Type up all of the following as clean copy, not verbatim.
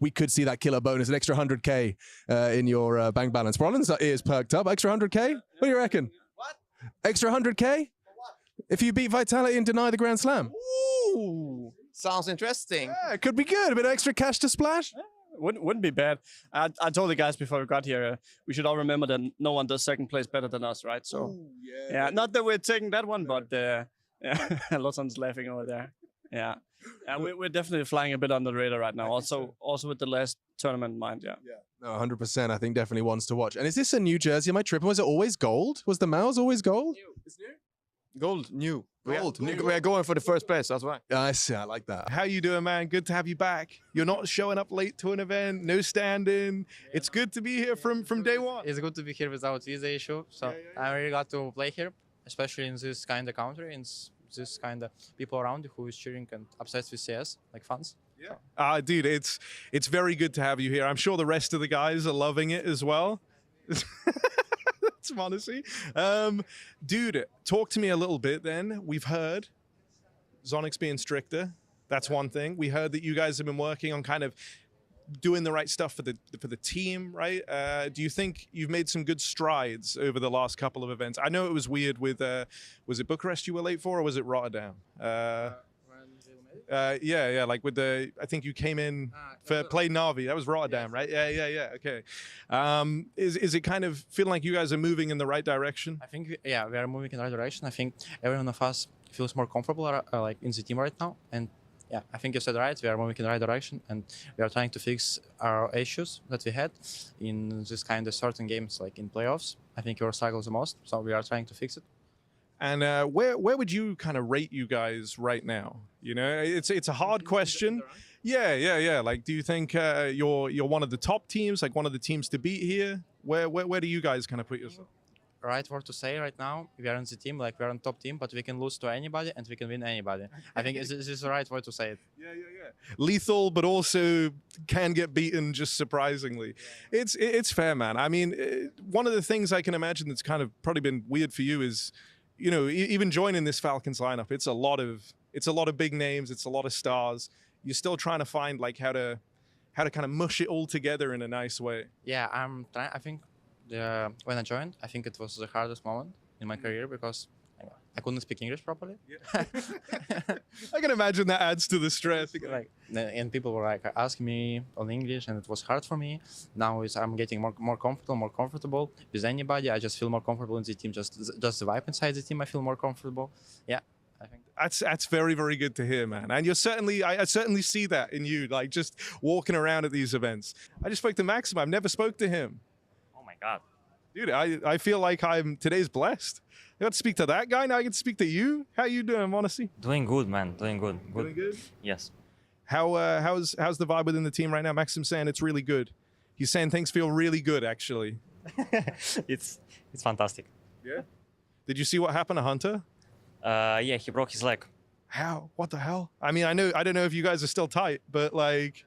we could see that killer bonus, an extra 100K in your bank balance. Bronlin's ears perked up. Extra 100K? What do you reckon? What? Extra 100K? If you beat Vitality and deny the Grand Slam. Ooh, sounds interesting. Yeah, it could be good. A bit of extra cash to splash. Wouldn't be bad. I told the guys before we got here, we should all remember that no one does second place better than us, right? So, Ooh, yeah, not that we're taking that one, but yeah, Lawson's laughing over there. Yeah, we're definitely flying a bit under the radar right now. Also with the last tournament in mind. Yeah. No, 100%. I think definitely ones to watch. And is this a new jersey? Am I tripping? Was it always gold? Was the mouse always gold? It's new. Gold, new. Gold. We're going for the first place, that's why. I see. I like that. How you doing, man? Good to have you back. You're not showing up late to an event, no standing. It's good to be here from day one. It's good to be here without visa issue. So I really got to play here, especially in this kind of country, in this kind of people around you who is cheering and obsessed with CS, like fans. Yeah. Dude, it's very good to have you here. I'm sure the rest of the guys are loving it as well. That's modesty. Dude, talk to me a little bit then. We've heard Zonic's being stricter. That's one thing. We heard that you guys have been working on kind of doing the right stuff for the team, right? Do you think you've made some good strides over the last couple of events? I know it was weird with, was it Bucharest you were late for, or was it Rotterdam? Yeah, like with the, I think you came in for play Navi. That was Rotterdam, right? Yeah. Okay. Is it kind of feeling like you guys are moving in the right direction? I think, we are moving in the right direction. I think every one of us feels more comfortable like in the team right now. And yeah, I think you said right. We are moving in the right direction, and we are trying to fix our issues that we had in this kind of certain games, like in playoffs. I think we struggle the most, so we are trying to fix it. And where would you kind of rate you guys right now? You know, it's a hard question. Yeah. Like, do you think you're one of the top teams, like one of the teams to beat here? Where do you guys kind of put yourself? Right word to say right now, we are in the team, like we are on top team, but we can lose to anybody and we can win anybody. I think this is the right word to say it. Yeah. Lethal, but also can get beaten just surprisingly. Yeah. It's fair, man. I mean, one of the things I can imagine that's kind of probably been weird for you is, you know, even joining this Falcons lineup, it's a lot of big names, it's a lot of stars. You're still trying to find like how to kind of mush it all together in a nice way. Yeah, I'm trying. I think when I joined, I think it was the hardest moment in my career because I couldn't speak English properly. Yeah. I can imagine that adds to the stress. Like, and people were like asking me on English, and it was hard for me. Now I'm getting more comfortable with anybody. I just feel more comfortable in the team. Just the vibe inside the team, I feel more comfortable. Yeah. I think that's very, very good to hear, man. And you're certainly, I certainly see that in you, like just walking around at these events. I just spoke to Maxim. I've never spoke to him. Oh my God. Dude, I feel like today's blessed. I got to speak to that guy. Now I get to speak to you. How you doing, honestly? Doing good, man. Doing good. Doing good? Yes. How's the vibe within the team right now? Maxim's saying it's really good. He's saying things feel really good, actually. It's fantastic. Yeah. Did you see what happened to Hunter? Yeah, he broke his leg. How? What the hell? I mean, I don't know if you guys are still tight, but like,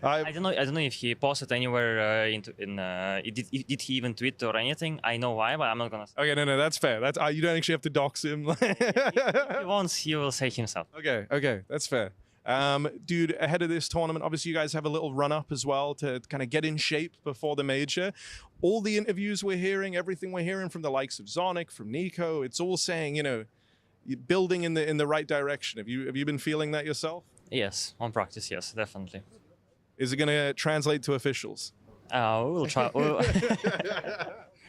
I don't know if he posted anywhere did he even tweet or anything? I know why, but I'm not gonna say. Okay, no, that's fair. That's you don't actually have to dox him. If he wants, he will say himself. Okay, that's fair. Dude, ahead of this tournament, obviously you guys have a little run up as well to kind of get in shape before the major. All the interviews we're hearing, everything we're hearing from the likes of Zonic, from Nico, it's all saying, you know, you're building in the right direction. Have you been feeling that yourself? Yes, on practice, yes, definitely. Is it going to translate to officials? We'll try.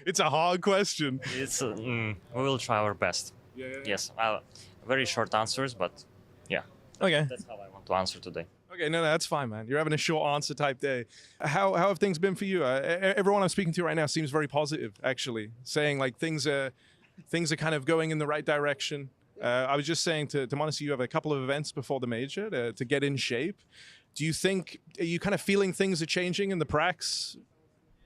It's a hard question. We will try our best. Yeah. Yes, very short answers, but yeah. Okay. That's how I want to answer today. Okay, no, that's fine, man. You're having a short answer type day. How have things been for you? Everyone I'm speaking to right now seems very positive, actually, saying like things are kind of going in the right direction. I was just saying to Modesty, you have a couple of events before the major to get in shape. Do you think, are you kind of feeling things are changing in the pracs?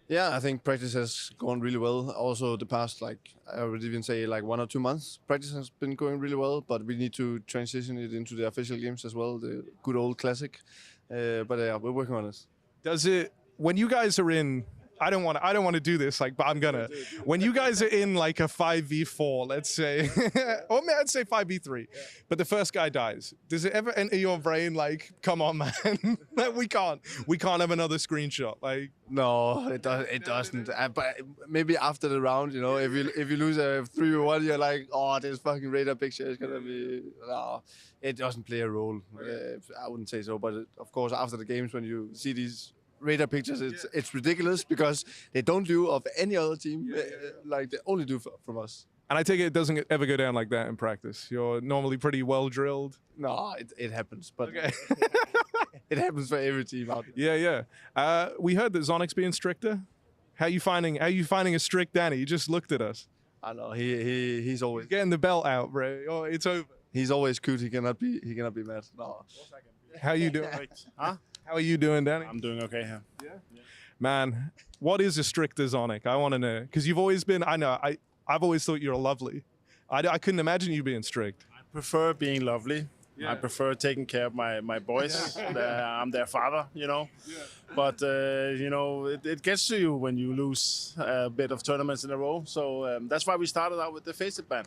Yeah, I think practice has gone really well. Also, the past, like, I would even say like 1 or 2 months, practice has been going really well, but we need to transition it into the official games as well, the good old classic. But yeah, we're working on this. Does it, when you guys are in I don't want to do this, like, but I'm gonna. When you guys are in like a 5v4, let's say, or I'd say 5v3, but the first guy dies, does it ever enter your brain like, come on, man, like, we can't have another screenshot, like? No, it doesn't. But maybe after the round, you know, if you lose a 3-1, you're like, oh, this fucking radar picture is gonna be. No, it doesn't play a role. I wouldn't say so, but of course, after the games, when you see these radar pictures, it's ridiculous because they don't do of any other team. Like they only do from us. And I take it doesn't ever go down like that in practice. You're normally pretty well drilled. No, it happens, but Okay. it happens for every team out there. Yeah. We heard that Zonic's being stricter. How you finding a strict Danny? He just looked at us. I know he's always Getting the belt out, bro. Oh, it's over. he's always cute. He cannot be mad. No. How you doing? Huh? How are you doing, Danny? I'm doing okay here. Man, what is a stricter Zonic? I want to know. Because you've always been, I've always thought you're lovely. I couldn't imagine you being strict. I prefer being lovely. I prefer taking care of my boys. I'm their father, you know. But, you know, it gets to you when you lose a bit of tournaments in a row. So that's why we started out with the Face It ban.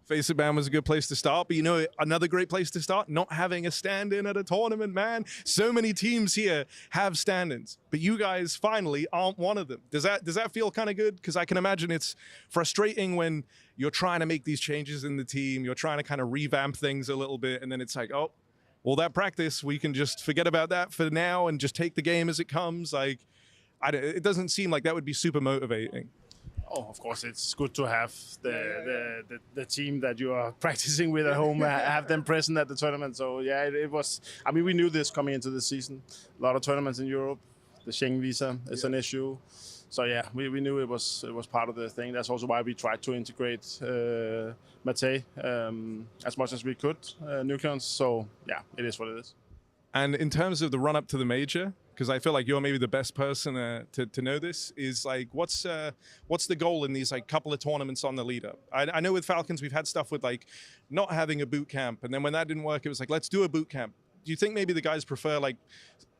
Face It Ban was a good place to start, but you know, another great place to start, not having a stand-in at a tournament, man. So many teams here have stand-ins, but you guys finally aren't one of them. Does that feel kind of good? Because I can imagine it's frustrating when you're trying to make these changes in the team, you're trying to kind of revamp things a little bit, and then it's like, oh, well, that practice, we can just forget about that for now and just take the game as it comes. Like, it doesn't seem like that would be super motivating. Oh, of course, it's good to have the team that you are practicing with at home, have them present at the tournament. So, yeah, it was... I mean, we knew this coming into the season. A lot of tournaments in Europe. The Schengen visa is an issue. So, yeah, we knew it was part of the thing. That's also why we tried to integrate Mate as much as we could, Nuke. So, yeah, it is what it is. And in terms of the run-up to the major, because I feel like you're maybe the best person to know this, is like, what's the goal in these like couple of tournaments on the lead up? I know with Falcons we've had stuff with like not having a boot camp, and then when that didn't work, it was like, let's do a boot camp. Do you think maybe the guys prefer like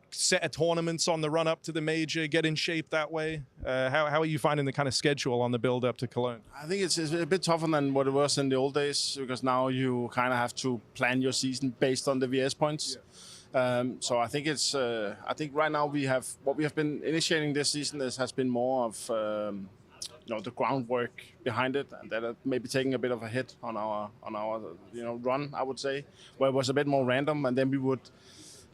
set of tournaments on the run up to the major, get in shape that way? How are you finding the kind of schedule on the build up to Cologne? I think it's a bit tougher than what it was in the old days, because now you kind of have to plan your season based on the VS points. So I think it's. I think right now what we have been initiating this season has been more of the groundwork behind it, and that maybe taking a bit of a hit on our run, I would say, where it was a bit more random, and then we would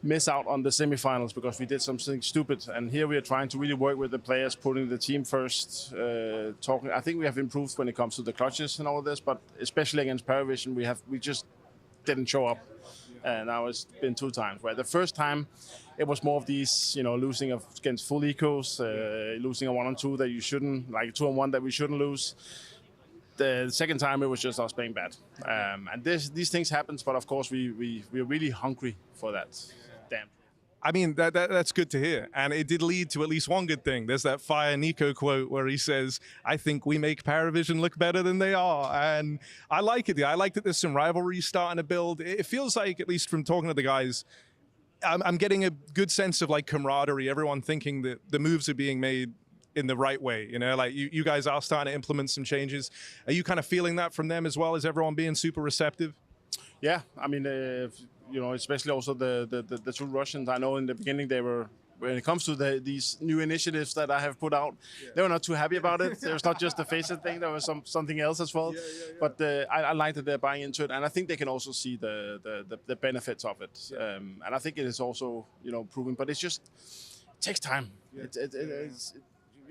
miss out on the semifinals because we did something stupid. And here we are trying to really work with the players, putting the team first. Talking. I think we have improved when it comes to the clutches and all of this, but especially against Paravision, we just didn't show up. And now it's been 2 times, where the first time it was more of these, losing against full ecos, losing a 1-on-2 that you shouldn't, like a 2-on-1 that we shouldn't lose. The second time it was just us playing bad. And these things happen, but of course we're really hungry for that. Damn. I mean, that's good to hear. And it did lead to at least one good thing. There's that Fire Nico quote where he says, I think we make Paravision look better than they are. And I like it. I like that there's some rivalry starting to build. It feels like, at least from talking to the guys, I'm getting a good sense of like camaraderie, everyone thinking that the moves are being made in the right way. Like you guys are starting to implement some changes. Are you kind of feeling that from them as well? Is everyone being super receptive? Yeah, I mean, especially also the 2 Russians. I know in the beginning they were, when it comes to these new initiatives that I have put out, they were not too happy about it. There was not just the Face It thing, there was something else as well. But I like that they're buying into it, and I think they can also see the benefits of it. And I think it is also, proven, but it takes time. Yeah.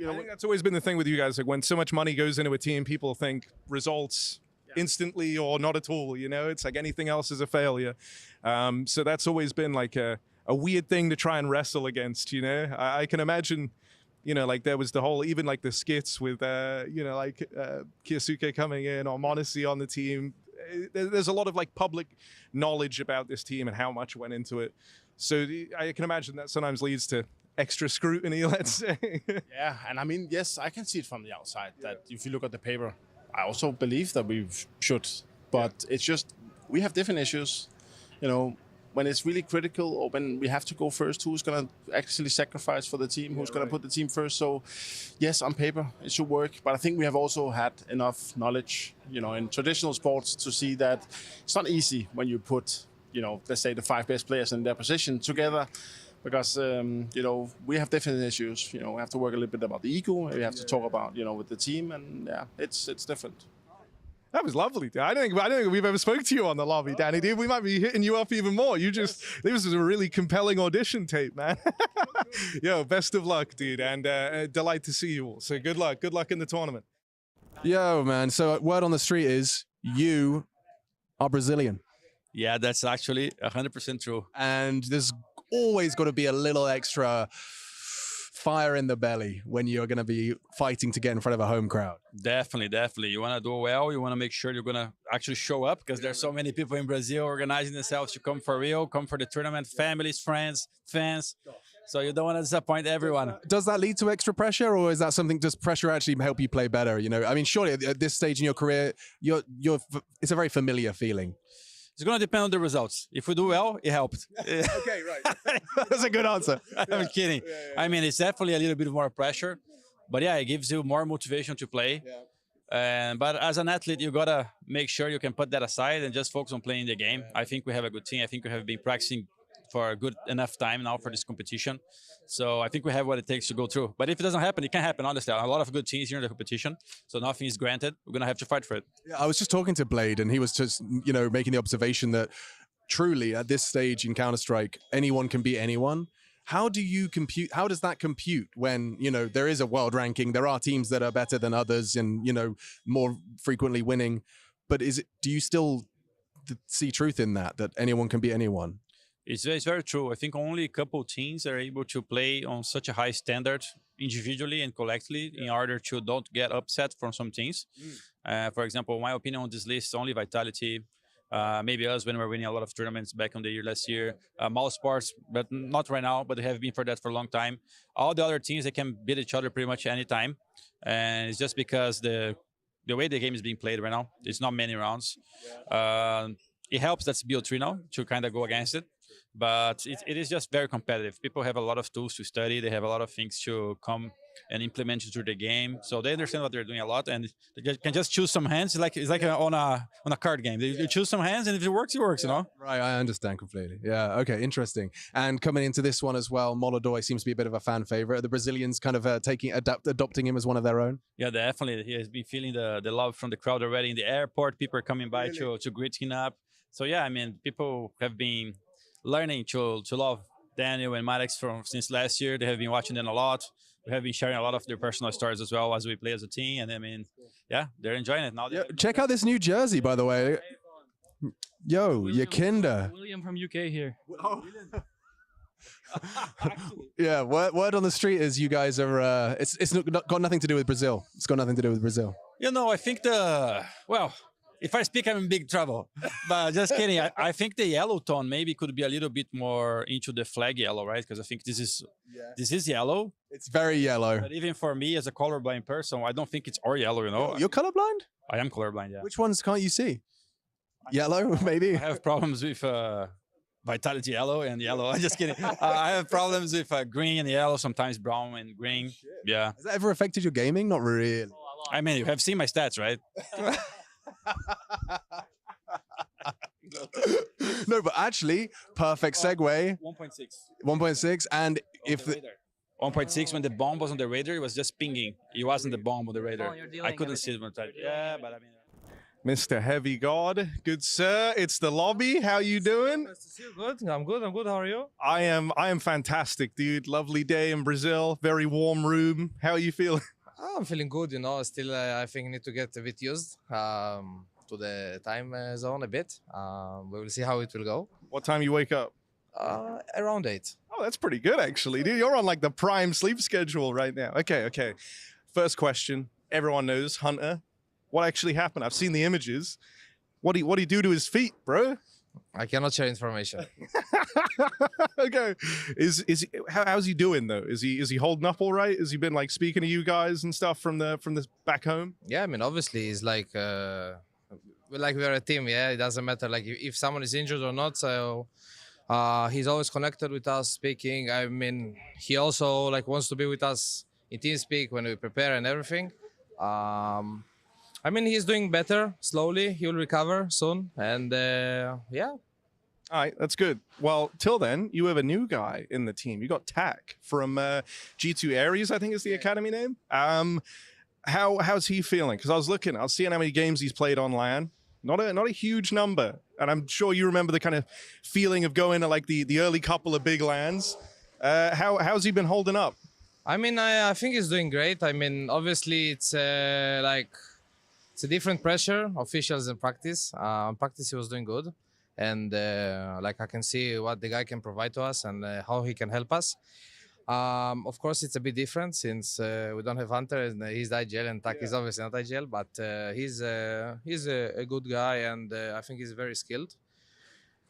I think that's always been the thing with you guys. Like when so much money goes into a team, people think results instantly or not at all. It's like anything else is a failure. So that's always been like a weird thing to try and wrestle against. I can imagine, like there was the whole, even like the skits with Kiyosuke coming in or Monesi on the team. There's a lot of like public knowledge about this team and how much went into it. So I can imagine that sometimes leads to extra scrutiny, let's say. Yeah, and I mean, yes, I can see it from the outside that if you look at the paper, I also believe that we should, but it's just, we have different issues. when it's really critical or when we have to go first, who's going to actually sacrifice for the team, who's going to put the team first. So yes, on paper it should work, but I think we have also had enough knowledge, in traditional sports to see that it's not easy when you put, let's say the 5 best players in their position together, because we have different issues. We have to work a little bit about the ego. We have to talk about with the team, and yeah, it's different. That was lovely, dude. I don't think we've ever spoke to you on the lobby, Danny, dude. We might be hitting you up even more. This was a really compelling audition tape, man. Yo, best of luck, dude, and delight to see you all. So good luck in the tournament. Yo, man. So word on the street is you are Brazilian. Yeah, that's actually 100% true. And there's always got to be a little extra fire in the belly when you're going to be fighting to get in front of a home crowd. Definitely. You want to do well. You want to make sure you're going to actually show up, because there's so many people in Brazil organizing themselves to come for Rio, come for the tournament, families, friends, fans. So you don't want to disappoint everyone. Does that lead to extra pressure, or is that something, does pressure actually help you play better? I mean, surely at this stage in your career, it's a very familiar feeling. It's going to depend on the results. If we do well, it helped. Okay, right. That's a good answer. I'm kidding. I mean, it's definitely a little bit more pressure, but yeah, it gives you more motivation to play. But as an athlete, you got to make sure you can put that aside and just focus on playing the game. I think we have a good team. I think we have been practicing for a good enough time now for this competition. So I think we have what it takes to go through. But if it doesn't happen, it can happen, honestly. A lot of good teams here in the competition, so nothing is granted. We're going to have to fight for it. Yeah, I was just talking to Blade, and he was just, making the observation that truly at this stage in Counter-Strike, anyone can beat anyone. How do you compute? How does that compute when, there is a world ranking, there are teams that are better than others and, more frequently winning, but do you still see truth in that anyone can beat anyone? It's very true. I think only a couple teams are able to play on such a high standard individually and collectively in order to don't get upset from some teams. For example, my opinion on this list, only Vitality, maybe us when we're winning a lot of tournaments back on the year last year, Sports, but not right now, but they have been for that for a long time. All the other teams, they can beat each other pretty much any time. And it's just because the way the game is being played right now, it's not many rounds. It helps that's BO3 now to kind of go against it. But it is just very competitive. People have a lot of tools to study. They have a lot of things to come and implement into the game. So they understand what they're doing a lot, and they can just choose some hands. It's like on a card game. They choose some hands, and if it works, it works. Right, I understand completely. Yeah, okay, interesting. And coming into this one as well, Molodoi seems to be a bit of a fan favorite. Are the Brazilians kind of adopting him as one of their own? Yeah, definitely. He has been feeling the love from the crowd already in the airport. People are coming by to greet him up. So yeah, I mean, people have been learning to love Daniel and Maddox since last year. They have been watching them a lot. We have been sharing a lot of their personal stories as well as we play as a team. And I mean, yeah, they're enjoying it now. Yeah, check out this new jersey, by the way. Yo, your kinder. William from UK here. Yeah, word on the street is you guys are. It's got nothing to do with Brazil. It's got nothing to do with Brazil. I think if I speak, I'm in big trouble. But just kidding. I think the yellow tone maybe could be a little bit more into the flag yellow, right? Because I think this is yellow. It's very yellow. But even for me as a colorblind person, I don't think it's all yellow, You're colorblind? I am colorblind, yeah. Which ones can't you see? Yellow, maybe? I have problems with Vitality yellow and yellow. I'm just kidding. I have problems with green and yellow, sometimes brown and green. Shit. Yeah. Has that ever affected your gaming? Not really. I mean, you have seen my stats, right? No, but actually, perfect segue. 1.6. 1.6, and if 1.6 when the bomb was on the radar, it was just pinging. It wasn't the bomb on the radar. I couldn't see it. Yeah, but I mean. Mr. Heavy God, good sir. It's the lobby. How you doing? Nice to see you. Good. I'm good. How are you? I am fantastic, dude. Lovely day in Brazil. Very warm room. How are you feeling? I'm feeling good. Still I think need to get a bit used to the time zone a bit. We will see how it will go. What time you wake up? Around 8. Oh, that's pretty good actually, dude. You're on like the prime sleep schedule right now. Okay. First question. Everyone knows Hunter. What actually happened? I've seen the images. What do you do to his feet, bro? I cannot share information. Okay. How's he doing though? Is he holding up all right? Has he been like speaking to you guys and stuff from the back home? Yeah, I mean obviously it's like we're a team. Yeah, it doesn't matter like if someone is injured or not. So He's always connected with us, speaking. I mean, he also like wants to be with us in TeamSpeak when we prepare and everything. I mean, he's doing better slowly. He will recover soon, and yeah. All right, that's good. Well, till then, you have a new guy in the team. You got Tak from G2 Ares, I think is the academy name. How's he feeling? Because I was seeing how many games he's played on LAN. Not a huge number, and I'm sure you remember the kind of feeling of going to like the early couple of big LANs. How's he been holding up? I mean, I think he's doing great. I mean, obviously, it's like it's a different pressure, officials in practice. Practice, he was doing good. And like I can see what the guy can provide to us and how he can help us. Of course, it's a bit different since we don't have Hunter and he's IGL and Tak is obviously not IGL, but he's a good guy and I think he's very skilled.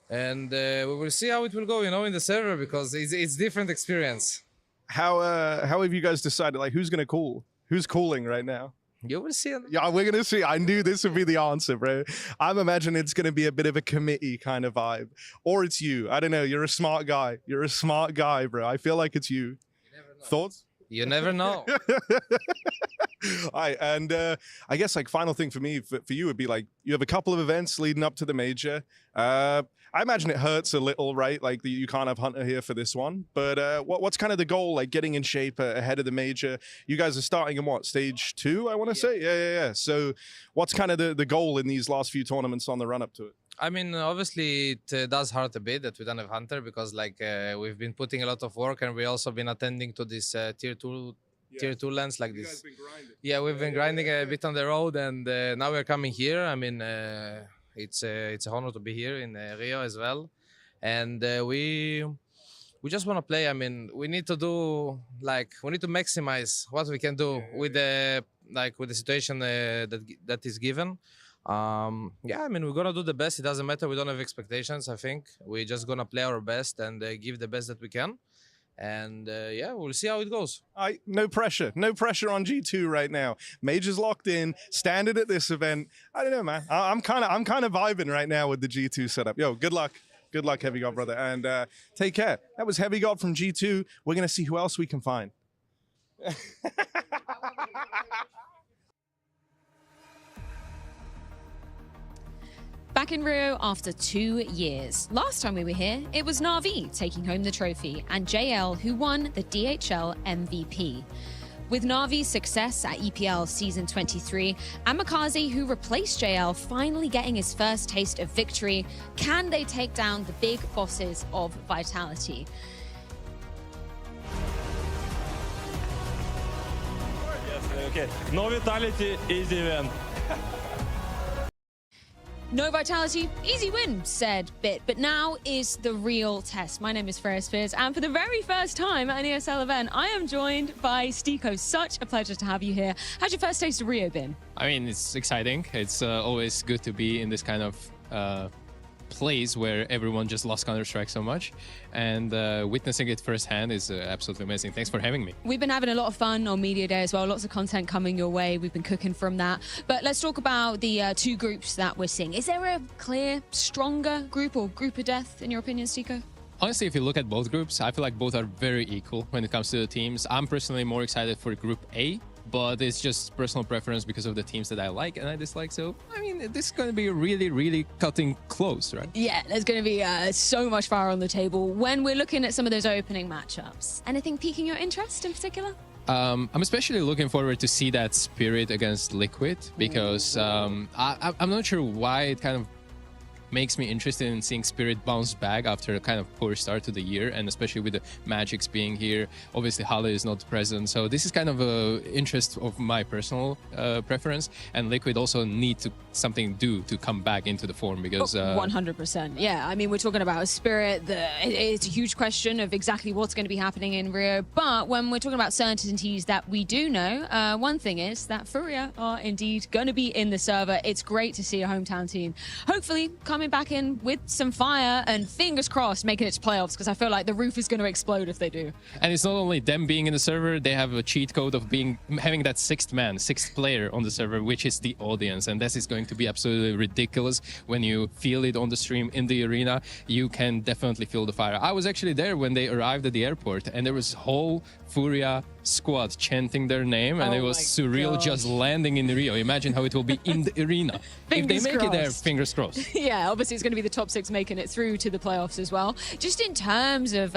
And we will see how it will go, in the server because it's different experience. How have you guys decided like who's gonna call? Who's calling right now? You will see. Yeah, we're gonna see. I knew this would be the answer, bro. I'm imagining it's gonna be a bit of a committee kind of vibe, or it's you. I don't know. You're a smart guy. You're a smart guy, bro. I feel like it's you. You never know. Thoughts? You never know. All right, and I guess like final thing for me, for you would be like you have a couple of events leading up to the major. I imagine it hurts a little, right? Like you can't have Hunter here for this one. But what's kind of the goal, like getting in shape ahead of the major? You guys are starting in what, stage 2, I want to say? Yeah. So what's kind of the goal in these last few tournaments on the run up to it? I mean, obviously it does hurt a bit that we don't have Hunter because like we've been putting a lot of work and we also been attending to this tier 2 lands like this. You guys been grinding. Yeah, we've been grinding a bit on the road and now we're coming here. I mean, it's an honor to be here in Rio as well. And we just want to play. I mean, we need to maximize what we can do with the situation that is given. I mean, we're gonna do the best. It doesn't matter. We don't have expectations. I think we're just gonna play our best and give the best that we can. And we'll see how it goes. No pressure on G2 right now. Major's locked in, standard at this event. I don't know, man. I'm kind of vibing right now with the G2 setup. Yo, good luck, Heavy God, brother, and take care. That was Heavy God from G2. We're gonna see who else we can find. Back in Rio after 2 years. Last time we were here, it was Na'Vi taking home the trophy and JL who won the DHL MVP. With Na'Vi's success at EPL Season 23 and Makazi, who replaced JL, finally getting his first taste of victory, can they take down the big bosses of Vitality? Yes, okay. No Vitality, easy win. No Vitality, easy win, said Bit. But now is the real test. My name is FURIA Spears, and for the very first time at an ESL event, I am joined by Stiko. Such a pleasure to have you here. How's your first taste of Rio been? I mean, it's exciting. It's always good to be in this kind of place where everyone just lost Counter-Strike so much, and witnessing it firsthand is absolutely amazing. Thanks for having me. We've been having a lot of fun on Media Day as well. Lots of content coming your way. We've been cooking from that. But let's talk about the two groups that we're seeing. Is there a clear, stronger group or group of death in your opinion, Stiko? Honestly, if you look at both groups, I feel like both are very equal when it comes to the teams. I'm personally more excited for Group A, but it's just personal preference because of the teams that I like and I dislike. So, I mean, this is going to be really, really cutting close, right? Yeah, there's going to be so much fire on the table when we're looking at some of those opening matchups. Anything piquing your interest in particular? I'm especially looking forward to see that Spirit against Liquid because I'm not sure why it kind of makes me interested in seeing Spirit bounce back after a kind of poor start to the year, and especially with the Magics being here. Obviously, Halle is not present, so this is kind of a interest of my personal preference. And Liquid also need to something do to come back into the form because 100%. Yeah, I mean, we're talking about a Spirit. It's a huge question of exactly what's going to be happening in Rio. But when we're talking about certainties that we do know, one thing is that FURIA are indeed going to be in the server. It's great to see a hometown team hopefully coming coming back in with some fire and fingers crossed making it to playoffs, because I feel like the roof is going to explode if they do. And it's not only them being in the server, they have a cheat code of having that sixth player on the server, which is the audience. And this is going to be absolutely ridiculous when you feel it on the stream in the arena. You can definitely feel the fire. I was actually there when they arrived at the airport, and there was whole FURIA squad chanting their name, and it was surreal just landing in Rio. Imagine how it will be in the arena. If they make it there, fingers crossed. Yeah, obviously it's going to be the top 6 making it through to the playoffs as well. Just in terms of,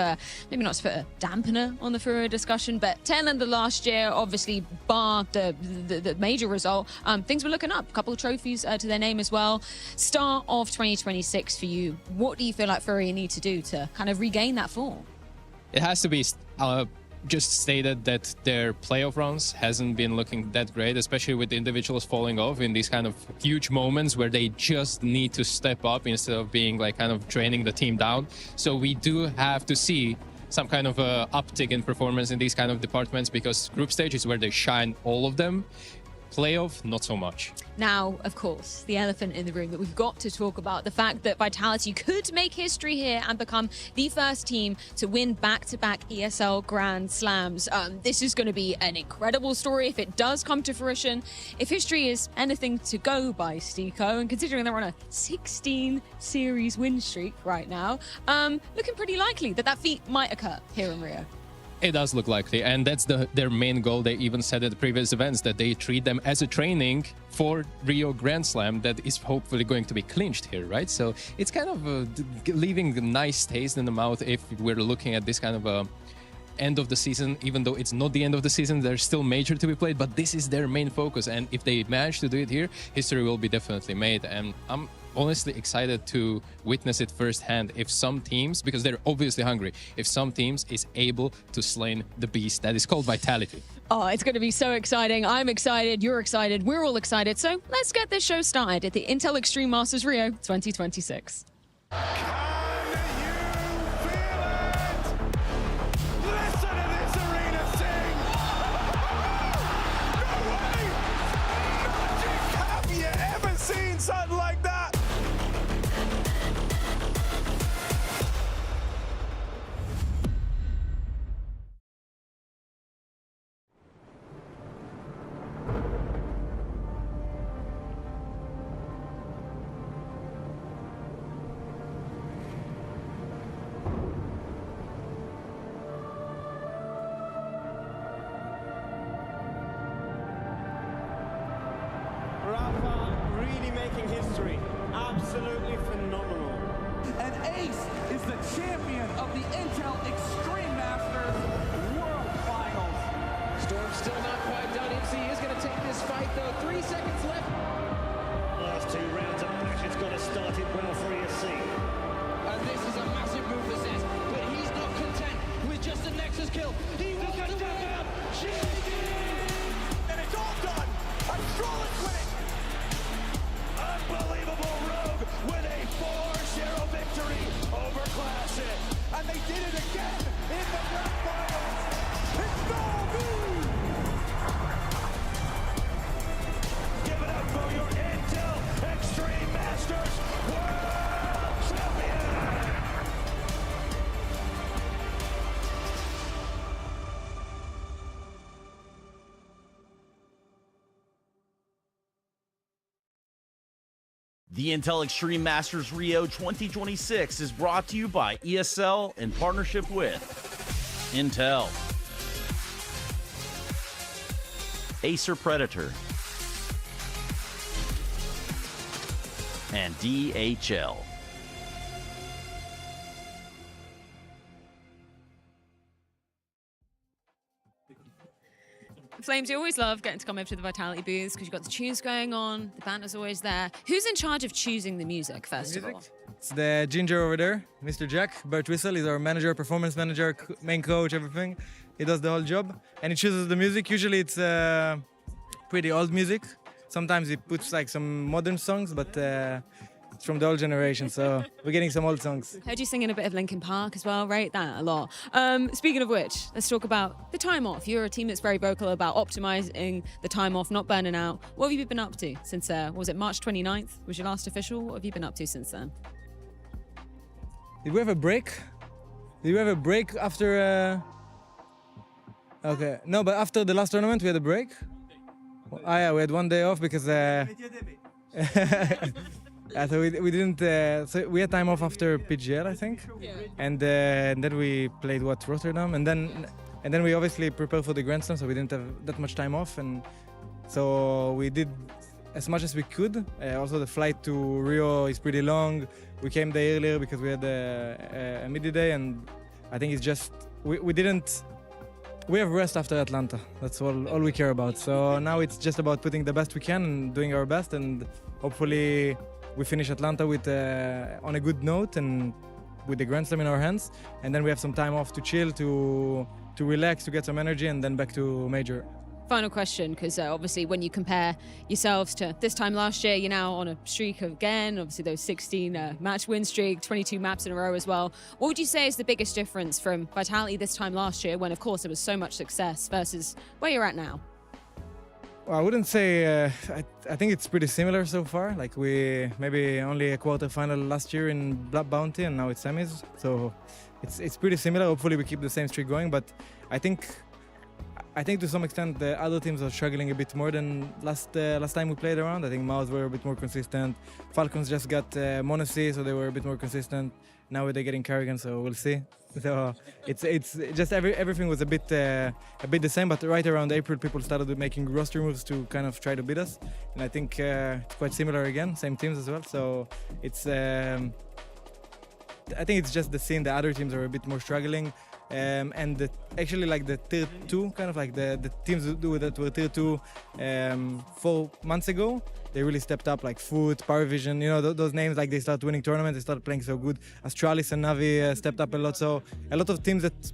maybe not to put a dampener on the FURIA discussion, but tail end of last year, obviously bar the major result, things were looking up. A couple of trophies to their name as well. Start of 2026 for you. What do you feel like FURIA need to do to kind of regain that form? It has to be just stated that their playoff runs hasn't been looking that great, especially with the individuals falling off in these kind of huge moments where they just need to step up instead of being like kind of draining the team down. So we do have to see some kind of uptick in performance in these kind of departments, because group stage is where they shine, all of them. Playoff, not so much. Now, of course, the elephant in the room that we've got to talk about, the fact that Vitality could make history here and become the first team to win back-to-back ESL Grand Slams. This is going to be an incredible story if it does come to fruition. If history is anything to go by, Stiko, and considering they're on a 16 series win streak right now, looking pretty likely that that feat might occur here in Rio. It does look likely, and that's their main goal. They even said at the previous events that they treat them as a training for Rio Grand Slam that is hopefully going to be clinched here, right? So it's kind of leaving a nice taste in the mouth if we're looking at this kind of end of the season. Even though it's not the end of the season, there's still major to be played, but this is their main focus, and if they manage to do it here, history will be definitely made. And I'm honestly excited to witness it firsthand if some teams, because they're obviously hungry, if some teams is able to slay the beast that is called Vitality. Oh, it's going to be so exciting. I'm excited, you're excited, we're all excited. So let's get this show started at the Intel Extreme Masters Rio 2026. Something like that. Really making history. Absolutely phenomenal. And Ace is the champion of the Intel Extreme Masters World Finals. Storm's still not quite done. MC is going to take this fight, though. 3 seconds left. Last 2 rounds of match, it's got to start it well for ESC. And this is a massive move for Zez, but he's not content with just a Nexus kill. He wants to win out. And it's all done. I'm Strolling winning. Unbelievable Rogue with a 4-0 victory over Classic. And they did it again in the grand finals. It's Natus! Give it up for your Intel Extreme Masters World Champion! The Intel Extreme Masters Rio 2026 is brought to you by ESL in partnership with Intel, Acer Predator, and DHL. Flames, you always love getting to come over to the Vitality booths because you've got the tunes going on, the banter's always there. Who's in charge of choosing the music, first of all? It's the ginger over there, Mr. Jack. Bert Whistle, he's our manager, performance manager, main coach, everything. He does the whole job. And he chooses the music. Usually it's pretty old music. Sometimes he puts like some modern songs, but It's from the old generation, so we're getting some old songs. Heard you singing a bit of Linkin Park as well, right? That a lot. Speaking of which, let's talk about the time off. You're a team that's very vocal about optimizing the time off, not burning out. What have you been up to since, was it March 29th? Was your last official? What have you been up to since then? Did we have a break? Did we have a break after... Okay, no, but after the last tournament, we had a break. Yeah, we had 1 day off because... yeah, so we didn't... so we had time off after PGL, I think. Yeah. And then we played, Rotterdam? And then we obviously prepared for the Grand Slam, so we didn't have that much time off. And so we did as much as we could. Also, the flight to Rio is pretty long. We came there earlier because we had a midday, and I think it's just... We didn't... We have rest after Atlanta. That's all we care about. So now it's just about putting the best we can and doing our best, and hopefully we finish Atlanta with on a good note and with the Grand Slam in our hands. And then we have some time off to chill, to relax, to get some energy, and then back to major. Final question, because obviously when you compare yourselves to this time last year, you're now on a streak again, obviously those 16 match win streak, 22 maps in a row as well. What would you say is the biggest difference from Vitality this time last year, when of course there was so much success, versus where you're at now? Well, I wouldn't say, I think it's pretty similar so far. Like we maybe only a quarterfinal last year in Black Bounty, and now it's semis. So it's pretty similar. Hopefully we keep the same streak going, but I think to some extent the other teams are struggling a bit more than last time we played around. I think Mouse were a bit more consistent. Falcons just got Monacy, so they were a bit more consistent. Now they're getting Carrigan, so we'll see. So it's just everything was a bit the same, but right around April people started making roster moves to kind of try to beat us, and I think it's quite similar again, same teams as well. So it's I think it's just the scene. The other teams are a bit more struggling. And actually, like the tier 2, kind of like the teams that were tier 2 4 months ago, they really stepped up, like Foot, Power Vision, you know, those names, like they started winning tournaments, they started playing so good. Astralis and Navi stepped up a lot, so a lot of teams that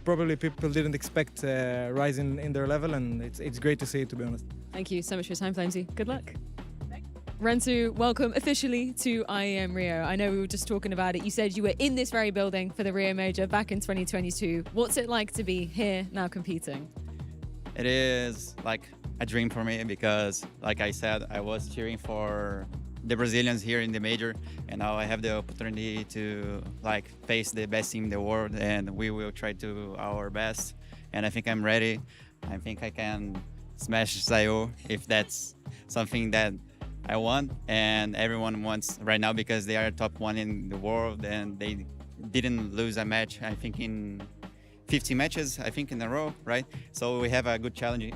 probably people didn't expect rise in their level, and it's great to see, to be honest. Thank you so much for your time, Flamesy. Good luck. Rensu, welcome officially to IEM Rio. I know we were just talking about it. You said you were in this very building for the Rio Major back in 2022. What's it like to be here now competing? It is like a dream for me because, like I said, I was cheering for the Brazilians here in the Major, and now I have the opportunity to like face the best team in the world, and we will try to do our best. And I think I'm ready. I think I can smash Zayo if that's something that I want, and everyone wants right now because they are top 1 in the world and they didn't lose a match, I think, in 50 matches, I think, in a row, right? So we have a good challenge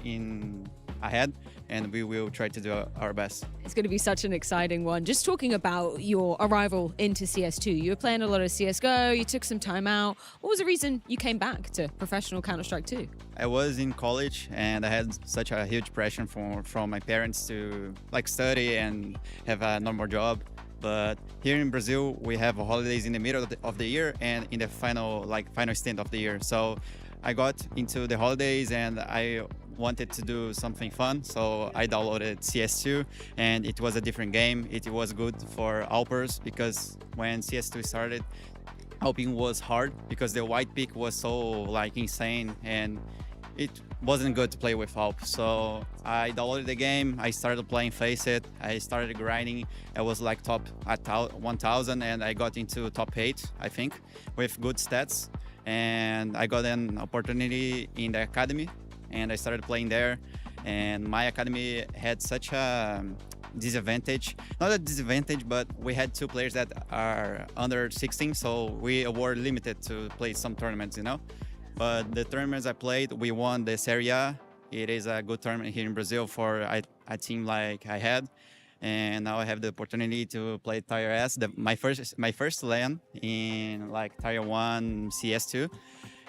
ahead, and we will try to do our best. It's going to be such an exciting one. Just talking about your arrival into CS2, you were playing a lot of CSGO, you took some time out. What was the reason you came back to professional Counter-Strike 2? I was in college and I had such a huge pressure from my parents to like study and have a normal job. But here in Brazil, we have holidays in the middle of the year and in the final stint of the year. So I got into the holidays and I wanted to do something fun, so I downloaded CS2, and it was a different game. It was good for Alpers because when CS2 started, Alping was hard because the white pick was so like insane, and it wasn't good to play with Alp. So I downloaded the game, I started playing Faceit, I started grinding. I was like top at 1000 and I got into top 8, I think, with good stats. And I got an opportunity in the academy and I started playing there. And my academy had such a disadvantage, not a disadvantage, but we had 2 players that are under 16, so we were limited to play some tournaments, you know. But the tournaments I played, we won the Serie A. It is a good tournament here in Brazil for a team like I had. And now I have the opportunity to play Tier S, my first LAN in like Tier 1 CS2,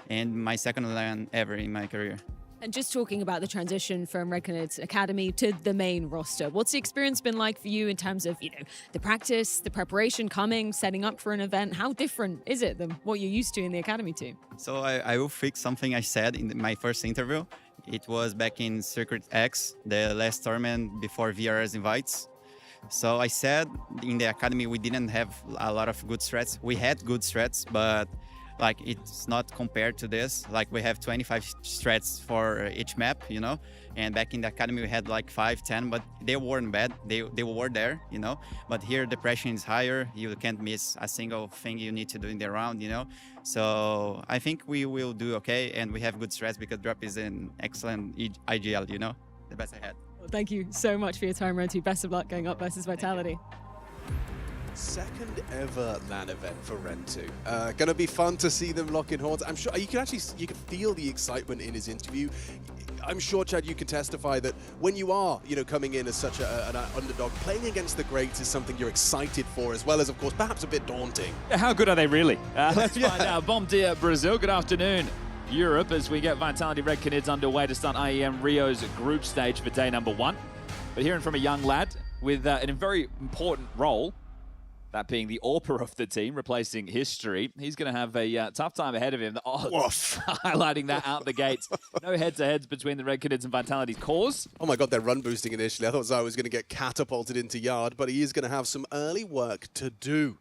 and my second LAN ever in my career. And just talking about the transition from Red Canids Academy to the main roster, what's the experience been like for you in terms of, you know, the practice, the preparation, coming, setting up for an event? How different is it than what you're used to in the academy team? So I will fix something I said in my first interview. It was back in Circuit X, the last tournament before VRS invites. So I said in the academy we didn't have a lot of good strats. We had good strats, but like it's not compared to this. Like we have 25 strats for each map, you know. And back in the academy we had like 5, 10, but they weren't bad. They were there, you know. But here the pressure is higher. You can't miss a single thing you need to do in the round, you know. So I think we will do okay, and we have good strats because Drop is an excellent IGL, you know. The best I had. Well, thank you so much for your time, Rentu. Best of luck going up versus Vitality. Second ever LAN event for Rentu. Gonna be fun to see them lock in horns. I'm sure you can feel the excitement in his interview. I'm sure, Chad, you can testify that when you are, coming in as such an underdog, playing against the greats is something you're excited for, as well as, of course, perhaps a bit daunting. How good are they really? Let's find out. Bom dia, Brazil. Good afternoon, Europe, as we get Vitality Red Canids underway to start IEM Rio's group stage for day number 1. But hearing from a young lad with a very important role, that being the AWPer of the team, replacing History. He's going to have a tough time ahead of him. The odds highlighting that out the gates. No head-to-heads between the Red Canids and Vitality's cores. Oh my god, they're run boosting initially. I thought Zai was going to get catapulted into yard, but he is going to have some early work to do.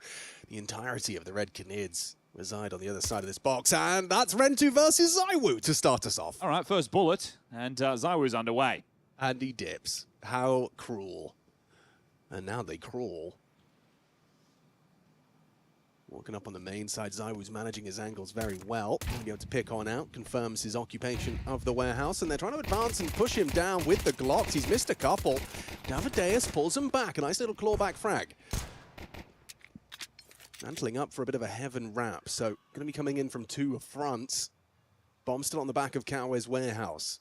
The entirety of the Red Canids reside on the other side of this box, and that's Rentu versus ZywOo to start us off. All right, first bullet, and ZywOo's underway. And he dips. How cruel. And now they crawl. Walking up on the main side, ZywOo's managing his angles very well. He'll be able to pick on out, confirms his occupation of the warehouse, and they're trying to advance and push him down with the Glocks. He's missed a couple. Davadeus pulls him back. A nice little clawback frag. Mantling up for a bit of a heaven wrap, so going to be coming in from 2 fronts. Bomb still on the back of Coway's warehouse.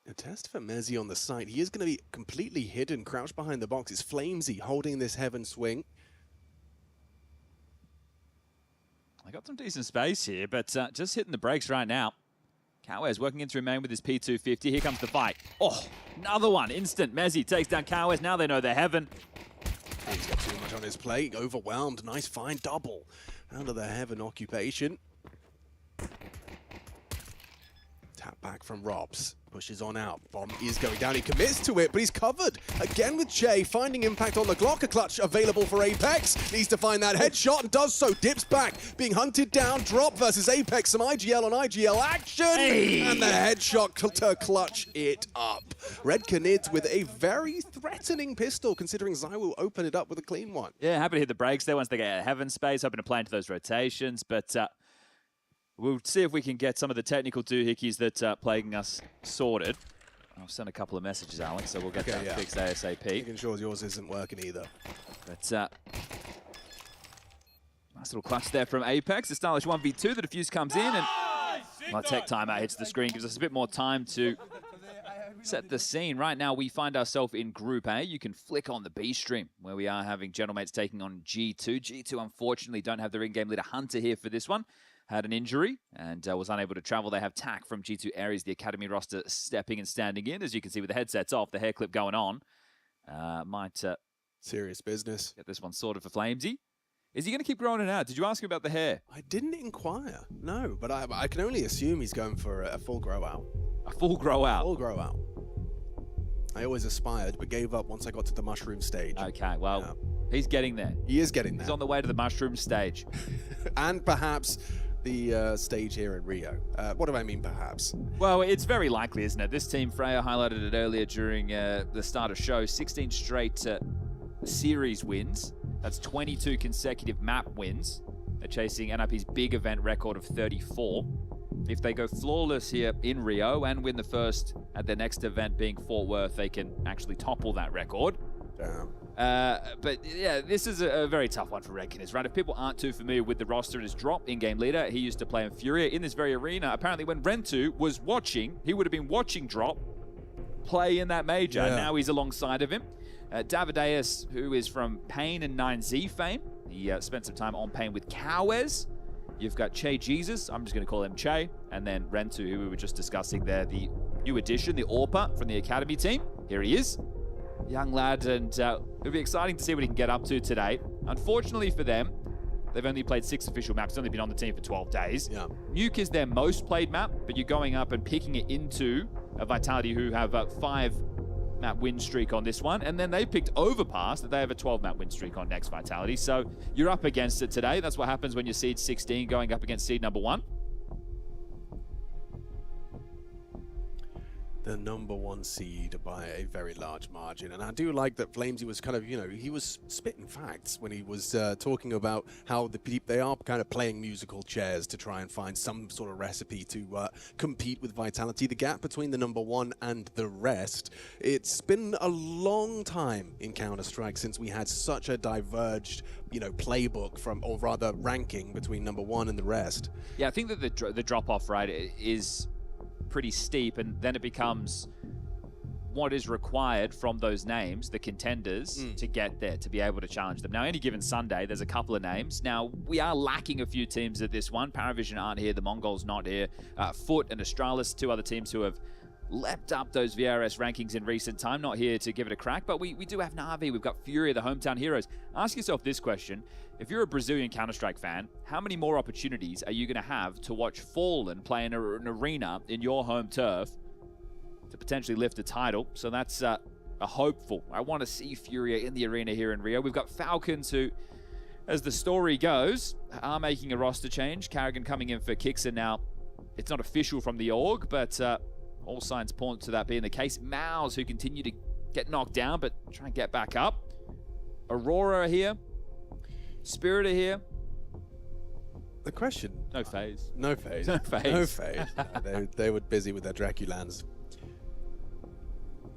A test for Mezzi on the site. He is going to be completely hidden, crouched behind the box. It's Flamesy holding this heaven swing. I got some decent space here, but just hitting the brakes right now. Coway is working in through main with his P250. Here comes the fight. Oh, another one. Instant. Mezzi takes down Coway. Now they know they're heaven. He's got too much on his plate. Overwhelmed. Nice fine double out of the heaven occupation. Tap back from Robs. Pushes on out. Bomb is going down. He commits to it, but he's covered. Again with Jay, finding impact on the Glock. A clutch available for Apex. Needs to find that headshot and does so. Dips back. Being hunted down. Drop versus Apex. Some IGL on IGL action. Hey. And the headshot to clutch it up. Red Canids with a very threatening pistol, considering ZywOo opened it up with a clean one. Yeah, happy to hit the brakes there once they get out of heaven space. Hoping to play into those rotations, but we'll see if we can get some of the technical doohickeys that are plaguing us sorted. I'll send a couple of messages, Alex, so we'll get that fixed ASAP. Making sure yours isn't working either. But nice little clutch there from Apex. The stylish 1v2. The defuse comes in, and my tech timeout hits the screen. Gives us a bit more time to set the scene. Right now, we find ourselves in Group A. You can flick on the B stream, where we are having Gentlemates taking on G2. G2, unfortunately, don't have their in-game leader Hunter here for this one. Had an injury and was unable to travel. They have TAC from G2 Aries, the Academy roster, stepping and standing in. As you can see with the headsets off, the hair clip going on. Might serious business. Get this one sorted for Flamesy. Is he going to keep growing it out? Did you ask him about the hair? I didn't inquire, no, but I can only assume he's going for a full grow out. A full grow out? Full grow out. I always aspired, but gave up once I got to the mushroom stage. Okay, well, he's getting there. He is getting there. He's on the way to the mushroom stage. And perhaps the stage here in Rio. What do I mean, perhaps? Well, it's very likely, isn't it? This team, Freya highlighted it earlier during the start of show, 16 straight series wins. That's 22 consecutive map wins. They're chasing NIP's big event record of 34. If they go flawless here in Rio and win the first at their next event being Fort Worth, they can actually topple that record. Damn. But yeah, this is a very tough one for Red Canids, right? If people aren't too familiar with the roster and his Drop, in-game leader, he used to play in FURIA in this very arena. Apparently when Rentu was watching, he would have been watching Drop play in that major. Yeah. Now he's alongside of him. Davadeus, who is from Pain and 9Z fame. He spent some time on Pain with Cowes. You've got Che Jesus, I'm just going to call him Che, and then Rentu, who we were just discussing there, the new addition, the AWPer from the Academy team. Here he is. Young lad, and it'll be exciting to see what he can get up to today. Unfortunately for them, they've only played 6 official maps. They've only been on the team for 12 days. Yeah. Nuke is their most played map, but you're going up and picking it into Vitality, who have a 5-map win streak on this one, and then they picked Overpass, that they have a 12-map win streak on next, Vitality. So you're up against it today. That's what happens when you're seed 16 going up against seed number 1. The number 1 seed by a very large margin. And I do like that Flamesy was kind of, you know, he was spitting facts when he was talking about how they are kind of playing musical chairs to try and find some sort of recipe to compete with Vitality. The gap between the number 1 and the rest, it's been a long time in Counter-Strike since we had such a diverged, you know, playbook from, or rather ranking between number 1 and the rest. Yeah, I think that the drop-off, right, is pretty steep, and then it becomes what is required from those names, the contenders, to get there, to be able to challenge them. Now, any given Sunday, there's a couple of names. Now, we are lacking a few teams at this one. Paravision aren't here, the Mongols not here. Foot and Astralis, 2 other teams who have leapt up those VRS rankings in recent time, not here to give it a crack, but we do have Na'Vi, we've got FURIA, the hometown heroes. Ask yourself this question: if you're a Brazilian Counter-Strike fan, how many more opportunities are you going to have to watch Fallen play in an arena in your home turf to potentially lift a title? So that's a hopeful. I want to see FURIA in the arena here in Rio. We've got Falcons who, as the story goes, are making a roster change. Carrigan coming in for Kixer now. It's not official from the org, but all signs point to that being the case. Mouse, who continue to get knocked down, but try and get back up. Aurora are here. Spirit are here. The question... No phase. No phase. No phase. No phase. they were busy with their Draculans.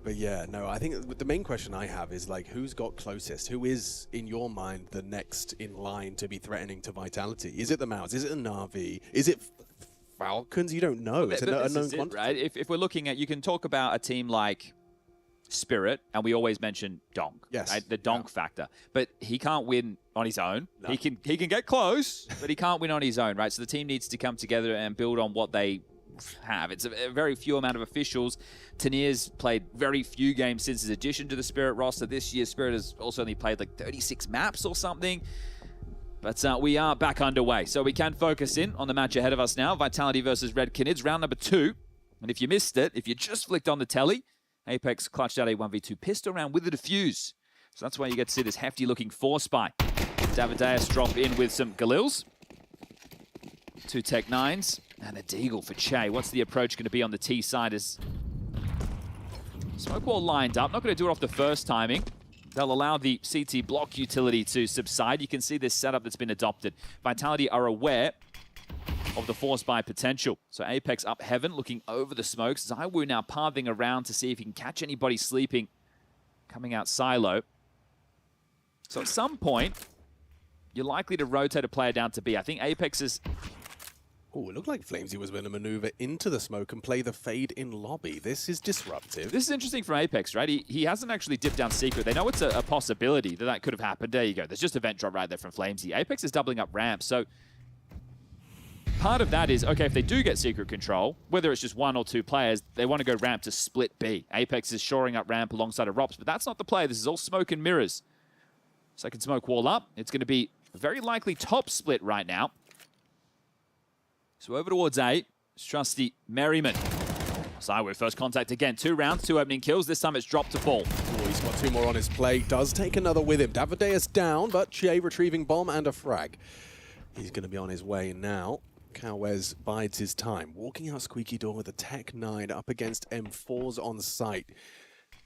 But yeah, no, I think the main question I have is, like, who's got closest? Who is, in your mind, the next in line to be threatening to Vitality? Is it the Mouse? Is it a Na'Vi? Is it Falcons? You don't know. It's an unknown quantity. Right? If we're looking at, you can talk about a team like Spirit, and we always mention Donk. Yes. Right? The Donk factor. But he can't win on his own. No. He can get close, but he can't win on his own, right? So the team needs to come together and build on what they have. It's a very few amount of officials. Tanir's played very few games since his addition to the Spirit roster. This year, Spirit has also only played like 36 maps or something. But we are back underway, so we can focus in on the match ahead of us now. Vitality versus Red Canids, round number 2. And if you missed it, if you just flicked on the telly, Apex clutched out a 1v2 pistol round with a defuse. So that's why you get to see this hefty-looking 4-spy. Davideus drop in with some Galils. 2 Tech 9s, and a Deagle for Che. What's the approach going to be on the T side as Smoke Wall lined up? Not going to do it off the first timing. They'll allow the CT block utility to subside. You can see this setup that's been adopted. Vitality are aware of the force-buy potential. So Apex up heaven, looking over the smokes. Zywoo now pathing around to see if he can catch anybody sleeping. Coming out silo. So at some point, you're likely to rotate a player down to B. I think Apex is... Oh, it looked like Flamesy was going to maneuver into the smoke and play the fade in lobby. This is disruptive. This is interesting from Apex, right? He hasn't actually dipped down secret. They know it's a possibility that could have happened. There you go. There's just a vent drop right there from Flamesy. Apex is doubling up ramp, so part of that is, okay, if they do get secret control, whether it's just 1 or 2 players, they want to go ramp to split B. Apex is shoring up ramp alongside of Rops, but that's not the play. This is all smoke and mirrors. Second smoke wall up. It's going to be very likely top split right now. So over towards A, it's trusty Merriman. Zywoo first contact again. 2 rounds, 2 opening kills. This time it's dropped to fall. Oh, he's got 2 more on his plate. Does take another with him. Davideus down, but Che retrieving bomb and a frag. He's going to be on his way now. Cowes bides his time. Walking out squeaky door with a Tech 9 up against M4s on site.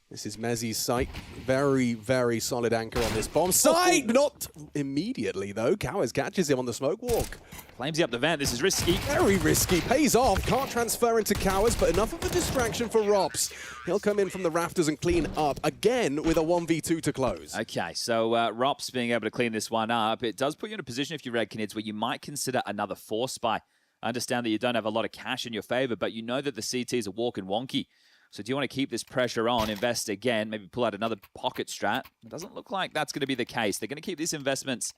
This is Mezzi's site. Very, very solid anchor on this bomb site. Not immediately, though. Cowes catches him on the smoke walk. Flamesy up the vent. This is risky. Very risky. Pays off. Can't transfer into Cowes, but enough of a distraction for Rops. He'll come in from the rafters and clean up again with a 1v2 to close. Okay, so Rops being able to clean this one up. It does put you in a position, if you're Red Canids, where you might consider another 4-spy. I understand that you don't have a lot of cash in your favor, but you know that the CTs are walking wonky. So do you want to keep this pressure on, invest again, maybe pull out another pocket strat? It doesn't look like that's going to be the case. They're going to keep these investments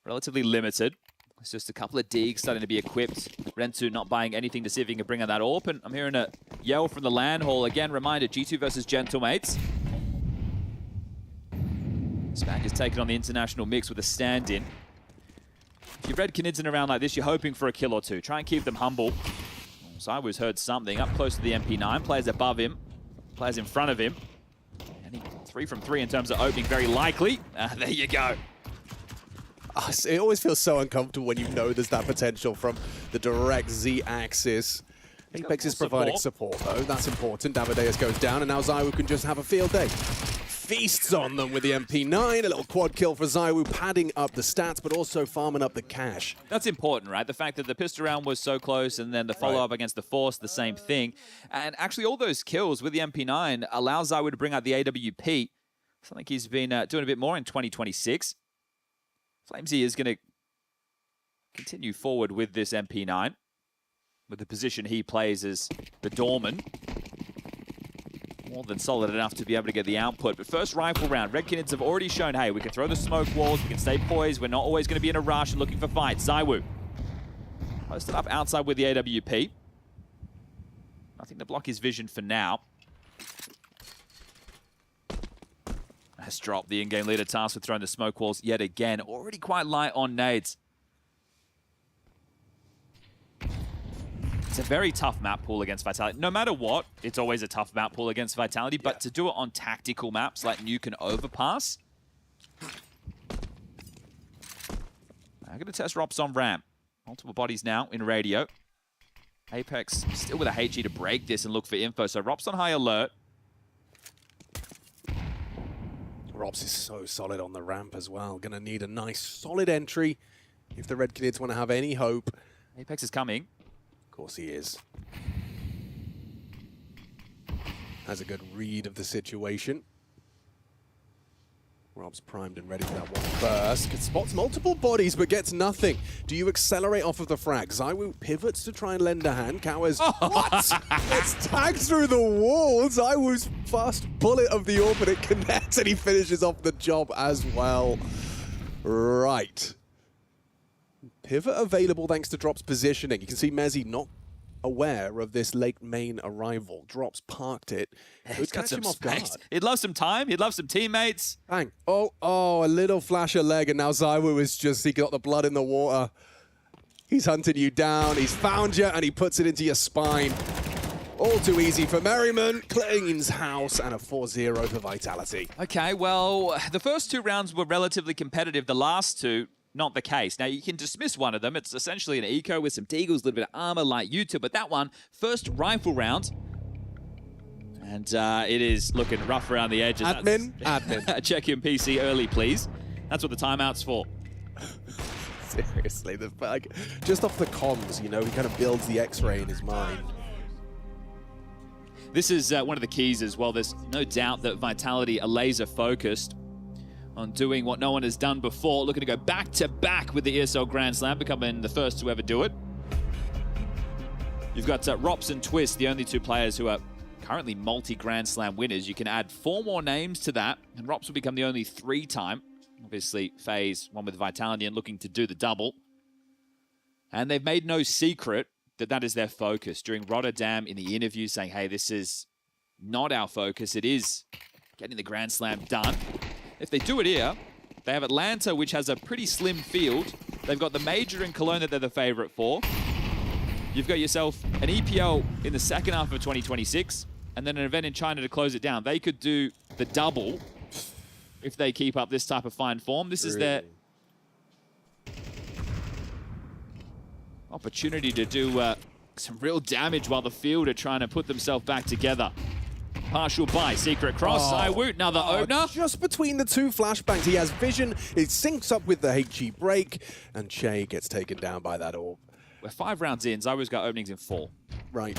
relatively limited. It's just a couple of digs starting to be equipped. Rentu not buying anything to see if he can bring out that AWP. And I'm hearing a yell from the LAN hall. Again, reminder, G2 versus Gentlemates. Spaniard's taking on the international mix with a stand-in. If you've read Canids in around like this, you're hoping for a kill or 2. Try and keep them humble. ZywOo's heard something. Up close to the MP9. Players above him. Players in front of him. And he 3 from 3 in terms of opening, very likely. There you go. It always feels so uncomfortable when you know there's that potential from the direct Z-axis. Apex is providing support, though. That's important. Davideus goes down, and now ZywOo can just have a field day. Feasts on them with the MP9. A little quad kill for ZywOo, padding up the stats, but also farming up the cash. That's important, right? The fact that the pistol round was so close, and then the follow-up against the Force, the same thing. And actually, all those kills with the MP9 allow ZywOo to bring out the AWP. Something he's been doing a bit more in 2026. FlameZ is going to continue forward with this MP9, with the position he plays as the doorman. More than solid enough to be able to get the output. But first rifle round, Red Canids have already shown, hey, we can throw the smoke walls, we can stay poised, we're not always going to be in a rush and looking for fights. ZywOo posted up outside with the AWP. Nothing to block his vision for now. Has dropped the in-game leader tasked with throwing the smoke walls yet again. Already quite light on nades. It's a very tough map pool against Vitality. No matter what, it's always a tough map pool against Vitality, but to do it on tactical maps like Nuke and Overpass. I'm going to test Rops on ramp. Multiple bodies now in radio. Apex still with a HE to break this and look for info, so Rops on high alert. Robs is so solid on the ramp as well. Gonna need a nice, solid entry if the Red Canids want to have any hope. Apex is coming. Of course he is. Has a good read of the situation. Rob's primed and ready for that one burst. Spots multiple bodies, but gets nothing. Do you accelerate off of the frag? ZywOo pivots to try and lend a hand. Cowers, what? It's tagged through the wall. ZywOo's fast bullet of the AWP, but it connects, and he finishes off the job as well. Right. Pivot available thanks to Drop's positioning. You can see Mezzy not aware of this late main arrival. Drops parked it. He's got some space. He'd love some time. He'd love some teammates. Bang. Oh, a little flash of leg, and now ZywOo is just, he got the blood in the water. He's hunted you down. He's found you, and he puts it into your spine. All too easy for Merriman. Cleans house, and a 4-0 for Vitality. Okay, well, the first 2 rounds were relatively competitive. The last 2, not the case. Now, you can dismiss one of them. It's essentially an eco with some deagles, a little bit of armor like YouTube, but that one, first rifle round. And it is looking rough around the edges. Admin. Check your PC early, please. That's what the timeout's for. Seriously, just off the comms, you know, he kind of builds the X-ray in his mind. This is one of the keys as well. There's no doubt that Vitality are laser focused on doing what no one has done before, looking to go back-to-back with the ESL Grand Slam, becoming the first to ever do it. You've got Rops and Twist, the only 2 players who are currently multi-Grand Slam winners. You can add 4 more names to that, and Rops will become the only 3-time. Obviously, FaZe, one with Vitality, and looking to do the double. And they've made no secret that that is their focus. During Rotterdam in the interview saying, hey, this is not our focus. It is getting the Grand Slam done. If they do it here, they have Atlanta, which has a pretty slim field. They've got the Major in Cologne that they're the favorite for. You've got yourself an EPL in the second half of 2026, and then an event in China to close it down. They could do the double if they keep up this type of fine form. This is their opportunity to do some real damage while the field are trying to put themselves back together. Partial buy, secret cross, ZywOo, another opener. Just between the 2 flashbangs, he has vision, it syncs up with the HE break, and Che gets taken down by that AWP. We're 5 rounds in, ZywOo's got openings in 4. Right.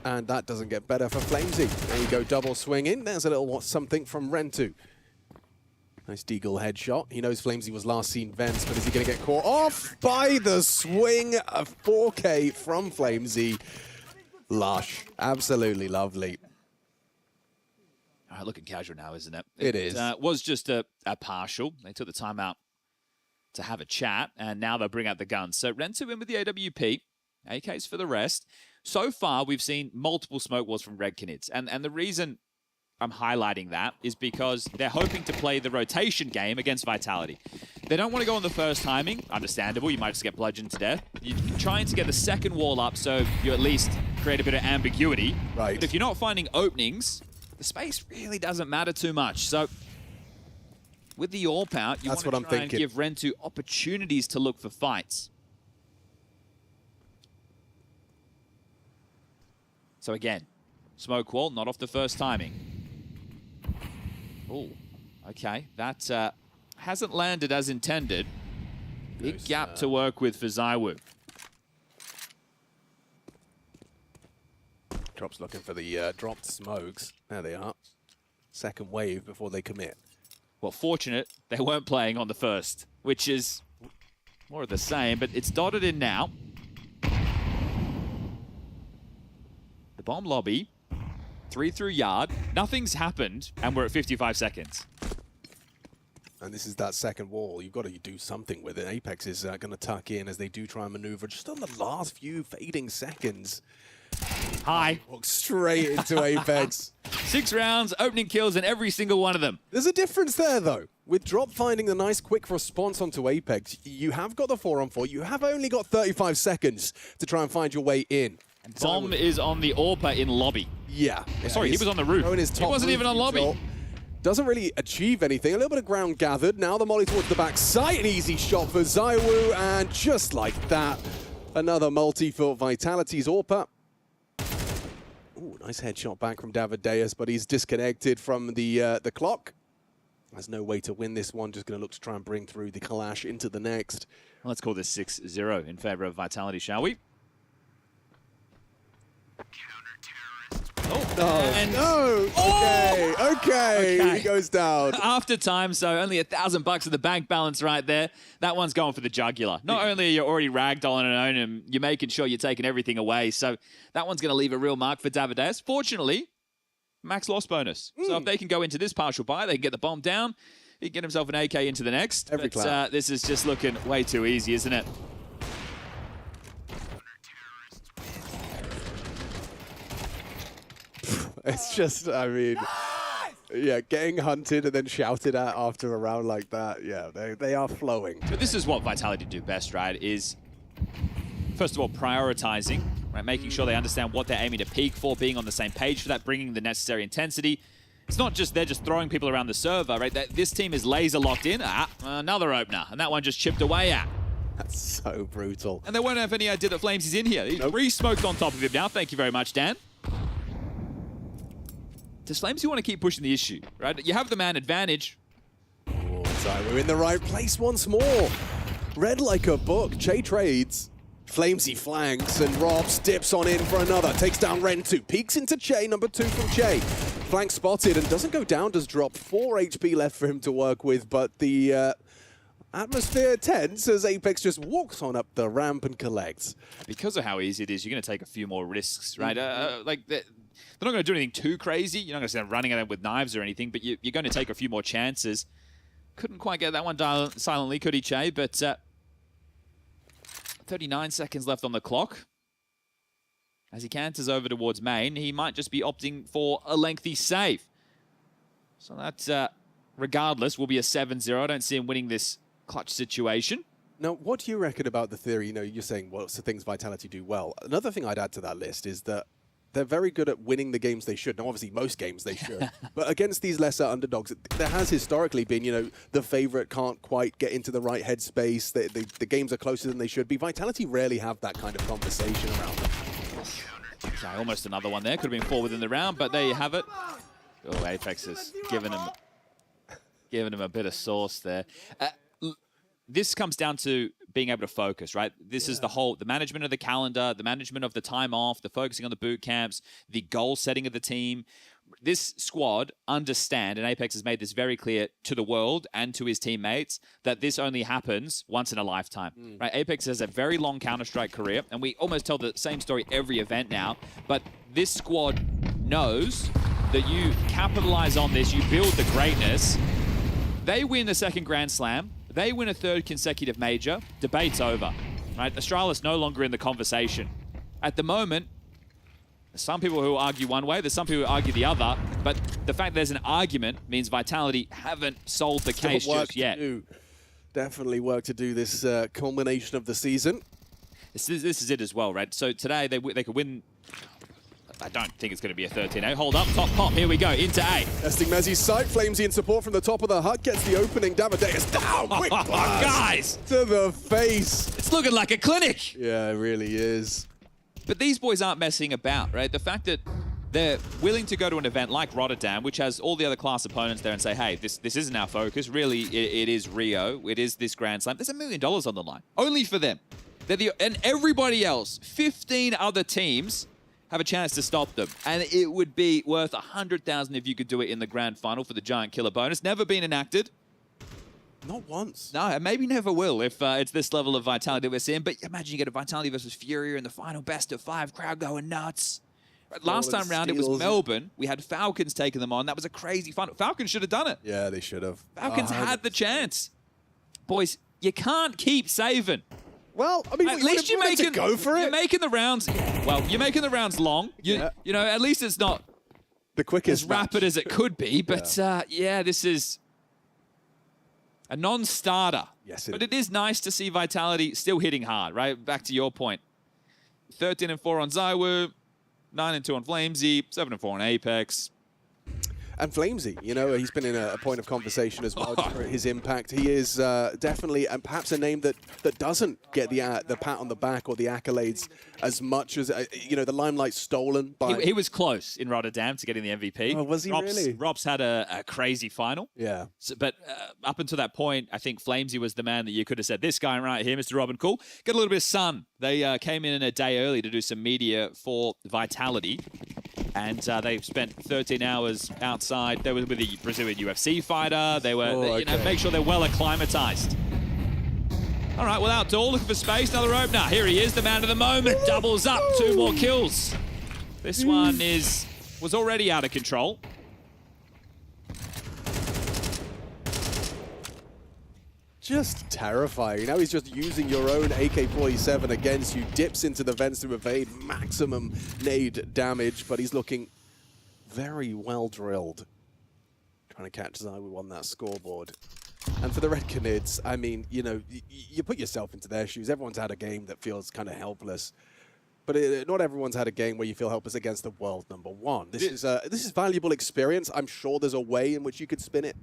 And that doesn't get better for FlameZ. There you go, double swing in. There's a little something from Rentu. Nice deagle headshot. He knows FlameZ was last seen Vents, but is he going to get caught off by the swing? A 4K from FlameZ. Lush. Absolutely lovely. All right, looking casual now, isn't it? It is. Was just a partial. They took the time out to have a chat, and now they'll bring out the guns. So Rentu in with the AWP. AKs for the rest. So far, we've seen multiple smoke walls from Red Canids. And the reason I'm highlighting that is because they're hoping to play the rotation game against Vitality. They don't want to go on the first timing. Understandable, you might just get bludgeoned to death. You're trying to get the second wall up so you at least create a bit of ambiguity. Right. But if you're not finding openings, the space really doesn't matter too much. So with the AWP out, you want to try and give Rentu opportunities to look for fights. So again, smoke wall, not off the first timing. Oh, okay. That hasn't landed as intended. Big gap to work with for ZywOo. Drop's looking for the dropped smokes. There they are. Second wave before they commit. Well, fortunate they weren't playing on the first, which is more of the same, but it's dotted in now. The bomb lobby, 3 through yard. Nothing's happened, and we're at 55 seconds. And this is that second wall. You've got to do something with it. Apex is going to tuck in as they do try and maneuver just on the last few fading seconds. Hi. Walk straight into Apex. 6 rounds, opening kills in every single one of them. There's a difference there, though. With Drop finding the nice quick response onto Apex, you have got the 4-on-4. You have only got 35 seconds to try and find your way in. And Bomb is on the AWP in lobby. Yeah. Sorry, he was on the roof. He wasn't even on lobby. Doesn't really achieve anything. A little bit of ground gathered. Now the molly towards the backside. An easy shot for ZywOo. And just like that, another multi for Vitality's AWP. Ooh, nice headshot back from Davideus, but he's disconnected from the clock. Has no way to win this one. Just going to look to try and bring through the Kalash into the next. Let's call this 6-0 in favor of Vitality, shall we? No! Okay. He goes down. After time, so only $1,000 of the bank balance right there. That one's going for the jugular. Not only are you already ragdolling and owning him, you're making sure you're taking everything away. So that one's going to leave a real mark for Davideus. Fortunately, max loss bonus. So if they can go into this partial buy, they can get the bomb down. He can get himself an AK into the next. But this is just looking way too easy, isn't it? It's just, I mean, yeah, getting hunted and then shouted at after a round like that, yeah, they are flowing. But this is what Vitality do best, right, is, first of all, prioritizing, right, making sure they understand what they're aiming to peak for, being on the same page for that, bringing the necessary intensity. It's not just they're just throwing people around the server, right? This team is laser locked in. Another opener, and that one just chipped away at. That's so brutal. And they won't have any idea that Flames is in here. He's re-smoked on top of him now. Thank you very much, Dan. Does Flames, you want to keep pushing the issue, right? You have the man advantage. Oh, ZywOo in the right place once more. Read like a book. Che trades. Flamesy flanks and Robs dips on in for another. Takes down Rentu. Peeks into Che, number 2 from Che. Flank spotted and doesn't go down, does drop. 4 HP left for him to work with, but the atmosphere tense as Apex just walks on up the ramp and collects. Because of how easy it is, you're going to take a few more risks, right? They're not going to do anything too crazy. You're not going to start running at them with knives or anything, but you're going to take a few more chances. Couldn't quite get that one done silently, could he, Che? But 39 seconds left on the clock. As he canters over towards main, he might just be opting for a lengthy save. So that, regardless, will be a 7-0. I don't see him winning this clutch situation. Now, what do you reckon about the theory? You know, you're saying what's the things Vitality do well. Another thing I'd add to that list is that they're very good at winning the games they should. Now, obviously, most games they should. But against these lesser underdogs, there has historically been, you know, the favorite can't quite get into the right headspace. The games are closer than they should be. Vitality rarely have that kind of conversation around them. Okay, almost another one there. Could have been 4 within the round, but there you have it. Oh, Apex has given him a bit of sauce there. This comes down to being able to focus, right? This is the management of the calendar, the management of the time off, the focusing on the boot camps, the goal setting of the team. This squad understand, and Apex has made this very clear to the world and to his teammates, that this only happens once in a lifetime, right? Apex has a very long Counter-Strike career, and we almost tell the same story every event now, but this squad knows that you capitalize on this, you build the greatness. They win the second Grand Slam, they win a 3rd consecutive major, debate's over, right? Astralis no longer in the conversation. At the moment, there's some people who argue one way, there's some people who argue the other, but the fact there's an argument means Vitality haven't solved the case just yet. Definitely work to do this culmination of the season. This is it as well, right? So today they could win. I don't think it's going to be a 13-8. Hold up, top pop. Here we go, into A. Testing Mezzi's sight. Flamesy in support from the top of the hut. Gets the opening. Damadeus down. Quick blast guys! To the face. It's looking like a clinic. Yeah, it really is. But these boys aren't messing about, right? The fact that they're willing to go to an event like Rotterdam, which has all the other class opponents there, and say, hey, this isn't our focus. Really, it is Rio. It is this Grand Slam. There's $1 million on the line. Only for them. And everybody else, 15 other teams, have a chance to stop them. And it would be worth $100,000 if you could do it in the grand final for the Giant Killer bonus. Never been enacted. Not once. No, and maybe never will if it's this level of Vitality that we're seeing. But imagine you get a Vitality versus FURIA in the final best of 5, crowd going nuts. Last time round, it was Melbourne. We had Falcons taking them on. That was a crazy final. Falcons should have done it. Yeah, they should have. Falcons had the chance. Boys, you can't keep saving. Well, I mean, at least you're making go for it. You're making the rounds. Well, you're making the rounds long. You know, at least it's not the quickest as rapid as it could be. But yeah, this is a non-starter. Yes, but it is nice to see Vitality still hitting hard. Right, back to your point. 13-4 on Zywu, 9-2 on Flamesy, 7-4 on Apex. And Flamesy, you know, he's been in a point of conversation as well for his impact. He is definitely, and perhaps a name that doesn't get the pat on the back or the accolades as much as, you know, the limelight stolen by... He was close in Rotterdam to getting the MVP. Oh, was he really? Rob's had a crazy final. Yeah. So, but up until that point, I think Flamesy was the man that you could have said, this guy right here, Mr. Robin Cool, get a little bit of sun. They came in a day early to do some media for Vitality. And they've spent 13 hours outside. They were with the Brazilian UFC fighter. They were, you know, make sure they're well acclimatized. All right, well, Outdoor looking for space. Another opener. Here he is, the man of the moment. Doubles up, 2 more kills. This one was already out of control. Just terrifying. Now he's just using your own AK-47 against you. Dips into the vents to evade maximum nade damage, but he's looking very well drilled. Trying to catch Zywu on that scoreboard. And for the Red Canids, I mean, you know, you put yourself into their shoes. Everyone's had a game that feels kind of helpless. But not everyone's had a game where you feel helpless against the world #1. This is valuable experience. I'm sure there's a way in which you could spin it.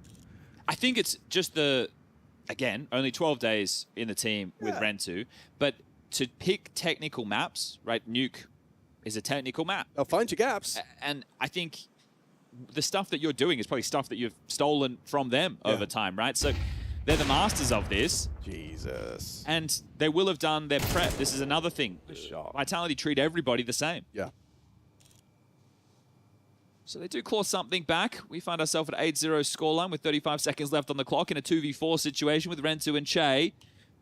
I think it's just again, only 12 days in the team with Rentu, but to pick technical maps, right? Nuke is a technical map. I'll find your gaps. And I think the stuff that you're doing is probably stuff that you've stolen from them over time, right? So they're the masters of this. Jesus. And they will have done their prep. This is another thing. Vitality treat everybody the same. Yeah. So they do claw something back. We find ourselves at 8-0 scoreline with 35 seconds left on the clock in a 2v4 situation with Rentu and Che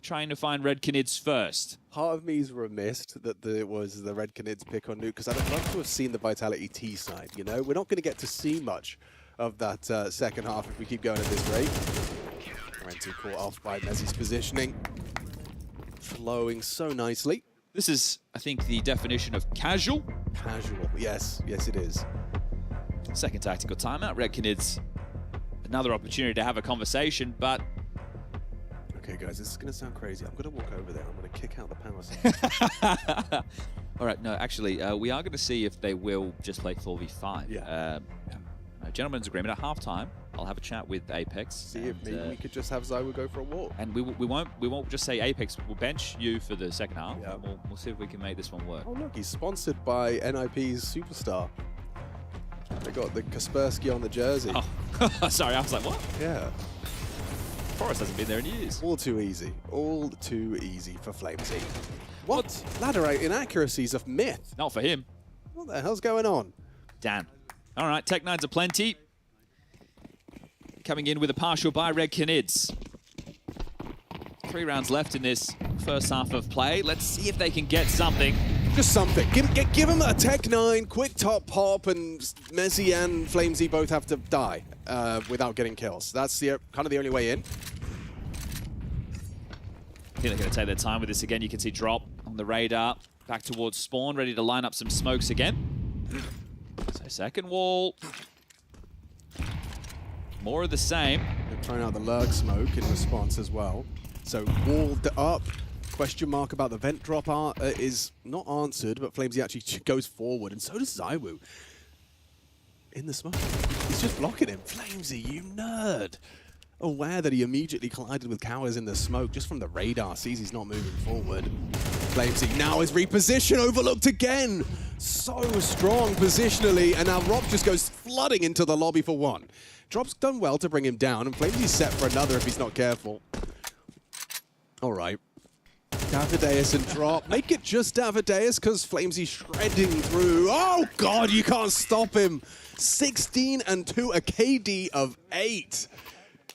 trying to find Red Canids first. Part of me is remiss that it was the Red Canids pick on Nuke, because I'd love to have seen the Vitality T side, you know? We're not going to get to see much of that second half if we keep going at this rate. Rentu caught off by Mezzi's positioning. Flowing so nicely. This is, I think, the definition of casual. Casual, yes. Yes, it is. Second tactical timeout. Red Canids, another opportunity to have a conversation, but... Okay, guys, this is going to sound crazy. I'm going to walk over there. I'm going to kick out the power supply. All right, no, actually, we are going to see if they will just play 4v5. Yeah. Gentleman's agreement at halftime. I'll have a chat with Apex. See if maybe we could just have Zywu go for a walk. And we won't just say Apex. We'll bench you for the second half. Yeah. We'll see if we can make this one work. Oh, look, he's sponsored by NIP's Superstar. They got the Kaspersky on the jersey. Oh, sorry, I was like, what? Yeah. Forrest hasn't been there in years. All too easy. All too easy for Flamesy. What? Ladder inaccuracies of myth. Not for him. What the hell's going on? Dan. All right, Tech 9s are plenty. Coming in with a partial by Red Canids. 3 rounds left in this first half of play. Let's see if they can get something. Just something. Give him a Tech 9, quick top pop, and Mezzi and Flamesy both have to die without getting kills. That's kind of the only way in. I think they're going to take their time with this again. You can see Drop on the radar. Back towards Spawn, ready to line up some smokes again. So second wall. More of the same. They're trying out the lurk smoke in response as well. So walled up. Question mark about the vent drop is not answered, but Flamesy actually goes forward, and so does Zywoo. In the smoke. He's just blocking him. Flamesy, you nerd! Aware that he immediately collided with Cowers in the smoke, just from the radar, sees he's not moving forward. Flamesy now is reposition, overlooked again! So strong positionally, and now Rob just goes flooding into the lobby for one. Drop's done well to bring him down, and Flamesy's set for another if he's not careful. Alright. Davideus and Drop. Make it just Davideus, because Flamesy shredding through. Oh god, you can't stop him! 16 and 2, a KD of 8.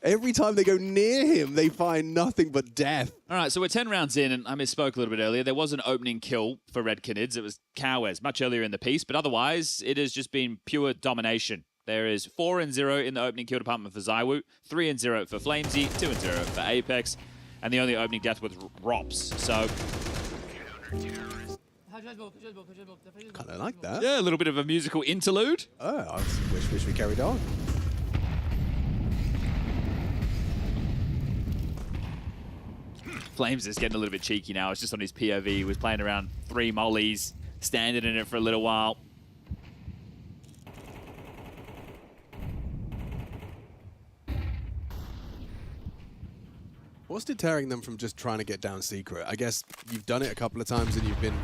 Every time they go near him, they find nothing but death. All right, so we're 10 rounds in, and I misspoke a little bit earlier. There was an opening kill for Red Canids. It was Cowers much earlier in the piece, but otherwise, it has just been pure domination. There is 4-0 in the opening kill department for Zywoo, 3-0 for Flamesy, 2-0 for Apex, and the only opening death with Rops. So kind of like that. Yeah, a little bit of a musical interlude. Oh, I wish we carried on. Flames is getting a little bit cheeky now. It's just on his POV. He was playing around 3 mollies, standing in it for a little while. What's deterring them from just trying to get down secret? I guess you've done it a couple of times and you've been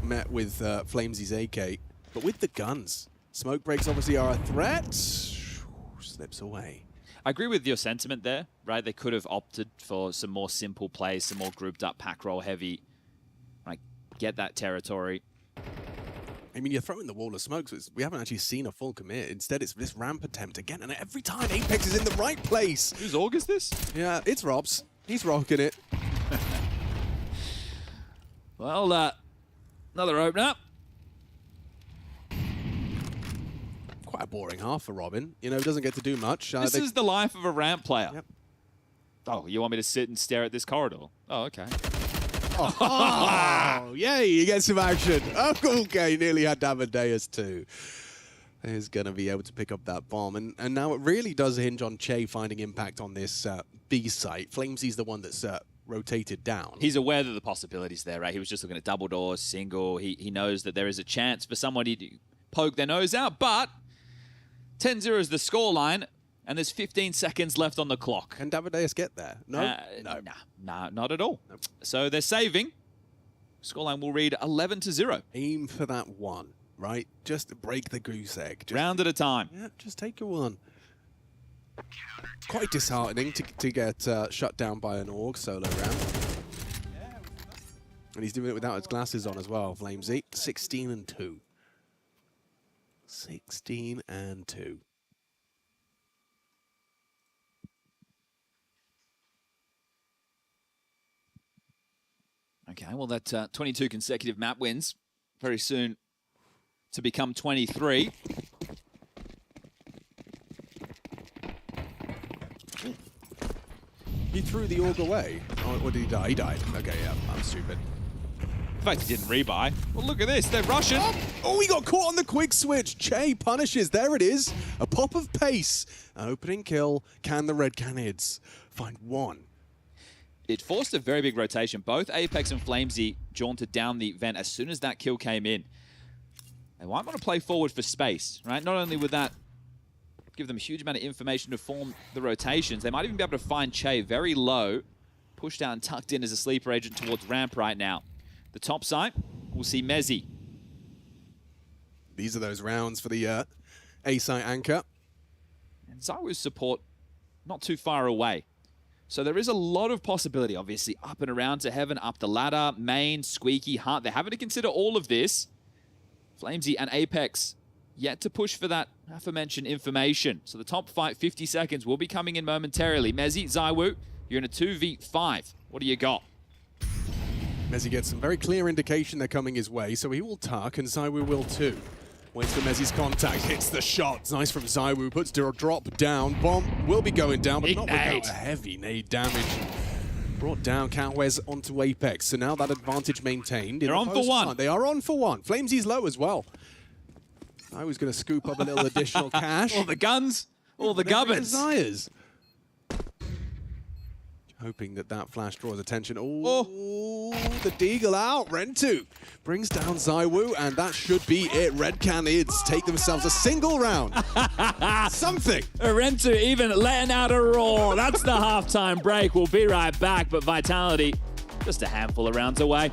met with Flamesy's AK. But with the guns, smoke breaks obviously are a threat. Slips away. I agree with your sentiment there, right? They could have opted for some more simple plays, some more grouped up pack roll heavy, like get that territory. I mean, you're throwing the wall of smoke, so we haven't actually seen a full commit. Instead, it's this ramp attempt again, and every time Apex is in the right place. Whose org is this? Yeah, it's Rob's. He's rocking it. Well, another opener. Quite a boring half for Robin. You know, doesn't get to do much. This is the life of a ramp player. Yep. Oh, you want me to sit and stare at this corridor? Oh, okay. Oh, yay, you get some action. Oh, okay, nearly had Davideus too. He's going to be able to pick up that bomb. And now it really does hinge on Che finding impact on this B site. Flamesy's the one that's rotated down. He's aware that the possibilities there, right? He was just looking at double doors, single. He knows that there is a chance for somebody to poke their nose out, but 10-0 is the scoreline, and there's 15 seconds left on the clock. Can Davideus get there? No? No. Nah, not at all. Nope. So they're saving. Scoreline will read 11-0. Aim for that one, right? Just break the goose egg. Round at a time. Yeah, just take your one. Quite disheartening to get shut down by an org solo round. And he's doing it without his glasses on as well, Flamesy. 16 and 2. 16 and 2. Okay, well, that 22 consecutive map wins very soon to become 23. He threw the org away. Oh, or did he die? He died. Okay, yeah, I'm stupid. In fact, he didn't rebuy. Well, look at this. They're rushing. Oh, he got caught on the quick switch. Che punishes. There it is. A pop of pace. An opening kill. Can the Red Canids find one? It forced a very big rotation. Both Apex and Flamesy jaunted down the vent as soon as that kill came in. They might want to play forward for space, right? Not only would that give them a huge amount of information to form the rotations, they might even be able to find Che very low, pushed out and tucked in as a sleeper agent towards ramp right now. The top side, we'll see Mezzy. These are those rounds for the A-site anchor. And Zywoo's support not too far away. So there is a lot of possibility, obviously, up and around to heaven, up the ladder, main, squeaky, heart. They're having to consider all of this. Flamesy and Apex yet to push for that aforementioned information. So the top fight, 50 seconds, will be coming in momentarily. Mezzy, Zywoo, you're in a 2v5. What do you got? Mezzy gets some very clear indication they're coming his way, so he will tuck, and Zywoo will too. Waits for Mezzy's contact, hits the shot. Nice from Zywoo, puts a drop down. Bomb will be going down, but not without a heavy nade damage. Brought down Cowes onto Apex, so now that advantage maintained. They're on for one. They are on for one. Flamesy's low as well. I was going to scoop up a little additional cash. All the guns, all the gubbins. Desires. hoping that that flash draws attention. Oh, the Deagle out. Rentu brings down ZywOo, and that should be it. Red Canids take themselves a single round. Something. Rentu even letting out a roar. That's the halftime break. We'll be right back, but Vitality just a handful of rounds away.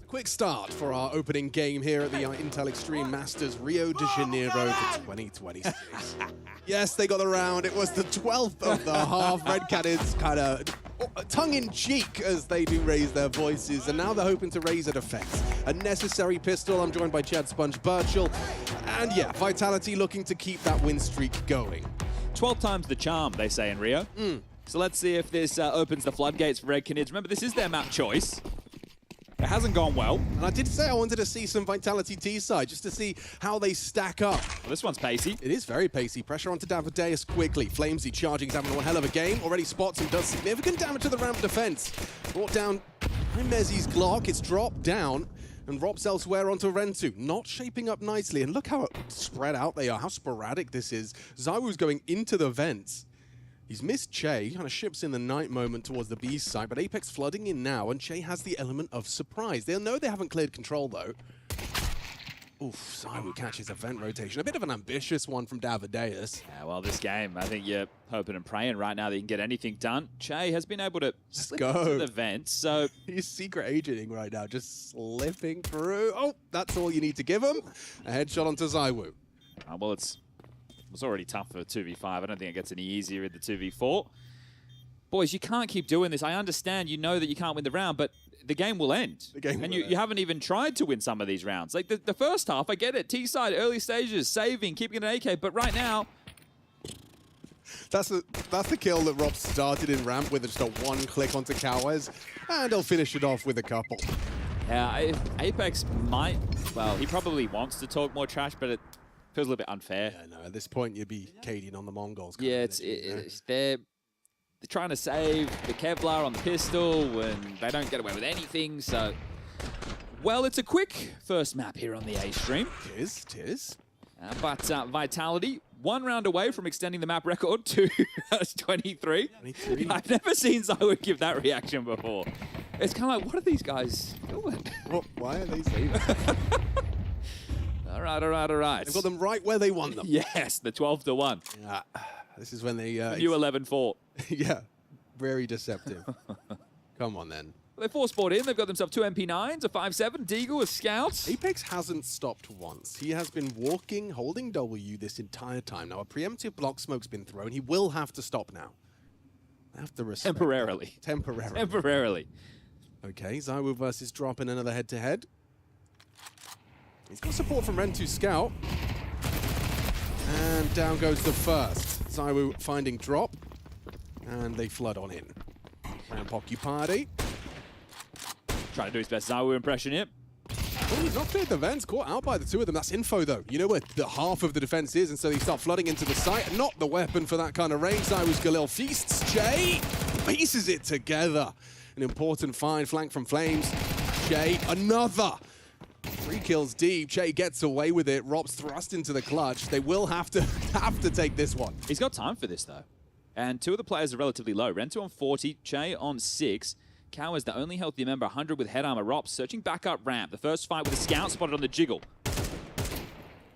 Quick start for our opening game here at the Intel Extreme Masters Rio de Janeiro for 2026. Yes, they got the round. It was the 12th of the half. Red Canids kind of tongue-in-cheek as they do raise their voices, and now they're hoping to raise a defense. A necessary pistol. I'm joined by Chad Sponge Birchall. And yeah, Vitality looking to keep that win streak going. 12 times the charm, they say in Rio. So let's see if this opens the floodgates for Red Canids. Remember, this is their map choice. It hasn't gone well. And I did say I wanted to see some Vitality T-side, just to see how they stack up. Well, this one's pacey. It is very pacey. Pressure onto Davideus quickly. Flamesy charging, he's having one hell of a game. Already spots and does significant damage to the ramp defense. Brought down by Mezzi's Glock. It's dropped down and drops elsewhere onto Rentu. Not shaping up nicely. And look how spread out they are, how sporadic this is. ZywOo's going into the vents. He's missed Che, kind of ships in the night moment towards the B side, but Apex flooding in now, and Che has the element of surprise. They'll know they haven't cleared control, though. Oof, ZywOo catches a vent rotation. A bit of an ambitious one from Davideus. Yeah, well, this game, I think you're hoping and praying right now that you can get anything done. Che has been able to slip into the vent, so... He's secret agenting right now, just slipping through. Oh, that's all you need to give him. A headshot onto ZywOo. Well, it's already tough for 2v5. I don't think it gets any easier in the 2v4. Boys, you can't keep doing this. I understand you know that you can't win the round, but the game will end. And you haven't even tried to win some of these rounds. Like the first half, I get it. T-side, early stages, saving, keeping an AK, but right now... That's the kill that Rob started in ramp with just a one click onto Cowes, and he'll finish it off with a couple. Yeah, Apex might... Well, he probably wants to talk more trash, but it feels a little bit unfair. Yeah, no, at this point, you'd be Cadian on the Mongols. Yeah, they're trying to save the Kevlar on the pistol, and they don't get away with anything, so... Well, it's a quick first map here on the A stream. Tis. But Vitality, 1 round away from extending the map record to 23. I've never seen ZywOo give that reaction before. It's kind of like, what are these guys doing? Why are they saying that? All right. They've got them right where they want them. Yes, the 12-1. Yeah, this is when they... New 11-4. Yeah, very deceptive. Come on, then. Well, they force bought in. They've got themselves 2 MP9s, a 5.7, Deagle, a Scout. Apex hasn't stopped once. He has been walking, holding W this entire time. Now, a preemptive block smoke's been thrown. He will have to stop now. I have to respect Temporarily. Temporarily. Temporarily. Okay, ZywOo versus Drop in another head-to-head. He's got support from Ren2 Scout. And down goes the first. ZywOo finding Drop. And they flood on in. Ramp occupied. Trying to do his best ZywOo impression here. Oh, he's not cleared the vents, caught out by the two of them. That's info, though. You know where the half of the defense is, and so they start flooding into the site. Not the weapon for that kind of range. ZywOo's Galil feasts. Jay pieces it together. An important find, flank from Flames. Jay, another. 3 kills deep. Che gets away with it. Rob's thrust into the clutch. They will have to take this one. He's got time for this, though. And 2 of the players are relatively low. Ren2 on 40, Che on 6. Cow is the only healthy member, 100 with head armor. Rops searching back up ramp. The first fight with a Scout spotted on the jiggle.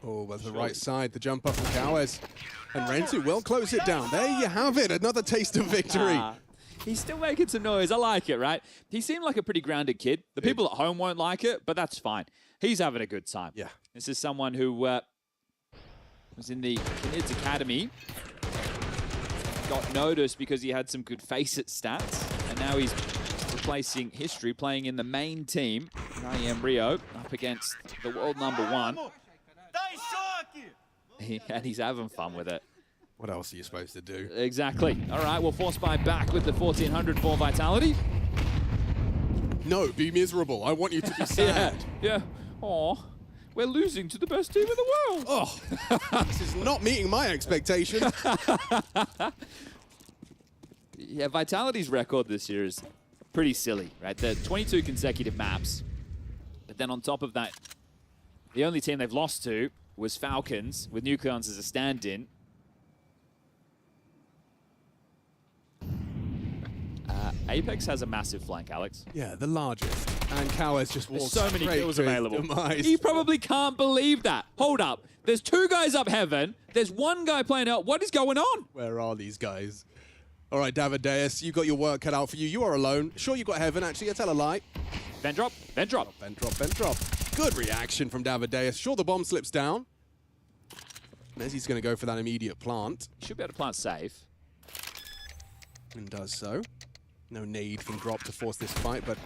Oh, that's the right side. The jump up from Cowes. And Ren2 will close it down. There you have it. Another taste of victory. He's still making some noise. I like it, right? He seemed like a pretty grounded kid. The people at home won't like it, but that's fine. He's having a good time. Yeah. This is someone who was in the Canids Academy. Got noticed because he had some good face-it stats. And now he's replacing history, playing in the main team, IEM Rio, up against the world #1. And he's having fun with it. What else are you supposed to do? Exactly. All right, we'll force buy back with the 1400 for Vitality. No, be miserable. I want you to be sad. Yeah. Aw, we're losing to the best team in the world. Oh, this is not meeting my expectation. Yeah, Vitality's record this year is pretty silly, right? They're 22 consecutive maps. But then on top of that, the only team they've lost to was Falcons, with Nukeons as a stand-in. Apex has a massive flank, Alex. Yeah, the largest. And Cowes just walks so many straight kills to his available. demise. He probably can't believe that. Hold up. There's 2 guys up heaven. There's 1 guy playing out. What is going on? Where are these guys? All right, Davideus, you got your work cut out for you. You are alone. Sure, you got heaven, actually. I tell a lie. Vent drop, vent drop. Vent drop, vent drop. Good reaction from Davideus. Sure, the bomb slips down. Mezzi's going to go for that immediate plant. Should be able to plant safe. And does so. No need from Drop to force this fight, but...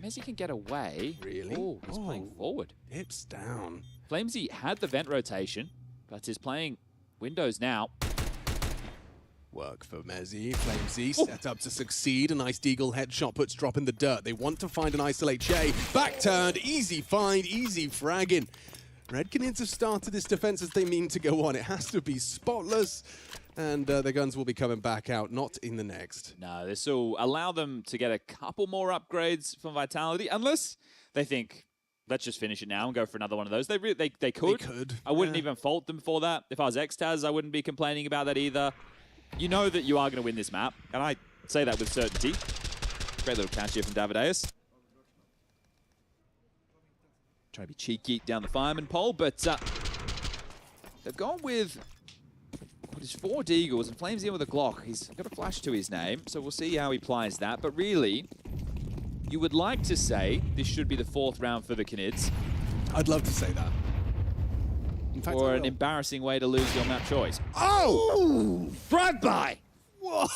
Mezzi can get away. Really? Oh, he's playing forward. Hips down. Flamesy had the vent rotation, but is playing windows now. Work for Mezzi. Flamesy set up to succeed. A nice Deagle headshot puts Drop in the dirt. They want to find and isolate Che. Back turned. Easy find. Easy fragging. Red Canids have started this defense as they mean to go on. It has to be spotless. And the guns will be coming back out, not in the next. No, this will allow them to get a couple more upgrades from Vitality, unless they think, let's just finish it now and go for another one of those. They could. They could. I wouldn't even fault them for that. If I was Xtaz, I wouldn't be complaining about that either. You know that you are going to win this map, and I say that with certainty. Great little catch here from Davideus. Try to be cheeky down the fireman pole, but they've gone with what is 4 Deagles and Flames in with a Glock. He's got a flash to his name, so we'll see how he applies that. But really, you would like to say this should be the 4th round for the Canids. I'd love to say that. In fact, or an embarrassing way to lose your map choice. Oh! Drive-by! Whoa!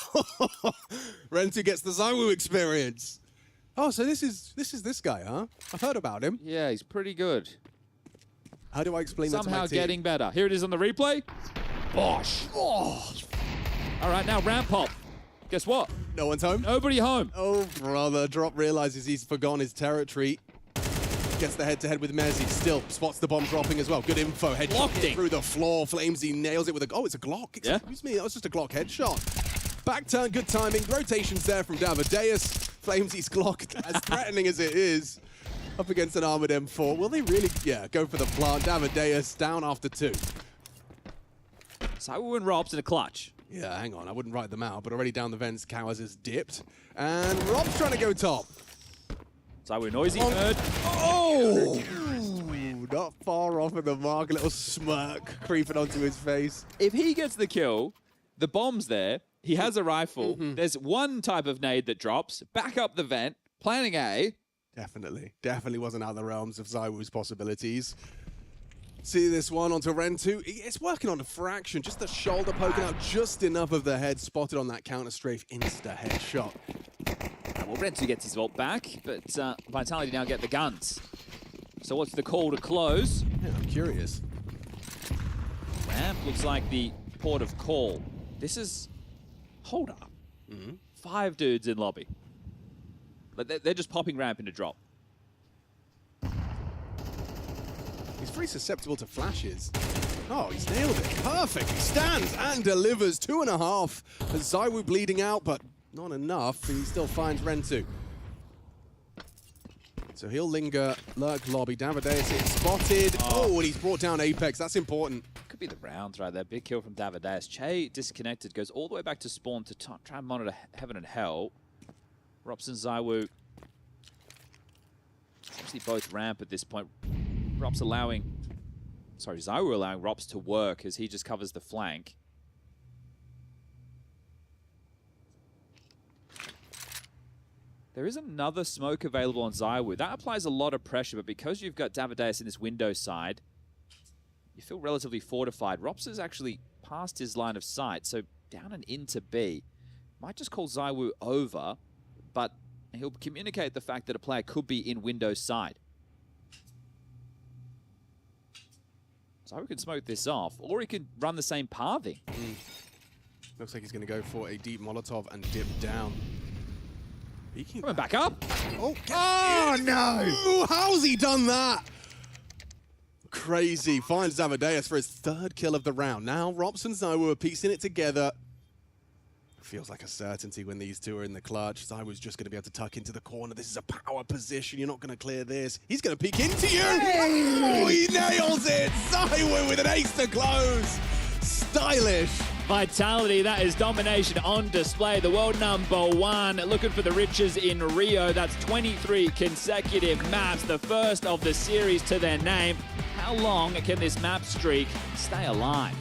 Rentu gets the ZywOo experience. Oh, so this is this guy, huh? I've heard about him. Yeah, he's pretty good. How do I explain that to my Somehow team? getting better. Here it is on the replay. Bosh! Oh! All right, now ramp pop. Guess what? No one's home? Nobody home. Oh, brother. Drop realizes he's forgone his territory. Gets the head-to-head with Mezzi. Still spots the bomb dropping as well. Good info. Headshot hit through the floor. Flamesy nails it with a... Oh, it's a Glock. Excuse me. That was just a Glock headshot. Back turn. Good timing. Rotations there from Davadeus. Flamesy's Glock, as threatening as it is, up against an armored M4. Will they really, go for the plant? Davadeus down after 2. ZywOo and Robs in a clutch. Yeah, hang on. I wouldn't write them out, but already down the vents, Cowers has dipped. And Rob's trying to go top. ZywOo noisy third. Oh! Ooh, not far off of the mark. A little smirk creeping onto his face. If he gets the kill, the bomb's there. He has a rifle. There's one type of nade that drops. Back up the vent. Planning A. Definitely wasn't out of the realms of ZywOo's possibilities. See this one onto Rentu. It's working on a fraction. Just the shoulder poking out just enough of the head. Spotted on that counter strafe. Insta headshot. Well, Rentu gets his vault back, but Vitality now get the guns. So what's the call to close? Yeah, I'm curious. Ramp looks like the port of call. This is... Hold up. 5 dudes in lobby. But they're just popping ramp into drop. He's very susceptible to flashes. Oh, he's nailed it. Perfect. He stands and delivers. 2.5. ZywOo bleeding out, but not enough. He still finds Rentu. So he'll linger, lurk lobby. Davadeus is spotted. Oh, and he's brought down Apex. That's important. Could be the rounds right there. Big kill from Davadeus. Che disconnected, goes all the way back to spawn to try and monitor heaven and hell. Robson, ZywOo. Actually both ramp at this point. ZywOo allowing Rops to work as he just covers the flank. There is another smoke available on ZywOo. That applies a lot of pressure, but because you've got Davadeus in this window side, you feel relatively fortified. Rops is actually past his line of sight, so down and into B. Might just call ZywOo over, but he'll communicate the fact that a player could be in window side. ZywOo can smoke this off, or he could run the same pathing. Looks like he's going to go for a deep Molotov and dip down. Coming back up. Oh no! Ooh, how's he done that? Crazy. Finds Davadeus for his 3rd kill of the round. Now Rops and ZywOo are piecing it together. Feels like a certainty when these two are in the clutch. ZywOo's just going to be able to tuck into the corner. This is a power position. You're not going to clear this. He's going to peek into you. Oh, he nails it. ZywOo with an ace to close. Stylish. Vitality, that is domination on display. The world #1, looking for the riches in Rio. That's 23 consecutive maps, the first of the series to their name. How long can this map streak stay alive?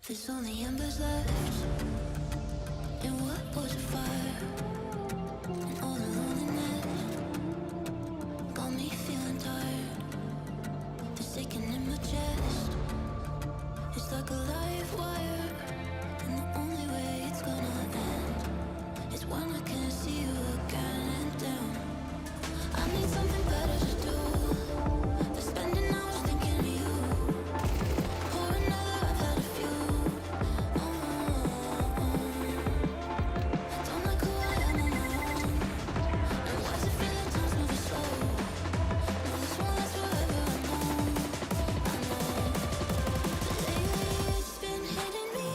There's only embers left in what was a fire, and all the loneliness got me feeling tired. It's aching in my chest. It's like a live wire, and the only way it's gonna end is when I can't see you again and down. I need something better to do than spending hours thinking of you. Pour another, I've had a few. Don't like who I am alone. And why does it feel like time's moving slow? No, this won't last forever, I know. But lately it's been hitting me.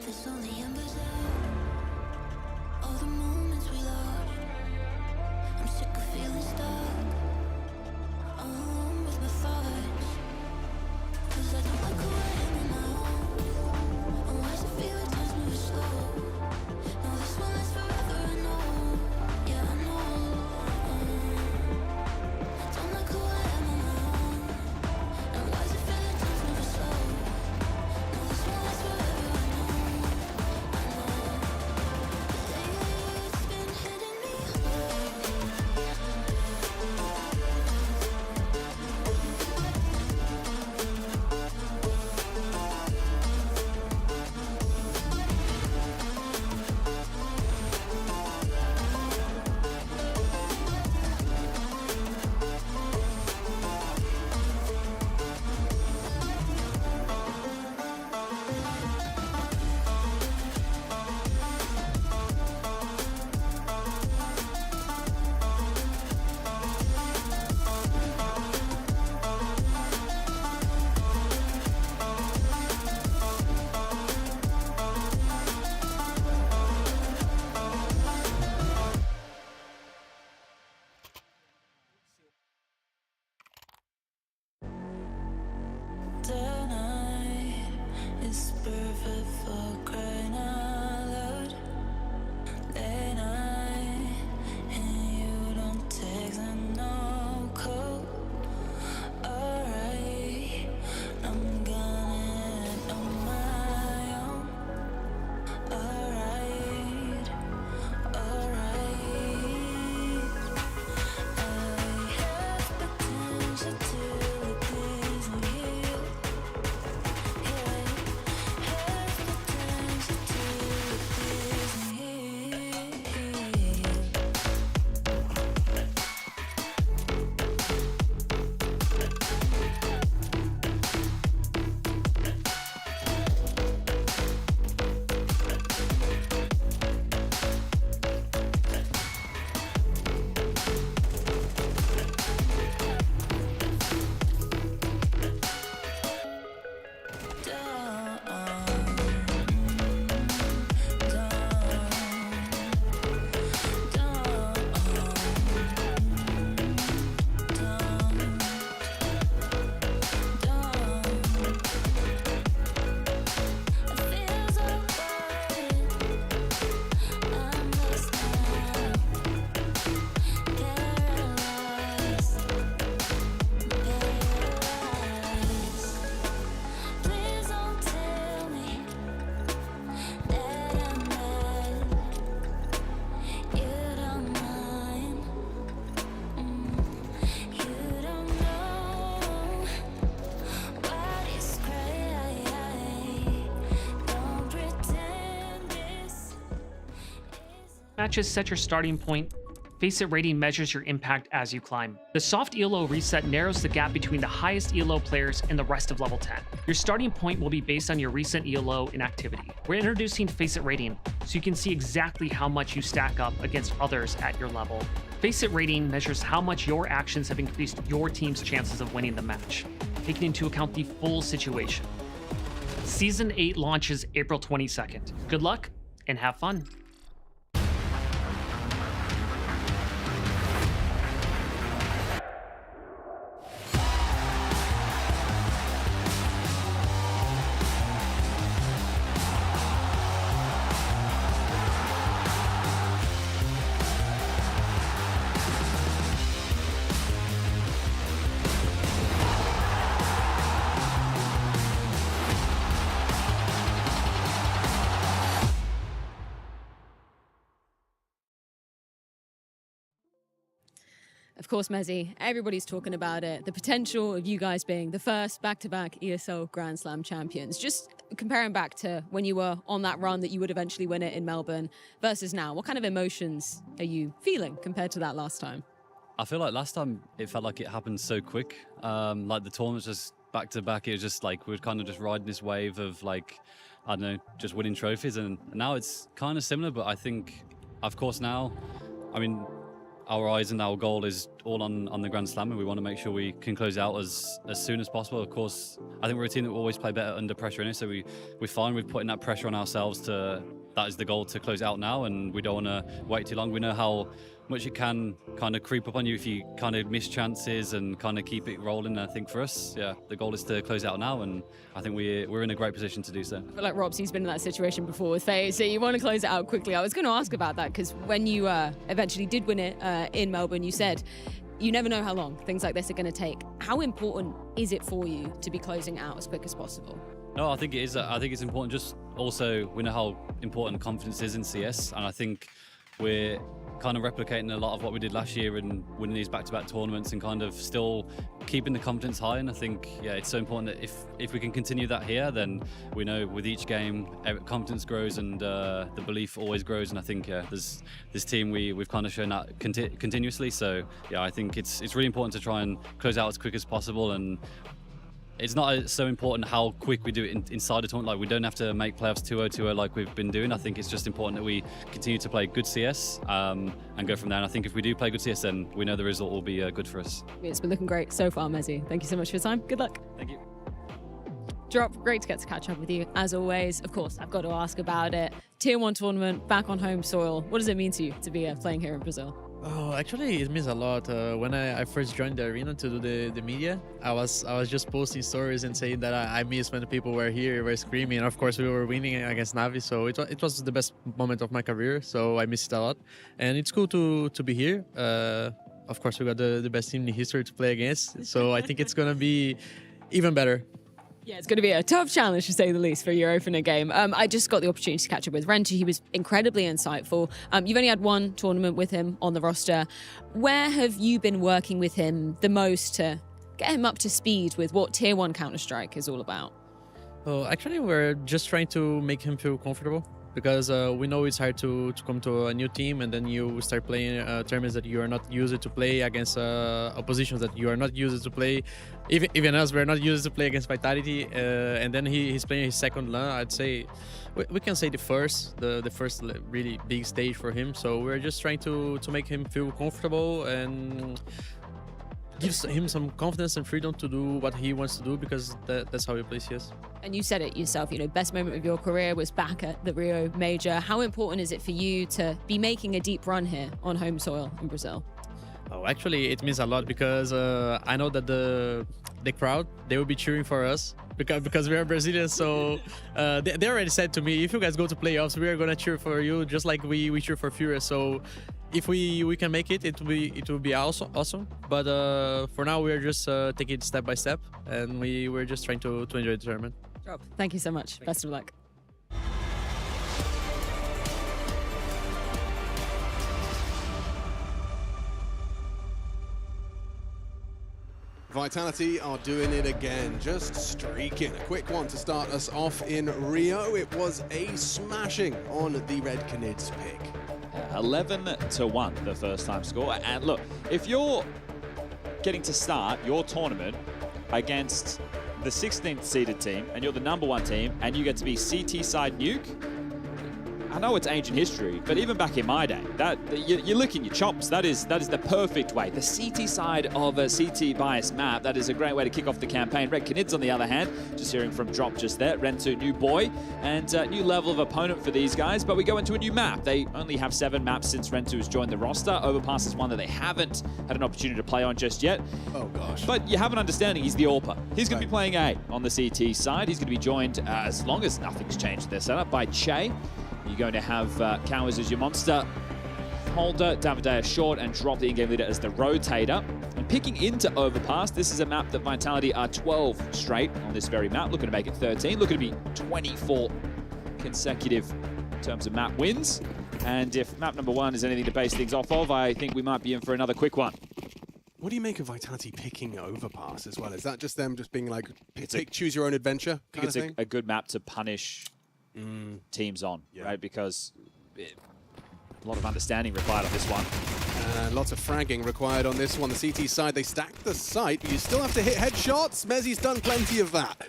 There's only embers left. All the moments we lost. I'm sick of feeling stuck, all alone with my thoughts. 'Cause I don't like who I am on my own. And why does it feel like time's moving slow? No, this won't last forever, I know. Yeah, I know. I don't like who I am on my own. And why does it feel like time's moving slow? No, this won't last forever, I know. matches set your starting point. Face It rating measures your impact as you climb. The soft ELO reset narrows the gap between the highest ELO players and the rest of level 10. Your starting point will be based on your recent ELO in activity. We're introducing Face It rating, so you can see exactly how much you stack up against others at your level. Face It rating measures how much your actions have increased your team's chances of winning the match, taking into account the full situation. Season 8 launches April 22nd. Good luck and have fun. Of course, Mezzy, everybody's talking about it. The potential of you guys being the first back-to-back ESL Grand Slam champions. Just comparing back to when you were on that run that you would eventually win it in Melbourne versus now, what kind of emotions are you feeling compared to that last time? I feel like last time it felt like it happened so quick. Like the tournaments just back-to-back, it was just like we were kind of just riding this wave of like, I don't know, just winning trophies. And now it's kind of similar, but I think, of course now, I mean, our eyes and our goal is all on the Grand Slam, and we want to make sure we can close out as soon as possible. Of course, I think we're a team that will always play better under pressure in it, so we're fine with putting that pressure on ourselves that is the goal, to close out now, and we don't want to wait too long. We know how much it can kind of creep up on you if you kind of miss chances and kind of keep it rolling. And I think for us, yeah, the goal is to close out now, and I think we're in a great position to do so. I feel like Robsy's been in that situation before with FaZe, so you want to close it out quickly. I was going to ask about that because when you eventually did win it in Melbourne, you said you never know how long things like this are going to take. How important is it for you to be closing out as quick as possible? No, I think it is. I think it's important. Just also, we know how important confidence is in CS, and I think we're kind of replicating a lot of what we did last year and winning these back-to-back tournaments and kind of still keeping the confidence high. And I think, yeah, it's so important that if we can continue that here, then we know with each game, confidence grows and the belief always grows. And I think, yeah, this team, we've kind of shown that continuously. So, yeah, I think it's really important to try and close out as quick as possible. And it's not so important how quick we do it inside a tournament. Like, we don't have to make playoffs 2-0 like we've been doing. I think it's just important that we continue to play good CS and go from there. And I think if we do play good CS, then we know the result will be good for us. It's been looking great so far, Mezzy. Thank you so much for your time. Good luck. Thank you. Drop, great to get to catch up with you, as always. Of course, I've got to ask about it. Tier 1 tournament, back on home soil. What does it mean to you to be playing here in Brazil? Oh, actually, it means a lot. When I first joined the arena to do the media, I was just posting stories and saying that I miss when the people were here, were screaming. Of course, we were winning against Navi, so it was the best moment of my career. So I miss it a lot, and it's cool to be here. Of course, we got the best team in history to play against, so I think it's gonna be even better. Yeah, it's going to be a tough challenge, to say the least, for your opener game. I just got the opportunity to catch up with Rentu. He was incredibly insightful. You've only had one tournament with him on the roster. Where have you been working with him the most to get him up to speed with what Tier 1 Counter-Strike is all about? Oh, actually, we're just trying to make him feel comfortable, because we know it's hard to come to a new team and then you start playing tournaments that you are not used to play against oppositions that you are not used to play. Even us, we're not used to play against Vitality, and then he's playing his second LAN. I'd say we can say the first really big stage for him. So we're just trying to make him feel comfortable and gives him some confidence and freedom to do what he wants to do, because that's how he plays CS. And you said it yourself, best moment of your career was back at the Rio Major. How important is it for you to be making a deep run here on home soil in Brazil? Oh, actually, it means a lot, because I know that the crowd, they will be cheering for us because we are Brazilians. So they already said to me, if you guys go to playoffs, we are gonna cheer for you just like we cheer for FURIA. So if we can make it, it will be awesome. But for now, we are just taking it step by step, and we're just trying to enjoy the tournament. Rob, thank you so much. Best of luck. Vitality are doing it again, just streaking. A quick one to start us off in Rio. It was a smashing on the red Canids pick. 11-1, the first time score. And look, if you're getting to start your tournament against the 16th seeded team and you're the #1 team and you get to be CT side Nuke, I know it's ancient history, but even back in my day, you're licking your chops. That is the perfect way. The CT side of a CT bias map, that is a great way to kick off the campaign. Red Canids, on the other hand, just hearing from Drop just there. Rentu, new boy, and new level of opponent for these guys, but we go into a new map. They only have 7 maps since Rentu has joined the roster. Overpass is one that they haven't had an opportunity to play on just yet. Oh, gosh. But you have an understanding he's the AWPer. He's going to be playing A on the CT side. He's going to be joined, as long as nothing's changed their setup, by Che. You're going to have Cowers as your monster, Holder, Davide short, and Drop the in-game leader as the rotator. And picking into Overpass, this is a map that Vitality are 12 straight on this very map, looking to make it 13, looking to be 24 consecutive in terms of map wins. And if map #1 is anything to base things off of, I think we might be in for another quick one. What do you make of Vitality picking Overpass as well? Is that just them just being like, choose your own adventure kind of thing? It's a good map to punish teams on, right? Because a lot of understanding required on this one. Lots of fragging required on this one. The CT side, they stacked the site, but you still have to hit headshots. Mezzi's done plenty of that.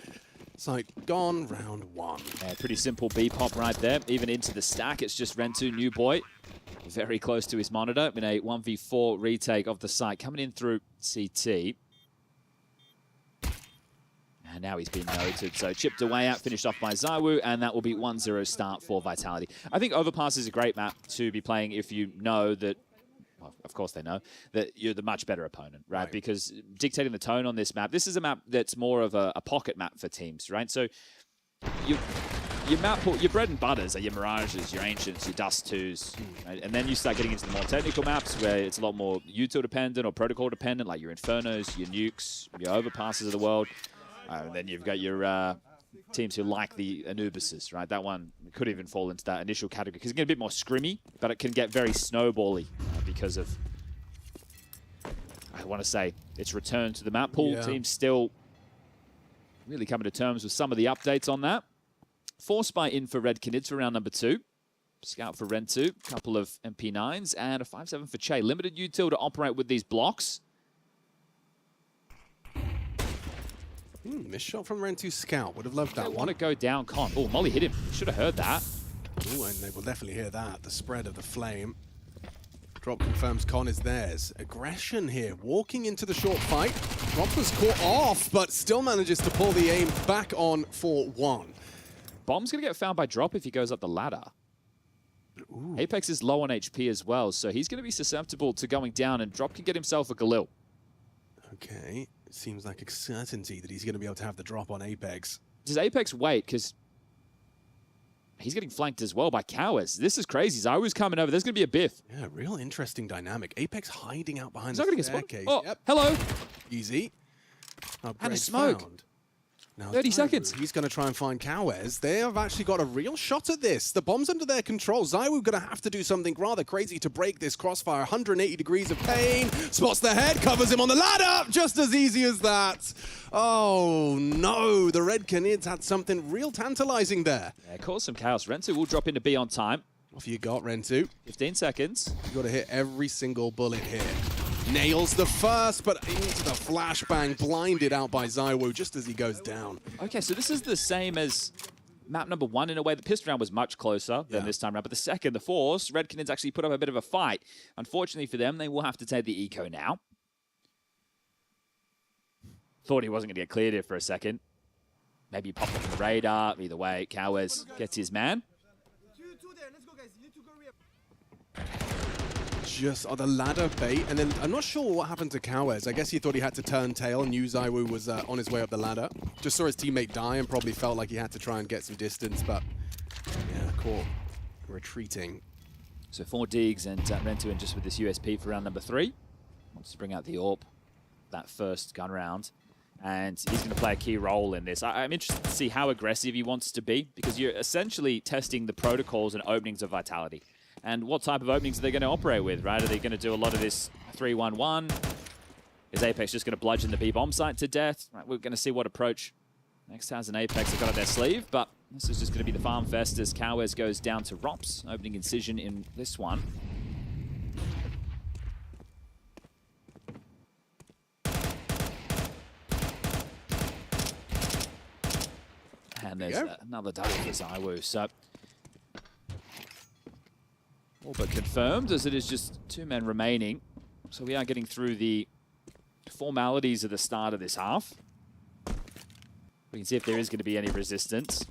Site gone, round 1. Yeah, pretty simple B-pop right there. Even into the stack, it's just Rentu, new boy, very close to his monitor in a 1v4 retake of the site, coming in through CT. And now he's been noted. So chipped away out, finished off by Zywoo, and that will be 1-0 start for Vitality. I think Overpass is a great map to be playing if you know that, well, of course they know, that you're the much better opponent, right? Because dictating the tone on this map, this is a map that's more of a pocket map for teams, right? So your map pool, your bread and butters are your Mirages, your Ancients, your Dust 2s, right? And then you start getting into the more technical maps where it's a lot more util dependent or protocol dependent, like your Infernos, your Nukes, your Overpasses of the world. And then you've got your teams who like the Anubises, right? That one could even fall into that initial category because it can get a bit more scrimmy, but it can get very snowbally because of, I want to say, its return to the map pool. Yeah. Teams still really coming to terms with some of the updates on that. Force buy in for Red Canids for round #2. Scout for Rentu, couple of MP9s, and a 5-7 for Che. Limited util to operate with these blocks. Missed shot from Rentu Scout. Would have loved that one. Want to go down Con. Oh, Molly hit him. Should have heard that. Oh, and they will definitely hear that. The spread of the flame. Drop confirms Con is theirs. Aggression here. Walking into the short fight. Drop was caught off, but still manages to pull the aim back on for 1. Bomb's going to get found by Drop if he goes up the ladder. Ooh. Apex is low on HP as well, so he's going to be susceptible to going down, and Drop can get himself a Galil. Okay. It seems like a certainty that he's going to be able to have the drop on Apex. Does Apex wait? Because he's getting flanked as well by Cowers. This is crazy. Zywoo's coming over. There's going to be a biff. Yeah, real interesting dynamic. Apex hiding out behind He's not the going to get staircase. spotted. Oh, yep. hello. Easy. And a smoke. Found. Now 30 seconds. He's going to try and find Cowers. They have actually got a real shot at this. The bomb's under their control. Zywoo going to have to do something rather crazy to break this crossfire. 180 degrees of pain. Spots the head, covers him on the ladder. Just as easy as that. Oh, no. The Red Canids had something real tantalizing there. Yeah, cause some chaos. Rentu will drop into B on time. Off you got, Rentu. 15 seconds. You got to hit every single bullet here. Nails the first, but into the flashbang, blinded out by Zywoo just as he goes down. Okay, so this is the same as map #1 in a way. The pistol round was much closer than this time round, but the second, the Force, Red Canids actually put up a bit of a fight. Unfortunately for them, they will have to take the eco now. Thought he wasn't going to get cleared here for a second. Maybe he popped up on the radar. Either way, Cowers gets his man. Just the ladder bait, and then I'm not sure what happened to Cowers. I guess he thought he had to turn tail, knew Zywoo was on his way up the ladder. Just saw his teammate die and probably felt like he had to try and get some distance, but yeah, caught retreating. So 4 digs and Rentu in just with this USP for round #3. Wants to bring out the AWP that first gun round. And he's going to play a key role in this. I'm interested to see how aggressive he wants to be, because you're essentially testing the protocols and openings of Vitality. And what type of openings are they going to operate with, right? Are they going to do a lot of this 3-1-1? Is Apex just going to bludgeon the B-bomb site to death? Right, we're going to see what approach Next has an Apex have got up their sleeve, but this is just going to be the farm fest as Cowers goes down to Rops. Opening incision in this one. you there's go. another double for ZywOo. So all but confirmed, as it is just 2 men remaining. So we are getting through the formalities at the start of this half. We can see if there is going to be any resistance.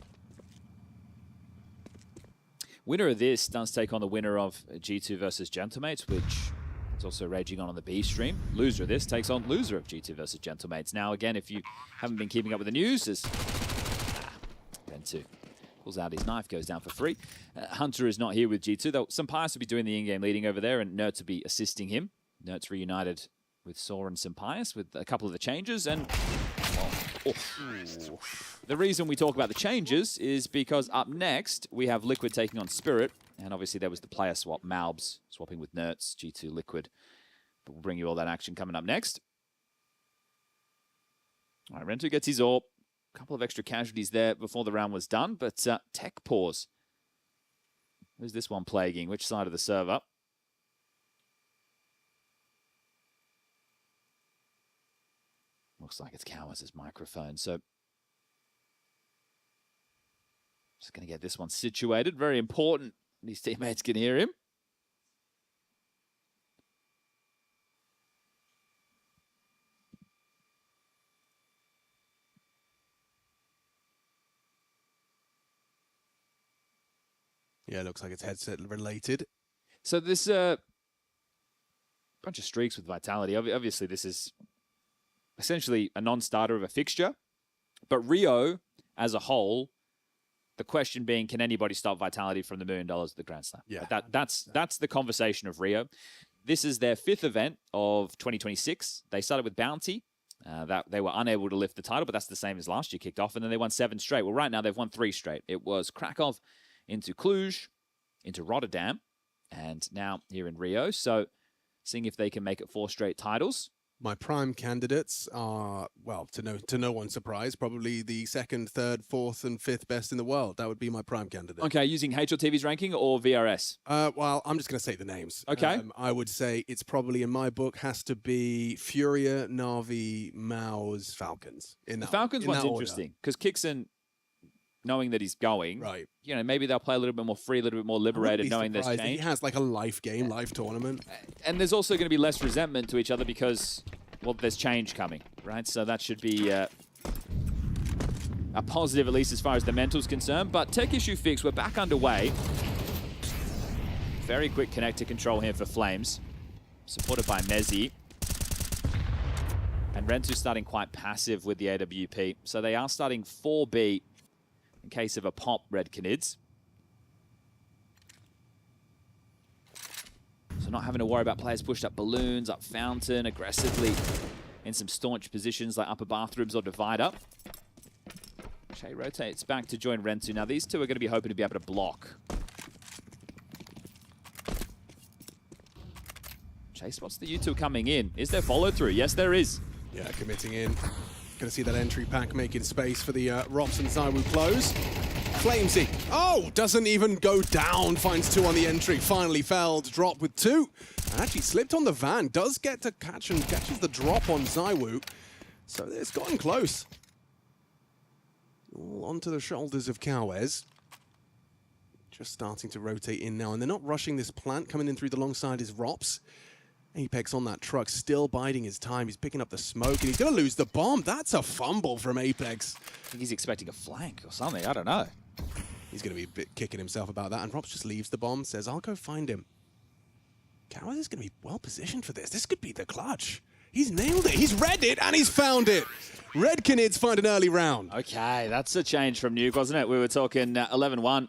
Winner of this does take on the winner of G2 versus Gentlemates, which is also raging on the B stream. Loser of this takes on loser of G2 versus Gentlemates. Now, again, if you haven't been keeping up with the news, as Ren2 pulls out his knife, goes down for free. Hunter is not here with G2, though Sampaias will be doing the in-game leading over there, and Nertz will be assisting him. Nertz reunited with Saw and Sampaias with a couple of the changes, and the reason we talk about the changes is because up next we have Liquid taking on Spirit, and obviously there was the player swap, Malbs swapping with Nertz, G2 Liquid. But we'll bring you all that action coming up next. All right, Ren2 gets his AWP. A couple of extra casualties there before the round was done, but tech pause. Who's this one plaguing? Which side of the server? Looks like it's Cowards' microphone, so just going to get this one situated. Very important. These teammates can hear him. Yeah, it looks like it's headset related. So this bunch of streaks with Vitality. Obviously, this is essentially a non-starter of a fixture. But Rio, as a whole, the question being, can anybody stop Vitality from the $1 million at the Grand Slam? Yeah. That's the conversation of Rio. This is their 5th event of 2026. They started with Bounty. That they were unable to lift the title, but that's the same as last year kicked off, and then they won 7 straight. Well, right now they've won 3 straight. It was Krakow into Cluj, into Rotterdam, and now here in Rio. So seeing if they can make it 4 straight titles. My prime candidates are, well, to no one's surprise, probably the 2nd, 3rd, 4th, and 5th best in the world. That would be my prime candidate. Okay, using HLTV's ranking or VRS? Well, I'm just going to say the names. Okay. I would say it's probably, in my book, has to be FURIA, Na'Vi, Maus, Falcons. The Falcons one's interesting, because Kixon, knowing that he's going, right? You know, maybe they'll play a little bit more free, a little bit more liberated, knowing there's change. He has like a life game, life tournament. And there's also going to be less resentment to each other because, well, there's change coming, right? So that should be a positive, at least as far as the mental's concerned. But tech issue fix, we're back underway. Very quick connector control here for Flames, supported by Mezzi. And Ren2 starting quite passive with the AWP. So they are starting 4B in case of a pop, Red Canids. So not having to worry about players pushed up balloons, up fountain, aggressively in some staunch positions like upper bathrooms or divider. Che rotates back to join Ren2. Now these two are going to be hoping to be able to block. Che spots the U2 coming in. Is there follow through? Yes, there is. Yeah, committing in. Going to see that entry pack making space for the Rops and ZywOo close. Flamesy. Oh, doesn't even go down. Finds 2 on the entry. Finally felled. Drop with 2. Actually slipped on the van. Does get to catch and catches the drop on ZywOo. So it's gotten close. All onto the shoulders of Cowes. Just starting to rotate in now. And they're not rushing this plant. Coming in through the long side is Rops. Apex on that truck, still biding his time. He's picking up the smoke, and he's going to lose the bomb. That's a fumble from Apex. I think he's expecting a flank or something. I don't know. He's going to be a bit kicking himself about that, and Rops just leaves the bomb, says, I'll go find him. Coward is going to be well positioned for this. This could be the clutch. He's nailed it. He's read it, and he's found it. Red Canids find an early round. Okay, that's a change from Nuke, wasn't it? We were talking 11-1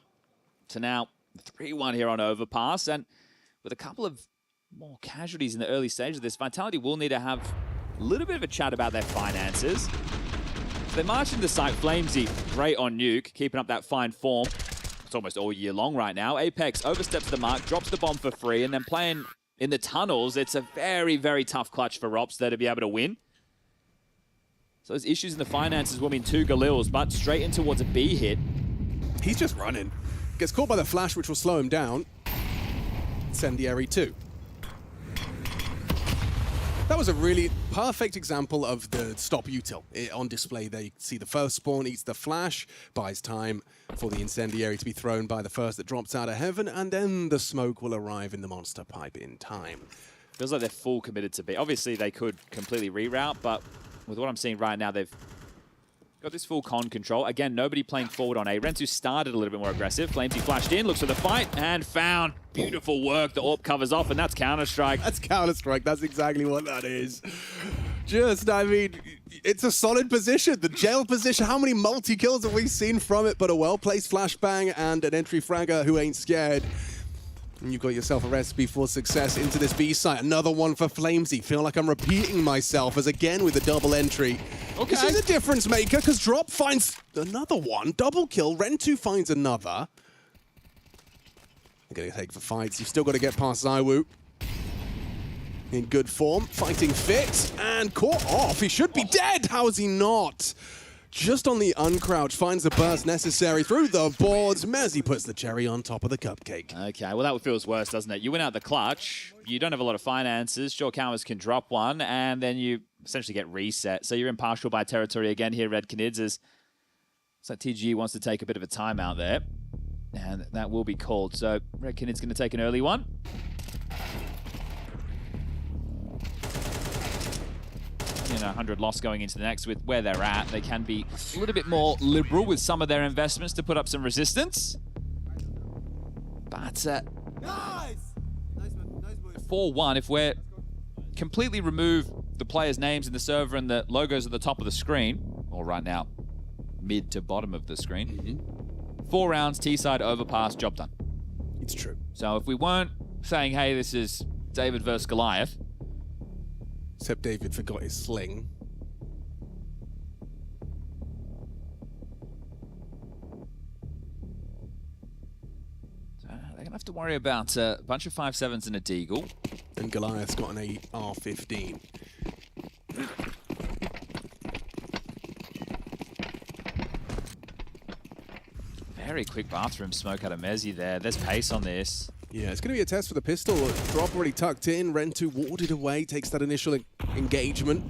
to now 3-1 here on Overpass, and with a couple of more casualties in the early stage of this, Vitality will need to have a little bit of a chat about their finances. So they march into site. Flamesy, great on Nuke, keeping up that fine form. It's almost all year long right now. Apex oversteps the mark, drops the bomb for free, and then playing in the tunnels. It's a very, very tough clutch for Rops there to be able to win. So those issues in the finances will mean 2 Galils, but straight in towards a B hit. He's just running. Gets caught by the flash, which will slow him down. Incendiary 2. That was a really perfect example of the stop util on display there. You can see the first spawn eats the flash, buys time for the incendiary to be thrown by the first that drops out of heaven, and then the smoke will arrive in the monster pipe in time. Feels like they're full committed to B. Obviously, they could completely reroute, but with what I'm seeing right now, they've got this full con control. Again, nobody playing forward on A. Rentu started a little bit more aggressive. Flamesy flashed in, looks for the fight, and found. Beautiful work. The AWP covers off, and that's Counter-Strike. That's Counter-Strike. That's exactly what that is. Just, I mean, it's a solid position. The jail position, how many multi-kills have we seen from it? But a well-placed flashbang and an entry fragger who ain't scared. And you've got yourself a recipe for success into this B site. Another one for Flamesy. Feel like I'm repeating myself as again with a double entry. Okay. This is a difference maker because Drop finds another one. Double kill. Rentu finds another. They're going to take for fights. You've still got to get past Zywoo. In good form. Fighting fit. And caught off. He should be dead. How is he not? Just on the uncrouch, finds the burst necessary through the boards. Mezzy puts the cherry on top of the cupcake. Okay, well that feels worse, doesn't it? You win out the clutch, you don't have a lot of finances, Short Counters can drop one, and then you essentially get reset. So you're impartial by territory again here, Red Canids. It's like TGE wants to take a bit of a timeout there, and that will be called. So Red Canids going to take an early one. 100 loss going into the next. With where they're at, they can be a little bit more liberal with some of their investments to put up some resistance. But 4-1, if we're completely remove the players' names in the server and the logos at the top of the screen, or right now, mid to bottom of the screen, 4 rounds, T-side, overpass, job done. It's true. So if we weren't saying, hey, this is David versus Goliath, except David forgot his sling. So they're going to have to worry about a bunch of 5.7s and a Deagle. And Goliath's got an AR-15. Very quick bathroom smoke out of Mezzy there. There's pace on this. Yeah, it's going to be a test for the pistol. Drop already tucked in. Rentu warded away, takes that initial engagement.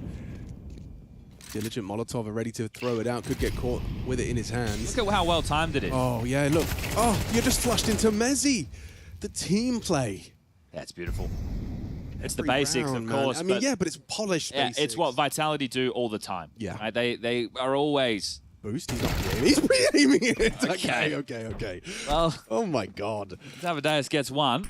Diligent Molotov are ready to throw it out. Could get caught with it in his hands. Look at how well timed it is. Oh, yeah, look. Oh, you're just flushed into Mezzy. The team play. Yeah, it's beautiful. It's the basics, round, of course. I mean, yeah, but it's polished basics. It's what Vitality do all the time. Yeah. Right? They are always... Boost, he's not pre-aiming. He's pre-aiming it. Okay. Well, oh my God. Zavadeus gets one.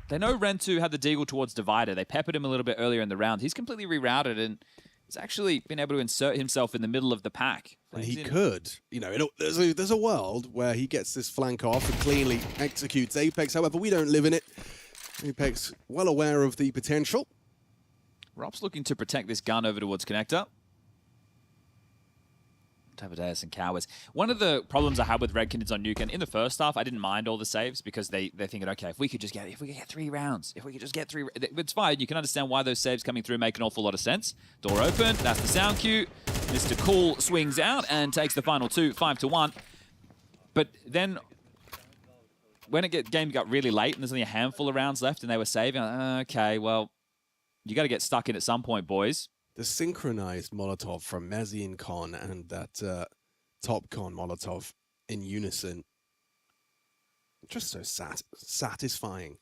They know Rentu had the Deagle towards Divider. They peppered him a little bit earlier in the round. He's completely rerouted and he's actually been able to insert himself in the middle of the pack. And he could. You know, there's a world where he gets this flank off and cleanly executes Apex. However, we don't live in it. Apex well aware of the potential. Rob's looking to protect this gun over towards Connector. Tabadeus and Cowards. One of the problems I had with Red Canids on Nuke, and in the first half, I didn't mind all the saves because they're thinking, okay, if we could get 3 rounds, it's fine. You can understand why those saves coming through make an awful lot of sense. Door open, that's the sound cue. Mr. Cool swings out and takes the final 2, 5-1. But then when game got really late and there's only a handful of rounds left and they were saving, okay, well, you got to get stuck in at some point, boys. The synchronized Molotov from Mezzy and Con and that top Con Molotov in unison. Just so satisfying.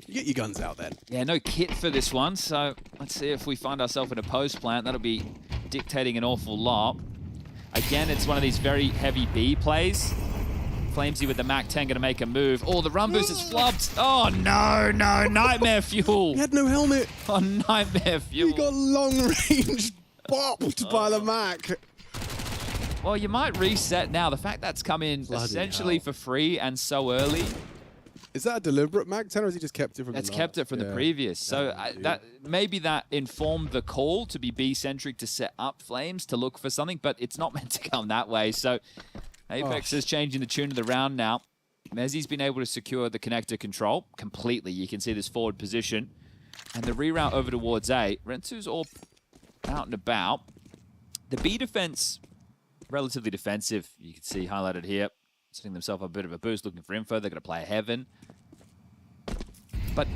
You get your guns out then. Yeah, no kit for this one, so let's see if we find ourselves in a post plant. That'll be dictating an awful lot. Again, it's one of these very heavy B plays. Flamesy with the MAC-10 going to make a move. Oh, the run boost is flubbed. Oh, no. Nightmare Fuel. He had no helmet. Oh, Nightmare Fuel. He got long-range bopped by the MAC. Well, you might reset now. The fact that's come in essentially for free and so early. Is that a deliberate MAC-10 or has he just kept it from That's kept it from the previous. So maybe that informed the call to be B-centric to set up Flames to look for something, but it's not meant to come that way. So Apex is changing the tune of the round now. Mezzy's been able to secure the connector control completely. You can see this forward position. And the reroute over towards A. Rentu's all out and about. The B defense, relatively defensive. You can see highlighted here. Setting themselves a bit of a boost, looking for info. They're going to play a Heaven. But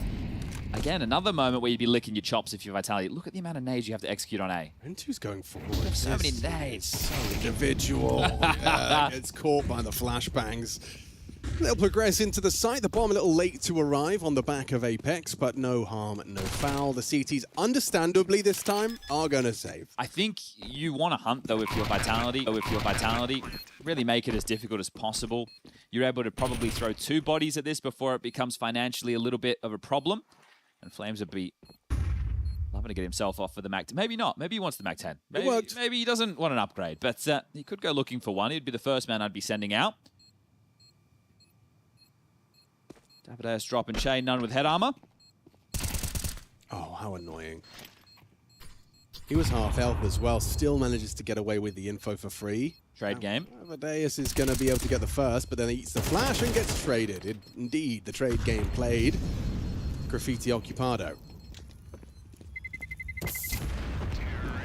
again, another moment where you'd be licking your chops if you're Vitality. Look at the amount of nades you have to execute on A. Rentu's going forward. So many nades. So individual. Yeah, gets caught by the flashbangs. They'll progress into the site. The bomb a little late to arrive on the back of Apex, but no harm, no foul. The CTs, understandably this time, are going to save. I think you want to hunt, though, if you're Vitality. Really make it as difficult as possible. You're able to probably throw 2 bodies at this before it becomes financially a little bit of a problem. And Flames would be loving to get himself off for the Mac 10. Maybe not. Maybe he wants the Mac 10. Maybe he doesn't want an upgrade, but he could go looking for one. He'd be the first man I'd be sending out. Davideus dropping chain, none with head armor. Oh, how annoying. He was half health as well, still manages to get away with the info for free. Trade game. Davideus is going to be able to get the first, but then he eats the flash and gets traded. Indeed, the trade game played. Graffiti Occupado.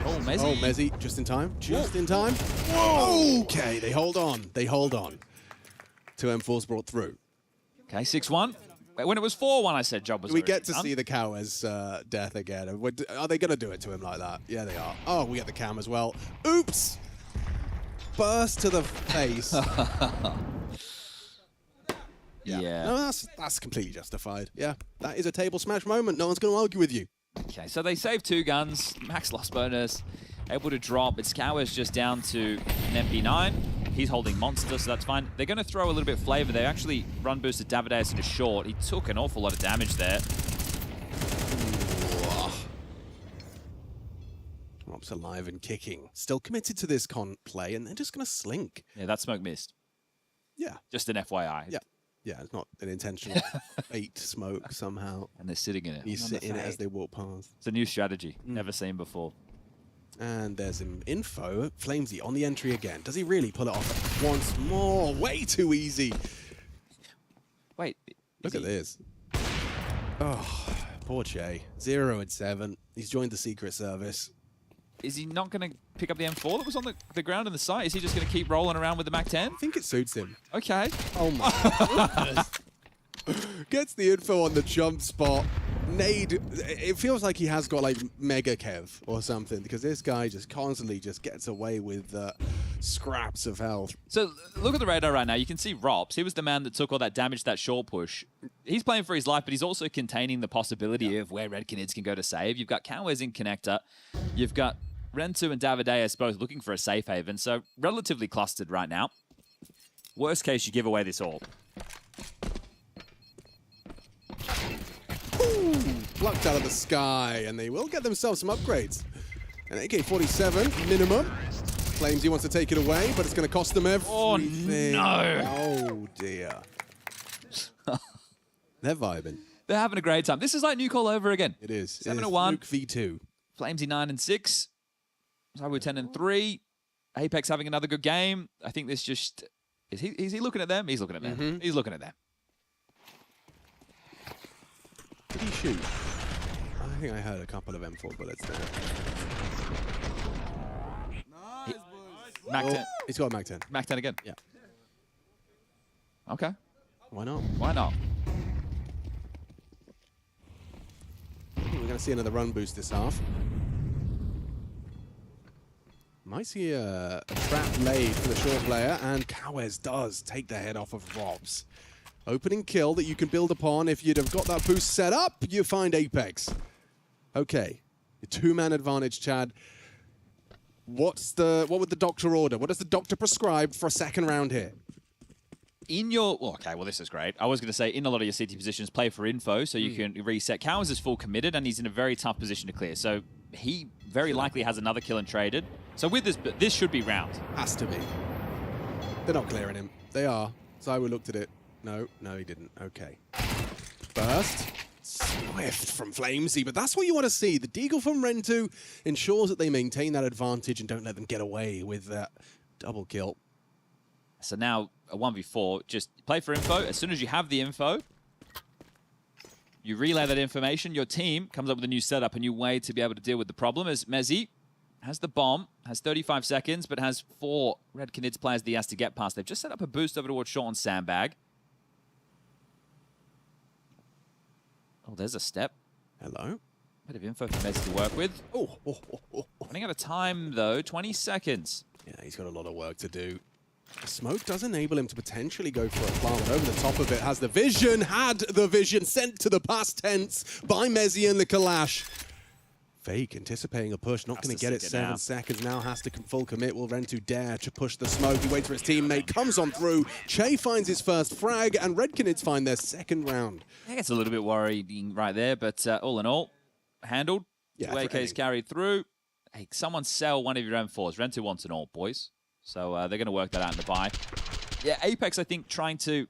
Oh, Mezzi. Oh, Mezzi, just in time. Just in time. Whoa! Okay, they hold on. They hold on. 2 M4s brought through. Okay, 6-1. When it was 4-1, I said job was We already get to done. see the Cowes death again. Are they going to do it to him like that? Yeah, they are. Oh, we get the cam as well. Oops! Burst to the face. Yeah. No, that's completely justified. Yeah, that is a table smash moment. No one's going to argue with you. Okay, so they saved 2 guns. Max loss bonus. Able to drop. It's Cowes just down to an MP9. He's holding Monster, so that's fine. They're going to throw a little bit of flavor. They actually run boosted Davideus into short. He took an awful lot of damage there. Rob's alive and kicking. Still committed to this play, and they're just going to slink. Yeah, that smoke missed. Yeah. Just an FYI. Yeah. Yeah, it's not an intentional bait smoke somehow. And they're sitting in it. You sit in it as they walk past. It's a new strategy. Never seen before. And there's some info. Flamesy on the entry again. Does he really pull it off once more? Way too easy. Wait. Look at this. Oh, poor Che. 0 and 7. He's joined the Secret Service. Is he not going to pick up the M4 that was on the ground in the site? Is he just going to keep rolling around with the Mac 10? I think it suits him. Okay. Oh my goodness. Gets the info on the jump spot. Nade, it feels like he has got like Mega Kev or something, because this guy just constantly just gets away with scraps of health. So look at the radar right now. You can see Rops. He was the man that took all that damage, that short push. He's playing for his life, but he's also containing the possibility of where Red Canids can go to save. You've got Cowes in connector. You've got Rentu and Davideus both looking for a safe haven, so relatively clustered right now. Worst case, you give away this all. Plucked out of the sky, and they will get themselves some upgrades. An AK-47 minimum. Claims he wants to take it away, but it's going to cost them everything. Oh, no. Oh, dear. They're vibing. They're having a great time. This is like Nuke all over again. It is. 7-1. Nuke V2. Flamesy 9 and 6. Cyber 10 and 3. Apex having another good game. I think this just... Is he looking at them? He's looking at them. He's looking at them. Did he shoot? I think I heard a couple of M4 bullets there. Mac 10. He's got a Mac 10. Mac 10 again? Yeah. Okay. Why not? Why not? We're going to see another run boost this half. Might see a trap laid for the short player, and Cowes does take the head off of Robs. Opening kill that you can build upon. If you'd have got that boost set up, you find Apex. Okay, a 2-man advantage, Chad. What would the doctor order? What does the doctor prescribe for a second round here? In your... Well, okay, well, this is great. I was going to say, in a lot of your CT positions, play for info so you can reset. Cowes is full committed, and he's in a very tough position to clear. So he very likely has another kill and traded. So with this should be round. Has to be. They're not clearing him. They are. Zywo looked at it. No, he didn't. Okay. Burst. Swift from Flamesy, but that's what you want to see. The Deagle from Rentu ensures that they maintain that advantage and don't let them get away with that double kill. So now a 1v4, just play for info. As soon as you have the info, you relay that information. Your team comes up with a new setup, a new way to be able to deal with the problem. As Mezzi has the bomb, has 35 seconds, but has 4 Red Canids players that he has to get past. They've just set up a boost over towards short on Sandbag. Oh, Oh, there's a step. Hello. Bit of info for Mezzi to work with. Oh. Running out of time, though. 20 seconds. Yeah, he's got a lot of work to do. The smoke does enable him to potentially go for a plant, but over the top of it had the vision sent to the past tense by Mezzi and the Kalash. Fake, anticipating a push, not going to get it 7 seconds, now has to full commit. Will Rentu dare to push the smoke? He waits for his teammate, comes on through. Che finds his first frag, and Red Canids find their second round. I think it's a little bit worrying right there, but all in all, handled. Yeah, 2 AKs carried through. Hey, someone sell one of your M4s. Rentu wants an all, boys. So they're going to work that out in the buy. Yeah, Apex, I think, trying to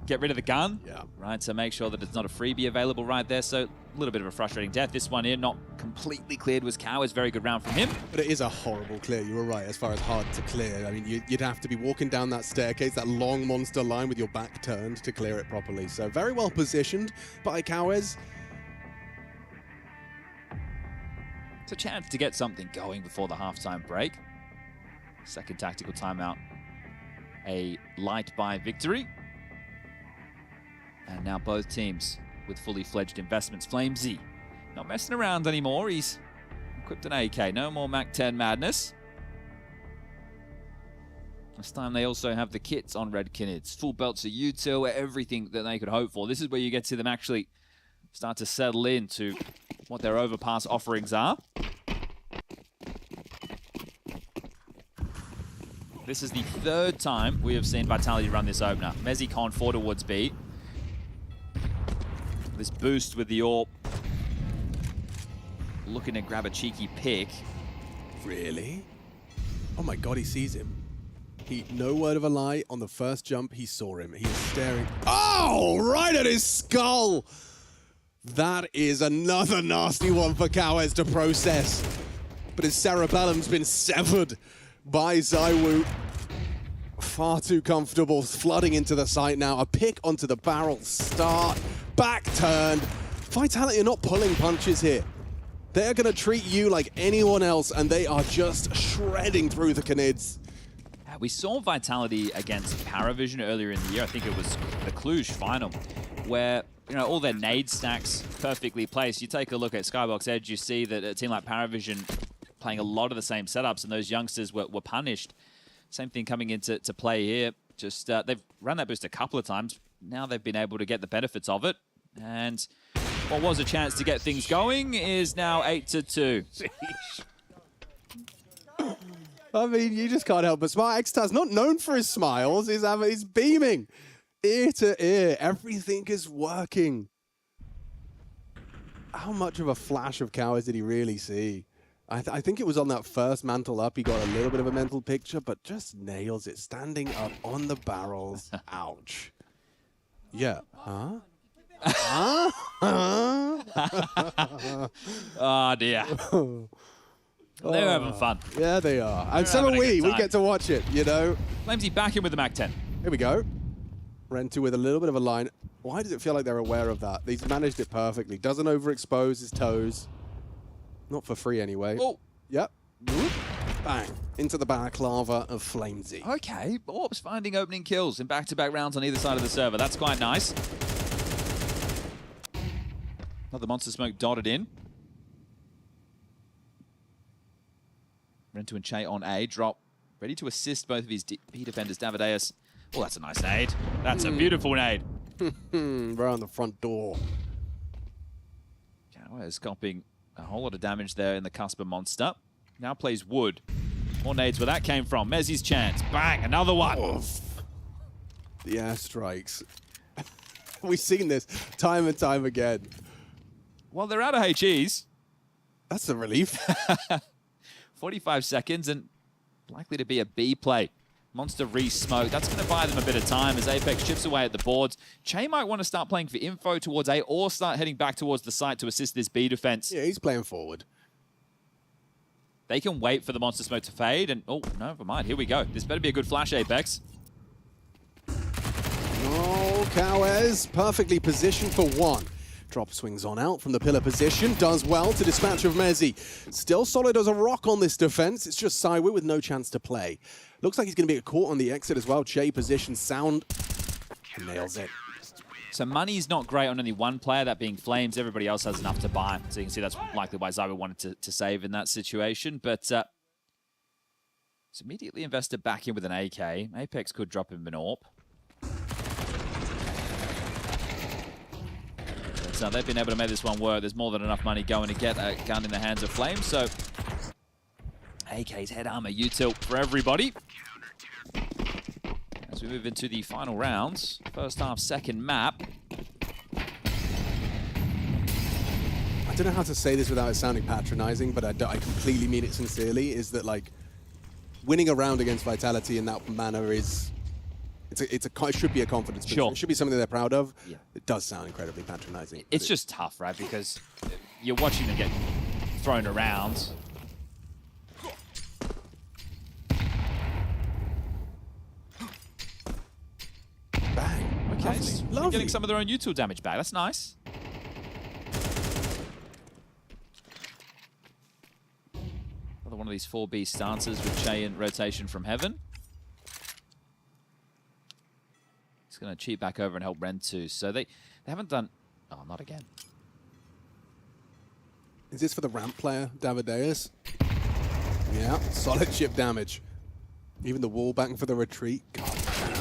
get rid of the gun. Yeah. Right, to make sure that it's not a freebie available right there. So a little bit of a frustrating death. This one here, not completely cleared, was Cowards. Very good round from him. But it is a horrible clear. You were right, as far as hard to clear. I mean, you'd have to be walking down that staircase, that long monster line with your back turned to clear it properly. So very well positioned by Cowards. It's a chance to get something going before the halftime break. Second tactical timeout. A light buy victory. And now both teams with fully fledged investments. FlameZ not messing around anymore. He's equipped an AK. No more MAC-10 madness. This time they also have the kits on Red Canids. Full belts of util, everything that they could hope for. This is where you get to see them actually start to settle into what their Overpass offerings are. This is the third time we have seen Vitality run this opener. Mezzi Con 4 towards B. This boost with the AWP. Looking to grab a cheeky pick. Really? Oh my god, he sees him. No word of a lie, on the first jump, he saw him. He is staring. Oh, right at his skull! That is another nasty one for Cowards to process. But his cerebellum's been severed by ZywOo. Far too comfortable, flooding into the site now. A pick onto the barrel, start, back turn. Vitality are not pulling punches here. They're going to treat you like anyone else, and they are just shredding through the Canids. We saw Vitality against Paravision earlier in the year. I think it was the Cluj final, where all their nade stacks perfectly placed. You take a look at Skybox Edge, you see that a team like Paravision playing a lot of the same setups, and those youngsters were punished. Same thing coming into play here. Just they've run that boost a couple of times. Now they've been able to get the benefits of it. And what was a chance to get things going is now 8-2. I mean, you just can't help but smile. Xtar's not known for his smiles. He's beaming ear to ear. Everything is working. How much of a flash of Cowards did he really see? I think it was on that first mantle up. He got a little bit of a mental picture, but just nails it. Standing up on the barrels. Ouch. Yeah. Huh? Huh? Oh, dear. They're having fun. Yeah, they are. And so are we. We get to watch it, FlameZ back in with the MAC-10. Here we go. Rentu with a little bit of a line. Why does it feel like they're aware of that? He's managed it perfectly. Doesn't overexpose his toes. Not for free anyway. Oh. Yep. Whoop. Bang. Into the balaclava of FlameZ. Okay. Orps finding opening kills in back-to-back rounds on either side of the server. That's quite nice. Another monster smoke dotted in. Rentu and Che on A. Drop. Ready to assist both of his B defenders. Davideus. Oh, that's a nice nade. That's a beautiful nade. Right on the front door. Is copying a whole lot of damage there in the Cusper monster. Now plays Wood. More nades where that came from. Mezzi's chance. Bang, another one. The airstrikes. We've seen this time and time again. Well, they're out of HEs. That's a relief. 45 seconds and likely to be a B play. Monster re-smoke. That's going to buy them a bit of time as Apex chips away at the boards. Che might want to start playing for info towards A or start heading back towards the site to assist this B defense. Yeah, he's playing forward. They can wait for the monster smoke to fade and... Oh, never mind. Here we go. This better be a good flash, Apex. Oh, Cowards perfectly positioned for one. Drop swings on out from the pillar position. Does well to dispatch of Mezzi. Still solid as a rock on this defense. It's just ZywOo with no chance to play. Looks like he's going to be caught on the exit as well. Che position sound. Nails it. So money's not great on only one player, that being Flames. Everybody else has enough to buy. So you can see that's likely why ZywOo wanted to save in that situation. But it's immediately invested back in with an AK. Apex could drop him an AWP. So they've been able to make this one work. There's more than enough money going to get a gun in the hands of Flames. So AK's head armor util for everybody. As we move into the final rounds, first half, second map. I don't know how to say this without it sounding patronizing, but I completely mean it sincerely, is that like winning a round against Vitality in that manner is, it should be a confidence booster. Sure. It should be something they're proud of. Yeah. It does sound incredibly patronizing. It's just tough, right? Because you're watching them get thrown around. Bang. Okay, Lovely. so Lovely. getting some of their own util damage back. That's nice. Another one of these 4B stances with Che in rotation from Heaven. He's going to cheat back over and help Ren too. So they haven't done... Oh, not again. Is this for the ramp player, Davideus? Yeah, solid chip damage. Even the wall bang for the retreat. God damn.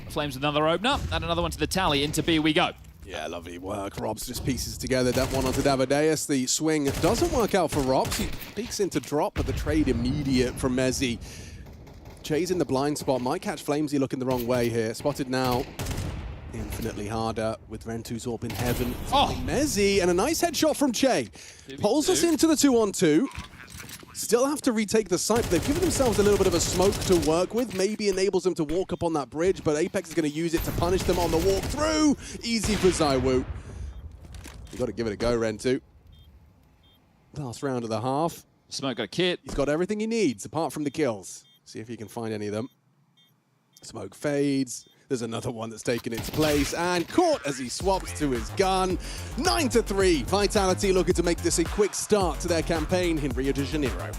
Flames with another opener, and another one to the tally. Into B we go. Yeah, lovely work. Robs just pieces together that one onto Davideus. The swing doesn't work out for Robs. He peeks into drop, but the trade immediate from Mezzi. Che's in the blind spot. Might catch Flamesy looking the wrong way here. Spotted now. Infinitely harder with Rentu's AWP in Heaven. Oh! Mezzi, and a nice headshot from Che. Pulls us into the 2-on-2. Still have to retake the site, but they've given themselves a little bit of a smoke to work with. Maybe enables them to walk up on that bridge, but Apex is going to use it to punish them on the walk through. Easy for ZywOo. You got to give it a go, Rentu. Last round of the half. Smoke got a kit. He's got everything he needs, apart from the kills. See if he can find any of them. Smoke fades. There's another one that's taken its place, and caught as he swaps to his gun. 9-3. Vitality looking to make this a quick start to their campaign in Rio de Janeiro.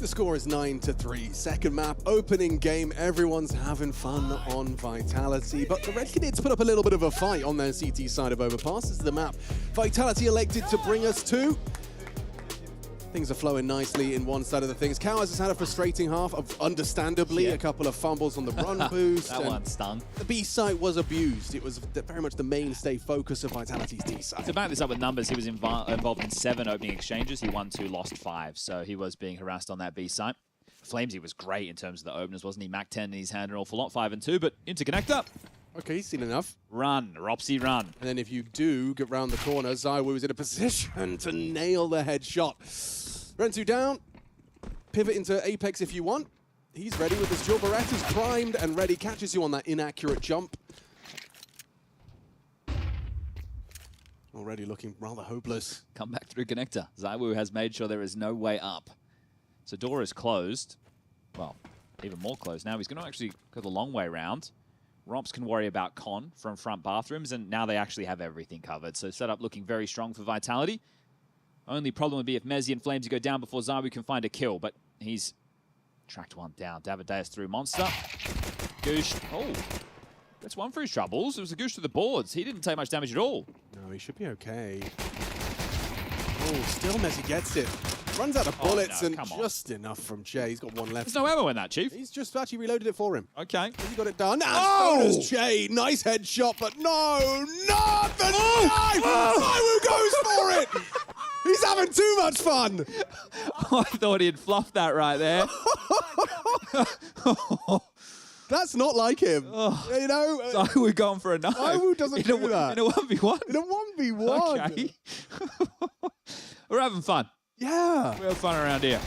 The score is 9-3. Second map, opening game. Everyone's having fun on Vitality, but the Red Canids put up a little bit of a fight on their CT side of Overpass. This is the map Vitality elected to bring us to. Things are flowing nicely in one side of the things. Cows has had a frustrating half, of understandably, a couple of fumbles on the run boost. That one stung. The B site was abused. It was very much the mainstay focus of Vitality's D site. To back this up with numbers, he was involved in 7 opening exchanges. He won 2, lost 5, so he was being harassed on that B site. Flamesy was great in terms of the openers, wasn't he? Mac 10 in his hand an awful lot, 5 and 2, but interconnector. Okay, seen enough. Run, Ropsy, run. And then if you do get round the corner, ZywOo is in a position to nail the headshot. Rentu down. Pivot into Apex if you want. He's ready with his dual Berettas primed and ready. Catches you on that inaccurate jump. Already looking rather hopeless. Come back through connector. ZywOo has made sure there is no way up. So door is closed. Well, even more closed now. He's going to actually go the long way round. Rops can worry about Con from front bathrooms, and now they actually have everything covered. So setup looking very strong for Vitality. Only problem would be if Mezzi and Flamesy go down before ZywOo can find a kill, but he's tracked one down. Davideus through Monster. Goosh. Oh, that's one for his troubles. It was a Goosh to the boards. He didn't take much damage at all. No, he should be okay. Oh, still Mezzi gets it. Runs out of bullets and just enough from Jay. He's got one left. There's no ammo in that, Chief. He's just actually reloaded it for him. Okay. He got it done. Oh! So does Jay. Nice headshot, but no, not the knife! ZywOo goes for it! He's having too much fun! I thought he'd fluffed that right there. That's not like him. You know? ZywOo gone for a knife. ZywOo doesn't do that. In a 1v1? In a 1v1. Okay. We're having fun. Yeah. We have fun around here.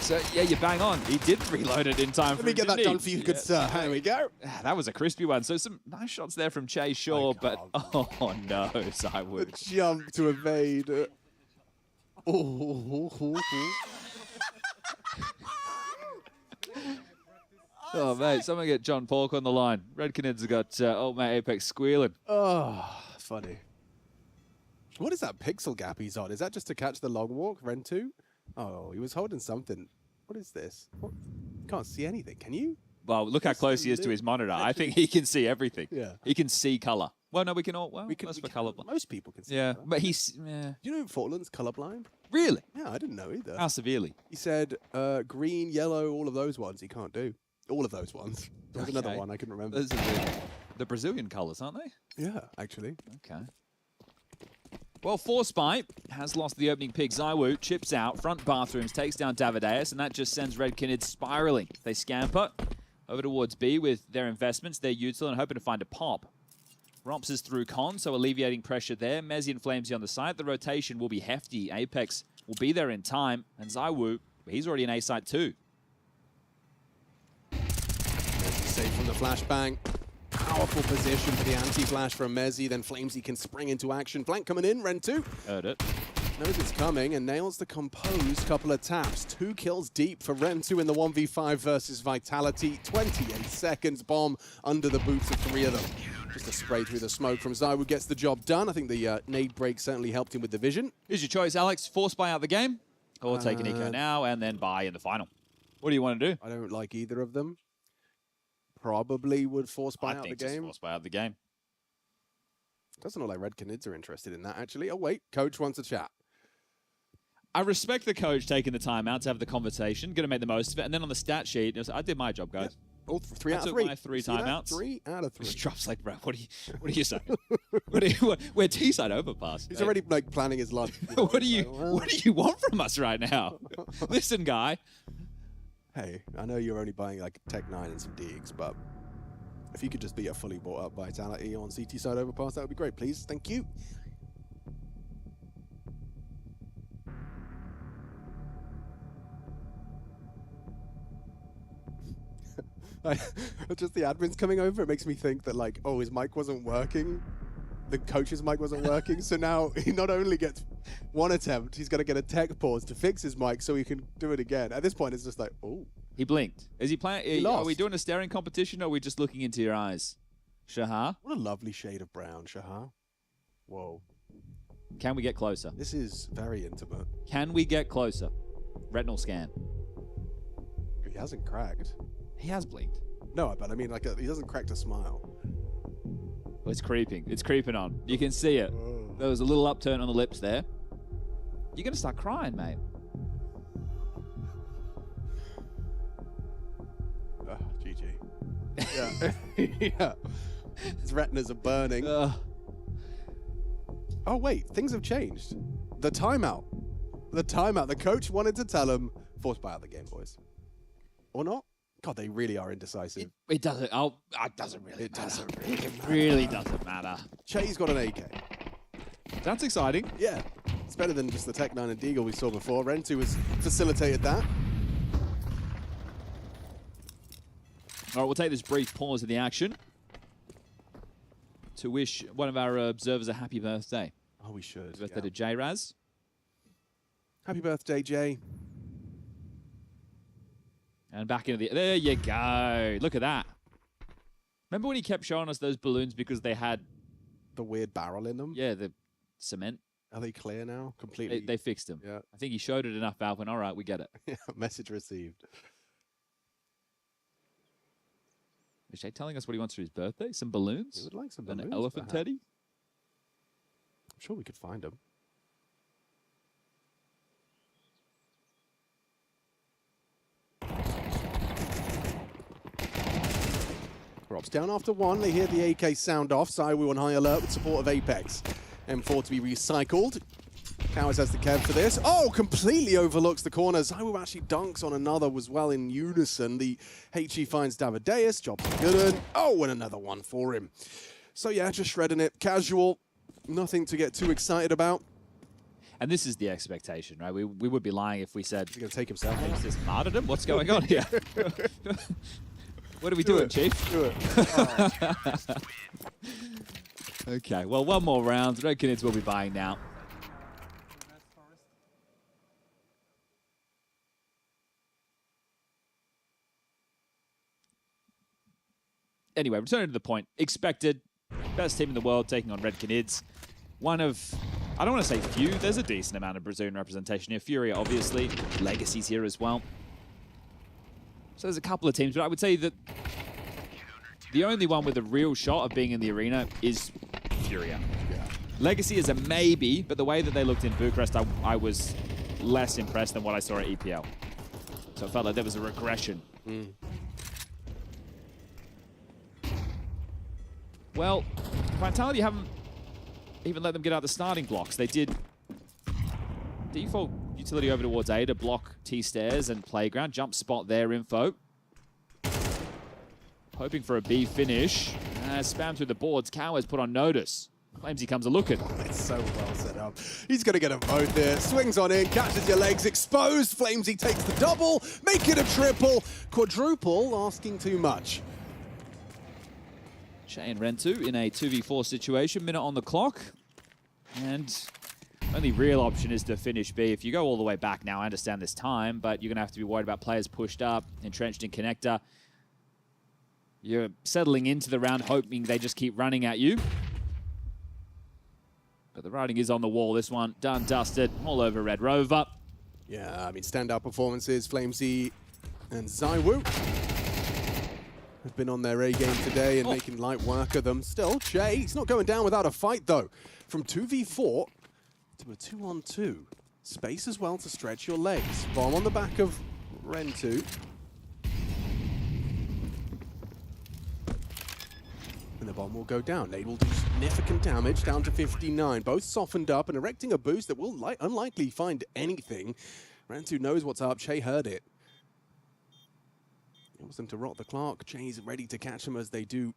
So, yeah, you bang on. He did reload it in time. Let me get that done for you, good sir. There we go. That was a crispy one. So some nice shots there from Chase, sure, but oh no, ZywOo. The jump to evade. Oh, mate, someone get John Pork on the line. Red Canids have got old mate Apex squealing. Oh, funny. What is that pixel gap he's on? Is that just to catch the long walk, Rentu? Oh, he was holding something. What is this? What? Can't see anything, can you? Well, look how close he is to his monitor. I think he can see everything. Yeah. He can see color. Well, no, we can all. Well, we can. Most people can see. Yeah, color. but he's. Yeah. Do you know Fortland's colorblind? Really? Yeah, I didn't know either. How severely? He said green, yellow, all of those ones he can't do. All of those ones. There's another one I couldn't remember. Those are the Brazilian colors, aren't they? Yeah, actually. Okay. Well, Forspite has lost the opening pick. ZywOo chips out, front bathrooms, takes down Davideus, and that just sends Red Canids spiraling. They scamper over towards B with their investments, their util, and hoping to find a pop. Romps is through Con, so alleviating pressure there. Mezzi and Flamesy on the side. The rotation will be hefty. Apex will be there in time, and ZywOo, he's already in A site too. Mezzi safe from the flashbang. Powerful position for the anti-flash from Mezzi. Then Flamesy can spring into action. Flank coming in, Rentu. Heard it. Knows it's coming and nails the composed couple of taps. 2 kills deep for Rentu in the 1v5 versus Vitality. 28 seconds. Bomb under the boots of 3 of them. Just a spray through the smoke from ZywOo gets the job done. I think the nade break certainly helped him with the vision. Here's your choice, Alex. Force buy out the game, or take an eco now and then buy in the final. What do you want to do? I don't like either of them. Probably would force buy out the just game. force buy out the game. Doesn't look like Red Canids are interested in that, actually. Oh, wait. Coach wants a chat. I respect the coach taking the time out to have the conversation, going to make the most of it. And then on the stat sheet, it was, I did my job, guys. Yep. All 3 out of 3. I took my 3 timeouts. 3 out of 3. Just drops like, bro, what are you saying? We're T-side overpass. He's already like planning his lunch. What do you want from us right now? Listen, guy. Hey, I know you're only buying like Tech 9 and some Deegs, but if you could just be a fully bought up Vitality on CT side overpass, that would be great, please. Thank you. Just the admin's coming over, it makes me think that like, oh, his mic wasn't working. The coach's mic wasn't working, so now he not only gets 1 attempt, he's got to get a tech pause to fix his mic so he can do it again. At this point, it's just like, oh. He blinked. Is he playing? Are we doing a staring competition, or are we just looking into your eyes? Shahar? What a lovely shade of brown, Shahar. Whoa. Can we get closer? This is very intimate. Can we get closer? Retinal scan. He hasn't cracked. He has blinked. No, but I mean, like, he doesn't crack to smile. Well, it's creeping. It's creeping on. You can see it. There was a little upturn on the lips there. You're going to start crying, mate. GG. Yeah. Yeah. His retinas are burning. Oh, wait. Things have changed. The timeout. The timeout. The coach wanted to tell him, force buy out the game, boys. Or not? God, they really are indecisive. It doesn't. Oh, it doesn't really. It matter. doesn't really It matter. really doesn't matter. Che's got an AK. That's exciting. Yeah. It's better than just the Tech 9 and Deagle we saw before. Rentu has facilitated that. All right, we'll take this brief pause in the action to wish one of our observers a happy birthday. Oh, we should. Happy birthday to J-Raz. Happy birthday, Jay. And back into the... There you go. Look at that. Remember when he kept showing us those balloons because they had... The weird barrel in them? Yeah, the cement. Are they clear now? Completely? They fixed them. Yeah. I think he showed it enough, Valve, and all right, we get it. Yeah, message received. Is Jay telling us what he wants for his birthday? Some balloons? He would like some An balloons, elephant perhaps. teddy? I'm sure we could find them. Rob's down after one. They hear the AK sound off. Zywoo on high alert with support of Apex. M4 to be recycled. Cowards has the Kev for this. Oh, completely overlooks the corner. Zywoo actually dunks on another as well in unison. The HE finds Davideus. Jobs are good. Oh, and another one for him. So yeah, just shredding it. Casual. Nothing to get too excited about. And this is the expectation, right? We would be lying if we said... He's going to take himself. He's just martyrdom? What's going on here? What are we doing, Chief? Do it. Oh. Okay, well, one more round. Red Canids will be buying now. Anyway, returning to the point. Expected. Best team in the world taking on Red Canids. One of, I don't want to say few, there's a decent amount of Brazilian representation here. FURIA, obviously. Legacy's here as well. So there's a couple of teams, but I would say that the only one with a real shot of being in the arena is FURIA. Yeah. Legacy is a maybe, but the way that they looked in Bucharest, I was less impressed than what I saw at EPL. So it felt like there was a regression. Well, Vitality haven't even let them get out the starting blocks. They did default utility over towards A to block T-stairs and playground. Jump spot there, info. Hoping for a B finish. Spam through the boards. Cowards put on notice. Claims he comes a looking. It's so well set up. He's going to get them both there. Swings on in, catches your legs, exposed. Flamesy takes the double, make it a triple. Quadruple, asking too much. Che and Rentu in a 2v4 situation. Minute on the clock. And only real option is to finish B. If you go all the way back now, I understand this time, but you're going to have to be worried about players pushed up, entrenched in connector. You're settling into the round, hoping they just keep running at you. But the writing is on the wall. This one done, dusted, all over Red Rover. Yeah, I mean, standout performances. Flamesy and Zywoo have been on their A game today and making light work of them. Still, Che, he's not going down without a fight, though. From 2v4 to a 2-on-2. Space as well to stretch your legs. Bomb on the back of Rentu. And the bomb will go down. Nade will do significant damage, down to 59. Both softened up and erecting a boost that will unlikely find anything. Rentu knows what's up. Che heard it. He wants them to rot the clock. Che's ready to catch them as they do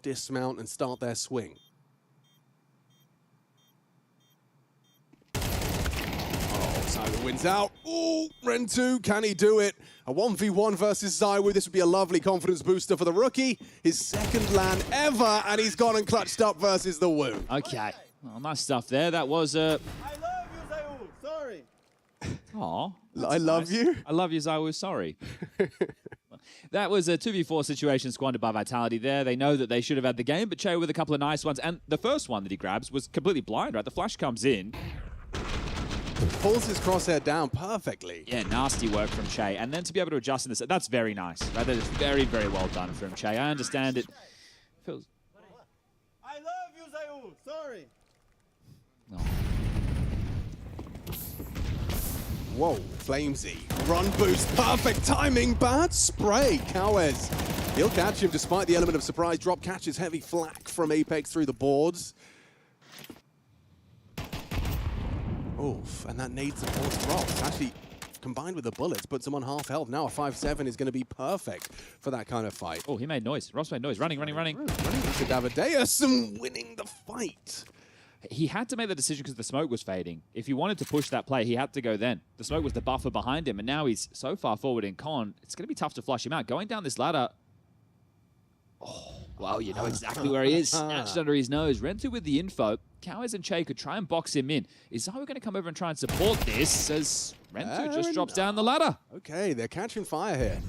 dismount and start their swing. Zywoo wins out. Ooh, Rentu, can he do it? A 1v1 versus Zywoo. This would be a lovely confidence booster for the rookie. His second LAN ever, and he's gone and clutched up versus the Woo. Okay. Well, nice stuff there. That was a... I love you, Zywoo. Sorry. Aw. I love you? I love you, Zywoo. Sorry. That was a 2v4 situation squandered by Vitality there. They know that they should have had the game, but Che with a couple of nice ones. And the first one that he grabs was completely blind, right? The flash comes in. Pulls his crosshair down perfectly. Yeah, nasty work from Che. And then to be able to adjust in this, that's very nice. Right? That is very, very well done from Che. I understand it feels... I love you, Zayu. Sorry. No. Whoa, Flamesy. Run boost, perfect timing, bad spray. Cowes, he'll catch him despite the element of surprise. Drop catches heavy flak from Apex through the boards. Oof, and that nade supports Drops. Actually, combined with the bullets, puts him on half health. Now a 5-7 is going to be perfect for that kind of fight. Oh, he made noise. Ross made noise. Running. Running into Davideus and winning the fight. He had to make the decision because the smoke was fading. If he wanted to push that play, he had to go then. The smoke was the buffer behind him, and now he's so far forward in con, it's going to be tough to flush him out. Going down this ladder... Oh, well, you know exactly where he is. Snatched under his nose. Rentu with the info. Cowes and Che could try and box him in. Is Zayu going to come over and try and support this as Rentu just drops down the ladder? Okay, they're catching fire here.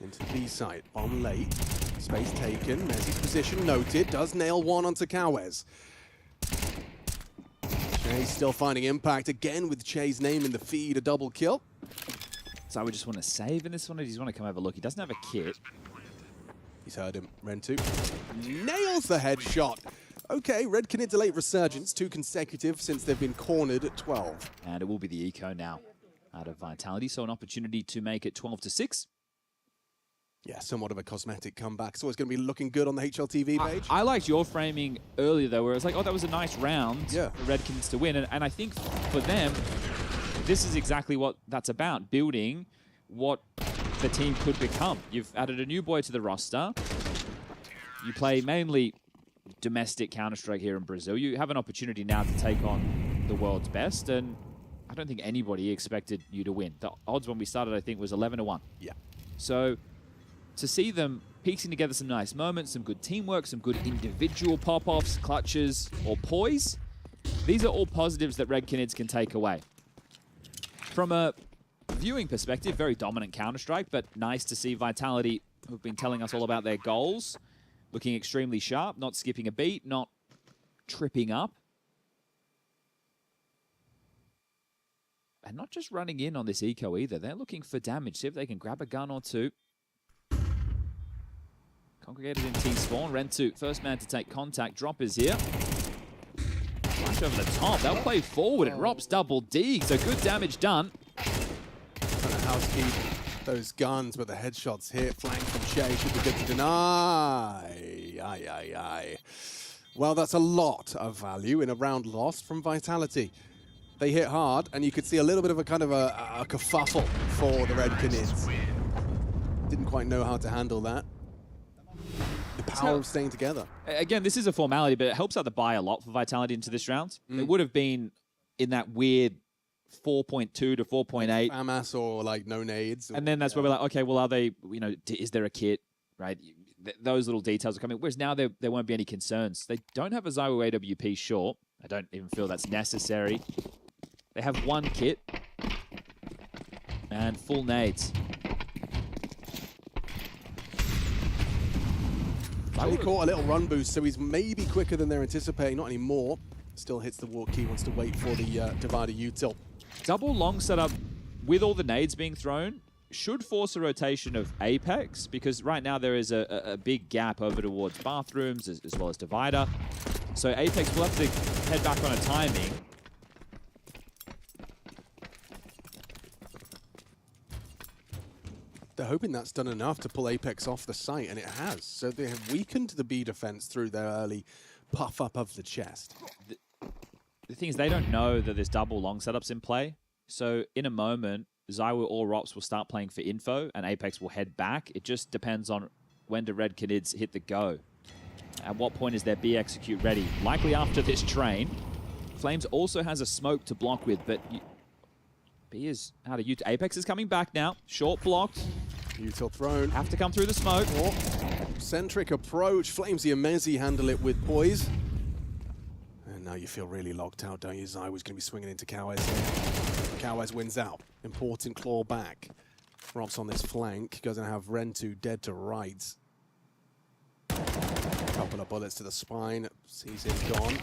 Into B site. Bomb late. Space taken. Mezzy's position noted. Does nail one onto Cowes. Che's still finding impact again with Che's name in the feed. A double kill. So I would just want to save in this one. Or does he want to come over? Look, he doesn't have a kit. He's heard him. Rentu nails the headshot. Okay, Red Canids a late resurgence. 2 consecutive since they've been cornered at 12. And it will be the eco now out of Vitality. So an opportunity to make it 12-6. Yeah, somewhat of a cosmetic comeback. So it's going to be looking good on the HLTV page. I liked your framing earlier, though, where it was like, oh, that was a nice round for Red Canids to win. And I think for them, this is exactly what that's about, building what the team could become. You've added a new boy to the roster. You play mainly domestic Counter-Strike here in Brazil. You have an opportunity now to take on the world's best, and I don't think anybody expected you to win. The odds when we started, I think, was 11-1. Yeah. So to see them piecing together some nice moments, some good teamwork, some good individual pop-offs, clutches, or poise, these are all positives that Red Canids can take away. From a viewing perspective, very dominant Counter-Strike, but nice to see Vitality, who've been telling us all about their goals, looking extremely sharp, not skipping a beat, not tripping up. And not just running in on this eco either. They're looking for damage. See if they can grab a gun or two. Congregated in T-spawn. Rentu, first man to take contact. Drop is here. Flash over the top. They'll play forward. And Rob's double D. So good damage done. Trying to housekeep those guns, but the headshots hit. Flank from Che should be good to deny. Aye. Well, that's a lot of value in a round lost from Vitality. They hit hard, and you could see a little bit of a kind of a kerfuffle for the Red Canids. Didn't quite know how to handle that. The power of staying together. Again, this is a formality, but it helps out the buy a lot for Vitality into this round. It would have been in that weird 4.2 to 4.8. FAMAS or like no nades. And then that's where we're like, okay, well, are they, you know, is there a kit, right? Those little details are coming. Whereas now there won't be any concerns. They don't have a Zayu AWP short. I don't even feel that's necessary. They have one kit and full nades. He caught a little run boost, so he's maybe quicker than they're anticipating. Not anymore. Still hits the walk key, wants to wait for the divider util. Double long setup with all the nades being thrown should force a rotation of Apex, because right now there is a big gap over towards bathrooms as well as divider. So Apex will have to head back on a timing. They're hoping that's done enough to pull Apex off the site, and it has. So they have weakened the B defense through their early puff up of the chest. The thing is, they don't know that there's double long setups in play. So in a moment, Zayu or Rops will start playing for info, and Apex will head back. It just depends on when do Red Canids hit the go. At what point is their B execute ready? Likely after this train. Flames also has a smoke to block with, but B is out of util. Apex is coming back now. Short blocked. Util thrown. Have to come through the smoke. Centric approach. Flamesy and Mezzy handle it with poise. And now you feel really locked out, don't you? Zayu was going to be swinging into Cowes here. Cowes wins out. Important claw back. Rob's on this flank. Going to have Rentu dead to rights. Couple of bullets to the spine. Sees him gone.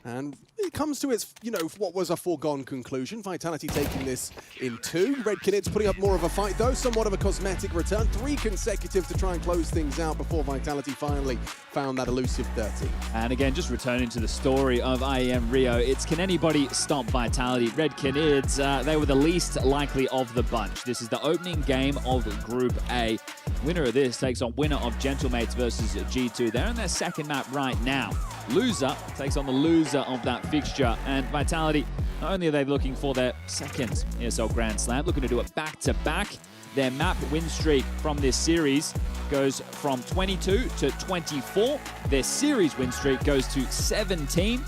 And it comes to its, what was a foregone conclusion. Vitality taking this in 2. Red Canids putting up more of a fight, though. Somewhat of a cosmetic return. 3 consecutive to try and close things out before Vitality finally found that elusive 13. And again, just returning to the story of IEM Rio, it's can anybody stop Vitality? Red Canids, they were the least likely of the bunch. This is the opening game of Group A. Winner of this takes on winner of Gentlemates versus G2. They're in their second map right now. Loser takes on the loser of that fixture. And Vitality, not only are they looking for their second ESL Grand Slam, looking to do it back-to-back. Their map win streak from this series goes from 22 to 24. Their series win streak goes to 17.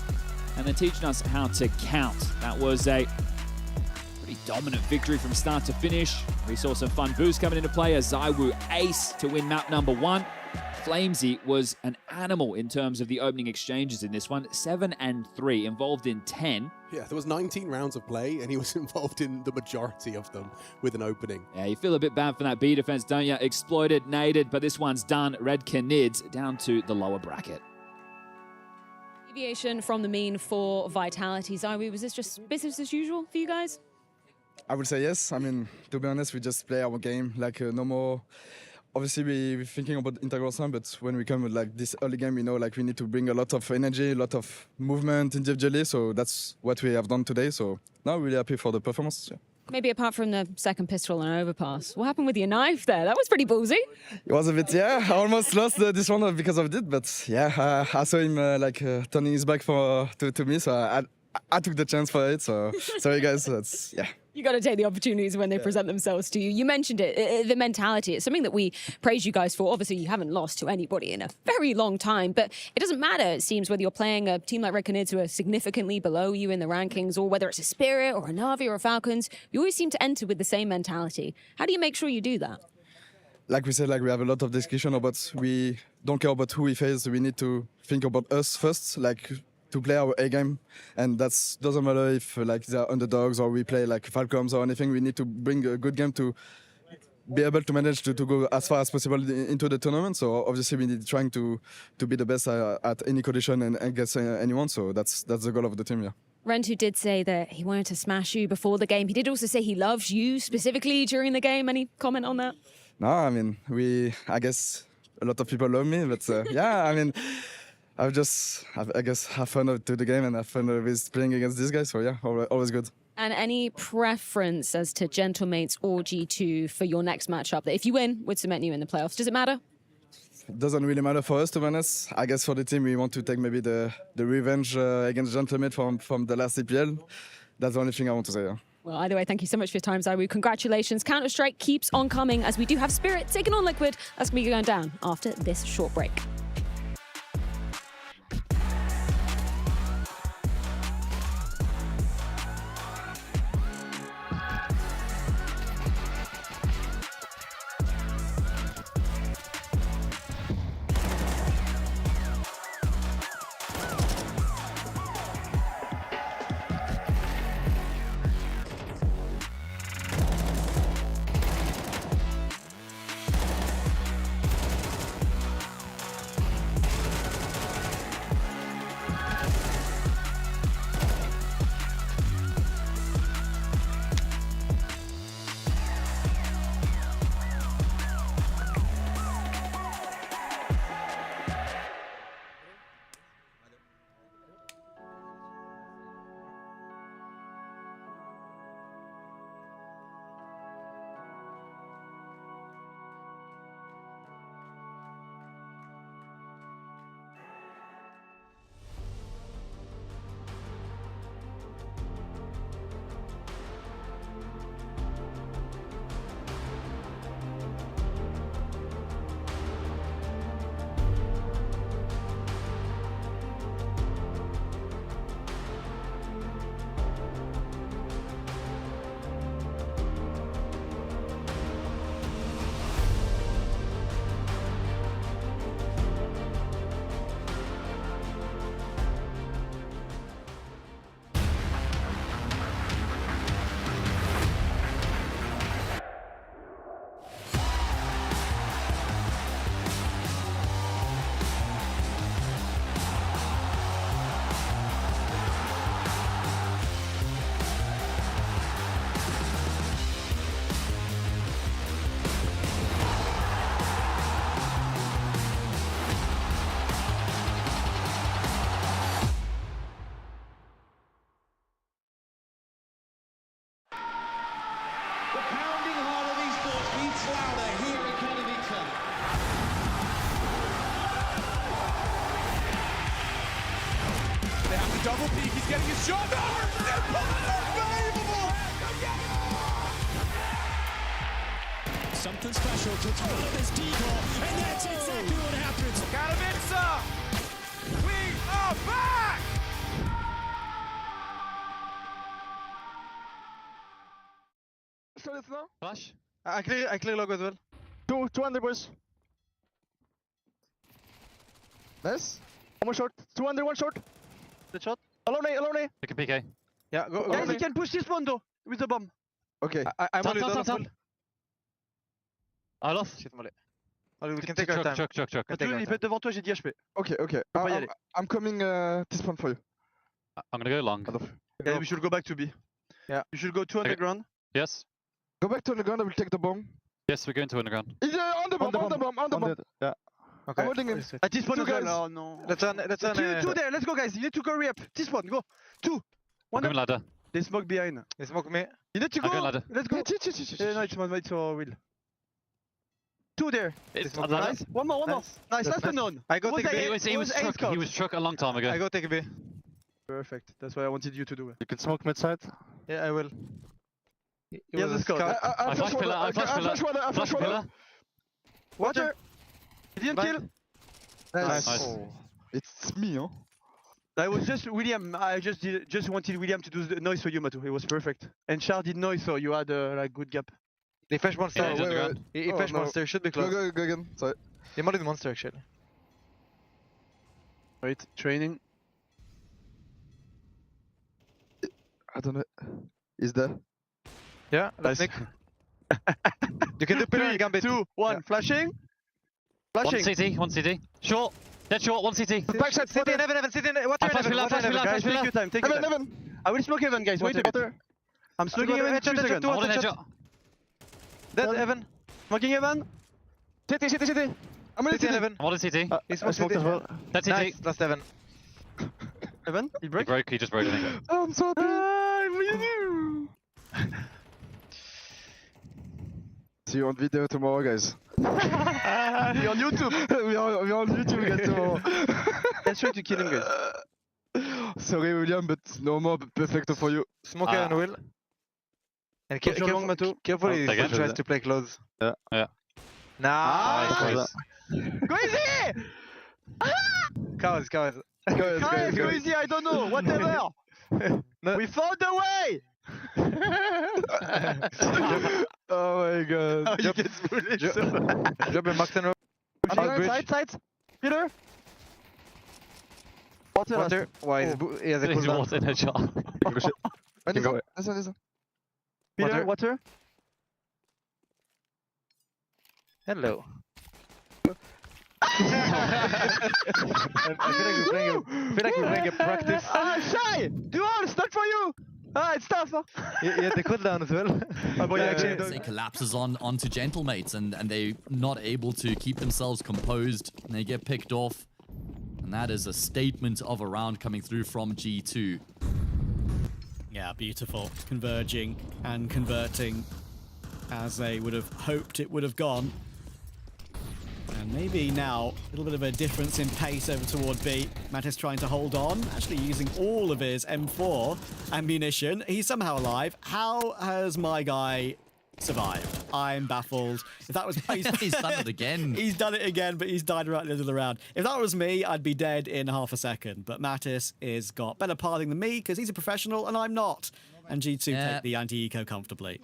And they're teaching us how to count. That was a pretty dominant victory from start to finish. We saw some fun boosts coming into play. A ZywOo ace to win map number 1. Flamesy was an animal in terms of the opening exchanges in this one. 7 and 3, involved in 10. Yeah, there was 19 rounds of play, and he was involved in the majority of them with an opening. Yeah, you feel a bit bad for that B defense, don't you? Exploited, naded, but this one's done. Red Canids down to the lower bracket. Deviation from the mean for Vitality. ZywOo, was this just business as usual for you guys? I would say yes. I mean, to be honest, we just play our game like no more. Obviously, we're thinking about integral slam, but when we come with like this early game, we know like we need to bring a lot of energy, a lot of movement individually. So that's what we have done today. So now we're really happy for the performance. Yeah. Maybe apart from the second pistol and overpass, what happened with your knife there? That was pretty ballsy. It was a bit, yeah. I almost lost this one because of it, but yeah, I saw him turning his back to me, so I took the chance for it. So sorry, guys. That's yeah. You got to take the opportunities when they present themselves to you. You mentioned it, the mentality. It's something that we praise you guys for. Obviously, you haven't lost to anybody in a very long time, but it doesn't matter, it seems, whether you're playing a team like Red Canids who are significantly below you in the rankings, or whether it's a Spirit or a Na'Vi or a Falcons. You always seem to enter with the same mentality. How do you make sure you do that? Like we said, like we have a lot of discussion about we don't care about who we face. We need to think about us first, like to play our A game, and that doesn't matter if like they're underdogs or we play like Falcons or anything. We need to bring a good game to be able to manage to go as far as possible into the tournament. So obviously we need trying to be the best at any condition and against anyone. So that's the goal of the team. Yeah. Rentu did say that he wanted to smash you before the game. He did also say he loves you specifically during the game. Any comment on that? No, I mean I guess a lot of people love me, but yeah, I mean. I guess, have fun to the game and have fun with playing against these guys. So yeah, always good. And any preference as to Gentlemates or G2 for your next matchup that if you win would cement you in the playoffs? Does it matter? It doesn't really matter for us, to be honest. I guess for the team, we want to take maybe the revenge against Gentlemates from the last EPL. That's the only thing I want to say. Yeah. Well, either way, thank you so much for your time, ZywOo. Congratulations. Counter-Strike keeps on coming as we do have Spirit taking on Liquid. That's going to be going down after this short break. much louder here in Canids. They have the double peek. He's getting his shot. Unbelievable! Something special to throw this decoy, and that's exactly what happens. Canids, we are back! Shot now. Flash. I clear log as well. Two under boys. Nice. One more short. Two under, one short. The shot. Alone A. Take a PK. Yeah, go. Guys, you can push this one though with the bomb. Okay. I'm on it. I lost. Shit, mollet. We can take our time. Choc. Il peut être devant toi, j'ai 10 HP. Okay. I'm coming this one for you. I'm gonna go long. Yeah, we should go back to B. Yeah. You should go 2 underground. Yes. Go back to underground, I will take the bomb. Yes, we're going to underground. He's on the bomb. Yeah. Okay. I'm holding him. At this point, Two guys. Oh no. Let's run. Two there, let's go guys. You need to go re-up. This one, go. 2. One I'm ladder. They smoke behind. They smoke me. You need to go. Ladder. Let's go. No, it's your will. 2 there. Nice. One more. Nice, last unknown. I go take B. He was struck a long time ago. I go take B. Perfect. That's what I wanted you to do. You can smoke mid side. Yeah, I will. Yeah, let's go. I flash pillar. Water. He didn't kill. Nice. Oh. It's me, huh? I was just William. I just wanted William to do the noise for you, Matu. It was perfect. And Char did noise, so you had like good gap. They flash monster. He flash monster. Should be close. Go again. Sorry. He modded monster actually. Wait, training. I don't know. Is there? Yeah, let's nice. You can do pillar gambit. 2, 1, flashing. One CT. Short. Dead short, one CT. Backshot, CT and Evan, CT and water. Flash pillar. Take your time, Evan. I will smoke Evan, guys. Wait a bit. I'm smoking Evan in 2 seconds. Dead Evan. Smoking Evan. CT. I'm on CT. I'm on CT. He smoked as well. That's CT. Nice, last Evan. Evan, he broke? He just broke, I think. I'm so happy. I miss you. See you on video tomorrow, guys. We're on YouTube. we're on YouTube, guys, tomorrow. Let's try to kill him, guys. Sorry, William, but no more perfecto for you. Smoke and Will. And careful, Matu. Careful, he tries to play close. Yeah. Nice. Go easy! Cows. Go easy, I don't know, whatever. We found a way! Oh my god. Oh, you get bullied so bad. Drop a max and rope. Side. Pillar. Water. Why? He has a cooldown. Water in a jar. Listen. Pillar, water. Hello. I feel like we're playing a practice. Shy! Do all, it's not for you! It's tough, huh? Yeah, the cooldown as well. It collapses onto Gentlemates and they're not able to keep themselves composed and they get picked off. And that is a statement of a round coming through from G2. Yeah, beautiful. Converging and converting as they would have hoped it would have gone. And maybe now a little bit of a difference in pace over toward B. Natus trying to hold on, actually using all of his M4 ammunition. He's somehow alive. How has my guy survived? I'm baffled. If that was he's done it again. He's done it again, but he's died right at the end of the round. If that was me, I'd be dead in half a second. But Natus is got better pathing than me because he's a professional and I'm not. And G2 take the anti-eco comfortably.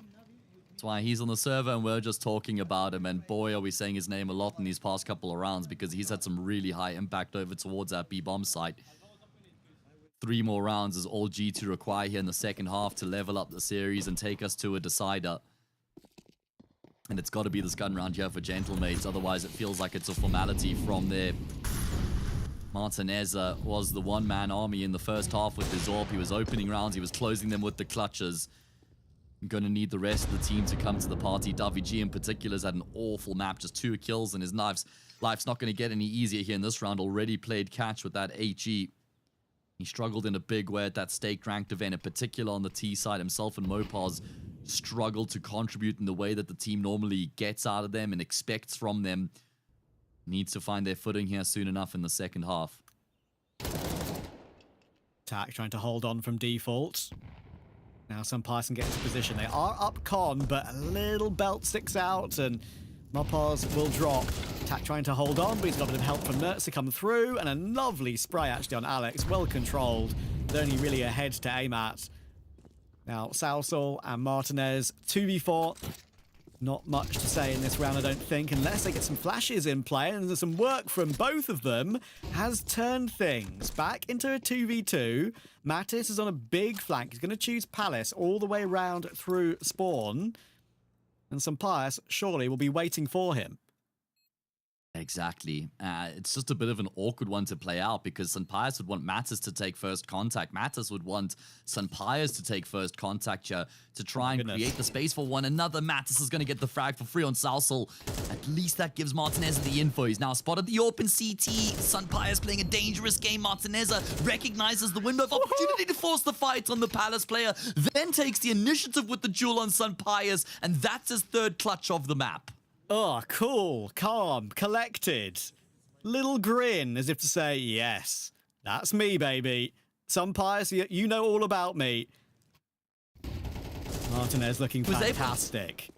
That's why he's on the server and we're just talking about him, and boy are we saying his name a lot in these past couple of rounds because he's had some really high impact over towards that B-bomb site. 3 more rounds is all G2 require here in the second half to level up the series and take us to a decider. And it's got to be this gun round here for Gentlemates, otherwise it feels like it's a formality from there. Martinez was the one-man army in the first half with his AWP. He was opening rounds, he was closing them with the clutches. I'm going to need the rest of the team to come to the party. Davi G in particular has had an awful map, just 2 kills, and his life's not going to get any easier here in this round. Already played catch with that HE. He struggled in a big way at that staked ranked event, in particular on the T side. Himself and Mopaz struggle to contribute in the way that the team normally gets out of them and expects from them. Needs to find their footing here soon enough in the second half. Tack trying to hold on from default. Now Sunpius can get into position. They are up con, but a little belt sticks out and Mopars will drop. Tack trying to hold on, but he's got a bit of help from Nertz to come through, and a lovely spray actually on Alex. Well controlled. They're only really a head to aim at. Now Salsol and Martinez, 2v4. Not much to say in this round, I don't think, unless they get some flashes in play, and some work from both of them has turned things back into a 2v2. Natus is on a big flank. He's going to choose Palace all the way around through spawn, and Sunpius surely will be waiting for him. Exactly. It's just a bit of an awkward one to play out because Sunpius would want Natus to take first contact. Natus would want Sunpius to take first contact here to try and create the space for one another. Natus is going to get the frag for free on Salsol. At least that gives Martinez the info. He's now spotted the open CT. Sunpius playing a dangerous game. Martinez recognizes the window of opportunity to force the fight on the Palace player, then takes the initiative with the duel on Sunpius, and that's his third clutch of the map. Oh, cool, calm, collected. Little grin as if to say, yes, that's me, baby. Sunpius, you know all about me. Martinez looking fantastic.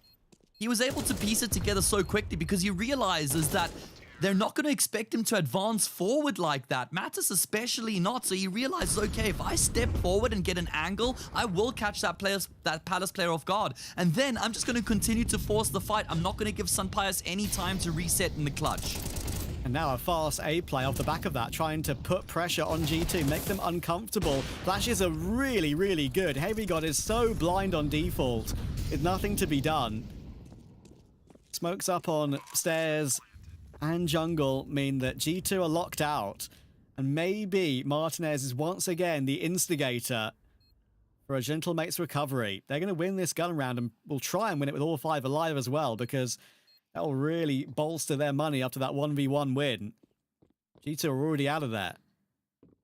He was able to piece it together so quickly because he realizes that they're not going to expect him to advance forward like that. Natus especially not. So he realizes, okay, if I step forward and get an angle, I will catch that Palace player off guard. And then I'm just going to continue to force the fight. I'm not going to give Sunpius any time to reset in the clutch. And now a fast A play off the back of that, trying to put pressure on G2, make them uncomfortable. Flashes are really, really good. Heavy God is so blind on default. It's nothing to be done. Smokes up on stairs and jungle mean that G2 are locked out, and maybe Martinez is once again the instigator for a Gentlemate's recovery. They're going to win this gun round and will try and win it with all 5 alive as well, because that will really bolster their money after that 1v1 win. G2 are already out of there.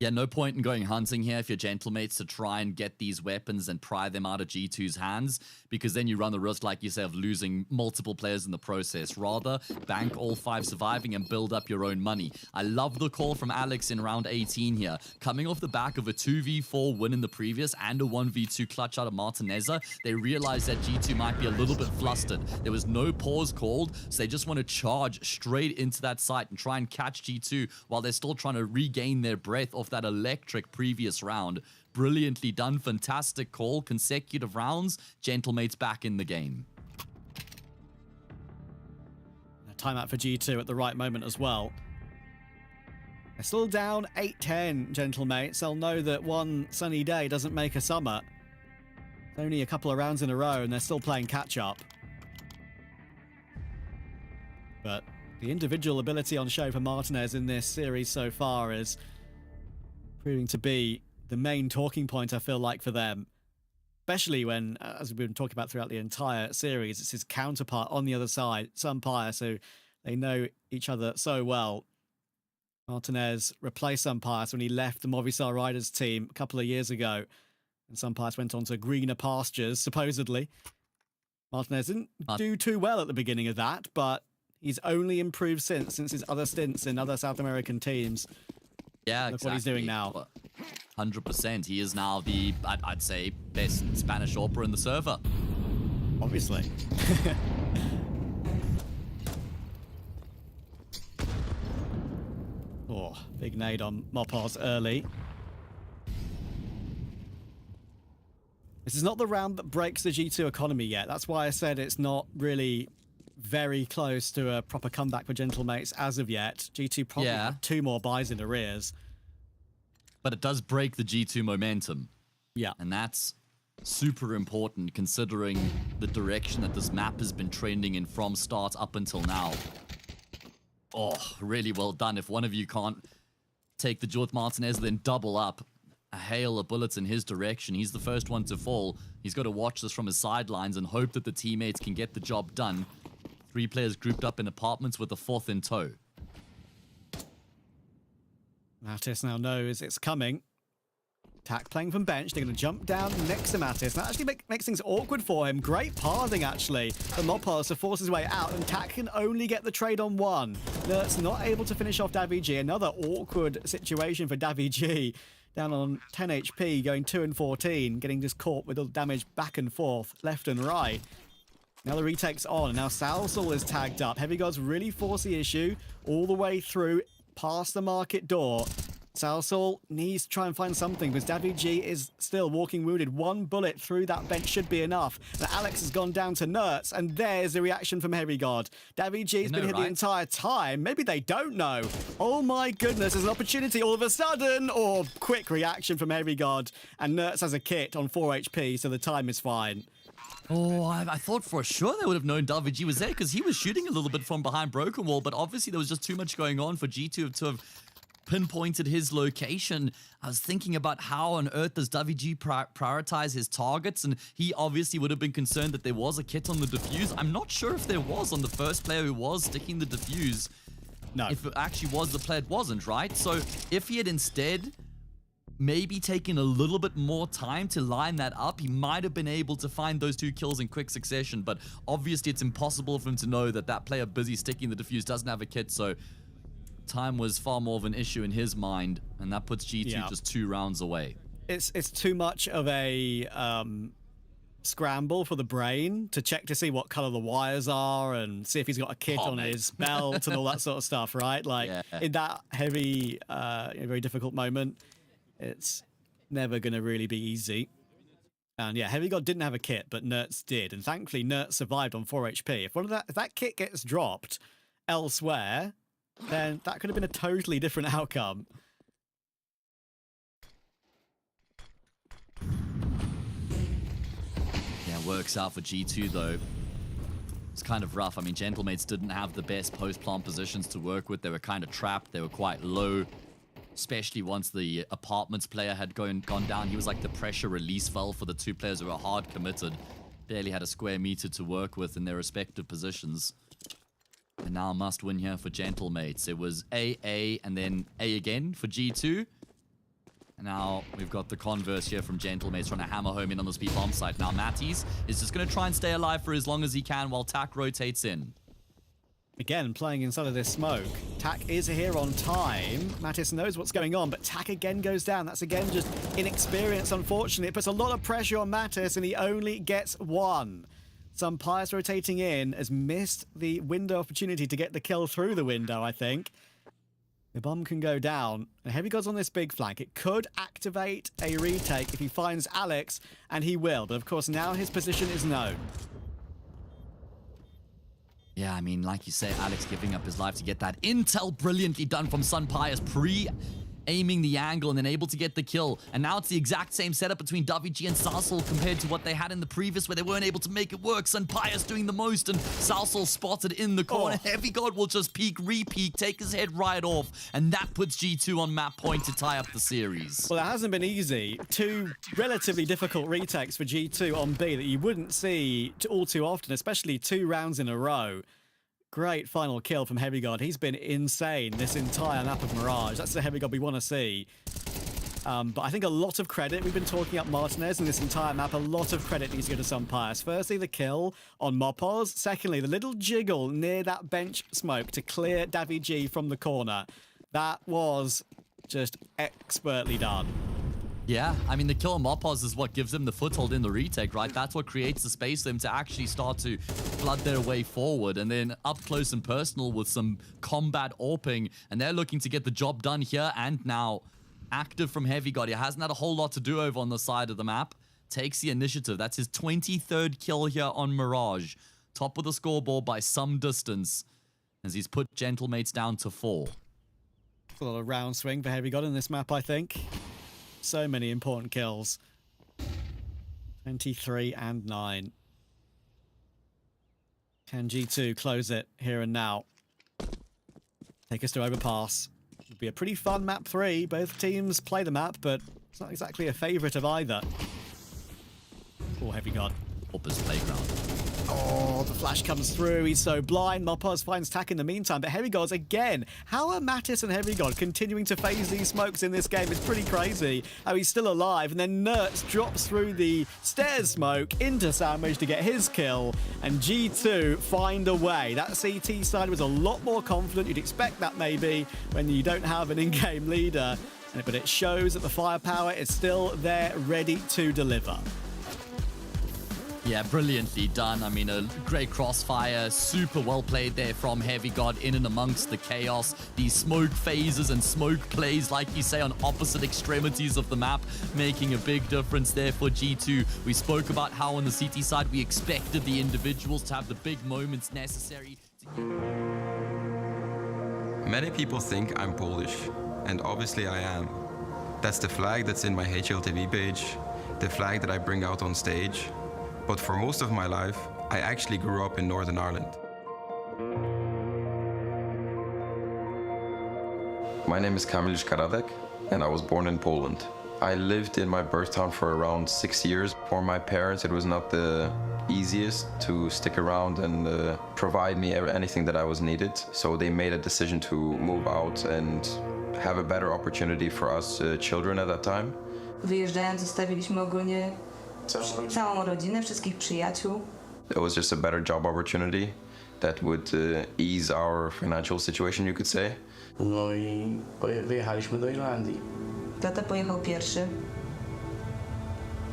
Yeah, no point in going hunting here if you're Gentlemates to try and get these weapons and pry them out of G2's hands, because then you run the risk, like you say, of losing multiple players in the process. Rather, bank all 5 surviving and build up your own money. I love the call from Alex in round 18 here. Coming off the back of a 2v4 win in the previous and a 1v2 clutch out of Martineza, they realized that G2 might be a little bit flustered. There was no pause called, so they just want to charge straight into that site and try and catch G2 while they're still trying to regain their breath off that electric previous round. Brilliantly done, fantastic call, consecutive rounds, Gentlemates back in the game. A timeout for G2 at the right moment as well. They're still down 8-10, Gentlemates. They'll know that one sunny day doesn't make a summer. It's only a couple of rounds in a row and they're still playing catch-up. But the individual ability on show for Martinez in this series so far is proving to be the main talking point, I feel like, for them. Especially when, as we've been talking about throughout the entire series, it's his counterpart on the other side, Sunpius, who they know each other so well. Martinez replaced Sunpius when he left the Movistar Riders team a couple of years ago, and Sunpius went on to greener pastures, supposedly. Martinez didn't do too well at the beginning of that, but he's only improved since his other stints in other South American teams. Yeah, Look what he's doing now. 100%. He is now the, I'd say, best Spanish opera in the server. Obviously. Oh, big nade on Mopars early. This is not the round that breaks the G2 economy yet. That's why I said it's not really very close to a proper comeback for Gentlemates as of yet. G2 probably have 2 more buys in arrears. But it does break the G2 momentum. Yeah. And that's super important considering the direction that this map has been trending in from start up until now. Oh, really well done. If one of you can't take the Jorth Martinez, then double up. A hail of bullets in his direction. He's the first one to fall. He's got to watch this from his sidelines and hope that the teammates can get the job done. 3 players grouped up in apartments with a 4th in tow. Natus now knows it's coming. Tak playing from bench. They're going to jump down next to Natus. That actually makes things awkward for him. Great pathing, actually, for Mopos to force his way out, and Tak can only get the trade on one. Nert's not able to finish off Davy. Another awkward situation for Davy. Down on 10 HP, going 2 and 14, getting just caught with all the damage back and forth, left and right. Now the retake's on, and now Salsal is tagged up. Heavy Gods really force the issue all the way through past the market door. Salsal needs to try and find something because Davy is still walking wounded. One bullet through that bench should be enough. And Alex has gone down to Nertz, and there's the reaction from Heavy God. Davy has been here the entire time. Maybe they don't know. Oh my goodness, there's an opportunity all of a sudden. Or quick reaction from Heavy God. And Nertz has a kit on 4 HP, so the time is fine. Oh, I thought for sure they would have known Davy was there because he was shooting a little bit from behind Broken Wall, but obviously there was just too much going on for G2 to have pinpointed his location. I was thinking about how on earth does Davy prioritize his targets, and he obviously would have been concerned that there was a kit on the defuse. I'm not sure if there was on the first player who was sticking the defuse. No. If it actually was the player, it wasn't, right? So if he had instead maybe taken a little bit more time to line that up, he might have been able to find those 2 kills in quick succession, but obviously it's impossible for him to know that that player busy sticking the defuse doesn't have a kit, so time was far more of an issue in his mind, and that puts G2 just 2 rounds away. It's too much of a scramble for the brain to check to see what color the wires are and see if he's got a kit on his belt and all that sort of stuff, right? Like in that heavy, very difficult moment, it's never going to really be easy. And yeah, Heavy God didn't have a kit, but Nertz did, and thankfully Nertz survived on 4 HP. If that kit gets dropped elsewhere, then that could have been a totally different outcome. Yeah, works out for G2 though. It's kind of rough. I mean, Gentlemates didn't have the best post-plant positions to work with. They were kind of trapped. They were quite low, especially once the Apartments player had gone down. He was like the pressure release valve for the 2 players who were hard committed. Barely had a square meter to work with in their respective positions. And now must win here for Gentlemates. It was A, and then A again for G2. And now we've got the converse here from Gentlemates trying to hammer home in on the speed bomb site. Now Matties is just going to try and stay alive for as long as he can while Tak rotates in. Again, playing inside of this smoke. Tak is here on time. Mattis knows what's going on, but Tak again goes down. That's again just inexperience, unfortunately. It puts a lot of pressure on Mattis, and he only gets 1. Some Pius rotating in has missed the window opportunity to get the kill through the window, I think. The bomb can go down. And Heavy God's on this big flank. It could activate a retake if he finds Alex, and he will. But of course, now his position is known. Yeah, I mean, like you say, Alex giving up his life to get that intel brilliantly done from Sun Pius, pre-aiming the angle and then able to get the kill. And now it's the exact same setup between Davy and Salsal compared to what they had in the previous where they weren't able to make it work. Sun Pius doing the most and Salsal spotted in the corner. Heavy God will just peek, re-peek, take his head right off. And that puts G2 on map point to tie up the series. Well, it hasn't been easy. 2 relatively difficult retakes for G2 on B that you wouldn't see all too often, especially 2 rounds in a row. Great final kill from Heavy God. He's been insane this entire map of Mirage. That's the Heavy God we want to see. But I think a lot of credit, we've been talking up Martinez in this entire map, a lot of credit needs to go to Sun Pius. Firstly, the kill on Mopos. Secondly, the little jiggle near that bench smoke to clear Davy from the corner. That was just expertly done. Yeah, I mean, the kill on Mopos is what gives them the foothold in the retake, right? That's what creates the space for them to actually start to flood their way forward. And then up close and personal with some combat AWPing. And they're looking to get the job done here and now. Active from Heavy God. He hasn't had a whole lot to do over on the side of the map. Takes the initiative. That's his 23rd kill here on Mirage. Top of the scoreboard by some distance. As he's put Gentlemates down to 4. It's a lot of round swing for Heavy God in this map, I think. So many important kills. 23 and 9. Can G2 close it here and now? Take us to Overpass. It'll be a pretty fun map 3. Both teams play the map, but it's not exactly a favourite of either. Oh, Heavy God. Up his playground. Oh, the flash comes through. He's so blind. Mopaz finds Tack in the meantime. But Heavy Gods again. How are Mattis and Heavy God continuing to phase these smokes in this game? It's pretty crazy how he's still alive. And then Nertz drops through the stairs smoke into Sandwich to get his kill. And G2 find a way. That CT side was a lot more confident. You'd expect that maybe when you don't have an in-game leader. But it shows that the firepower is still there, ready to deliver. Yeah, brilliantly done. I mean, a great crossfire, super well played there from Heavy God in and amongst the chaos. These smoke phases and smoke plays, like you say, on opposite extremities of the map, making a big difference there for G2. We spoke about how on the CT side we expected the individuals to have the big moments necessary. Many people think I'm Polish, and obviously I am. That's the flag that's in my HLTV page, the flag that I bring out on stage. But for most of my life, I actually grew up in Northern Ireland. My name is Kamil Karadek, and I was born in Poland. I lived in my birth town for around 6 years. For my parents, it was not the easiest to stick around and provide me anything that I was needed. So they made a decision to move out and have a better opportunity for us children at that time. Wyjeżdżając, zostawiliśmy ogólnie całą rodzinę, wszystkich przyjaciół. It was just a better job opportunity that would ease our financial situation, you could say. No i wyjechaliśmy do Irlandii. Tata pojechał pierwszy.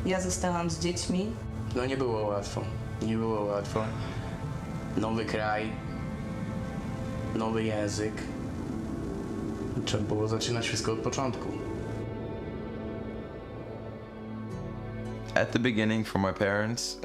Ja zostałam z dziećmi. No nie było łatwo. Nie było łatwo. Nowy kraj, nowy język. Trzeba było zaczynać wszystko od początku. At the beginning, for my parents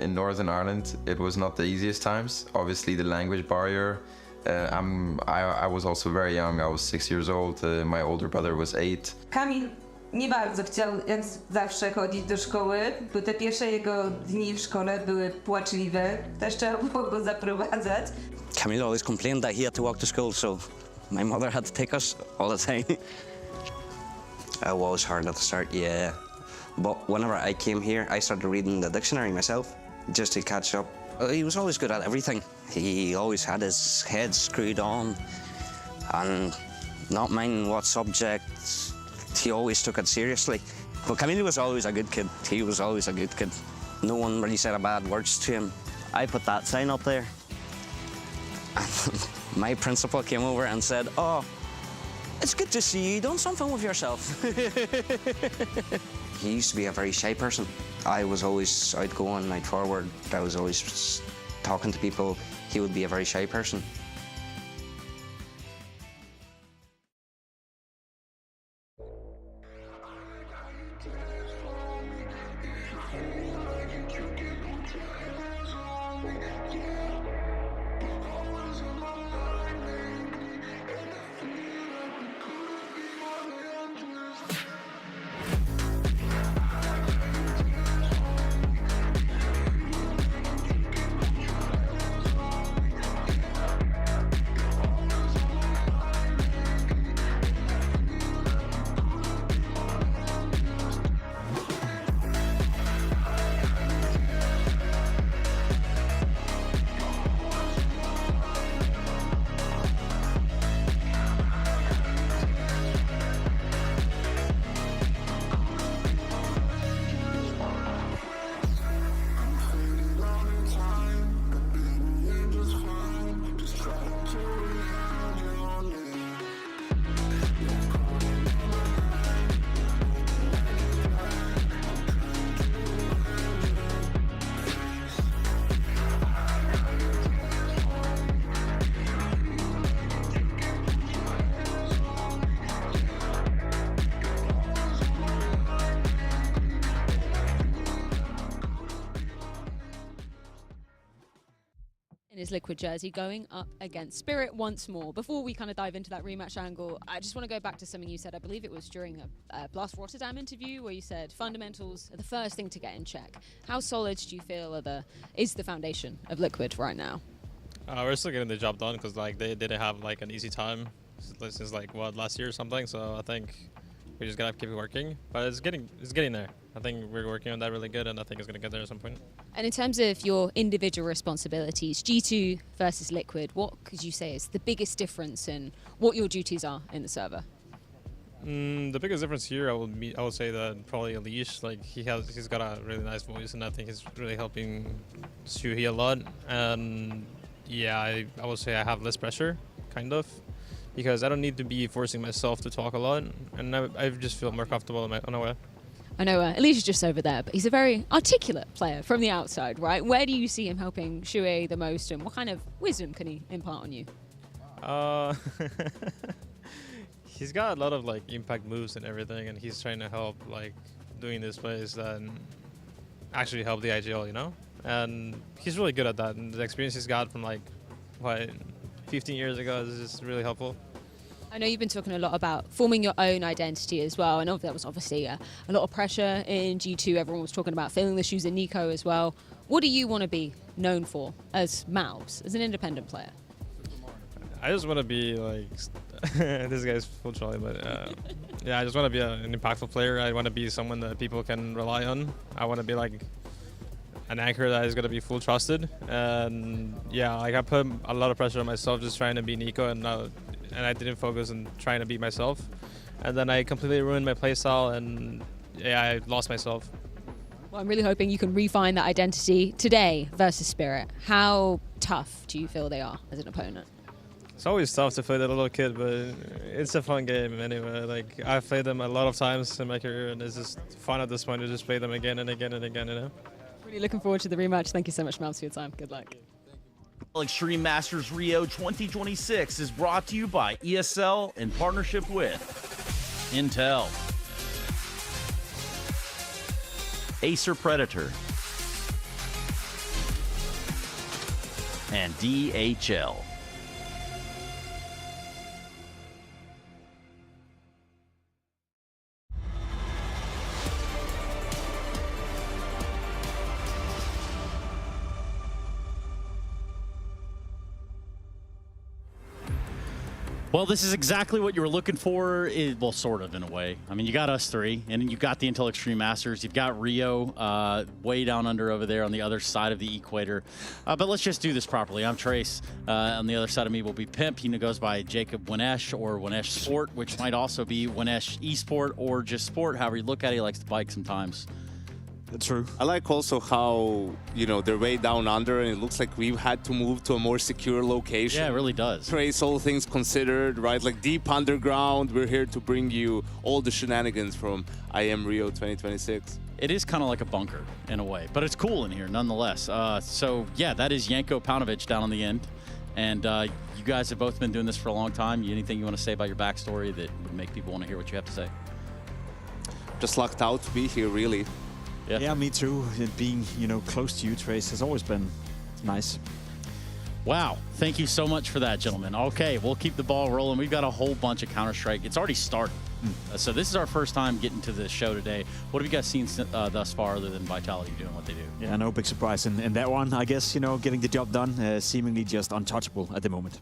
in Northern Ireland, it was not the easiest times. Obviously, the language barrier. I was also very young. I was 6 years old. My older brother was 8. Kamil nie bardzo chciał, jak zawsze, chodzić do szkoły, bo te pierwsze jego dni w szkole były płaczliwe. Też trzeba było go zaprowadzać. Kamil always complained that he had to walk to school, so my mother had to take us all the time. It was hard at the start, yeah. But whenever I came here, I started reading the dictionary myself, just to catch up. He was always good at everything. He always had his head screwed on, and not minding what subject, he always took it seriously. But Camille was always a good kid. He was always a good kid. No one really said a bad words to him. I put that sign up there. My principal came over and said, "Oh, it's good to see you done something with yourself." He used to be a very shy person. I was always outgoing, night forward. I was always talking to people. He would be a very shy person. In his Liquid jersey, going up against Spirit once more. Before we kind of dive into that rematch angle, I just want to go back to something you said. I believe it was during a Blast Rotterdam interview where you said fundamentals are the first thing to get in check. How solid do you feel is the foundation of Liquid right now? We're still getting the job done because like they didn't have like an easy time since like what, last year or something. So I think we just gotta keep working, but it's getting there. I think we're working on that really good, and I think it's going to get there at some point. And in terms of your individual responsibilities, G2 versus Liquid, what could you say is the biggest difference in what your duties are in the server? The biggest difference here, I would say that probably Elish. Like he's got a really nice voice, and I think he's really helping Shuhei a lot. And yeah, I would say I have less pressure, kind of, because I don't need to be forcing myself to talk a lot, and I just feel more comfortable on my way. I know Elish is just over there, but he's a very articulate player from the outside, right? Where do you see him helping Shuhei the most, and what kind of wisdom can he impart on you? He's got a lot of like impact moves and everything, and he's trying to help like doing this plays that actually help the IGL, you know? And he's really good at that, and the experience he's got from like, what, 15 years ago is just really helpful. I know you've been talking a lot about forming your own identity as well. I know that was obviously a lot of pressure in G2. Everyone was talking about filling the shoes of Nico as well. What do you want to be known for as Malbs, as an independent player? I just want to be like, this guy's full trolley, but yeah, I just want to be an impactful player. I want to be someone that people can rely on. I want to be like an anchor that is going to be full trusted. And yeah, like I put a lot of pressure on myself just trying to be Nico, and I didn't focus on trying to be myself. And then I completely ruined my playstyle, and yeah, I lost myself. Well, I'm really hoping you can refine that identity today versus Spirit. How tough do you feel they are as an opponent? It's always tough to play that little kid, but it's a fun game anyway. Like I've played them a lot of times in my career, and it's just fun at this point to just play them again and again and again, you know? Really looking forward to the rematch. Thank you so much, Malbs, for your time. Good luck. Extreme Masters Rio 2026 is brought to you by ESL in partnership with Intel, Acer Predator, and DHL. Well, this is exactly what you were looking for. Well, sort of, in a way. I mean, you got us three, and you've got the Intel Extreme Masters. You've got Rio way down under over there on the other side of the equator. But let's just do this properly. I'm Trace. On the other side of me will be Pimp. He goes by Jacob Winesh or Winesh Sport, which might also be Winesh Esport or just Sport. However you look at it, he likes to bike sometimes. True. I like also how, you know, they're way down under, and it looks like we've had to move to a more secure location. Yeah, it really does. Trace, all things considered, right? Like deep underground. We're here to bring you all the shenanigans from IEM Rio 2026. It is kind of like a bunker in a way, but it's cool in here nonetheless. So yeah, that is Janko Paunovic down on the end. And you guys have both been doing this for a long time. Anything you want to say about your backstory that would make people want to hear what you have to say? Just lucked out to be here, really. Yeah, me too. And being, you know, close to you, Trace, has always been nice. Wow. Thank you so much for that, gentlemen. Okay, we'll keep the ball rolling. We've got a whole bunch of Counter-Strike. It's already started. So this is our first time getting to the show today. What have you guys seen thus far other than Vitality doing what they do? Yeah, no big surprise in that one. I guess, you know, getting the job done, seemingly just untouchable at the moment.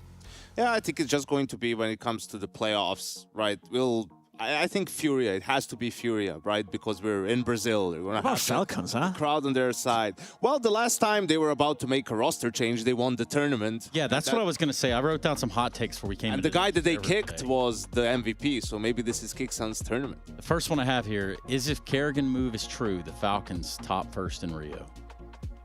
Yeah, I think it's just going to be when it comes to the playoffs, right? I think FURIA, it has to be FURIA, right? Because we're in Brazil. We're gonna have Falcons, huh? Crowd on their side. Well, the last time they were about to make a roster change, they won the tournament. Yeah, that's what I was going to say. I wrote down some hot takes before we came in. And the guy that they kicked was the MVP, so maybe this is Kicksan's tournament. The first one I have here is if Kerrigan move is true, the Falcons top first in Rio.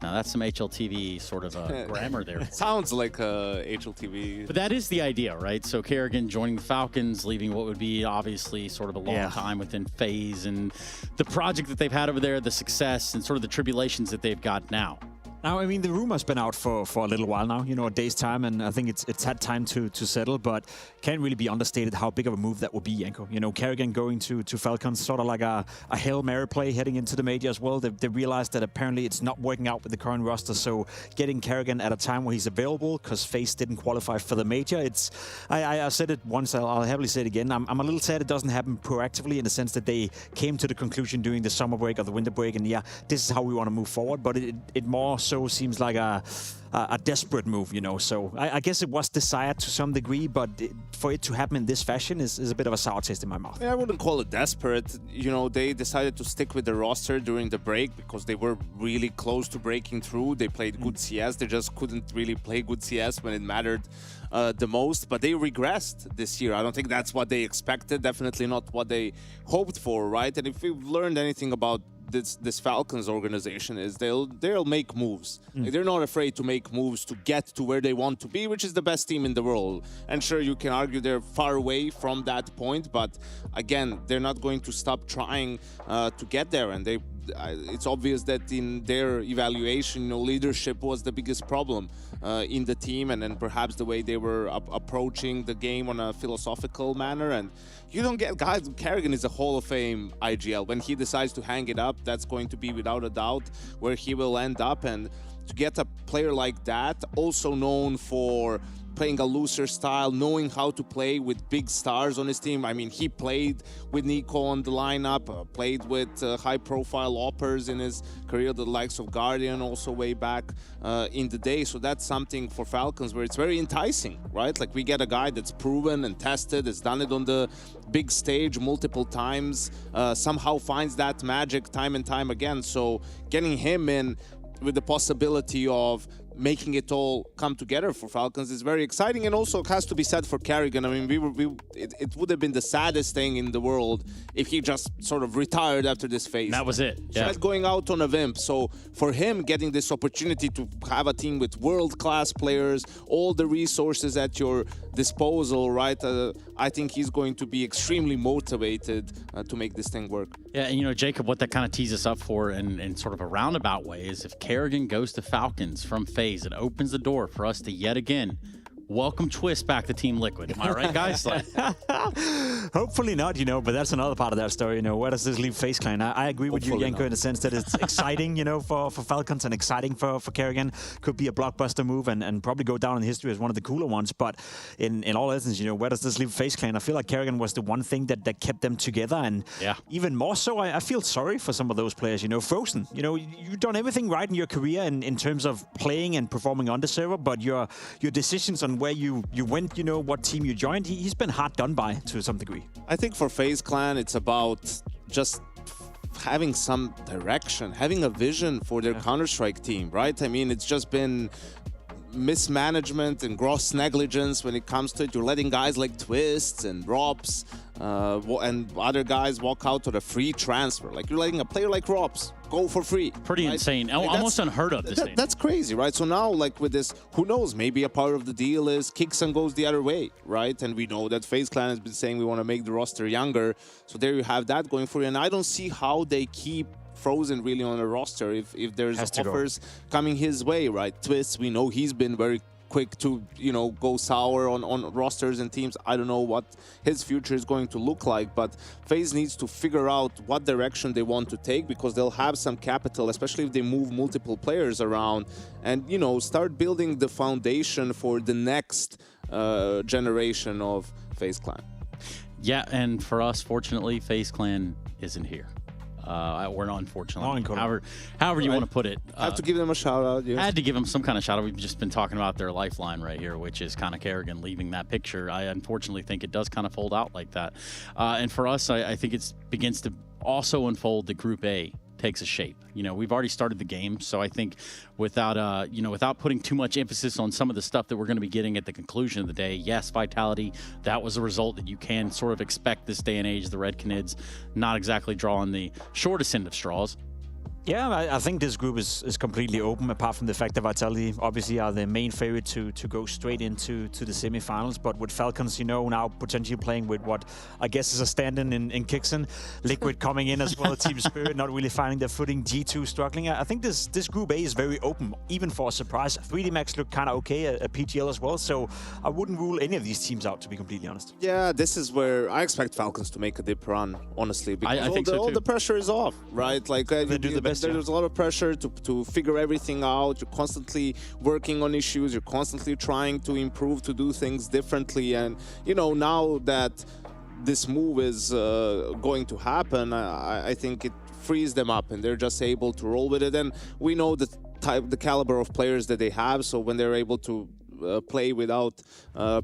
Now, that's some HLTV sort of grammar there. Sounds like HLTV. But that is the idea, right? So Kerrigan joining the Falcons, leaving what would be obviously sort of a long time within FaZe and the project that they've had over there, the success and sort of the tribulations that they've got now. Now, I mean, the rumor's been out for a little while now, you know, a day's time, and I think it's had time to settle, but can't really be understated how big of a move that would be, Janko. You know, Kerrigan going to Falcons, sort of like a Hail Mary play heading into the major as well. They realized that apparently it's not working out with the current roster, so getting Kerrigan at a time where he's available, because FaZe didn't qualify for the major, I said it once, I'll happily say it again, I'm a little sad it doesn't happen proactively in the sense that they came to the conclusion during the summer break or the winter break, and yeah, this is how we want to move forward, but it more so so seems like a desperate move, you know. So I guess it was desired to some degree, but for it to happen in this fashion is a bit of a sour taste in my mouth. I wouldn't call it desperate. You know, they decided to stick with the roster during the break because they were really close to breaking through. They played good CS. They just couldn't really play good CS when it mattered the most. But they regressed this year. I don't think that's what they expected. Definitely not what they hoped for, right? And if we've learned anything about this Falcons organization is they'll make moves. Like, they're not afraid to make moves to get to where they want to be, which is the best team in the world. And sure, you can argue they're far away from that point, but again, they're not going to stop trying to get there. And it's obvious that in their evaluation, you know, leadership was the biggest problem in the team, and then perhaps the way they were approaching the game on a philosophical manner. And you don't get guys. Kerrigan is a Hall of Fame IGL. When he decides to hang it up, that's going to be without a doubt where he will end up. And to get a player like that, also known for playing a looser style, knowing how to play with big stars on his team. I mean, he played with Nico on the lineup, played with high-profile oppers in his career, the likes of Guardian also way back in the day. So that's something for Falcons where it's very enticing, right? Like, we get a guy that's proven and tested, has done it on the big stage multiple times, somehow finds that magic time and time again. So getting him in with the possibility of making it all come together for Falcons is very exciting, and also has to be said for Kerrigan. I mean, it would have been the saddest thing in the world if he just sort of retired after this phase. That was it. Yeah. Going out on a Vimp. So for him, getting this opportunity to have a team with world-class players, all the resources at your disposal, right? I think he's going to be extremely motivated to make this thing work. Yeah, and you know, Jacob, what that kind of teases us up for in sort of a roundabout way is if Kerrigan goes to Falcons from FaZe, it opens the door for us to yet again welcome Twist back to Team Liquid. Am I right, guys? Like, hopefully not, you know, but that's another part of that story, you know. Where does this leave FaZe Clan? I agree with you, Yanko, in the sense that it's exciting, you know, for Falcons, and exciting for Kerrigan. Could be a blockbuster move and probably go down in history as one of the cooler ones. But in all essence, you know, where does this leave FaZe Clan? I feel like Kerrigan was the one thing that kept them together, and even more so, I feel sorry for some of those players, you know. Frozen, you know, you've done everything right in your career in terms of playing and performing on the server, but your decisions on where you went, you know, what team you joined, he's been hard done by to some degree. I think for FaZe Clan, it's about just having some direction, having a vision for their Counter-Strike team, right? I mean, it's just been mismanagement and gross negligence when it comes to it. You're letting guys like Twists and Robs and other guys walk out on a free transfer. Like, you're letting a player like Robs go for free. Pretty insane. Almost unheard of this thing. That's crazy, right? So now, like, with this, who knows, maybe a part of the deal is kicks and goes the other way, right? And we know that FaZe Clan has been saying we want to make the roster younger. So there you have that going for you. And I don't see how they keep Frozen really on a roster if there's offers coming his way, right? Twist, we know he's been very quick to, you know, go sour on rosters and teams. I don't know what his future is going to look like, but FaZe needs to figure out what direction they want to take, because they'll have some capital, especially if they move multiple players around, and, you know, start building the foundation for the next generation of FaZe Clan. Yeah, and for us, fortunately, FaZe Clan isn't here. We're not, unfortunately. However you want to put it. I have to give them a shout out. Yes. I had to give them some kind of shout out. We've just been talking about their lifeline right here, which is kind of Kerrigan leaving that picture. I unfortunately think it does kind of fold out like that. And for us, I think it begins to also unfold that Group A takes a shape. You know, we've already started the game, so I think without without putting too much emphasis on some of the stuff that we're going to be getting at the conclusion of the day, yes, Vitality, that was a result that you can sort of expect this day and age. The Red Canids not exactly drawing the shortest end of straws. Yeah, I think this group is completely open, apart from the fact that Vitality obviously are the main favorite to go straight into the semifinals. But with Falcons, you know, now potentially playing with what I guess is a stand-in in Kixen, Liquid coming in as well, Team Spirit not really finding their footing, G2 struggling. I think this Group A is very open, even for a surprise. 3D Max look kind of okay at PGL as well, so I wouldn't rule any of these teams out, to be completely honest. Yeah, this is where I expect Falcons to make a dip run, honestly, because I think all the pressure is off, right? Like, they do the best. There's a lot of pressure to figure everything out. You're constantly working on issues. You're constantly trying to improve, to do things differently. And, you know, now that this move is going to happen, I think it frees them up and they're just able to roll with it. And we know that the caliber of players that they have. So when they're able to play without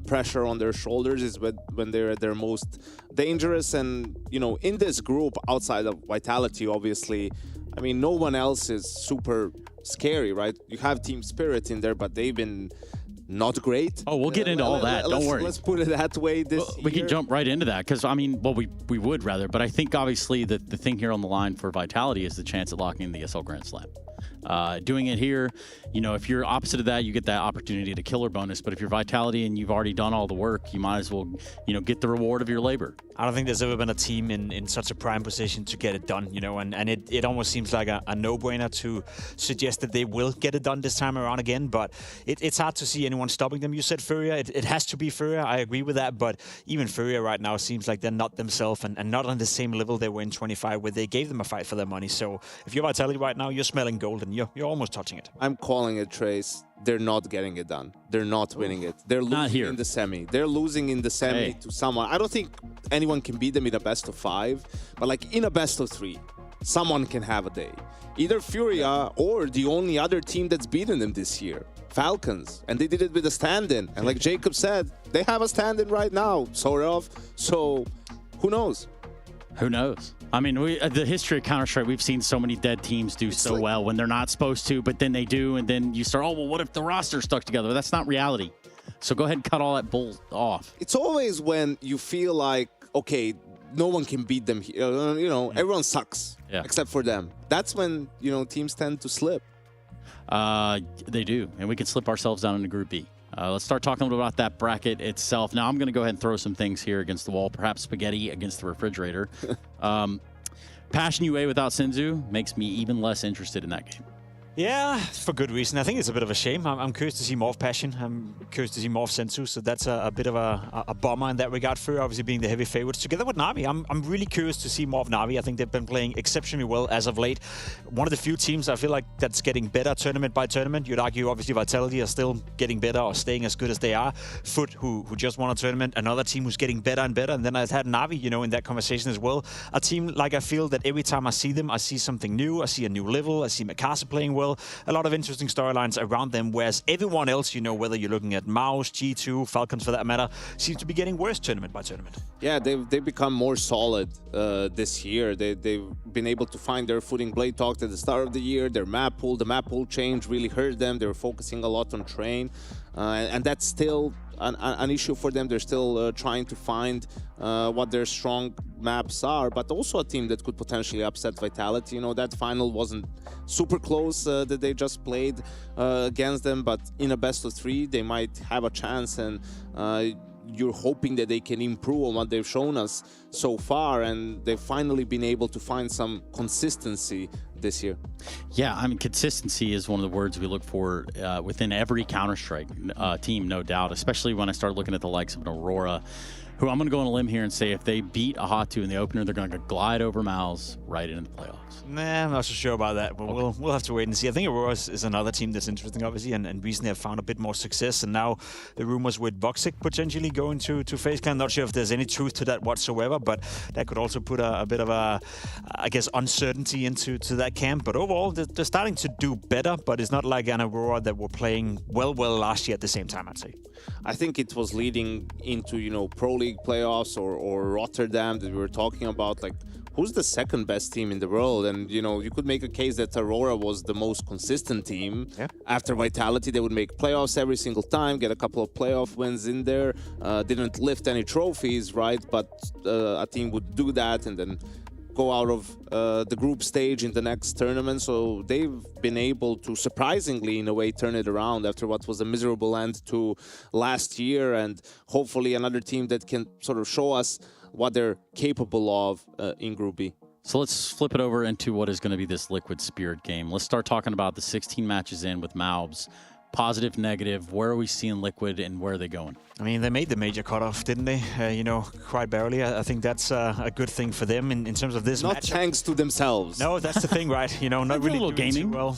pressure on their shoulders is when they're at their most dangerous. And, you know, in this group, outside of Vitality, obviously, I mean, no one else is super scary, right? You have Team Spirit in there, but they've been not great. Oh, we'll get into all that. Don't worry. Let's put it that way. We can jump right into that because, I mean, well, we would rather. But I think, obviously, the thing here on the line for Vitality is the chance at locking in the ESL Grand Slam. Doing it here, you know, if you're opposite of that, you get that opportunity to killer bonus. But if you're Vitality and you've already done all the work, you might as well, you know, get the reward of your labor. I don't think there's ever been a team in such a prime position to get it done, you know, and it almost seems like a no-brainer to suggest that they will get it done this time around again, but it's hard to see anyone stopping them. You said FURIA, it has to be FURIA, I agree with that, but even FURIA right now seems like they're not themselves and not on the same level they were in 25 where they gave them a fight for their money. So if you're Vitality right now, you're smelling gold and you're almost touching it. I'm calling it, Trace. They're not getting it done. They're not winning it. They're losing in the semi. They're losing in the semi to someone. I don't think anyone can beat them in a best of 5, but like in a best of 3, someone can have a day. Either FURIA or the only other team that's beaten them this year, Falcons, and they did it with a stand-in. And like Jacob said, they have a stand-in right now, sort of. So who knows? Who knows? I mean, the history of Counter-Strike, we've seen so many dead teams do so well when they're not supposed to, but then they do, and then you start, oh, well, what if the roster's stuck together? That's not reality. So go ahead and cut all that bull off. It's always when you feel like, okay, no one can beat them. You know, everyone sucks except for them. That's when, you know, teams tend to slip. They do, and we can slip ourselves down into Group B. Let's start talking a little about that bracket itself. Now, I'm going to go ahead and throw some things here against the wall, perhaps spaghetti against the refrigerator. Passion UA without Senzu makes me even less interested in that game. Yeah, for good reason. I think it's a bit of a shame. I'm curious to see more of Passion. I'm curious to see more of Senzu, so that's a bit of a bummer in that regard for obviously being the heavy favorites together with Na'Vi. I'm really curious to see more of Na'Vi. I think they've been playing exceptionally well as of late. One of the few teams I feel like that's getting better tournament by tournament. You'd argue obviously Vitality are still getting better or staying as good as they are. Foot, who just won a tournament, another team who's getting better and better. And then I've had Na'Vi, you know, in that conversation as well. A team like I feel that every time I see them, I see something new. I see a new level. I see Mikasa playing well. A lot of interesting storylines around them, whereas everyone else, you know, whether you're looking at Mouse, G2, Falcons for that matter, seems to be getting worse tournament by tournament. Yeah, they've become more solid this year. They've been able to find their footing. Blade talked at the start of the year. Their map pool, the map pool change really hurt them. They were focusing a lot on train, and that's still an issue for them. They're still trying to find what their strong maps are, but also a team that could potentially upset Vitality. You know, that final wasn't super close that they just played against them, but in a best of 3, they might have a chance, and you're hoping that they can improve on what they've shown us so far, and they've finally been able to find some consistency this year. Yeah, I mean, consistency is one of the words we look for within every Counter-Strike team, no doubt, especially when I start looking at the likes of an Aurora, who I'm going to go on a limb here and say if they beat a Hatu in the opener, they're going to glide over Mouse right into the playoffs. Nah, I'm not so sure about that, but we'll have to wait and see. I think Aurora is another team that's interesting, obviously, and recently have found a bit more success. And now the rumors with Voxic potentially going to FaZe Clan. Not sure if there's any truth to that whatsoever, but that could also put a bit of I guess, uncertainty into that camp. But overall, they're starting to do better, but it's not like an Aurora that were playing well last year at the same time, I'd say. I think it was leading into, you know, Pro League playoffs or Rotterdam that we were talking about, like, who's the second best team in the world? And, you know, you could make a case that Aurora was the most consistent team. Yeah. After Vitality, they would make playoffs every single time, get a couple of playoff wins in there, didn't lift any trophies, right? But a team would do that and then go out of the group stage in the next tournament. So they've been able to surprisingly, in a way, turn it around after what was a miserable end to last year, and hopefully another team that can sort of show us what they're capable of in Group B. So let's flip it over into what is going to be this Liquid Spirit game. Let's start talking about the 16 matches in with Maubs positive, negative. Where are we seeing Liquid and where are they going? I mean, they made the major cutoff, didn't they? You know, quite barely. I think that's a good thing for them in terms of this Not match. thanks to themselves. No, that's the thing, right? You know, not really little doing gaming. too well.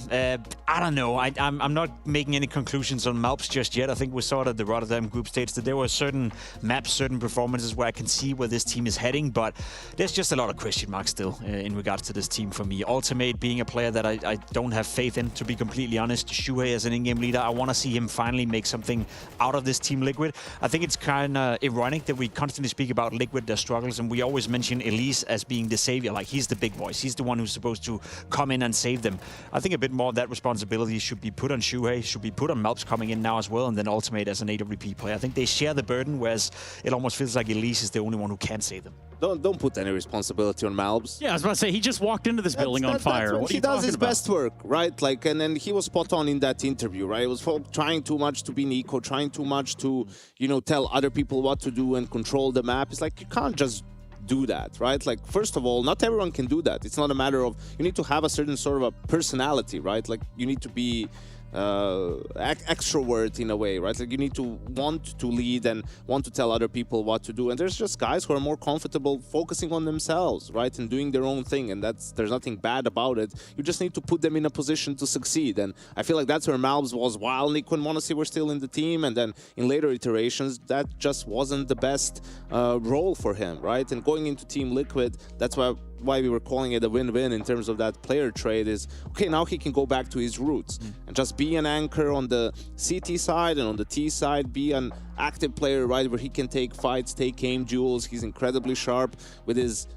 I don't know. I'm not making any conclusions on Malps just yet. I think we saw it at the Rotterdam group stage that there were certain maps, certain performances where I can see where this team is heading, but there's just a lot of question marks still in regards to this team for me. Ultimate being a player that I don't have faith in, to be completely honest. Shuhei as an in-game leader, I want to see him finally make something out of this team Liquid. I think it's kind of ironic that we constantly speak about Liquid, their struggles, and we always mention Elise as being the savior. Like, he's the big voice. He's the one who's supposed to come in and save them. I think a bit more of that responsibility should be put on Shuhei, should be put on Malps coming in now as well, and then Ultimate as an AWP player. I think they share the burden, whereas it almost feels like Elise is the only one who can save them. Don't put any responsibility on Malps. Yeah, I was about to say, he just walked into this building on fire. What he does his best work, right? Like, and then he was spot on in that interview, right? It was trying too much to be Nico, trying too much to, you know, tell other people what to do and control the map. It's like, you can't just do that, right? Like, first of all, not everyone can do that. It's not a matter of, you need to have a certain sort of a personality, right? Like, you need to be extrovert in a way, right? Like, you need to want to lead and want to tell other people what to do, and there's just guys who are more comfortable focusing on themselves, right, and doing their own thing, and there's nothing bad about it. You just need to put them in a position to succeed, and I feel like that's where Malps was while Nico and Monacy were still in the team, and then in later iterations that just wasn't the best role for him, right? And going into Team Liquid, that's why we were calling it a win-win in terms of that player trade is, okay, now he can go back to his roots and just be an anchor on the CT side and on the T side, be an active player, right, where he can take fights, take aim duels. He's incredibly sharp with his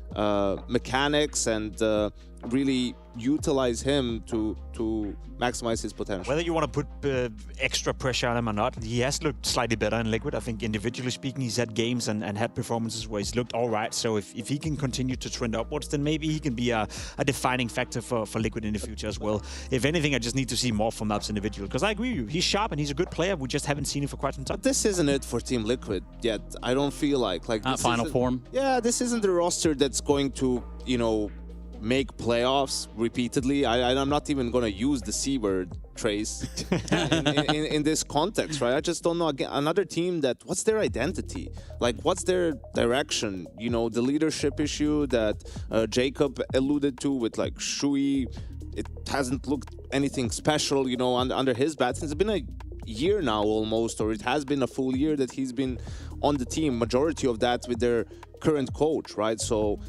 mechanics and really utilize him to maximize his potential. Whether you want to put extra pressure on him or not, he has looked slightly better in Liquid. I think individually speaking, he's had games and had performances where he's looked all right. So if he can continue to trend upwards, then maybe he can be a defining factor for Liquid in the future as well. If anything, I just need to see more from Malps individual, because I agree with you. He's sharp and he's a good player. We just haven't seen him for quite some time. But this isn't it for Team Liquid yet. I don't feel like this final form. Yeah, this isn't the roster that's going to, you know, make playoffs repeatedly. I'm not even going to use the C word, Trace, in this context, right? I just don't know. Again, another team that, what's their identity? Like, what's their direction? You know, the leadership issue that Jacob alluded to with, like, Shui, it hasn't looked anything special, you know, under his bat. It's been a year now almost, or it has been a full year that he's been on the team, majority of that with their current coach, right? So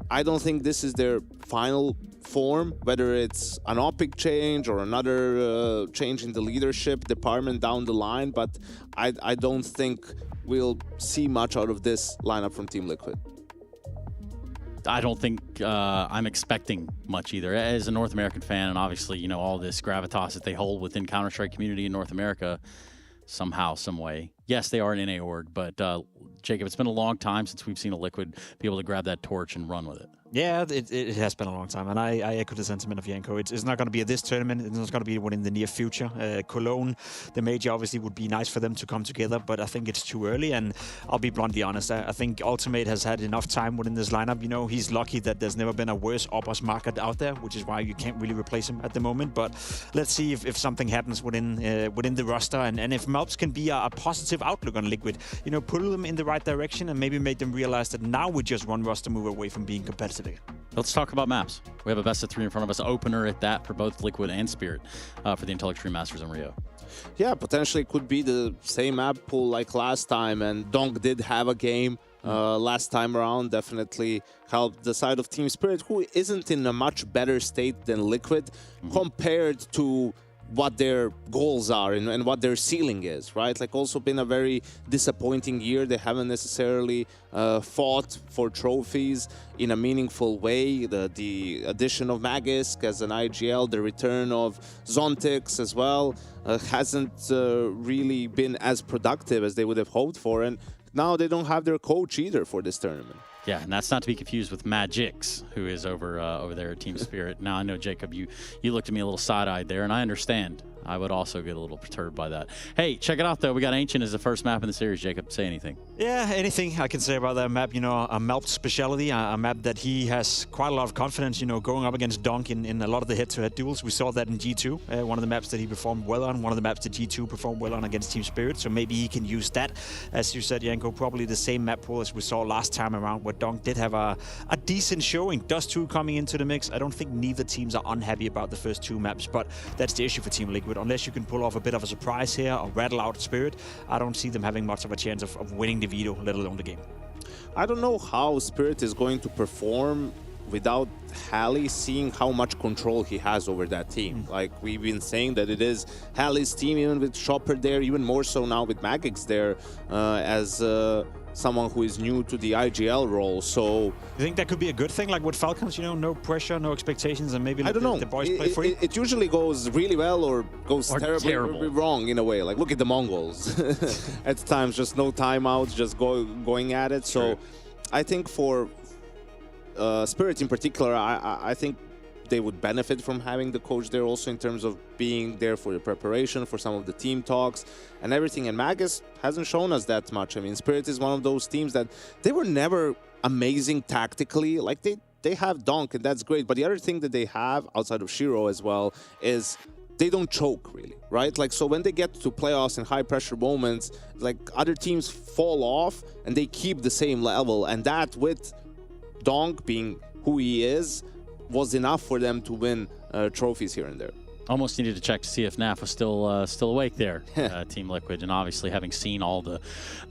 I don't think this is their final form, whether it's an OPIC change or another change in the leadership department down the line, but I don't think we'll see much out of this lineup from Team Liquid. I don't think I'm expecting much either. As a North American fan, and obviously, you know, all this gravitas that they hold within Counter-Strike community in North America, somehow, some way. Yes, they are an NA org, but Jacob, it's been a long time since we've seen a Liquid be able to grab that torch and run with it. Yeah, it has been a long time, and I echo the sentiment of Yanko. It's not going to be at this tournament. It's not going to be one in the near future. Cologne, the major, obviously would be nice for them to come together, but I think it's too early, and I'll be bluntly honest. I think Ultimate has had enough time within this lineup. You know, he's lucky that there's never been a worse Opus market out there, which is why you can't really replace him at the moment, but let's see if something happens within the roster, and if Malps can be a positive outlook on Liquid, you know, pull them in the right direction and maybe make them realize that now we're just one roster move away from being competitive again. Let's talk about maps. We have a best of 3 in front of us, opener at that for both Liquid and Spirit for the Intel Extreme Masters in Rio. Yeah, potentially could be the same map pool like last time, and Donk did have a game last time around, definitely helped the side of Team Spirit, who isn't in a much better state than Liquid compared to what their goals are and what their ceiling is, right? Like, also been a very disappointing year. They haven't necessarily fought for trophies in a meaningful way. The addition of Magisk as an IGL, the return of Zontix as well, hasn't really been as productive as they would have hoped for. And now they don't have their coach either for this tournament. Yeah, and that's not to be confused with Magix, who is over there at Team Spirit. Now, I know, Jacob, you looked at me a little side-eyed there, and I understand. I would also get a little perturbed by that. Hey, check it out, though. We got Ancient as the first map in the series. Jacob, say anything. Yeah, anything I can say about that map. You know, a map speciality, a map that he has quite a lot of confidence, you know, going up against Donk in a lot of the head-to-head duels. We saw that in G2, one of the maps that he performed well on, one of the maps that G2 performed well on against Team Spirit. So maybe he can use that. As you said, Janko, probably the same map pool as we saw last time around, where Donk did have a decent showing. Dust2 coming into the mix. I don't think neither teams are unhappy about the first two maps, but that's the issue for Team Liquid. Unless you can pull off a bit of a surprise here or rattle out Spirit, I don't see them having much of a chance of winning the veto, let alone the game. I don't know how Spirit is going to perform without Halley seeing how much control he has over that team. Like we've been saying that it is Halley's team, even with Chopper there, even more so now with Magix there, as someone who is new to the IGL role. So you think that could be a good thing, like with Falcons, you know, no pressure, no expectations, and maybe I don't know. The boys play free? It usually goes really well or goes terribly wrong in a way. Like look at the Mongols. At times, just no timeouts, just going at it. So I think for Spirit in particular, I think they would benefit from having the coach there also in terms of being there for the preparation, for some of the team talks and everything. And Magus hasn't shown us that much. I mean, Spirit is one of those teams that they were never amazing tactically. Like they have Donk and that's great. But the other thing that they have outside of Shiro as well is they don't choke really, right? Like, so when they get to playoffs and high pressure moments, like other teams fall off and they keep the same level. And that with Donk being who he is, was enough for them to win trophies here and there. Almost needed to check to see if NAF was still awake there, Team Liquid, and obviously having seen all the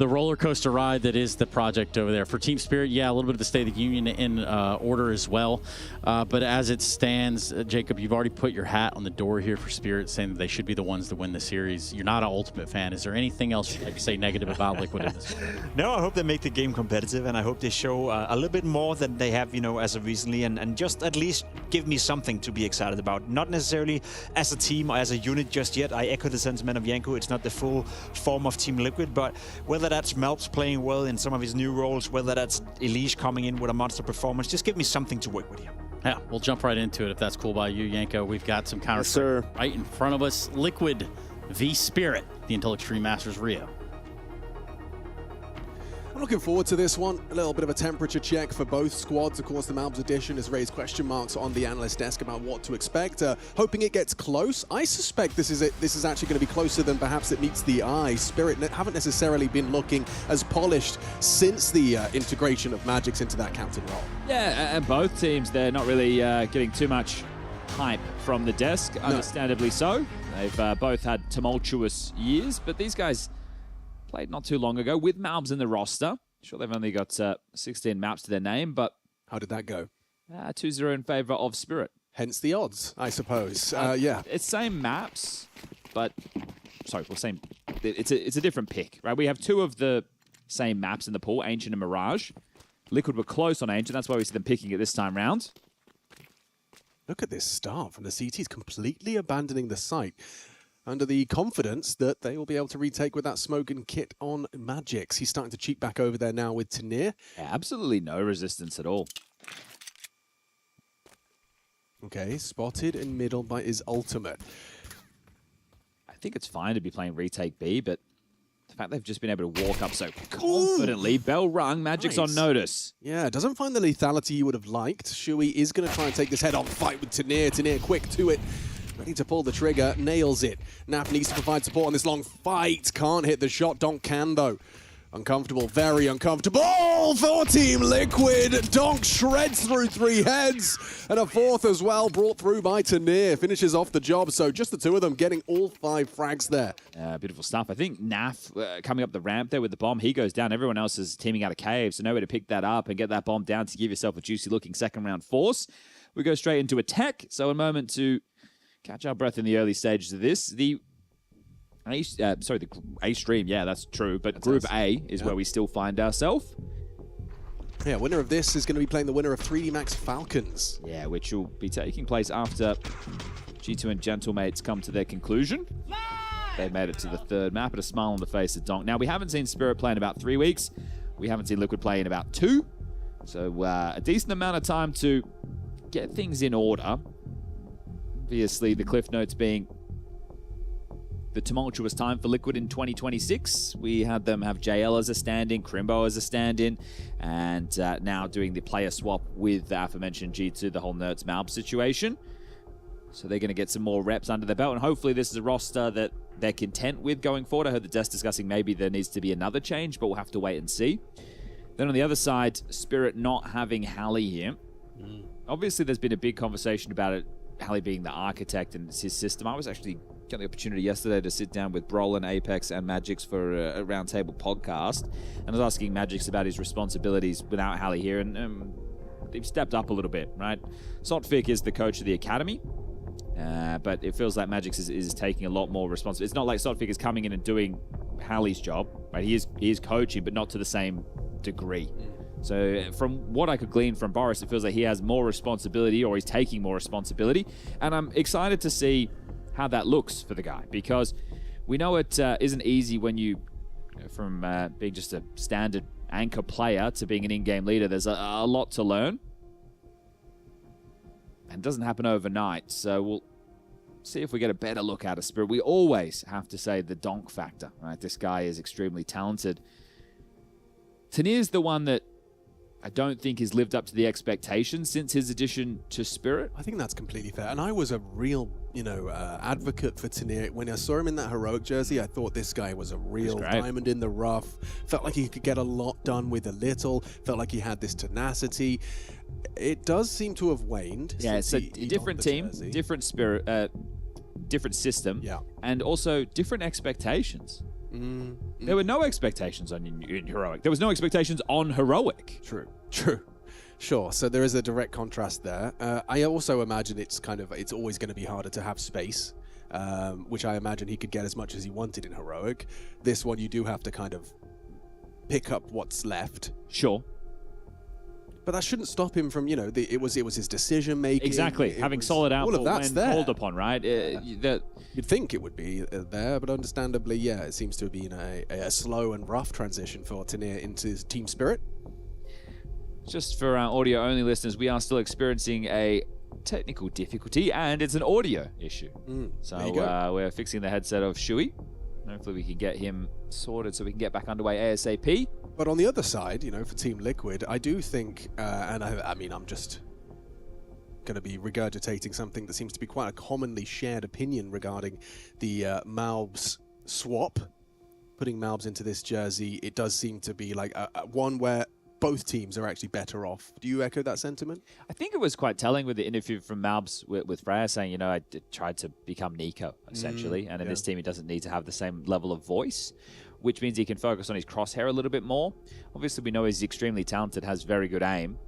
roller coaster ride that is the project over there. For Team Spirit, yeah, a little bit of the State of the Union in order as well. But as it stands, Jacob, you've already put your hat on the door here for Spirit, saying that they should be the ones to win the series. You're not an Ultimate fan. Is there anything else you'd like to say negative about Liquid in this? No, I hope they make the game competitive, and I hope they show a little bit more than they have, you know, as of recently, and just at least give me something to be excited about. Not necessarily as a team or as a unit just yet. I echo the sentiment of Janko. It's not the full form of Team Liquid, but whether that's Melps playing well in some of his new roles, whether that's Elish coming in with a monster performance, just give me something to work with here. Yeah, we'll jump right into it if that's cool by you, Janko. We've got some counter right in front of us. Liquid v Spirit, the Intel Extreme Masters Rio. I'm looking forward to this one. A little bit of a temperature check for both squads. Of course, the Malbs edition has raised question marks on the analyst desk about what to expect. Hoping it gets close. I suspect this is actually going to be closer than perhaps it meets the eye. Spirit haven't necessarily been looking as polished since the integration of Magix into that captain role. Yeah, and both teams, they're not really getting too much hype from the desk, understandably so. They've both had tumultuous years, but these guys played not too long ago with Malbs in the roster. Sure, they've only got 16 maps to their name, but how did that go? 2-0 in favor of Spirit. Hence the odds, I suppose. Yeah, it's same maps, but sorry, well, same. It's a different pick, right? We have two of the same maps in the pool, Ancient and Mirage. Liquid were close on Ancient. That's why we see them picking it this time round. Look at this start from the CTs, completely abandoning the site, under the confidence that they will be able to retake with that smoke and kit on Magix. He's starting to cheat back over there now with Tanir. Yeah, absolutely no resistance at all. Okay, spotted in middle by his ultimate. I think it's fine to be playing retake B, but the fact they've just been able to walk up so confidently, bell rung, Magic's on notice. Yeah, doesn't find the lethality he would have liked. Shui is going to try and take this head-on fight with Tanir. Tanir quick to it. Ready to pull the trigger, nails it. Naf needs to provide support on this long fight. Can't hit the shot, Donk can though. Uncomfortable, very uncomfortable for Team Liquid. Donk shreds through 3 heads. And a 4th as well, brought through by Tanir. Finishes off the job, so just the 2 of them getting all 5 frags there. Beautiful stuff. I think Naf coming up the ramp there with the bomb, he goes down. Everyone else is teaming out of caves, so nowhere to pick that up and get that bomb down to give yourself a juicy looking second round force. We go straight into attack, so a moment to catch our breath in the early stages of this. The A stream, yeah, that's true. But Group A is where we still find ourselves. Yeah, winner of this is going to be playing the winner of 3D Max Falcons. Yeah, which will be taking place after G2 and Gentlemates come to their conclusion. They made it to the 3rd map, and a smile on the face of Donk. Now, we haven't seen Spirit play in about 3 weeks. We haven't seen Liquid play in about 2. So a decent amount of time to get things in order. Obviously, the cliff notes being the tumultuous time for Liquid in 2026. We had them have JL as a stand-in, Crimbo as a stand-in, and now doing the player swap with the aforementioned G2, the whole Nerds Malb situation. So they're going to get some more reps under their belt, and hopefully this is a roster that they're content with going forward. I heard the desk discussing maybe there needs to be another change, but we'll have to wait and see. Then on the other side, Spirit not having Hallie here. Obviously, there's been a big conversation about it, Hallie being the architect and it's his system. I was actually got the opportunity yesterday to sit down with Brolin, Apex, and Magix for a roundtable podcast, and I was asking Magix about his responsibilities without Hallie here, and they've stepped up a little bit, right? Saltfic is the coach of the academy, but it feels like Magix is taking a lot more responsibility. It's not like Saltfic is coming in and doing Hallie's job, right? He is coaching, but not to the same degree. So from what I could glean from Boris, it feels like he has more responsibility, or he's taking more responsibility, and I'm excited to see how that looks for the guy, because we know it isn't easy when you from being just a standard anchor player to being an in-game leader. There's a lot to learn, and it doesn't happen overnight. So we'll see if we get a better look out of Spirit. We always have to say the donk factor, right? This guy is extremely talented. Tanir's the one that I don't think has lived up to the expectations since his addition to Spirit. I think that's completely fair. And I was a real, advocate for Tanir. When I saw him in that heroic jersey, I thought this guy was a real diamond in the rough. Felt like he could get a lot done with a little. Felt like he had this tenacity. It does seem to have waned. Yeah, it's a different team, different Spirit, different system, and also different expectations. There were no expectations on in Heroic. There was no expectations on Heroic. True. Sure, so there is a direct contrast there. I also imagine it's always going to be harder to have space, which I imagine he could get as much as he wanted in Heroic. This one, you do have to kind of pick up what's left. Sure. But that shouldn't stop him from, it was his decision making. Exactly, having solid output when called upon, right? You'd think it would be there, but understandably, it seems to have been a slow and rough transition for Tanir into Team Spirit. Just for our audio-only listeners, we are still experiencing a technical difficulty, and it's an audio issue. So we're fixing the headset of Shui. Hopefully we can get him sorted so we can get back underway ASAP. But on the other side, for Team Liquid, I do think, and I mean, I'm just going to be regurgitating something that seems to be quite a commonly shared opinion regarding the Malbs swap. Putting Malbs into this jersey, it does seem to be like one where both teams are actually better off. Do you echo that sentiment? I think it was quite telling with the interview from Malbs with Freya saying, I tried to become Nico, essentially, and in this team he doesn't need to have the same level of voice, which means he can focus on his crosshair a little bit more. Obviously, we know he's extremely talented, has very good aim,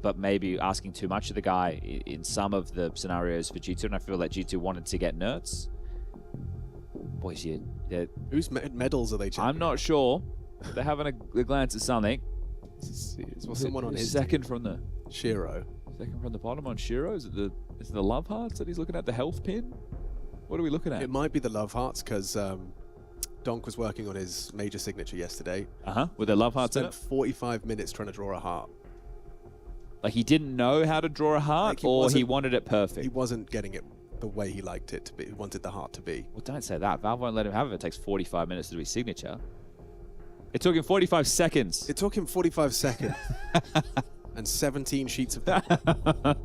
but maybe asking too much of the guy in some of the scenarios for G2, and I feel like G2 wanted to get Nerds. Boys, whose medals are they checking? I'm not sure. They're having a glance at something. Well, someone on his second team. From the Shiro. Second from the bottom on Shiro. Is it the love hearts that he's looking at? The health pin? What are we looking at? It might be the love hearts because Donk was working on his major signature yesterday. With the love hearts in it? 45 minutes trying to draw a heart. Like he didn't know how to draw a heart, or he wanted it perfect? He wasn't getting it the way he liked it to be. He wanted the heart to be. Well, don't say that. Valve won't let him have it. It takes 45 minutes to do his signature. It took him 45 seconds. It took him 45 seconds. And 17 sheets of paper.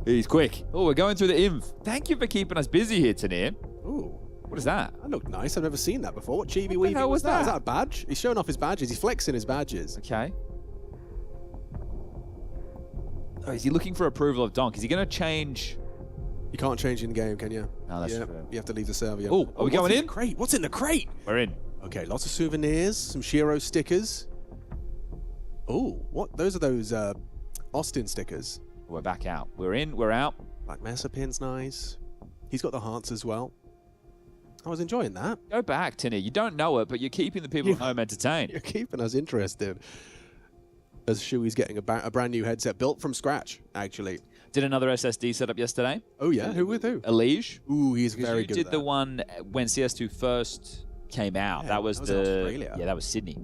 He's quick. Oh, we're going through the inv. Thank you for keeping us busy here, Tanir. Ooh. What is that? That looked nice. I've never seen that before. What chibi weaving hell was that? Is that a badge? He's showing off his badges. He's flexing his badges. Okay. Oh, is he looking for approval of Donk? Is he going to change? You can't change in game, can you? No, that's true. You have to leave the server. Oh, are we going in? Crate? What's in the crate? We're in. Okay, lots of souvenirs, some Shiro stickers. Oh, what? Those are those Austin stickers. We're back out. We're in, we're out. Black Mesa pin's nice. He's got the hearts as well. I was enjoying that. Go back, Tinny. You don't know it, but you're keeping the people at home entertained. You're keeping us interested. As Shui's getting a brand new headset built from scratch, actually. Did another SSD setup yesterday. Oh, yeah? Who with who? Elige. Ooh, he's very good You did at the that. one when CS2 first came out. Yeah, that was in the Australia. Yeah, that was Sydney.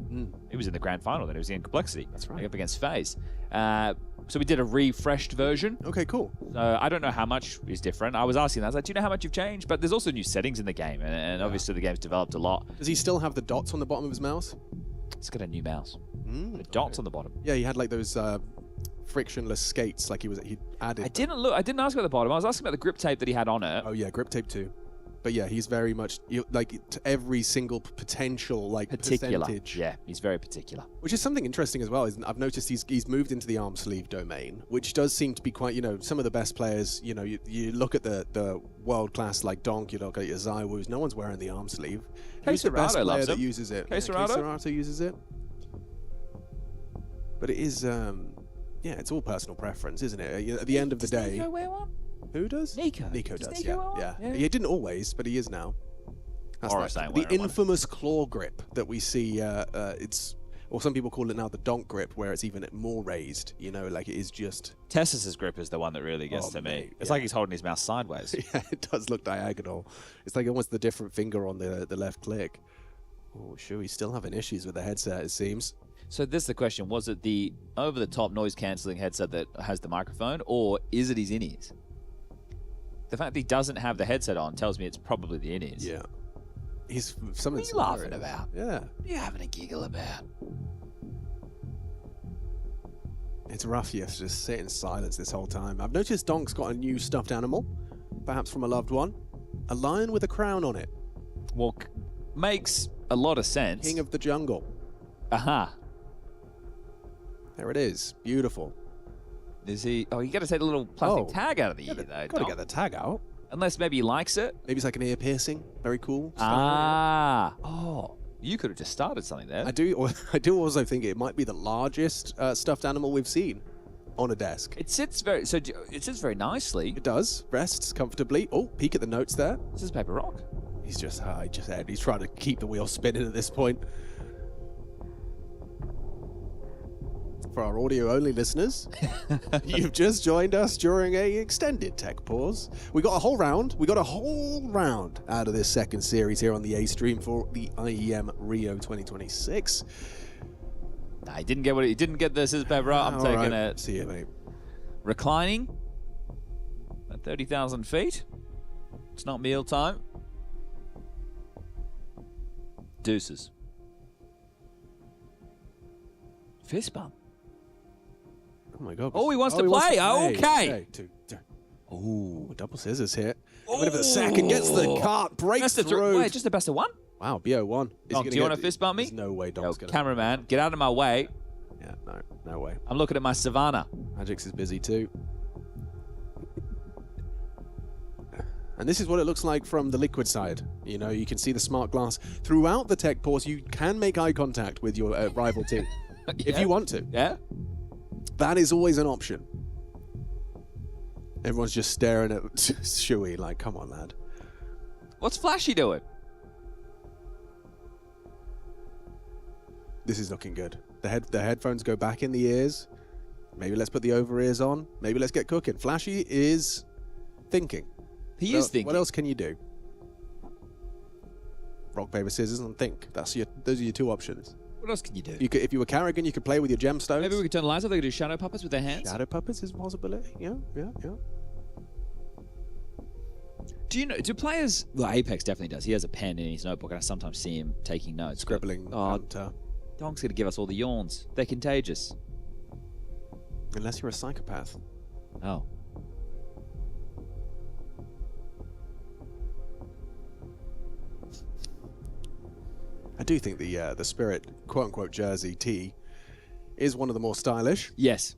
It was in the grand final. Then it was in Complexity. That's right. Up against FaZe. So we did a refreshed version. Okay, cool. So I don't know how much is different. I was asking that. I was like, do you know how much you've changed? But there's also new settings in the game, and obviously the game's developed a lot. Does he still have the dots on the bottom of his mouse? It's got a new mouse. The dots on the bottom. Yeah, he had like those frictionless skates, like he added. I didn't ask about the bottom. I was asking about the grip tape that he had on it. Oh yeah, grip tape too. But yeah, he's very much like to every single potential Particular. percentage. Yeah, he's very particular. Which is something interesting as well. I've noticed he's moved into the arm sleeve domain, which does seem to be quite, some of the best players, you look at the world class like Donk, you look at your Zywus, no one's wearing the arm sleeve. Who's the best player that uses it? Serato uses it. But it is, it's all personal preference, isn't it? At the end of the day. Nico wear one? Who does? Nico. Nico does, Nico wear one? yeah. He didn't always, but he is now. That's Horus like ain't the wearing one. infamous claw grip that we see. Or some people call it now the donk grip, where it's even more raised. Like it is just. Tessus's grip is the one that really gets to me. Mate, It's like he's holding his mouse sideways. Yeah, it does look diagonal. It's like almost the different finger on the left click. Oh, sure, he's still having issues with the headset, it seems. So this is the question. Was it the over-the-top noise-cancelling headset that has the microphone, or is it his in-ears? The fact that he doesn't have the headset on tells me it's probably the in-ears. Yeah. He's something. What are you laughing about? Yeah. What are you having a giggle about? It's rough. You have to just sit in silence this whole time. I've noticed Donk's got a new stuffed animal, perhaps from a loved one. A lion with a crown on it. Well, makes a lot of sense. King of the jungle. Aha. There it is. Beautiful. Is he? Oh, you got to take the little plastic tag out of the ear, though. Got to get the tag out. Unless maybe he likes it. Maybe it's like an ear piercing. Very cool. Ah. Oh. You could have just started something there. I do also think it might be the largest stuffed animal we've seen on a desk. It sits very nicely. It does. Rests comfortably. Oh, peek at the notes there. This is Paper Rock. He's just he's trying to keep the wheel spinning at this point. For our audio-only listeners, you've just joined us during a extended tech pause. We got a whole round. We got a whole round out of this second series here on the A stream for the IEM Rio 2026. Nah, he didn't get this as Paper Rock. I'm taking it. See you, mate. Reclining at 30,000 feet. It's not meal time. Deuces. Fist bump. Oh my god. Oh, he wants to play. Okay. Oh, double scissors here. Coming in for the second, gets the cart, breaks through. Wait, just the best of one? Wow, BO1. Donk, do you want to fist bump me? There's no way Donk's going to. Cameraman, get out of my way. Yeah, no way. I'm looking at my Savannah. Magix is busy too. And this is what it looks like from the Liquid side. You can see the smart glass. Throughout the tech pause, you can make eye contact with your rival team. If you want to. Yeah? That is always an option. Everyone's just staring at Shui like, come on, lad. What's Flashy doing? This is looking good. The headphones go back in the ears. Maybe let's put the over ears on. Maybe let's get cooking. Flashy is thinking. He is thinking. What else can you do? Rock, paper, scissors, and think. Those are your two options. What else can you do? If you were Carrigan, you could play with your gemstones. Maybe we could turn the lights off. They could do shadow puppets with their hands. Shadow puppets is a possibility. Yeah. Do players... Well, Apex definitely does. He has a pen in his notebook, and I sometimes see him taking notes. Scribbling. Donk's going to give us all the yawns. They're contagious. Unless you're a psychopath. Oh. I do think the Spirit quote-unquote jersey tee is one of the more stylish. Yes.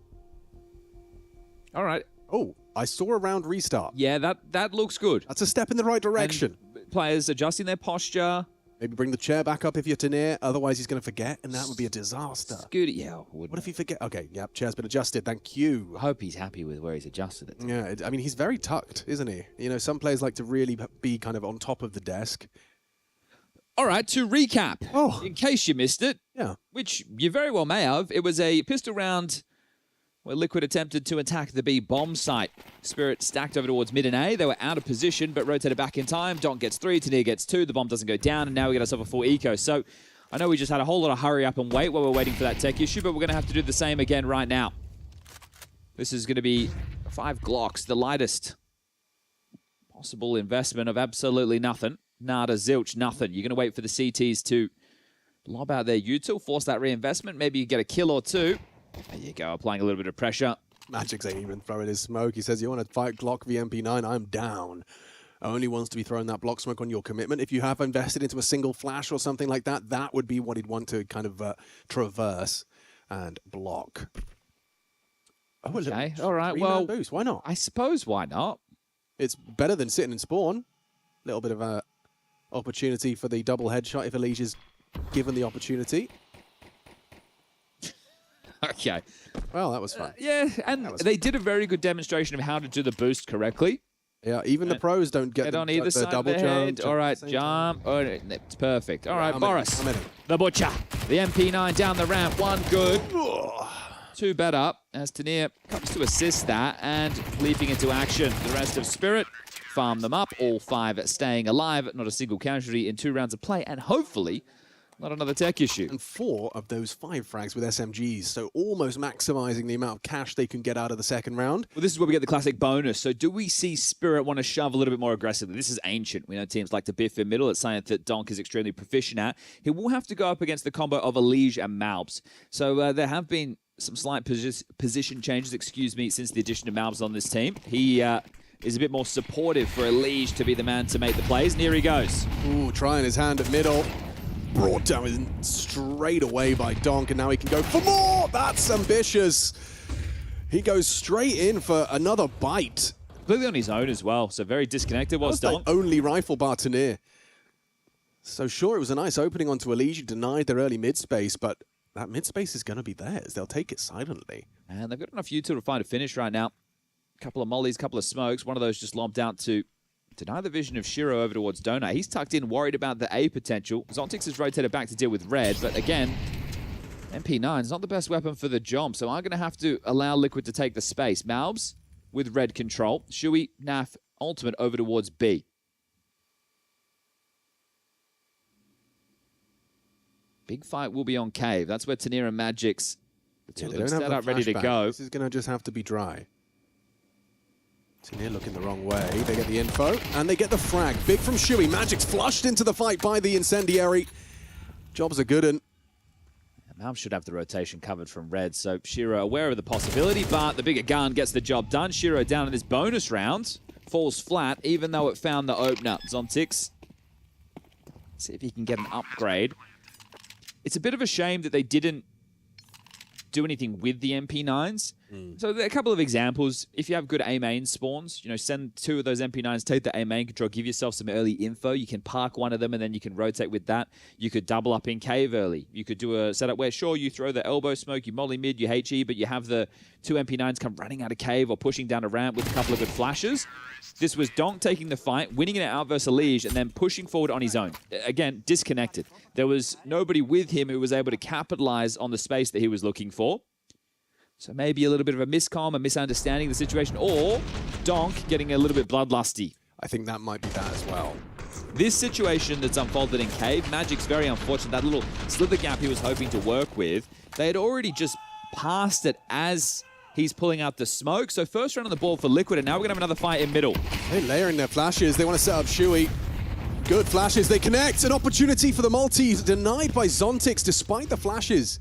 All right. Oh, I saw a round restart. Yeah, that looks good. That's a step in the right direction. And players adjusting their posture. Maybe bring the chair back up if you're Tanir. Otherwise, he's going to forget, and that would be a disaster. Scooty, yeah. What if he forget? Okay, yep, chair's been adjusted. Thank you. I hope he's happy with where he's adjusted it. Yeah, I mean, he's very tucked, isn't he? Some players like to really be kind of on top of the desk. All right, to recap, in case you missed it, yeah, which you very well may have, it was a pistol round where Liquid attempted to attack the B bomb site. Spirit stacked over towards mid and A. They were out of position, but rotated back in time. Donk gets 3, Tanir gets 2. The bomb doesn't go down, and now we get ourselves a full eco. So I know we just had a whole lot of hurry up and wait while we're waiting for that tech issue, but we're going to have to do the same again right now. This is going to be 5 Glocks, the lightest possible investment of absolutely nothing. Nada, zilch, nothing. You're going to wait for the CTs to lob out their util, force that reinvestment. Maybe you get a kill or 2. There you go, applying a little bit of pressure. Magic's ain't even throwing his smoke. He says, you want to fight Glock v MP9? I'm down. Only wants to be throwing that block smoke on your commitment. If you have invested into a single flash or something like that, that would be what he'd want to kind of traverse and block. Oh, okay, all right, well, boost. Why not? I suppose why not? It's better than sitting in spawn. A little bit of a opportunity for the double headshot if Elige is given the opportunity. Okay. Well, that was fun. Yeah, and they did a very good demonstration of how to do the boost correctly. Yeah, even the pros don't get on either side double of the head. All right, jump. Oh, it's perfect. All right, Boris. The Butcher. The MP9 down the ramp. 1 good. 2 better as Tanir comes to assist that and leaping into action. The rest of Spirit farm them up. All 5 staying alive. Not a single casualty in 2 rounds of play. And hopefully not another tech issue. And 4 of those 5 frags with SMGs, so almost maximizing the amount of cash they can get out of the second round. Well, this is where we get the classic bonus. So do we see Spirit want to shove a little bit more aggressively? This is ancient. We know teams like to biff in middle. It's something that Donk is extremely proficient at. He will have to go up against the combo of Elige and Malbs. So there have been some slight position changes, since the addition of Malbs on this team. He is a bit more supportive for Elige to be the man to make the plays. And here he goes. Ooh, trying his hand at middle. Brought down straight away by Donk, and now he can go for more! That's ambitious! He goes straight in for another bite. Completely on his own as well, so very disconnected was Donk. Only rifle bar Tanir. So sure, it was a nice opening onto Elige, denied their early mid-space, but that mid-space is going to be theirs. They'll take it silently. And they've got enough util to find a finish right now. A couple of mollies, a couple of smokes. One of those just lobbed out to deny the vision of Shiro over towards Donut. He's tucked in, worried about the A potential. Zontix has rotated back to deal with red, but again, MP9 is not the best weapon for the job, so I'm going to have to allow Liquid to take the space. Malbs with red control. Shui, Naf, ultimate over towards B. Big fight will be on Cave. That's where Tanir and Magic's the two of them set up ready to go. This is going to just have to be dry. Tanir looking the wrong way. They get the info, and they get the frag. Big from Shui. Magic's flushed into the fight by the incendiary. Job's a good one. Malbs should have the rotation covered from red, so Shiro aware of the possibility, but the bigger gun gets the job done. Shiro down in this bonus round. Falls flat, even though it found the opener. Zontix. See if he can get an upgrade. It's a bit of a shame that they didn't do anything with the MP9s. So there are a couple of examples. If you have good A main spawns, send 2 of those MP9s, take the A main control, give yourself some early info. You can park one of them and then you can rotate with that. You could double up in cave early. You could do a setup where, sure, you throw the elbow smoke, you molly mid, you HE, but you have the 2 MP9s come running out of cave or pushing down a ramp with a couple of good flashes. This was Donk taking the fight, winning it out versus Elige, and then pushing forward on his own. Again, disconnected. There was nobody with him who was able to capitalize on the space that he was looking for. So maybe a little bit of a miscomm, a misunderstanding of the situation, or Donk getting a little bit bloodlusty. I think that might be that as well. This situation that's unfolded in Cave, Magic's very unfortunate. That little slither gap he was hoping to work with, they had already just passed it as he's pulling out the smoke. So first round on the ball for Liquid, and now we're going to have another fight in middle. They're layering their flashes. They want to set up Shui. Good flashes. They connect. An opportunity for the multis. Denied by Zontix despite the flashes.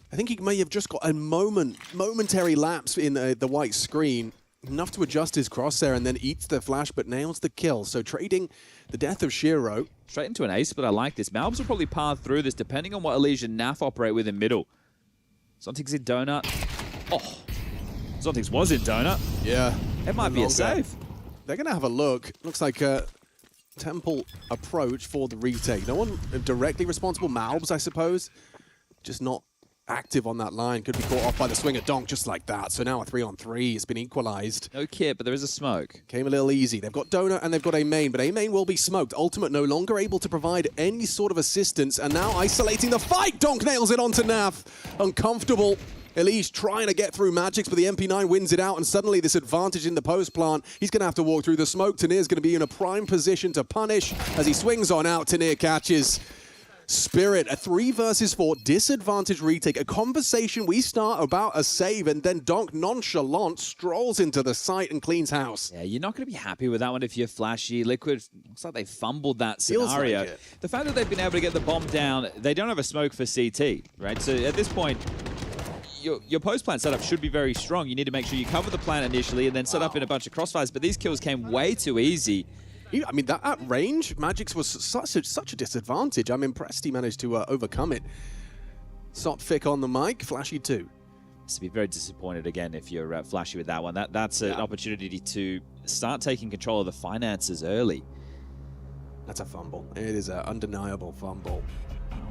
I think he may have just got a momentary lapse in the white screen. Enough to adjust his crosshair and then eats the flash, but nails the kill. So trading the death of Shiro. Straight into an ace, but I like this. Malbs will probably path through this depending on what Elige and Naf operate with in middle. Zontix in Donut. Oh, Zontix was in Donut. Yeah. It might be a save. They're going to have a look. Looks like a temple approach for the retake. No one directly responsible. Malbs, I suppose. Just not active on that line. Could be caught off by the swing of Donk just like that. So now a 3-on-3. It's been equalized. No kit, but there is a smoke. Came a little easy. They've got Donut and they've got A main, but A main will be smoked. Ultimate no longer able to provide any sort of assistance, and now isolating the fight. Donk nails it onto Naf. Uncomfortable. Elise trying to get through Magix, but the MP9 wins it out, and suddenly this advantage in the post plant. He's going to have to walk through the smoke. Tanir's going to be in a prime position to punish as he swings on out. Tanir catches. Spirit, a 3 versus 4 disadvantage retake, a conversation we start about a save, and then Donk nonchalant strolls into the site and cleans house. Yeah, you're not going to be happy with that one if you're Flashy. Liquid, looks like they fumbled that scenario. Like the fact that they've been able to get the bomb down, they don't have a smoke for CT, right? So at this point, your post-plant setup should be very strong. You need to make sure you cover the plant initially and then set up in a bunch of crossfires, but these kills came way too easy. I mean, that at range, Magix was such a disadvantage. I'm impressed he managed to overcome it. Sopfic on the mic, Flashy too. To be very disappointed again if you're Flashy with that one. That's an opportunity to start taking control of the finances early. That's a fumble. It is an undeniable fumble.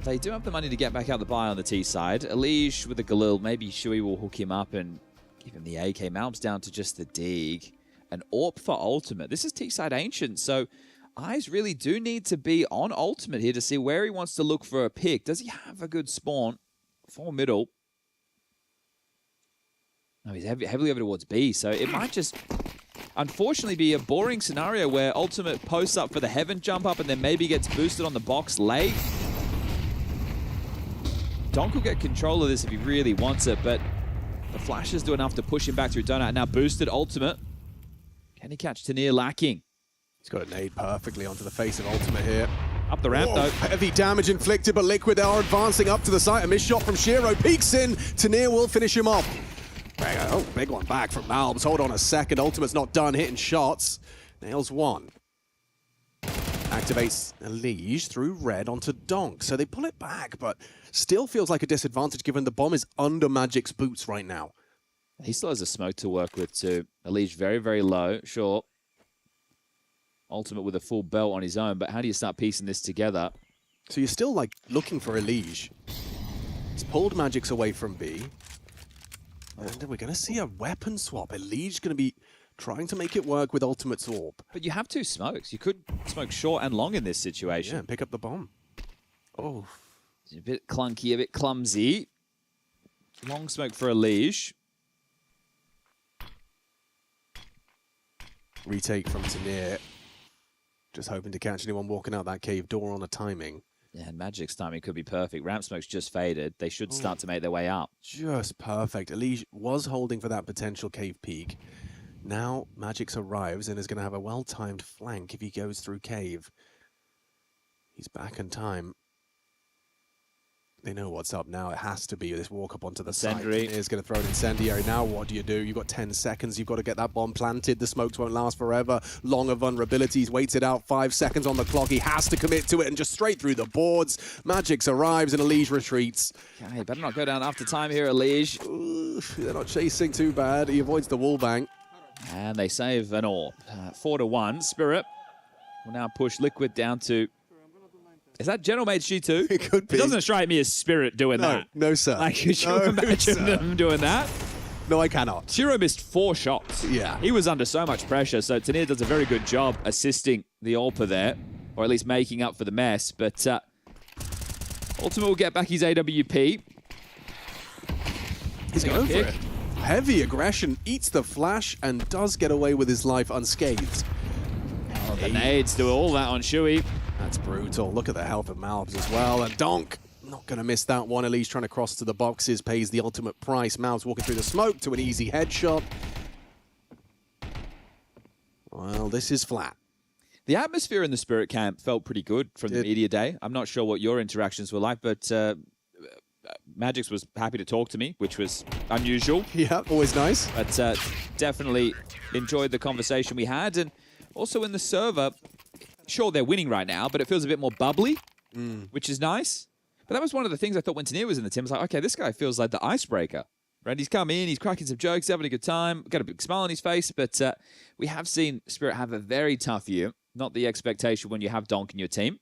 They do have the money to get back out the buy on the T side. Elish with the Galil, maybe Shui will hook him up and give him the AK. Malb's down to just the dig. An AWP for Ultimate. This is T-side Ancient, so eyes really do need to be on Ultimate here to see where he wants to look for a pick. Does he have a good spawn for middle? No, he's heavily over towards B, so it might just unfortunately be a boring scenario where Ultimate posts up for the Heaven jump up and then maybe gets boosted on the box late. Donk will get control of this if he really wants it, but the flashes do enough to push him back through Donut. Now boosted Ultimate. Can he catch Tanir lacking? He's got a nade perfectly onto the face of Ultimate here. Up the ramp, though. Heavy damage inflicted, but Liquid are advancing up to the site. A missed shot from Shiro. Peeks in. Tanir will finish him off. Oh, big one back from Malbs. Hold on a second. Ultimate's not done hitting shots. Nails one. Activates Elige through red onto Donk. So they pull it back, but still feels like a disadvantage given the bomb is under Magic's boots right now. He still has a smoke to work with too. Elige very, very low, sure. Ultimate with a full belt on his own, but how do you start piecing this together? So you're still like looking for Elige. It's pulled Magix away from B. And we're going to see a weapon swap. Elige going to be trying to make it work with Ultimate's AWP. But you have two smokes. You could smoke short and long in this situation. Yeah, and pick up the bomb. Oh. It's a bit clunky, a bit clumsy. Long smoke for Elige. Retake from Tanir. Just hoping to catch anyone walking out that cave door on a timing. Yeah, and Magic's timing could be perfect. Ramp smoke's just faded. They should start to make their way up. Just perfect. Elige was holding for that potential cave peek. Now Magix arrives and is going to have a well-timed flank if he goes through cave. He's back in time. They know what's up now. It has to be this walk up onto the site. He's going to throw an incendiary. Now what do? You've got 10 seconds. You've got to get that bomb planted. The smokes won't last forever. Longer vulnerabilities. Waits it out. 5 seconds on the clock. He has to commit to it and just straight through the boards. Magix arrives and Elige retreats. Okay, better not go down after time here, Elige. They're not chasing too bad. He avoids the wall bang. And they save an AWP. 4-1. Spirit will now push Liquid down to... Is that General Mage G2? It could be. It doesn't strike me as Spirit doing that. No, sir. Like, could you imagine them doing that? No, I cannot. Shiro missed 4 shots. Yeah. He was under so much pressure, so Tanir does a very good job assisting the AWPer there, or at least making up for the mess, but Ultimate will get back his AWP. He's going for it. Heavy aggression, eats the flash, and does get away with his life unscathed. Oh, the nades do all that on Shui. That's brutal. Look at the health of Malbs as well. And Donk, not going to miss that one. Elise trying to cross to the boxes, pays the ultimate price. Malbs walking through the smoke to an easy headshot. Well, this is flat. The atmosphere in the Spirit camp felt pretty good from the media day. I'm not sure what your interactions were like, but Magix was happy to talk to me, which was unusual. Yeah, always nice. But definitely enjoyed the conversation we had. And also in the server, sure, they're winning right now, but it feels a bit more bubbly, which is nice. But that was one of the things I thought when Tanir was in the team. I was like, okay, this guy feels like the icebreaker. Right? He's come in, he's cracking some jokes, having a good time, got a big smile on his face. But we have seen Spirit have a very tough year. Not the expectation when you have Donk in your team.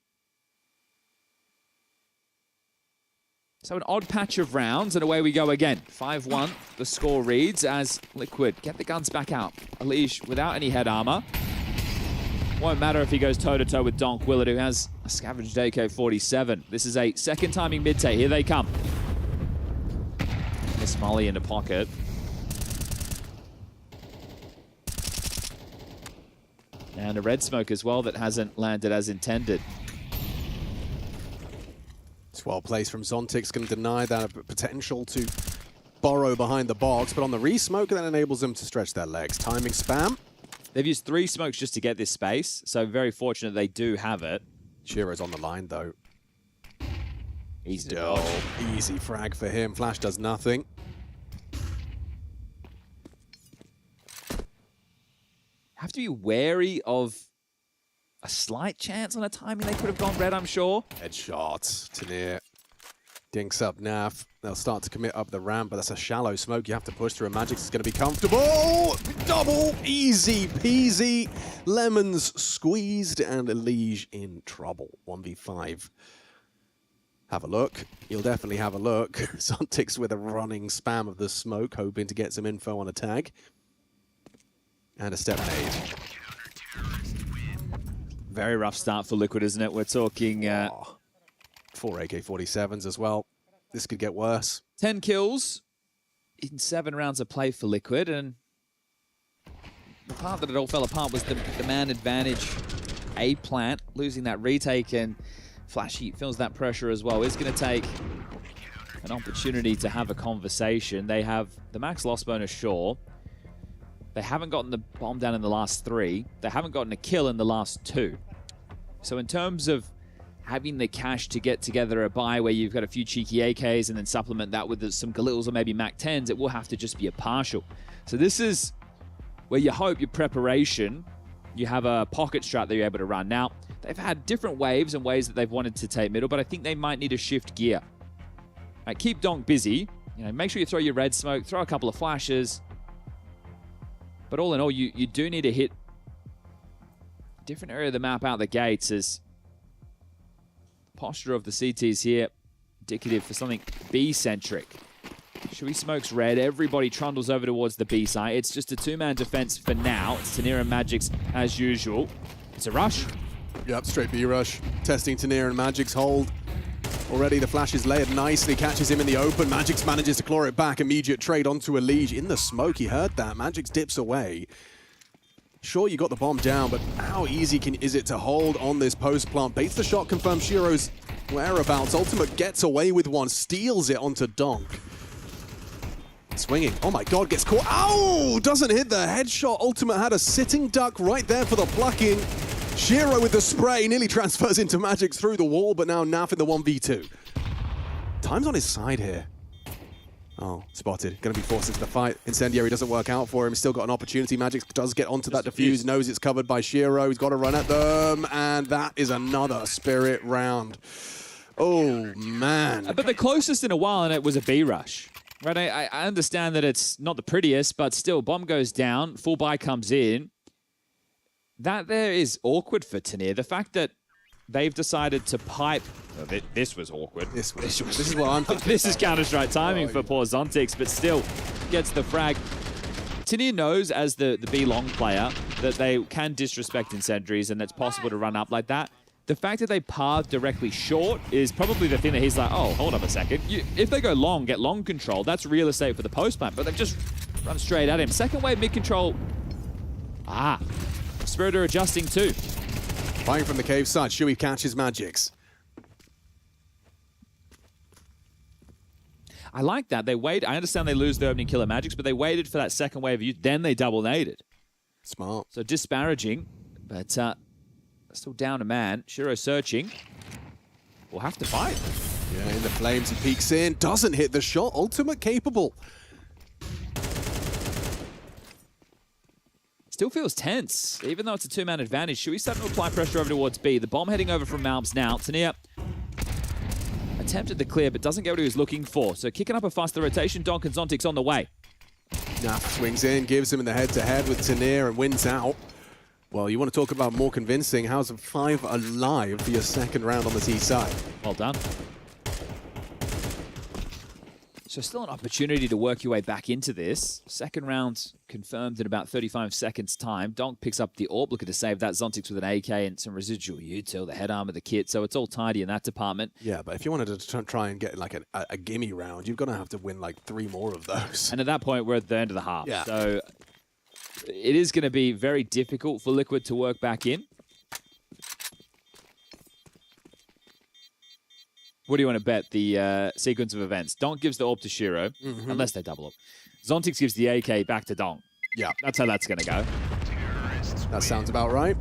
So an odd patch of rounds, and away we go again. 5-1, the score reads as Liquid get the guns back out. Elige without any head armor. Won't matter if he goes toe-to-toe with Donk, will it, who has a scavenged AK-47. This is a second timing mid-take. Here they come. Miss Molly in the pocket. And a red smoke as well that hasn't landed as intended. It's well placed from Zontic's, going to deny that potential to borrow behind the box, but on the re-smoke, that enables them to stretch their legs. Timing spam. They've used 3 smokes just to get this space, so very fortunate they do have it. Shiro's on the line, though. Easy to Still, dodge. easy frag for him. Flash does nothing. Have to be wary of a slight chance on a timing. They could have gone red, I'm sure. Headshots. Tanir dinks up Naf. They'll start to commit up the ramp, but that's a shallow smoke. You have to push through. Magix is going to be comfortable. Double. Easy peasy. Lemons squeezed and Elige in trouble. 1v5. Have a look. You'll definitely have a look. Zontix with a running spam of the smoke, hoping to get some info on a tag. And a step nade. Very rough start for Liquid, isn't it? We're talking... 4 AK-47s as well. This could get worse. 10 kills in 7 rounds of play for Liquid, and the part that it all fell apart was the man advantage A plant, losing that retake, and Flashy feels that pressure as well. It's going to take an opportunity to have a conversation. They have the max loss bonus, sure. They haven't gotten the bomb down in the last 3. They haven't gotten a kill in the last 2. So in terms of having the cash to get together a buy where you've got a few cheeky AKs and then supplement that with some Galils or maybe Mac 10s, it will have to just be a partial. So this is where you hope your preparation, you have a pocket strat that you're able to run. Now, they've had different waves and ways that they've wanted to take middle, but I think they might need to shift gear. Right, keep Donk busy. You know, make sure you throw your red smoke, throw a couple of flashes. But all in all, you do need to hit a different area of the map out the gates, as the posture of the CTs here indicative for something B-centric. Shui smokes red, everybody trundles over towards the B side. It's just a 2-man defense for now. It's Tanir and Magix as usual. It's a rush. Yep, straight B rush. Testing Tanir and Magic's hold. Already the flash is layered nicely, catches him in the open. Magix manages to claw it back. Immediate trade onto Elige in the smoke. He heard that. Magix dips away. Sure, you got the bomb down, but how easy is it to hold on this post plant? Baits the shot, confirms Shiro's whereabouts. Ultimate gets away with one, steals it onto Donk. Swinging. Oh my god, gets caught. Ow! Doesn't hit the headshot. Ultimate had a sitting duck right there for the plucking. Shiro with the spray nearly transfers into Magix through the wall, but now Naf in the 1v2. Time's on his side here. Oh, spotted. Going to be forced into the fight. Incendiary doesn't work out for him. He's still got an opportunity. Magix does get onto that defuse, knows it's covered by Shiro. He's got to run at them, and that is another Spirit round. Oh, man. But the closest in a while, and it was a B rush. Right, I understand that it's not the prettiest, but still, bomb goes down, full buy comes in. That there is awkward for Tanir. The fact that they've decided to pipe... Oh, this was awkward. This is what I'm thinking. This is Counter-Strike timing for poor Zontix, but still gets the frag. Tanir knows, as the B long player, that they can disrespect incendiaries and it's possible to run up like that. The fact that they path directly short is probably the thing that he's like, oh, hold up a second. If they go long, get long control, that's real estate for the post plant, but they've just run straight at him. Second wave mid control. Ah, Spirit are adjusting too. Fighting from the cave side, Shui catches Magix. I like that. They wait. I understand they lose the opening kill of Magix, but they waited for that second wave of use, then they double naded. Smart. So disparaging, but still down a man. Shiro searching. We'll have to fight. Yeah, in the flames, he peeks in, doesn't hit the shot. Ultimate capable. Still feels tense, even though it's a 2-man advantage. Shui starting to apply pressure over towards B. The bomb heading over from Malbs now. Tanir attempted the clear, but doesn't get what he was looking for. So kicking up a faster rotation, Donk and Zontix on the way. Naf swings in, gives him in the head-to-head with Tanir and wins out. Well, you want to talk about more convincing. How's a 5 alive for your second round on the T side? Well done. So still an opportunity to work your way back into this. Second round confirmed in about 35 seconds time. Donk picks up the AWP, looking to save that. Zontix with an AK and some residual util, the head armor, the kit. So it's all tidy in that department. Yeah, but if you wanted to try and get like a gimme round, you're going to have to win like 3 more of those. And at that point, we're at the end of the half. Yeah. So it is going to be very difficult for Liquid to work back in. What do you want to bet the sequence of events? Donk gives the AWP to Shiro, unless they double up. Zontix gives the AK back to Donk. Yeah. That's how that's going to go. That sounds about right.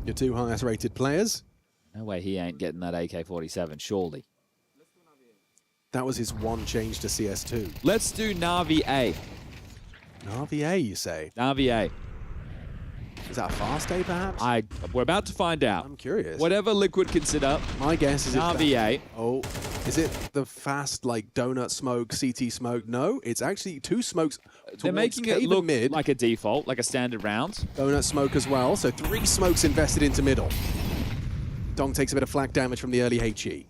Your 2 highest rated players. No way he ain't getting that AK-47, surely. That was his one change to CS2. Let's do Na'Vi A. Na'Vi A, you say? Na'Vi A. Is that a fast A, perhaps? We're about to find out. I'm curious. Whatever Liquid consider. My guess is Na'Vi A. Oh, is it the fast, like, donut smoke, CT smoke? No, it's actually 2 smokes. They're making it look like a default, like a standard round. Donut smoke as well, so 3 smokes invested into middle. Donk takes a bit of flak damage from the early HE.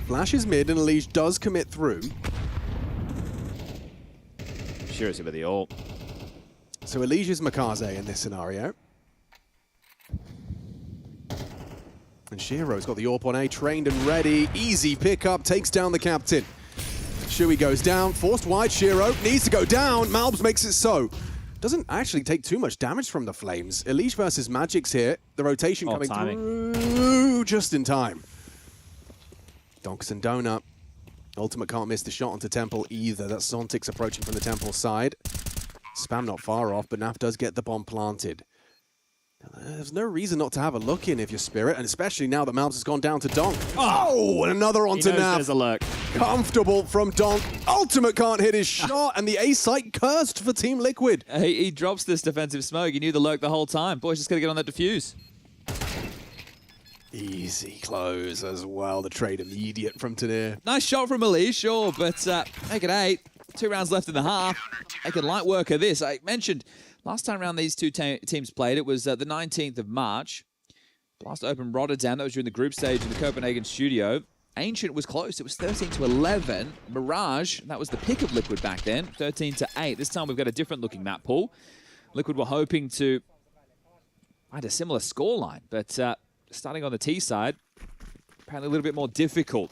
Flashes mid, and Elige does commit through. Shiro's with the AWP. So Elige is Makaze in this scenario. And Shiro's got the AWP on A, trained and ready. Easy pickup, takes down the captain. Shui goes down, forced wide. Shiro needs to go down. Malbs makes it so. Doesn't actually take too much damage from the Flames. Elige versus Magic's here. The rotation coming through just in time. Donks and Donut. Ultimate can't miss the shot onto Temple either. That's Zontix approaching from the Temple side. Spam not far off, but Naf does get the bomb planted. There's no reason not to have a look in if you're Spirit, and especially now that Malbs has gone down to Donk. Oh, and another onto Naf. There's a lurk. Comfortable from Donk. Ultimate can't hit his shot, and the A site cursed for Team Liquid. He drops this defensive smoke. He knew the lurk the whole time. Boys, just got to get on that defuse. Easy close as well. The trade immediate from Tanir. Nice shot from Elige, sure, but make it 8. 2 rounds left in the half. Making light work of this. I mentioned last time around these 2 teams played, it was the 19th of March. Blast opened Rotterdam. That was during the group stage in the Copenhagen studio. Ancient was close. It was 13-11. Mirage, that was the pick of Liquid back then, 13-8. This time we've got a different looking map pool. Liquid were hoping to find a similar scoreline, but starting on the T side, apparently a little bit more difficult.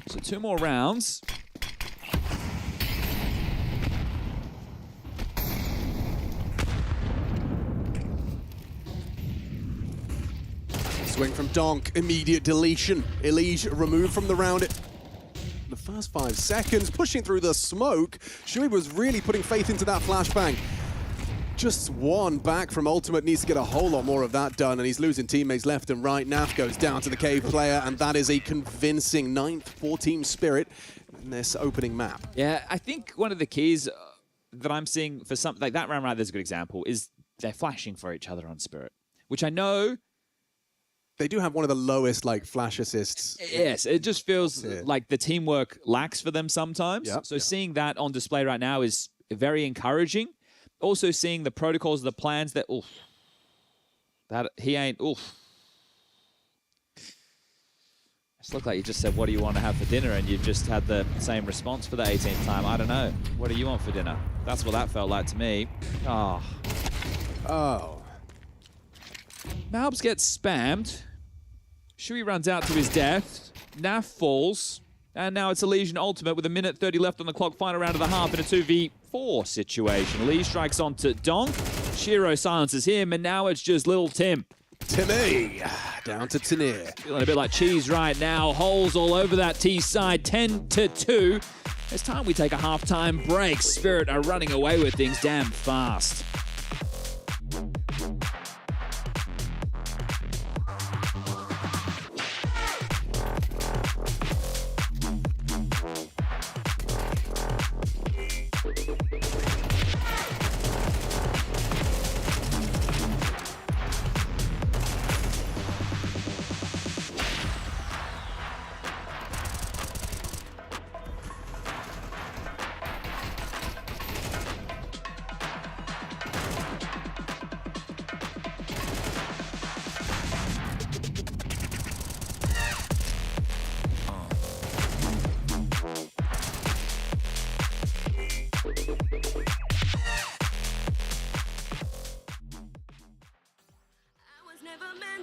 So 2 more rounds. Swing from Donk, immediate deletion. Elige removed from the round. The first 5 seconds, pushing through the smoke. Shui was really putting faith into that flashbang. Just 1 back from Ultimate, needs to get a whole lot more of that done, and he's losing teammates left and right. Naf goes down to the cave player, and that is a convincing 9th for Team Spirit in this opening map. Yeah, I think one of the keys that I'm seeing for something like that round right, there's a good example, is they're flashing for each other on Spirit, which I know they do have one of the lowest like flash assists. Yes, it just feels like the teamwork lacks for them sometimes. Yep. So seeing that on display right now is very encouraging. Also seeing the protocols, the plans that, that he ain't, It's looked like you just said, what do you want to have for dinner? And you've just had the same response for the 18th time. I don't know. What do you want for dinner? That's what that felt like to me. Oh. Malbs gets spammed. Shui runs out to his death. Naf falls. And now it's Elige Ultimate with 1:30 left on the clock. Final round of the half in a 2v4 situation. Elige strikes onto Donk. Shiro silences him, and now it's just little Tim. Timmy down to Tanir. Feeling a bit like cheese right now. Holes all over that T side. 10-2. It's time we take a halftime break. Spirit are running away with things damn fast.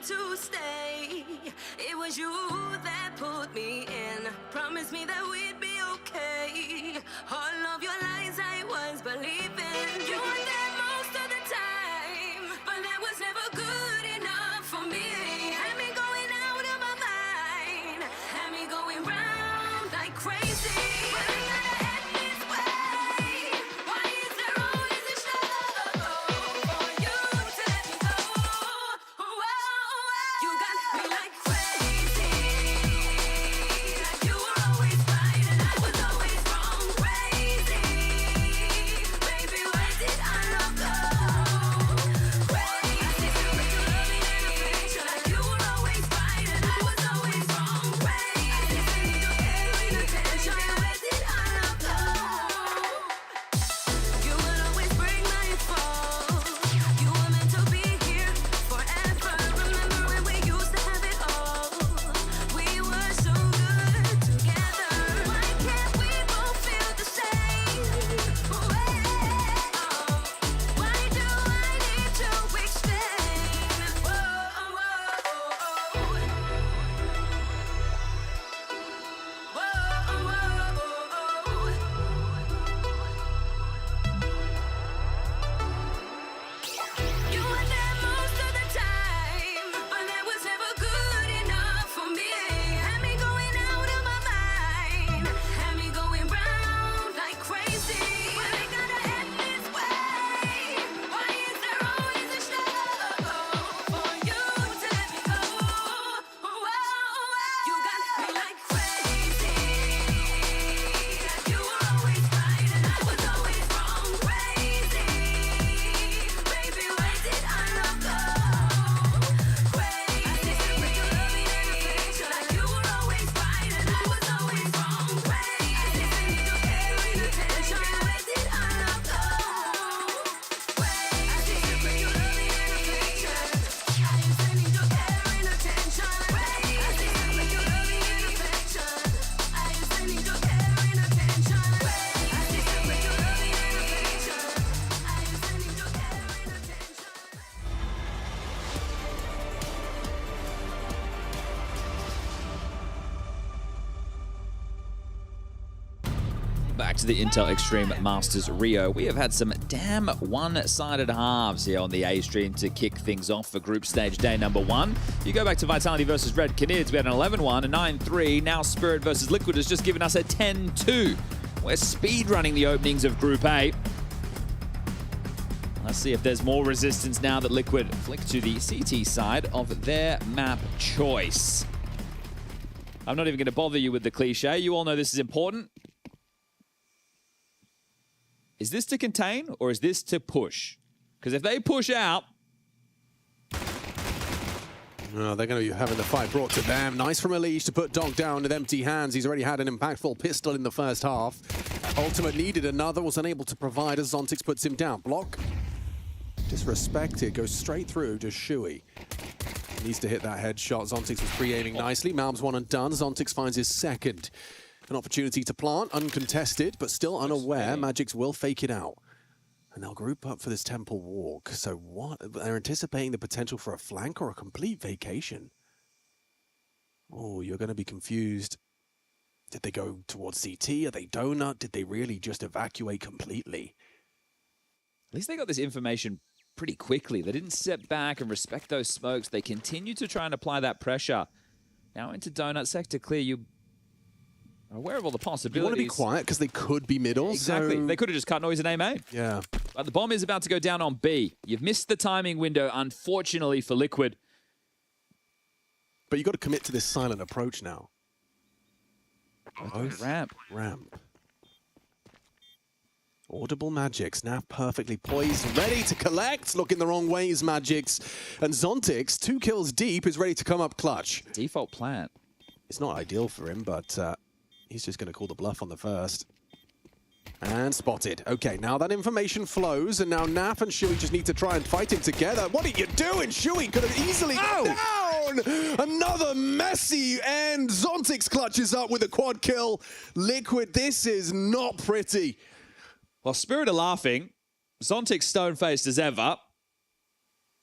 To stay, it was you that put me in. Promise me that we'd be okay. All of your lies I was believing. You were there most of the time, but that was never good enough for me. Had me going out of my mind, had me going round like crazy. But I gotta end this way. Why is there always a struggle for you to let me go? You got me like crazy, like you were always right and I was always wrong. Crazy, baby, where did our love go? Crazy, like you were always right and I was always wrong. Crazy, you're getting attention. Where did our love go? You would always bring my fault. You were meant to be here forever. Remember when we used to have it all? We were so good together. Why can't we both feel the same? Why do I need to explain? You were there most of the time, but that was never good enough for me. Had me going out of my mind, had me going round like crazy. But I gotta end this way. Why is there always a struggle for you to let me go? You got me like crazy, like you were always right and I was always wrong. Crazy, baby, where did our love go? Crazy, like you were always right and I was always wrong. Crazy, you're getting attention. Where did our love go? Crazy, like you were always right and I was always wrong. Crazy, like you love me and affection. I used to need your care and attention. Crazy, like you love me and affection. I used to need your care and Back to the Intel Extreme Masters Rio. We have had some damn one-sided halves here on the A stream to kick things off for group stage day number 1. You go back to Vitality versus Red Canids, we had an 11-1, a 9-3. Now Spirit versus Liquid has just given us a 10-2. We're speedrunning the openings of Group A. Let's see if there's more resistance now that Liquid flick to the CT side of their map choice. I'm not even going to bother you with the cliche. You all know this is important. Is this to contain or is this to push? Because if they push out... Oh, they're going to be having the fight brought to them. Nice from Elige to put Dog down with empty hands. He's already had an impactful pistol in the first half. Ultimate needed another, was unable to provide as Zontix puts him down. Block. Disrespected, goes straight through to Shui. Needs to hit that headshot. Zontix was pre-aiming nicely. Malm's one and done. Zontix finds his second. An opportunity to plant, uncontested, but still unaware. Magix will fake it out. And they'll group up for this temple walk. So what? They're anticipating the potential for a flank or a complete vacation. Oh, you're going to be confused. Did they go towards CT? Are they donut? Did they really just evacuate completely? At least they got this information pretty quickly. They didn't step back and respect those smokes. They continued to try and apply that pressure. Now into donut sector clear. You are aware of all the possibilities. You want to be quiet because they could be middle. Exactly. So... They could have just cut noise and aim A. Yeah. But the bomb is about to go down on B. You've missed the timing window, unfortunately, for Liquid. But you've got to commit to this silent approach now. Ramp. Ramp. Audible Magix, now perfectly poised, ready to collect. Looking the wrong ways, Magix. And Zontix, 2 kills deep, is ready to come up clutch. Default plant. It's not ideal for him, but he's just going to call the bluff on the first. And spotted. Okay, now that information flows, and now Naf and Shui just need to try and fight it together. What are you doing? Shui could have easily gone down! Another messy end. Zontix clutches up with a quad kill. Liquid, this is not pretty. Well, Spirit are laughing. Zontix stone-faced as ever.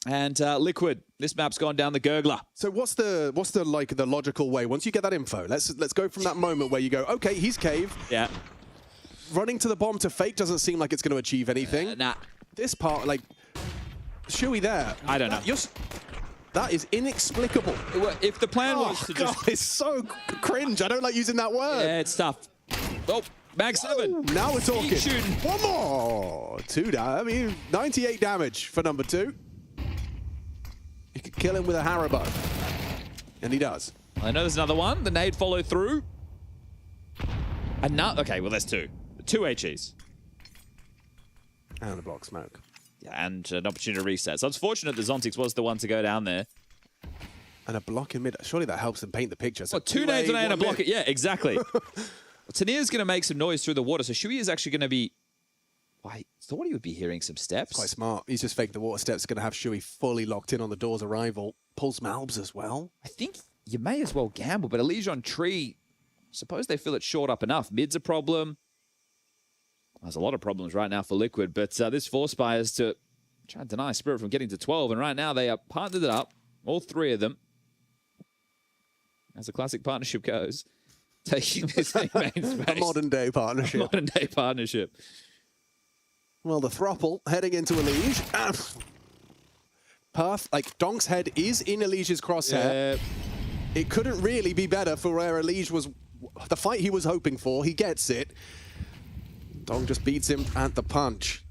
And Liquid, this map's gone down the gurgler. So what's the logical way? Once you get that info, let's go from that moment where you go, okay, he's cave. Yeah. Running to the bomb to fake doesn't seem like it's going to achieve anything. Nah. This part, like, Shuey there. I don't know. That is inexplicable. If the plan was to God, just... it's so cringe. I don't like using that word. Yeah, it's tough. Oh, Mag 7. Now we're talking. Keep shooting. One more. 2 damage. I mean, 98 damage for number 2. You could kill him with a Haribo. And he does. I know there's another one. The nade followed through. Okay, well, there's 2. 2 HEs. And a block smoke. Yeah, and an opportunity to reset. So it's fortunate that Zontix was the one to go down there. And a block in mid. Surely that helps them paint the picture. So 2 nades on A and a block. Yeah, exactly. Tanir's going to make some noise through the water. So Shuey is actually going to be... I thought he would be hearing some steps. Quite smart. He's just faked the water steps. Going to have Shuey fully locked in on the door's arrival. Pulls Malbs as well. I think you may as well gamble, but Elysian on Tree, suppose they feel it's short up enough. Mid's a problem. There's a lot of problems right now for Liquid, but this force buyers to try and deny Spirit from getting to 12, and right now they are partnered it up, all 3 of them, as a classic partnership goes, taking this main space. A modern-day partnership. A modern-day partnership. Well, the Thropple heading into Elige. Like, Donk's head is in Elige's crosshair. It couldn't really be better for where Elige was, the fight he was hoping for. He gets it. Donk just beats him at the punch.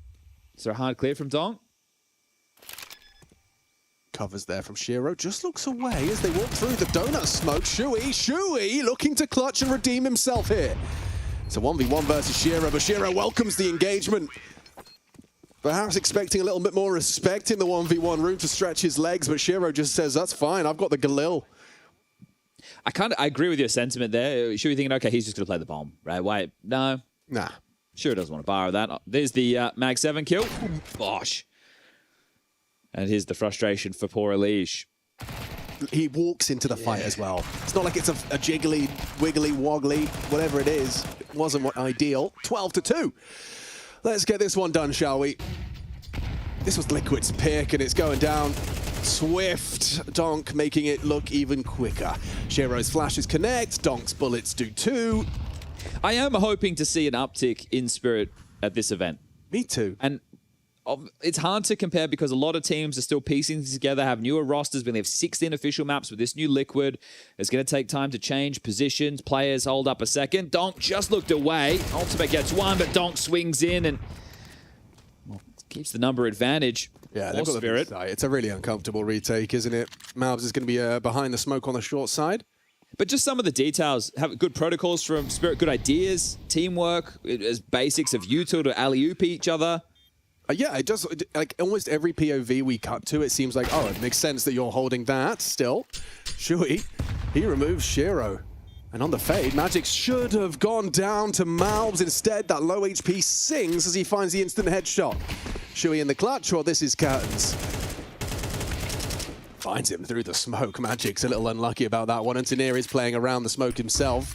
Is there a hard clear from Donk? Covers there from Shiro. Just looks away as they walk through the donut smoke. Shuey looking to clutch and redeem himself here. It's a 1v1 versus Shiro, but Shiro welcomes the engagement. Perhaps expecting a little bit more respect in the 1v1 room to stretch his legs, but Shiro just says, that's fine, I've got the Galil. I agree with your sentiment there. Shuey thinking, okay, he's just going to play the bomb, right? Why? No. Nah. Sure doesn't want to borrow that. There's the Mag 7 kill. Bosh. And here's the frustration for poor Elige. He walks into the fight as well. It's not like it's a jiggly, wiggly, woggly, whatever it is. It wasn't ideal. 12-2. Let's get this one done, shall we? This was Liquid's pick, and it's going down. Swift. Donk making it look even quicker. Shiro's flashes connect. Donk's bullets do too. I am hoping to see an uptick in Spirit at this event. Me too. And it's hard to compare because a lot of teams are still piecing things together, have newer rosters. We only have 16 official maps with this new Liquid. It's going to take time to change positions. Players hold up a second. Donk just looked away. Ultimate gets 1, but Donk swings in and keeps the number advantage. Yeah, they've got Spirit. It's a really uncomfortable retake, isn't it? Malbs is going to be behind the smoke on the short side. But just some of the details, have good protocols from Spirit, good ideas, teamwork, as basics of util to alley-oop each other. Yeah, it does. Like almost every POV we cut to, it seems like, oh, it makes sense that you're holding that still. Shuey, he removes Shiro. And on the fade, Magic should have gone down to Malbs. Instead, that low HP sings as he finds the instant headshot. Shuey in the clutch, or this is Curtains. Finds him through the smoke. Magic's a little unlucky about that one. And Tanir is playing around the smoke himself.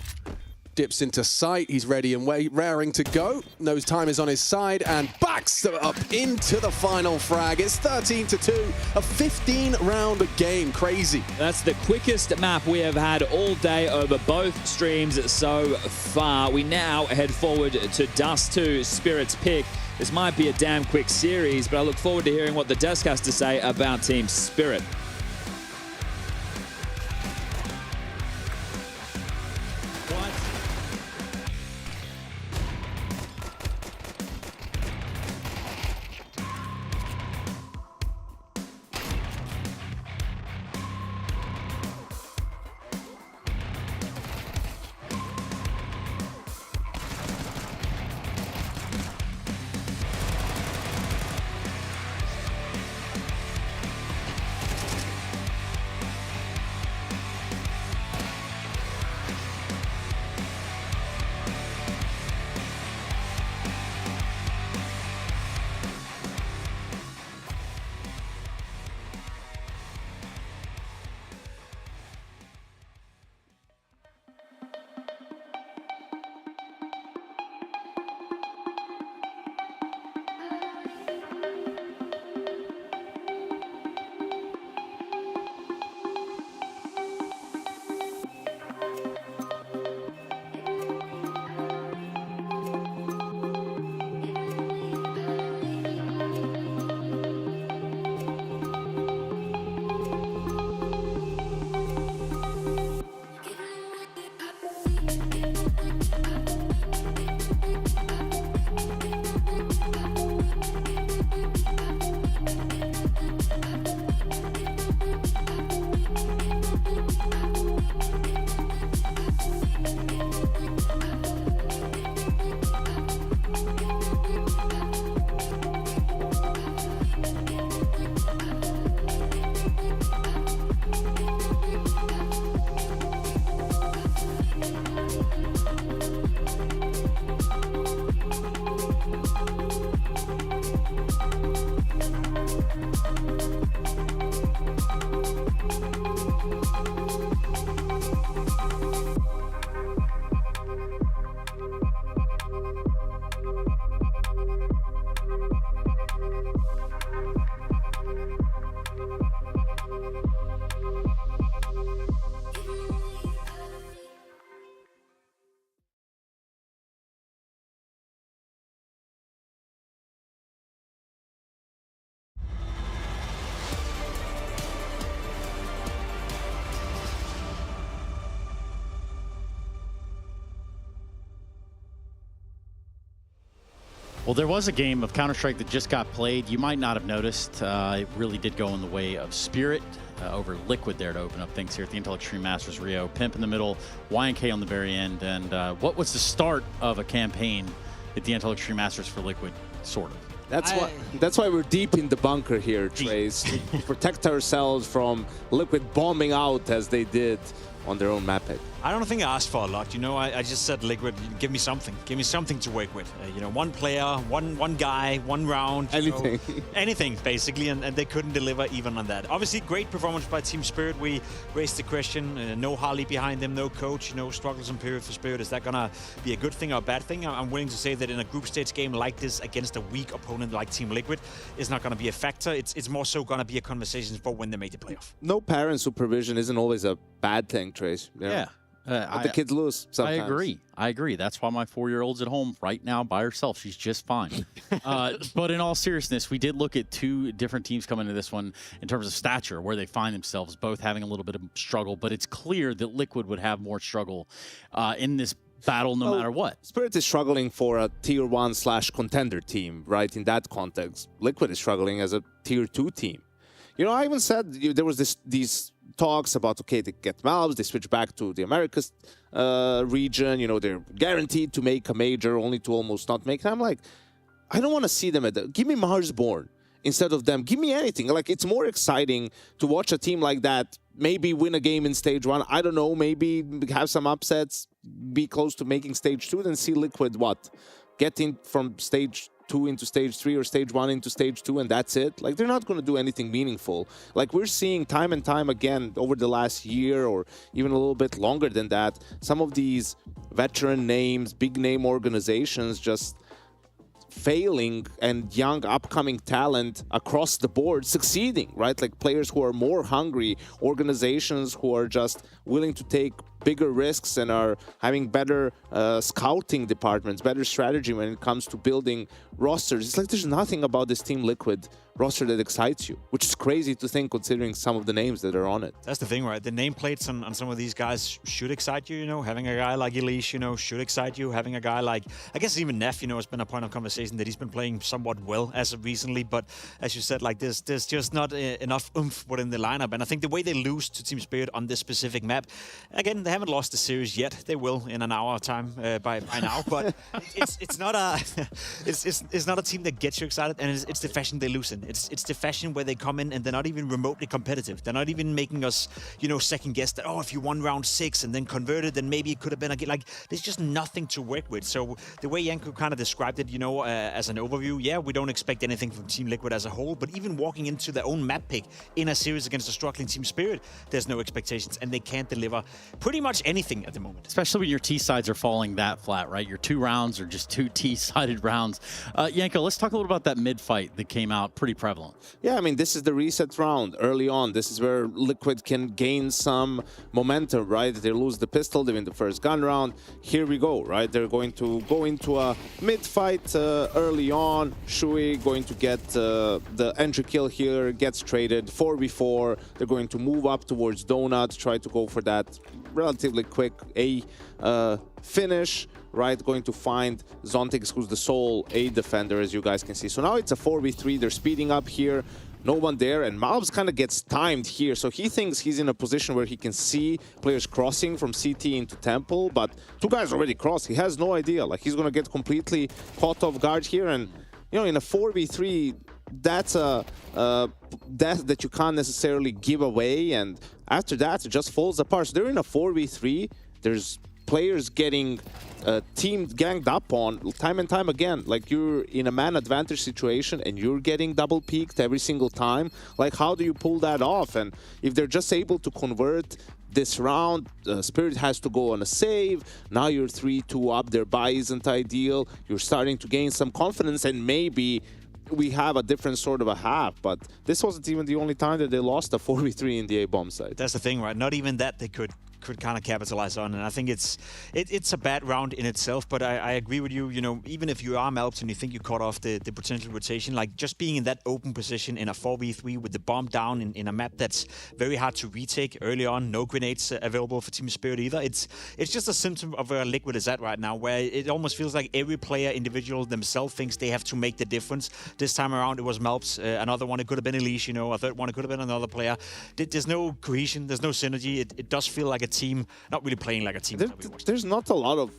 Dips into sight. He's ready and raring to go. Knows time is on his side and backs up into the final frag. It's 13-2, a 15-round game. Crazy. That's the quickest map we have had all day over both streams so far. We now head forward to Dust 2, Spirit's pick. This might be a damn quick series, but I look forward to hearing what the desk has to say about Team Spirit. Well, there was a game of Counter-Strike that just got played. You might not have noticed. It really did go in the way of Spirit over Liquid there to open up things here at the Intel Extreme Masters Rio. Pimp in the middle, YNK on the very end. And what was the start of a campaign at the Intel Extreme Masters for Liquid? Sort of. That's why we're deep in the bunker here, Trace, to protect ourselves from Liquid bombing out as they did on their own map pick. I don't think I asked for a lot. You know, I just said, Liquid, give me something. Give me something to work with. You know, one player, one guy, one round. Anything. Anything, basically, and they couldn't deliver even on that. Obviously, great performance by Team Spirit. We raised the question, no Harley behind them, no coach, you know, struggles in period for Spirit. Is that going to be a good thing or a bad thing? I'm willing to say that in a group stage game like this against a weak opponent like Team Liquid, it's not going to be a factor. It's more so going to be a conversation for when they make the playoff. No parent supervision isn't always a bad thing, Trace. You know? Yeah. Let the kids lose sometimes. I agree. That's why my 4-year-old's at home right now by herself. She's just fine. But in all seriousness, we did look at two different teams coming into this one in terms of stature, where they find themselves, both having a little bit of struggle. But it's clear that Liquid would have more struggle in this battle no matter what. Spirit is struggling for a tier 1/contender team, right? In that context, Liquid is struggling as a tier 2 team. You know, I even said there was these talks about, okay, they get Malbs, they switch back to the Americas region, you know, they're guaranteed to make a major, only to almost not make it. I'm like, I don't want to see them at that. Give me Marsborn instead of them. Give me anything. Like, it's more exciting to watch a team like that maybe win a game in stage 1. I don't know, maybe have some upsets, be close to making stage 2, than see Liquid, getting from stage 2 into stage 3 or stage 1 into stage 2, and that's it. Like, they're not going to do anything meaningful. Like, we're seeing time and time again over the last year or even a little bit longer than that, some of these veteran names, big name organizations just failing, and young upcoming talent across the board succeeding, right? Like, players who are more hungry, organizations who are just willing to take bigger risks and are having better scouting departments, better strategy when it comes to building rosters. It's like there's nothing about this Team Liquid roster that excites you, which is crazy to think considering some of the names that are on it. That's the thing, right? The nameplates on some of these guys should excite you, you know. Having a guy like Elise, you know, should excite you. Having a guy like, I guess even Neff, you know, has been a point of conversation that he's been playing somewhat well as of recently. But as you said, like, there's just not enough oomph within the lineup. And I think the way they lose to Team Spirit on this specific map, again, they haven't lost the series yet. They will in an hour time by now. But it's not a team that gets you excited, and it's the fashion they lose in. It's the fashion where they come in and they're not even remotely competitive. They're not even making us, you know, second guess that, oh, if you won round 6 and then converted, then maybe it could have been like, there's just nothing to work with. So the way Janko kind of described it, you know, as an overview, yeah, we don't expect anything from Team Liquid as a whole, but even walking into their own map pick in a series against a struggling Team Spirit, there's no expectations, and they can't deliver pretty much anything at the moment. Especially when your T-sides are falling that flat, right? Your 2 rounds are just 2 T-sided rounds. Janko, let's talk a little about that mid-fight that came out pretty prevalent. Yeah, I mean, this is the reset round early on. This is where Liquid can gain some momentum, right? They lose the pistol, they win the first gun round. Here we go, right? They're going to go into a mid-fight early on. Shui going to get the entry kill here, gets traded 4v4. They're going to move up towards Donut, try to go for that relatively quick A finish, right? Going to find Zontix, who's the sole A defender, as you guys can see. So now it's a 4v3. They're speeding up here. No one there, and Malbs kind of gets timed here. So he thinks he's in a position where he can see players crossing from CT into Temple, but 2 guys already crossed. He has no idea. Like, he's going to get completely caught off guard here, and, you know, in a 4v3, that's a death that you can't necessarily give away, and after that, it just falls apart. So they're in a 4v3. There's players getting team ganged up on time and time again. Like, you're in a man advantage situation and you're getting double peaked every single time. Like, how do you pull that off? And if they're just able to convert this round, Spirit has to go on a save. Now you're 3-2 up. Their buy isn't ideal. You're starting to gain some confidence, and maybe we have a different sort of a half, but this wasn't even the only time that they lost a 4v3 in the A-bomb side. That's the thing, right? Not even that they could could kind of capitalize on. And I think it's a bad round in itself, but I agree with you. You know, even if you are Malps and you think you caught off the potential rotation, like just being in that open position in a 4v3 with the bomb down in a map that's very hard to retake early on, no grenades available for Team Spirit either. It's just a symptom of where Liquid is at right now, where it almost feels like every player individual themselves thinks they have to make the difference. This time around, it was Malps. Another one, it could have been Elise, you know. A third one, it could have been another player. There's no cohesion. There's no synergy. It does feel like a team, not really playing like a team. There's not a lot of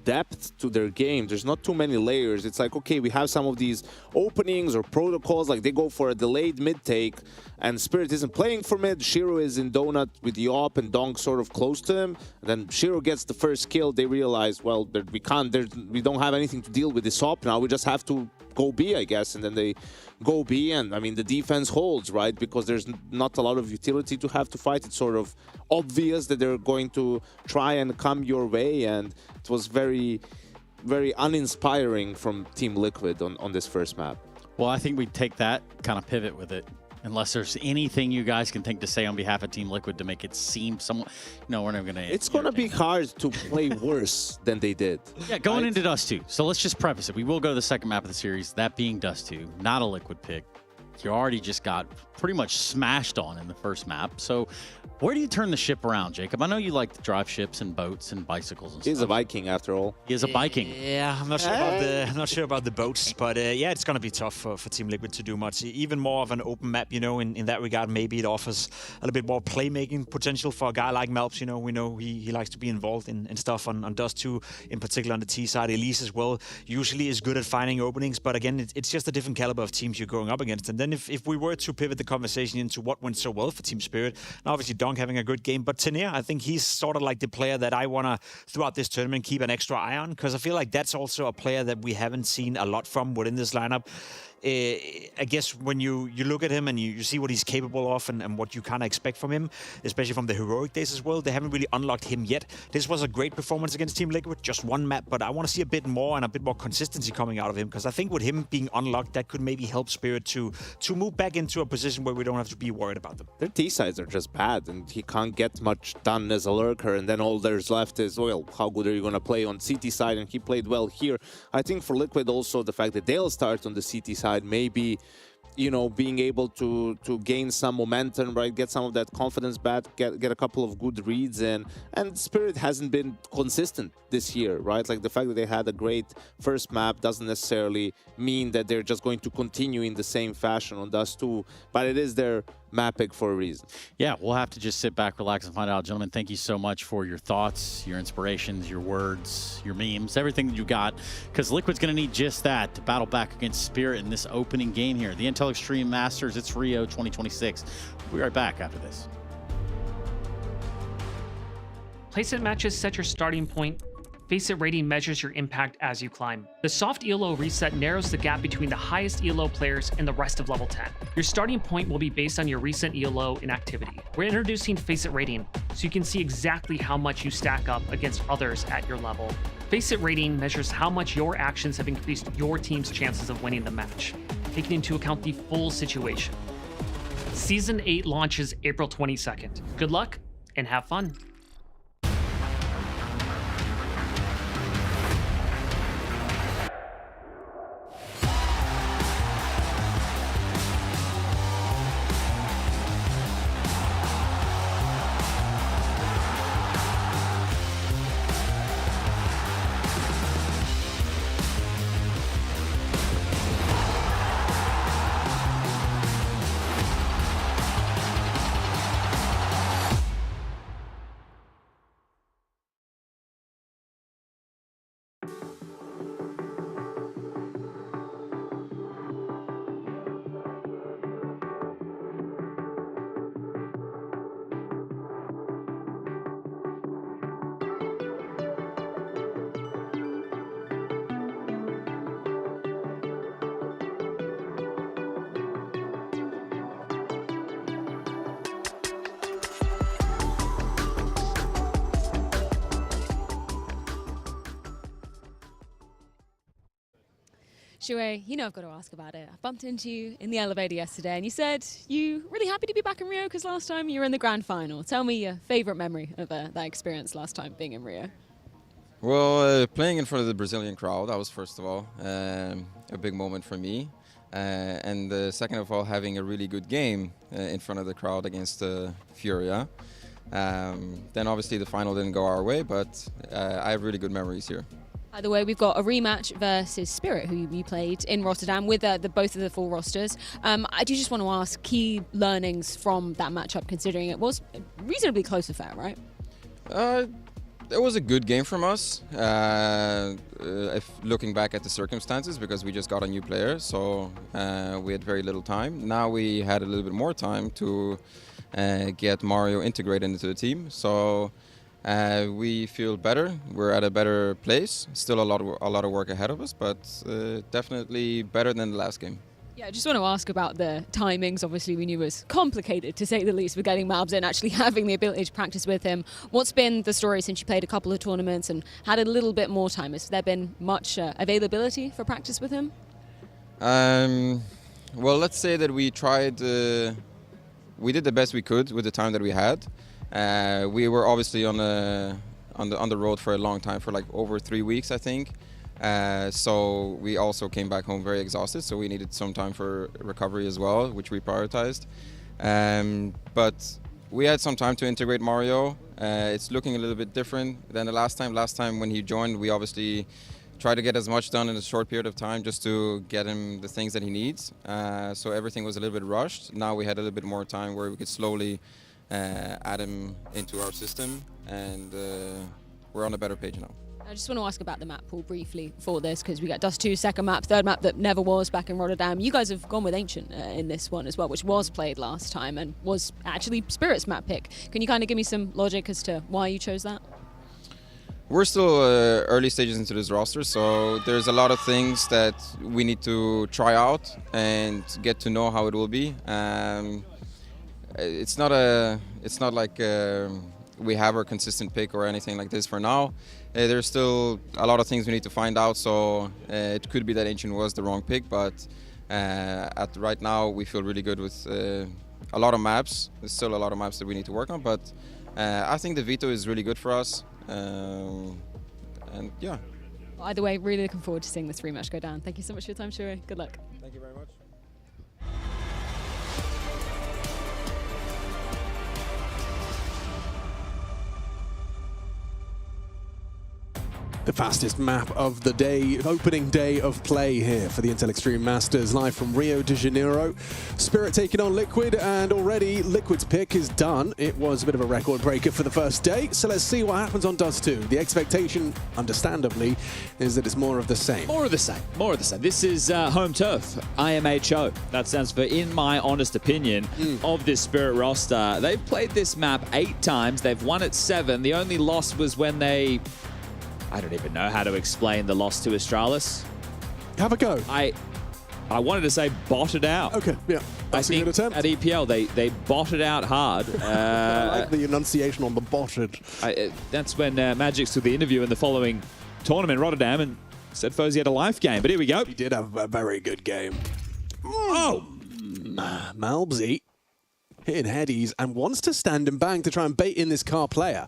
depth to their game. There's not too many layers. It's like, okay, we have some of these openings or protocols, like they go for a delayed mid take, and Spirit isn't playing for mid. Shiro is in Donut with the op and Donk sort of close to him. And then Shiro gets the first kill. They realize, well, we don't have anything to deal with this op now. We just have to go B, I guess. And then they go B, and I mean, the defense holds, right? Because there's not a lot of utility to have to fight. It's sort of obvious that they're going to try and come your way, and it was very, very uninspiring from Team Liquid on this first map. Well, I think we take that, kind of pivot with it. Unless there's anything you guys can think to say on behalf of Team Liquid to make it seem somewhat... No, we're not going to... It's going to be hard to play worse than they did. Yeah, going into Dust 2. So let's just preface it. We will go to the second map of the series, that being Dust 2, not a Liquid pick. You already just got pretty much smashed on in the first map. So where do you turn the ship around, Jacob? I know you like to drive ships and boats and bicycles and stuff. He's a Viking, after all. He is a Viking. Yeah, I'm not sure about the boats, but yeah, it's going to be tough for Team Liquid to do much. Even more of an open map, you know, in that regard, maybe it offers a little bit more playmaking potential for a guy like Malps. You know, we know he likes to be involved in stuff on Dust 2, in particular on the T side. Elise as well usually is good at finding openings, but again, it's just a different caliber of teams you're going up against. And then if we were to pivot the conversation into what went so well for Team Spirit, now obviously Donk having a good game, but Tenir, I think he's sort of like the player that I want to, throughout this tournament, keep an extra eye on, because I feel like that's also a player that we haven't seen a lot from within this lineup. I guess when you look at him and you see what he's capable of and what you kind of expect from him, especially from the heroic days as well, they haven't really unlocked him yet. This was a great performance against Team Liquid, just one map, but I want to see a bit more and a bit more consistency coming out of him, because I think with him being unlocked, that could maybe help Spirit to move back into a position where we don't have to be worried about them. Their T-sides are just bad, and he can't get much done as a lurker, and then all there's left is, well, how good are you going to play on CT side? And he played well here. I think for Liquid also, the fact that they'll start on the CT side, maybe, you know, being able to gain some momentum, right, get some of that confidence back, get a couple of good reads in. And Spirit hasn't been consistent this year, right? Like the fact that they had a great first map doesn't necessarily mean that they're just going to continue in the same fashion on Dust 2, but it is their map pick for a reason. Yeah, we'll have to just sit back, relax, and find out. Gentlemen, thank you so much for your thoughts, your inspirations, your words, your memes, everything that you got, because Liquid's going to need just that to battle back against Spirit in this opening game here. The Intel Extreme Masters, it's Rio 2026. We'll be right back after this. Placement matches set your starting point. Face It rating measures your impact as you climb. The soft ELO reset narrows the gap between the highest ELO players and the rest of level 10. Your starting point will be based on your recent ELO and activity. We're introducing Face It rating, so you can see exactly how much you stack up against others at your level. Face It rating measures how much your actions have increased your team's chances of winning the match, taking into account the full situation. Season 8 launches April 22nd. Good luck and have fun. Shuey, you know I've got to ask about it. I bumped into you in the elevator yesterday and you said you really happy to be back in Rio because last time you were in the grand final. Tell me your favourite memory of that experience last time being in Rio. Well, playing in front of the Brazilian crowd, that was first of all a big moment for me. And second of all, having a really good game in front of the crowd against FURIA. Then obviously the final didn't go our way, but I have really good memories here. By the way, we've got a rematch versus Spirit, who you played in Rotterdam with both of the full rosters. I do just want to ask key learnings from that matchup, considering it was a reasonably close affair, right? It was a good game from us, if looking back at the circumstances, because we just got a new player, so we had very little time. Now we had a little bit more time to get Mario integrated into the team, so we feel better. We're at a better place. Still a lot of work ahead of us, but definitely better than the last game. Yeah, I just want to ask about the timings. Obviously, we knew it was complicated, to say the least, with getting Malbs in, actually having the ability to practice with him. What's been the story since you played a couple of tournaments and had a little bit more time? Has there been much availability for practice with him? Well, let's say that we tried. We did the best we could with the time that we had. We were obviously on the road for a long time, for like over 3 weeks, I think. So we also came back home very exhausted, so we needed some time for recovery as well, which we prioritized. But we had some time to integrate Mario. It's looking a little bit different than the last time. Last time when he joined, we obviously tried to get as much done in a short period of time just to get him the things that he needs. So everything was a little bit rushed. Now we had a little bit more time where we could slowly add him into our system, and we're on a better page now. I just want to ask about the map pool briefly for this, because we got Dust 2, second map, third map that never was back in Rotterdam. You guys have gone with Ancient in this one as well, which was played last time and was actually Spirit's map pick. Can you kind of give me some logic as to why you chose that? We're still early stages into this roster, so there's a lot of things that we need to try out and get to know how it will be. It's not like we have our consistent pick or anything like this for now. There's still a lot of things we need to find out, so it could be that Ancient was the wrong pick, but right now we feel really good with a lot of maps. There's still a lot of maps that we need to work on, but I think the veto is really good for us, and yeah. Either way, really looking forward to seeing this rematch go down. Thank you so much for your time, Shuri. Good luck. Thank you very much. The fastest map of the day, opening day of play here for the Intel Extreme Masters, live from Rio de Janeiro. Spirit taking on Liquid, and already Liquid's pick is done. It was a bit of a record breaker for the first day, so let's see what happens on Dust 2. The expectation, understandably, is that it's more of the same. More of the same, more of the same. This is home turf, IMHO. That stands for In My Honest Opinion of this Spirit roster. They've played this map 8 times. They've won it 7. The only loss was when they... I don't even know how to explain the loss to Astralis. Have a go. I wanted to say botted out. Okay, yeah. That's a good attempt. At EPL, they botted out hard. I like the enunciation on the botted. That's when Magix took the interview in the following tournament in Rotterdam and said Fozy had a life game. But here we go. He did have a very good game. Oh! Malbsy hitting headies and wants to stand and bang to try and bait in this car player.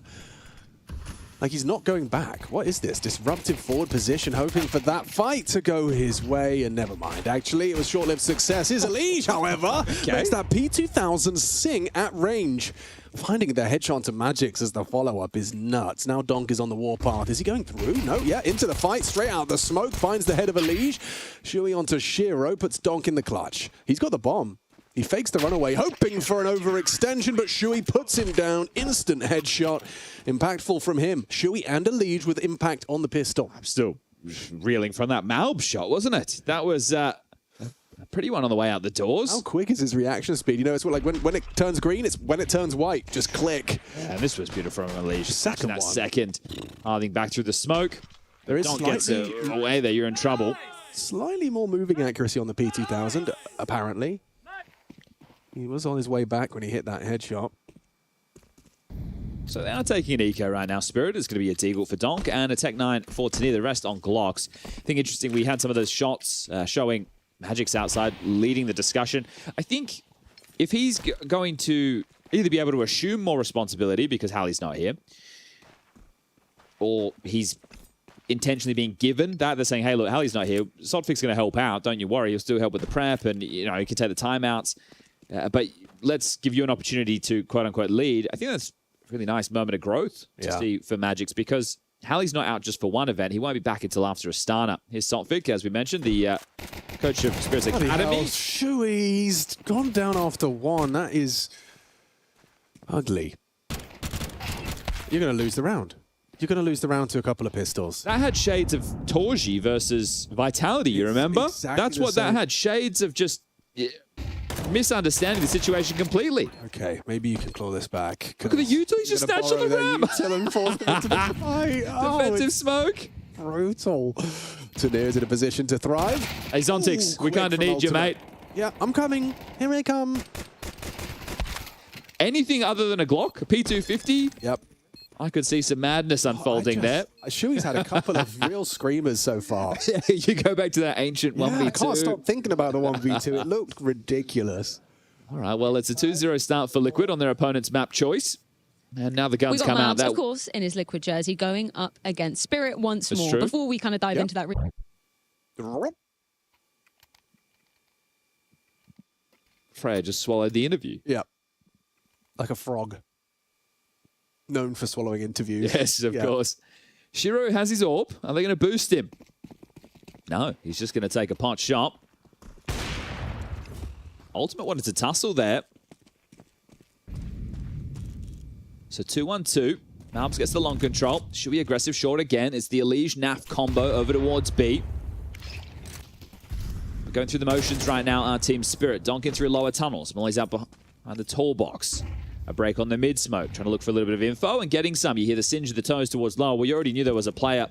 Like, he's not going back. What is this? Disruptive forward position, hoping for that fight to go his way, and never mind. Actually, it was short-lived success. Here's Elige, however, makes that P2000 sing at range. Finding the headshot to Magix as the follow-up is nuts. Now Donk is on the warpath. Is he going through? No, yeah, into the fight, straight out the smoke, finds the head of Elige. Shui onto Shiro, puts Donk in the clutch. He's got the bomb. He fakes the runaway, hoping for an overextension, but Shui puts him down. Instant headshot. Impactful from him. Shui and Elige with impact on the pistol. I'm still reeling from that Malb shot, wasn't it? That was a pretty one on the way out the doors. How quick is his reaction speed? You know, it's like when it turns green, it's when it turns white. Just click. Yeah, this was beautiful from Elige. Second one. Second. Arthing back through the smoke. There is Don't get away there, you're in trouble. Slightly more moving accuracy on the P2000, apparently. He was on his way back when he hit that headshot. So they are taking an eco right now. Spirit is going to be a Deagle for Donk and a Tech 9 for Tania. The rest on Glocks. I think interesting, we had some of those shots showing Magic's outside leading the discussion. I think if he's going to either be able to assume more responsibility because Hallie's not here, or he's intentionally being given that, they're saying, hey, look, Hallie's not here. Sodfic's going to help out. Don't you worry. He'll still help with the prep and, you know, he can take the timeouts. But let's give you an opportunity to quote-unquote lead. I think that's a really nice moment of growth to see for Magic's because Hallie's not out just for one event. He won't be back until after Astana. Here's Sodfic, as we mentioned, the coach of Spirit's Academy. Shui's gone down after one. That is ugly. You're going to lose the round. You're going to lose the round to a couple of pistols. That had shades of Torji versus Vitality, you remember? Exactly That's what that had. Shades of just misunderstanding the situation completely. Okay, maybe you can claw this back. Look at the util. He's just snatched on the ram. Defensive smoke. Brutal. Tanir's in a position to thrive. Hey, Zontix, we kind of need you, mate. Yeah, I'm coming. Here I come. Anything other than a Glock, a P250? Yep. I could see some madness unfolding there. Shui's had a couple of real screamers so far. You go back to that ancient 1v2. I can't stop thinking about the 1v2. It looked ridiculous. All right, well, it's a 2-0 start for Liquid on their opponent's map choice. And now the guns come out. We got Mavs, of course, in his Liquid jersey, going up against Spirit once more. True. Before we kind of dive into that. Freya just swallowed the interview. Yeah. Like a frog. Known for swallowing interviews. Yes, of course. Shiro has his AWP. Are they going to boost him? No, he's just going to take a pot shot. Ultimate wanted to tussle there. So 2-1-2. Malbs gets the long control. Should be aggressive short again. It's the Elige Naf combo over towards B. We're going through the motions right now, our team Spirit. Donking through lower tunnels. Molly's out behind the tall box. A break on the mid smoke, trying to look for a little bit of info and getting some. You hear the singe of the toes towards low. Well, you already knew there was a player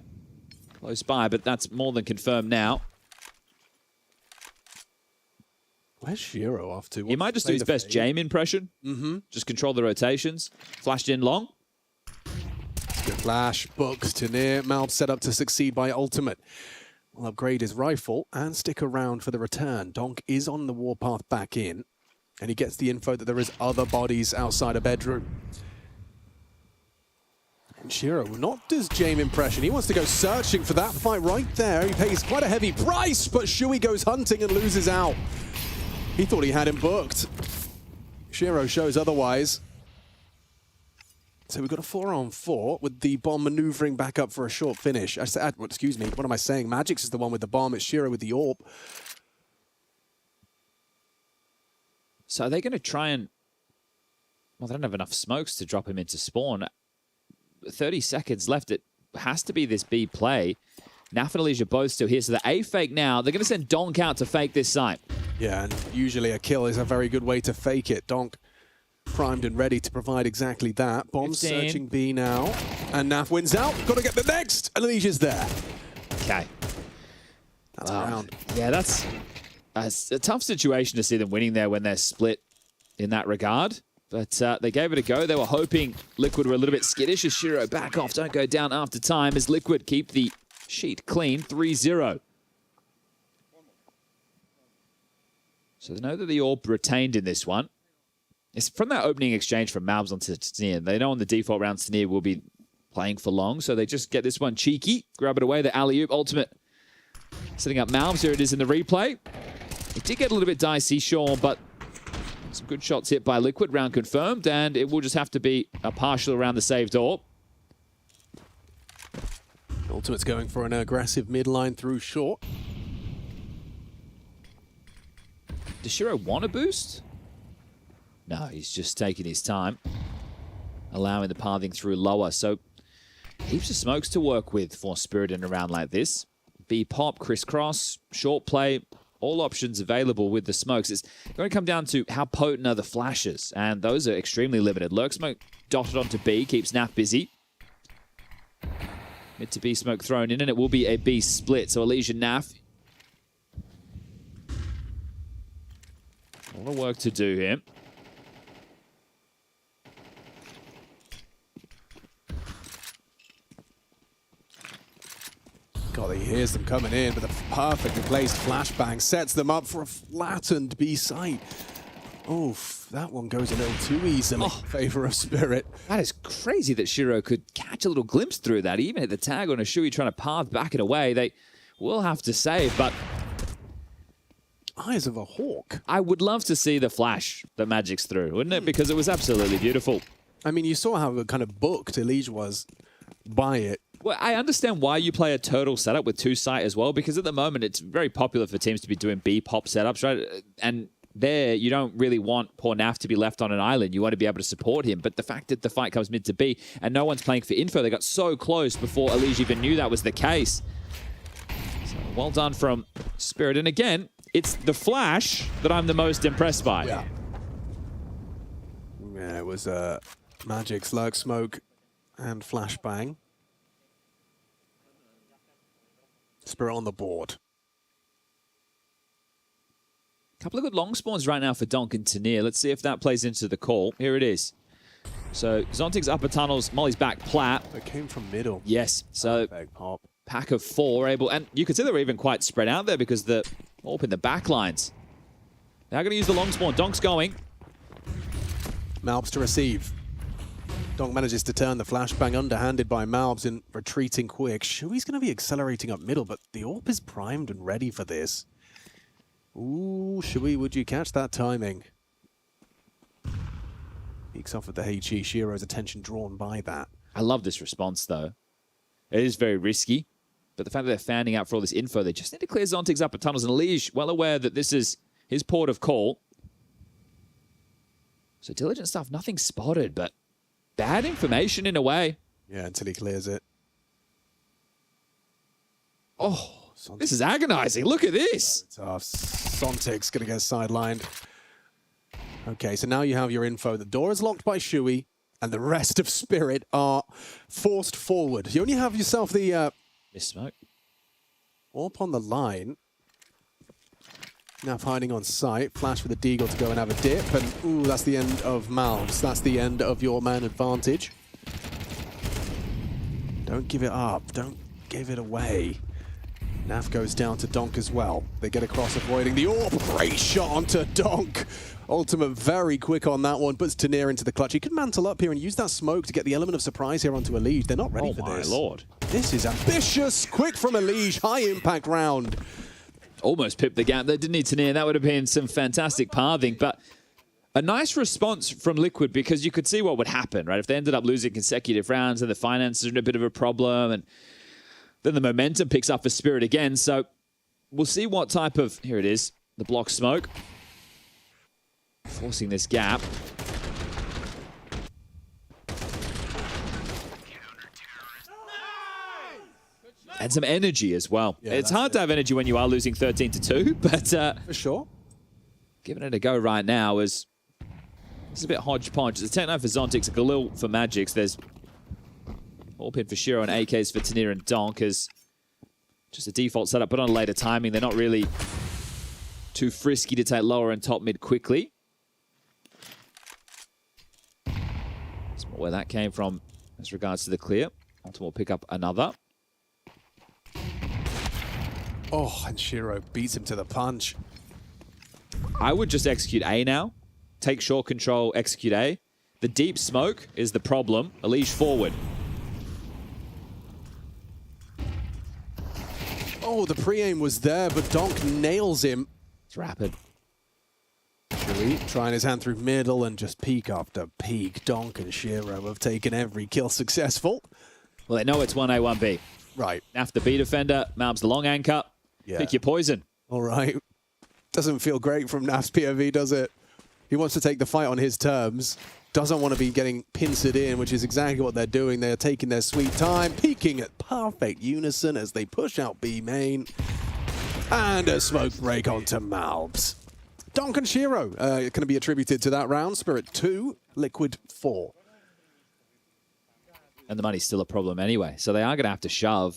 close by, but that's more than confirmed now. Where's Shiro off to? He might just do his best Jame impression. Just control the rotations. Flashed in long. Good flash. Books to near. Malb set up to succeed by ultimate. Will upgrade his rifle and stick around for the return. Donk is on the warpath back in. And he gets the info that there is other bodies outside a bedroom. And Shiro not does Jame impression. He wants to go searching for that fight right there. He pays quite a heavy price, but Shui goes hunting and loses out. He thought he had him booked. Shiro shows otherwise. So we've got a 4-on-4 with the bomb maneuvering back up for a short finish. Excuse me, what am I saying? Magic's is the one with the bomb. It's Shiro with the AWP. So are they going to try and... Well, they don't have enough smokes to drop him into spawn. 30 seconds left. It has to be this B play. Naf and Elige are both still here. So the A fake now. They're going to send Donk out to fake this site. Yeah, and usually a kill is a very good way to fake it. Donk primed and ready to provide exactly that. Bomb 15. Searching B now. And Naf wins out. Got to get the next. And Elige's there. Okay. That's a round. Yeah, that's a tough situation to see them winning there when they're split in that regard. But they gave it a go. They were hoping Liquid were a little bit skittish. As Shiro, back off. Don't go down after time. As Liquid keep the sheet clean. 3-0. So they know that the AWP retained in this one. It's from that opening exchange from Malbs onto Tania. They know on the default round, Tania will be playing for long. So they just get this one cheeky. Grab it away. The alley-oop ultimate. Setting up Malbs. Here it is in the replay. It did get a little bit dicey, sure, but some good shots hit by Liquid. Round confirmed, and it will just have to be a partial around the saved AWP. Ultimate's going for an aggressive midline through short. Does Shiro want a boost? No, he's just taking his time, allowing the pathing through lower. So heaps of smokes to work with for Spirit in a round like this. B-pop, crisscross, short play, all options available with the smokes. It's going to come down to how potent are the flashes, and those are extremely limited. Lurk smoke dotted onto B, keeps Naf busy. Mid to B smoke thrown in, and it will be a B split. So Elige and Naf. A lot of work to do here. God, he hears them coming in, but the perfectly placed flashbang sets them up for a flattened B site. Oof, that one goes a little too easily in favor of Spirit. That is crazy that Shiro could catch a little glimpse through that. He even hit the tag on a Shui trying to path back it away. They will have to save, but... Eyes of a hawk. I would love to see the flash that Magic's through, wouldn't it? Because it was absolutely beautiful. I mean, you saw how kind of booked Elige was by it. Well, I understand why you play a turtle setup with two site as well, because at the moment it's very popular for teams to be doing B-pop setups, right? And there, you don't really want poor Naf to be left on an island. You want to be able to support him. But the fact that the fight comes mid to B and no one's playing for info, they got so close before Elige even knew that was the case. So well done from Spirit. And again, it's the flash that I'm the most impressed by. Yeah, it was Magic, Slug, Smoke, and Flashbang. Spirit on the board. Couple of good long spawns right now for Donk and Tanir. Let's see if that plays into the call. Here it is. So Zontig's upper tunnels, Molly's back plat. It came from middle. Yes. So pop. Pack of 4 able, and you could see they were even quite spread out there because the in the back lines. They're going to use the long spawn. Donk's going. Malbs to receive. Donk manages to turn the flashbang underhanded by Malbs in retreating quick. Shui's going to be accelerating up middle, but the AWP is primed and ready for this. Ooh, Shui, would you catch that timing? Peeks off with the HE. Shiro's attention drawn by that. I love this response, though. It is very risky, but the fact that they're fanning out for all this info, they just need to clear Zontig's upper tunnels. And Elige, well aware that this is his port of call. So diligent stuff, nothing spotted, but bad information in a way. Yeah, until he clears it. Oh. This is agonizing. Look at this. Sontig's going to get sidelined. Okay, so now you have your info. The door is locked by Shui, and the rest of Spirit are forced forward. You only have yourself the... Miss smoke. AWP on the line. Now hiding on site. Flash with the Deagle to go and have a dip. And, ooh, that's the end of Malbs. That's the end of your man advantage. Don't give it up. Don't give it away. Naf goes down to Donk as well. They get across, avoiding the AWP. Great shot onto Donk. Ultimate very quick on that one. Puts Tanir into the clutch. He could mantle up here and use that smoke to get the element of surprise here onto Elige. They're not ready for this. Oh my lord. This is ambitious. Quick from Elige. High impact round. Almost pipped the gap. They didn't need Tanir. That would have been some fantastic pathing. But a nice response from Liquid, because you could see what would happen, right? If they ended up losing consecutive rounds and the finances are in a bit of a problem, and then the momentum picks up for Spirit again. So we'll see what type of... Here it is. The block smoke. Forcing this gap. And some energy as well. Yeah, it's hard to have energy when you are losing 13-2, but... for sure. Giving it a go right now is... This is a bit hodgepodge. It's a Tech 9 for Zontic, a Galil for Magix. There's... All pin for Shiro and AKs for Tanir and Donk as just a default setup, but on a later timing. They're not really too frisky to take lower and top mid quickly. That's where that came from as regards to the clear. Ultimate will pick up another. Oh, and Shiro beats him to the punch. I would just execute A now. Take short control, execute A. The deep smoke is the problem. Elige forward. Oh, the pre-aim was there, but Donk nails him. It's rapid. Shui trying his hand through middle and just peak after peak. Donk and Shiro have taken every kill successful. Well, they know it's 1A, 1B. Right. Naf the B defender, Malbs the long anchor. Yeah. Pick your poison. All right. Doesn't feel great from Naf's POV, does it? He wants to take the fight on his terms. Doesn't want to be getting pincered in, which is exactly what they're doing. They're taking their sweet time, peaking at perfect unison as they push out B main. And a smoke break onto Malbs. Donk and Shiro can be attributed to that round. Spirit 2, Liquid 4. And the money's still a problem anyway, so they are going to have to shove.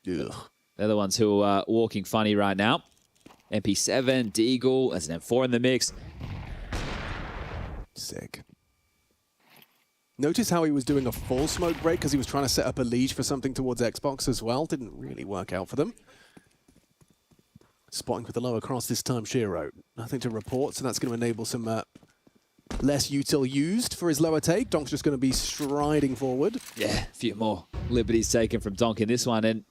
Ugh. They're the ones who are walking funny right now. MP7, Deagle, as an M4 in the mix. Sick. Notice how he was doing a full smoke break because he was trying to set up a leash for something towards Xbox as well. Didn't really work out for them. Spotting with the lower cross this time, Shiro. Nothing to report, so that's going to enable some less util used for his lower take. Donk's just going to be striding forward. Yeah, a few more liberties taken from Donk in this one. And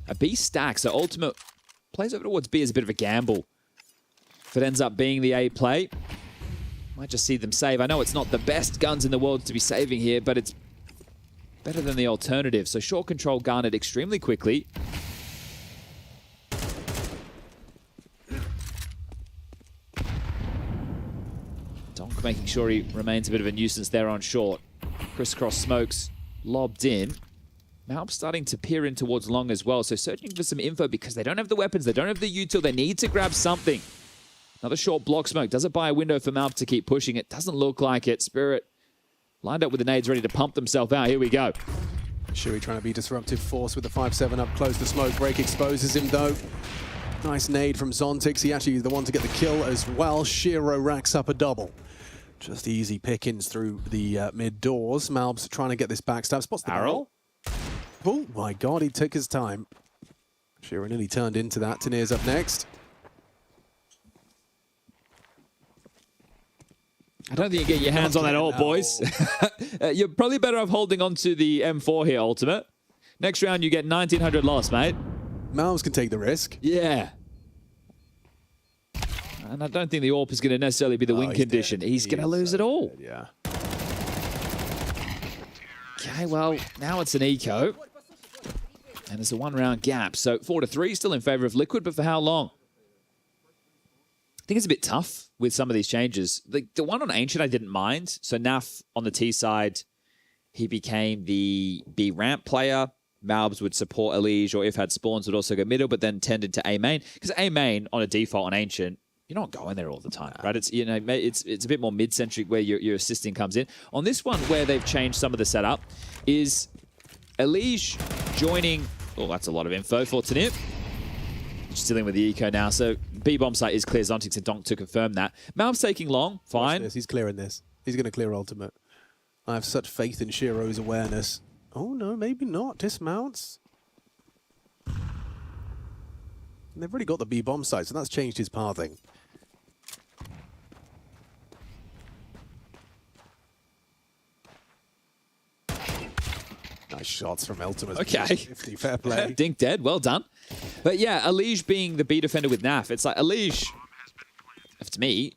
a B stack, so Ultimate plays over towards B as a bit of a gamble. If it ends up being the A play, might just see them save. I know it's not the best guns in the world to be saving here, but it's better than the alternative. So short control garnered extremely quickly. Donk making sure he remains a bit of a nuisance there on short. Crisscross smokes lobbed in. Malp starting to peer in towards long as well, so searching for some info because they don't have the weapons, they don't have the util, they need to grab something. Another short block smoke. Does it buy a window for Malp to keep pushing? It doesn't look like it. Spirit lined up with the nades ready to pump themselves out. Here we go. Shui trying to be disruptive force with the 5-7 up close. The smoke break exposes him though. Nice nade from Zontix. He actually is the one to get the kill as well. Shiro racks up a double. Just easy pickings through the mid doors. Malb's trying to get this backstab. Spots the barrel. Oh my god, he took his time. Shiro nearly turned into that. Tanir's up next. I don't think you get your hands on that ult, boys. You're probably better off holding on to the M4 here, Ultimate. Next round, you get 1,900 loss, mate. Malbs can take the risk. Yeah. And I don't think the AWP is going to necessarily be the win condition. He's going to lose it all. Yeah. Okay, well, now it's an eco. And it's a one-round gap. So 4-3, still in favor of Liquid, but for how long? I think it's a bit tough with some of these changes. The one on Ancient I didn't mind. So Naf on the T side, he became the B ramp player. Malbs would support Elige, or if had spawns would also go middle, but then tended to A main. Because A main on a default on Ancient, you're not going there all the time, right? It's, you know, it's a bit more mid-centric where your assisting comes in. On this one, where they've changed some of the setup, is Elige joining. Oh, that's a lot of info for Tanip. Just dealing with the eco now. So B-bomb site is clear. Zontix and Donk to confirm that. Malb's taking long. Fine. He's clearing this. He's going to clear Ultimate. I have such faith in Shiro's awareness. Oh, no, maybe not. Dismounts. And they've already got the B-bomb site, so that's changed his pathing. Nice shots from Ultimate. Okay. 50, fair play. Dink dead. Well done. But yeah, Elige being the B defender with Naf, it's like Elige, if it's me,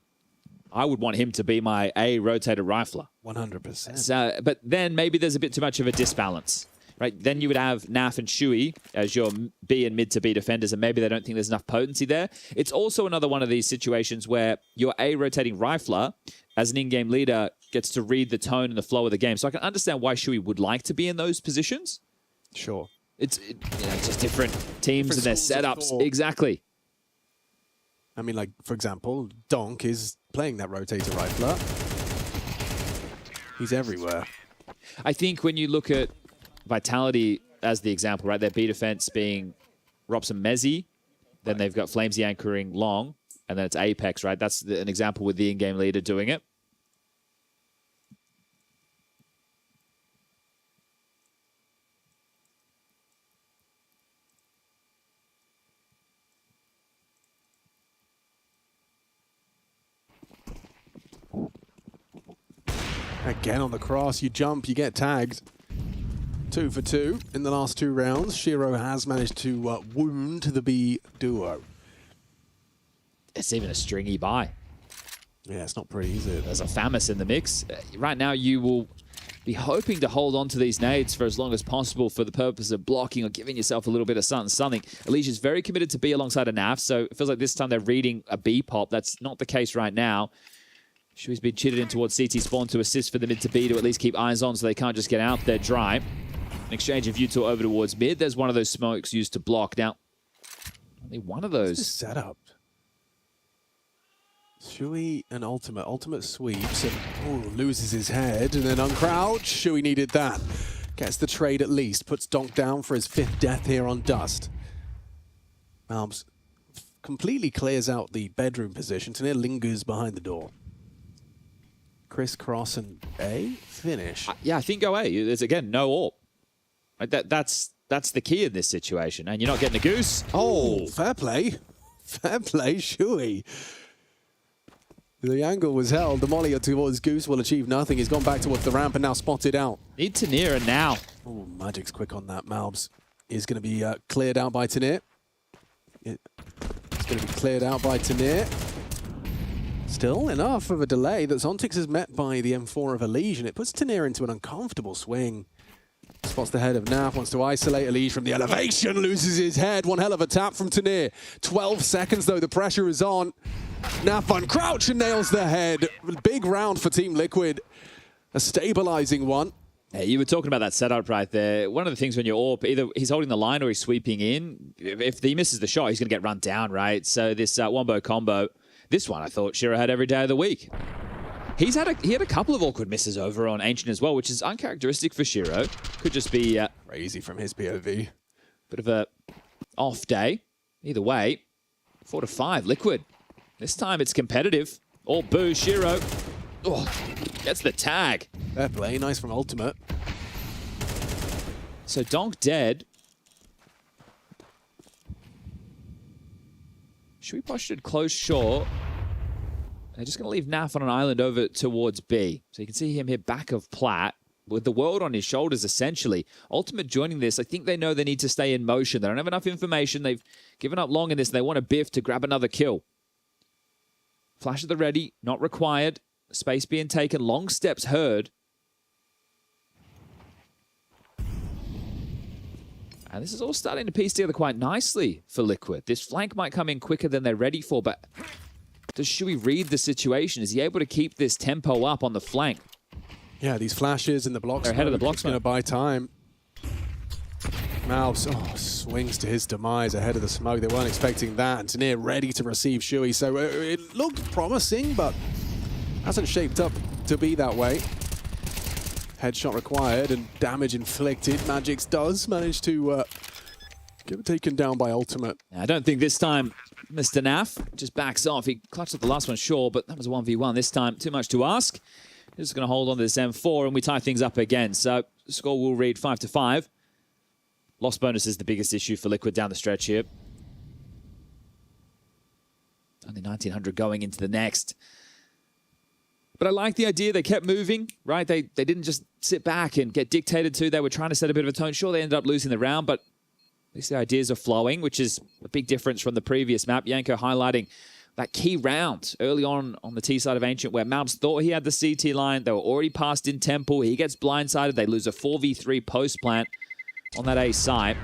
I would want him to be my A rotator rifler. 100%. So, but then maybe there's a bit too much of a disbalance, right? Then you would have Naf and Shui as your B and mid to B defenders, and maybe they don't think there's enough potency there. It's also another one of these situations where your A rotating rifler, as an in-game leader, gets to read the tone and the flow of the game. So I can understand why Shui would like to be in those positions. Sure. It's just different teams and their setups. Exactly. I mean, like, for example, Donk is playing that rotator rifler. He's everywhere. I think when you look at Vitality as the example, right, their B defense being Robson Mezzi, then they've got Flamesy anchoring long, and then it's Apex, right? That's an example with the in-game leader doing it. Again on the cross, you jump, you get tagged. 2 for 2 in the last 2 rounds. Shiro has managed to wound the B duo. It's even a stringy buy. Yeah, it's not pretty, is it? There's a Famis in the mix. Right now, you will be hoping to hold on to these nades for as long as possible for the purpose of blocking or giving yourself a little bit of something. Elige is very committed to B alongside a Naf, so it feels like this time they're reading a B pop. That's not the case right now. Shui's been cheated in towards CT spawn to assist for the mid to B to at least keep eyes on so they can't just get out there dry. An exchange of util over towards mid. There's one of those smokes used to block. Now, only one of those. Setup. Shui and Ultimate. Ultimate sweeps and loses his head and then uncrouch. Shui needed that. Gets the trade at least. Puts Donk down for his 5th death here on Dust. Malbs completely clears out the bedroom position. Tanir lingers behind the door. crisscross and A finish. Yeah, I think go A. There's again no AWP. Like that's the key in this situation, and you're not getting a goose. Oh, fair play, Shui. The angle was held. The molly towards Goose will achieve nothing. He's gone back towards the ramp and now spotted out. Need Tanir now. Oh, Magic's quick on that. Malbs is going to be cleared out by Tanir. It's going to be cleared out by Tanir. Still enough of a delay that Zontix is met by the M4 of Elige, and it puts Tanir into an uncomfortable swing. Spots the head of Naf, wants to isolate Elige from the elevation, loses his head. One hell of a tap from Tanir. 12 seconds though, the pressure is on. Naf uncrouch and nails the head. Big round for Team Liquid. A stabilizing one. Hey, you were talking about that setup right there. One of the things when you're AWP, either he's holding the line or he's sweeping in. If he misses the shot, he's going to get run down, right? So this wombo combo, this one I thought Shiro had every day of the week. He had a couple of awkward misses over on Ancient as well, which is uncharacteristic for Shiro. Could just be crazy from his POV. Bit of a off day. Either way, 4-5 Liquid. This time it's competitive. All boo, Shiro. Oh, gets the tag. Fair play, nice from Ultimate. So Donk dead. Should we postured close short? They're just going to leave Naf on an island over towards B. So you can see him here back of Plat with the world on his shoulders, essentially. Ultimate joining this, I think they know they need to stay in motion. They don't have enough information. They've given up long in this, and they want a biff to grab another kill. Flash at the ready, not required. Space being taken, long steps heard. And this is all starting to piece together quite nicely for Liquid. This flank might come in quicker than they're ready for, but does Shui read the situation? Is he able to keep this tempo up on the flank? Yeah, these flashes in the blocks. They're ahead of the blocks. Going to buy time. Malbs swings to his demise ahead of the smoke. They weren't expecting that. And Tanir ready to receive Shui. So it looked promising, but hasn't shaped up to be that way. Headshot required and damage inflicted. Magix does manage to get taken down by Ultimate. I don't think this time Mr. Naf just backs off. He clutched at the last one, sure, but that was a 1v1. This time, too much to ask. He's just going to hold on to this M4, and we tie things up again. So the score will read 5-5. Lost bonus is the biggest issue for Liquid down the stretch here. Only 1900 going into the next. But I like the idea. They kept moving, right? They didn't just sit back and get dictated to. They were trying to set a bit of a tone. Sure, they ended up losing the round, but at least the ideas are flowing, which is a big difference from the previous map. Yanko highlighting that key round early on the T side of Ancient where Malbs thought he had the CT line. They were already passed in Temple. He gets blindsided. They lose a 4v3 post-plant on that A site.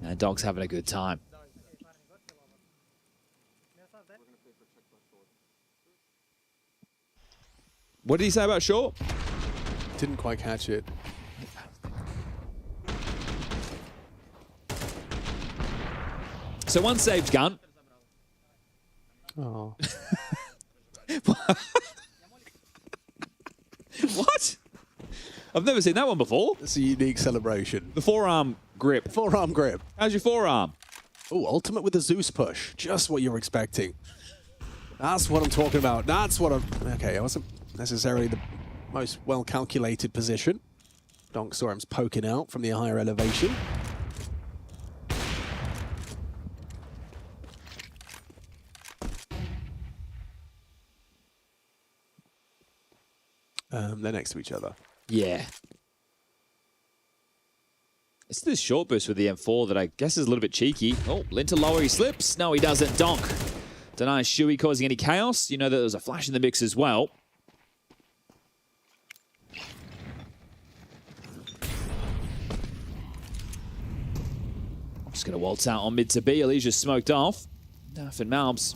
And Dog's having a good time. What did he say about Shaw? Didn't quite catch it. So one saved gun. Oh. What? I've never seen that one before. It's a unique celebration. The forearm grip. Forearm grip. How's your forearm? Oh, Ultimate with the Zeus push. Just what you're expecting. That's what I'm talking about. That's what I'm... Okay, I wasn't necessarily the most well-calculated position. Donk saw him poking out from the higher elevation. They're next to each other. Yeah. It's this short burst with the M4 that I guess is a little bit cheeky. Oh, Linter lower, he slips. No, he doesn't. Donk denies Shui causing any chaos. You know that there was a flash in the mix as well. Just going to waltz out on mid to B. Alicia's smoked off. Naf and Malbs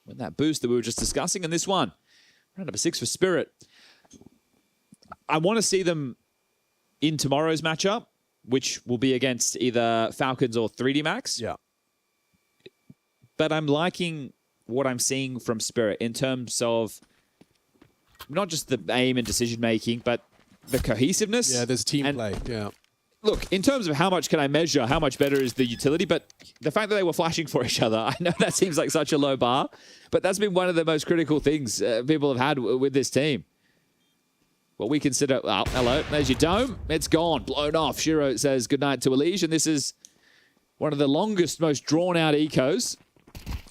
win that boost that we were just discussing. And this one, round number 6 for Spirit. I want to see them in tomorrow's matchup, which will be against either Falcons or 3D Max. Yeah. But I'm liking what I'm seeing from Spirit in terms of not just the aim and decision making, but the cohesiveness. Yeah, there's team play. Yeah. look, in terms of how much can I measure, how much better is the utility, but the fact that they were flashing for each other, I know that seems like such a low bar, but that's been one of the most critical things people have had with this team. What we consider, well, hello, there's your dome. It's gone, blown off. Shiro says goodnight to Elige, and this is one of the longest, most drawn-out ecos.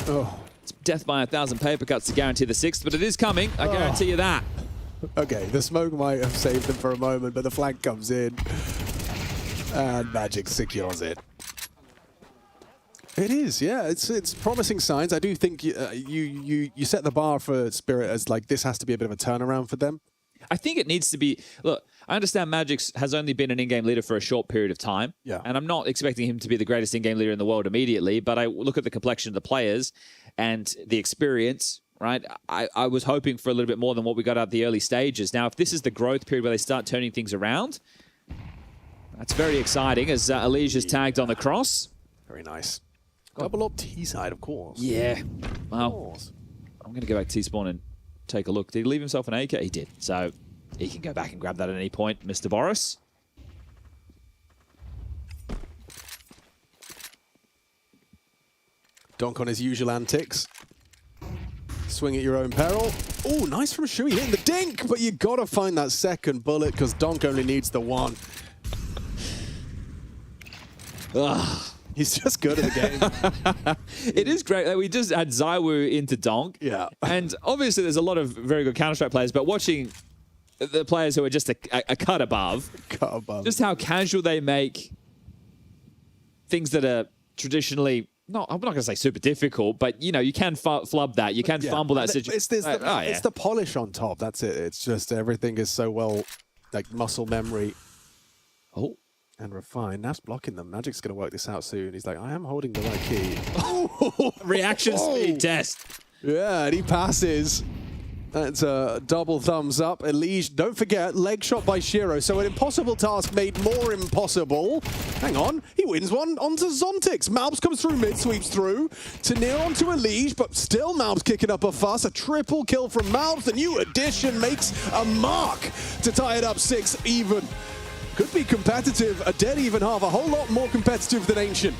Oh. It's death by 1,000 paper cuts to guarantee the 6th, but it is coming. I guarantee you that. Okay, the smoke might have saved them for a moment, but the flag comes in. And Magic secures it. It is, yeah. It's promising signs. I do think you set the bar for Spirit as like this has to be a bit of a turnaround for them. I think it needs to be. Look, I understand Magic has only been an in-game leader for a short period of time. Yeah. And I'm not expecting him to be the greatest in-game leader in the world immediately, but I look at the complexion of the players and the experience, right? I was hoping for a little bit more than what we got at the early stages. Now, if this is the growth period where they start turning things around, that's very exciting as Elige is tagged on the cross. Very nice. Double up T-side, of course. Yeah. Well, I'm going to go back T-spawn and take a look. Did he leave himself an AK? He did. So he can go back and grab that at any point, Mr. Boris. Donk on his usual antics. Swing at your own peril. Oh, nice from Shui hitting the dink, but you got to find that second bullet because Donk only needs the one. Ugh. He's just good at the game. It is great that we just had ZywOo into Donk. Yeah. And obviously there's a lot of very good Counter-Strike players, but watching the players who are just a cut above, just how casual they make things that are traditionally, I'm not going to say super difficult, but you know, you can flub that. You can fumble that situation. It's the polish on top. That's it. It's just everything is so well, like muscle memory. Oh. And refined. Nav's blocking them. Magic's going to work this out soon. He's like, I am holding the right key. Reaction speed test. Yeah, and he passes. That's a double thumbs up. Elige, don't forget, leg shot by Shiro. So an impossible task made more impossible. Hang on, he wins one onto Zontix. Malbs comes through mid, sweeps through. To near onto Elige, but still Malbs kicking up a fuss. A triple kill from Malbs. The new addition makes a mark to tie it up 6 even. Could be competitive, a dead even half, a whole lot more competitive than Ancient.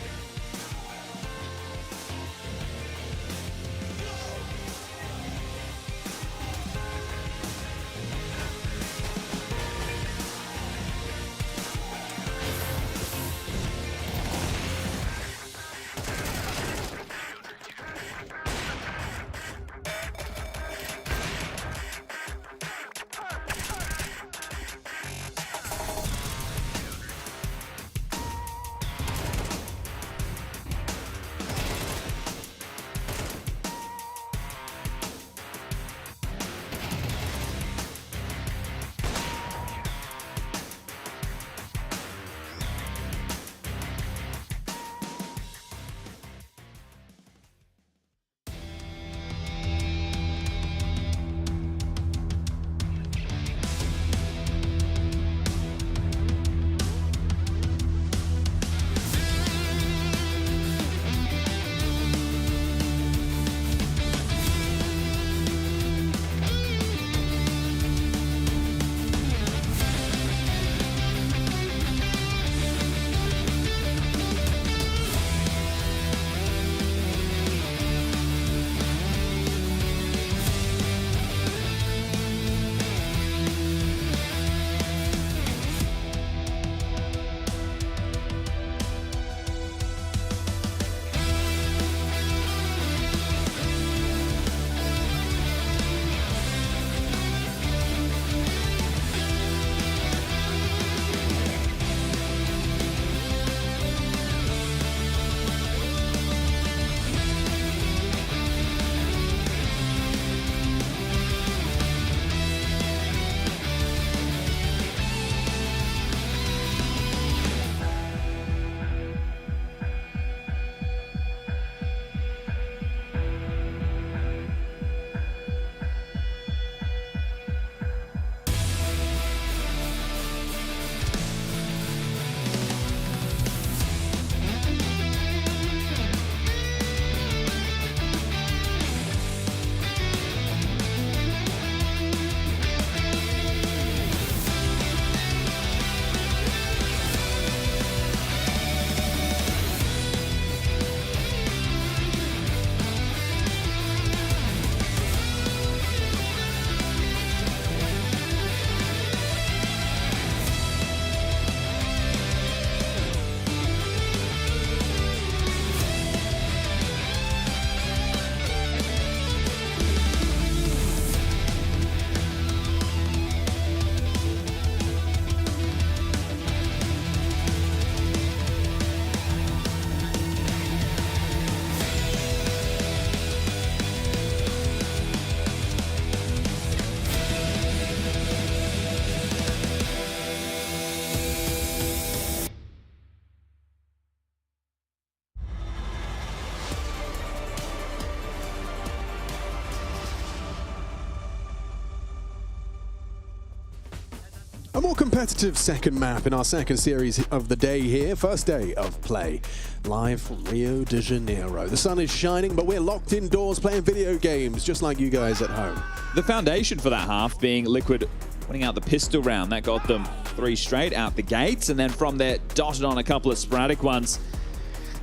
A more competitive second map in our second series of the day here. First day of play. Live from Rio de Janeiro. The sun is shining, but we're locked indoors playing video games, just like you guys at home. The foundation for that half being Liquid winning out the pistol round. That got them 3 straight out the gates, and then from there, dotted on a couple of sporadic ones.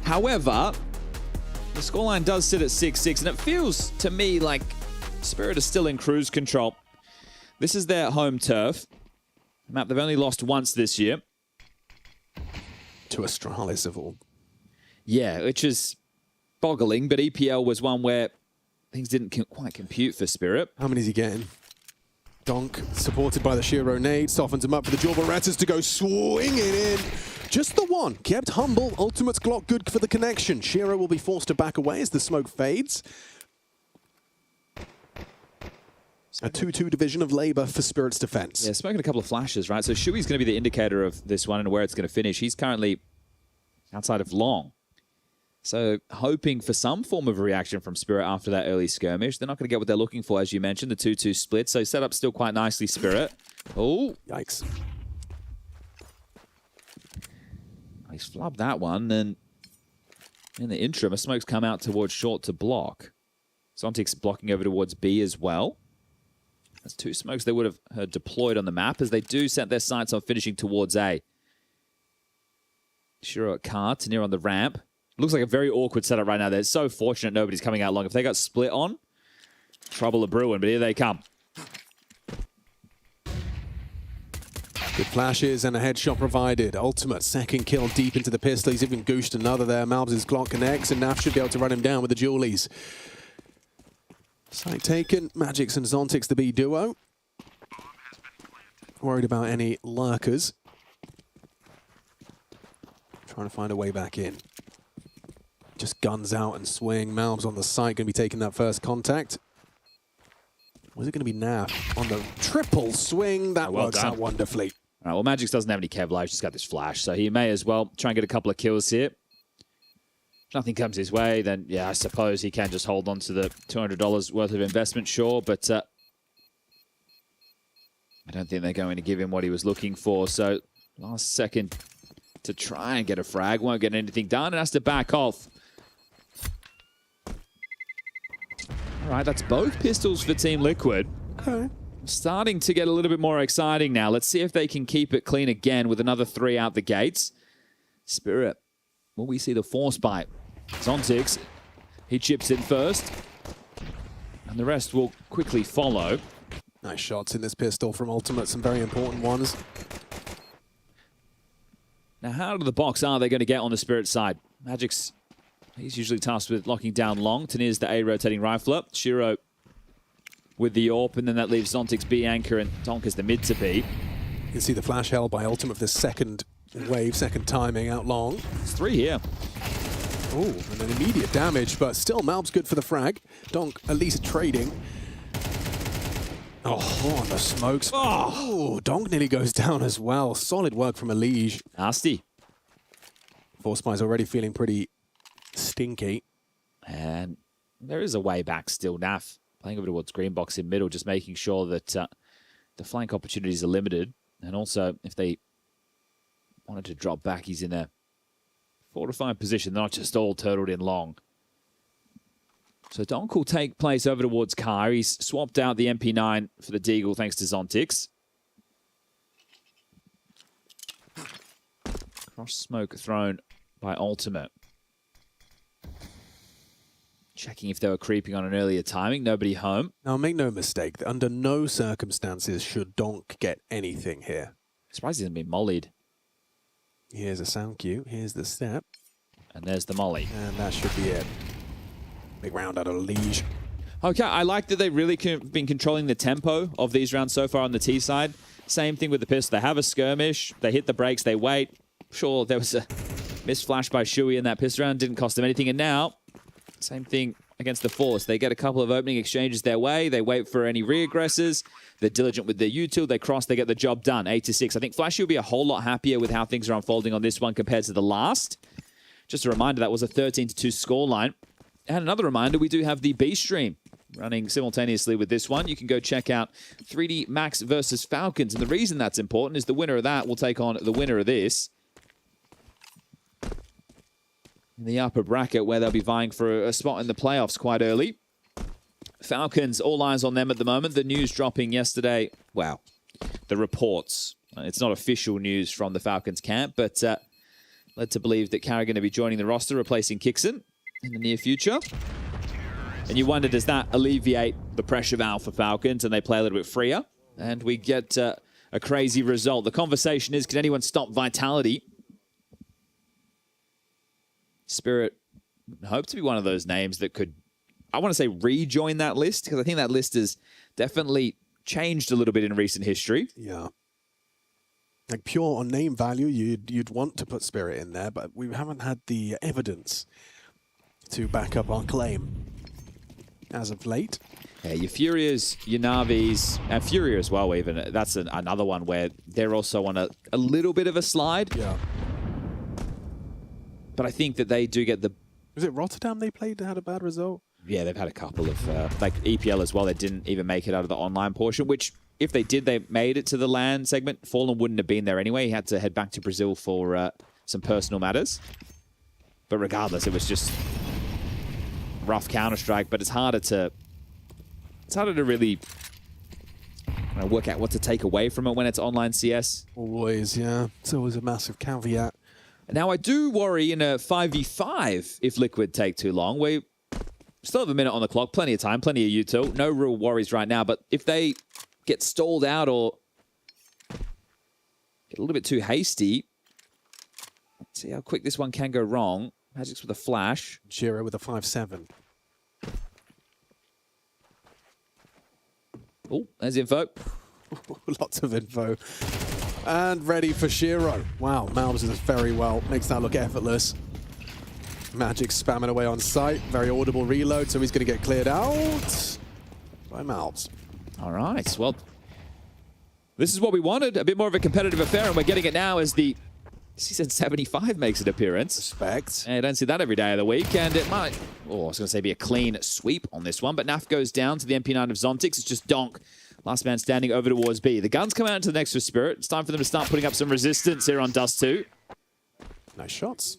However, the scoreline does sit at 6-6, and it feels to me like Spirit is still in cruise control. This is their home turf. A map they've only lost once this year. To Astralis of all. Yeah, which is boggling, but EPL was one where things didn't quite compute for Spirit. How many is he getting? Donk, supported by the Shiro nade, softens him up for the dual Berettas to go swinging in. Just the one, kept humble. Ultimate's Glock good for the connection. Shiro will be forced to back away as the smoke fades. A 2-2 division of labor for Spirit's defense. Yeah, smoking a couple of flashes, right? So Shui's going to be the indicator of this one and where it's going to finish. He's currently outside of long. So hoping for some form of reaction from Spirit after that early skirmish. They're not going to get what they're looking for, as you mentioned, the 2-2 split. So set up still quite nicely, Spirit. Oh. Yikes. He's flubbed that one. Then in the interim, a smoke's come out towards short to block. Zontic's blocking over towards B as well. That's 2 smokes they would have heard deployed on the map as they do set their sights on finishing towards A. Shiro at car, Tanir on the ramp. Looks like a very awkward setup right now. They're so fortunate nobody's coming out long. If they got split on, trouble a brewing, but here they come. Good flashes and a headshot provided. Ultimate second kill deep into the pistol. He's even gooshed another there. Malbs' Glock connects and Naf should be able to run him down with the Julies. Site taken. Magix and Zontic's the B duo. Worried about any lurkers. Trying to find a way back in. Just guns out and swing. Malbs on the site, going to be taking that first contact. Was it going to be Naf on the triple swing? That works out wonderfully. All right, well, Magix doesn't have any Kevlar. He's just got this flash, so he may as well try and get a couple of kills here. If nothing comes his way, then, yeah, I suppose he can just hold on to the $200 worth of investment, sure, but I don't think they're going to give him what he was looking for, so last second to try and get a frag. Won't get anything done and has to back off. All right, that's both pistols for Team Liquid. Okay. Starting to get a little bit more exciting now. Let's see if they can keep it clean again with another 3 out the gates. Spirit, will we see the force bite? Zontix, he chips in first. And the rest will quickly follow. Nice shots in this pistol from Ultimate, some very important ones. Now, how out of the box are they going to get on the Spirit side? Magic's, he's usually tasked with locking down long. Tanir's the A rotating rifler. Shiro with the AWP, and then that leaves Zontic's B anchor and Donk as the mid to B. You can see the flash held by Ultimate for this second wave, second timing out long. It's 3 here. Oh, and an immediate damage, but still Malb's good for the frag. Donk at least trading. Oh, on the smokes. Oh, Donk nearly goes down as well. Solid work from Elige. Nasty. Force Spy's already feeling pretty stinky. And there is a way back still. Naf playing over towards green box in middle, just making sure that the flank opportunities are limited. And also, if they wanted to drop back, he's in a fortified position, not just all turtled in long. So Donk will take place over towards Kai. He's swapped out the MP9 for the Deagle thanks to Zontix. Cross smoke thrown by Ultimate. Checking if they were creeping on an earlier timing. Nobody home. Now, make no mistake, under no circumstances should Donk get anything here. Surprised he hasn't been mollied. Here's a sound cue. Here's the step. And there's the molly. And that should be it. Big round out of Liege. Okay, I like that they've really been controlling the tempo of these rounds so far on the T side. Same thing with the pistol. They have a skirmish. They hit the brakes. They wait. Sure, there was a missed flash by Shui in that pistol round. Didn't cost them anything. And now, same thing against the Force. They get a couple of opening exchanges their way. They wait for any re-aggressors. They're diligent with their U2. They cross. They get the job done. 8-6. I think Flashy will be a whole lot happier with how things are unfolding on this one compared to the last. Just a reminder, that was a 13-2 scoreline. And another reminder, we do have the B stream running simultaneously with this one. You can go check out 3D Max versus Falcons. And the reason that's important is the winner of that will take on the winner of this in the upper bracket, where they'll be vying for a spot in the playoffs quite early. Falcons, all eyes on them at the moment. The news dropping yesterday. Wow. The reports. It's not official news from the Falcons camp, but led to believe that Carrigan going to be joining the roster, replacing Kixon in the near future. And you wonder, does that alleviate the pressure valve for Falcons and they play a little bit freer? And we get a crazy result. The conversation is, can anyone stop Vitality? Spirit hope to be one of those names that could, I want to say, rejoin that list, because I think that list has definitely changed a little bit in recent history. Yeah. Like pure on name value, you'd want to put Spirit in there, but we haven't had the evidence to back up our claim as of late. Yeah, your Furias, your Navis, and Furia as well even. That's another one where they're also on a little bit of a slide. Yeah. But I think that they do get the... Was it Rotterdam they played that had a bad result? Yeah, they've had a couple of... like EPL as well, they didn't even make it out of the online portion, which if they did, they made it to the LAN segment. Fallen wouldn't have been there anyway. He had to head back to Brazil for some personal matters. But regardless, it was just rough Counter-Strike, but it's harder to really work out what to take away from it when it's online CS. Always, yeah. It's always a massive caveat. Now, I do worry in a 5v5 if Liquid take too long. We still have a minute on the clock, plenty of time, plenty of util. No real worries right now, but if they get stalled out or get a little bit too hasty, let's see how quick this one can go wrong. Magic's with a flash. Shiro with a 5-7. Oh, there's info. Lots of info. And ready for Shiro. Wow, Malbs does very well. Makes that look effortless. Magic spamming away on site. Very audible reload, so he's going to get cleared out by Malbs. All right, well, this is what we wanted. A bit more of a competitive affair, and we're getting it now as the Season 75 makes an appearance. Respect. And I don't see that every day of the week, and it might, I was going to say, be a clean sweep on this one, but Naf goes down to the MP9 of Zontix. It's just Donk. Last man standing over towards B. The guns come out into the next for Spirit. It's time for them to start putting up some resistance here on Dust 2. Nice shots.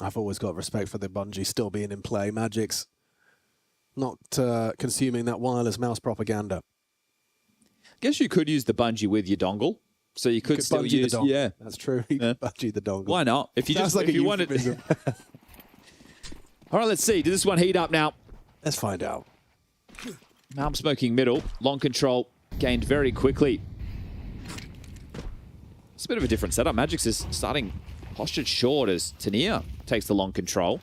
I've always got respect for the Bungie still being in play. Magic's not consuming that wireless mouse propaganda. Guess you could use the Bungie with your dongle. So you could still Bungie use, the dongle. yeah. That's true. You could Bungie the dongle. Why not? If you Sounds just like if you wanted. All right, let's see. Does this one heat up now? Let's find out. Now I'm smoking middle. Long control gained very quickly. It's a bit of a different setup. Magic's is starting postured short as Tania takes the long control.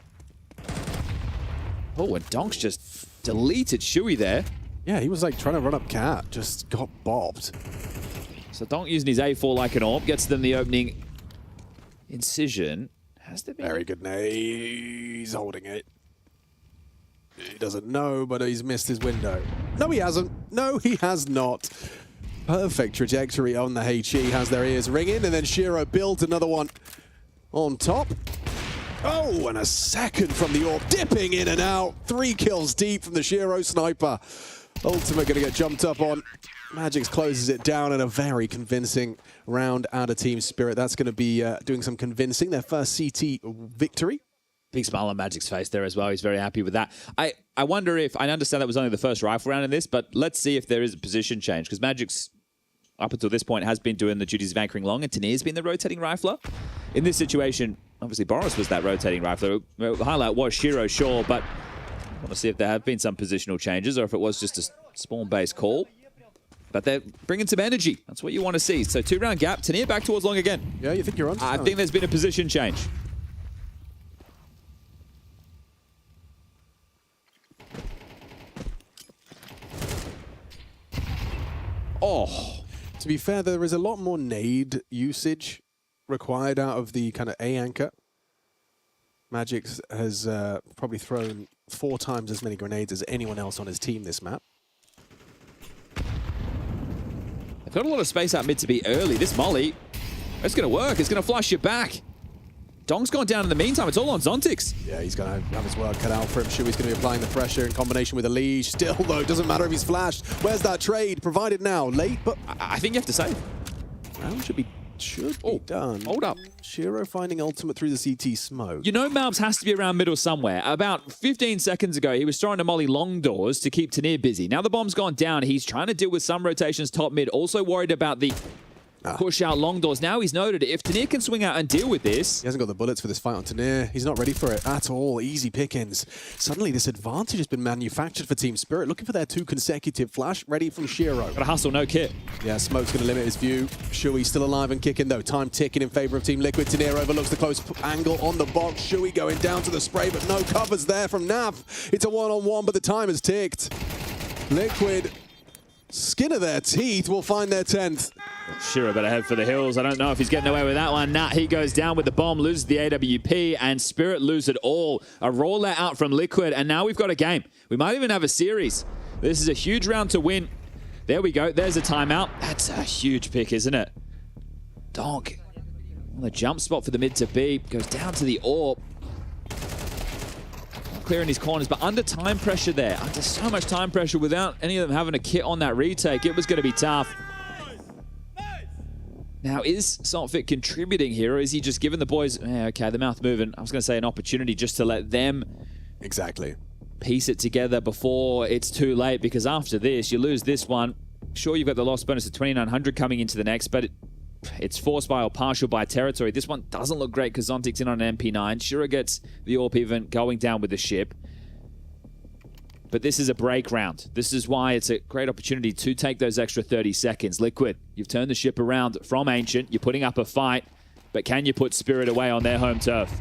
Oh, and Donk's just deleted Shui there. Yeah, he was like trying to run up cat, just got bopped. So Donk using his A4 like an AWP gets them the opening incision. Has there been... Very good nade. He's holding it. He doesn't know, but he's missed his window. No, he hasn't. No, he has not. Perfect trajectory on the HE. Has their ears ringing, and then Shiro builds another one on top. Oh, and a second from the AWP, dipping in and out. 3 kills deep from the Shiro sniper. Ultimate going to get jumped up on. Magix closes it down in a very convincing round out of Team Spirit. That's going to be doing some convincing. Their first CT victory. Big smile on Magic's face there as well. He's very happy with that. I wonder if, I understand that was only the first rifle round in this, but let's see if there is a position change, because Magic's, up until this point, has been doing the duties of anchoring long, and Tania's been the rotating rifler. In this situation, obviously Boris was that rotating rifler. The highlight was Shiro, sure, but I want to see if there have been some positional changes or if it was just a spawn-based call. But they're bringing some energy. That's what you want to see. So 2-round gap. Tania back towards long again. Yeah, you think you're on? I think there's been a position change. Oh. To be fair, there is a lot more nade usage required out of the kind of A anchor. Magix has probably thrown 4 times as many grenades as anyone else on his team this map. They've got a lot of space out mid to be early. This molly It's going to work. It's going to flush you back. Dong's gone down in the meantime. It's all on Zontix. Yeah, he's going to have his work cut out for him. Shui's going to be applying the pressure in combination with Elige. Still, though, it doesn't matter if he's flashed. Where's that trade? Provided now. Late, but I think you have to save. Round should be done. Hold up. Shiro finding ultimate through the CT smoke. You know Malbs has to be around middle somewhere. About 15 seconds ago, he was trying to molly long doors to keep Tanir busy. Now the bomb's gone down. He's trying to deal with some rotations top mid. Also worried about the push out long doors. Now he's noted if Tanir can swing out and deal with this. He hasn't got the bullets for this fight on Tanir. He's not ready for it at all. Easy pickings. Suddenly this advantage has been manufactured for Team Spirit. Looking for their 2 consecutive flash ready from Shiro. Gotta hustle, no kit. Yeah, smoke's going to limit his view. Shui still alive and kicking though. Time ticking in favor of Team Liquid. Tanir overlooks the close angle on the box. Shui going down to the spray, but no covers there from Nav. It's a one-on-one, but the time has ticked. Liquid, skin of their teeth, will find their 10th. Shiro better head for the hills. I don't know if he's getting away with that one. Nat, he goes down with the bomb, loses the AWP, and Spirit lose it all. A raw let out from Liquid, and now we've got a game. We might even have a series. This is a huge round to win. There we go. There's a timeout. That's a huge pick, isn't it? Donk on the jump spot for the mid to B. Goes down to the AWP. Clearing his corners, but under time pressure there. Under so much time pressure without any of them having a kit on that retake, it was going to be tough. Now, is Saltfit contributing here, or is he just giving the boys, okay, the mouth moving, I was going to say an opportunity just to let them piece it together before it's too late, because after this, you lose this one. Sure, you've got the loss bonus of 2,900 coming into the next, but it's forced by or partial by territory. This one doesn't look great because Zontic's in on an MP9. Shiro gets the AWP event going down with the ship. But this is a break round. This is why it's a great opportunity to take those extra 30 seconds. Liquid, you've turned the ship around from Ancient. You're putting up a fight, but can you put Spirit away on their home turf?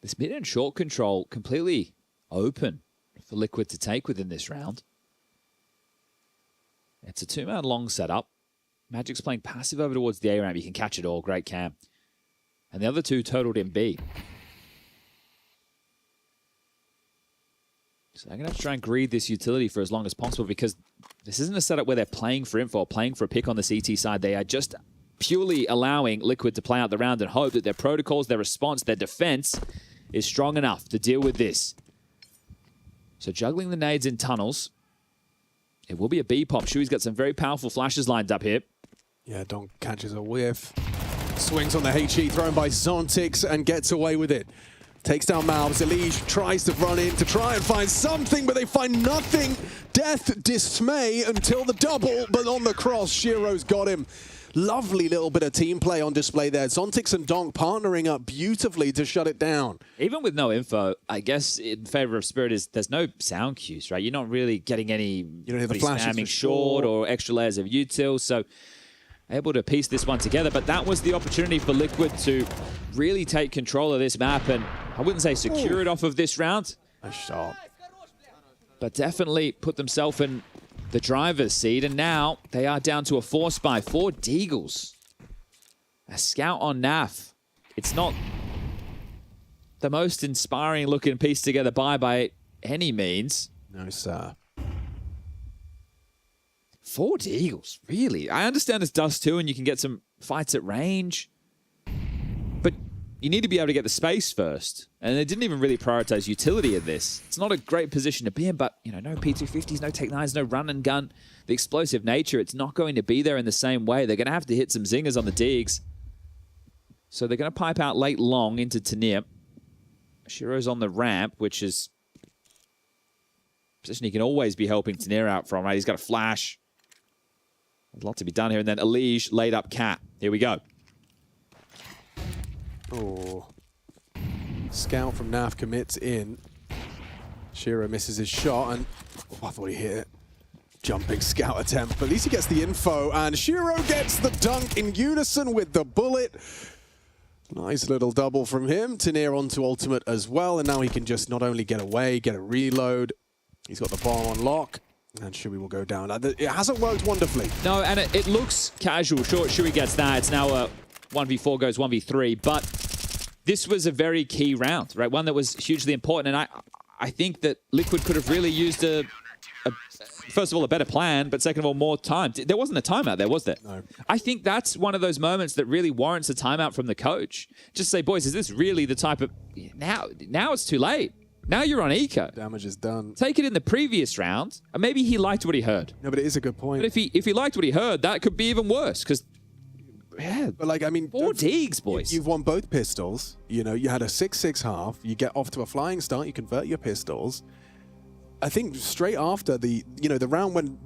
This mid and short control completely open for Liquid to take within this round. It's a 2-man long setup. Magic's playing passive over towards the A ramp. You can catch it all. Great cam. And the other two totaled in B. So they're going to have to try and greed this utility for as long as possible, because this isn't a setup where they're playing for info or playing for a pick on the CT side. They are just purely allowing Liquid to play out the round and hope that their protocols, their response, their defense is strong enough to deal with this. So juggling the nades in tunnels. It will be a B pop. Shui's got some very powerful flashes lined up here. Yeah, Donk catches a whiff. Swings on the HE thrown by Zontix and gets away with it. Takes down Malbs. Elige tries to run in to try and find something, but they find nothing. Death, dismay until the double, but on the cross, Shiro's got him. Lovely little bit of team play on display there. Zontix and Donk partnering up beautifully to shut it down. Even with no info, I guess in favor of Spirit is there's no sound cues, right? You're not really getting any you don't hear the flashes spamming short or extra layers of util, so able to piece this one together. But that was the opportunity for Liquid to really take control of this map, and I wouldn't say secure it off of this round. Nice shot. But definitely put themselves in the driver's seat, and now they are down to a 4-spy. 4 Deagles. A scout on NAF. It's not the most inspiring looking piece together by any means. No, sir. 4 Deagles, really? I understand it's Dust 2 and you can get some fights at range, but you need to be able to get the space first. And they didn't even really prioritize utility in this. It's not a great position to be in, but you know, no P250s, no Tech 9s, no run and gun. The explosive nature, it's not going to be there in the same way. They're going to have to hit some zingers on the digs. So they're going to pipe out late long into Tanir. Shiro's on the ramp, which is a position he can always be helping Tanir out from, right? He's got a flash. There's a lot to be done here. And then Elige laid up Cat. Here we go. Oh. Scout from NAF commits in. Shiro misses his shot, and I thought he hit it. Jumping scout attempt, but at least he gets the info, and Shiro gets the dunk in unison with the bullet. Nice little double from him. Tenier onto ultimate as well, and now he can just not only get away, get a reload. He's got the bomb on lock, and Shui will go down. It hasn't worked wonderfully. No, and it looks casual. Sure, Shui gets that. It's now a 1v4 goes 1v3, but this was a very key round, right? One that was hugely important, and I think that Liquid could have really used first of all, a better plan, but second of all, more time. There wasn't a timeout there, was there? No. I think that's one of those moments that really warrants a timeout from the coach. Just say, boys, is this really the type of... Now it's too late. Now you're on eco. Damage is done. Take it in the previous round, and maybe he liked what he heard. No, but it is a good point. But if he liked what he heard, that could be even worse, because... Yeah, but like, I mean... 4 Deegs, boys. You've won both pistols. You know, you had a 6-6 half. You get off to a flying start. You convert your pistols. I think straight after the round when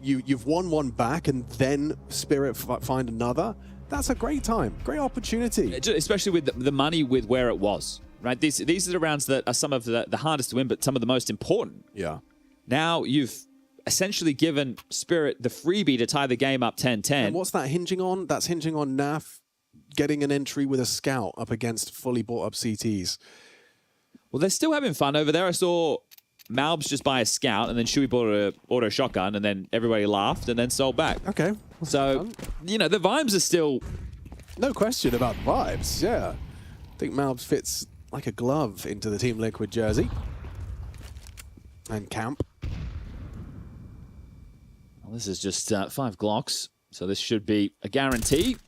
you've won one back and then Spirit find another, that's a great time, great opportunity. Especially with the money with where it was, right? These are the rounds that are some of the hardest to win, but some of the most important. Yeah. Now you've essentially given Spirit the freebie to tie the game up 10-10. And what's that hinging on? That's hinging on Naf getting an entry with a scout up against fully bought up CTs. Well, they're still having fun over there. I saw Malbs just buy a scout, and then Shui bought an auto shotgun, and then everybody laughed and then sold back. Okay. So, the vibes are still... No question about the vibes, yeah. I think Malbs fits like a glove into the Team Liquid jersey. And camp. Well, this is just 5 Glocks, so this should be a guarantee.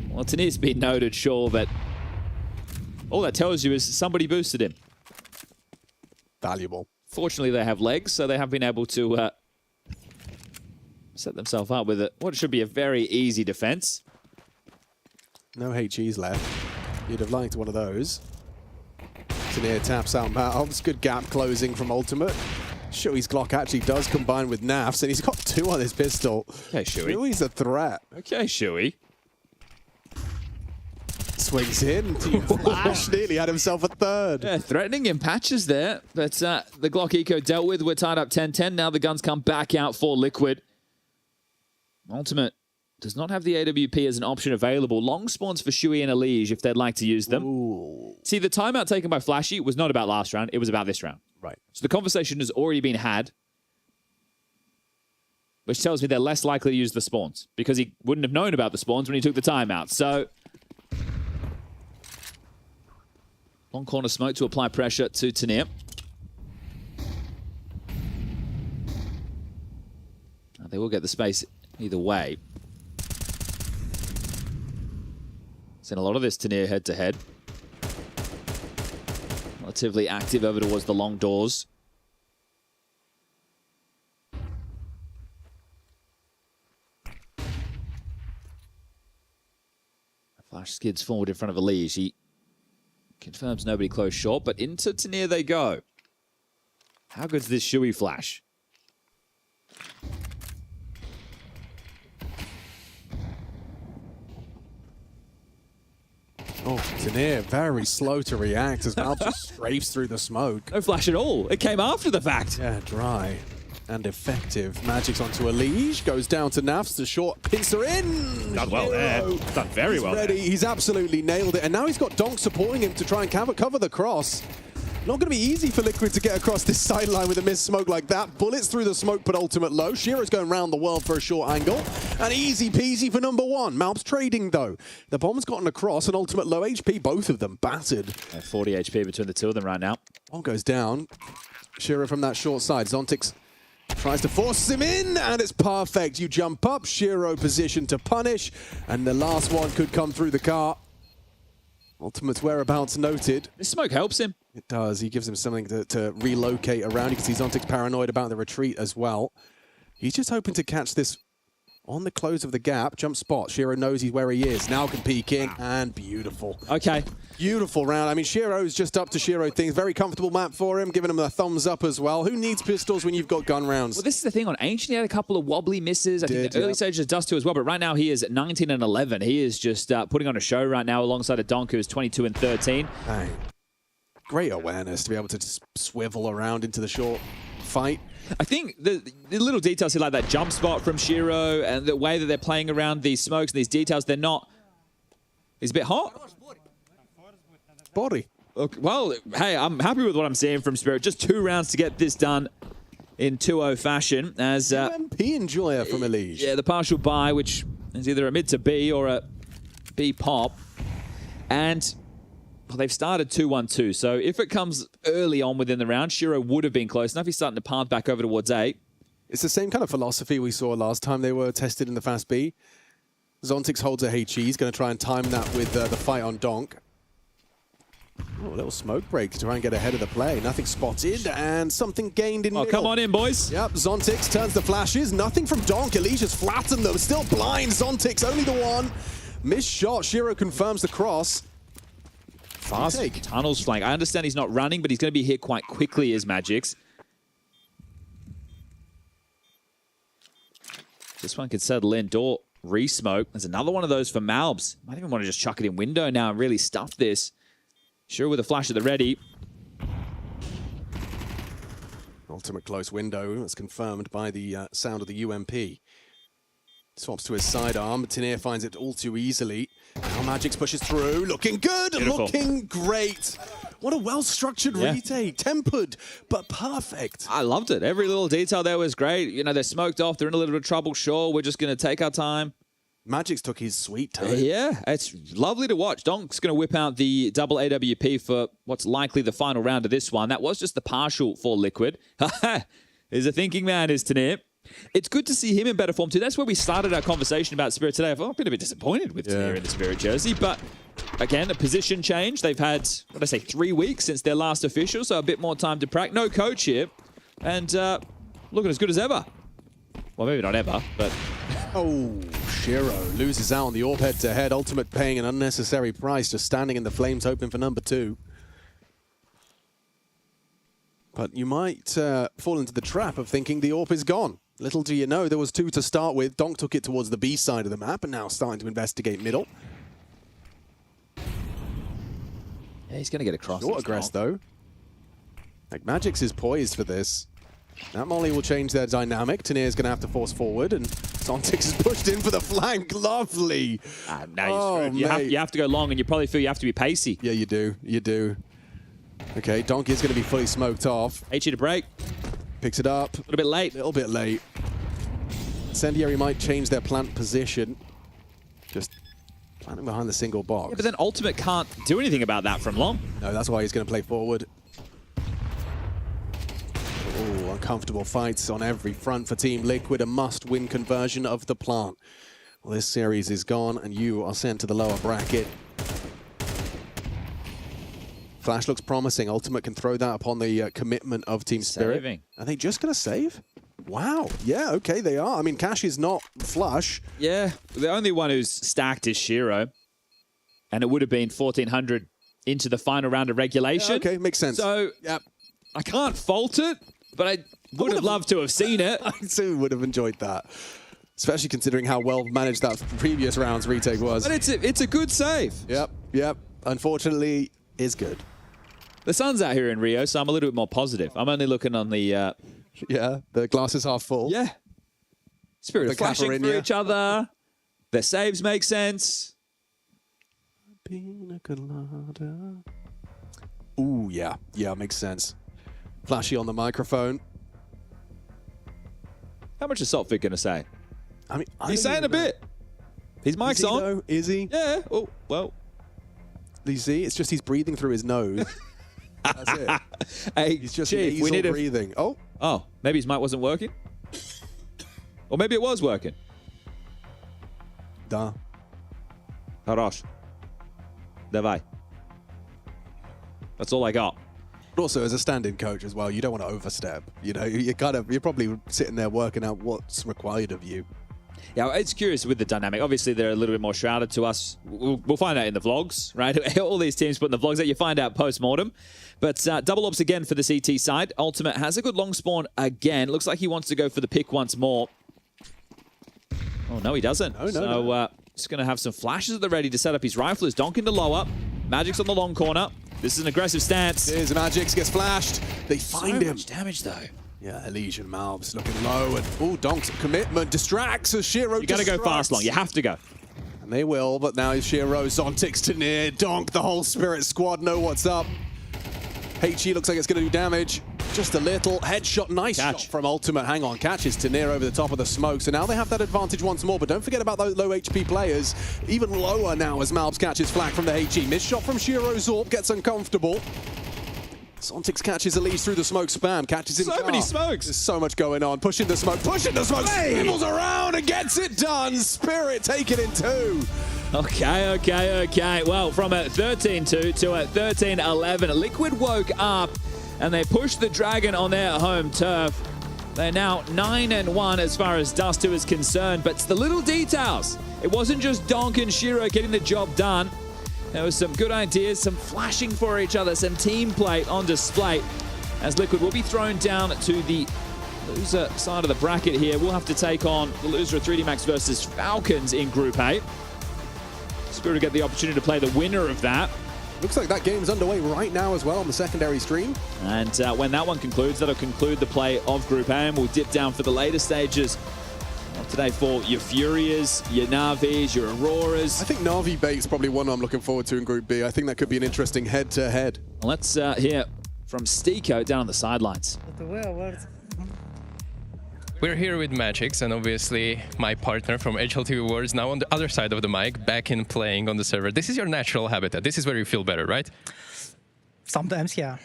Well, Tenier's been noted, sure, but all that tells you is somebody boosted him. Valuable. Fortunately, they have legs, so they have been able to set themselves up with what should be a very easy defense. No HEs left. You'd have liked one of those. Tenier taps out Malbs. Good gap closing from Ultimate. Shui's Glock actually does combine with Naf's, and he's got 2 on his pistol. Okay, Shui. Shui's a threat. Okay, Shui. Swings in. Team Flash nearly had himself a 3rd. Yeah, threatening in patches there, but the Glock Eco dealt with. We're tied up 10-10. Now the guns come back out for Liquid. Ultimate does not have the AWP as an option available. Long spawns for Shui and Elige if they'd like to use them. Ooh. See, the timeout taken by Flashy was not about last round. It was about this round. Right. So the conversation has already been had, which tells me they're less likely to use the spawns because he wouldn't have known about the spawns when he took the timeout. So... long corner smoke to apply pressure to Tenier. They will get the space either way. Seen a lot of this Tenier head-to-head. Relatively active over towards the long doors. Flash skids forward in front of Elige. He confirms nobody close short, but into Tenier they go. How good's this Shui flash? Oh, Tenier very slow to react as Malbs just strafes through the smoke. No flash at all. It came after the fact. Yeah, dry and effective. Magic's onto Elige, goes down to Nafs, the short pincer in. Done well there. Done very well ready. there. He's absolutely nailed it. And now he's got Donk supporting him to try and cover the cross. Not going to be easy for Liquid to get across this sideline with a missed smoke like that. Bullets through the smoke, but Ultimate low. Shiro's going round the world for a short angle. And easy peasy for number 1. Malbs trading, though. The bomb's gotten across, and Ultimate low HP, both of them battered. 40 HP between the two of them right now. One goes down. Shiro from that short side. Zontix tries to force him in, and it's perfect. You jump up, Shiro position to punish, and the last one could come through the car. Ultimate's whereabouts noted. This smoke helps him. It does. He gives him something to relocate around. You can see Zontix paranoid about the retreat as well. He's just hoping to catch this on the close of the gap. Jump spot. Shiro knows he's where he is. Now can peek in, and beautiful. Okay. Beautiful round. I mean, Shiro's just up to Shiro things. Very comfortable map for him, giving him a thumbs up as well. Who needs pistols when you've got gun rounds? Well, this is the thing. On Ancient, he had a couple of wobbly misses. I think the early stages does too as well, but right now he is at 19 and 11. He is just putting on a show right now alongside a Donk, who's 22 and 13. Hey. Great awareness to be able to just swivel around into the short fight. I think the little details here, like that jump spot from Shiro and the way that they're playing around these smokes and these details, they're not He's a bit hot. Body. Okay, well, hey, I'm happy with what I'm seeing from Spirit. Just 2 rounds to get this done in 2-0 fashion. As UMP enjoyer from Elige. Yeah, the partial buy, which is either a mid to B or a B pop. And well, they've started 2-1-2. So if it comes early on within the round, Shiro would have been close enough. He's starting to path back over towards A. It's the same kind of philosophy we saw last time they were tested in the Fast B. Zontix holds a HE. He's going to try and time that with the fight on Donk. Oh, a little smoke break to try and get ahead of the play. Nothing spotted and something gained in middle. Come on in, boys. Yep, Zontix turns the flashes. Nothing from Donk. Alicia's flattened them. Still blind. Zontix only the one. Missed shot. Shiro confirms the cross. Fast tunnels flank. I understand he's not running, but he's going to be hit quite quickly as Magix. This one could settle in. Door re-smoke. There's another one of those for Malbs. Might even want to just chuck it in window now and really stuff this. Sure, with a flash at the ready. Ultimate close window. That's confirmed by the sound of the UMP. Swaps to his sidearm. Tinir finds it all too easily. Now Magix pushes through. Looking good. Beautiful. Looking great. What a well-structured retake. Tempered, but perfect. I loved it. Every little detail there was great. You know, they're smoked off. They're in a little bit of trouble. Sure, we're just going to take our time. Magix took his sweet time. Yeah, it's lovely to watch. Donk's going to whip out the double AWP for what's likely the final round of this one. That was just the partial for Liquid. Is a thinking man, is Tinir. It's good to see him in better form too. That's where we started our conversation about Spirit today. I've been a bit disappointed with Tinir in the Spirit jersey, but again, a position change. They've had, what did I say, 3 weeks since their last official, so a bit more time to practice. No coach here, and looking as good as ever. Well, maybe not ever, but... Oh, Shiro loses out on the AWP head-to-head. Ultimate paying an unnecessary price, just standing in the flames, hoping for number 2. But you might fall into the trap of thinking the AWP is gone. Little do you know, there was 2 to start with. Donk took it towards the B side of the map, and now starting to investigate middle. Yeah, he's going to get across. Short aggress, though. Like, Magix is poised for this. That molly will change their dynamic. Tinir's going to have to force forward, and Zontix is pushed in for the flank. Lovely. No, you have to go long, and you probably feel you have to be pacey. Yeah, you do. You do. Okay, Donk is going to be fully smoked off. HE to break. Picks it up. A little bit late. A little bit late. Incendiary might change their plant position. Just planting behind the single box. Yeah, but then Ultimate can't do anything about that from long. No, that's why he's going to play forward. Oh, uncomfortable fights on every front for Team Liquid. A must-win conversion of the plant. Well, this series is gone, and you are sent to the lower bracket. Flash looks promising. Ultimate can throw that upon the commitment of Team Spirit. Saving. Are they just going to save? Wow. Yeah, okay, they are. I mean, Cash is not flush. Yeah, the only one who's stacked is Shiro. And it would have been 1,400 into the final round of regulation. Yeah, okay, makes sense. So, I can't fault it, but I would have loved to have seen it. I too would have enjoyed that. Especially considering how well managed that previous round's retake was. But it's a good save. Yep. Unfortunately, is good. The sun's out here in Rio, so I'm a little bit more positive. I'm only looking on the... yeah, the glass is half full. Yeah. Spirit of flashing through each other. Their saves make sense. Pina colada. Ooh, yeah. Yeah, makes sense. Flashy on the microphone. How much is Saltfit going to say? I mean, he's saying a bit. His mic's on. Though? Is he? Yeah. Oh, well. You see, it's just he's breathing through his nose. That's it. Hey, he's just Chief, we need breathing. Oh, maybe his mic wasn't working? Or maybe it was working. Da. Хорош. Давай. That's all I got. But also, as a stand-in coach as well, you don't want to overstep. You know, you're probably sitting there working out what's required of you. Yeah, it's curious with the dynamic. Obviously, they're a little bit more shrouded to us. We'll find out in the vlogs, right? All these teams put in the vlogs that you find out post-mortem. But double ops again for the CT side. Ultimate has a good long spawn again. Looks like he wants to go for the pick once more. Oh, no, he doesn't. No. Just going to have some flashes at the ready to set up his rifle. Is Donk into low up. Magic's on the long corner. This is an aggressive stance. Here's Magix, gets flashed. They find him. So much damage, though. Yeah, Elysian Malbs looking low. And Donk's commitment distracts as Shiro You got to go fast long. You have to go. And They will, but now Shiro, Zontix to near, Donk, the whole Spirit squad know what's up. HE looks like it's going to do damage. Just a little headshot, nice shot from Ultimate. Hang on, catches Tanir over the top of the smoke. So now they have that advantage once more, but don't forget about those low HP players. Even lower now as Malbs catches flak from the HE. Missed shot from Shiro, Zorp gets uncomfortable. Zontix catches Elise through the smoke spam, catches him. So many smokes. There's so much going on. Pushing the smoke, swivels around and gets it done. Spirit take it in 2. Okay. Well, from a 13-2 to a 13-11, Liquid woke up and they pushed the Dragon on their home turf. They're now 9-1 as far as Dust2 is concerned, but it's the little details. It wasn't just Donk and Shiro getting the job done. There was some good ideas, some flashing for each other, some team play on display, as Liquid will be thrown down to the loser side of the bracket here. We'll have to take on the loser of 3D Max versus Falcons in Group A. Spirit will get the opportunity to play the winner of that. Looks like that game's underway right now as well on the secondary stream. And when that one concludes, that'll conclude the play of Group A, and we'll dip down for the later stages of today for your Furias, your Navis, your Auroras. I think Na'Vi Bait's probably one I'm looking forward to in Group B. I think that could be an interesting head-to-head. Let's hear from Stiko down on the sidelines. We're here with Magix, and obviously my partner from HLTV Wars now on the other side of the mic, back in playing on the server. This is your natural habitat. This is where you feel better, right? Sometimes, yeah.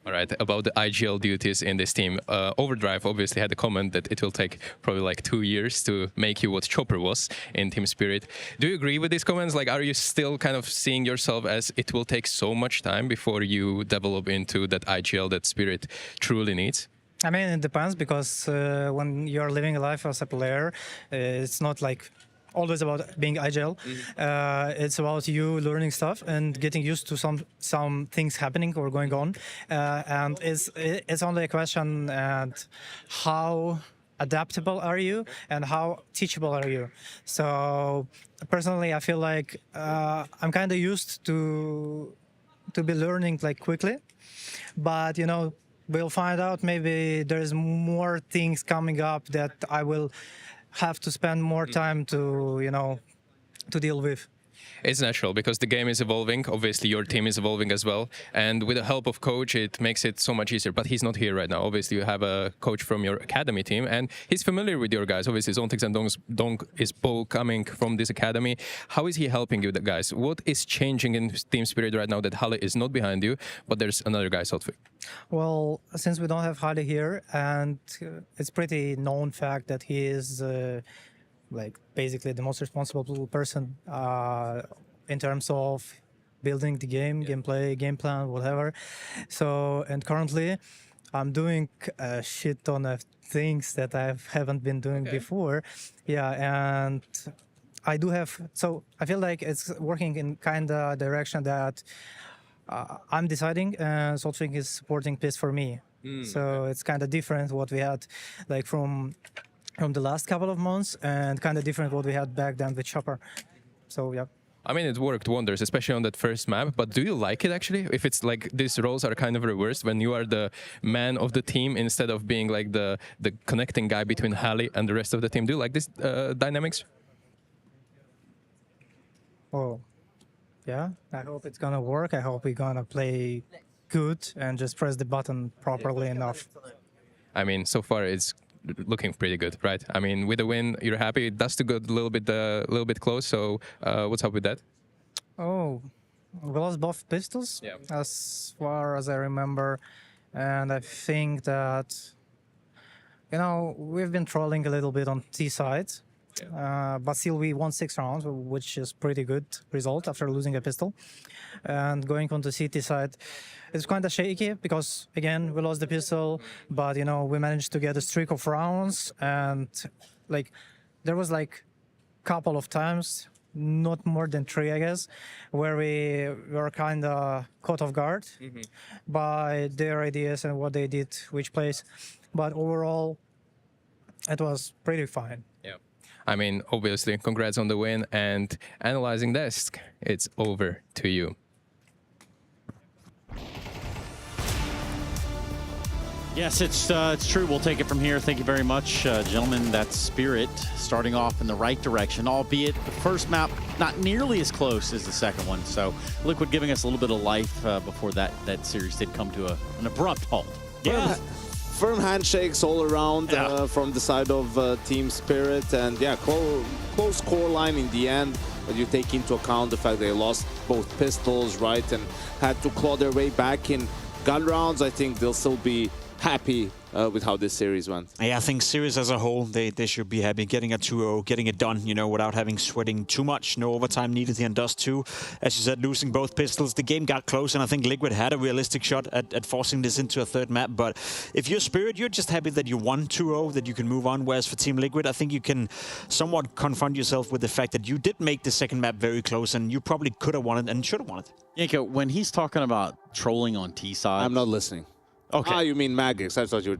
All right, about the IGL duties in this team. Overdrive obviously had a comment that it will take probably like 2 years to make you what Chopper was in Team Spirit. Do you agree with these comments? Like, are you still kind of seeing yourself as it will take so much time before you develop into that IGL that Spirit truly needs? I mean, it depends, because when you're living a life as a player, it's not like always about being agile. It's about you learning stuff and getting used to some things happening or going on. And it's only a question and how adaptable are you and how teachable are you. So personally, I feel like I'm kind of used to be learning like quickly, but you know, we'll find out. Maybe there's more things coming up that I will have to spend more time to, you know, to deal with. It's natural because the game is evolving. Obviously, your team is evolving as well. And with the help of coach, it makes it so much easier. But he's not here right now. Obviously, you have a coach from your academy team, and he's familiar with your guys. Obviously, Zontix and Donk is both coming from this academy. How is he helping you, the guys? What is changing in Team Spirit right now that Halle is not behind you, but there's another guy, Sotfik? Well, since we don't have Halle here, and it's pretty known fact that he is like basically the most responsible person in terms of building the game, gameplay, game plan, whatever. So, and currently I'm doing a shit ton of things that I haven't been doing before. Yeah, and I do have, so I feel like it's working in kind of direction that I'm deciding, and Sotfik is supporting this for me. So it's kind of different what we had like from the last couple of months, and kind of different what we had back then with Chopper. So yeah. I mean, it worked wonders, especially on that first map. But do you like it actually? If it's like these roles are kind of reversed when you are the man of the team instead of being like the connecting guy between Halle and the rest of the team. Do you like this dynamics? Oh, yeah. I hope it's gonna work. I hope we're gonna play good and just press the button properly enough. I mean, so far it's looking pretty good, right? I mean, with the win, you're happy. It does to go a little bit close. So, what's up with that? Oh, we lost both pistols, as far as I remember, and I think that, you know, we've been trolling a little bit on T side, but still we won 6 rounds, which is pretty good result after losing a pistol. And going on to CT side, it's kind of shaky because, again, we lost the pistol, but, you know, we managed to get a streak of rounds, and, like, there was, like, couple of times, not more than 3, I guess, where we were kind of caught off guard by their ideas and what they did, which plays. But overall, it was pretty fine. Yeah. I mean, obviously, congrats on the win, and analyzing desk, it's over to you. Yes, it's true. We'll take it from here. Thank you very much, gentlemen. That's Spirit starting off in the right direction, albeit the first map not nearly as close as the second one. So Liquid giving us a little bit of life before that series did come to an abrupt halt. Yeah. Firm handshakes all around from the side of Team Spirit, and yeah, close score line in the end. But you take into account the fact they lost both pistols, right, and had to claw their way back in gun rounds. I think they'll still be happy with how this series went. Yeah, I think series as a whole, they should be happy getting a 2-0, getting it done, you know, without having sweating too much. No overtime needed here in Dust 2. As you said, losing both pistols, the game got close, and I think Liquid had a realistic shot at forcing this into a third map. But if you're Spirit, you're just happy that you won 2-0, that you can move on. Whereas for Team Liquid, I think you can somewhat confront yourself with the fact that you did make the second map very close, and you probably could have won it and should have won it. Yanko, when he's talking about trolling on T-side... I'm not listening. Okay. Ah, you mean Magix. I thought you were...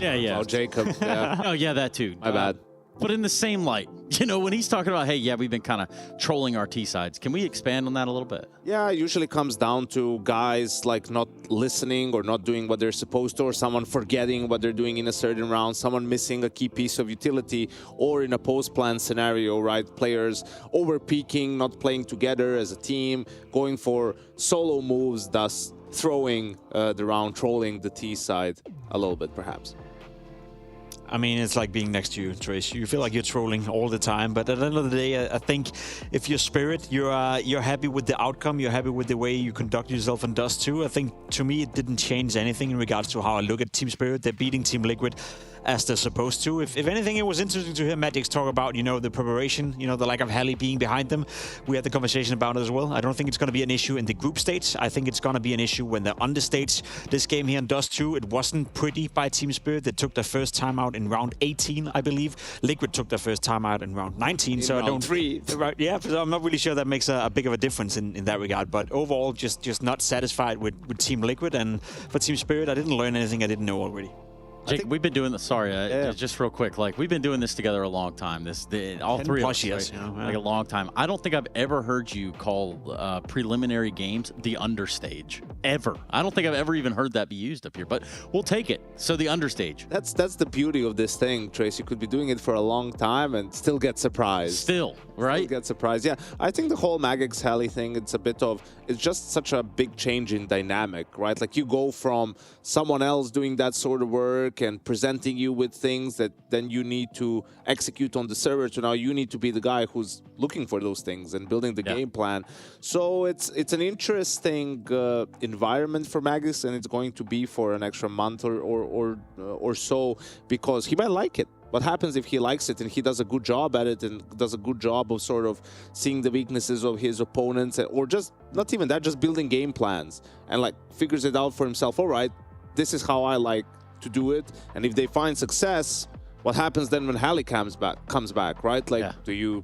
Yeah. Oh, Jacob. Yeah. Oh, yeah, that too. My bad. But in the same light, you know, when he's talking about, hey, yeah, we've been kind of trolling our T-sides, can we expand on that a little bit? Yeah, it usually comes down to guys like not listening or not doing what they're supposed to, or someone forgetting what they're doing in a certain round, someone missing a key piece of utility, or in a post-plan scenario, right? Players over-peaking, not playing together as a team, going for solo moves, thus throwing the round, trolling the T side a little bit, perhaps. I mean, it's like being next to you, Trace. You feel like you're trolling all the time, but at the end of the day, I think if you're Spirit, you're happy with the outcome. You're happy with the way you conduct yourself in Dust 2. I think, to me, it didn't change anything in regards to how I look at Team Spirit. They're beating Team Liquid as they're supposed to. If anything, it was interesting to hear Magix talk about, you know, the preparation, you know, the lack of Halley being behind them. We had the conversation about it as well. I don't think it's going to be an issue in the group stage. I think it's going to be an issue when they're on the stage. This game here in Dust 2, it wasn't pretty by Team Spirit. They took their first time out in round 18, I believe. Liquid took their first time out in round 19. So round 3. Right, yeah, so I'm not really sure that makes a big of a difference in that regard. But overall, just not satisfied with Team Liquid. And for Team Spirit, I didn't learn anything I didn't know already. Jake, we've been doing this. Sorry, just real quick. Like, we've been doing this together a long time. All three of us, years, right? you know, like a long time. I don't think I've ever heard you call preliminary games the understage ever. I don't think I've ever even heard that be used up here. But we'll take it. So the understage. That's the beauty of this thing, Trace. You could be doing it for a long time and still get surprised. Still, right? Still get surprised. Yeah, I think the whole Magix Halley thing. It's just such a big change in dynamic, right? Like, you go from someone else doing that sort of work and presenting you with things that then you need to execute on the server, to now you need to be the guy who's looking for those things and building the game plan. So it's an interesting environment for Magix, and it's going to be for an extra month or so, because he might like it. What happens if he likes it and he does a good job at it and does a good job of sort of seeing the weaknesses of his opponents, or just not even that, just building game plans and like figures it out for himself. All right, this is how I like to do it. And if they find success, what happens then when Halley comes back, right? Like, do you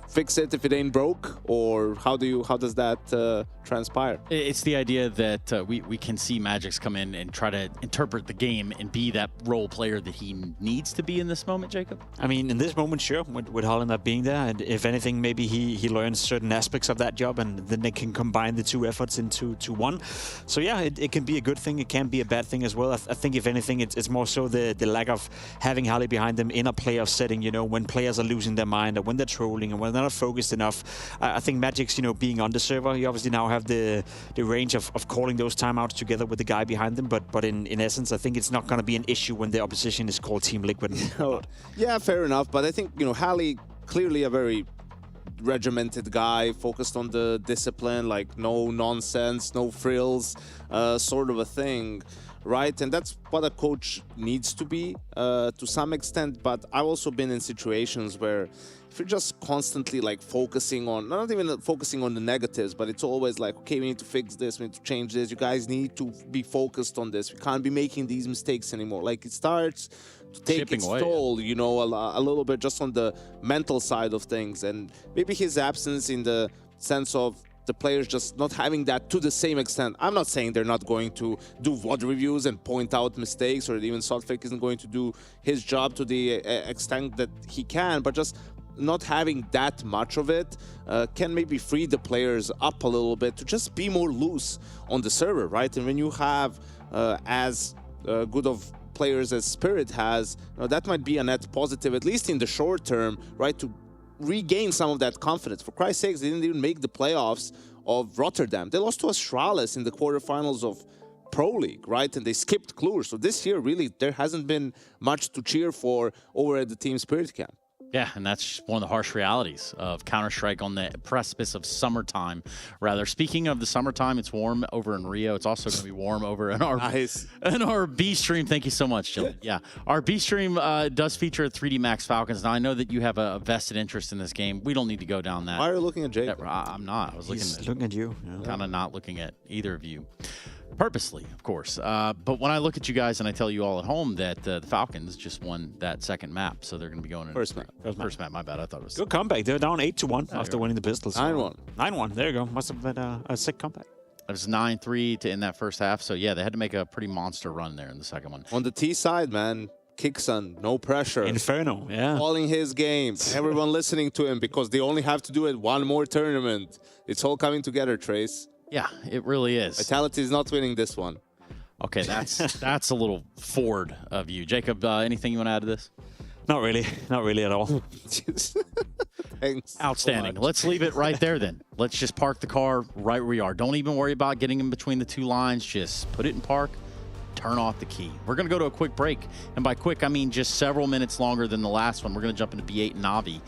fix it if it ain't broke, or how does that transpire? It's the idea that we can see Magix come in and try to interpret the game and be that role player that he needs to be in this moment, Jacob? I mean, in this moment, sure, with Holland not being there, and if anything, maybe he learns certain aspects of that job, and then they can combine the two efforts into one. So yeah, it can be a good thing, it can be a bad thing as well. I think if anything, it's more so the lack of having Halley behind them in a playoff setting, you know, when players are losing their mind, or when they're trolling, and when they're not focused enough. I think Magix, you know, being on the server, you obviously now have the range of calling those timeouts together with the guy behind them, but in essence, I think it's not going to be an issue when the opposition is called Team Liquid. Yeah, fair enough, but I think, you know, Halley, clearly a very regimented guy, focused on the discipline, like no nonsense, no frills, sort of a thing, right? And that's what a coach needs to be to some extent. But I've also been in situations where if you're just constantly like focusing on, not even focusing on the negatives, but it's always like, okay, we need to fix this, we need to change this, you guys need to be focused on this, we can't be making these mistakes anymore. Like, it starts to take its toll, you know, a little bit just on the mental side of things. And maybe his absence in the sense of the players just not having that to the same extent. I'm not saying they're not going to do VOD reviews and point out mistakes, or even Saltfake isn't going to do his job to the extent that he can, but just not having that much of it can maybe free the players up a little bit to just be more loose on the server, right? And when you have as good of players as Spirit has, that might be a net positive, at least in the short term, right, to regain some of that confidence. For Christ's sakes, they didn't even make the playoffs of Rotterdam. They lost to Astralis in the quarterfinals of Pro League, right? And they skipped Cluj. So this year, really, there hasn't been much to cheer for over at the Team Spirit camp. Yeah, and that's one of the harsh realities of Counter-Strike on the precipice of summertime. Rather, speaking of the summertime, it's warm over in Rio. It's also going to be warm over in our B stream. Thank you so much, Jill. Yeah, our B stream does feature 3D Max Falcons. Now I know that you have a vested interest in this game. We don't need to go down that. Why are you looking at Jake? I'm not. I was looking at you. Yeah. Kind of not looking at either of you. Purposely, of course. But when I look at you guys and I tell you all at home that the Falcons just won that second map, so they're going to be going in first map. First map, my bad. I thought it was good comeback. They're down 8-1 after winning the pistols. 9-1. 9-1. There you go. Must have been a sick comeback. It was 9-3 to end that first half. So yeah, they had to make a pretty monster run there in the second one. On the T side, man, Kickson, no pressure. Inferno, yeah. Calling his game. Everyone listening to him because they only have to do it one more tournament. It's all coming together, Trace. Yeah, it really is. Vitality is not winning this one. Okay, that's a little forward of you. Jacob, anything you want to add to this? Not really. Not really at all. Thanks. Outstanding. Let's leave it right there then. Let's just park the car right where we are. Don't even worry about getting in between the two lines. Just put it in park, turn off the key. We're going to go to a quick break. And by quick, I mean just several minutes longer than the last one. We're going to jump into B8 Na'Vi.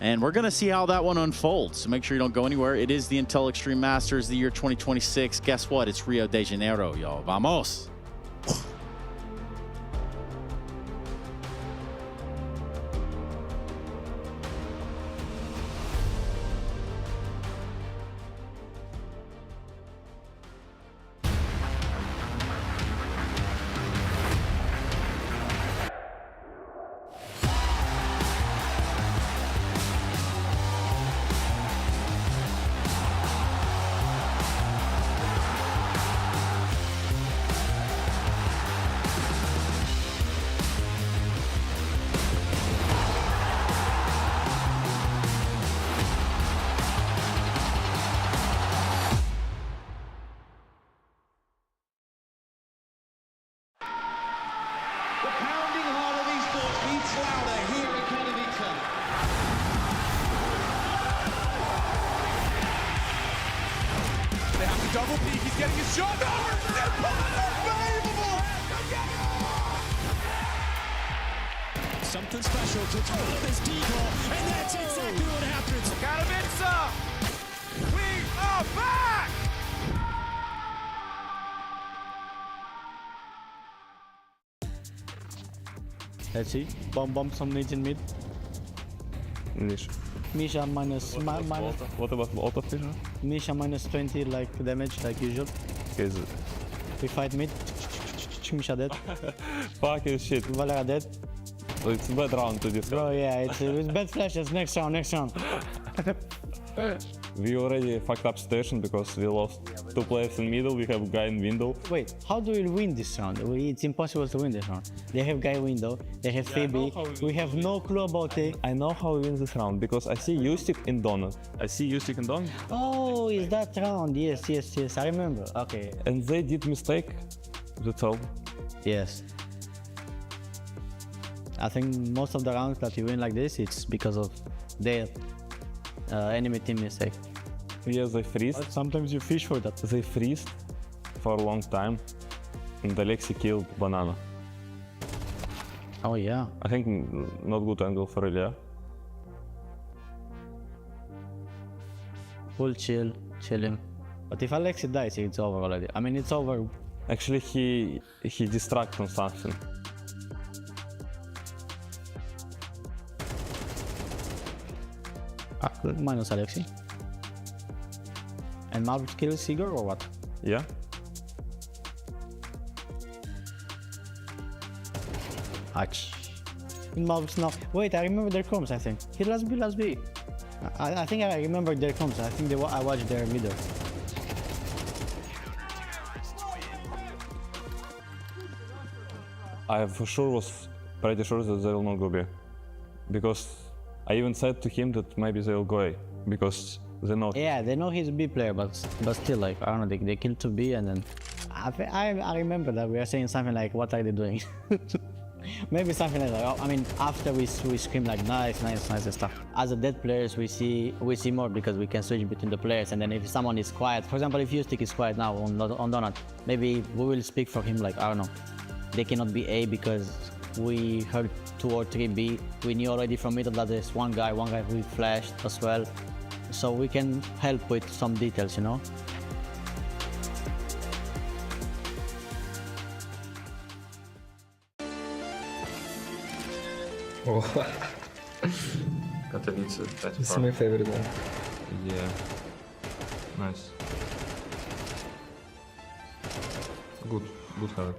And we're going to see how that one unfolds. So make sure you don't go anywhere. It is the Intel Extreme Masters, the year 2026. Guess what? It's Rio de Janeiro, y'all. Vamos. Double peek, he's getting his shot. Unbelievable! Something special to turn up his decoy, and that's exactly what happens. Canids, we are back! Let's see. Bomb some nades in mid. Misha minus. What about auto vision? Misha minus 20 like damage like usual. Okay, we fight mid. Misha dead. Fucking shit. Valera dead. It's a bad round to this. Bro, yeah, it's bad flashes. Next round. We already fucked up situation because we lost two players in middle, we have a guy in window. Wait, how do we win this round? It's impossible to win this round. They have guy window, they have Phoebe, we have no clue about it. I know how we win this round because I see Ustic in Donut. Oh, is that round? Yes, I remember. Okay. And they did mistake, that's all. Yes. I think most of the rounds that you win like this, it's because of their enemy team mistake. Yes, they freeze. But sometimes you fish for that. They freeze for a long time, and Alexi killed Banana. Oh yeah. I think not good angle for Ilya. Full chill him. But if Alexi dies, it's over already. I mean, it's over. Actually, he distracts on something. Minus Alexi. And Malbus kills Sigurd or what? Yeah. Ouch. Malbus now. Wait, I remember their comms, I think. He last B. I think I remember their comms. I think I watched their middle. I for sure was pretty sure that they will not go B. Because I even said to him that maybe they will go A. Because they know. Yeah, they know he's a B player, but still, like, I don't know, they killed to B and then I remember that we were saying something like, "What are they doing?" Maybe something like that. I mean, after we scream like nice and stuff. As a dead players, we see more because we can switch between the players. And then if someone is quiet, for example, if Stick is quiet now on Donut, maybe we will speak for him like, I don't know, they cannot be A because we heard 2 or 3 B. We knew already from middle that there's one guy who flashed as well. So we can help with some details, you know. Oh. Katowice, that's This is my favorite one. Yeah. Nice. Good highlight.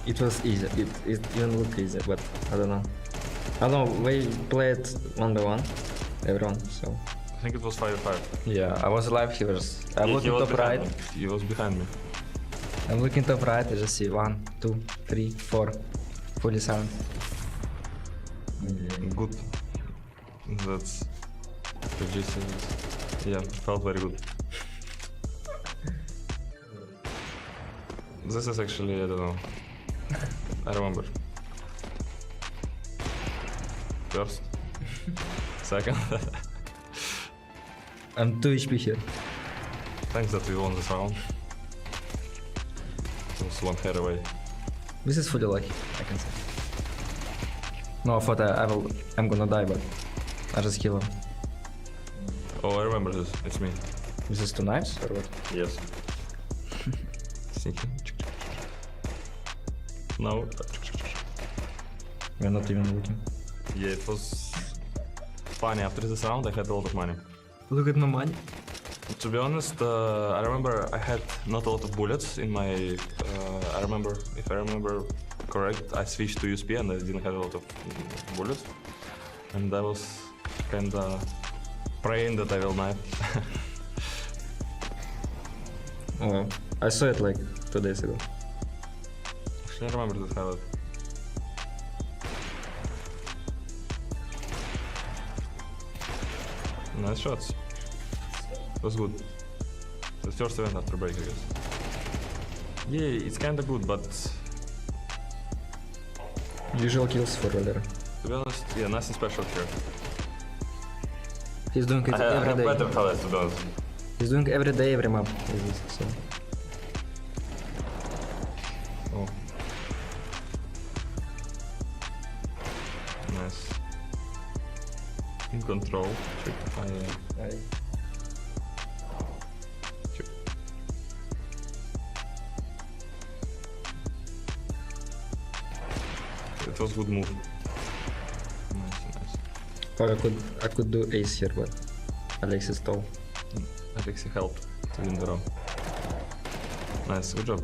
It was easy. It didn't look easy, but I don't know. We played 1v1, everyone, so. I think it was 5v5. Yeah, I was alive, I'm looking top right. He was behind me. I'm looking top right, I just see 1, 2, 3, 4, fully silent. Good. That's yeah, felt very good. This is actually, I don't know. I remember. First. Second. I'm 2 HP here. Thanks that we won this round. It was 1 hair away. This is fully lucky, I can say. No, I thought I'm gonna die, but I just kill him. Oh, I remember this. It's me. This is 2 knives or what? Yes. Sneaky. No. We're not even looking. Yeah, it was funny. After this round, I had a lot of money. Look at my money. To be honest, I remember I had not a lot of bullets in my. If I remember correct, I switched to USP and I didn't have a lot of bullets, and I was kinda praying that I will knife. Oh, I saw it like 2 days ago. Actually, I remember that highlight. Nice shots. It was good. The first event after break, I guess. Yeah, it's kinda good, but Usual kills for Valera. to be honest, yeah, nothing special here. He's doing it I every have day. better highlights, to be honest. He's doing every day, every map. Like this, so. Oh. Nice. In control. Check. Check. It was good move. Nice. Or I could do ace here, but Alex is tall. Alexi helped to win the round. Nice, good job.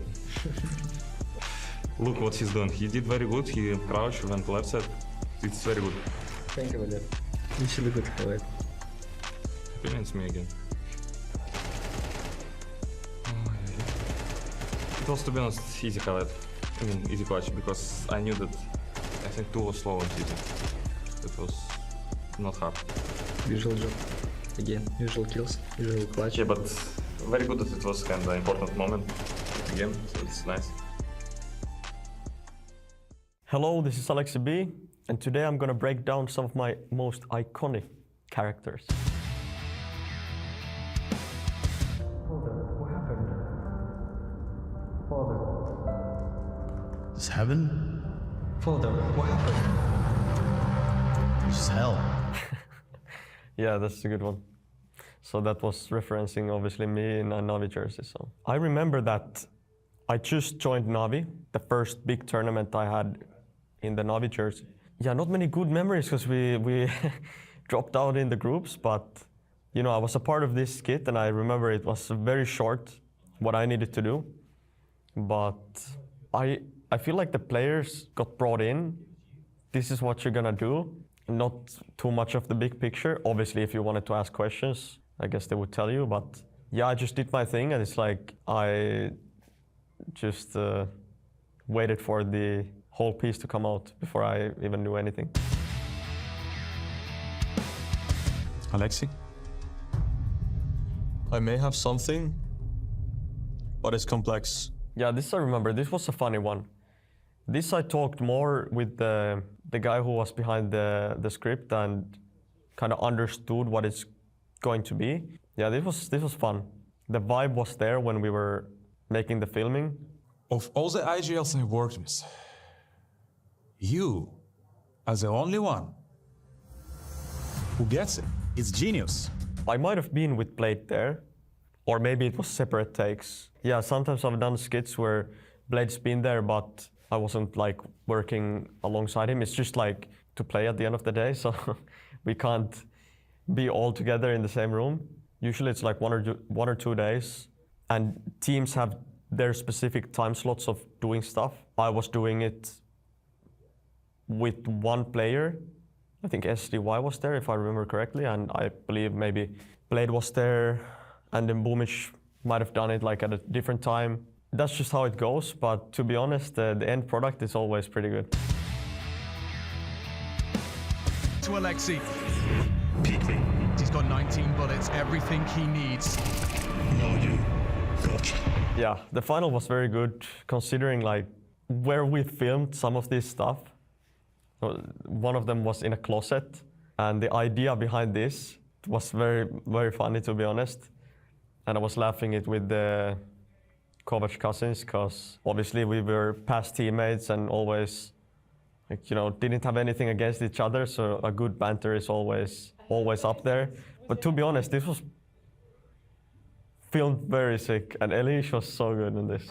Look what he's doing. He did very good. He crouched, went left side. It's very good. Thank you, Valera. Actually good highlight. Opinions me again. It was, to be honest, easy highlight. I mean, easy clutch, because I knew that I think 2 was slow and easy. It was not hard. Usual job. Again, usual kills, usual clutch. Yeah, but very good that it was kind of an important moment again, so it's nice. Hello, this is Alexi B, and today I'm gonna break down some of my most iconic characters. What happened? Father. This is heaven? Father, what happened? This is hell. Yeah, that's a good one. So that was referencing obviously me in a Navi jersey. So I remember that I just joined Navi, the first big tournament I had in the Navi jersey. Yeah, not many good memories because we dropped out in the groups, but you know, I was a part of this kit and I remember it was very short what I needed to do. But I feel like the players got brought in. This is what you're gonna do. Not too much of the big picture. Obviously, if you wanted to ask questions, I guess they would tell you, but yeah, I just did my thing and it's like I just waited for the whole piece to come out before I even knew anything. Alexi? I may have something, but it's complex. Yeah, this I remember. This was a funny one. This I talked more with the guy who was behind the script and kind of understood what it's going to be. Yeah, this was fun. The vibe was there when we were making the filming. Of all the IGLs I worked with, you are the only one who gets it. It's genius. I might have been with Blade there, or maybe it was separate takes. Yeah, sometimes I've done skits where Blade's been there, but I wasn't like working alongside him. It's just like to play at the end of the day, so we can't be all together in the same room. Usually it's like one or 2 days, and teams have their specific time slots of doing stuff. I was doing it with one player. I think SDY was there, if I remember correctly, and I believe maybe Blade was there, and then Boomish might have done it like at a different time. That's just how it goes, but to be honest, the end product is always pretty good. To Alexi. Peeking. He's got 19 bullets, everything he needs. No, you. Gotcha. Yeah, the final was very good, considering like where we filmed some of this stuff. One of them was in a closet, and the idea behind this was very, very funny, to be honest. And I was laughing it with the Kovac cousins, because obviously we were past teammates and always, like, you know, didn't have anything against each other, so a good banter is always up there. But to be honest, this was filmed very sick, and Elish was so good in this.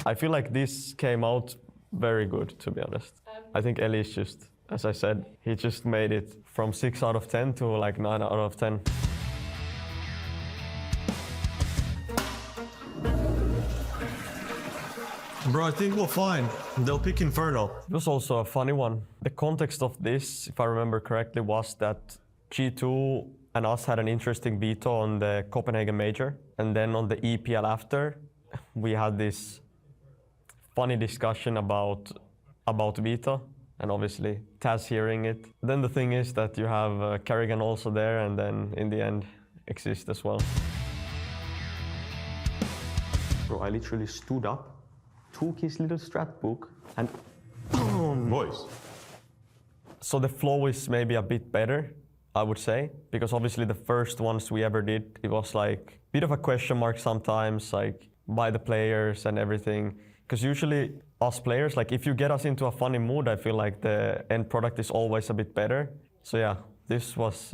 I feel like this came out very good, to be honest. I think Elish just, as I said, he just made it from 6 out of 10 to like 9 out of 10. Bro, I think we'll find. They'll pick Inferno. It was also a funny one. The context of this, if I remember correctly, was that G2 and us had an interesting veto on the Copenhagen Major. And then on the EPL after, we had this funny discussion about veto, and obviously Taz hearing it. Then the thing is that you have Kerrigan also there, and then in the end, Exist as well. Bro, I literally stood up, took his little strat book, and boom! Boys. So the flow is maybe a bit better, I would say, because obviously the first ones we ever did, it was like a bit of a question mark sometimes, like by the players and everything. Because usually us players, like if you get us into a funny mood, I feel like the end product is always a bit better. So yeah, this was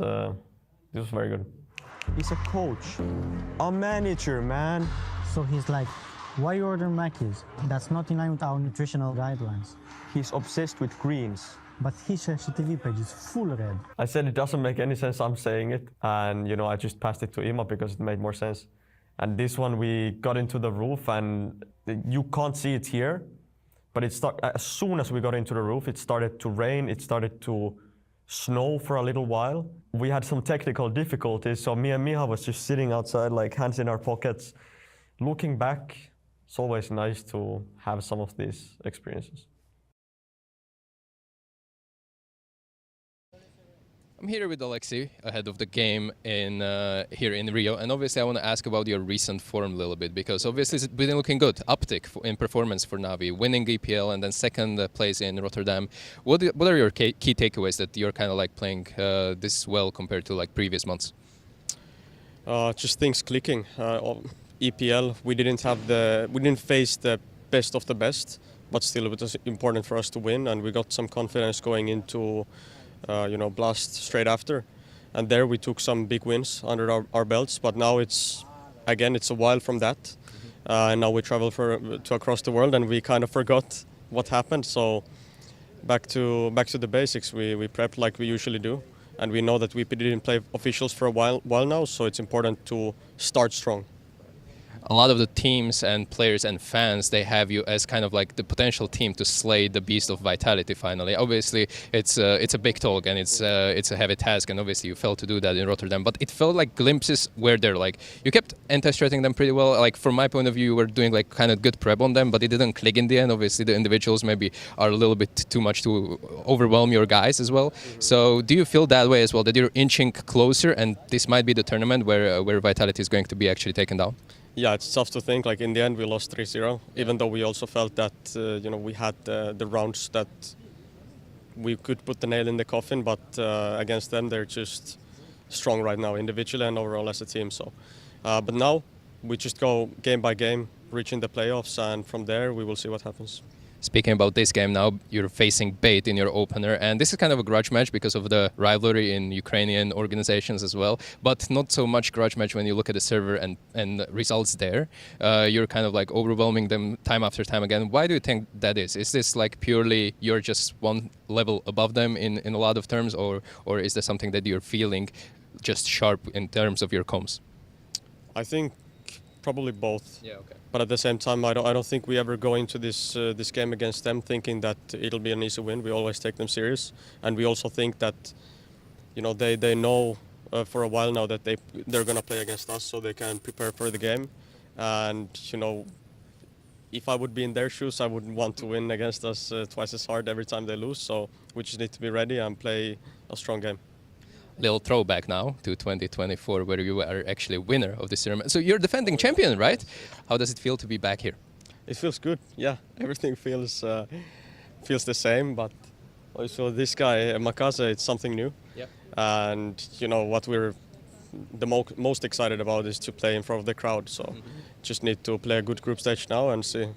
very good. He's a coach, a manager, man. So he's like, why you order Mackies? That's not in line with our nutritional guidelines. He's obsessed with greens. But his CCTV page is full red. I said it doesn't make any sense, I'm saying it. And you know, I just passed it to Ima because it made more sense. And this one, we got into the roof, and you can't see it here, but as soon as we got into the roof, it started to rain, it started to snow for a little while. We had some technical difficulties, so me and Miha was just sitting outside, like hands in our pockets. Looking back, it's always nice to have some of these experiences. I'm here with Alexi ahead of the game here in Rio, and obviously I want to ask about your recent form a little bit, because obviously it's been looking good, uptick in performance for Navi, winning EPL and then second place in Rotterdam. What are your key takeaways that you're kind of like playing this well compared to like previous months? Just things clicking. EPL, we didn't face the best of the best, but still it was important for us to win, and we got some confidence going into Blast straight after, and there we took some big wins under our belts. But now it's a while from that, and now we travel to across the world, and we kind of forgot what happened. So back to the basics. We prepped like we usually do, and we know that we didn't play officials for a while now, so it's important to start strong. a lot of the teams and players and fans, they have you as kind of like the potential team to slay the beast of Vitality finally. Obviously, it's a big talk and it's a heavy task, and obviously you failed to do that in Rotterdam. But it felt like glimpses were there. Like you kept anti-stressing them pretty well. Like from my point of view, you were doing like kind of good prep on them, but it didn't click in the end. Obviously, the individuals maybe are a little bit too much to overwhelm your guys as well. So do you feel that way as well, that you're inching closer and this might be the tournament where Vitality is going to be actually taken down? Yeah, it's tough to think. Like in the end, we lost 3-0, even though we also felt that we had the rounds that we could put the nail in the coffin. But against them, they're just strong right now, individually and overall as a team. So, but now we just go game by game, reaching the playoffs, and from there we will see what happens. Speaking about this game now, you're facing Bait in your opener, and this is kind of a grudge match because of the rivalry in Ukrainian organizations as well, but not so much grudge match when you look at the server and results there. You're kind of like overwhelming them time after time again. Why do you think that is? Is this like purely you're just one level above them in a lot of terms, or is there something that you're feeling just sharp in terms of your comms? I think probably both. Yeah, okay. But at the same time, I don't think we ever go into this game against them thinking that it'll be an easy win. We always take them serious, and we also think that they know for a while now that they're gonna play against us, so they can prepare for the game. And if I would be in their shoes, I wouldn't want to win against us twice as hard every time they lose. So we just need to be ready and play a strong game. Little throwback now to 2024, where you are actually winner of this tournament. So you're defending champion, right? How does it feel to be back here? It feels good. Yeah, everything feels the same. But also this guy Makaze, it's something new. Yep. And what we're the most excited about is to play in front of the crowd. So just need to play a good group stage now and see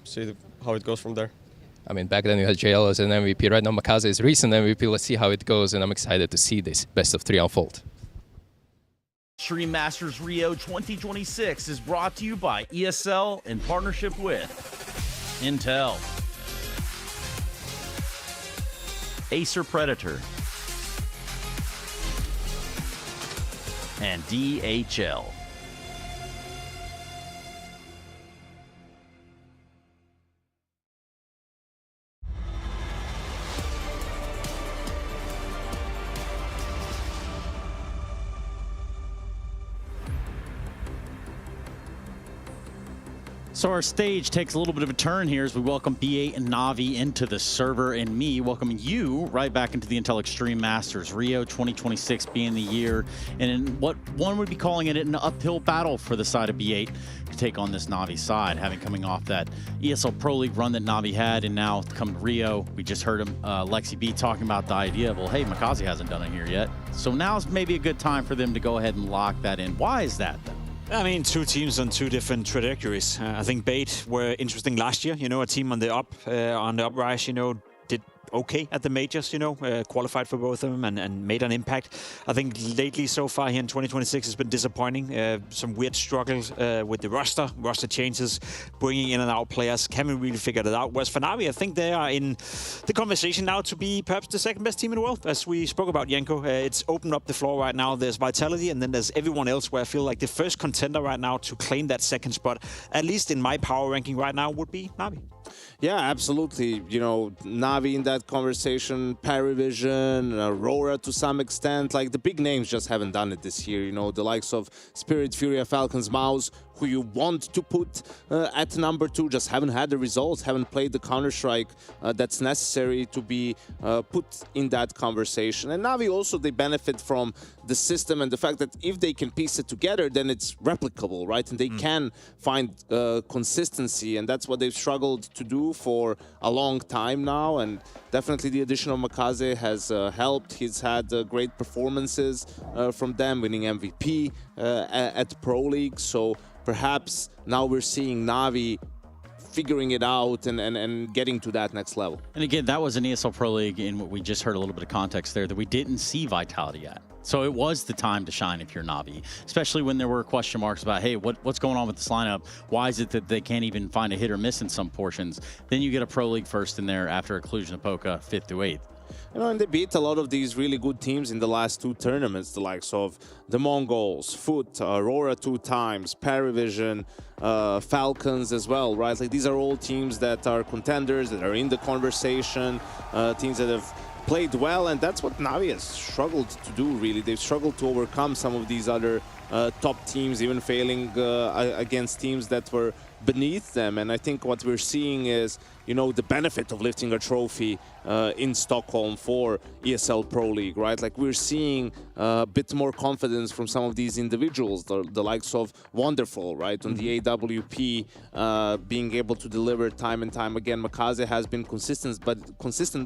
how it goes from there. I mean, back then you had JL as an MVP. Right now, Makaze is recent MVP. Let's see how it goes, and I'm excited to see this best of 3 unfold. Extreme Masters Rio 2026 is brought to you by ESL in partnership with Intel, Acer Predator, and DHL. So our stage takes a little bit of a turn here as we welcome B8 and Navi into the server, and me welcoming you right back into the Intel Extreme Masters Rio 2026 being the year, and in what one would be calling it an uphill battle for the side of B8 to take on this Navi side, having coming off that ESL Pro League run that Navi had, and now come to Rio. We just heard him, Lexi B, talking about the idea of, well, hey, Makaze hasn't done it here yet, so now's maybe a good time for them to go ahead and lock that in. Why is that, though? I mean, two teams on two different trajectories. I think Bait were interesting last year. A team on the uprise. Did okay at the majors. Qualified for both of them and made an impact. I think lately, so far here in 2026, has been disappointing. Some weird struggles with the roster changes, bringing in and out players. Haven't really figured it out. Whereas for Navi, I think they are in the conversation now to be perhaps the second best team in the world. As we spoke about, Janko, it's opened up the floor right now. There's Vitality, and then there's everyone else, where I feel like the first contender right now to claim that second spot, at least in my power ranking right now, would be Navi. Yeah, absolutely. Navi in that conversation, Parivision, Aurora to some extent. Like the big names just haven't done it this year. The likes of Spirit, FURIA, Falcons, Mouse, who you want to put at number 2, just haven't had the results, haven't played the Counter-Strike that's necessary to be put in that conversation. And Navi also, they benefit from the system and the fact that if they can piece it together, then it's replicable, right? And they can find consistency, and that's what they've struggled to do for a long time now. And definitely the addition of Makaze has helped. He's had great performances from them, winning MVP at Pro League. So perhaps now we're seeing Navi figuring it out and getting to that next level. And again, that was an ESL Pro League in what we just heard a little bit of context there that we didn't see Vitality at. So it was the time to shine if you're Navi, especially when there were question marks about, hey, what's going on with this lineup? Why is it that they can't even find a hit or miss in some portions? Then you get a Pro League first in there after occlusion of Poca, 5th to 8th. and they beat a lot of these really good teams in the last 2 tournaments, the likes of the Mongols, Foot, Aurora 2 times, Parivision, Falcons as well, right? Like these are all teams that are contenders, that are in the conversation, teams that have played well, and that's what Navi has struggled to do, really. They've struggled to overcome some of these other top teams, even failing against teams that were beneath them. And I think what we're seeing is, the benefit of lifting a trophy in Stockholm for ESL Pro League, right? Like we're seeing a bit more confidence from some of these individuals, the likes of Wonderful, right? On the AWP, being able to deliver time and time again. Makaze has been consistent,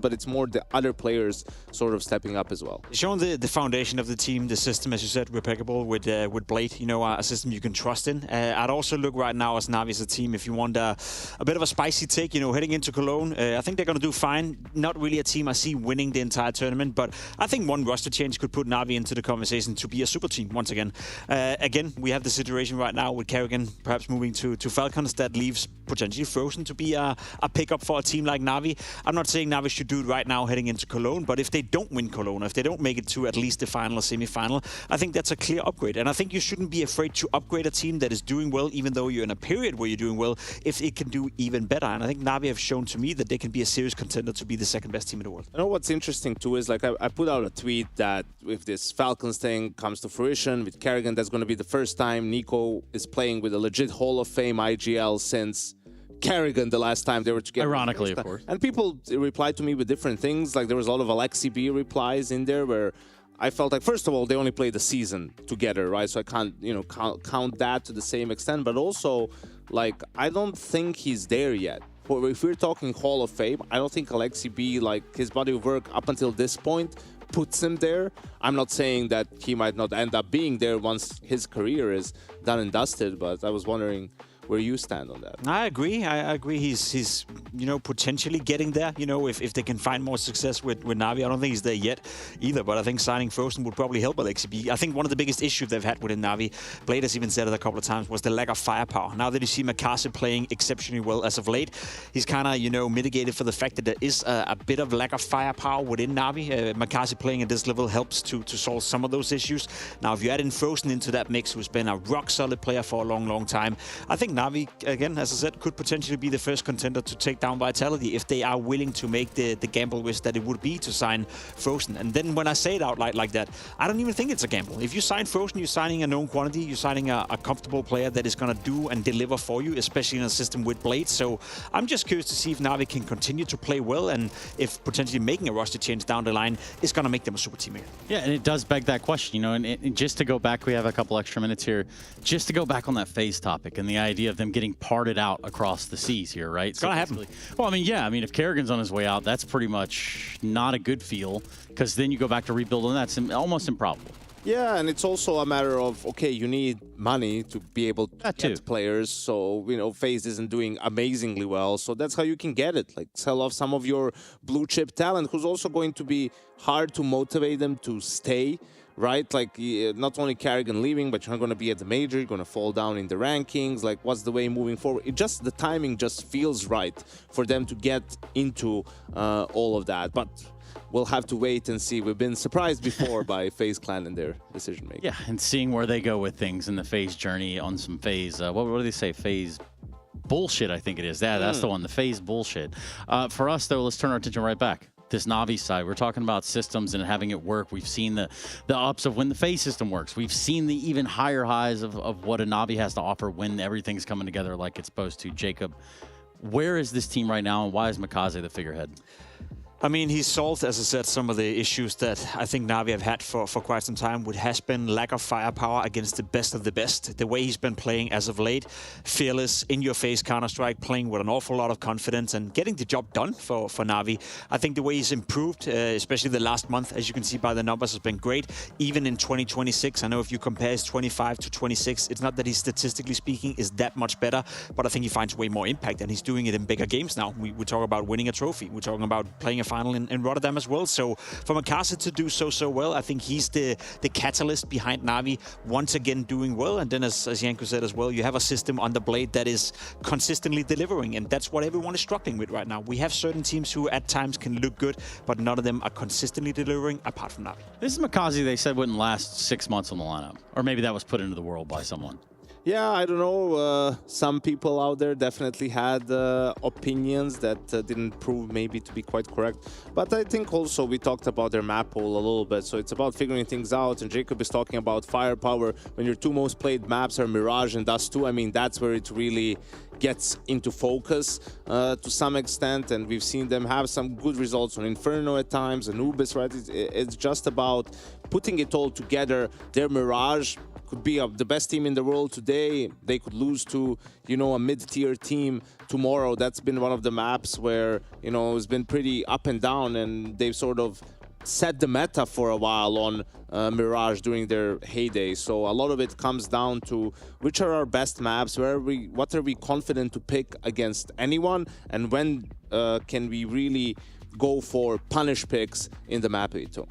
but it's more the other players sort of stepping up as well. Showing the foundation of the team, the system, as you said, impeccable with Blade, a system you can trust in. I'd also look right now as Navi as a team, if you want a bit of a spicy take, heading into Cologne, I think they're going to do fine. Not really a team I see winning the entire tournament, but I think one roster change could put Navi into the conversation to be a super team once again. Again, we have the situation right now with Kerrigan perhaps moving to Falcons that leaves potentially Frozen to be a pickup for a team like Navi. I'm not saying Navi should do it right now heading into Cologne, but if they don't win Cologne, if they don't make it to at least the final or semi-final, I think that's a clear upgrade. And I think you shouldn't be afraid to upgrade a team that is doing well, even though you're in a period where you're doing well, if it can do even better. And I think Navi have shown to me that they can be a serious contender to be the second best team in the world. You know what's interesting too is, like, I put out a tweet that if this Falcons thing comes to fruition with Kerrigan, that's going to be the first time Nico is playing with a legit Hall of Fame IGL since Kerrigan the last time they were together. Ironically, of course. And people replied to me with different things. Like there was a lot of Alexi B replies in there where I felt like, first of all, they only played a season together, right? So I can't, count that to the same extent. But also, like, I don't think he's there yet. If we're talking Hall of Fame, I don't think Alexi B, like, his body of work up until this point puts him there. I'm not saying that he might not end up being there once his career is done and dusted, but I was wondering where you stand on that. I agree. He's potentially getting there. If they can find more success with Navi. I don't think he's there yet either, but I think signing Frozen would probably help Alexi B. I think one of the biggest issues they've had within Navi, Blade has even said it a couple of times, was the lack of firepower. Now that you see Makaze playing exceptionally well as of late, he's kind of, mitigated for the fact that there is a bit of lack of firepower within Navi. Makaze playing at this level helps to solve some of those issues. Now, if you add in Frozen into that mix, who's been a rock-solid player for a long, long time, I think Navi, again, as I said, could potentially be the first contender to take down Vitality if they are willing to make the gamble risk that it would be to sign Frozen. And then when I say it out loud like that, I don't even think it's a gamble. If you sign Frozen, you're signing a known quantity, you're signing a comfortable player that is going to do and deliver for you, especially in a system with Blade. So I'm just curious to see if Navi can continue to play well and if potentially making a roster change down the line is going to make them a super team again. Yeah, and it does beg that question, and just to go back, we have a couple extra minutes here, just to go back on that phase topic and the idea of them getting parted out across the seas here, right? It's going to happen. Well, if Kerrigan's on his way out, that's pretty much not a good feel, because then you go back to rebuild, and that's almost improbable. Yeah, and it's also a matter of, okay, you need money to be able to get players. So, FaZe isn't doing amazingly well. So that's how you can get it. Like, sell off some of your blue chip talent, who's also going to be hard to motivate them to stay, right? Like, not only Kerrigan leaving, but you're not going to be at the major. You're going to fall down in the rankings. Like, what's the way moving forward? The timing just feels right for them to get into all of that. But we'll have to wait and see. We've been surprised before by FaZe Clan and their decision making. Yeah, and seeing where they go with things in the FaZe journey on some FaZe, what do they say? FaZe bullshit, I think it is. That's the one, the FaZe bullshit. For us, though, let's turn our attention right back. This Navi side, we're talking about systems and having it work. We've seen the ups of when the FaZe system works. We've seen the even higher highs of what a Navi has to offer when everything's coming together like it's supposed to. Jacob, where is this team right now, and why is Makaze the figurehead? He's solved, as I said, some of the issues that I think Navi have had for quite some time, which has been lack of firepower against the best of the best. The way he's been playing as of late, fearless, in-your-face Counter-Strike, playing with an awful lot of confidence and getting the job done for Navi. I think the way he's improved, especially the last month, as you can see by the numbers, has been great. Even in 2026, I know if you compare his 25 to 26, it's not that he's statistically speaking is that much better, but I think he finds way more impact, and he's doing it in bigger games now. We talk about winning a trophy. We're talking about playing a final in Rotterdam as well. So for Makasi to do so well, I think he's the catalyst behind Na'Vi once again doing well. And then as Janko said as well, you have a system on the blade that is consistently delivering, and that's what everyone is struggling with right now. We have certain teams who at times can look good, but none of them are consistently delivering apart from Na'Vi. This is Makazi they said wouldn't last 6 months on the lineup. Or maybe that was put into the world by someone. Yeah, I don't know. Some people out there definitely had opinions that didn't prove maybe to be quite correct. But I think also we talked about their map pool a little bit. So it's about figuring things out. And Jacob is talking about firepower. When your two most played maps are Mirage and Dust 2, I mean, that's where it really gets into focus to some extent. And we've seen them have some good results on Inferno at times, Anubis, right? It's just about putting it all together. Their Mirage could be the best team in the world today. They could lose to, you know, a mid-tier team tomorrow. That's been one of the maps where, you know, it's been pretty up and down, and they've sort of set the meta for a while on Mirage during their heyday. So a lot of it comes down to which are our best maps, what are we confident to pick against anyone, and when can we really go for punish picks in the map veto.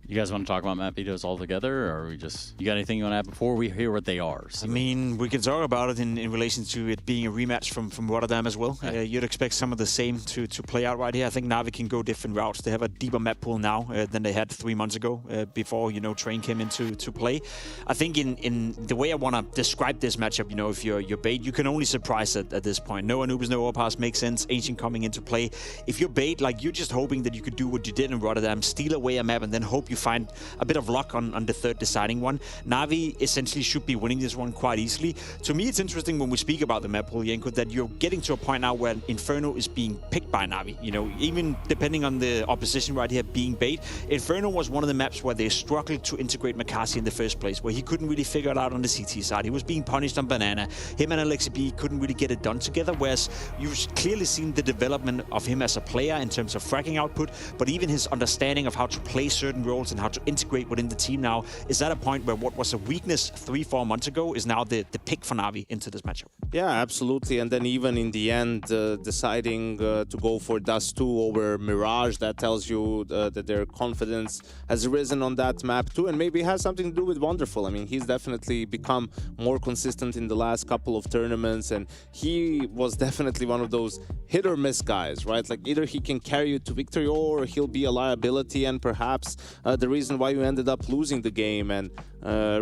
You guys want to talk about map vetoes all together, or are we just... You got anything you want to add before we hear what they are? I mean, we can talk about it in relation to it being a rematch from Rotterdam as well. Yeah. You'd expect some of the same to play out right here. I think Na'Vi can go different routes. They have a deeper map pool now than they had 3 months ago before, you know, Train came into play. I think in the way I want to describe this matchup, you know, if you're bait, you can only surprise at this point. No Anubis, no Overpass makes sense. Ancient coming into play. If you're bait, like, you're just hoping that you could do what you did in Rotterdam, steal away a map, and then hope you find a bit of luck on the third deciding one. Na'Vi essentially should be winning this one quite easily. To me, it's interesting when we speak about the map pool, Janko, that you're getting to a point now where Inferno is being picked by Na'Vi. You know, even depending on the opposition right here being bait, Inferno was one of the maps where they struggled to integrate Makasi in the first place, where he couldn't really figure it out on the CT side. He was being punished on Banana. Him and Alexi B couldn't really get it done together, whereas you've clearly seen the development of him as a player in terms of fracking output, but even his understanding of how to play certain roles and how to integrate within the team now is at a point where what was a weakness 3-4 months ago is now the pick for Na'Vi into this matchup. Yeah, absolutely. And then even in the end, deciding to go for Dust 2 over Mirage, that tells you that their confidence has risen on that map too, and maybe it has something to do with Wonderful. I mean, he's definitely become more consistent in the last couple of tournaments, and he was definitely one of those hit or miss guys, right? Like, either he can carry you to victory or he'll be a liability, and perhaps the reason why you ended up losing the game, and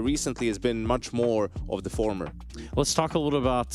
recently has been much more of the former. Let's talk a little about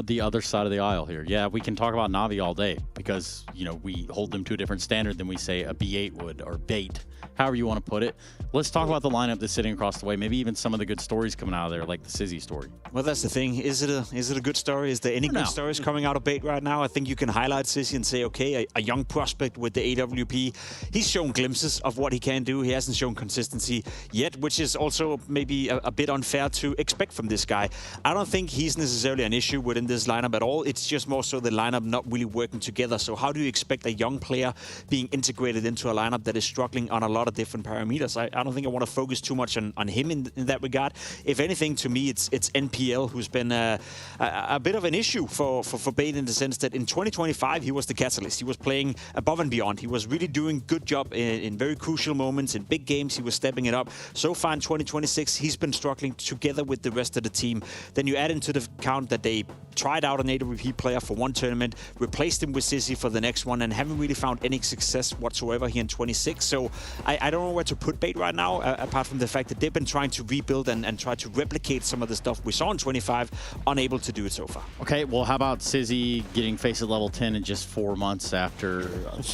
the other side of the aisle here. Yeah, we can talk about Na'Vi all day because, you know, we hold them to a different standard than we say a B8 would, or bait, however you want to put it. Let's talk about the lineup that's sitting across the way, maybe even some of the good stories coming out of there, like the Sizzy story. Well, that's the thing. Is it a good story? Is there any good stories coming out of bait right now? I think you can highlight Sizzy and say, okay, a young prospect with the AWP. He's shown glimpses of what he can do. He hasn't shown consistency yet, which is also maybe a bit unfair to expect from this guy. I don't think he's necessarily an issue within this lineup at all. It's just more so the lineup not really working together. So how do you expect a young player being integrated into a lineup that is struggling on a lot of different parameters? I don't think I want to focus too much on him in that regard. If anything, to me, it's NPL who's been a bit of an issue for bait, in the sense that in 2025 he was the catalyst. He was playing above and beyond. He was really doing good job in very crucial moments. In big games, he was stepping it up. So far in 2026, he's been struggling together with the rest of the team. Then you add into the count that they tried out an AWP player for one tournament, replaced him with Sizzy for the next one, and haven't really found any success whatsoever here in 26. So I don't know where to put bait right now, apart from the fact that they've been trying to rebuild and try to replicate some of the stuff we saw in 25, unable to do it so far. Okay, well, how about Sizzy getting faced at level 10 in just 4 months after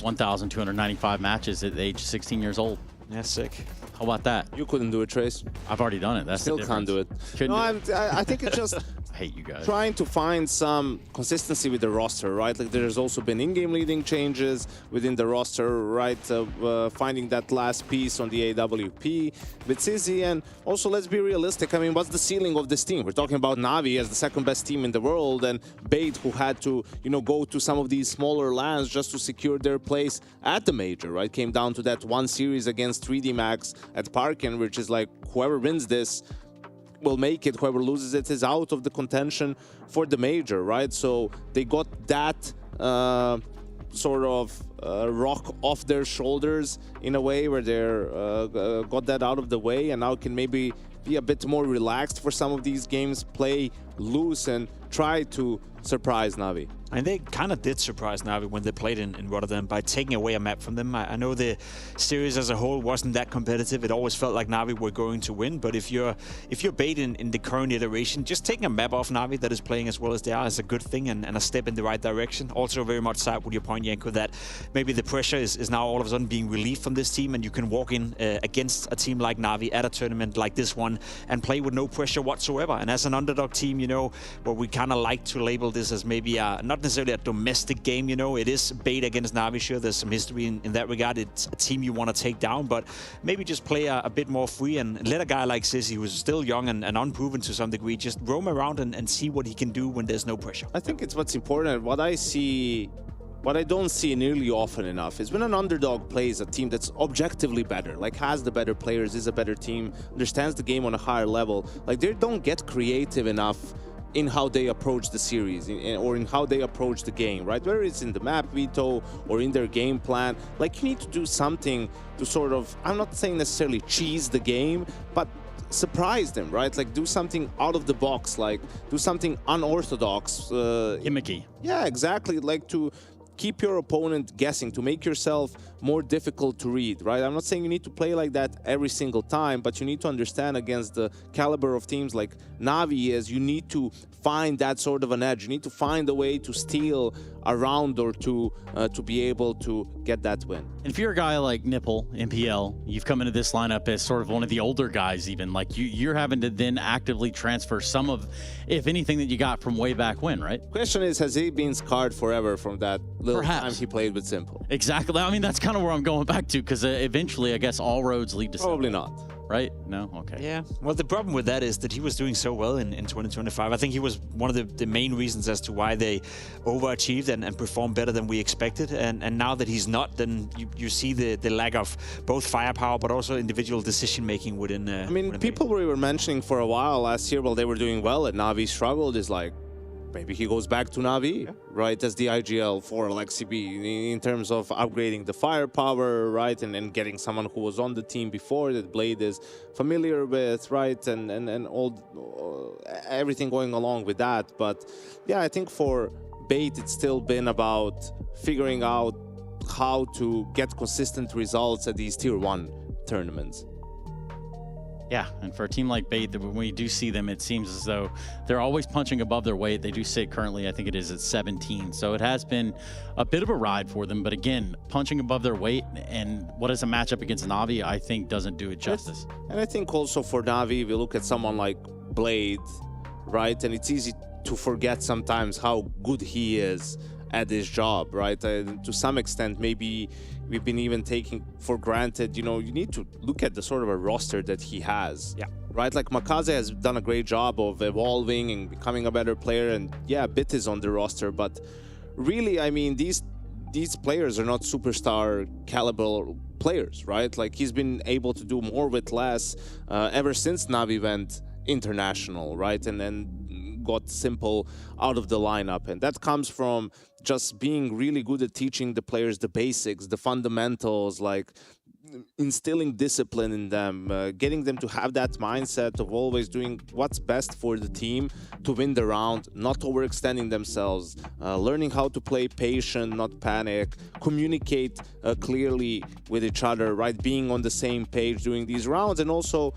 1,295 matches at the age of 16 years old? Yeah, sick. How about that? You couldn't do it, Trace. I've already done it. That's Still can't do it. I think it's just I hate you guys. Trying to find some consistency with the roster, right? Like, there's also been in-game leading changes within the roster, right? Finding that last piece on the AWP with Sizzy, and also, let's be realistic. I mean, what's the ceiling of this team? We're talking about Na'Vi as the second best team in the world, and Bait, who had to, you know, go to some of these smaller lands just to secure their place at the major, right? Came down to that one series against 3D Max at Parken, which is like, whoever wins this will make it, whoever loses it is out of the contention for the major, right? So they got that sort of rock off their shoulders in a way where they're got that out of the way, and now can maybe be a bit more relaxed for some of these games, play loose and try to surprise Na'Vi. And they kind of did surprise Na'Vi when they played in Rotterdam by taking away a map from them. I know the series as a whole wasn't that competitive. It always felt like Na'Vi were going to win. But if you're bait in the current iteration, just taking a map off Na'Vi that is playing as well as they are is a good thing and a step in the right direction. Also very much side with your point, Janko, that maybe the pressure is now all of a sudden being relieved from this team, and you can walk in against a team like Na'Vi at a tournament like this one and play with no pressure whatsoever. And as an underdog team, you know, where we kind of like to label this as maybe not necessarily a domestic game, you know, it is bait against Na'Vi. Sure, there's some history in that regard. It's a team you want to take down, but maybe just play a bit more free and let a guy like Sissy, who's still young and unproven to some degree, just roam around and see what he can do when there's no pressure. I think it's what's important. What I don't see nearly often enough is when an underdog plays a team that's objectively better, like has the better players, is a better team, understands the game on a higher level, like they don't get creative enough in how they approach the series or in how they approach the game, right? Whether it's in the map veto or in their game plan, like you need to do something to sort of, I'm not saying necessarily cheese the game, but surprise them, right? Like do something out of the box, like do something unorthodox. Gimmicky. Yeah, exactly. Like to keep your opponent guessing, to make yourself more difficult to read, right? I'm not saying you need to play like that every single time, but you need to understand against the caliber of teams like Na'Vi is, you need to find that sort of an edge. You need to find a way to steal a round or two to be able to get that win. And if you're a guy like Nipple, MPL, you've come into this lineup as sort of one of the older guys even, like you're having to then actively transfer some of, if anything, that you got from way back when, right? Question is, has he been scarred forever from that little time he played with Simple? Exactly. I mean, that's kind of where I'm going back to, because eventually, I guess, all roads lead to Probably Simple. not. Right? No? Okay. Yeah. Well, the problem with that is that he was doing so well in 2025. I think he was one of the main reasons as to why they overachieved and performed better than we expected. And now that he's not, then you see the lack of both firepower but also individual decision-making within... I mean, people we were mentioning for a while last year, while they were doing well and Na'Vi struggled, is like, maybe he goes back to Na'Vi, right, as the IGL for Alexi B in terms of upgrading the firepower, right, and getting someone who was on the team before that Blade is familiar with, right, and all everything going along with that. But yeah, I think for Bait, it's still been about figuring out how to get consistent results at these Tier 1 tournaments. Yeah, and for a team like Bait, when we do see them, it seems as though they're always punching above their weight. They do sit currently, I think it is at 17. So it has been a bit of a ride for them. But again, punching above their weight, and what is a matchup against Na'Vi, I think doesn't do it justice. And I think also for Na'Vi, we look at someone like Blade, right? And it's easy to forget sometimes how good he is at his job, right? To some extent, maybe we've been even taking for granted, you know, you need to look at the sort of a roster that he has. Yeah. Right? Like Makaze has done a great job of evolving and becoming a better player, and yeah, Bit is on the roster, but really, I mean, these players are not superstar caliber players, right? Like he's been able to do more with less ever since Na'Vi went international, right? And then got Simple out of the lineup, and that comes from just being really good at teaching the players the basics, the fundamentals, like instilling discipline in them, getting them to have that mindset of always doing what's best for the team to win the round, not overextending themselves, learning how to play patient, not panic, communicate clearly with each other, right? Being on the same page during these rounds, and also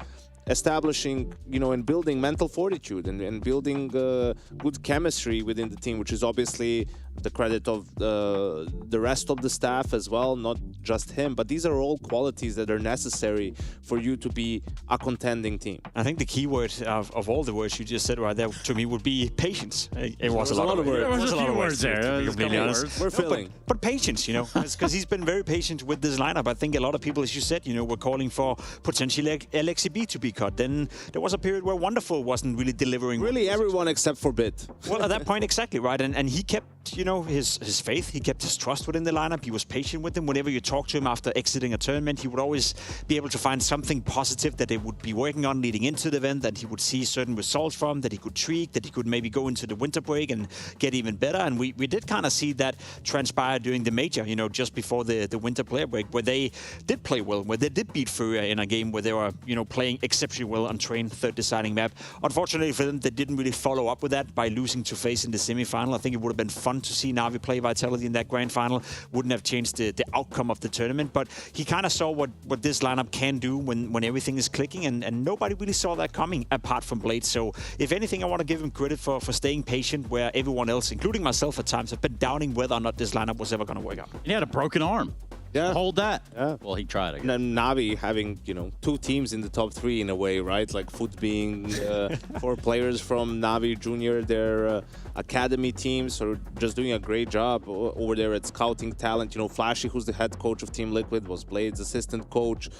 establishing, you know, and building mental fortitude and building good chemistry within the team, which is obviously the credit of the rest of the staff as well, not just him. But these are all qualities that are necessary for you to be a contending team. I think the key word of all the words you just said right there to me would be patience. It was a lot of words. There was a few words there. To be completely honest. We're filling. But patience, you know, because he's been very patient with this lineup. I think a lot of people, as you said, you know, were calling for potentially LXCB to be cut. Then there was a period where Wonderful wasn't really delivering. Really everyone except for Bit. Well, at that point, exactly, right? And he kept kept, you know, his faith. He kept his trust within the lineup. He was patient with them. Whenever you talk to him after exiting a tournament, he would always be able to find something positive that they would be working on leading into the event, that he would see certain results from, that he could tweak, that he could maybe go into the winter break and get even better. And we did kind of see that transpire during the major, you know, just before the winter player break, where they did play well, where they did beat FURIA in a game where they were, you know, playing exceptionally well on Train, third deciding map. Unfortunately for them, they didn't really follow up with that by losing to FaZe in the semi-final. I think it would have been fun to see Na'Vi play Vitality in that grand final. Wouldn't have changed the outcome of the tournament, but he kind of saw what this lineup can do when everything is clicking, and nobody really saw that coming apart from Blade. So if anything, I want to give him credit for staying patient where everyone else, including myself at times, have been doubting whether or not this lineup was ever going to work out. He had a broken arm. Yeah. Hold that. Yeah. Well, he tried again. And Na'Vi having, you know, 2 teams in the top 3 in a way, right? Like Foot being 4 players from Na'Vi Junior, their academy teams are just doing a great job over there at scouting talent. You know, Flashy, who's the head coach of Team Liquid, was Blade's assistant coach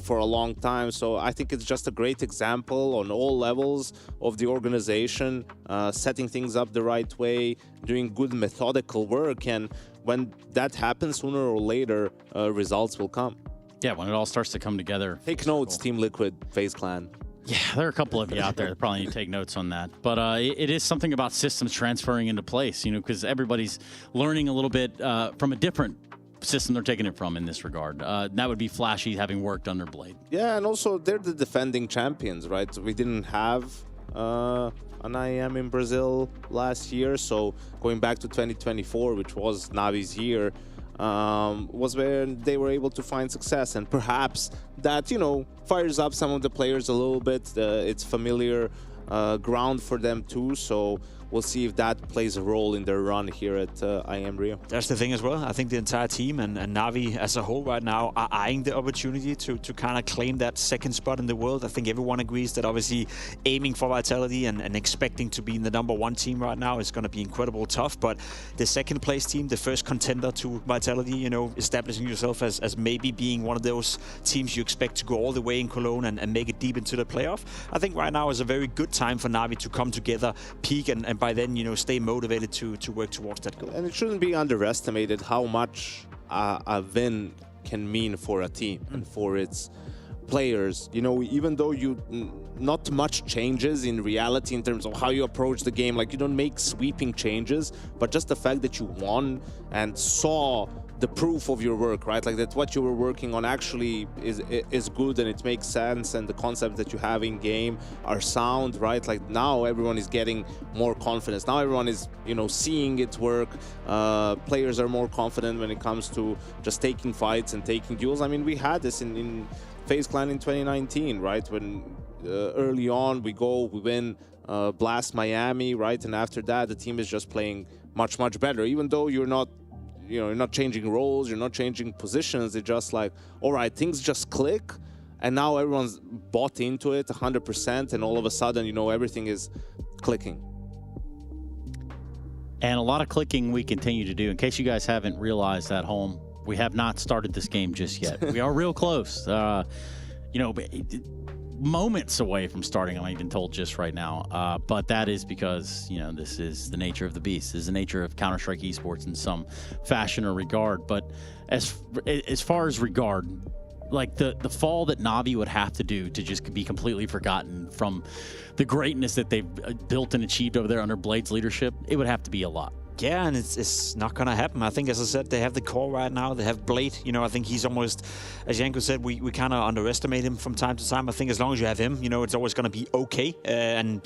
for a long time. So I think it's just a great example on all levels of the organization, setting things up the right way, doing good methodical work, and when that happens, sooner or later, results will come. Yeah, when it all starts to come together. Take notes, Team Liquid, FaZe Clan. Yeah, there are a couple of you out there that probably need to take notes on that. But it is something about systems transferring into place, you know, because everybody's learning a little bit from a different system they're taking it from in this regard. That would be Flashy having worked under Blade. Yeah, and also they're the defending champions, right? So we didn't have an IEM in Brazil last year, so going back to 2024, which was Navi's year, was where they were able to find success, and perhaps that, you know, fires up some of the players a little bit. It's familiar ground for them too, so we'll see if that plays a role in their run here at IEM Rio. That's the thing as well. I think the entire team and Na'Vi as a whole right now are eyeing the opportunity to kind of claim that second spot in the world. I think everyone agrees that obviously aiming for Vitality and expecting to be in the #1 team right now is going to be incredibly tough. But the second place team, the first contender to Vitality, you know, establishing yourself as maybe being one of those teams you expect to go all the way in Cologne and make it deep into the playoff. I think right now is a very good time for Na'Vi to come together, peak, and by then, you know, stay motivated to work towards that goal. And it shouldn't be underestimated how much a win can mean for a team and for its players. You know, even though not much changes in reality in terms of how you approach the game, like you don't make sweeping changes, but just the fact that you won and saw the proof of your work, right? Like that what you were working on actually is good and it makes sense, and the concepts that you have in game are sound, right? Like now everyone is getting more confidence. Now everyone is, you know, seeing it work. Players are more confident when it comes to just taking fights and taking duels. I mean, we had this in FaZe Clan in 2019, right? When early on we win, blast Miami, right? And after that, the team is just playing much, much better, even though you're not changing roles, you're not changing positions. It's just like, all right, things just click, and now everyone's bought into it 100%, and all of a sudden, you know, everything is clicking. And a lot of clicking we continue to do. In case you guys haven't realized at home, we have not started this game just yet. We are real close. You know, moments away from starting, I'm even told just right now. But that is because, you know, this is the nature of the beast. This is the nature of Counter-Strike esports in some fashion or regard. But as far as regard, like the fall that Na'Vi would have to do to just be completely forgotten from the greatness that they've built and achieved over there under Blade's leadership, it would have to be a lot. Yeah, and it's not going to happen. I think, as I said, they have the core right now. They have Blade. You know, I think he's almost, as Janko said, we kind of underestimate him from time to time. I think as long as you have him, you know, it's always going to be okay. And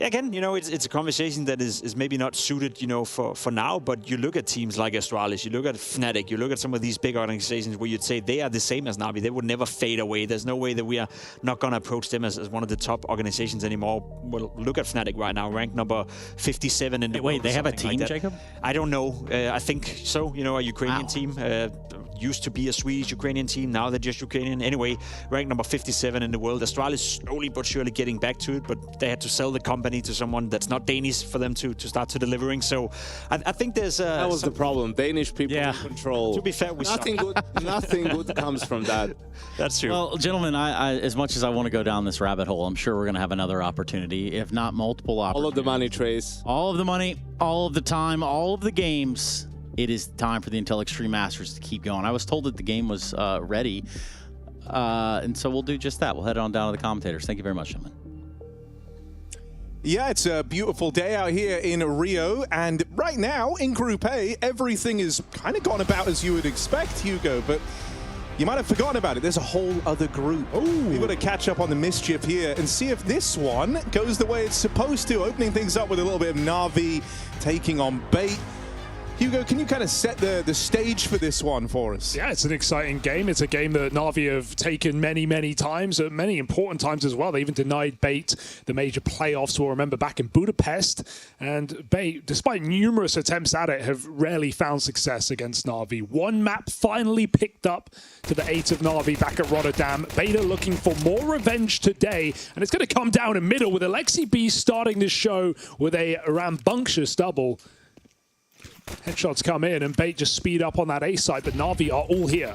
again, you know, it's a conversation that is maybe not suited, you know, for now. But you look at teams like Astralis, you look at Fnatic, you look at some of these big organizations where you'd say they are the same as Na'Vi. They would never fade away. There's no way that we are not going to approach them as one of the top organizations anymore. Well, look at Fnatic right now, ranked number 57 in the world. Wait, they have a team, like Jacob? I don't know. I think so. You know, a Ukrainian team. used to be a Swedish-Ukrainian team. Now they're just Ukrainian. Anyway, ranked number 57 in the world. Astralis is slowly but surely getting back to it, but they had to sell the company to someone that's not Danish for them to start to delivering. So I think there's that was the problem. Danish people in control. To be fair, nothing good comes from that. That's true. Well, gentlemen, I as much as I want to go down this rabbit hole, I'm sure we're going to have another opportunity, if not multiple opportunities. All of the money, Trace. All of the money, all of the time, all of the games. It is time for the Intel Extreme Masters to keep going. I was told that the game was ready, and so we'll do just that. We'll head on down to the commentators. Thank you very much, gentlemen. Yeah, it's a beautiful day out here in Rio, and right now in Group A, everything is kind of gone about as you would expect, Hugo, but you might have forgotten about it. There's a whole other group. We've got to catch up on the mischief here and see if this one goes the way it's supposed to, opening things up with a little bit of Na'Vi taking on Bait. Hugo, can you kind of set the stage for this one for us? Yeah, it's an exciting game. It's a game that Na'Vi have taken many times, at many important times as well. They even denied Bait the major playoffs, we'll remember, back in Budapest. And Bait, despite numerous attempts at it, have rarely found success against Na'Vi. One map finally picked up to the 8 of Na'Vi back at Rotterdam. Beta looking for more revenge today, and it's going to come down in middle with Alexi B starting this show with a rambunctious double. Headshots come in and Bait just speed up on that A side, but Na'Vi are all here.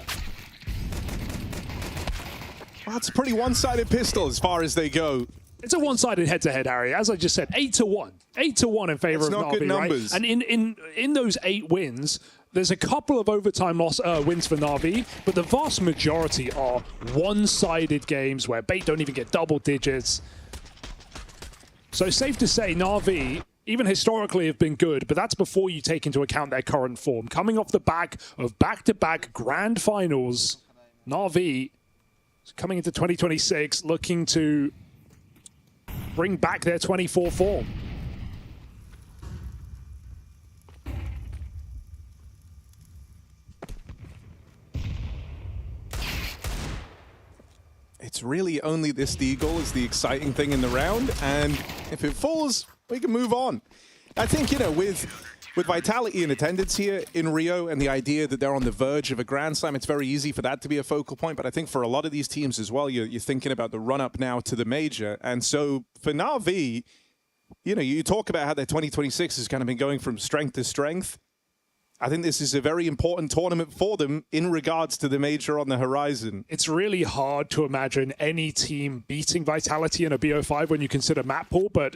Well, that's a pretty one-sided pistol as far as they go. It's a one-sided head-to-head, Harry. As I just said, 8-1. 8-1 in favor of Na'Vi, right? And in those 8 wins, there's a couple of overtime wins for Na'Vi, but the vast majority are one-sided games where Bait don't even get double digits. So safe to say, Na'Vi, even historically, have been good, but that's before you take into account their current form. Coming off the back of back-to-back grand finals, Na'Vi coming into 2026 looking to bring back their 24 form. It's really only this Deagle is the exciting thing in the round, and if it falls, we can move on. I think, you know, with Vitality in attendance here in Rio and the idea that they're on the verge of a Grand Slam, it's very easy for that to be a focal point. But I think for a lot of these teams as well, you're thinking about the run-up now to the major. And so for Na'Vi, you know, you talk about how their 2026 has kind of been going from strength to strength. I think this is a very important tournament for them in regards to the major on the horizon. It's really hard to imagine any team beating Vitality in a BO5 when you consider map pool, but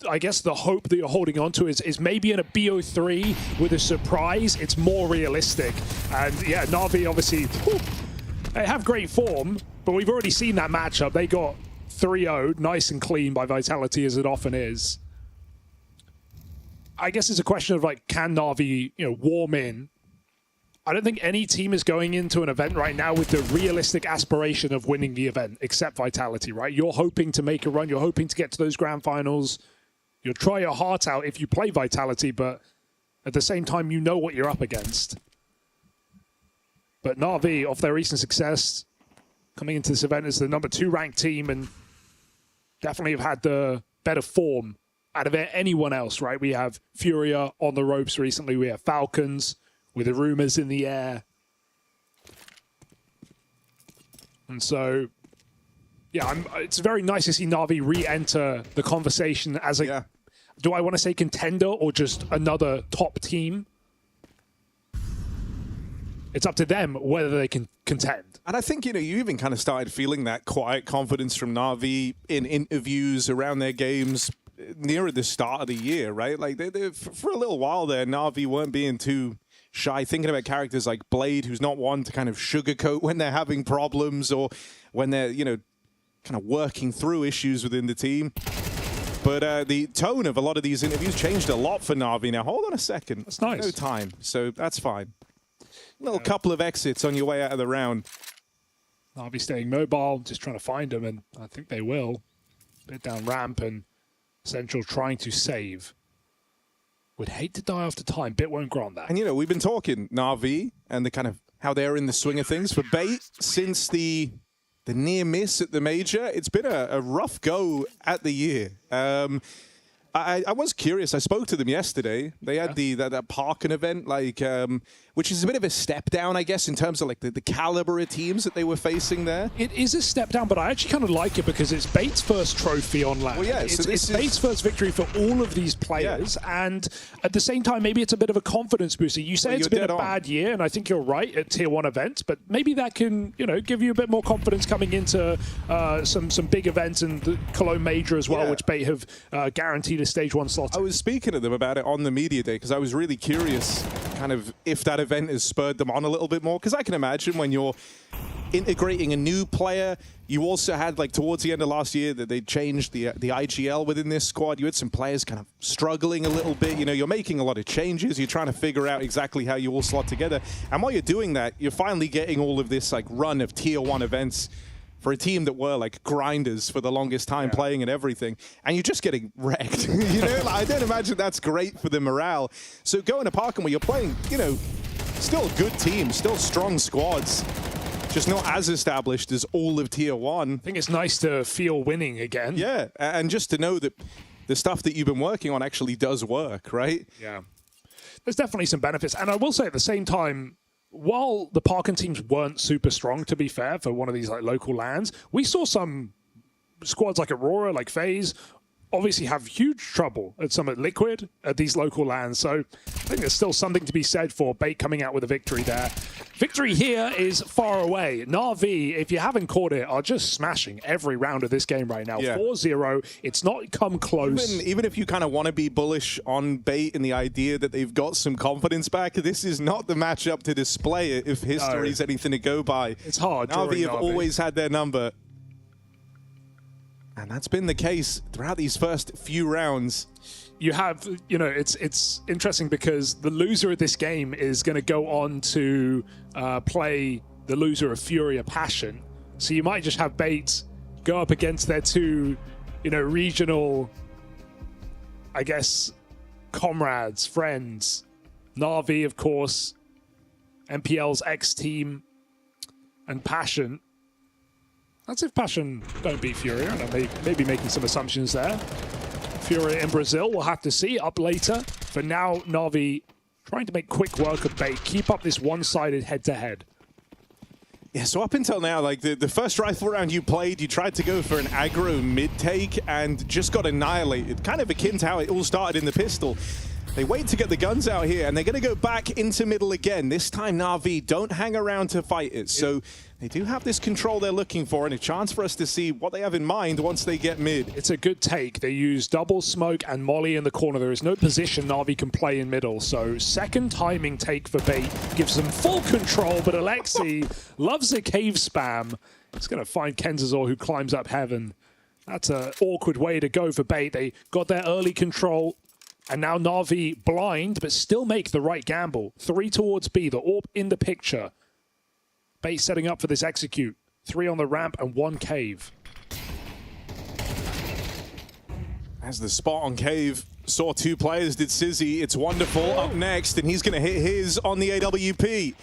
I guess the hope that you're holding on to is maybe in a BO3 with a surprise, it's more realistic. And yeah, Na'Vi obviously, they have great form, but we've already seen that matchup. They got 3-0, nice and clean by Vitality as it often is. I guess it's a question of, like, can Na'Vi, you know, warm in? I don't think any team is going into an event right now with the realistic aspiration of winning the event, except Vitality, right? You're hoping to make a run. You're hoping to get to those grand finals. You'll try your heart out if you play Vitality, but at the same time, you know what you're up against. But Na'Vi, off their recent success, coming into this event as the #2 ranked team and definitely have had the better form out of anyone else, right? We have FURIA on the ropes recently. We have Falcons with the rumors in the air. And so, yeah, it's very nice to see Na'Vi re-enter the conversation as a, do I want to say contender or just another top team? It's up to them whether they can contend. And I think, you know, you even kind of started feeling that quiet confidence from Na'Vi in interviews around their games nearer the start of the year, right? Like, for a little while there, Na'Vi weren't being too shy, thinking about characters like Blade, who's not one to kind of sugarcoat when they're having problems or when they're, you know, kind of working through issues within the team. But the tone of a lot of these interviews changed a lot for Na'Vi. Now, hold on a second. That's nice. No time, so that's fine. Little couple of exits on your way out of the round. Na'Vi staying mobile, just trying to find them, and I think they will. Bit down ramp, and Central trying to save. Would hate to die after time. Bit won't grant that. And, you know, we've been talking Na'Vi and the kind of how they're in the swing of things. For Bait, since the near miss at the major, it's been a rough go at the year. I was curious. I spoke to them yesterday. They had that Parkin event, like, which is a bit of a step down, I guess, in terms of like the caliber of teams that they were facing there. It is a step down, but I actually kind of like it because it's Bait's first trophy on land. Well, yeah, so it's Bait's first victory for all of these players, and at the same time, maybe it's a bit of a confidence booster. You say it's been a bad year, and I think you're right at Tier 1 events, but maybe that can, you know, give you a bit more confidence coming into some big events and the Cologne Major as well, which Bait have guaranteed a Stage 1 slot. I was speaking to them about it on the media day because I was really curious kind of if that event has spurred them on a little bit more, because I can imagine when you're integrating a new player, you also had like towards the end of last year that they changed the IGL within this squad. You had some players kind of struggling a little bit. You know, you're making a lot of changes. You're trying to figure out exactly how you all slot together. And while you're doing that, you're finally getting all of this like run of Tier 1 events for a team that were like grinders for the longest time playing and everything, and you're just getting wrecked. You know, like, I don't imagine that's great for the morale. So going to Parkham where you're playing, you know, still a good team, still strong squads, just not as established as all of Tier 1. I think it's nice to feel winning again. Yeah, and just to know that the stuff that you've been working on actually does work, right? Yeah. There's definitely some benefits. And I will say at the same time, while the Parkin teams weren't super strong, to be fair, for one of these like local lands, we saw some squads like Aurora, like FaZe, obviously have huge trouble at some at Liquid at these local lands. So I think there's still something to be said for Bait coming out with a victory there. Victory here is far away. Na'Vi, if you haven't caught it, are just smashing every round of this game right now. 4-0. It's not come close. Even if you kind of want to be bullish on Bait and the idea that they've got some confidence back, this is not the matchup to display it if history's anything to go by. It's hard. Na'Vi have always had their number. And that's been the case throughout these first few rounds. You have, you know, it's interesting because the loser of this game is going to go on to play the loser of FURIA Passion. So you might just have Bait go up against their two, you know, regional, I guess, comrades, friends. Na'Vi, of course, MPL's ex-team, and Passion. That's if Passion don't beat FURIA, and I may be making some assumptions there. FURIA in Brazil, we'll have to see up later. For now, Na'Vi trying to make quick work of Bait, keep up this one-sided head-to-head. Yeah, so up until now, like the first rifle round you played, you tried to go for an aggro mid-take and just got annihilated. Kind of akin to how it all started in the pistol. They wait to get the guns out here, and they're going to go back into middle again. This time, Na'Vi don't hang around to fight it. So they do have this control they're looking for, and a chance for us to see what they have in mind once they get mid. It's a good take. They use double smoke and molly in the corner. There is no position Na'Vi can play in middle. So second timing take for Bait gives them full control, but Alexi loves a cave spam. He's going to find Kenzazor, who climbs up heaven. That's an awkward way to go for Bait. They got their early control. And now Na'Vi blind, but still make the right gamble. 3 towards B, the AWP in the picture. Bait setting up for this execute. 3 on the ramp and 1 cave. As the spot on cave saw 2 players, did Sizzy. It's wonderful up next, and he's going to hit his on the AWP.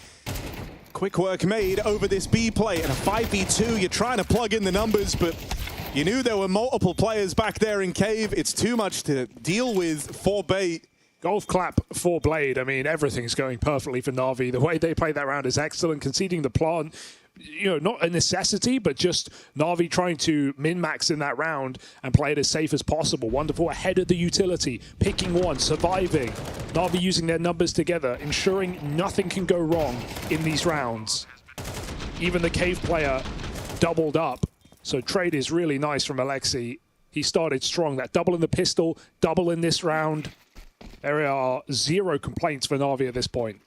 Quick work made over this B play, and a 5v2. You're trying to plug in the numbers, but you knew there were multiple players back there in cave. It's too much to deal with for Bait. Golf clap for Blade. I mean, everything's going perfectly for Na'Vi. The way they played that round is excellent. Conceding the plant, you know, not a necessity, but just Na'Vi trying to min-max in that round and play it as safe as possible. Wonderful ahead of the utility. Picking one, surviving. Na'Vi using their numbers together, ensuring nothing can go wrong in these rounds. Even the cave player doubled up. So trade is really nice from Alexi. He started strong. That double in the pistol, double in this round. There are 0 complaints for Na'Vi at this point.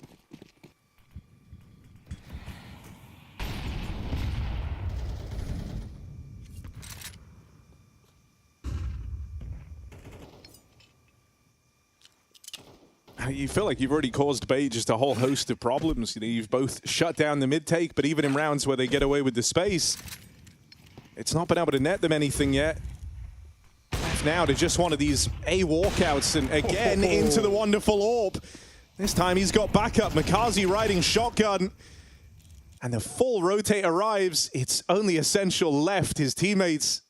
You feel like you've already caused Bait just a whole host of problems. You know, you've both shut down the mid-take, but even in rounds where they get away with the space, it's not been able to net them anything yet. Now to just one of these A walkouts, and again into the wonderful AWP. This time he's got backup. Makazi riding shotgun, and the full rotate arrives. It's only Essential left. His teammates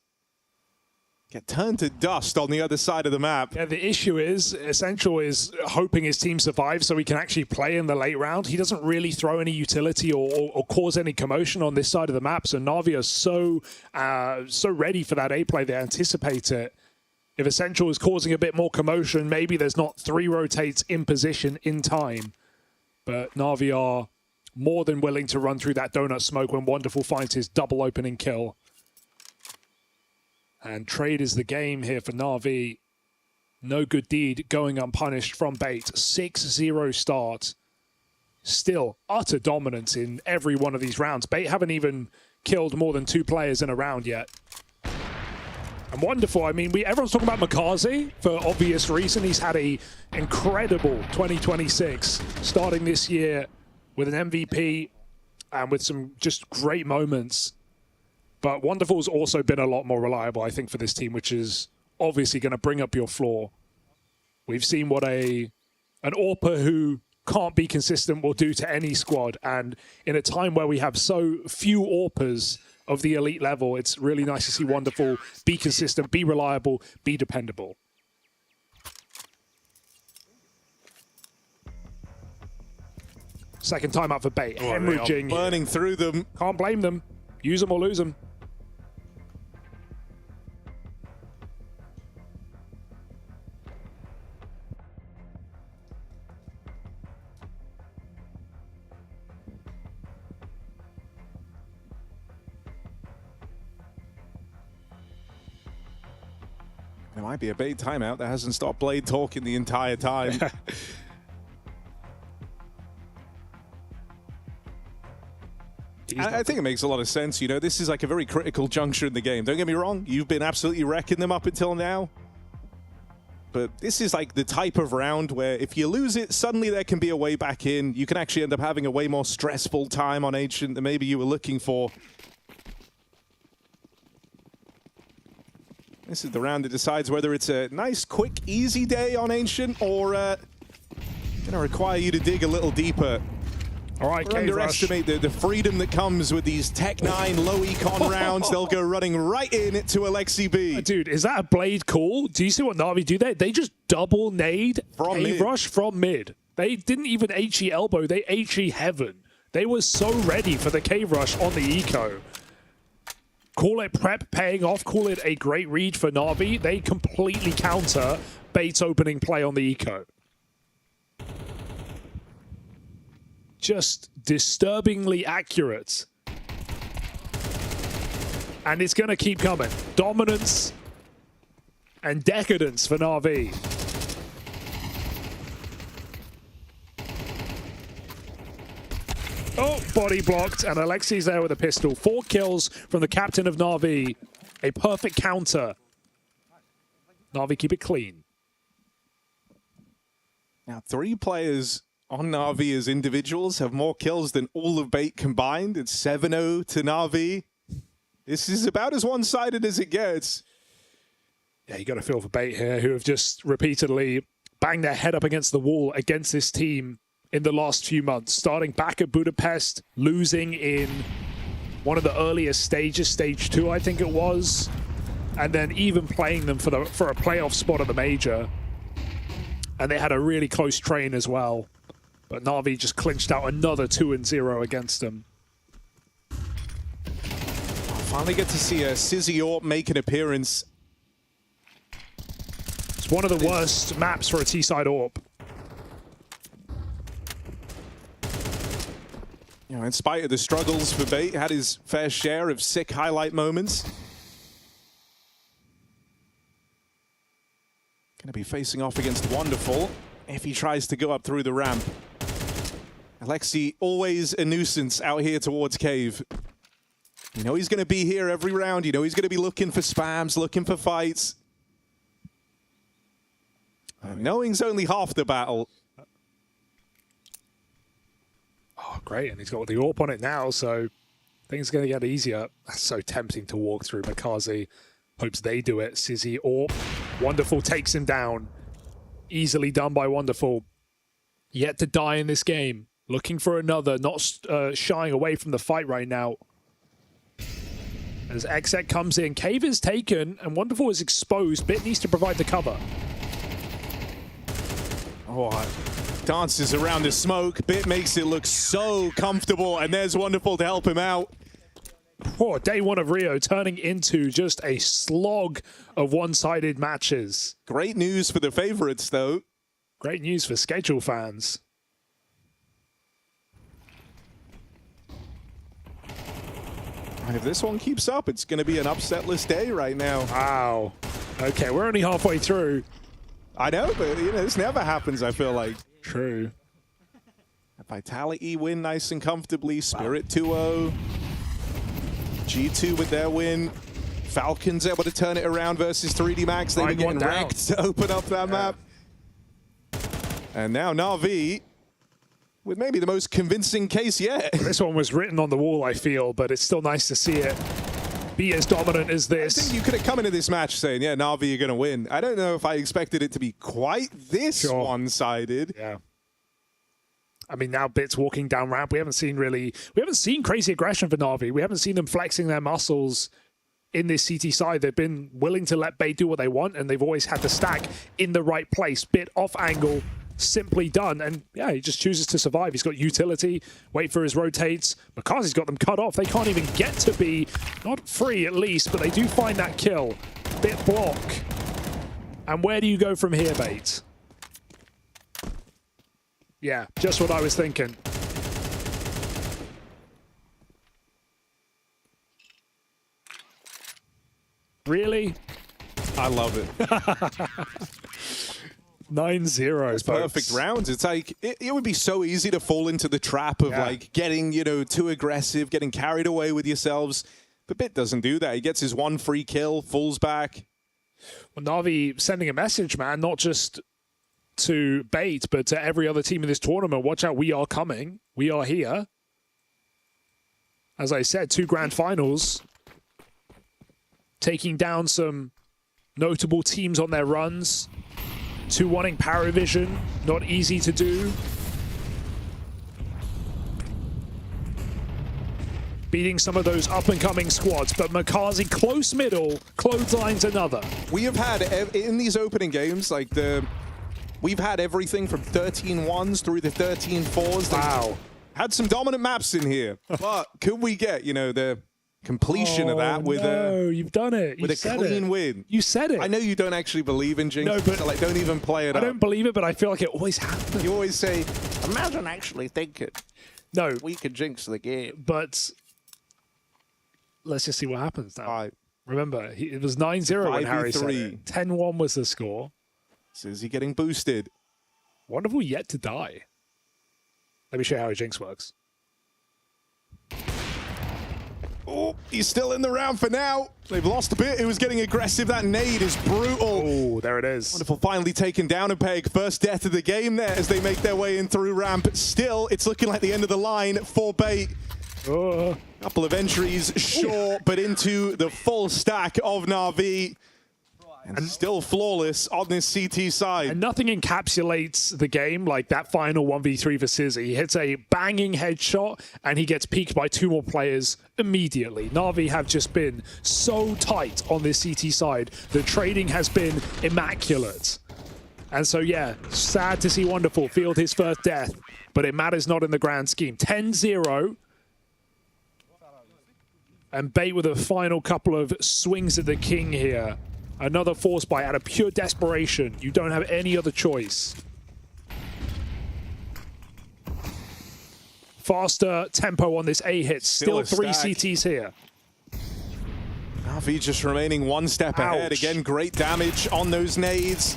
get turned to dust on the other side of the map. Yeah, the issue is, Essential is hoping his team survives so he can actually play in the late round. He doesn't really throw any utility or cause any commotion on this side of the map. So Na'Vi are so ready for that A play, they anticipate it. If Essential is causing a bit more commotion, maybe there's not 3 rotates in position in time. But Na'Vi are more than willing to run through that donut smoke when Wonderful finds his double opening kill. And trade is the game here for Na'Vi. No good deed going unpunished from Bait. 6-0 start. Still utter dominance in every one of these rounds. Bait haven't even killed more than 2 players in a round yet. And Wonderful, I mean, everyone's talking about Makazi for obvious reason. He's had an incredible 2026 starting this year with an MVP and with some just great moments. But Wonderful's also been a lot more reliable, I think, for this team, which is obviously going to bring up your floor. We've seen what an AWPer who can't be consistent will do to any squad. And in a time where we have so few AWPers of the elite level, it's really nice to see Wonderful be consistent, be reliable, be dependable. Second time out for Bait. Hemorrhaging. Burning through them. Can't blame them. Use them or lose them. There might be a Bait timeout that hasn't stopped Blade talking the entire time. I think it makes a lot of sense. You know, this is like a very critical juncture in the game. Don't get me wrong, you've been absolutely wrecking them up until now. But this is like the type of round where if you lose it, suddenly there can be a way back in. You can actually end up having a way more stressful time on Ancient than maybe you were looking for. This is the round that decides whether it's a nice, quick, easy day on Ancient or going to require you to dig a little deeper. All right, or underestimate the freedom that comes with these Tech 9 low econ rounds. They'll go running right in to Alexi B. Dude, is that a Blade call? Do you see what Na'Vi do there? They just double nade Cave Rush from mid. They didn't even HE elbow, they HE heaven. They were so ready for the Cave Rush on the eco. Call it prep paying off, call it a great read for Na'Vi. They completely counter Bait's opening play on the eco. Just disturbingly accurate. And it's going to keep coming. Dominance and decadence for Na'Vi. Oh, body blocked, and Alexi's there with a pistol. 4 kills from the captain of Na'Vi. A perfect counter. Na'Vi keep it clean. Now, 3 players on Na'Vi as individuals have more kills than all of Bait combined. It's 7-0 to Na'Vi. This is about as one-sided as it gets. Yeah, you got to feel for Bait here, who have just repeatedly banged their head up against the wall against this team in the last few months. Starting back at Budapest, losing in one of the earliest stages, stage 2, I think it was, and then even playing them for a playoff spot at the major. And they had a really close train as well. But Na'Vi just clinched out another 2-0 against them. Finally get to see a Sizzy Orp make an appearance. It's one of the worst maps for a T-side Orp. You know, in spite of the struggles for Bait, had his fair share of sick highlight moments. Going to be facing off against Wonderful if he tries to go up through the ramp. Alexi, always a nuisance out here towards Cave. You know he's going to be here every round. You know he's going to be looking for spams, looking for fights. Knowing's only half the battle. Oh, great. And he's got the AWP on it now, so things are going to get easier. That's so tempting to walk through. Makazi hopes they do it. Sizzy AWP. Wonderful takes him down. Easily done by Wonderful. Yet to die in this game. Looking for another, not shying away from the fight right now. As Exec comes in, Cave is taken, and Wonderful is exposed. Bit needs to provide the cover. Oh, dances around the smoke. Bit makes it look so comfortable, and there's Wonderful to help him out. Poor day one of Rio turning into just a slog of one-sided matches. Great news for the favorites, though. Great news for schedule fans. And if this one keeps up, it's going to be an upsetless day right now. Wow. Okay, we're only halfway through. I know, but this never happens, I feel like. True. Vitality win nice and comfortably. Spirit 2-0. G2 with their win. Falcons able to turn it around versus 3D Max. They were getting wrecked to open up that map. And now Na'Vi with maybe the most convincing case yet. This one was written on the wall, I feel, but it's still nice to see it be as dominant as this. I think you could have come into this match saying, yeah, Na'Vi, you're going to win. I don't know if I expected it to be quite this one-sided. Yeah. I mean, now Bit's walking down ramp. We haven't seen crazy aggression for Na'Vi. We haven't seen them flexing their muscles in this CT side. They've been willing to let Bait do what they want, and they've always had the stack in the right place. Bit off angle, simply done. And yeah, he just chooses to survive. He's got utility, wait for his rotates. Makazi's got them cut off. They can't even get to be, not free at least, but they do find that kill. Bit block. And where do you go from here, Bait? Yeah, just what I was thinking. Really? I love it. 9-0. Perfect rounds. It's like, it would be so easy to fall into the trap of like getting, too aggressive, getting carried away with yourselves. But Bit doesn't do that. He gets his one free kill, falls back. Well, Na'Vi sending a message, man, not just to Bait, but to every other team in this tournament. Watch out, we are coming. We are here. As I said, 2 grand finals. Taking down some notable teams on their runs. 2 wanting Paravision, not easy to do. Beating some of those up-and-coming squads, but Makazi close middle, clotheslines another. We have had, in these opening games, like we've had everything from 13-1s through the 13-4s. Wow. Had some dominant maps in here, but could we get, the completion of that with you've done it. With a clean win. You said it. I know you don't actually believe in Jinx, No, but so don't even play it up. I don't believe it, but I feel like it always happens. You always say, imagine actually thinking. No. We could jinx the game. But let's just see what happens now. Remember, it was 9-0 when Harry said it. 10-1 was the score. So is he getting boosted? Wonderful yet to die. Let me show you how a Jinx works. Oh, he's still in the round for now. They've lost a bit. It was getting aggressive. That nade is brutal. Oh, there it is. Wonderful finally taken down a peg. First death of the game there as they make their way in through ramp. Still, it's looking like the end of the line for Bait. Couple of entries short, but into the full stack of Na'Vi. And still flawless on this CT side. And nothing encapsulates the game like that final 1v3 for Sizzy. He hits a banging headshot and he gets peeked by 2 more players immediately. Na'Vi have just been so tight on this CT side. The trading has been immaculate. And so, yeah, sad to see Wonderful field his first death, but it matters not in the grand scheme. 10-0. And Bait with a final couple of swings at the king here. Another force buy out of pure desperation. You don't have any other choice. Faster tempo on this A hit. Still 3 CTs here. Na'Vi just remaining 1 step ahead. Again, great damage on those nades.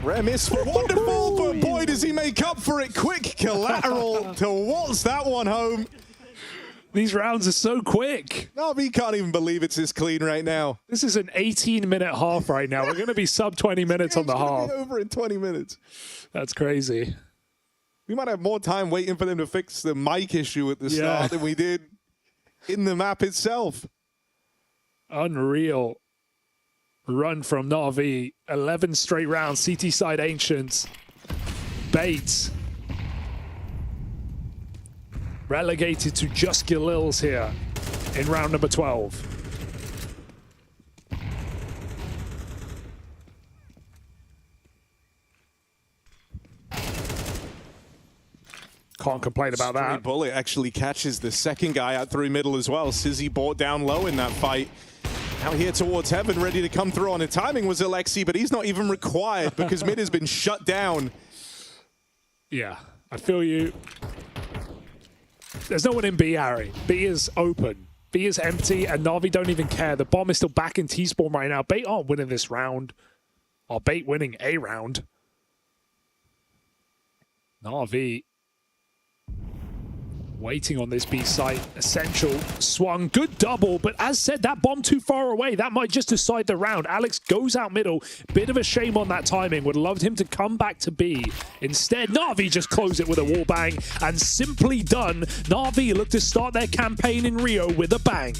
Rare miss for Wonderful, but boy, does he make up for it. Quick collateral to waltz that one home. These rounds are so quick. Na'Vi can't even believe it's this clean right now. This is an 18-minute half right now. We're going to be sub 20 minutes on the half. Be over in 20 minutes. That's crazy. We might have more time waiting for them to fix the mic issue at the start than we did in the map itself. Unreal run from Na'Vi. 11 straight rounds. CT side Ancients. Bait. Relegated to just Galils here in round number 12. Can't complain about Stray that. Bullet actually catches the second guy out through middle as well. Sizzy brought down low in that fight. Now here towards heaven, ready to come through on it. Timing was Alexi, but he's not even required because mid has been shut down. Yeah, I feel you. There's no one in B, Harry. B is open. B is empty, and Na'Vi don't even care. The bomb is still back in T-spawn right now. Bait aren't winning this round. Or Bait winning a round. Na'Vi waiting on this B site. Essential swung. Good double, but as said, that bomb too far away. That might just decide the round. Alex goes out middle. Bit of a shame on that timing. Would have loved him to come back to B. Instead, Na'Vi just close it with a wall bang. And simply done. Na'Vi look to start their campaign in Rio with a bang.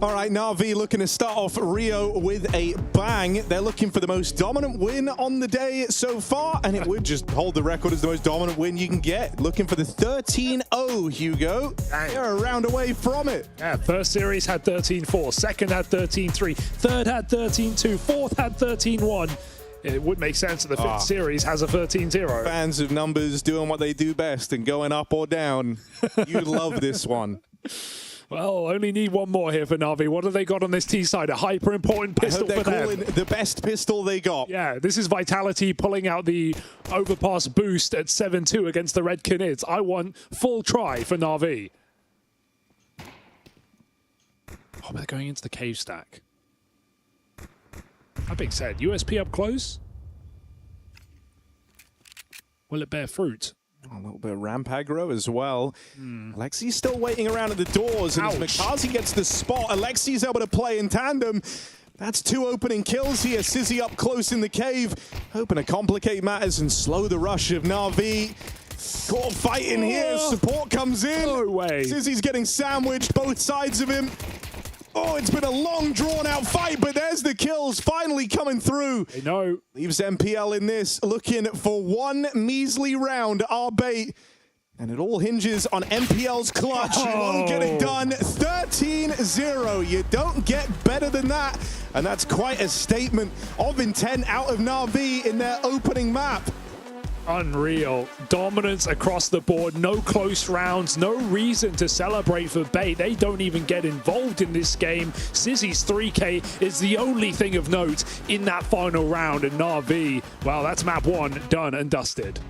All right, Na'Vi looking to start off Rio with a bang. They're looking for the most dominant win on the day so far, and it would just hold the record as the most dominant win you can get. Looking for the 13-0, Hugo. They're a round away from it. Yeah, first series had 13-4, second had 13-3, third had 13-2, fourth had 13-1. It would make sense that the fifth series has a 13-0. Fans of numbers doing what they do best and going up or down. You love this one. Well, only need one more here for Na'Vi. What have they got on this T side? A hyper important pistol I hope for they're them. calling the best pistol they got. Yeah, this is Vitality pulling out the Overpass boost at 7-2 against the Red Canids. I want full try for Na'Vi. Oh, they're going into the cave stack. That being said, USP up close. Will it bear fruit? A little bit of ramp aggro as well. Alexi's still waiting around at the doors, and as Mikazi gets the spot, Alexi's able to play in tandem. That's 2 opening kills here. Sizzy up close in the cave, hoping to complicate matters and slow the rush of Na'Vi. Caught fighting here. Support comes in. No way. Sizzy's getting sandwiched, both sides of him. Oh, it's been a long, drawn-out fight, but there's the kills finally coming through. They know. Leaves MPL in this, looking for one measly round, our bait. And it all hinges on MPL's clutch. You won't get it done. 13-0. You don't get better than that. And that's quite a statement of intent out of Na'Vi in their opening map. Unreal. Dominance across the board. No close rounds. No reason to celebrate for bait. They don't even get involved in this game. Sizzy's 3K is the only thing of note in that final round. And Na'Vi, well, that's map 1 done and dusted.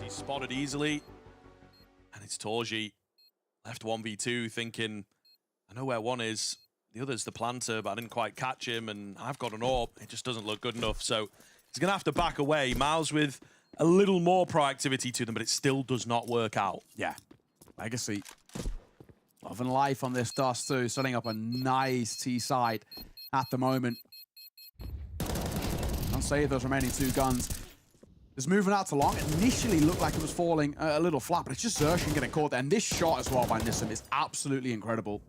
Spotted easily, and it's Torji left 1v2 thinking, I know where one is, the other's the planter, but I didn't quite catch him, and I've got an AWP. It just doesn't look good enough, so he's gonna have to back away. Miles with a little more proactivity to them, but it still does not work out. Yeah, Legacy loving life on this dust too, setting up a nice T side at the moment. I'll save those remaining 2 guns. It's moving out to long. It initially looked like it was falling a little flat, but it's just Xerxin getting caught there. And this shot as well by Nissim is absolutely incredible.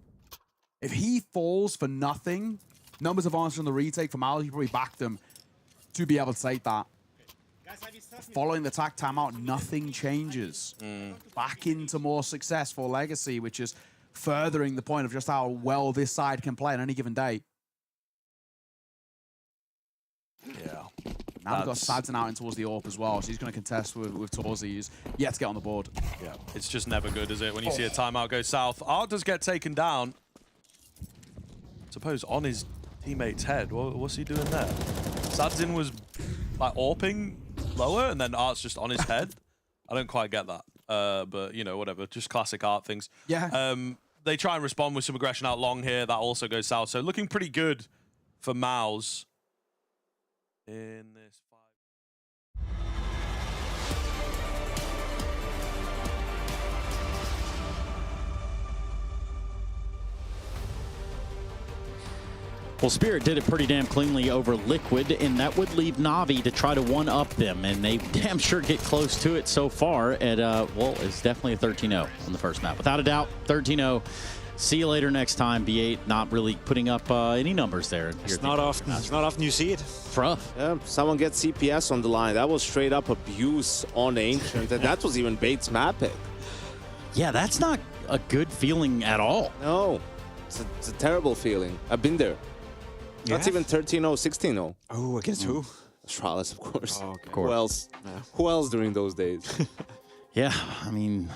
If he falls for nothing, numbers of answers on the retake from Al, you probably back them to be able to take that. Following the attack timeout, nothing changes. Back into more success for Legacy, which is furthering the point of just how well this side can play on any given day. Yeah. Now we've got Sadson out in towards the AWP as well, so he's going to contest with Torzi, who's yet to get on the board. Yeah, it's just never good, is it, when you see a timeout go south. Art does get taken down. Suppose on his teammate's head. What's he doing there? Sadzin was like AWPing lower, and then Art's just on his head. I don't quite get that, but you know, whatever. Just classic Art things. Yeah. They try and respond with some aggression out long here. That also goes south. So looking pretty good for Mouse in this fight. Well, Spirit did it pretty damn cleanly over Liquid, and that would leave Na'Vi to try to one-up them, and they damn sure get close to it so far at, well, it's definitely a 13-0 on the first map. Without a doubt, 13-0. See you later next time. B8 not really putting up any numbers there. It's not often. It's not often you see it. It's rough. Yeah, someone gets CPS on the line. That was straight up abuse on Ancient, and that was even Bates' map pick. Yeah, that's not a good feeling at all. No, it's a terrible feeling. I've been there. That's even 13-0, 16-0. Oh, against who? Astralis, of course. Oh, okay. Who else? Yeah. Who else during those days? Yeah, I mean,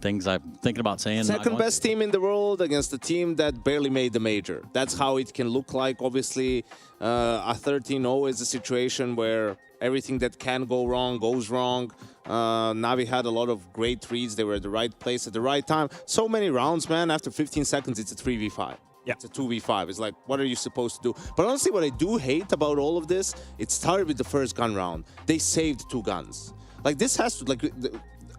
things I'm thinking about saying. Second best team in the world against a team that barely made the major. That's how it can look like. Obviously, a 13-0 is a situation where everything that can go wrong goes wrong. Na'Vi had a lot of great reads. They were at the right place at the right time. So many rounds, man. After 15 seconds, it's a 3v5. Yeah. It's a 2v5. It's like, what are you supposed to do? But honestly, what I do hate about all of this, it started with the first gun round. They saved 2 guns. Like this has to, like,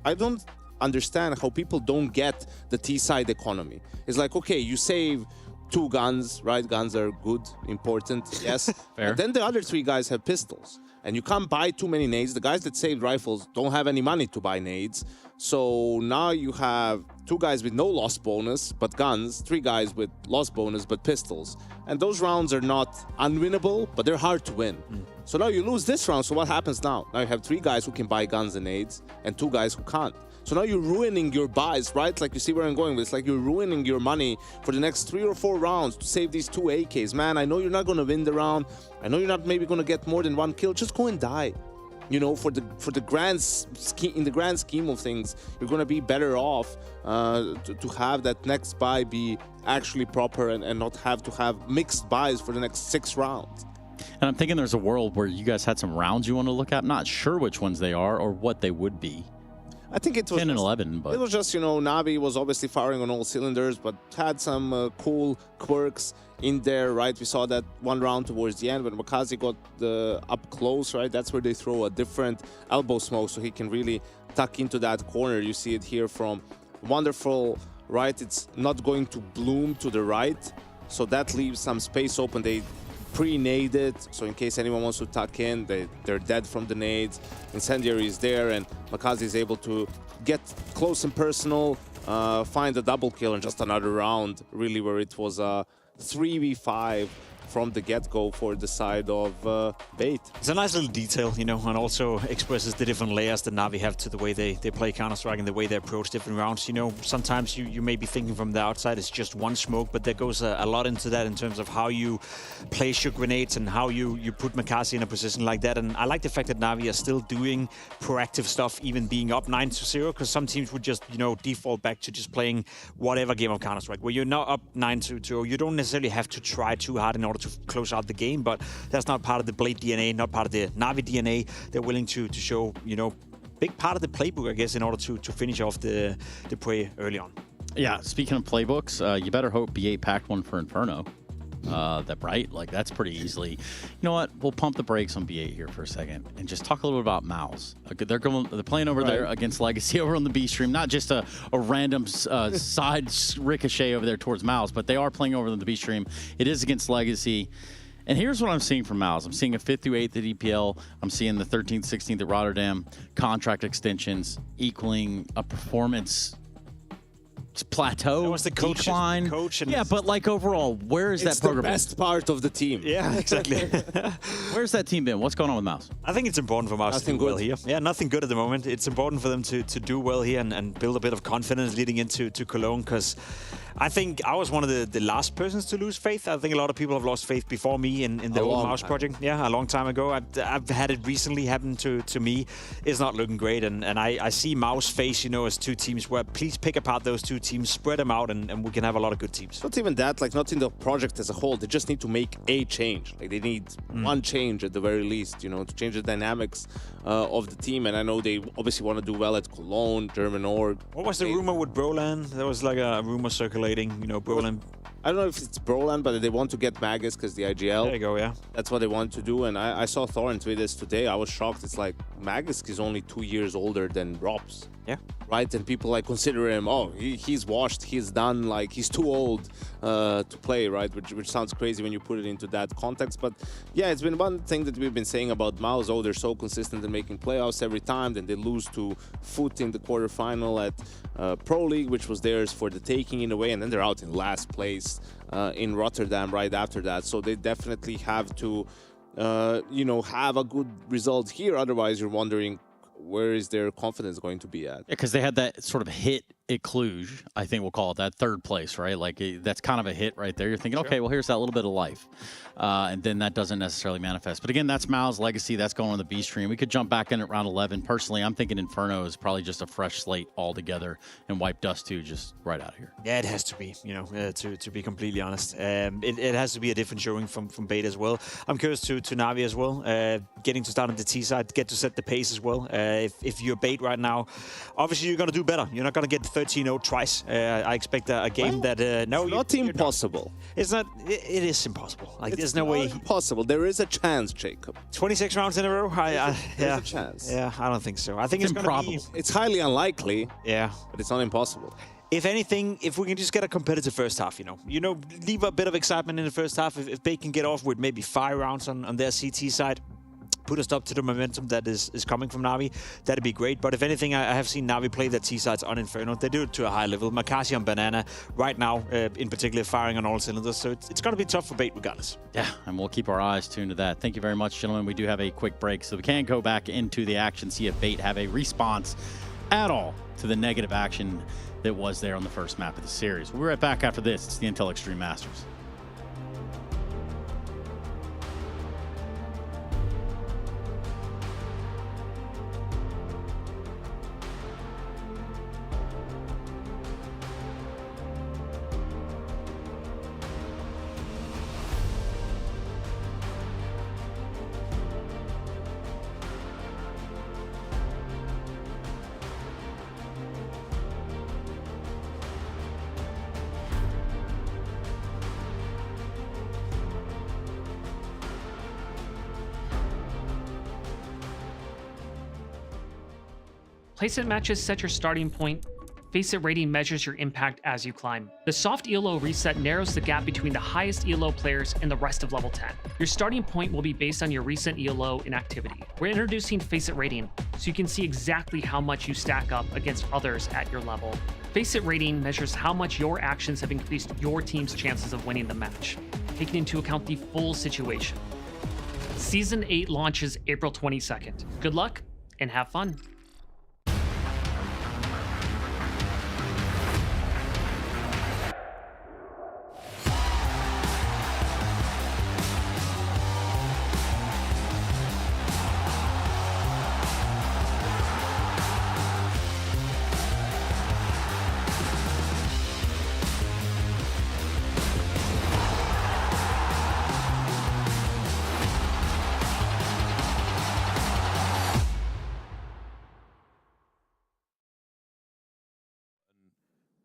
I don't understand how people don't get the T-side economy. It's like, okay, you save 2 guns, right? Guns are good, important, yes. But then the other 3 guys have pistols. And you can't buy too many nades. The guys that saved rifles don't have any money to buy nades. So now you have 2 guys with no loss bonus, but guns, 3 guys with loss bonus, but pistols. And those rounds are not unwinnable, but they're hard to win. So now you lose this round, so what happens now? Now you have 3 guys who can buy guns and nades, and 2 guys who can't. So now you're ruining your buys, right? Like, you see where I'm going with. It's like you're ruining your money for the next 3 or 4 rounds to save these 2 AKs. Man, I know you're not going to win the round. I know you're not maybe going to get more than 1 kill. Just go and die. You know, for the grand scheme, in the grand scheme of things, you're going to be better off to have that next buy be actually proper and not have to have mixed buys for the next 6 rounds. And I'm thinking there's a world where you guys had some rounds you want to look at. Not sure which ones they are or what they would be. I think it was 10 and 11, but it was just, you know, Navi was obviously firing on all cylinders, but had some cool quirks in there, right? We saw that one round towards the end when Makazi got up close, right? That's where they throw a different elbow smoke so he can really tuck into that corner. You see it here from Wonderful, right? It's not going to bloom to the right, so that leaves some space open. They pre-naded, so in case anyone wants to tuck in, they're dead from the nades. Incendiary is there, and Makazi is able to get close and personal, find a double kill, and just another round, really, where it was a 3v5 from the get-go for the side of Bait. It's a nice little detail, you know, and also expresses the different layers that Navi have to the way they play Counter-Strike and the way they approach different rounds. You know, sometimes you may be thinking from the outside it's just one smoke, but there goes a lot into that in terms of how you place your grenades and how you put Makazi in a position like that. And I like the fact that Navi are still doing proactive stuff, even being up 9-0, because some teams would just, you know, default back to just playing whatever game of Counter-Strike. Where you're now up 9-2, you don't necessarily have to try too hard in order to close out the game, but that's not part of the Blade DNA, not part of the Navi DNA. They're willing to show, you know, big part of the playbook, I guess, in order to finish off the prey early on. Yeah, speaking of playbooks, you better hope B8 packed one for Inferno. That right? Like, that's pretty easily. You know what? We'll pump the brakes on B8 here for a second and just talk a little bit about Mouse. They're playing over there against Legacy over on the B stream. Not just a random side ricochet over there towards Mouse, but they are playing over on the B stream. It is against Legacy. And here's what I'm seeing from Mouse. I'm seeing a 5th through 8th at EPL. I'm seeing the 13th, 16th at Rotterdam. Contract extensions equaling a performance plateau. That was the decline. Yeah, but like overall, where is that program? It's the best part of the team. Yeah, exactly. Where's that team been? What's going on with Mouse? I think it's important for Mouse to do well here. Yeah, nothing good at the moment. It's important for them to do well here and build a bit of confidence leading into Cologne, because I think I was one of the last persons to lose faith. I think a lot of people have lost faith before me in the whole Mouse project. Yeah, a long time ago. I've had it recently happen to me. It's not looking great, and I see Mouse face, you know, as 2 teams where please pick apart those 2 teams, spread them out, and we can have a lot of good teams. Not even that, like, not in the project as a whole. They just need to make a change. Like, they need one change at the very least, you know, to change the dynamics of the team. And I know they obviously want to do well at Cologne, German Org. What was the rumor with Brolan? There was like a rumor circulating, you know, Brolan. I don't know if it's Brolan, but they want to get Magus because the IGL. There you go, yeah. That's what they want to do. And I saw Thorin tweet this today. I was shocked. It's like Magus is only 2 years older than Robs. Yeah. Right? And people like consider him, oh, he's washed, he's done, like he's too old to play, right? Which sounds crazy when you put it into that context. But yeah, it's been one thing that we've been saying about Mouse. Oh, they're so consistent in making playoffs every time. Then they lose to Foot in the quarterfinal at Pro League, which was theirs for the taking in a way. And then they're out in last place in Rotterdam right after that. So they definitely have to, you know, have a good result here. Otherwise, you're wondering, where is their confidence going to be at? Yeah, because they had that sort of hit at Cluj, I think we'll call it that, 3rd place, right? Like, that's kind of a hit right there. You're thinking, okay, well, here's that little bit of life. And then that doesn't necessarily manifest. But again, that's Mao's Legacy. That's going on the B stream. We could jump back in at round 11. Personally, I'm thinking Inferno is probably just a fresh slate altogether and wipe Dust 2 just right out of here. Yeah, it has to be, you know, to be completely honest. It has to be a different showing from Beta as well. I'm curious to Navi as well. Getting to start on the T side, get to set the pace as well. If you're Bait right now, obviously you're going to do better. You're not going to get 13-0 twice. I expect a game that no, it's not impossible. It's not. It is impossible. Like It's there's no way. Impossible. There is a chance, Jacob. 26 rounds in a row. There's Yeah, a chance. yeah. I don't think so. I think it's gonna be. It's highly unlikely. Yeah, but it's not impossible. If anything, if we can just get a competitive first half, leave a bit of excitement in the first half. If they can get off with maybe 5 rounds on their CT side, put a stop to the momentum that is coming from Na'Vi, that'd be great. But if anything, I have seen Na'Vi play their T sides on Inferno. They do it to a high level. Makasi on Banana right now, in particular, firing on all cylinders. So it's going to be tough for Bait regardless. Yeah, and we'll keep our eyes tuned to that. Thank you very much, gentlemen. We do have a quick break, so we can't go back into the action, see if Bait have a response at all to the negative action that was there on the first map of the series. We'll be right back after this. It's the Intel Extreme Masters. Placement matches set your starting point. Face It rating measures your impact as you climb. The soft ELO reset narrows the gap between the highest ELO players and the rest of level 10. Your starting point will be based on your recent ELO inactivity. We're introducing Face It rating, so you can see exactly how much you stack up against others at your level. Face It rating measures how much your actions have increased your team's chances of winning the match, taking into account the full situation. Season 8 launches April 22nd. Good luck and have fun.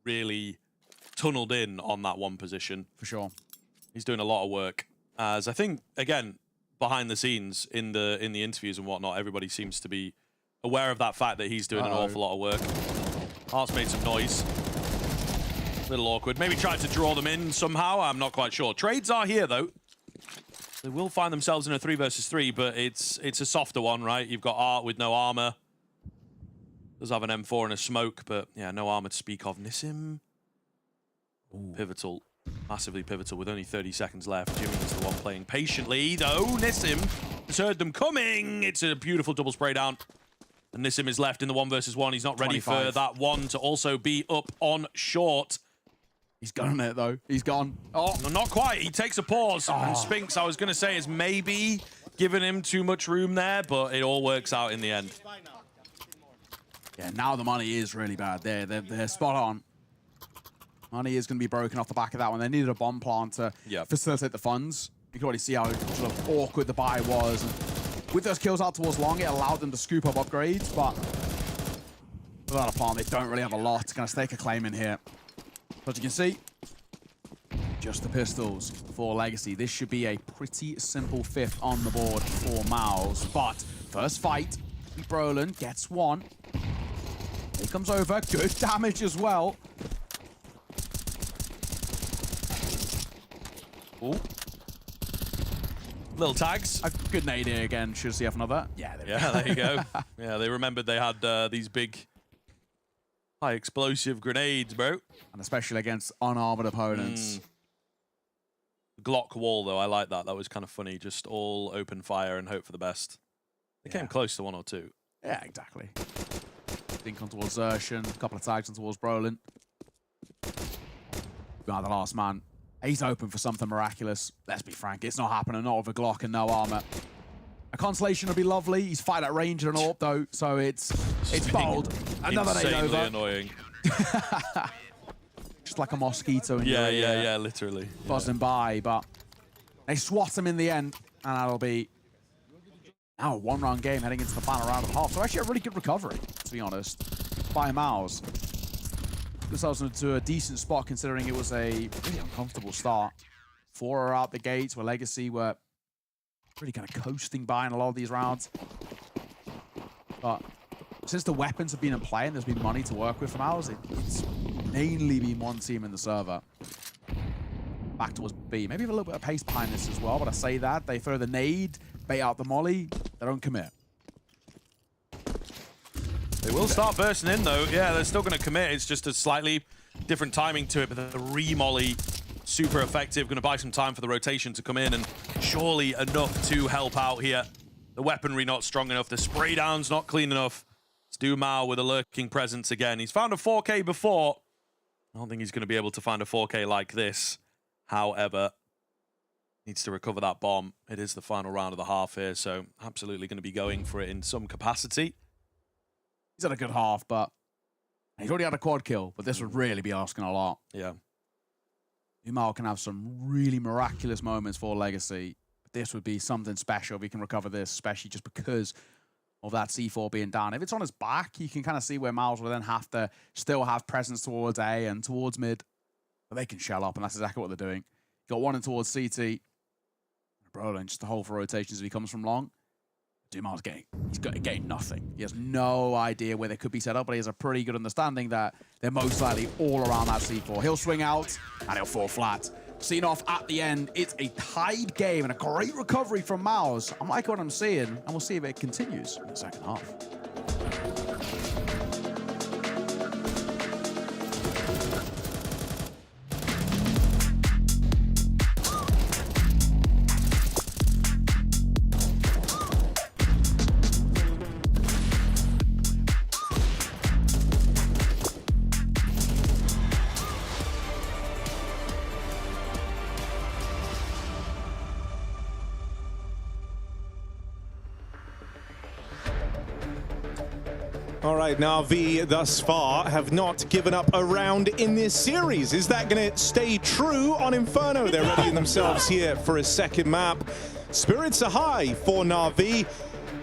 Really tunneled in on that one position. For sure. He's doing a lot of work. As I think, again, behind the scenes in the interviews and whatnot, everybody seems to be aware of that fact that he's doing an awful lot of work. Heart's made some noise. A little awkward. Maybe tried to draw them in somehow. I'm not quite sure. Trades are here, though. They will find themselves in a 3 versus 3, but it's a softer one, right? You've got Art with no armor. Does have an M4 and a smoke, but yeah, no armor to speak of. Nissim, pivotal, massively pivotal with only 30 seconds left. Jimmy is the one playing patiently, though. Nissim has heard them coming. It's a beautiful double spray down. And Nissim is left in the 1 versus 1. He's not ready 25. for that one to also be up on short. He's gone it, though. He's gone. Oh, no, not quite. He takes a pause. And Spinks, I was going to say, is maybe giving him too much room there, but it all works out in the end. Yeah, now the money is really bad. They're spot on. Money is going to be broken off the back of that one. They needed a bomb plant to facilitate the funds. You can already see how sort of awkward the buy was. And with those kills out towards long, it allowed them to scoop up upgrades, but without a plant, they don't really have a lot. Going to stake a claim in here. But you can see, just the pistols for Legacy. This should be a pretty simple 5th on the board for Mouse. But first fight, Brolin gets one. He comes over, good damage as well. Ooh. Little tags. A good nade here again. Should see another. Yeah, there you go. Yeah, they remembered they had these big, high explosive grenades, bro. And especially against unarmored opponents. Glock wall, though, I like that. That was kind of funny. Just all open fire and hope for the best. They came close to 1 or 2. Yeah, exactly. Dink on towards Zershan, a couple of tags on towards Brolin. Behind the last man. He's open for something miraculous. Let's be frank, it's not happening, not with a Glock and no armor. A constellation would be lovely. He's fighting at range and an AWP though, so it's bold. Another nade over. Annoying. Just like a mosquito in your ear. Yeah, literally. Buzzing by, but they swat him in the end, and that'll be now a 1-round game heading into the final round of half. So actually a really good recovery, to be honest, by Mouse. themselves into a decent spot considering it was a pretty uncomfortable start. 4 are out the gates where Legacy were really kind of coasting by in a lot of these rounds. But since the weapons have been in play and there's been money to work with from ours, it's mainly been one team in the server. Back towards B. Maybe a little bit of pace behind this as well, but I say that. They throw the nade, bait out the molly, they don't commit. They will start bursting in though. Yeah, they're still going to commit. It's just a slightly different timing to it, but the re-molly, super effective. Going to buy some time for the rotation to come in, and surely enough to help out here. The weaponry not strong enough. The spray down's not clean enough. Stu Mao with a lurking presence again. He's found a 4K before. I don't think he's going to be able to find a 4K like this. However, needs to recover that bomb. It is the final round of the half here, so absolutely going to be going for it in some capacity. He's had a good half, but he's already had a quad kill, but this would really be asking a lot. Yeah. Umar can have some really miraculous moments for Legacy. This would be something special if he can recover this, especially just because of that C4 being down. If it's on his back, you can kind of see where Miles will then have to still have presence towards A and towards mid. But they can shell up, and that's exactly what they're doing. Got one in towards CT. Brolin just to hold for rotations if he comes from long. Dumar's getting nothing. He has no idea where they could be set up, but he has a pretty good understanding that they're most likely all around that C4. He'll swing out, and he'll fall flat. Seen off at the end. It's a tied game and a great recovery from Mouse. I'm liking what I'm seeing, and we'll see if it continues in the second half. All right, Na'Vi thus far have not given up a round in this series. Is that going to stay true on Inferno? They're readying themselves here for a second map. Spirits are high for Na'Vi.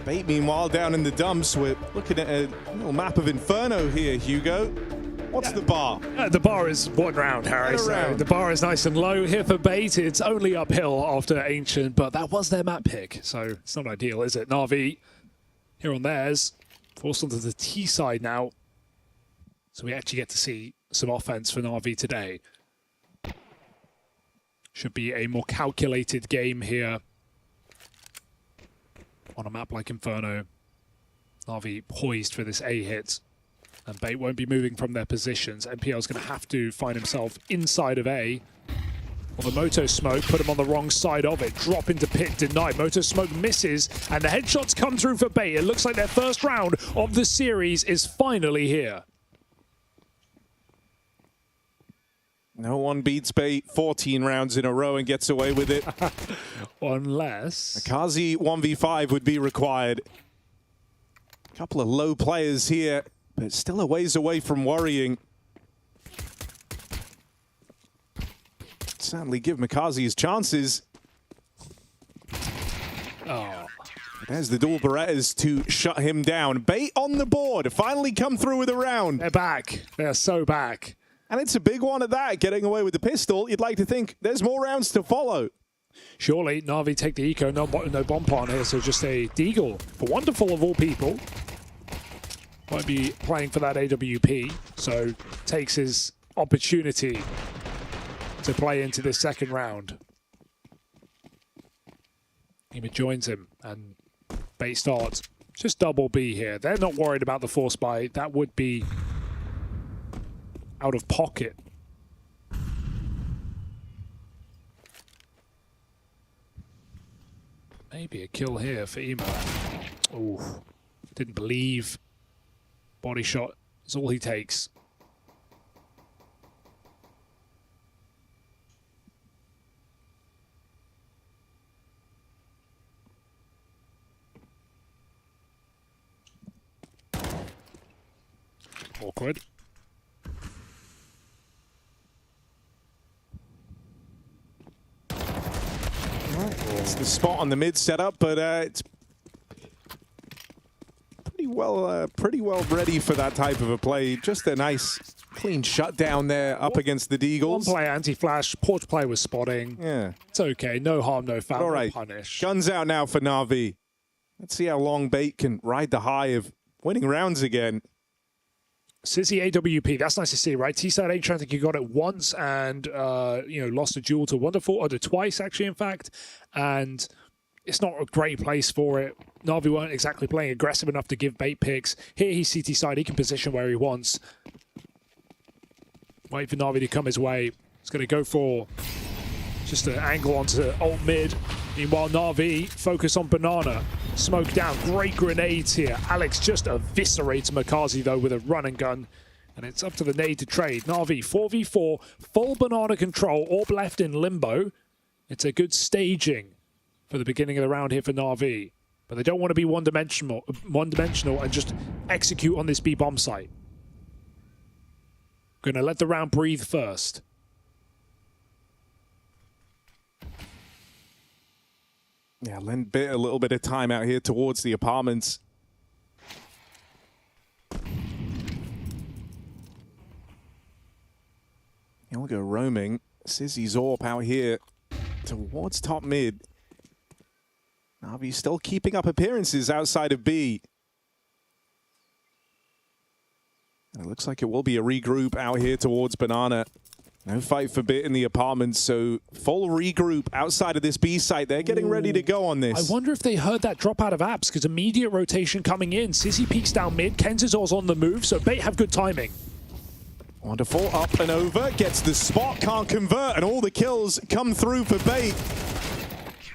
Bait, meanwhile, down in the dumps. We're looking at a little map of Inferno here, Hugo. What's the bar? The bar is 1 round, Harry. So the bar is nice and low here for Bait. It's only uphill after Ancient, but that was their map pick, so it's not ideal, is it? Na'Vi here on theirs. Forced onto the T side now. So we actually get to see some offense for Na'Vi today. Should be a more calculated game here on a map like Inferno. Na'Vi poised for this A hit. And Bait won't be moving from their positions. NPL's going to have to find himself inside of A. Well, the Moto Smoke put him on the wrong side of it. Drop into pit, denied. Moto Smoke misses, and the headshots come through for Bait. It looks like their first round of the series is finally here. No one beats Bait 14 rounds in a row and gets away with it. Unless... A Kazi 1v5 would be required. A couple of low players here, but still a ways away from worrying. Certainly give Makazi his chances. Oh. There's the dual Berettas to shut him down. Bait on the board, finally come through with a round. They're back. They're so back. And it's a big one at that, getting away with the pistol. You'd like to think there's more rounds to follow. Surely, Na'Vi take the eco, no bomb plant here, so just a deagle. But Wonderful of all people. Might be playing for that AWP, so takes his opportunity to play into this second round. Ema joins him, and Bait starts. Just double B here. They're not worried about the force buy. That would be out of pocket. Maybe a kill here for Ema. Oh, didn't believe. Body shot is all he takes. Awkward. It's the spot on the mid setup, but it's pretty pretty well ready for that type of a play. Just a nice, clean shutdown there up against the Deagles. One play anti-flash, poor play was spotting. Yeah. It's okay, no harm, no foul, All right, no punish. guns out now for Na'Vi. Let's see how long Bait can ride the high of winning rounds again. Sizzy AWP, that's nice to see, right? T-side H, I think you got it once and, lost a duel to Wonderful, or twice, actually, in fact. And it's not a great place for it. Na'Vi weren't exactly playing aggressive enough to give Bait picks. Here he's CT side, he can position where he wants. Wait for Na'Vi to come his way. He's going to go for just an angle onto ult mid. Meanwhile, Na'Vi focus on Banana. Smoke down, great grenades here. Alex just eviscerates Makazi though with a run and gun. And it's up to the nade to trade. Na'Vi 4v4, full Banana control, orb left in limbo. It's a good staging for the beginning of the round here for Na'Vi. But they don't want to be one-dimensional and just execute on this B-bomb site. Gonna let the round breathe first. Yeah, lend a little bit of time out here towards the apartments. He'll go roaming. Sizzy Zorp out here towards top mid. Na'Vi still keeping up appearances outside of B. And it looks like it will be a regroup out here towards Banana. No fight for Bit in the apartments, so full regroup outside of this B site. They're getting ready to go on this. I wonder if they heard that drop out of apps, because immediate rotation coming in. Sizzy peeks down mid, Kenzazor's on the move, so Bait have good timing. Wonderful, up and over, gets the spot, can't convert, and all the kills come through for Bait.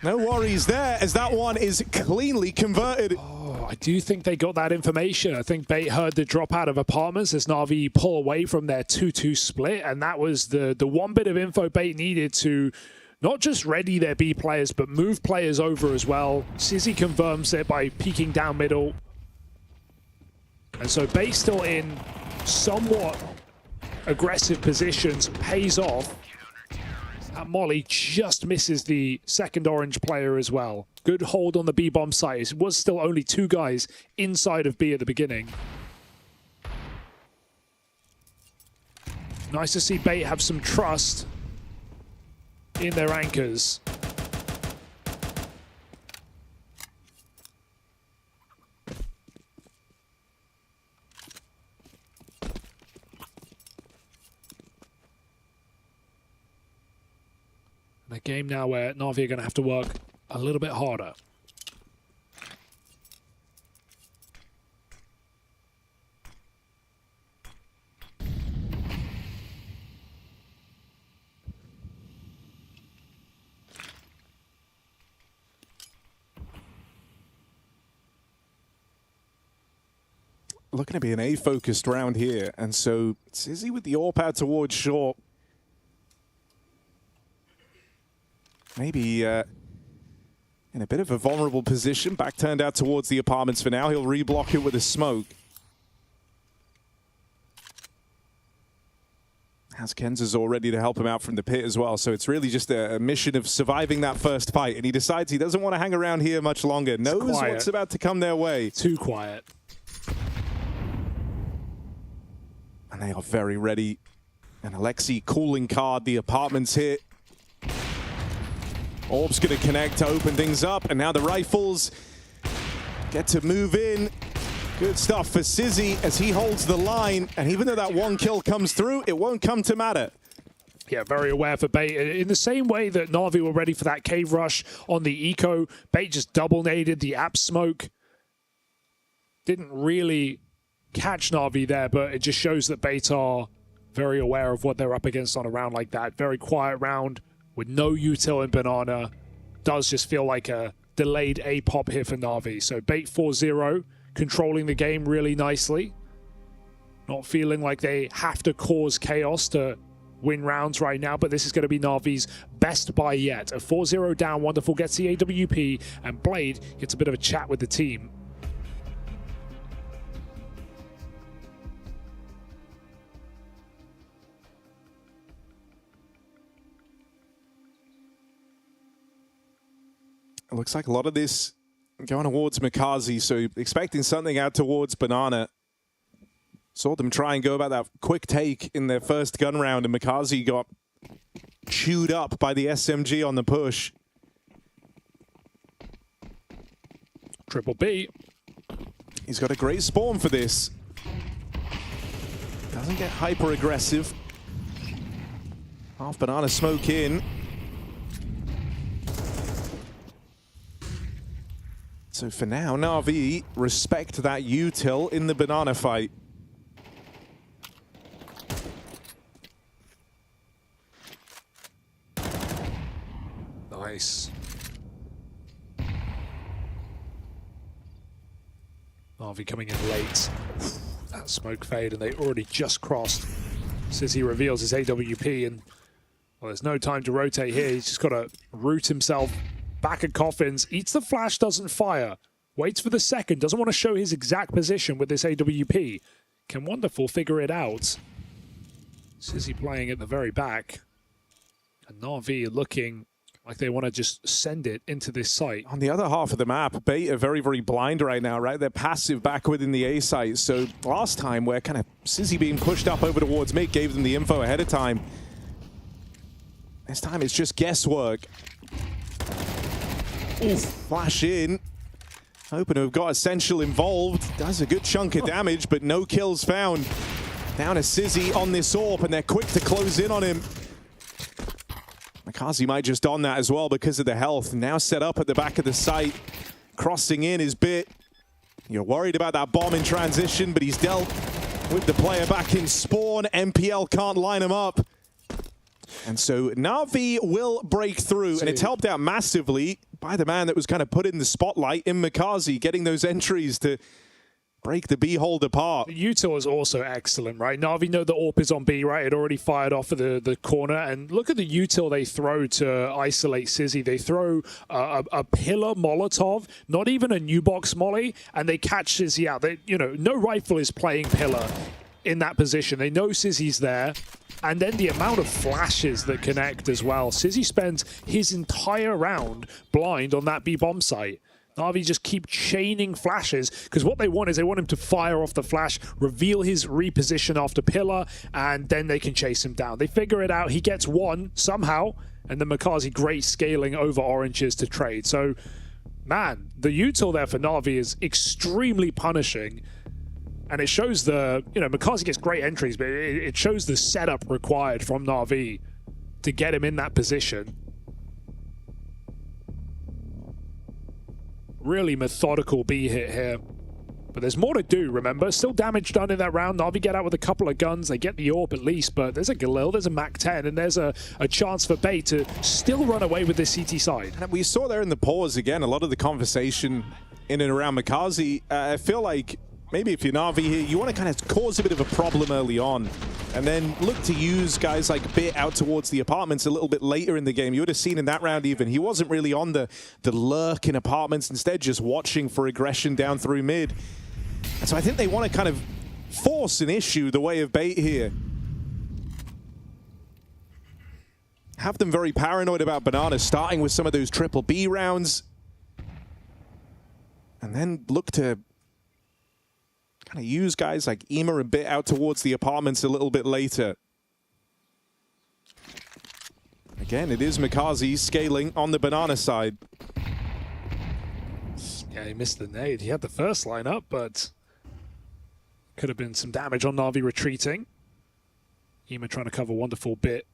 No worries there, as that one is cleanly converted. Oh, I do think they got that information. I think Bait heard the drop out of apartments as Na'Vi pull away from their 2-2 split, and that was the one bit of info Bait needed to not just ready their B players, but move players over as well. Sizzy confirms it by peeking down middle. And so Bait still in somewhat aggressive positions, pays off. That Molly just misses the second orange player as well. Good hold on the B-bomb site. It was still only 2 guys inside of B at the beginning. Nice to see Bait have some trust in their anchors. A game now where Na'Vi are going to have to work a little bit harder. Looking to be an A-focused round here, and so Sizzy with the AWP pad towards short. Maybe in a bit of a vulnerable position. Back turned out towards the apartments for now. He'll reblock it with a smoke. Has Kenzazor ready to help him out from the pit as well. So it's really just a mission of surviving that first fight. And he decides he doesn't want to hang around here much longer. Knows what's about to come their way. Too quiet. And they are very ready. And Alexi cooling card the apartments hit. Orb's going to connect to open things up, and now the rifles get to move in. Good stuff for Sizzy as he holds the line, and even though that one kill comes through, it won't come to matter. Yeah, very aware for Bait. In the same way that Na'Vi were ready for that cave rush on the eco, Bait just double-naded the app smoke. Didn't really catch Na'Vi there, but it just shows that Bait are very aware of what they're up against on a round like that. Very quiet round. With no util in Banana, does just feel like a delayed A-pop here for Na'Vi. So Bait 4-0, controlling the game really nicely. Not feeling like they have to cause chaos to win rounds right now, but this is going to be Na'Vi's best buy yet. A 4-0 down, Wonderful gets the AWP, and Blade gets a bit of a chat with the team. It looks like a lot of this going towards Mikaze, so expecting something out towards Banana. Saw them try and go about that quick take in their first gun round, and Mikaze got chewed up by the SMG on the push. Triple B. He's got a great spawn for this. Doesn't get hyper aggressive. Half Banana smoke in. So for now, Na'Vi respect that util in the Banana fight. Nice. Na'Vi coming in late. That smoke fade, and they already just crossed. Sizzy reveals his AWP, and well, there's no time to rotate here. He's just got to root himself back at Coffins. Eats the flash, doesn't fire. Waits for the second, doesn't want to show his exact position with this AWP. Can Wonderful figure it out? Sizzy playing at the very back. And Na'Vi looking like they want to just send it into this site. On the other half of the map, Bait are very, very blind right now, right? They're passive back within the A site. So last time, where kind of Sizzy being pushed up over towards mid gave them the info ahead of time. This time it's just guesswork. Ooh, flash in. Hoping to have got Essential involved. Does a good chunk of damage, but no kills found. Down to Sizzy on this AWP, and they're quick to close in on him. Mikaze might just don that as well because of the health. Now set up at the back of the site. Crossing in is Bit. You're worried about that bomb in transition, but he's dealt with the player back in spawn. MPL can't line him up. And so Na'Vi will break through, and it's helped out massively by the man that was kind of put in the spotlight in Mikaze, getting those entries to break the B hold apart. The util is also excellent, right? Na'Vi know the AWP is on B, right? It already fired off of the corner, and look at the util they throw to isolate Sizzy. They throw a pillar Molotov, not even a new box molly, and they catch Sizzy out. They, you know, no rifle is playing pillar in that position. They know Sizzy's there. And then the amount of flashes that connect as well. Sizzy spends his entire round blind on that B bomb site. Na'Vi just keep chaining flashes, because what they want is they want him to fire off the flash, reveal his reposition after pillar, and then they can chase him down. They figure it out. He gets one somehow, and then Mikaze great scaling over oranges to trade. So, man, the util there for Na'Vi is extremely punishing. And it shows the, you know, Mikaze gets great entries, but it shows the setup required from Na'Vi to get him in that position. Really methodical B hit here. But there's more to do, remember? Still damage done in that round. Na'Vi get out with a couple of guns. They get the AWP at least, but there's a Galil, there's a MAC-10, and there's a chance for Bait to still run away with this CT side. And we saw there in the pause, again, a lot of the conversation in and around Mikaze. I feel like maybe if you're Na'Vi here, you want to kind of cause a bit of a problem early on and then look to use guys like Bit out towards the apartments a little bit later in the game. You would have seen in that round even, he wasn't really on the lurk in apartments, instead just watching for aggression down through mid. And so I think they want to kind of force an issue the way of Bait here. Have them very paranoid about Banana, starting with some of those triple B rounds. And then look to kind of use guys like Ema and Bit out towards the apartments a little bit later. Again, it is Mikaze scaling on the Banana side. Yeah, he missed the nade. He had the first line up, but could have been some damage on Na'Vi retreating. Ema trying to cover Wonderful. Bit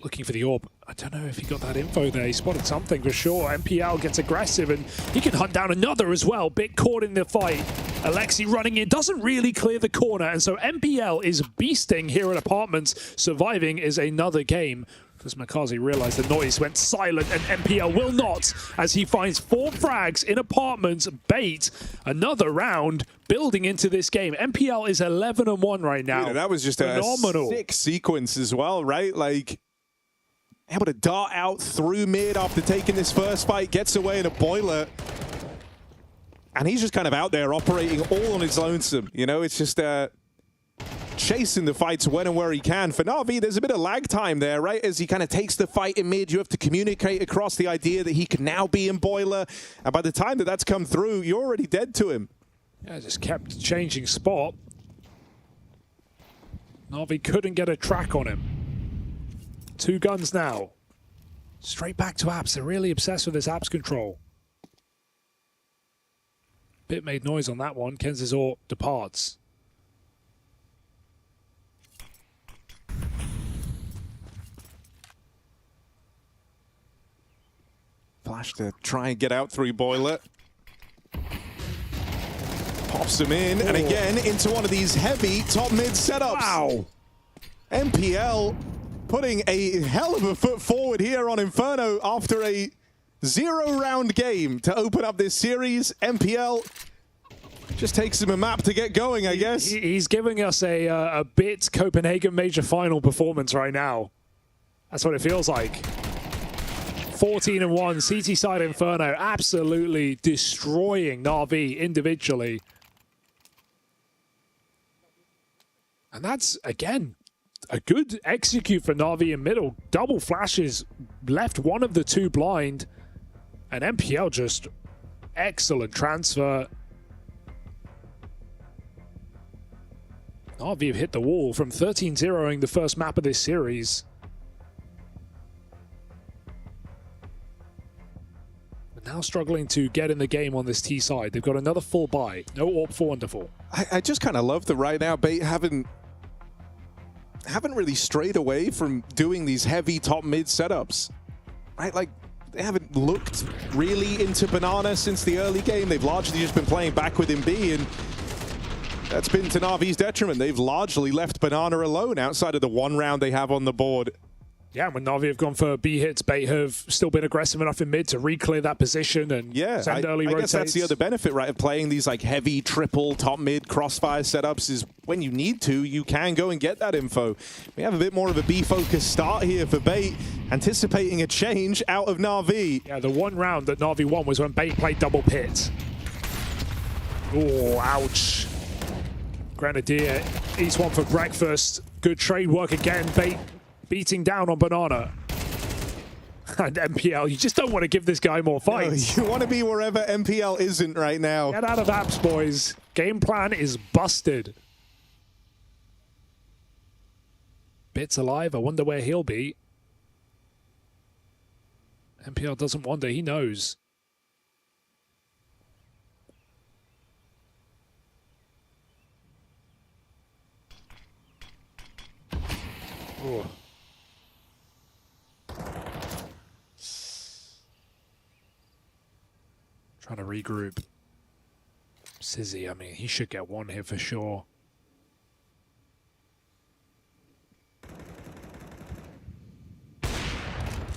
looking for the AWP. I don't know if he got that info there. He spotted something for sure. MPL gets aggressive, and he can hunt down another as well. Bit caught in the fight. Alexi running in, doesn't really clear the corner, and so MPL is beasting here at Apartments. Surviving is another game, because Mikaze realized the noise went silent, and MPL will not, as he finds 4 frags in Apartments. Bait another round building into this game. MPL is 11-1 right now. Dude, that was just phenomenal. A sick sequence as well, right? Like, able to dart out through mid after taking this first fight, gets away in a boiler. And he's just kind of out there operating all on his lonesome. You know, it's just chasing the fights when and where he can. For Na'Vi, there's a bit of lag time there, right? As he kind of takes the fight in mid, you have to communicate across the idea that he can now be in Boiler. And by the time that that's come through, you're already dead to him. Yeah, just kept changing spot. Na'Vi couldn't get a track on him. 2 guns now. Straight back to apps. They're really obsessed with this apps control. Bit made noise on that one. Kenzizor departs. Flash to try and get out through Boiler. Pops him in, and again into one of these heavy top mid setups. Wow. MPL putting a hell of a foot forward here on Inferno after a 0-round game to open up this series. MPL just takes him a map to get going, I guess. He's giving us a bit Copenhagen Major Final performance right now. That's what it feels like. 14-1, CT side Inferno absolutely destroying Na'Vi individually. And that's, again, a good execute for Na'Vi in middle. Double flashes, left one of the 2 blind. And MPL just excellent transfer. Na'Vi have hit the wall from 13-0ing the first map of this series. But now struggling to get in the game on this T side. They've got another full buy. No AWP for Wonderful. I just kind of love that right now Bait haven't really strayed away from doing these heavy top mid setups. Right, like they haven't looked really into Banana since the early game. They've largely just been playing back with B, and that's been to Na'Vi's detriment. They've largely left Banana alone outside of the 1 round they have on the board. Yeah, when Na'Vi have gone for B hits, Bait have still been aggressive enough in mid to re-clear that position and send early rotates. I guess that's the other benefit, right, of playing these like heavy triple top mid crossfire setups is when you need to, you can go and get that info. We have a bit more of a B-focused start here for Bait, anticipating a change out of Na'Vi. Yeah, the 1 round that Na'Vi won was when Bait played double pit. Oh, ouch. Grenadier eats one for breakfast. Good trade work again. Bait beating down on Banana. And MPL, you just don't want to give this guy more fights. No, you want to be wherever MPL isn't right now. Get out of apps, boys. Game plan is busted. Bit's alive. I wonder where he'll be. MPL doesn't wonder. He knows. Oh. Trying to regroup. Sizzy, I mean, he should get 1 here for sure.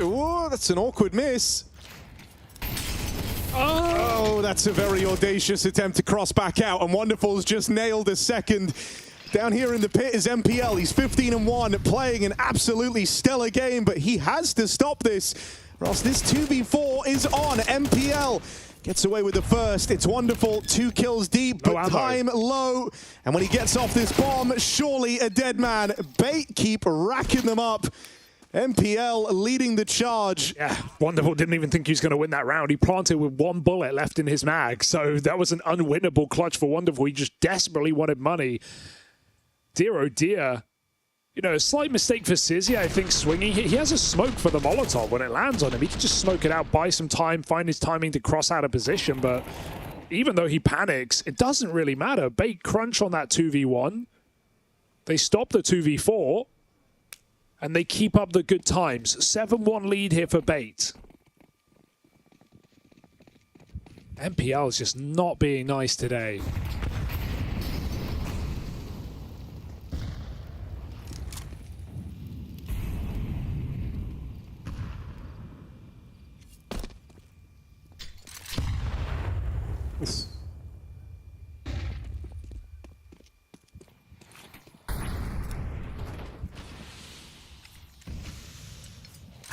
Oh, that's an awkward miss. Oh, that's a very audacious attempt to cross back out, and Wonderful's just nailed a second. Down here in the pit is MPL. He's 15-1, playing an absolutely stellar game, but he has to stop this, or else this 2v4 is on. MPL gets away with the first. It's Wonderful, 2 kills deep, but time low. And when he gets off this bomb, surely a dead man. Bait keep racking them up. MPL leading the charge. Yeah, Wonderful didn't even think he was going to win that round. He planted with 1 bullet left in his mag, so that was an unwinnable clutch for Wonderful. He just desperately wanted money. Dear oh dear. You know, a slight mistake for Sizzy, I think, swinging. He has a smoke for the Molotov when it lands on him. He can just smoke it out, buy some time, find his timing to cross out of position. But even though he panics, it doesn't really matter. Bait crunch on that 2v1. They stop the 2v4. And they keep up the good times. 7-1 lead here for Bait. MPL is just not being nice today.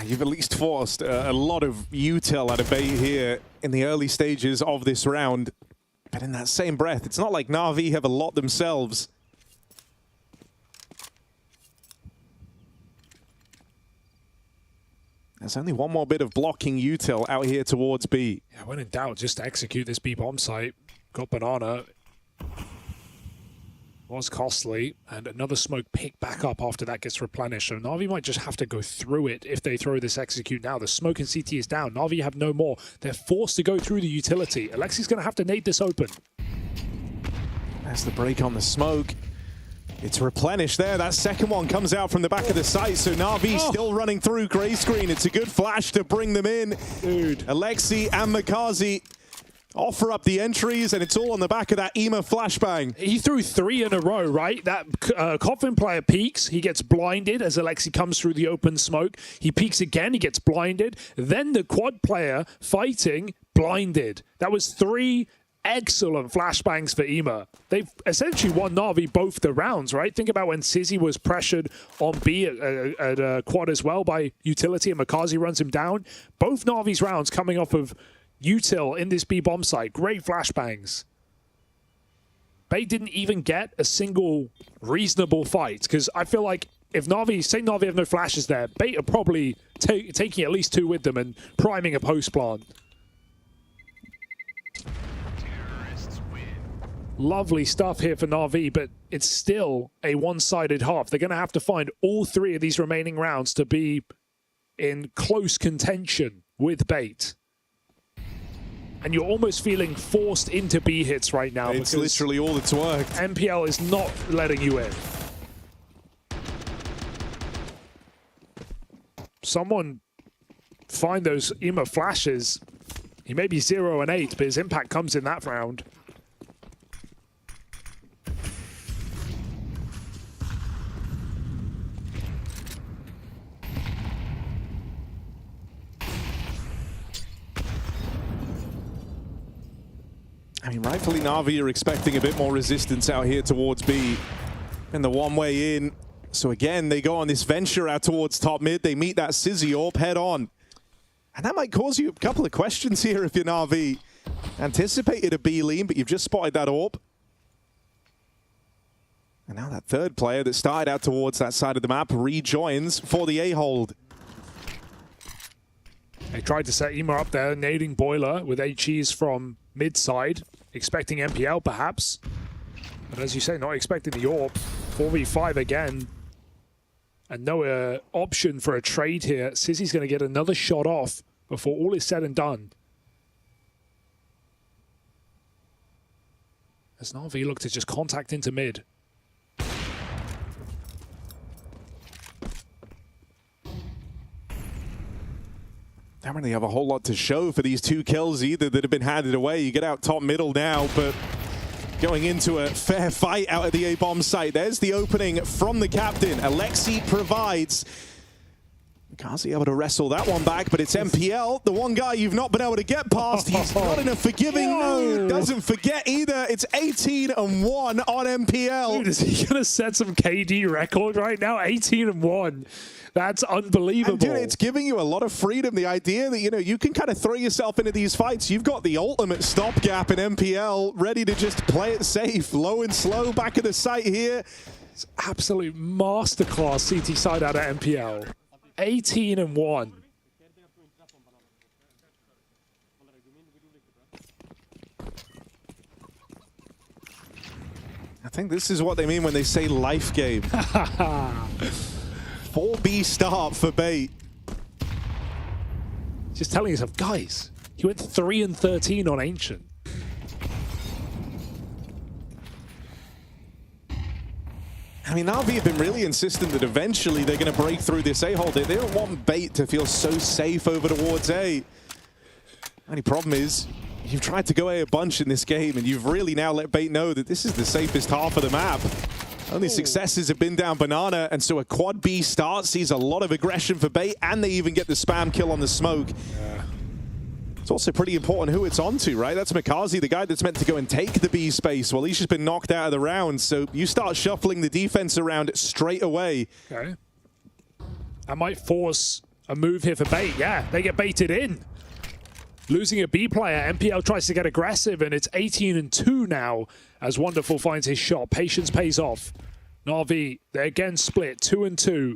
You've at least forced a lot of util out of Bait here in the early stages of this round. But in that same breath, it's not like Na'Vi have a lot themselves. There's only one more bit of blocking util out here towards B. Yeah, when in doubt, just execute this B bomb site. Got Banana. Was costly, and another smoke picked back up after that gets replenished. So Na'Vi might just have to go through it if they throw this execute now. The smoke and CT is down. Na'Vi have no more. They're forced to go through the utility. Alexi's going to have to nade this open. That's the break on the smoke. It's replenished there. That second one comes out from the back of the site. So Na'Vi still running through gray screen. It's a good flash to bring them in. Dude. Alexi and Makazi offer up the entries, and it's all on the back of that EMA flashbang. He threw 3 in a row, right? That Coffin player peeks. He gets blinded as Alexi comes through the open smoke. He peeks again. He gets blinded. Then the quad player fighting, blinded. That was 3 excellent flashbangs for EMA. They've essentially won Na'Vi both the rounds, right? Think about when Sizzy was pressured on B at quad as well by utility, and Makazi runs him down. Both Na'Vi's rounds coming off of util in this B bomb site. Great flashbangs. Bait didn't even get a single reasonable fight, because I feel like if Na'Vi, say Na'Vi have no flashes there, Bait are probably taking at least 2 with them and priming a post plant. Lovely stuff here for Na'Vi, but it's still a one-sided half. They're going to have to find all 3 of these remaining rounds to be in close contention with Bait. And you're almost feeling forced into B hits right now. It's literally all that's worked. MPL is not letting you in. Someone find those EMA flashes. He may be 0 and 8, but his impact comes in that round. I mean, rightfully Na'Vi are expecting a bit more resistance out here towards B and the one way in. So again, they go on this venture out towards top mid. They meet that Sizzy AWP head on. And that might cause you a couple of questions here if you're Na'Vi. Anticipated a B lean, but you've just spotted that AWP. And now that third player that started out towards that side of the map rejoins for the A-hold. They tried to set EMA up there, nading Boiler with HEs from mid side, expecting MPL perhaps. But as you say, not expecting the AWP. 4v5 again. And no option for a trade here. Sizzy's going to get another shot off before all is said and done. As Na'Vi look to just contact into mid. Don't really have a whole lot to show for these 2 kills either that have been handed away. You get out top middle now, but going into a fair fight out at the A-bomb site. There's the opening from the captain. Alexi provides. Makazi able to wrestle that one back, but it's MPL, the one guy you've not been able to get past. He's not in a forgiving mood. Doesn't forget either. It's 18-1 on MPL. Dude, is he going to set some KD record right now? 18-1. That's unbelievable. And dude, it's giving you a lot of freedom. The idea that, you know, you can kind of throw yourself into these fights. You've got the ultimate stopgap in MPL, ready to just play it safe. Low and slow, back of the site here. It's absolute masterclass CT side out of MPL. 18-1. I think this is what they mean when they say life game. 4B start for Bait. Just telling yourself, guys, he went 3-13 on Ancient. I mean, Na'Vi have been really insistent that eventually they're going to break through this A-hole. They don't want Bait to feel so safe over towards A. Only problem is, you've tried to go A a bunch in this game, and you've really now let Bait know that this is the safest half of the map. Only successes have been down Banana, and so a quad B start sees a lot of aggression for Bait, and they even get the spam kill on the smoke. It's also pretty important who it's onto, right? That's Makazi, the guy that's meant to go and take the B space. Well, he's just been knocked out of the round, so you start shuffling the defense around straight away. Okay. That might force a move here for Bait. Yeah, they get baited in. Losing a B player, MPL tries to get aggressive, and it's 18-2 now as Wonderful finds his shot. Patience pays off. Na'Vi, they again split 2-2.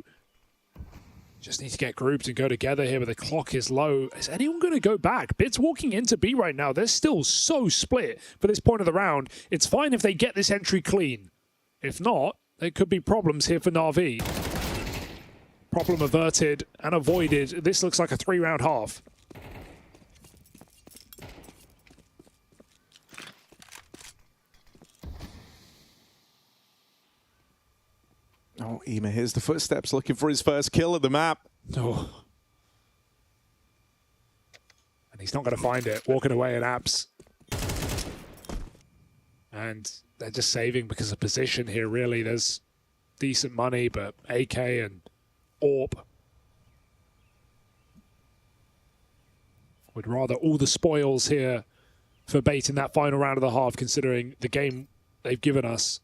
Just need to get grouped and go together here, but the clock is low. Is anyone going to go back? Bits walking into B right now. They're still so split for this point of the round. It's fine if they get this entry clean. If not, there could be problems here for Na'Vi. Problem averted and avoided. This looks like a 3-round half. Oh, Ema hears the footsteps, looking for his first kill of the map. Oh. And he's not going to find it. Walking away at Apps. And they're just saving because of position here, really. There's decent money, but AK and AWP would rather all the spoils here for bait in that final round of the half, considering the game they've given us.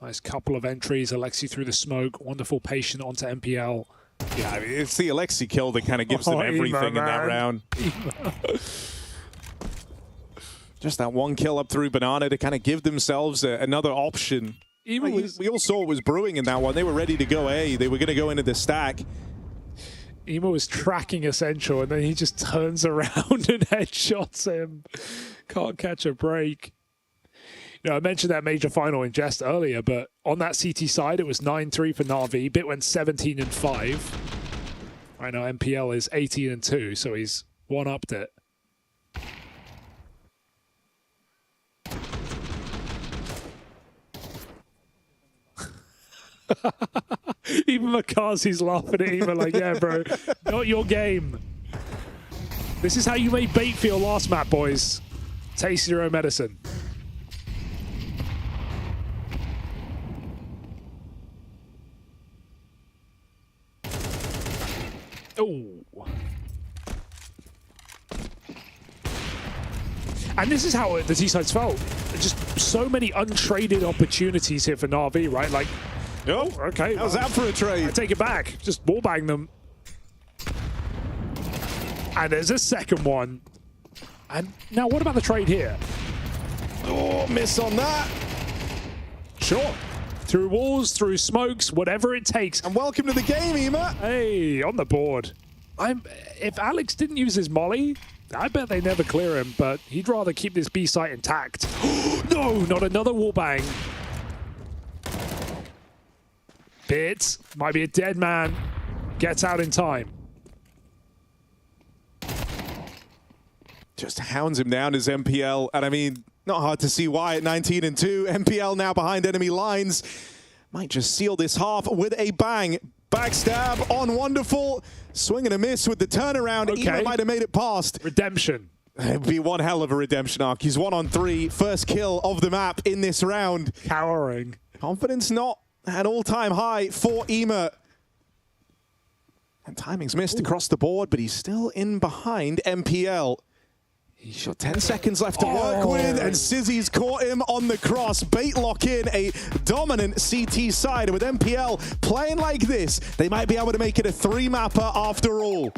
Nice couple of entries. Alexi through the smoke. Wonderful patient onto MPL. Yeah, I mean, it's the Alexi kill that kind of gives them everything in that round. Just that one kill up through Banana to kind of give themselves another option. We all saw what was brewing in that one. They were ready to go A. They were going to go into the stack. Emo was tracking Essential, and then he just turns around and headshots him. Can't catch a break. You know, I mentioned that major final in jest earlier, but on that CT side, it was 9-3 for Na'Vi. Bit went 17-5. Right now, MPL is 18-2, so he's one-upped it. Even Makazi's laughing at Ema like, yeah, bro, not your game. This is how you made bait for your last map, boys. Taste your own medicine. Oh. And this is how the T-sides felt. Just so many untraded opportunities here for Na'Vi, right? Like, oh, okay. How's that for a trade? I take it back. Just wallbang them. And there's a second one. And now what about the trade here? Oh, miss on that. Sure. Through walls, through smokes, whatever it takes. And welcome to the game, Ema. Hey, on the board. If Alex didn't use his molly, I bet they never clear him, but he'd rather keep this B site intact. No, not another wallbang. Bits might be a dead man. Gets out in time. Just hounds him down as MPL, and I mean, not hard to see why at 19-2. MPL now behind enemy lines. Might just seal this half with a bang. Backstab on Wonderful. Swing and a miss with the turnaround. Okay. Ema might have made it past. Redemption. It'd be one hell of a redemption arc. He's 1-on-3. First kill of the map in this round. Cowering. Confidence not at all-time high for Ema. And timing's missed across the board, but he's still in behind MPL. He's got 10 seconds left to work with, and Sizzy's caught him on the cross. Bait lock in, a dominant CT side. And with MPL playing like this, they might be able to make it a 3-mapper after all.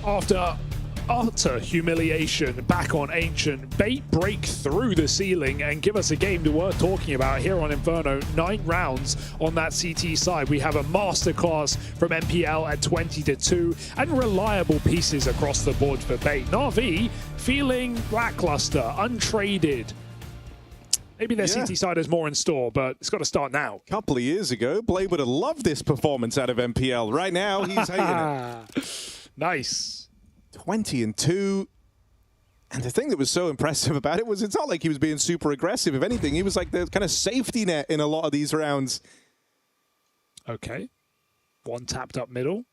After utter humiliation back on Ancient, Bait break through the ceiling and give us a game worth talking about here on Inferno. 9 rounds on that CT side. We have a masterclass from MPL at 20-2 and reliable pieces across the board for Bait. Na'Vi feeling lackluster, untraded. Maybe their CT side has more in store, but it's got to start now. A couple of years ago, Blade would have loved this performance out of MPL. Right now, he's hating it. Nice. 20-2. And the thing that was so impressive about it was it's not like he was being super aggressive. If anything, he was like the kind of safety net in a lot of these rounds. Okay. One tapped up middle.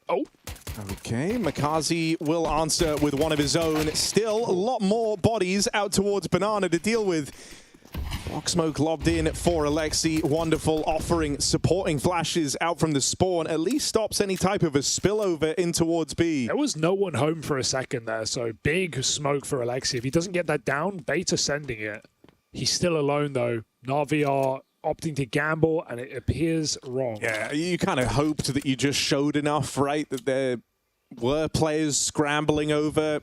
Oh. Okay, Makazi will answer with one of his own. Still a lot more bodies out towards Banana to deal with. Rock Smoke lobbed in for Alexi. Wonderful offering, supporting flashes out from the spawn. At least stops any type of a spillover in towards B. There was no one home for a second there, so big smoke for Alexi. If he doesn't get that down, Beta sending it. He's still alone though. Na'Vi are opting to gamble, and it appears wrong. Yeah, you kind of hoped that you just showed enough, right? That there were players scrambling over.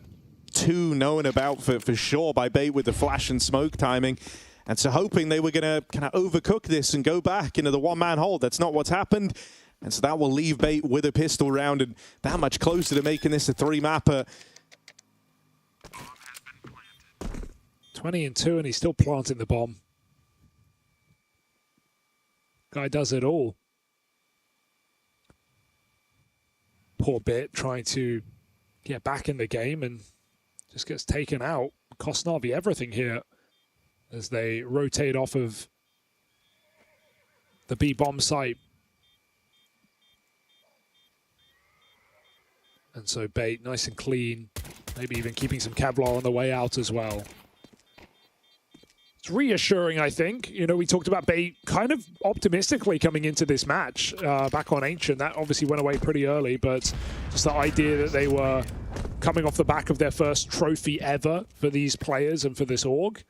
2 known about for sure by Bait with the flash and smoke timing. And so hoping they were going to kind of overcook this and go back into the one-man hold. That's not what's happened. And so that will leave Bait with a pistol round and that much closer to making this a 3-mapper. 20-2, and he's still planting the bomb. Guy does it all. Poor Bit trying to get back in the game and just gets taken out. Cost Na'Vi everything here as they rotate off of the B bomb site. And so Bait, nice and clean, maybe even keeping some Kevlar on the way out as well. It's reassuring, I think. You know, we talked about Bait kind of optimistically coming into this match back on Ancient. That obviously went away pretty early, but just the idea that they were coming off the back of their first trophy ever for these players and for this org.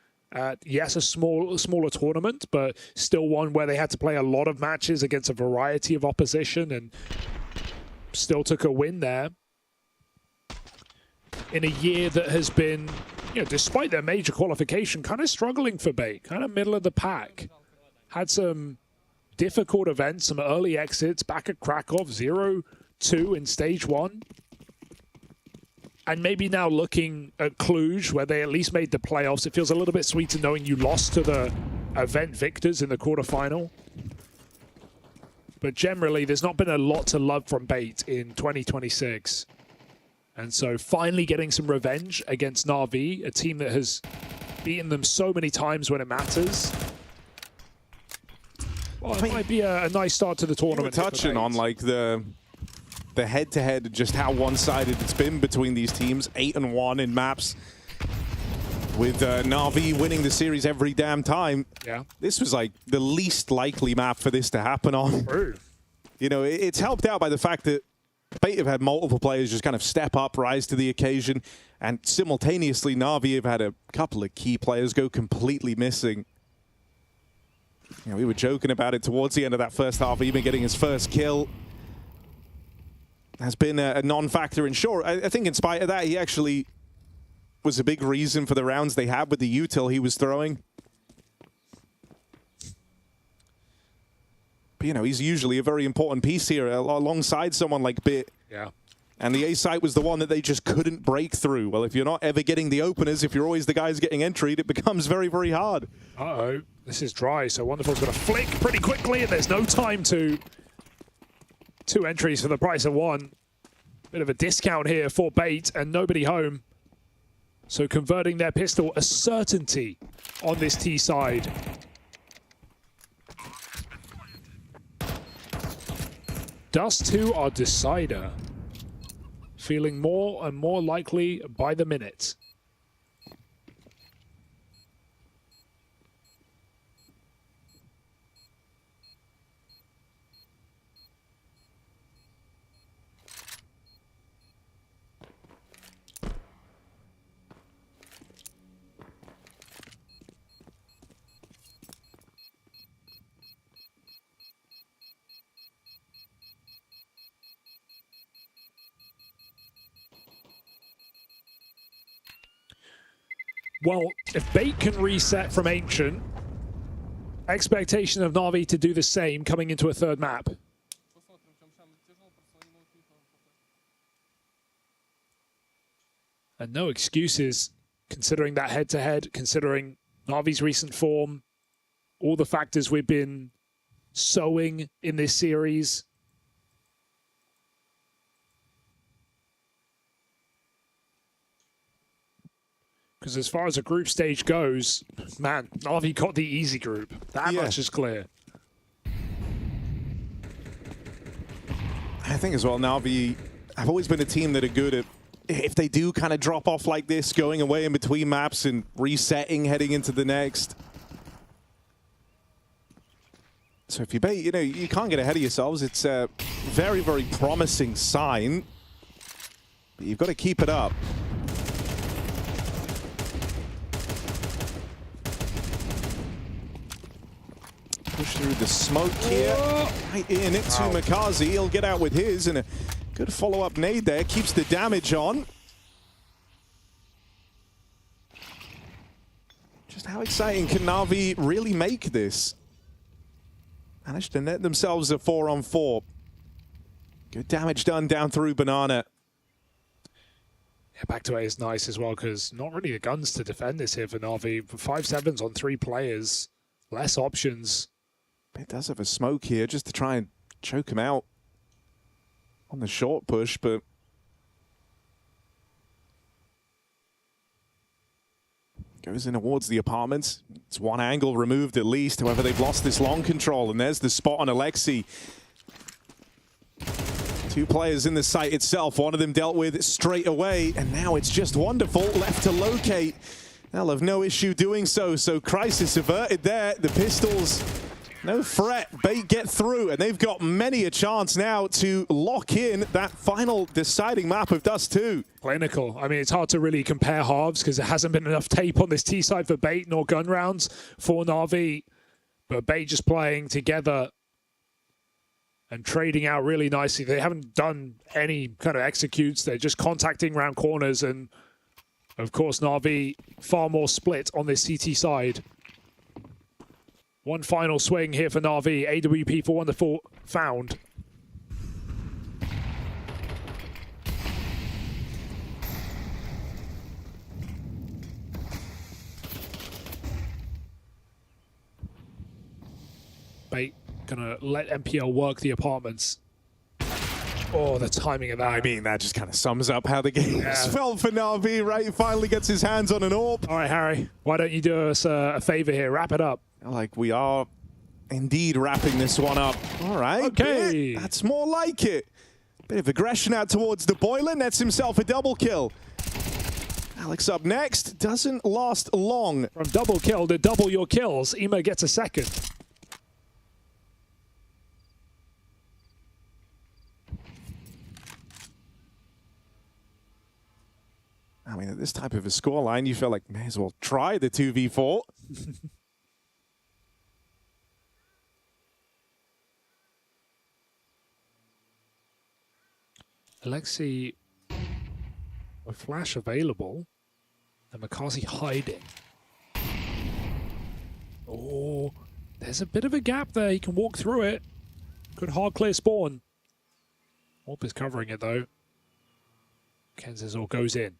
Yes, a smaller tournament, but still one where they had to play a lot of matches against a variety of opposition and still took a win there. In a year that has been, you know, despite their major qualification, kind of struggling for Bait, kind of middle of the pack. Had some difficult events, some early exits back at Krakow, 0-2 in stage 1. And maybe now looking at Cluj, where they at least made the playoffs, it feels a little bit sweeter knowing you lost to the event victors in the quarterfinal. But generally, there's not been a lot to love from Bait in 2026. And so finally getting some revenge against Na'Vi, a team that has beaten them so many times when it matters. Well, it might be a nice start to the tournament. We're touching on like the head-to-head, just how one-sided it's been between these teams. 8-1 in maps, with Na'Vi winning the series every damn time. Yeah, this was like the least likely map for this to happen on. True. You know, it's helped out by the fact that Bait have had multiple players just kind of step up, rise to the occasion, and simultaneously Na'Vi have had a couple of key players go completely missing. You know, we were joking about it towards the end of that first half, even getting his first kill has been a non-factor. And sure, I think in spite of that, he actually was a big reason for the rounds they had with the util he was throwing. But, you know, he's usually a very important piece here alongside someone like Bit. Yeah. And the A site was the one that they just couldn't break through. Well, if you're not ever getting the openers, if you're always the guys getting entried, it becomes very, very hard. Uh-oh, this is dry, so Wonderful's going to flick pretty quickly, and there's no time to... 2 entries for the price of 1. Bit of a discount here for Bait, and nobody home. So converting their pistol, a certainty on this T side. Dust 2 are decider. Feeling more and more likely by the minute. Well, if Bait can reset from Ancient, expectation of Na'Vi to do the same coming into a third map. And no excuses, considering that head-to-head, considering Na'Vi's recent form, all the factors we've been sowing in this series. Because as far as a group stage goes, man, Na'Vi got the easy group. That much is clear. I think as well, Na'Vi have always been a team that are good at, if they do kind of drop off like this, going away in between maps and resetting, heading into the next. So if you Bait, you know, you can't get ahead of yourselves. It's a very, very promising sign. But you've got to keep it up. Push through the smoke here. Right in it to Makazi. He'll get out with his, and a good follow-up nade there. Keeps the damage on. Just how exciting can Na'Vi really make this? Managed to net themselves a 4-on-4. Good damage done down through Banana. Yeah, back to A is nice as well, because not really the guns to defend this here for Na'Vi. 5-7s on 3 players. Less options. It does have a smoke here just to try and choke him out on the short push, but goes in towards the apartments. It's one angle removed at least. However, they've lost this long control, and there's the spot on Alexi. 2 players in the site itself. One of them dealt with straight away, and now it's just wonderful left to locate. They'll have no issue doing so. So crisis averted there. The pistols, no threat. Bait get through, and they've got many a chance now to lock in that final deciding map of Dust 2. Clinical. I mean, it's hard to really compare halves because there hasn't been enough tape on this T side for Bait nor gun rounds for Na'Vi. But Bait just playing together and trading out really nicely. They haven't done any kind of executes. They're just contacting around corners, and of course, Na'Vi far more split on this CT side. One final swing here for Na'Vi. AWP for 1-4 found. Bait gonna let MPL work the apartments. Oh, the timing of that. I mean, that just kind of sums up how the game felt for Na'Vi, right? He finally gets his hands on an AWP. All right, Harry, why don't you do us a favor here? Wrap it up. Like we are indeed wrapping this one up. All right, okay. That's more like it. Bit of aggression out towards the boiler, nets himself a double kill. Alex up next, doesn't last long. From double kill to double your kills, Ema gets a second. I mean, at this type of a scoreline, you feel like may as well try the 2v4. Alexi with flash available, and Makazi hiding. Oh, there's a bit of a gap there. He can walk through it. Good hard clear spawn. AWP is covering it though. Kenzazor goes in.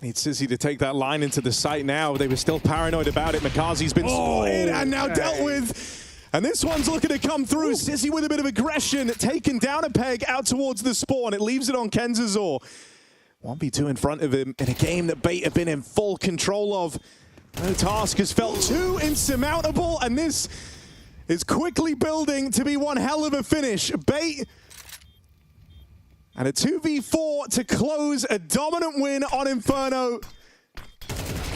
Needs Sissy to take that line into the site now. They were still paranoid about it. Makazi's been spotted and now dealt with. And this one's looking to come through. Sissy with a bit of aggression, taken down a peg out towards the spawn. It leaves it on Kenzazor. 1v2 in front of him in a game that Bait have been in full control of. No task has felt too insurmountable, and this is quickly building to be one hell of a finish. Bait and a 2v4 to close a dominant win on Inferno.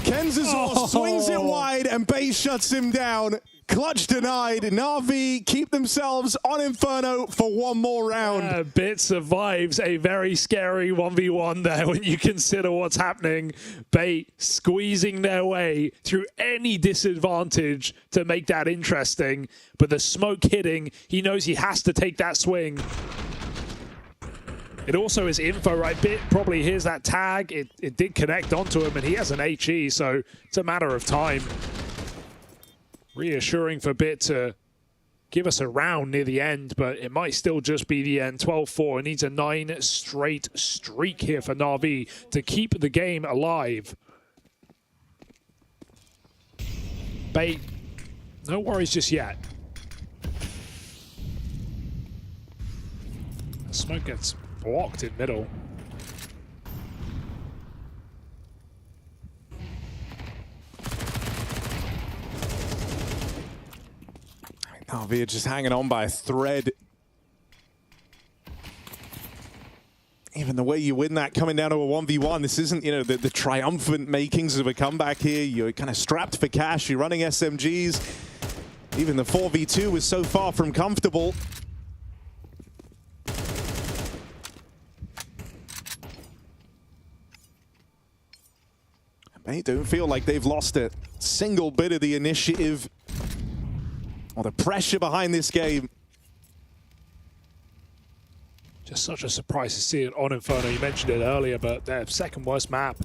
Kenzazor swings it wide and Bait shuts him down. Clutch denied. Na'Vi keep themselves on Inferno for one more round. Bit survives a very scary 1v1 there when you consider what's happening. Bait squeezing their way through any disadvantage to make that interesting. But the smoke hitting, he knows he has to take that swing. It also is info, right? Bit probably hears that tag. It did connect onto him, and he has an HE, so it's a matter of time. Reassuring for Bit to give us a round near the end, but it might still just be the end. 12-4. It needs a 9 straight streak here for Na'Vi to keep the game alive. Bait, no worries just yet. Smoke gets blocked in middle. Na'Vi just hanging on by a thread. Even the way you win that coming down to a 1v1, this isn't, you know, the triumphant makings of a comeback here. You're kind of strapped for cash, you're running SMGs. Even the 4v2 was so far from comfortable. They don't feel like they've lost a single bit of the initiative or the pressure behind this game. Just such a surprise to see it on Inferno. You mentioned it earlier, but their second worst map.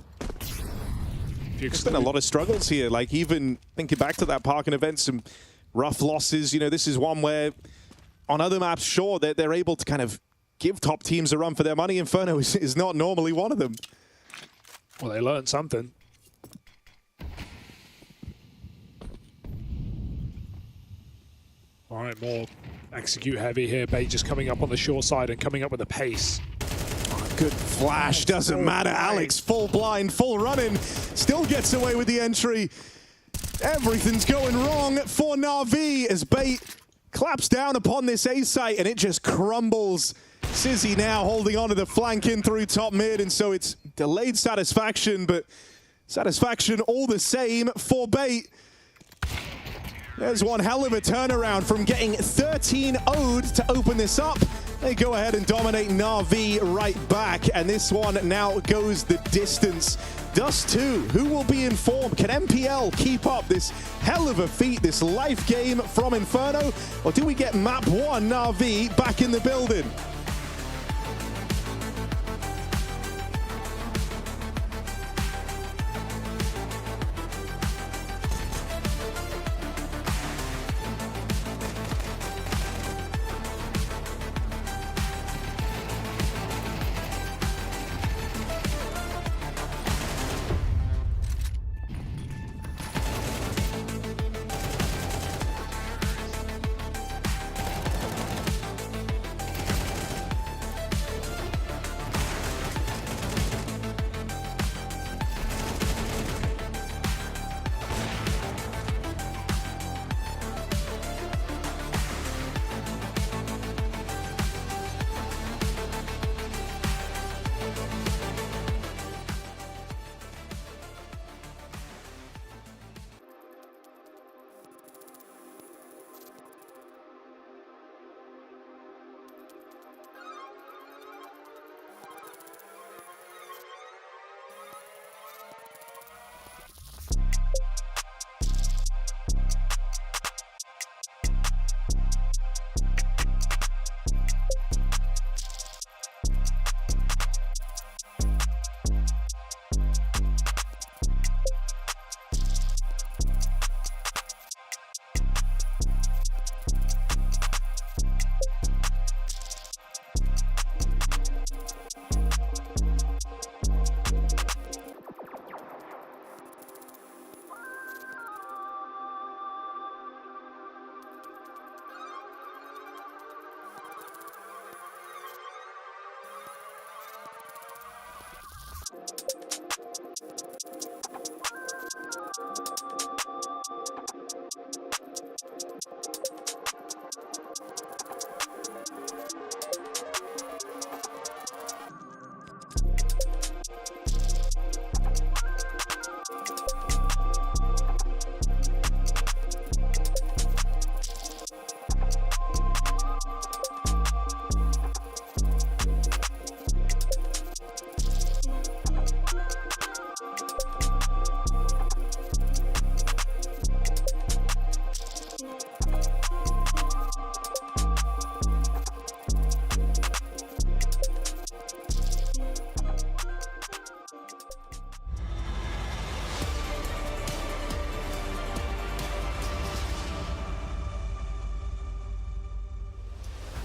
There's been a lot of struggles here, like even thinking back to that Parkin event, some rough losses. You know, this is one where on other maps, sure, they're able to kind of give top teams a run for their money. Inferno is not normally one of them. Well, they learned something. All right, more execute heavy here. Bait just coming up on the shore side and coming up with a pace. Good flash, doesn't matter. Alex, full blind, full running, still gets away with the entry. Everything's going wrong for Na'Vi as Bait claps down upon this A site and it just crumbles. Sizzy now holding on to the flank in through top mid, and so it's delayed satisfaction, but satisfaction all the same for Bait. There's one hell of a turnaround from getting 13-0'd to open this up. They go ahead and dominate Na'Vi right back, and this one now goes the distance. Dust 2, who will be informed? Can MPL keep up this hell of a feat, this life game from Inferno? Or do we get map 1 Na'Vi back in the building?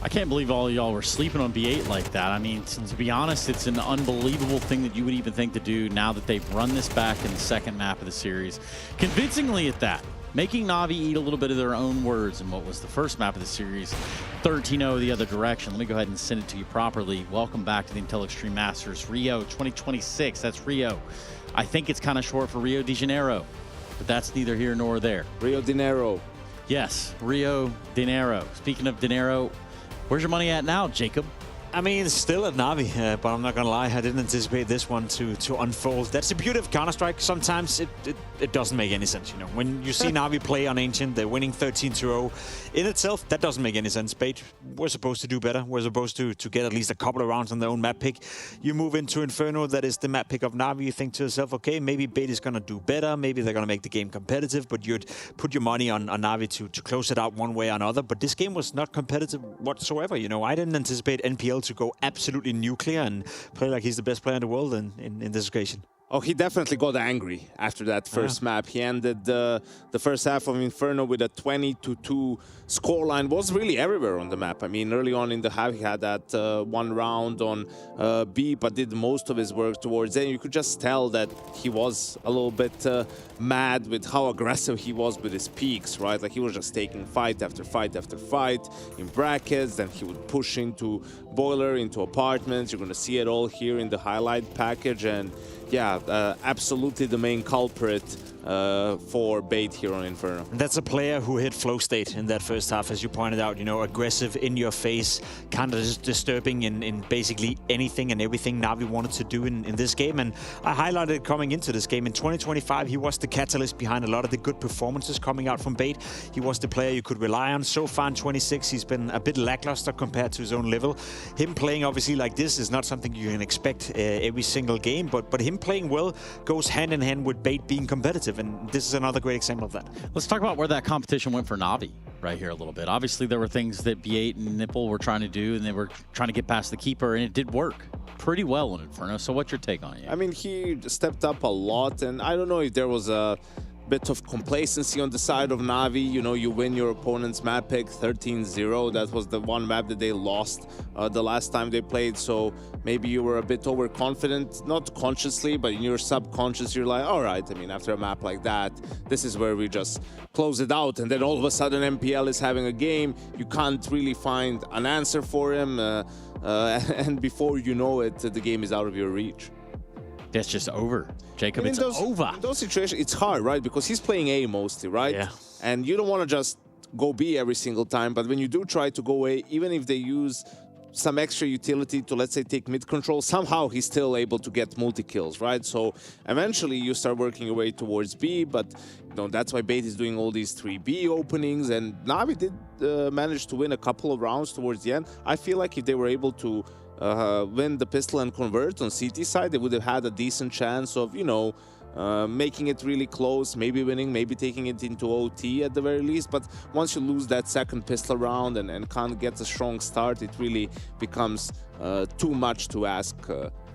I can't believe all y'all were sleeping on B8 like that. I mean, to be honest, it's an unbelievable thing that you would even think to do now that they've run this back in the second map of the series. Convincingly at that. Making Na'Vi eat a little bit of their own words in what was the first map of the series, 13-0 the other direction. Let me go ahead and send it to you properly. Welcome back to the Intel Extreme Masters Rio 2026. That's Rio. I think it's kind of short for Rio de Janeiro, but that's neither here nor there. Rio de Janeiro. Yes, Rio de Janeiro. Speaking of dinero, where's your money at now, Jacob? I mean, it's still at Na'Vi, but I'm not gonna lie, I didn't anticipate this one to unfold. That's the beauty of Counter-Strike. Sometimes it doesn't make any sense, you know. When you see Na'Vi play on Ancient, they're winning 13-0. In itself, that doesn't make any sense. Bait, we're supposed to do better. We're supposed to get at least a couple of rounds on their own map pick. You move into Inferno, that is the map pick of Na'Vi. You think to yourself, okay, maybe Bait is gonna do better. Maybe they're gonna make the game competitive, but you'd put your money on Na'Vi to close it out one way or another. But this game was not competitive whatsoever, you know. I didn't anticipate NPL to go absolutely nuclear and play like he's the best player in the world in this occasion. Oh, he definitely got angry after that first map. He ended the first half of Inferno with a 20-2 scoreline. Was really everywhere on the map. I mean, early on in the half, he had that one round on B, but did most of his work towards A. You could just tell that he was a little bit mad with how aggressive he was with his peaks, right? Like, he was just taking fight after fight after fight in brackets. Then he would push into Boiler, into apartments. You're going to see it all here in the highlight package. And yeah, absolutely the main culprit for Bait here on Inferno. And that's a player who hit flow state in that first half, as you pointed out, you know, aggressive, in your face, kind of disturbing in basically anything and everything Na'Vi wanted to do in this game. And I highlighted it coming into this game. In 2025, he was the catalyst behind a lot of the good performances coming out from Bait. He was the player you could rely on. So far in 26, he's been a bit lackluster compared to his own level. Him playing obviously like this is not something you can expect every single game, but him playing well goes hand in hand with Bait being competitive. And this is another great example of that. Let's talk about where that competition went for Na'Vi right here a little bit. Obviously, there were things that B8 and Nipple were trying to do, and they were trying to get past the keeper, and it did work pretty well in Inferno. So what's your take on it? I mean, he stepped up a lot, and I don't know if there was a bit of complacency on the side of Na'Vi. You know, you win your opponent's map pick 13-0. That was the one map that they lost the last time they played. So maybe you were a bit overconfident, not consciously, but in your subconscious, you're like, all right, I mean, after a map like that, this is where we just close it out. And then all of a sudden, MPL is having a game. You can't really find an answer for him. And before you know it, the game is out of your reach. That's just over. Jacob, it's over. In those situations, it's hard, right? Because he's playing A mostly, right? Yeah. And you don't want to just go B every single time. But when you do try to go A, even if they use some extra utility to, let's say, take mid control, somehow he's still able to get multi-kills, right? So eventually you start working your way towards B, but you know, that's why Bait is doing all these 3B openings. And Na'Vi did manage to win a couple of rounds towards the end. I feel like if they were able to win the pistol and convert on CT side, they would have had a decent chance of, you know, making it really close, maybe winning, maybe taking it into OT at the very least. But once you lose that second pistol round and can't get a strong start, it really becomes too much to ask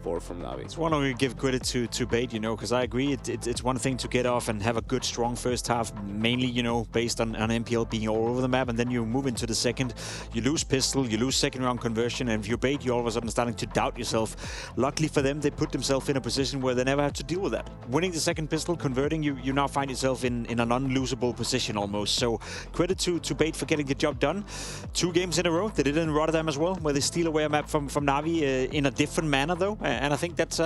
for from Na'Vi. It's one to give credit to Bait, you know, because I agree it's one thing to get off and have a good, strong first half, mainly, you know, based on MPL being all over the map, and then you move into the second, you lose pistol, you lose second round conversion, and if you're Bait, you're all of a sudden starting to doubt yourself. Luckily for them, they put themselves in a position where they never have to deal with that. Winning the second pistol, converting, you now find yourself in an unlosable position almost. So credit to Bait for getting the job done. 2 games in a row. They did it in Rotterdam as well, where they steal away a map from Na'Vi in a different manner though. And I think that's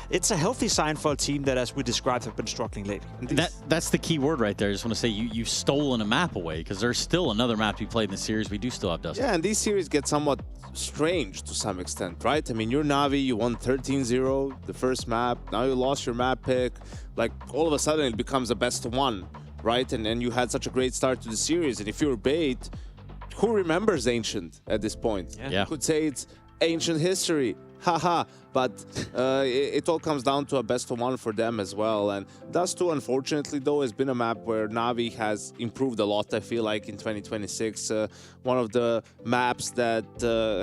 it's a healthy sign for a team that, as we described, have been struggling lately. That's the key word right there. I just want to say you've stolen a map away, because there's still another map to be played in the series. We do still have Dustin. Yeah, and these series get somewhat strange to some extent, right? I mean, you're Na'Vi, you won 13-0 the first map, now you lost your map pick. Like, all of a sudden it becomes a best of one, right? And you had such a great start to the series, and if you're Bait, who remembers Ancient at this point? Yeah. You could say it's ancient history, haha, but it all comes down to a best of one for them as well. And Dust 2, unfortunately, though, has been a map where Na'Vi has improved a lot, I feel like, in 2026. One of the maps that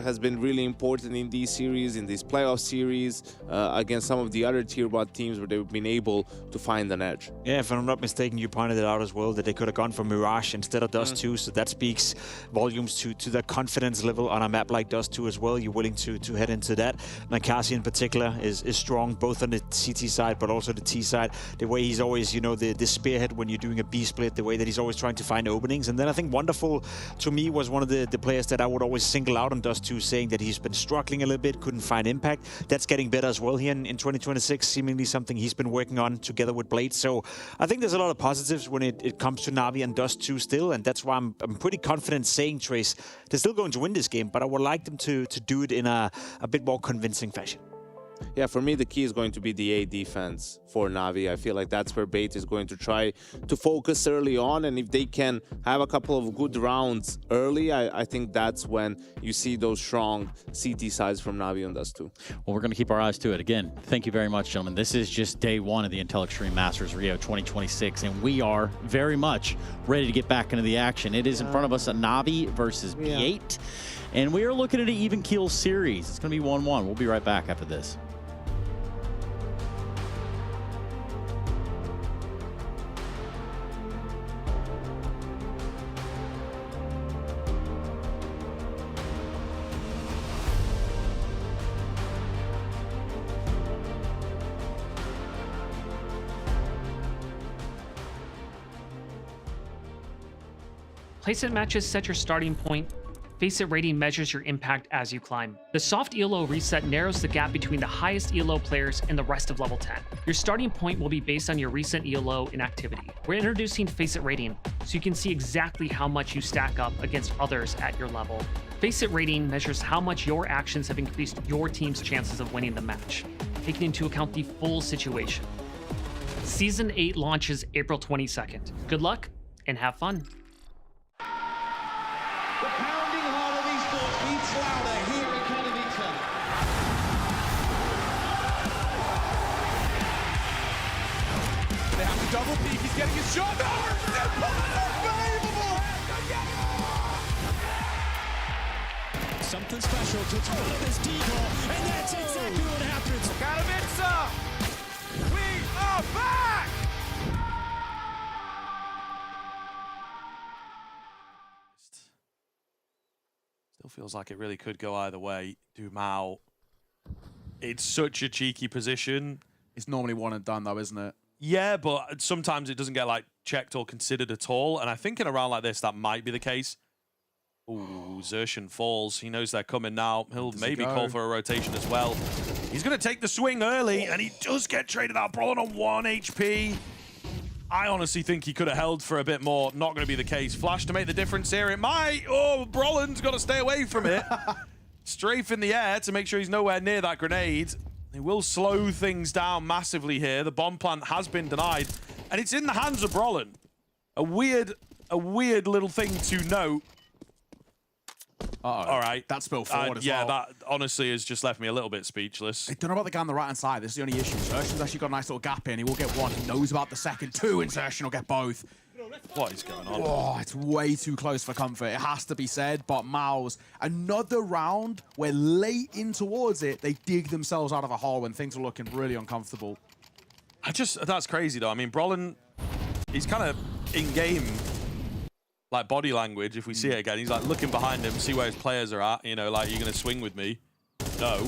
has been really important in these series, in these playoff series, against some of the other tier 1 teams where they've been able to find an edge. Yeah, if I'm not mistaken, you pointed it out as well, that they could have gone for Mirage instead of Dust 2, so that speaks volumes to the confidence level on a map like Dust 2 as well. You're willing to head into that. Nakasi in particular is strong, both on the CT side, but also the T side. The way he's always, you know, the spearhead when you're doing a B split, the way that he's always trying to find openings. And then I think Wonderful, to me, was one of the players that I would always single out on Dust 2, saying that he's been struggling a little bit, couldn't find impact. That's getting better as well here in 2026, seemingly something he's been working on together with Blade. So I think there's a lot of positives when it comes to Na'Vi and Dust 2 still, and that's why I'm pretty confident saying, Trace, they're still going to win this game, but I would like them to do it in a bit more convincing fashion. Yeah, for me, the key is going to be the A defense for Na'Vi. I feel like that's where Bait is going to try to focus early on, and if they can have a couple of good rounds early, I think that's when you see those strong CT sides from Na'Vi on Dust 2. Well, we're going to keep our eyes to it. Again, thank you very much, gentlemen. This is just day one of the Intel Extreme Masters Rio 2026, and we are very much ready to get back into the action. It is in front of us a Na'Vi versus B8, and we are looking at an even keel series. It's going to be 1-1. We'll be right back after this. Placement matches set your starting point. Face It rating measures your impact as you climb. The soft ELO reset narrows the gap between the highest ELO players and the rest of level 10. Your starting point will be based on your recent ELO in activity. We're introducing Face It rating, so you can see exactly how much you stack up against others at your level. Face It rating measures how much your actions have increased your team's chances of winning the match, taking into account the full situation. Season 8 launches April 22nd. Good luck and have fun. The pounding heart of Esports beats louder here at Canids. They have to double peek, he's getting his shot. No, unbelievable! Something special to throw up this decoy, and that's exactly what happens. Canids, we are back! Feels like it really could go either way. Dumao, it's such a cheeky position. It's normally one and done though, isn't it? Yeah, but sometimes it doesn't get like checked or considered at all. And I think in a round like this, that might be the case. Ooh, Xerxian falls. He knows they're coming now. He'll maybe call for a rotation as well. He's going to take the swing early, and he does get traded out. Brolin on 1 HP. I honestly think he could have held for a bit more. Not going to be the case. Flash to make the difference here. It might. Oh, Brolin's got to stay away from it. Strafe in the air to make sure he's nowhere near that grenade. He will slow things down massively here. The bomb plant has been denied, and it's in the hands of Brolin. A weird little thing to note. All right. That spilled forward as well. Yeah, that honestly has just left me a little bit speechless. I don't know about the guy on the right-hand side. This is the only issue. Xerxian's actually got a nice little gap in. He will get one. He knows about the second. 2, and Xerxian will get both. What is going on? Oh, it's way too close for comfort. It has to be said, but Maus, another round where late in towards it, they dig themselves out of a hole when things are looking really uncomfortable. That's crazy though. I mean, Brolin, he's kind of in-game, like body language, if we see it again. He's like looking behind him, see where his players are at, you know, like, you're going to swing with me? No.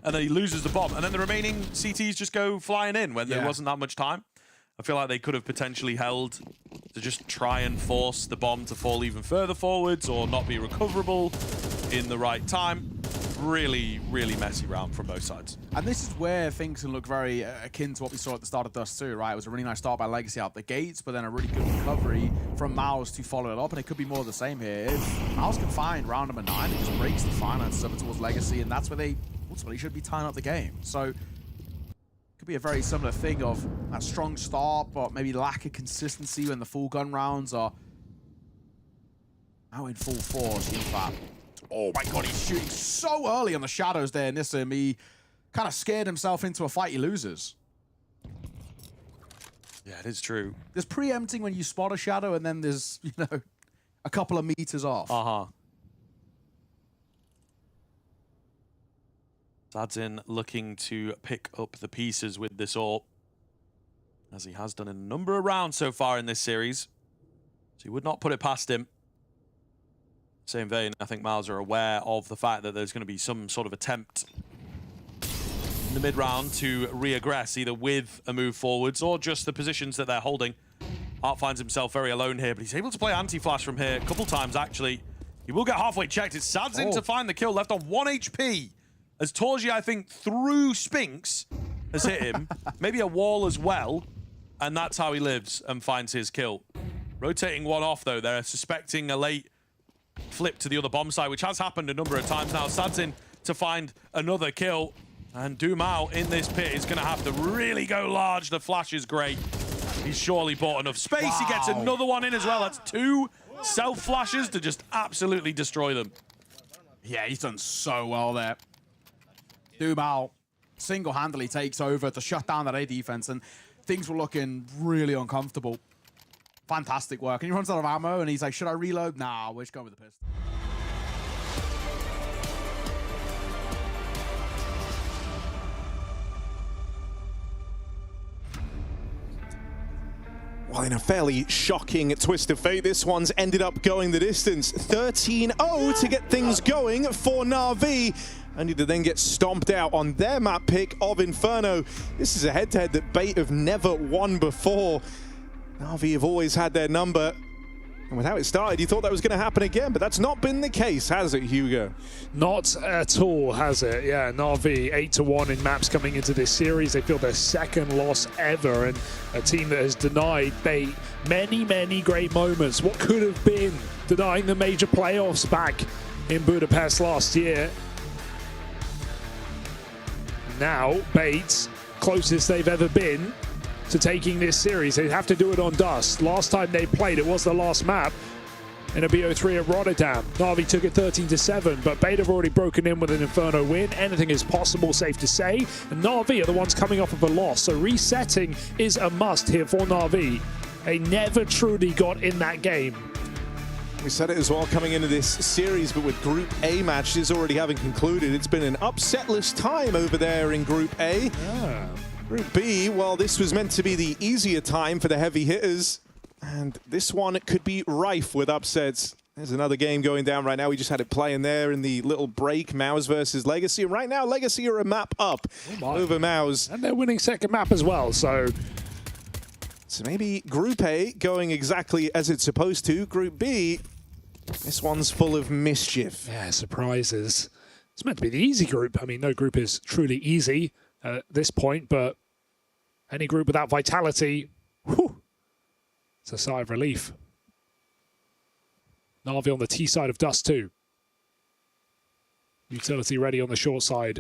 And then he loses the bomb. And then the remaining CTs just go flying in when there wasn't that much time. I feel like they could have potentially held to just try and force the bomb to fall even further forwards or not be recoverable in the right time. Really, really messy round from both sides. And this is where things can look very akin to what we saw at the start of Dust 2, right? It was a really nice start by Legacy out the gates, but then a really good recovery from Maus to follow it up, and it could be more of the same here. If Maus can find round number 9, it just breaks the finances up towards Legacy, and that's where they ultimately should be tying up the game. So it could be a very similar thing of that strong start, but maybe lack of consistency when the full gun rounds are now in full force. In fact, oh my god, he's shooting so early on the shadows there, Nissim. He kind of scared himself into a fight he loses. Yeah, it is true. There's preempting when you spot a shadow, and then there's, you know, a couple of meters off. Sadzin looking to pick up the pieces with this AWP, as he has done in a number of rounds so far in this series. So he would not put it past him. Same vein, I think Miles are aware of the fact that there's going to be some sort of attempt in the mid-round to re-aggress, either with a move forwards or just the positions that they're holding. Art finds himself very alone here, but he's able to play anti-flash from here a couple times, actually. He will get halfway checked. It's Sadzin to find the kill, left on 1 HP. As Torji, I think, through Spinks has hit him. Maybe a wall as well. And that's how he lives and finds his kill. Rotating one off, though. They're suspecting a late flip to the other bomb side, which has happened a number of times now. Sadzin to find another kill. And Dumao in this pit is going to have to really go large. The flash is great. He's surely bought enough space. Wow. He gets another one in as well. That's 2 self-flashes to just absolutely destroy them. Yeah, he's done so well there. Dumao single-handedly takes over to shut down that A defense, and things were looking really uncomfortable. Fantastic work. And he runs out of ammo, and he's like, should I reload? Nah, we're just going with the pistol. Well, in a fairly shocking twist of fate, this one's ended up going the distance. 13-0 to get things going for Na'Vi. Only to then get stomped out on their map pick of Inferno. This is a head-to-head that Bait have never won before. Na'Vi have always had their number. And with how it started, you thought that was going to happen again, but that's not been the case, has it, Hugo? Not at all, has it? Yeah, Na'Vi 8-1 in maps coming into this series. They feel their second loss ever, and a team that has denied Bait many, many great moments. What could have been denying the major playoffs back in Budapest last year. Now, Bait's closest they've ever been to taking this series. They have to do it on Dust. Last time they played, it was the last map in a BO3 at Rotterdam. Na'Vi took it 13-7, but Bait have already broken in with an Inferno win. Anything is possible, safe to say. And Na'Vi are the ones coming off of a loss, so resetting is a must here for Na'Vi. They never truly got in that game. We said it as well coming into this series, but with Group A matches already having concluded, it's been an upsetless time over there in Group A. Yeah. Group B, well, this was meant to be the easier time for the heavy hitters, and this one could be rife with upsets. There's another game going down right now. We just had it playing there in the little break, Mouse versus Legacy. And right now, Legacy are a map up over Mouse. And they're winning second map as well, so maybe Group A going exactly as it's supposed to. Group B, this one's full of mischief. Yeah, surprises. It's meant to be the easy group. I mean, no group is truly easy at this point, but any group without vitality, whew, it's a sigh of relief. Na'Vi on the T side of Dust too. Utility ready on the short side.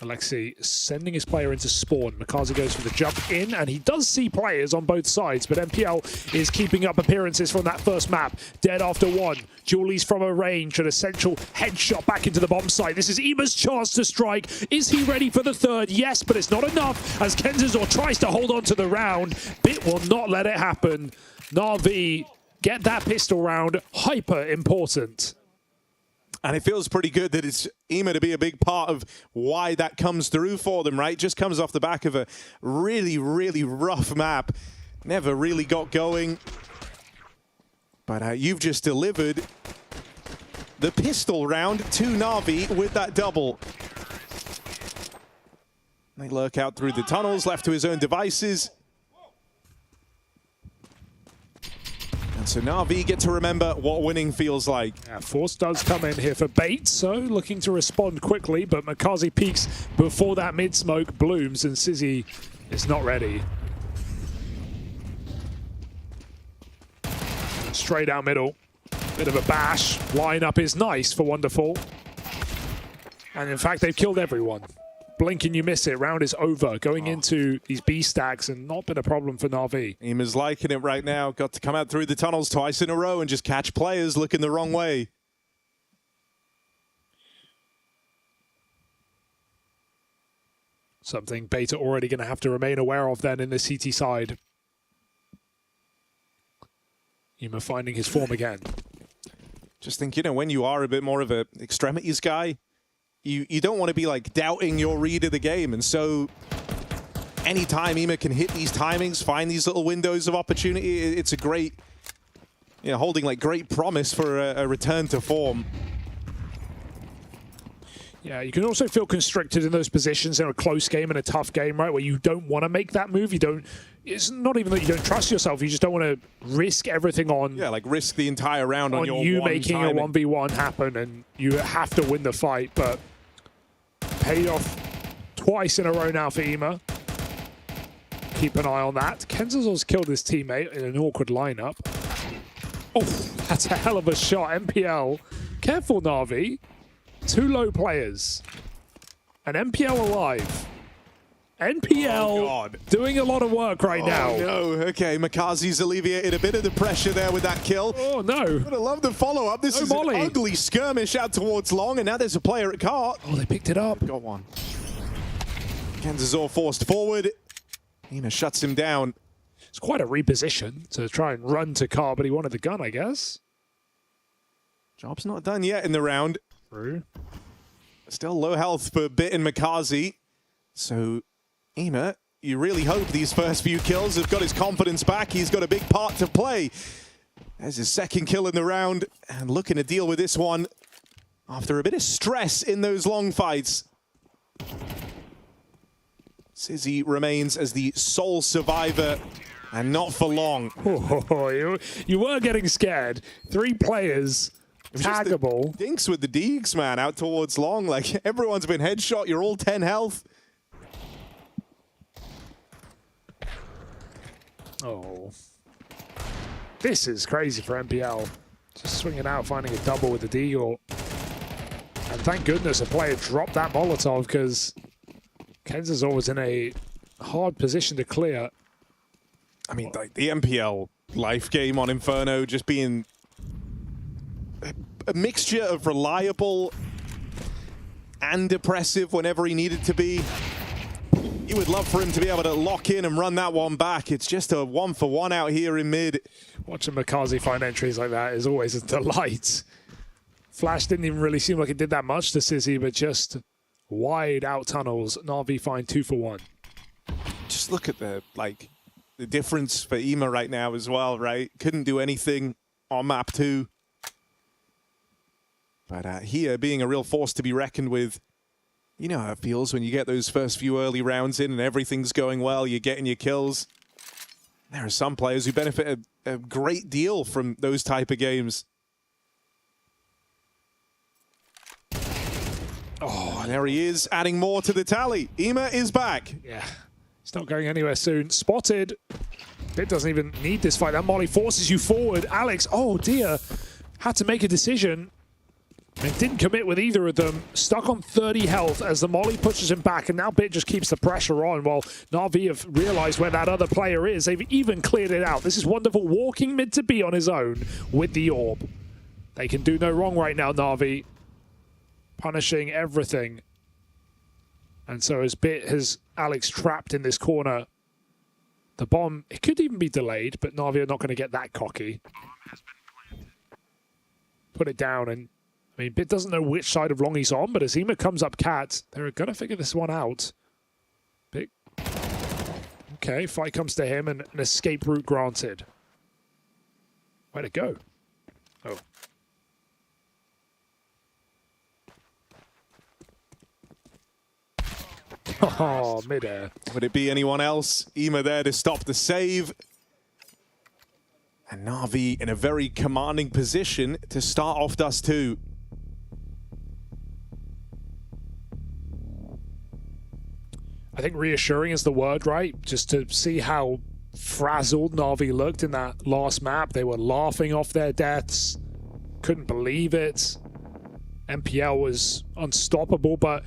Alexei sending his player into spawn. Makazi goes for the jump in, and he does see players on both sides, but MPL is keeping up appearances from that first map. Dead after one. Julie's from a range, an essential headshot back into the bomb site. This is Ima's chance to strike. Is he ready for the third? Yes, but it's not enough as Kenzazor tries to hold on to the round. Bit will not let it happen. Na'Vi get that pistol round. Hyper important. And it feels pretty good that it's Ima to be a big part of why that comes through for them, right? Just comes off the back of a really, really rough map. Never really got going. But you've just delivered the pistol round to Na'Vi with that double. They lurk out through the tunnels, left to his own devices. And so Na'Vi get to remember what winning feels like. Yeah, Force does come in here for Bait, so looking to respond quickly, but Makazi peeks before that mid-smoke blooms, and Sizzy is not ready. Straight down middle. Bit of a bash. Lineup is nice for Wonderful. And in fact, they've killed everyone. Blink and you miss it. Round is over. Going into these B stacks and not been a problem for Na'Vi. Ima's liking it right now. Got to come out through the tunnels twice in a row and just catch players looking the wrong way. Something Beta already going to have to remain aware of then in the CT side. IEM finding his form again. Just think, you know, when you are a bit more of an extremities guy, you don't want to be like doubting your read of the game. And so anytime IEM can hit these timings, find these little windows of opportunity, it's a great, you know, holding like great promise for a return to form. Yeah, you can also feel constricted in those positions in a close game and a tough game, right? Where you don't want to make that move. You don't. It's not even that you don't trust yourself. You just don't want to risk everything on. Yeah, like risk the entire round on your you one making timing. a 1v1 happen, and you have to win the fight. But paid off twice in a row now for IEM. Keep an eye on that. Kenzazor's killed his teammate in an awkward lineup. Oh, that's a hell of a shot. MPL. Careful, Na'Vi. 2 low players. And MPL alive. NPL doing a lot of work right now. No, okay, Makazi's alleviated a bit of the pressure there with that kill. Oh no. But I love the follow-up. This is an ugly skirmish out towards long, and now there's a player at cart. Oh, they picked it up. Got one. Kenzazor forced forward. IEM shuts him down. It's quite a reposition to try and run to cart, but he wanted the gun, I guess. Job's not done yet in the round. True. Still low health for Bit and Makazi. So, IEM, you really hope these first few kills have got his confidence back. He's got a big part to play. There's his second kill in the round, and looking to deal with this one after a bit of stress in those long fights. Sizzy remains as the sole survivor, and not for long. Oh, you were getting scared. 3 players. Taggable. Dinks with the Deegs, man, out towards long. Like, everyone's been headshot. You're all 10 health. Oh. This is crazy for MPL. Just swinging out, finding a double with the Deagle. And thank goodness a player dropped that Molotov, because Kenzazor was in a hard position to clear. I mean, like, the MPL life game on Inferno just being a mixture of reliable and depressive whenever he needed to be. You would love for him to be able to lock in and run that one back. It's just a 1-for-1 out here in mid. Watching Makazi find entries like that is always a delight. Flash didn't even really seem like it did that much to Sizzy, but just wide out tunnels. Na'Vi find 2-for-1. Just look at the difference for IEM right now as well, right? Couldn't do anything on map 2. But here, being a real force to be reckoned with. You know how it feels when you get those first few early rounds in and everything's going well, you're getting your kills. There are some players who benefit a great deal from those type of games. Oh, there he is, adding more to the tally. IEM is back. Yeah, it's not going anywhere soon. Spotted. Bit doesn't even need this fight. That molly forces you forward. Alex, oh dear, had to make a decision. And didn't commit with either of them. Stuck on 30 health as the molly pushes him back, and now Bit just keeps the pressure on while Na'Vi have realized where that other player is. They've even cleared it out. This is Wonderful walking mid to B on his own with the orb. They can do no wrong right now, Na'Vi. Punishing everything. And so as Bit has Alex trapped in this corner, the bomb, it could even be delayed, but Na'Vi are not going to get that cocky. Put it down, and I mean, Bit doesn't know which side of long he's on, but as IEM comes up cat, they're going to figure this one out. Bit. Okay, fight comes to him, and an escape route granted. Where'd it go? Oh. Oh, midair. Would it be anyone else? IEM there to stop the save. And Na'Vi in a very commanding position to start off Dust 2. I think reassuring is the word, right? Just to see how frazzled Na'Vi looked in that last map. They were laughing off their deaths. Couldn't believe it. MPL was unstoppable, but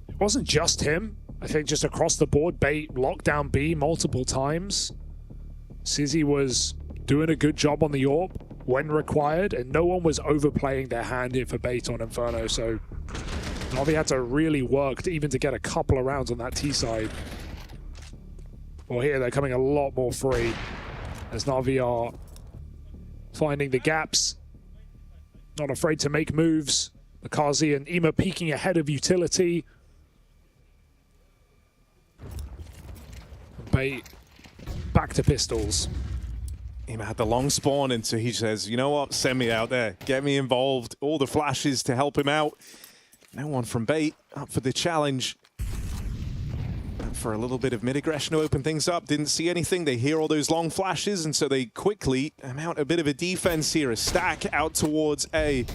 it wasn't just him. I think just across the board, Bait locked down B multiple times. Sizzy was doing a good job on the orb when required, and no one was overplaying their hand here for Bait on Inferno, so Navi had to really work even to get a couple of rounds on that T side. Well, here they're coming a lot more free as Navi are finding the gaps, not afraid to make moves. Makazi and Ima peeking ahead of utility. Bait back to pistols. Ima had the long spawn, and so he says, you know what, send me out there, get me involved. All the flashes to help him out. No one from Bait up for the challenge. For a little bit of mid-aggression to open things up. Didn't see anything. They hear all those long flashes, and so they quickly mount a bit of a defense here. A stack out towards A.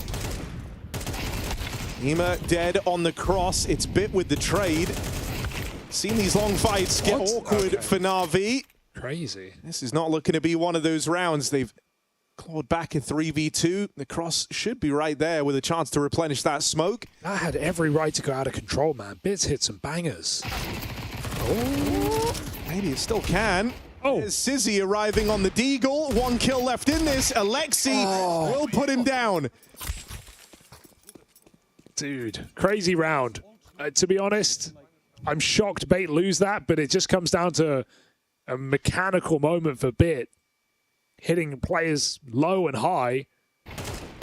Ima dead on the cross. It's bit with the trade. Seen these long fights get awkward for Na'Vi. Crazy. This is not looking to be one of those rounds. They've clawed back a 3v2. The cross should be right there with a chance to replenish that smoke. That had every right to go out of control, man. Bits hit some bangers. Oh, maybe it still can. Oh, there's Sizzy arriving on the Deagle. 1 kill left in this. Alexi will put him down. Dude, crazy round. To be honest, I'm shocked Bait lose that, but it just comes down to a mechanical moment for Bit. Hitting players low and high.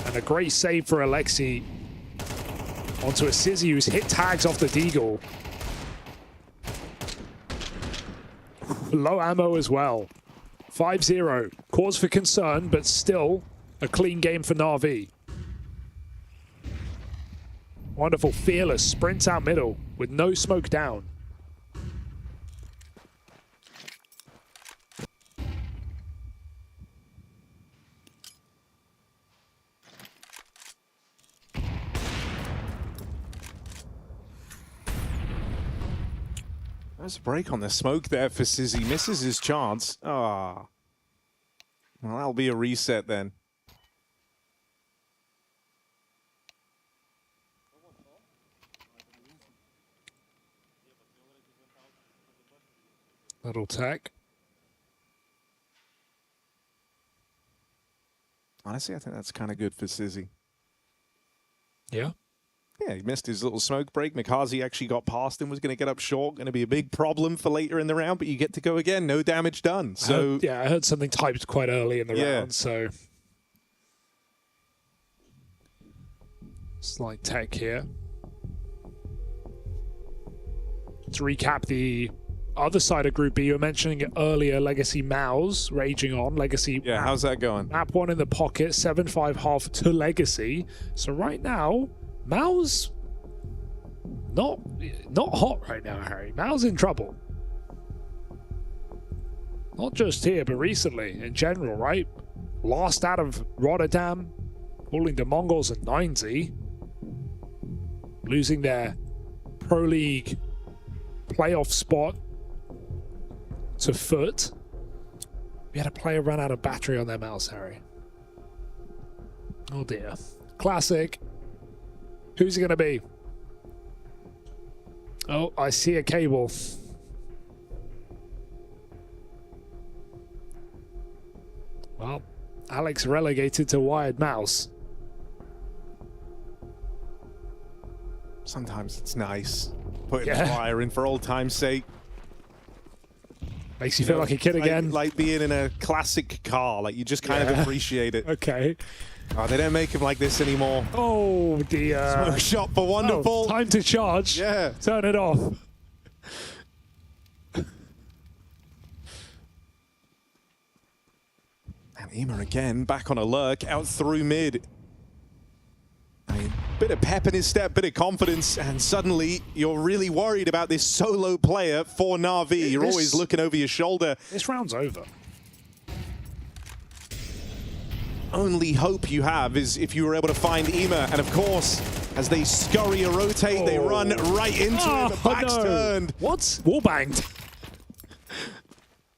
And a great save for Alexi onto a Sizzy who's hit tags off the Deagle. Low ammo as well. 5-0. Cause for concern, but still a clean game for Na'Vi. Wonderful, fearless, sprints out middle with no smoke down. There's a break on the smoke there for Sizzy. Misses his chance. Ah. Well, that'll be a reset then. Little tech. Honestly, I think that's kind of good for Sizzy. Yeah. Yeah, he missed his little smoke break. Mikazi actually got past him, was going to get up short. Going to be a big problem for later in the round, but you get to go again. No damage done. So I heard something typed quite early in the round, so slight tech here. To recap the other side of Group B, you were mentioning it earlier, Legacy Mouse raging on. Legacy. Yeah, how's that going? Map 1 in the pocket, 7-5 half to Legacy. So right now, Mao's not hot right now, Harry. Mao's in trouble. Not just here, but recently, in general, right? Lost out of Rotterdam, falling to Mongols at 90. Losing their Pro League playoff spot to Foot. We had a player run out of battery on their mouse, Harry. Oh dear. Classic. Who's it going to be? Oh, I see a cable. Well, Alex relegated to wired mouse. Sometimes it's nice putting the wire in for old time's sake. Makes you feel like a kid again. Like being in a classic car. Like you just kind of appreciate it. Okay. Oh, they don't make them like this anymore. Oh dear. Smoke shot for wonderful. Oh, time to charge. Yeah. Turn it off. And Ima again back on a lurk out through mid. I mean, bit of pep in his step, bit of confidence, and suddenly you're really worried about this solo player for Na'Vi. You're always looking over your shoulder. This round's over. Only hope you have is if you were able to find Ima, and of course, as they scurry or rotate, they run right into him. The back's turned. What? Wallbanged.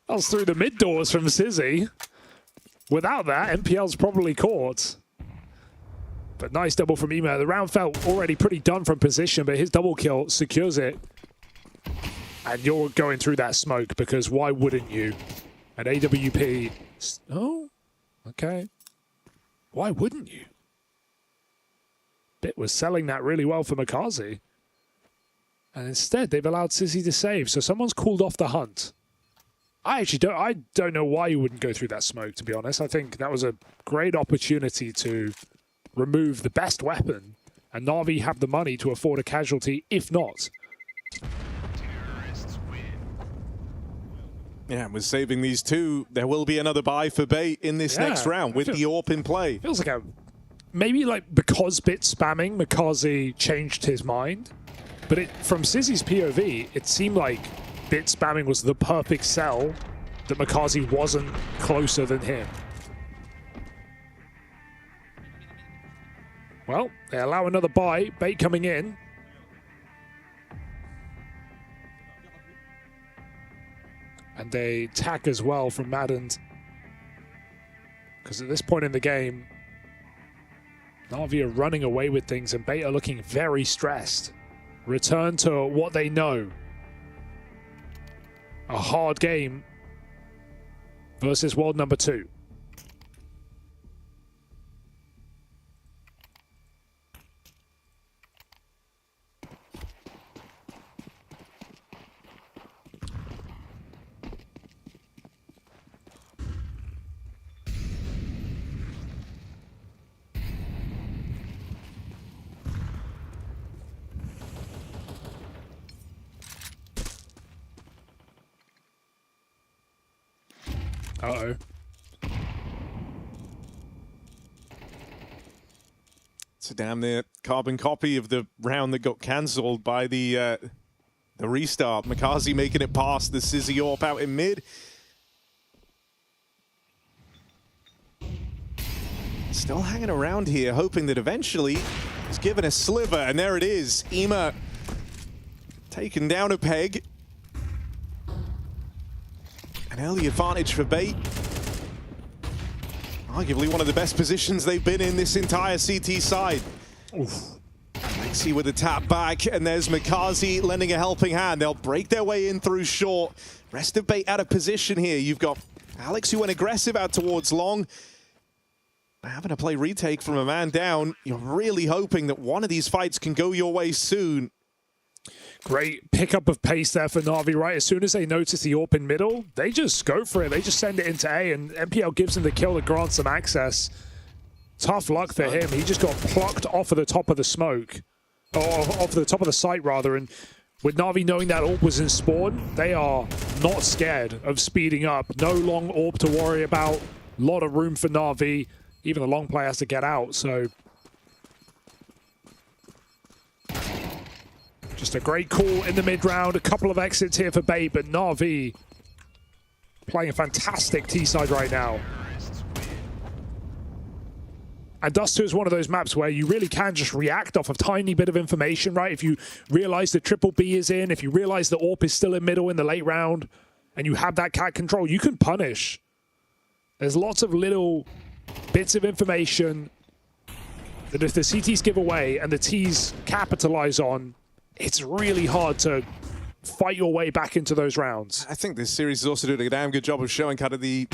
That was through the mid doors from Sizzy. Without that, MPL's probably caught. But nice double from Ima. The round felt already pretty done from position, but his double kill secures it. And you're going through that smoke because why wouldn't you? And AWP... Oh, okay. Why wouldn't you? Bit was selling that really well for Makazi. And instead, they've allowed Sissy to save. So someone's called off the hunt. I don't know why you wouldn't go through that smoke, to be honest. I think that was a great opportunity to remove the best weapon. And Na'Vi have the money to afford a casualty, if not. Yeah, we're saving these two. There will be another buy for Bait in this next round with the AWP in play. Feels like maybe like because bit spamming, Makazi changed his mind. But from Sissy's POV, it seemed like bit spamming was the perfect sell, that Makazi wasn't closer than him. Well, they allow another buy. Bait coming in. And they tack as well from Madden. Because at this point in the game, Na'Vi are running away with things and Bait are looking very stressed. Return to what they know. A hard game versus world number 2. Uh-oh. It's a damn near carbon copy of the round that got cancelled by the restart. Makazi making it past the Sizzy AWP out in mid. Still hanging around here, hoping that eventually he's given a sliver, and there it is. Ema taken down a peg. An early advantage for Bait. Arguably one of the best positions they've been in this entire CT side. Lexi with a tap back, and there's Makazi lending a helping hand. They'll break their way in through short. Rest of Bait out of position here. You've got Alex who went aggressive out towards long. Having to play retake from a man down. You're really hoping that one of these fights can go your way soon. Great pickup of pace there for Na'Vi, right? As soon as they notice the AWP in middle, they just go for it. They just send it into A, and MPL gives them the kill that grants them access. Tough luck for him. He just got plucked off of the top of the smoke. Or off the top of the site, rather. And with Na'Vi knowing that AWP was in spawn, they are not scared of speeding up. No long AWP to worry about. A lot of room for Na'Vi. Even the long play has to get out, so... Just a great call in the mid-round. A couple of exits here for Bait, but Na'Vi playing a fantastic T-side right now. And Dust 2 is one of those maps where you really can just react off a tiny bit of information, right? If you realize the triple B is in, if you realize the AWP is still in middle in the late round, and you have that cat control, you can punish. There's lots of little bits of information that if the CTs give away and the Ts capitalize on, it's really hard to fight your way back into those rounds. I think this series is also doing a damn good job of showing kind of the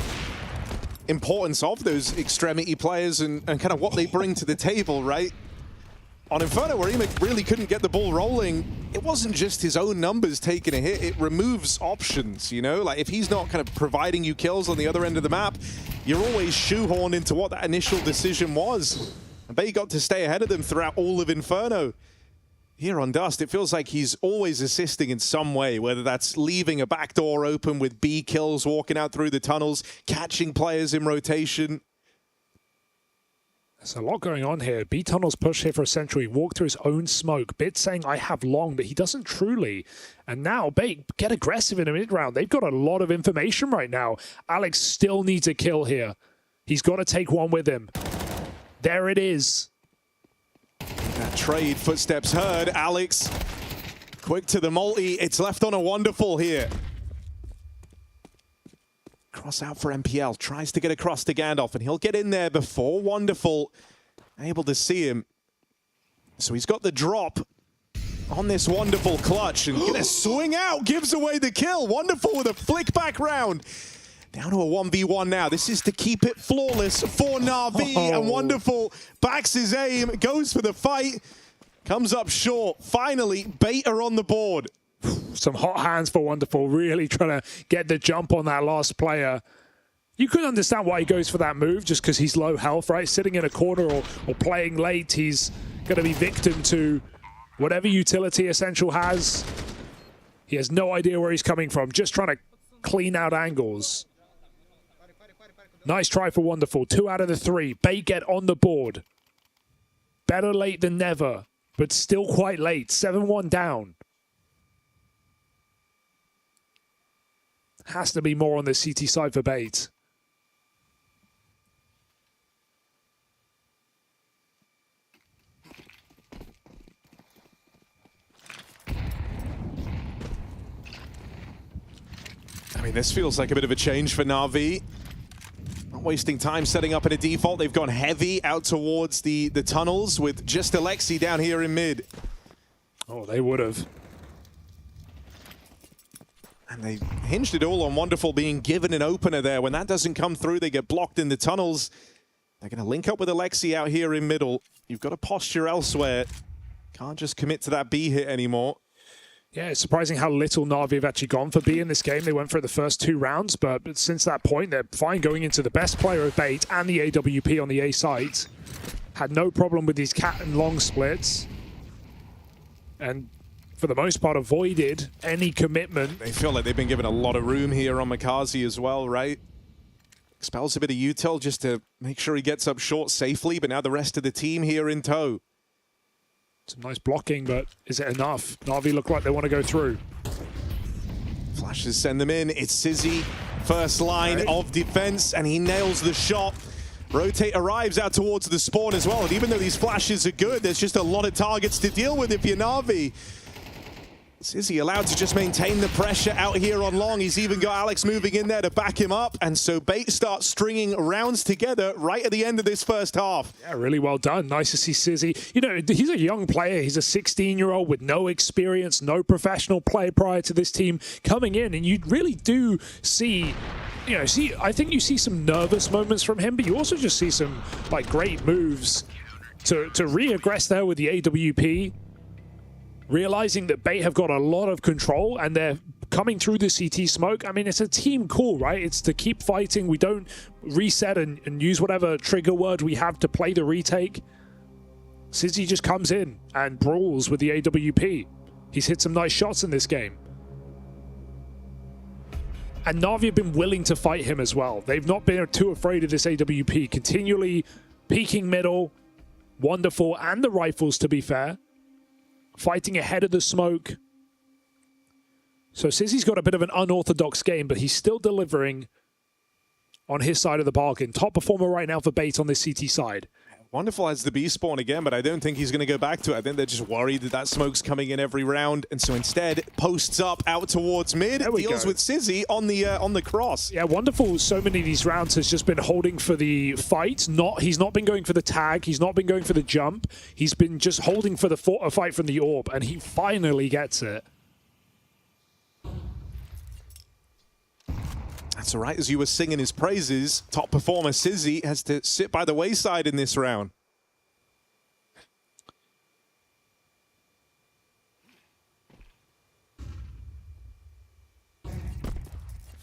importance of those extremity players and kind of what they bring to the table, right? On Inferno, where Ema really couldn't get the ball rolling, it wasn't just his own numbers taking a hit, it removes options, you know? Like, if he's not kind of providing you kills on the other end of the map, you're always shoehorned into what that initial decision was. And Bait got to stay ahead of them throughout all of Inferno. Here on Dust, it feels like he's always assisting in some way, whether that's leaving a back door open with B kills, walking out through the tunnels, catching players in rotation. There's a lot going on here. B tunnels push here for a century, walk through his own smoke. Bit saying, I have long, but he doesn't truly. And now, Bait, get aggressive in a mid-round. They've got a lot of information right now. Alex still needs a kill here. He's got to take one with him. There it is. That trade, footsteps heard. Alex, quick to the multi. It's left on a wonderful here. Cross out for MPL, tries to get across to Gandalf, and he'll get in there before Wonderful able to see him. So he's got the drop on this Wonderful clutch, and gonna swing out, gives away the kill. Wonderful with a flick back round. Down to a 1v1 now. This is to keep it flawless for Na'Vi, and Wonderful backs his aim, goes for the fight. Comes up short. Finally, Bait are on the board. Some hot hands for Wonderful, really trying to get the jump on that last player. You could understand why he goes for that move, just because he's low health, right? Sitting in a corner or playing late, he's going to be victim to whatever utility Essential has. He has no idea where he's coming from, just trying to clean out angles. Nice try for Wonderful. 2 out of the 3. Bait get on the board. Better late than never, but still quite late. 7-1 down. Has to be more on the CT side for Bait. I mean, this feels like a bit of a change for Na'Vi. Not wasting time setting up in a default. They've gone heavy out towards the tunnels with just Alexi down here in mid. Oh, they would have. And they hinged it all on Wonderful being given an opener there. When that doesn't come through, they get blocked in the tunnels. They're going to link up with Alexi out here in middle. You've got to posture elsewhere. Can't just commit to that B hit anymore. Yeah, it's surprising how little Na'Vi have actually gone for B in this game. They went for the first 2 rounds, but since that point, they're fine going into the best player of Bait and the AWP on the A site. Had no problem with these cat and long splits. And for the most part, avoided any commitment. They feel like they've been given a lot of room here on Makazi as well, right? Expels a bit of util just to make sure he gets up short safely, but now the rest of the team here in tow. Some nice blocking, but is it enough? Na'Vi look like they want to go through. Flashes send them in. It's Sizzy, first line of defense, and he nails the shot. Rotate arrives out towards the spawn as well, and even though these flashes are good, there's just a lot of targets to deal with if you're Na'Vi. Sizzy allowed to just maintain the pressure out here on long. He's even got Alex moving in there to back him up. And so Bait starts stringing rounds together right at the end of this first half. Yeah, really well done. Nice to see Sizzy. You know, he's a young player. He's a 16-year-old with no experience, no professional play prior to this team coming in. And you really do see, I think you see some nervous moments from him, but you also just see some like great moves to re-aggress there with the AWP. Realizing that Bait have got a lot of control and they're coming through the CT smoke. I mean, it's a team call, right? It's to keep fighting. We don't reset and use whatever trigger word we have to play the retake. Sizzy just comes in and brawls with the AWP. He's hit some nice shots in this game. And Na'Vi have been willing to fight him as well. They've not been too afraid of this AWP. Continually peeking middle. Wonderful, and the rifles, to be fair. Fighting ahead of the smoke. So Sizzy's got a bit of an unorthodox game, but he's still delivering on his side of the bargain. Top performer right now for Bait on this CT side. Wonderful has the B spawn again, but I don't think he's going to go back to it. I think they're just worried that smoke's coming in every round, and so instead posts up out towards mid. Deals with Sizzy on the cross. Yeah, Wonderful. So many of these rounds has just been holding for the fight. He's not been going for the tag. He's not been going for the jump. He's been just holding for the fight from the orb, and he finally gets it. That's all right. As you were singing his praises, top performer Sizzy has to sit by the wayside in this round.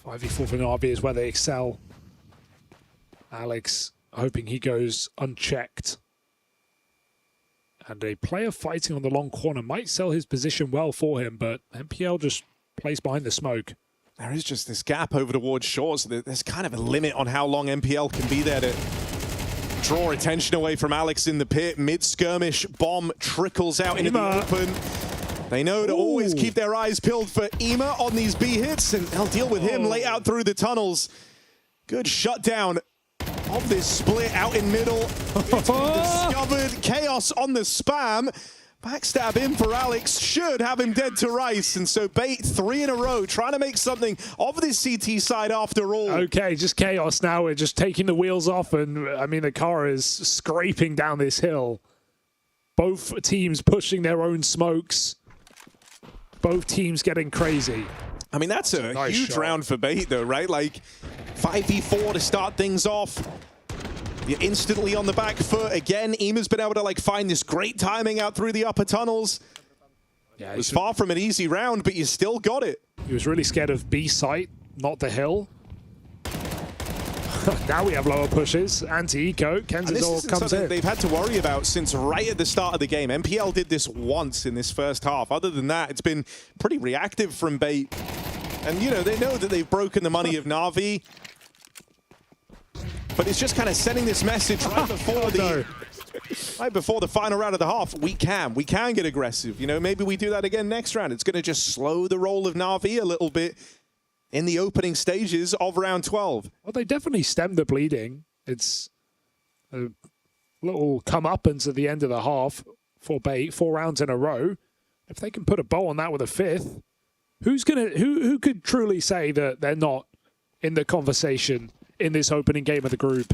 .5v4 for Na'Vi is where they excel. Alex hoping he goes unchecked. And a player fighting on the long corner might sell his position well for him, but MPL just plays behind the smoke. There is just this gap over towards short, so there's kind of a limit on how long MPL can be there to draw attention away from Alex in the pit. Mid-skirmish bomb trickles out into the open. They know to always keep their eyes peeled for Ema on these B hits, and they'll deal with him late out through the tunnels. Good shutdown of this split out in middle. It's been discovered. Chaos on the spam. Backstab in for Alex should have him dead to rice, and so Bait 3 in a row, trying to make something of this CT side after all. Okay, just chaos now. We're just taking the wheels off, and I mean, the car is scraping down this hill. Both teams pushing their own smokes. Both teams getting crazy. I mean, that's a huge round for Bait, though, right? Like, 5v4 to start things off. You're instantly on the back foot. Again, Ema's been able to like find this great timing out through the upper tunnels. Yeah, it was far from an easy round, but you still got it. He was really scared of B site, not the hill. Now we have lower pushes. Anti-eco. Kenzazor comes in. They've had to worry about since right at the start of the game. MPL did this once in this first half. Other than that, it's been pretty reactive from Bait. And, you know, they know that they've broken the money of Na'Vi. But it's just kind of sending this message right before right before the final round of the half. We can get aggressive. You know, maybe we do that again next round. It's going to just slow the roll of Na'Vi a little bit in the opening stages of round 12. Well, they definitely stemmed the bleeding. It's a little comeuppance at the end of the half for Bait, 4 rounds in a row. If they can put a bow on that with a 5th, who could truly say that they're not in the conversation in this opening game of the group?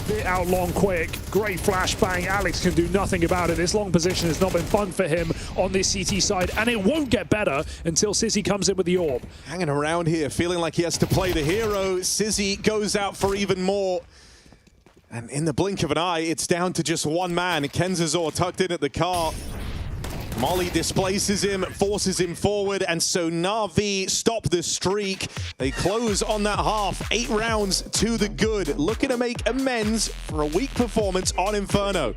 Bit out long quick, great flashbang. Alex can do nothing about it. This long position has not been fun for him on this CT side, and it won't get better until Sizzy comes in with the orb. Hanging around here, feeling like he has to play the hero. Sizzy goes out for even more. And in the blink of an eye, it's down to just one man. Kenzazor tucked in at the car. Molly displaces him, forces him forward, and so Na'Vi stop the streak. They close on that half, 8 rounds to the good, looking to make amends for a weak performance on Inferno.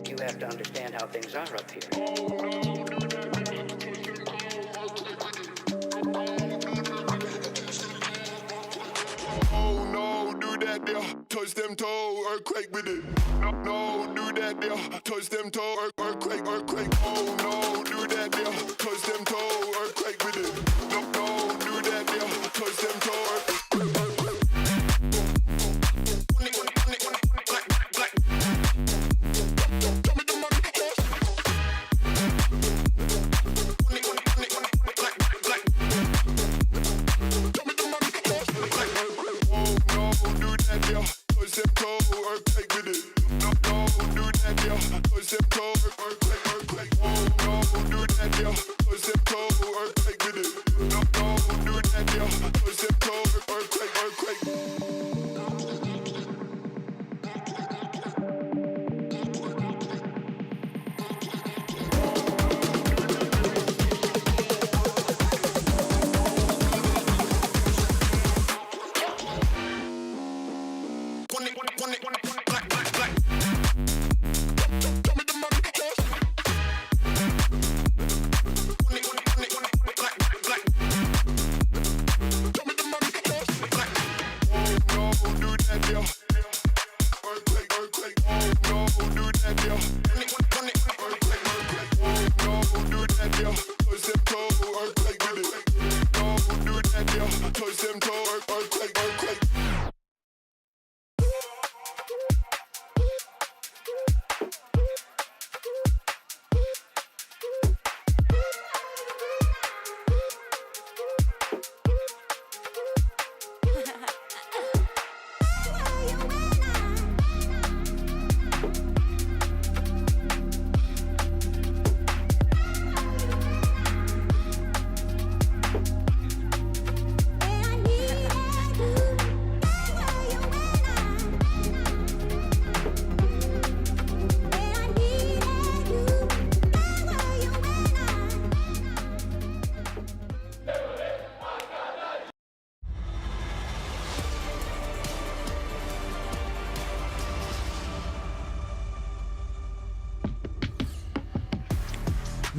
You have to understand how things are up here. Oh no, do that there, touch them toe, earthquake with it. No, no, do that there, touch them toe, earthquake. Oh no, do that there, touch them toe, earthquake with it. No, no, do that there, touch them toe,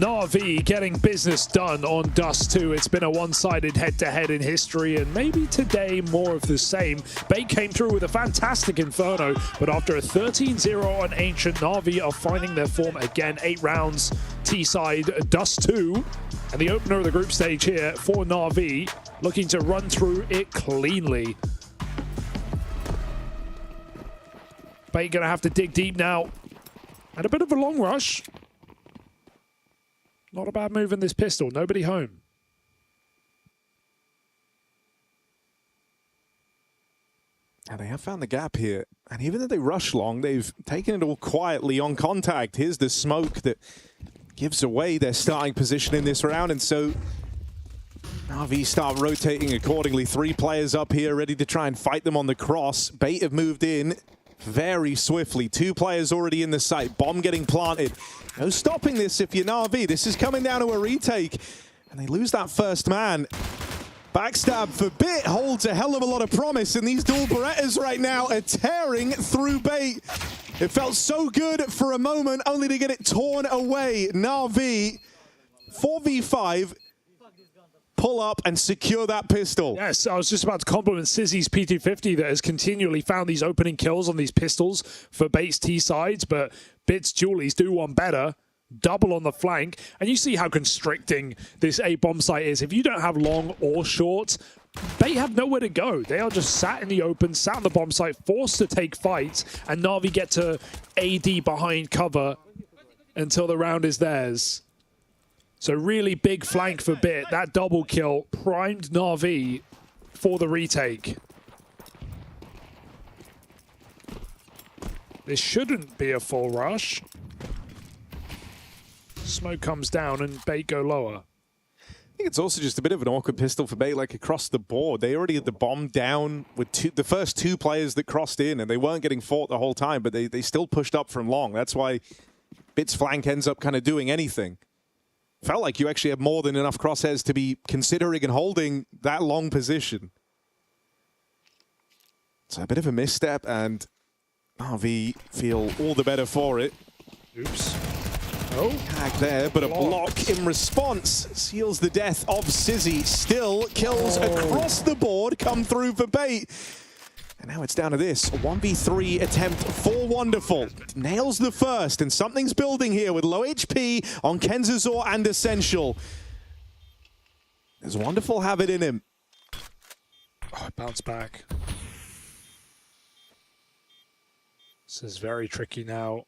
Na'Vi getting business done on Dust 2. It's been a one-sided head-to-head in history, and maybe today more of the same. Bait came through with a fantastic Inferno, but after a 13-0 on Ancient, Na'Vi are finding their form again. 8 rounds T-side, Dust 2. And the opener of the group stage here for Na'Vi, looking to run through it cleanly. Bait gonna have to dig deep now. And a bit of a long rush. Not a bad move in this pistol. Nobody home. And they have found the gap here. And even though they rush long, they've taken it all quietly on contact. Here's the smoke that gives away their starting position in this round. And so Na'Vi start rotating accordingly. 3 players up here ready to try and fight them on the cross. Bait have moved in very swiftly. 2 players already in the site. Bomb getting planted. No stopping this if you're Na'Vi. This is coming down to a retake. And they lose that first man. Backstab for Bit holds a hell of a lot of promise. And these dual Berettas right now are tearing through Bait. It felt so good for a moment, only to get it torn away. Na'Vi, 4v5. Pull up and secure that pistol. Yes, I was just about to compliment Sizzy's P250 that has continually found these opening kills on these pistols for Bait's T-sides, but Bit's Julies do one better. Double on the flank. And you see how constricting this A bomb site is. If you don't have long or short, Bait have nowhere to go. They are just sat in the open, sat on the bomb site, forced to take fights, and Na'Vi get to AD behind cover until the round is theirs. So really big flank for Bit. That double kill primed Na'Vi for the retake. This shouldn't be a full rush. Smoke comes down and Bait go lower. I think it's also just a bit of an awkward pistol for Bait, like across the board. They already had the bomb down with the first 2 players that crossed in, and they weren't getting fought the whole time, but they still pushed up from long. That's why Bit's flank ends up kind of doing anything. Felt like you actually had more than enough crosshairs to be considering and holding that long position. So a bit of a misstep, and Na'Vi feel all the better for it. Oops. Oh. Tag there, but a block in response seals the death of Sizzy. Still kills across the board come through for Bait. And now it's down to this, a 1v3 attempt for Wonderful. Nails the first, and something's building here with low HP on Kenzazor and Essential. Does Wonderful have it in him? Oh, bounce back. This is very tricky now.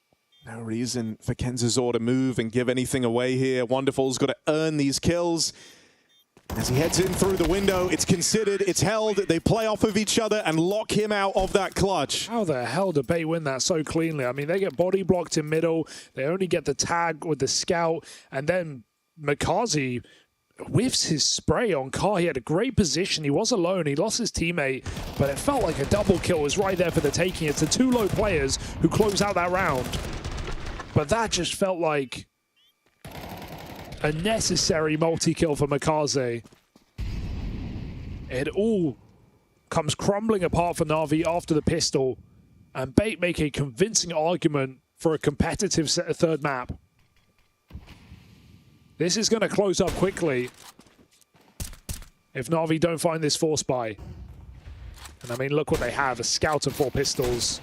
No reason for Kenzazor to move and give anything away here. Wonderful's got to earn these kills. As he heads in through the window, it's considered, it's held, they play off of each other and lock him out of that clutch. How the hell did Bait win that so cleanly? I mean, they get body blocked in middle, they only get the tag with the scout, and then Makazi whiffs his spray on Car. He had a great position, he was alone, he lost his teammate, but it felt like a double kill was right there for the taking. It's the 2 low players who close out that round. But that just felt like a necessary multi-kill for Makaze. It all comes crumbling apart for Na'Vi after the pistol, and Bait make a convincing argument for a competitive third map. This is going to close up quickly if Na'Vi don't find this force buy. And I mean, look what they have, a scout and 4 pistols.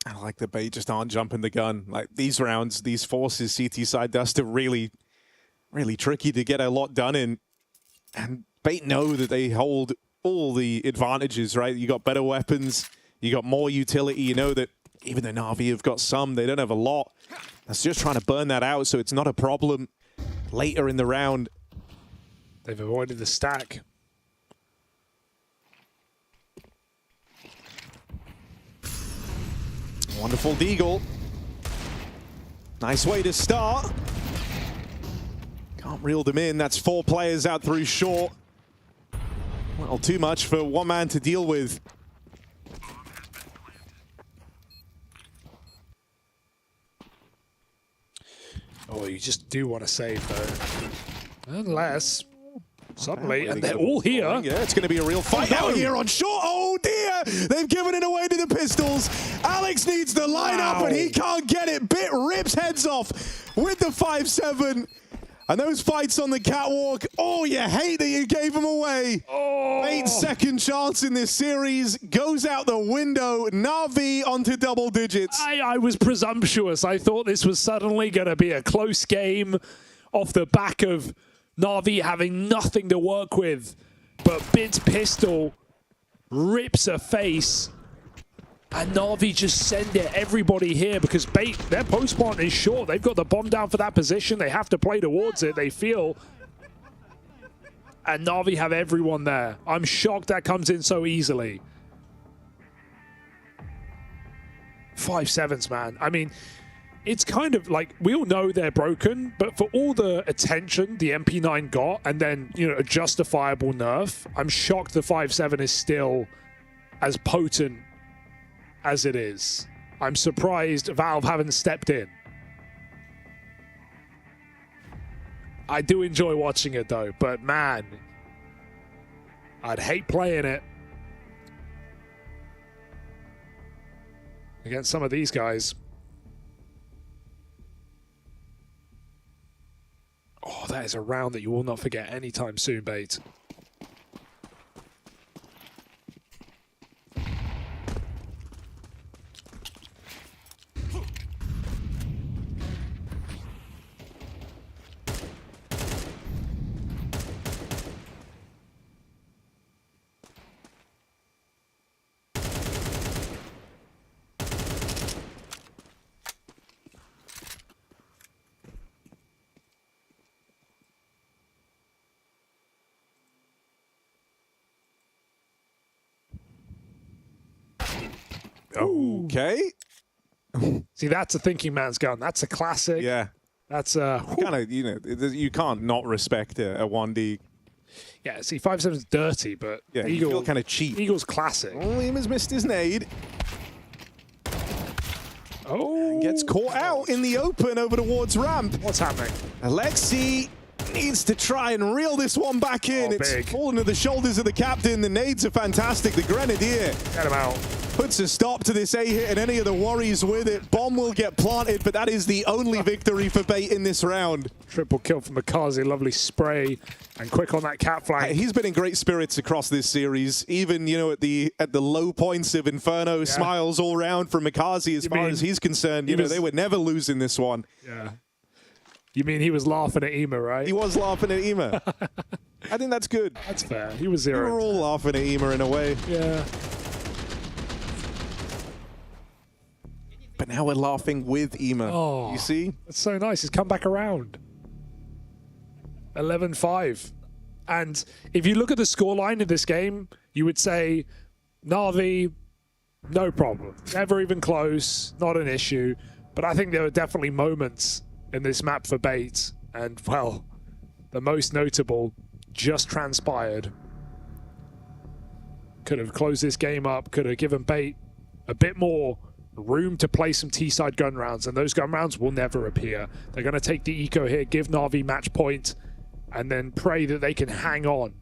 I like the Bait just aren't jumping the gun. Like these rounds, these forces, CT side Dust are really, really tricky to get a lot done in. And Bait know that they hold all the advantages, right? You got better weapons, you got more utility. You know that even though Na'Vi have got some, they don't have a lot. That's just trying to burn that out so it's not a problem later in the round. They've avoided the stack. Wonderful Deagle. Nice way to start. Can't reel them in. That's 4 players out through short. Well, too much for one man to deal with. Oh, you just do want to save, though. Unless, suddenly, and they're all here. Yeah, it's going to be a real fight out here on short. Oh, dear! They've given it away to the Pistols. Alex needs the lineup, and he can't get it. Bit rips heads off with the 5-7. And those fights on the catwalk, oh, you hate that you gave them away. 8-second chance in this series goes out the window. Na'Vi onto double digits. I was presumptuous. I thought this was suddenly going to be a close game off the back of Na'Vi having nothing to work with. But Bid's pistol rips a face. And Na'Vi just send it everybody here because Bait, their post partner is short. They've got the bomb down for that position. They have to play towards it, they feel. And Na'Vi have everyone there. I'm shocked that comes in so easily. 5-7s, man. I mean, it's kind of like, we all know they're broken, but for all the attention the MP9 got, and then, you know, a justifiable nerf, I'm shocked the 5-7 is still as potent as it is. I'm surprised Valve haven't stepped in. I do enjoy watching it though, but man, I'd hate playing it against some of these guys. Oh, that is a round that you will not forget anytime soon, Bait. Okay. See, that's a thinking man's gun. That's a classic. Yeah. That's a kind of, you know, you can't not respect a 1D. Yeah, see, 5-7's dirty, but yeah, you feel kind of cheap. Eagle's classic. Liam has missed his nade. Oh. And gets caught out in the open over towards ramp. What's happening? Alexi needs to try and reel this one back in. It's fallen to the shoulders of the captain. The nades are fantastic. The Grenadier get him out. Puts a stop to this A hit and any of the worries with it. Bomb will get planted, but that is the only victory for Bait in this round. Triple kill from Makazi, lovely spray, and quick on that cat flank. He's been in great spirits across this series, even, you know, at the low points of Inferno. Yeah. Smiles all round from Makazi as far as he's concerned. You know, they would never lose in this one. Yeah. You mean he was laughing at Ema, right? He was laughing at Ema. I think that's good. That's fair. He was 0. We were all laughing at Ema in a way. Yeah. But now we're laughing with Ema. Oh, you see? That's so nice. He's come back around. 11-5. And if you look at the scoreline in this game, you would say Na'Vi, no problem. Never even close. Not an issue. But I think there were definitely moments in this map for Bait. And, well, the most notable just transpired. Could have closed this game up. Could have given Bait a bit more room to play some T-side gun rounds, and those gun rounds will never appear. They're going to take the eco here, give Na'Vi match point, and then pray that they can hang on.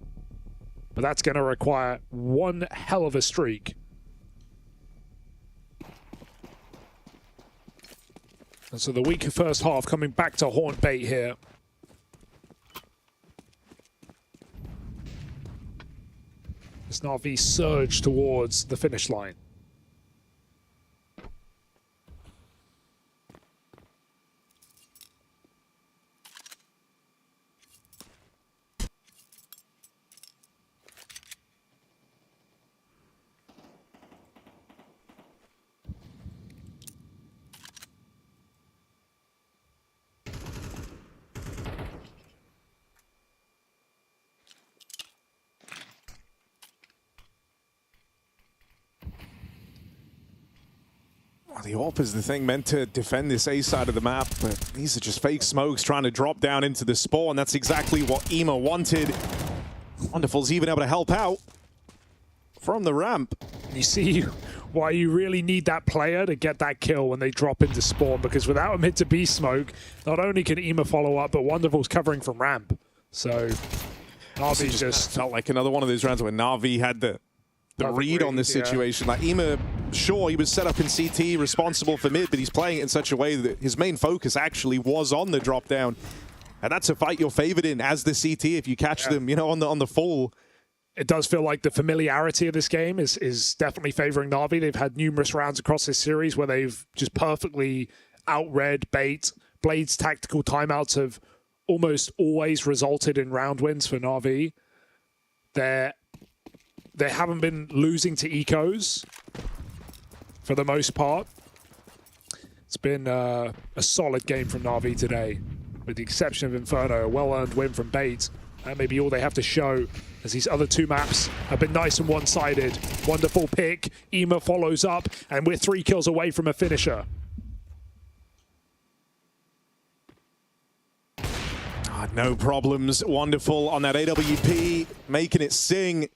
But that's going to require one hell of a streak. And so the weaker first half coming back to haunt Bait here. As Na'Vi surge towards the finish line. The AWP is the thing meant to defend this A side of the map, but these are just fake smokes trying to drop down into the spawn. That's exactly what Ema wanted. Wonderful's even able to help out from the ramp. You see why you really need that player to get that kill when they drop into spawn, because without a mid to B smoke, not only can IEM follow up, but Wonderful's covering from ramp. So Na'Vi's just felt like another one of those rounds where Na'Vi had the read on this situation. Like IEM, sure, he was set up in CT, responsible for mid, but he's playing it in such a way that his main focus actually was on the drop down. And that's a fight you're favored in as the CT if you catch them, you know, on the full. It does feel like the familiarity of this game is definitely favoring Na'Vi. They've had numerous rounds across this series where they've just perfectly outread Bait. Blade's tactical timeouts have almost always resulted in round wins for Na'Vi. They haven't been losing to ecos for the most part. It's been a solid game from Na'Vi today, with the exception of Inferno, a well-earned win from Bait. That may be all they have to show, as these other two maps have been nice and one-sided. Wonderful pick, IEM follows up, and we're 3 kills away from a finisher. No problems. Wonderful on that AWP, making it sing.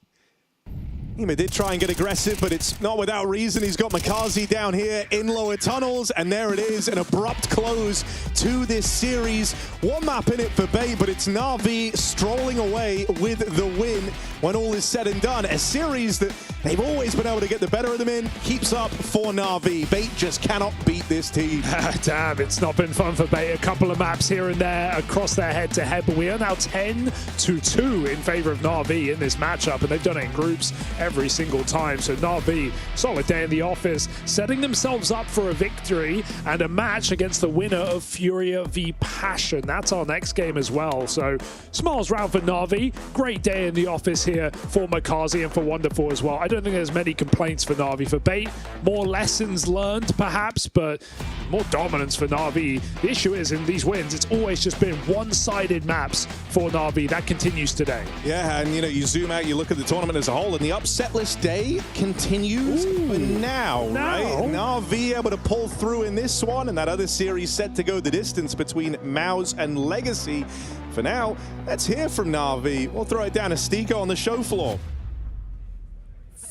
IEM did try and get aggressive, but it's not without reason. He's got Makazi down here in lower tunnels, and there it is, an abrupt close to this series. One map in it for Bait, but it's Na'Vi strolling away with the win when all is said and done. A series that they've always been able to get the better of them in, keeps up for Na'Vi. Bait just cannot beat this team. Damn, it's not been fun for Bait. A couple of maps here and there across their head-to-head, but we are now 10-2 in favor of Na'Vi in this matchup, and they've done it in groups every single time. So Na'Vi, solid day in the office, setting themselves up for a victory and a match against the winner of FURIA v Passion. That's our next game as well. So smiles round for Na'Vi. Great day in the office here for Makazi and for Wonderful as well. I don't think there's many complaints for Na'Vi. For Bait, more lessons learned perhaps, but more dominance for Na'Vi. The issue is in these wins, it's always just been one-sided maps for Na'Vi. That continues today. Yeah, and you know, you zoom out, you look at the tournament as a whole, and the upsetless day continues. But now, right? Na'Vi able to pull through in this one, and that other series set to go the distance between Mouse and Legacy. For now, let's hear from Na'Vi. We'll throw it down to Stiko on the show floor.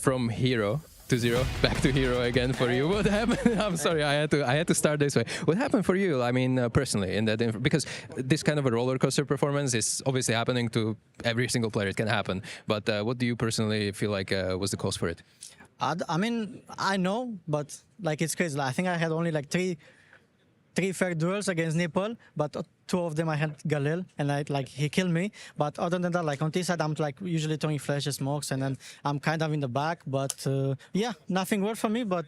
From hero to zero, back to hero again for you. What happened? I'm sorry, I had to start this way. What happened for you? I mean, personally, in that, because this kind of a roller coaster performance is obviously happening to every single player. It can happen. But what do you personally feel like was the cause for it? I mean, I know, but like it's crazy. I think I had only like three fair duels against Nepal, but 2 of them I had Galil, and he killed me. But other than that, like on this side, I'm like usually throwing flashes, smokes, and then I'm kind of in the back. But yeah, nothing worked for me. But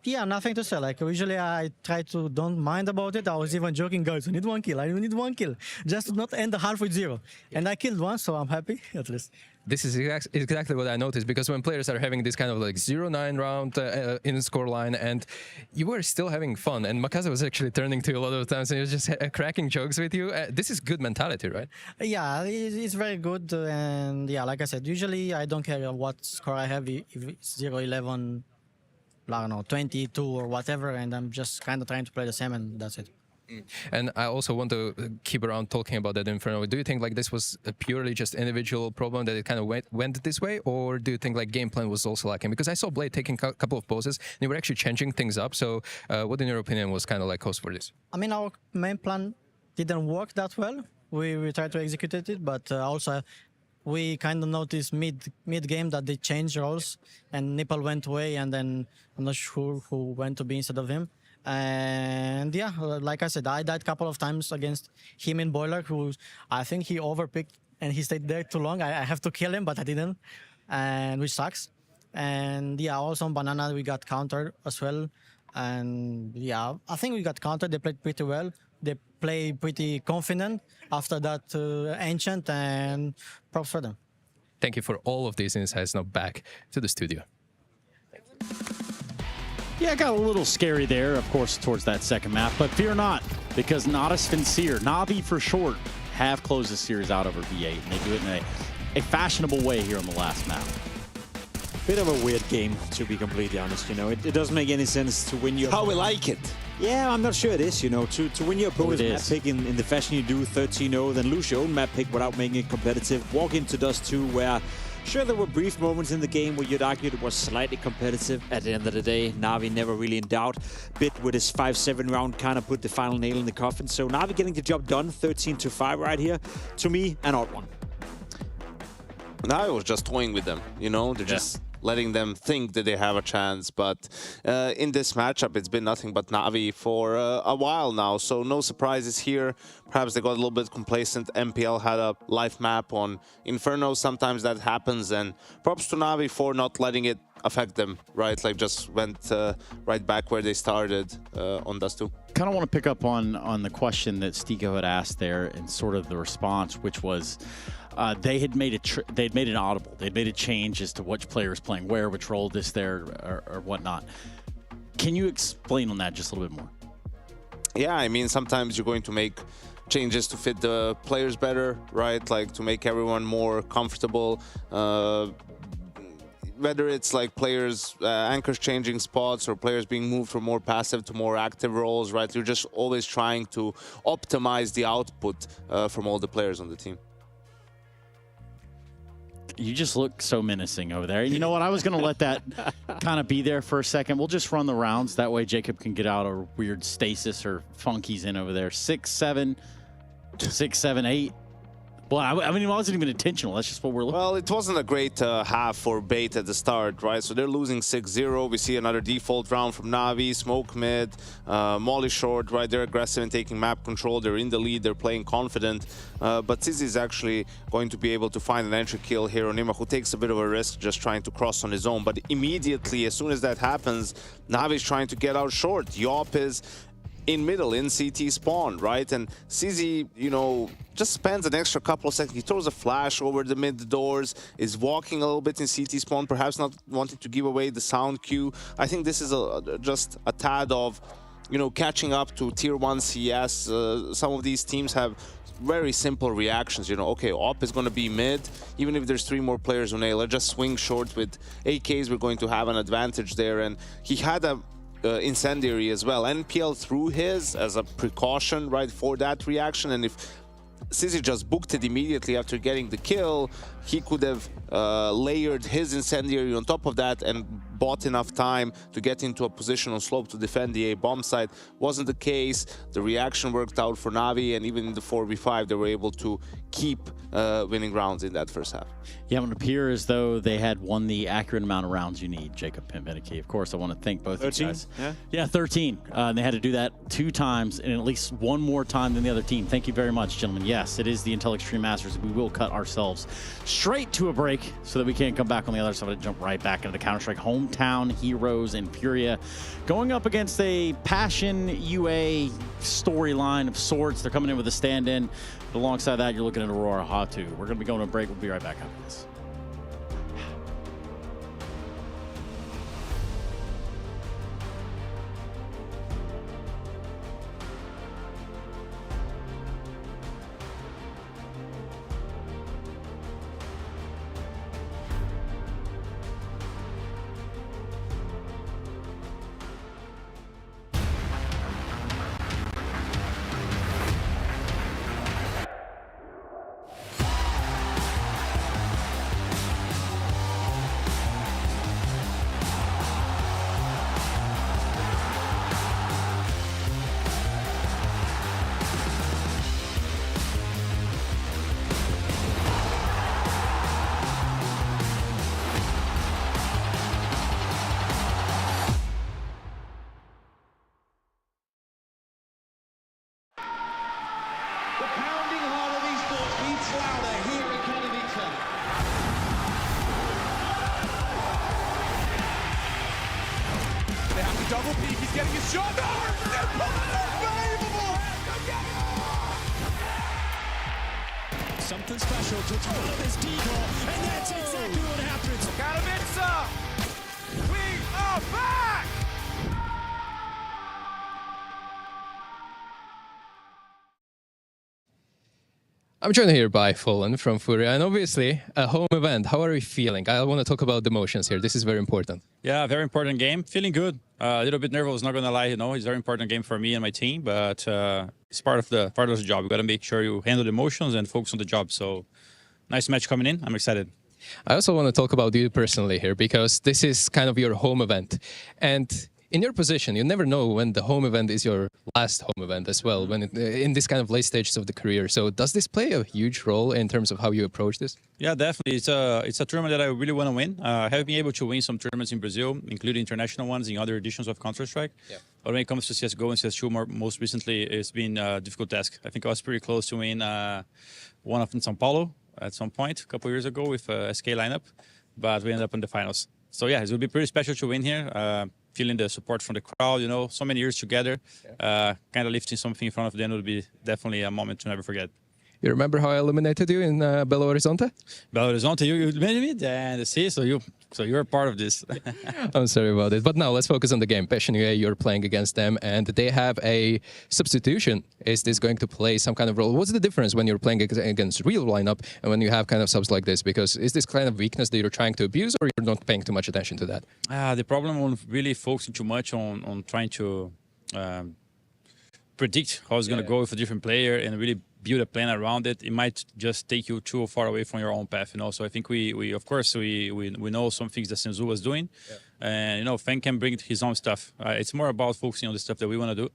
yeah, nothing to say. Like usually I try to don't mind about it. I was even joking, guys, I need 1 kill. I need 1 kill, just to not end the half with 0. And I killed 1, so I'm happy at least. This is exactly what I noticed, because when players are having this kind of like 0-9 round in the scoreline, and you were still having fun, and Makazi was actually turning to you a lot of times, and he was just cracking jokes with you. This is good mentality, right? Yeah, it's very good, and yeah, like I said, usually I don't care what score I have, if it's 0-11, I don't know, 22 or whatever, and I'm just kind of trying to play the same, and that's it. And I also want to keep around talking about that Inferno. Do you think like this was a purely just individual problem that it kind of went this way, or do you think like game plan was also lacking? Because I saw Blade taking a couple of poses, they were actually changing things up. So what in your opinion was kind of like cause for this? I mean, our main plan didn't work that well. We tried to execute it, but also we kind of noticed mid game that they changed roles, and Nipple went away, and then I'm not sure who went to be instead of him. And yeah, like I said, I died a couple of times against him in Boiler, who I think he overpicked and he stayed there too long. I have to kill him, but I didn't, and which sucks. And yeah, also on Banana we got countered as well. And yeah, I think we got countered. They played pretty well. They play pretty confident after that Ancient, and props for them. Thank you for all of these insights. Now back to the studio. Yeah, it got a little scary there, of course, towards that second map, but fear not, because Natus, Vincere, Na'Vi for short, have closed the series out over V8, and they do it in a fashionable way here on the last map. Bit of a weird game, to be completely honest. You know, it doesn't make any sense to win your... How we like it. Yeah, I'm not sure it is, you know. To win your opponent's map pick in the fashion you do, 13-0, then lose your own map pick without making it competitive. Walk into Dust 2, where sure there were brief moments in the game where you'd argue it was slightly competitive. At the end of the day, Na'Vi never really in doubt. Bit with his 5-7 round kind of put the final nail in the coffin. So Na'Vi getting the job done, 13-5 right here. To me, an odd one. Na'Vi was just toying with them, you know. They're just letting them think that they have a chance. But in this matchup, it's been nothing but Na'Vi for a while now. So no surprises here. Perhaps they got a little bit complacent. MPL had a life map on Inferno. Sometimes that happens. And props to Na'Vi for not letting it affect them, right? Like just went right back where they started on Dust 2. Kind of want to pick up on the question that Stigo had asked there and sort of the response, which was they had made an audible. They'd made a change as to which player is playing where, which role this there or whatnot. Can you explain on that just a little bit more? Yeah, I mean, sometimes you're going to make changes to fit the players better, right? Like to make everyone more comfortable. Whether it's like players, anchors changing spots or players being moved from more passive to more active roles, right? You're just always trying to optimize the output from all the players on the team. You just look so menacing over there. And you know what? I was going to let that kind of be there for a second. We'll just run the rounds. That way Jacob can get out a weird stasis or funkies in over there. 6-7, 6-7-8. Well, I mean, it wasn't even intentional. That's just what we're looking at. Well, it wasn't a great half for Bait at the start, right? So they're losing 6-0. We see another default round from Na'Vi, smoke mid, molly short, right? They're aggressive and taking map control. They're in the lead. They're playing confident. But Zizi is actually going to be able to find an entry kill here on Nima, who takes a bit of a risk just trying to cross on his own. But immediately, as soon as that happens, Na'Vi is trying to get out short. Yop is in middle, in CT spawn, right? And CZ, you know, just spends an extra couple of seconds. He throws a flash over the mid doors, is walking a little bit in CT spawn, perhaps not wanting to give away the sound cue. I think this is just a tad of, you know, catching up to tier 1 CS. Some of these teams have very simple reactions, you know, okay, Op is going to be mid, even if there's 3 more players on A, let's just swing short with AKs, we're going to have an advantage there. And he had a incendiary as well. NPL threw his as a precaution, right, for that reaction, and if Zizi just booked it immediately after getting the kill, he could have layered his incendiary on top of that and bought enough time to get into a position on slope to defend the A bomb site. Wasn't the case. The reaction worked out for Na'Vi, and even in the 4v5 they were able to keep winning rounds in that first half. Yeah, it would appear as though they had won the accurate amount of rounds you need, Jacob Pimpinicky. Of course, I want to thank both of you guys. Yeah, 13. And they had to do that 2 times and at least 1 more time than the other team. Thank you very much, gentlemen. Yes, it is the Intel Extreme Masters. We will cut ourselves straight to a break so that we can come back on the other side and jump right back into the Counter-Strike hometown heroes in FURIA, going up against a Passion UA storyline of sorts. They're coming in with a stand-in. But alongside that, you're looking at Aurora Hatu. We're going to be going to a break. We'll be right back after this. Double peek, he's getting his shot. Unbelievable! Something special to pull up his decoy, and that's exactly what happens. Canids, we are back! I'm joined here by Fallen from FURIA, and obviously a home event. How are we feeling? I want to talk about the emotions here. This is very important. Yeah, very important game. Feeling good. A little bit nervous, not gonna lie. You know, it's a very important game for me and my team, but it's part of the job. You gotta make sure you handle the emotions and focus on the job. So, nice match coming in. I'm excited. I also want to talk about you personally here, because this is kind of your home event. And in your position, you never know when the home event is your last home event as well, when in this kind of late stages of the career. So does this play a huge role in terms of how you approach this? Yeah, definitely. It's a tournament that I really want to win. I have been able to win some tournaments in Brazil, including international ones in other editions of Counter-Strike. Yeah. But when it comes to CSGO and CS2 most recently, it's been a difficult task. I think I was pretty close to win one of in São Paulo at some point a couple years ago with a SK lineup, but we ended up in the finals. So yeah, it will be pretty special to win here. Feeling the support from the crowd, you know, so many years together, kind of lifting something in front of them would be definitely a moment to never forget. You remember how I eliminated you in Belo Horizonte? Belo Horizonte, you eliminated me, and see, so you're a part of this. I'm sorry about it, but now let's focus on the game. Passion UA, you're playing against them, and they have a substitution. Is this going to play some kind of role? What's the difference when you're playing against real lineup and when you have kind of subs like this? Because is this kind of weakness that you're trying to abuse, or you're not paying too much attention to that? The problem on really focusing too much on trying to predict how it's going to go with a different player and really build a plan around it. It might just take you too far away from your own path, you know. So I think we of course we know some things that Senzu was doing, and you know, Fang can bring his own stuff. It's more about focusing on the stuff that we want to do,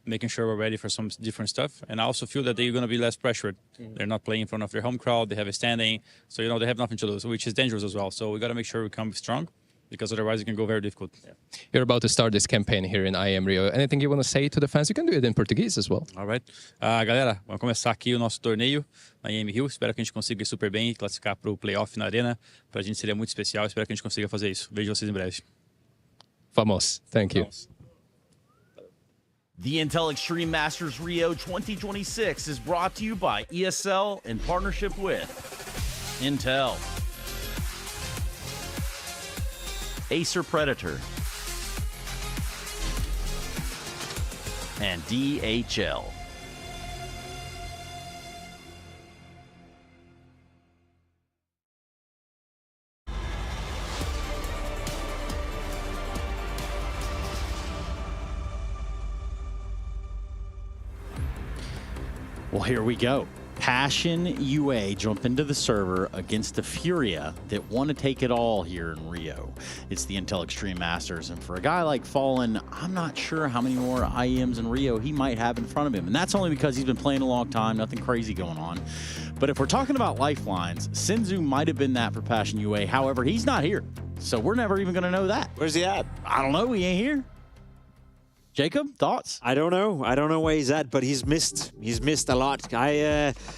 making sure we're ready for some different stuff. And I also feel that they're going to be less pressured. They're not playing in front of their home crowd. They have a standing, so you know they have nothing to lose, which is dangerous as well. So we got to make sure we come strong, because otherwise it can go very difficult. You're about to start this campaign here in IEM Rio. Anything you want to say to the fans? You can do it in Portuguese as well. All right. Galera, vamos começar aqui o nosso torneio na IEM Rio. Espero que a gente consiga ir super bem e classificar para o playoff na arena. Para a gente seria muito especial. Espero que a gente consiga fazer isso. Vejo vocês em breve. Vamos. Thank you. The Intel Extreme Masters Rio 2026 is brought to you by ESL in partnership with Intel, Acer Predator, and DHL. Well, here we go. Passion UA jump into the server against the FURIA that want to take it all here in Rio. It's the Intel Extreme Masters, and for a guy like Fallen, I'm not sure how many more IEMs in Rio he might have in front of him, and that's only because he's been playing a long time, nothing crazy going on. But if we're talking about lifelines, Senzu might have been that for Passion UA. However, he's not here, so we're never even going to know that. Where's he at? I don't know. He ain't here. Jacob, thoughts? I don't know. I don't know where he's at, but he's missed. He's missed a lot.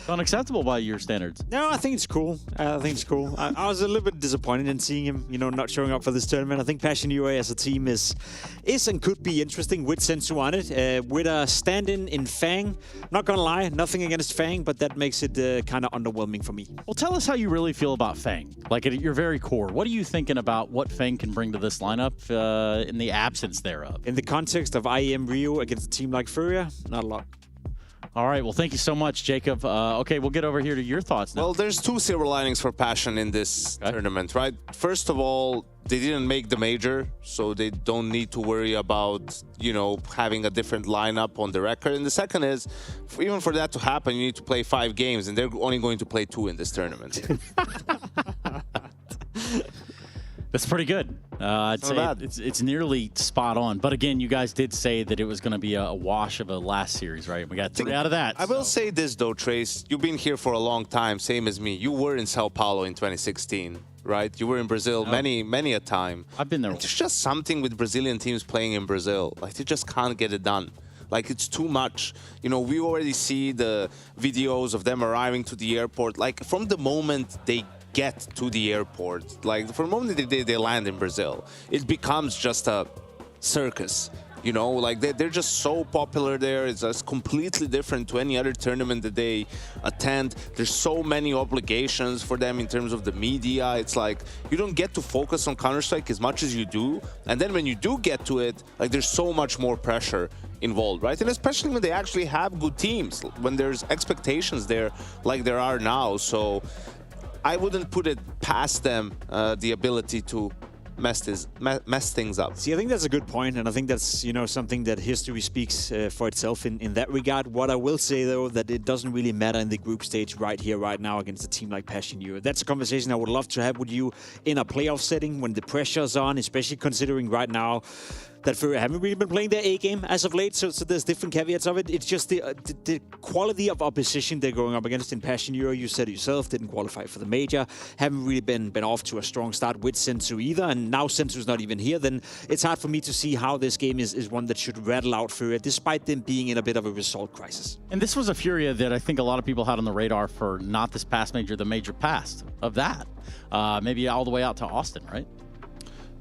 Unacceptable by your standards. No, I think it's cool. I think it's cool. I was a little bit disappointed in seeing him, you know, not showing up for this tournament. I think Passion UA as a team is and could be interesting with Senzu on it. With a stand-in in Fang. Not gonna lie, nothing against Fang, but that makes it kind of underwhelming for me. Well, tell us how you really feel about Fang. Like at your very core, what are you thinking about what Fang can bring to this lineup in the absence thereof? In the context of IEM Rio against a team like FURIA, not a lot. All right, well, thank you so much, Jacob. Okay, we'll get over here to your thoughts now. Well, there's two silver linings for Passion in this tournament, right? First of all, they didn't make the major, so they don't need to worry about, you know, having a different lineup on the record. And the second is, even for that to happen, you need to play 5 games, and they're only going to play 2 in this tournament. That's pretty good. I'd say it's nearly spot on. But again, you guys did say that it was going to be a wash of a last series, right? We got 3 out of that. I will say this, though, Trace. You've been here for a long time, same as me. You were in Sao Paulo in 2016, right? You were in Brazil many a time. I've been there. And there's just something with Brazilian teams playing in Brazil. Like, they just can't get it done. Like, it's too much. You know, we already see the videos of them arriving to the airport. Like, from the moment they get to the airport, like from the moment they land in Brazil, it becomes just a circus, you know, like they're just so popular there. It's just completely different to any other tournament that they attend. There's so many obligations for them in terms of the media. It's like you don't get to focus on Counter-Strike as much as you do, and then when you do get to it, like there's so much more pressure involved, right? And especially when they actually have good teams, when there's expectations there like there are now. So I wouldn't put it past them, the ability to mess things up. See, I think that's a good point, and I think that's, you know, something that history speaks for itself in that regard. What I will say, though, that it doesn't really matter in the group stage right here, right now, against a team like Passion Euro. That's a conversation I would love to have with you in a playoff setting when the pressure's on, especially considering right now that FURIA haven't really been playing their A game as of late, so there's different caveats of it. It's just the quality of opposition they're going up against in Passion Euro. You said it yourself, didn't qualify for the major, haven't really been off to a strong start with Senzu either, and now Senzu's not even here, then it's hard for me to see how this game is one that should rattle out FURIA, despite them being in a bit of a result crisis. And this was a FURIA that I think a lot of people had on the radar for not this past major, the major past of that. Maybe all the way out to Austin, right?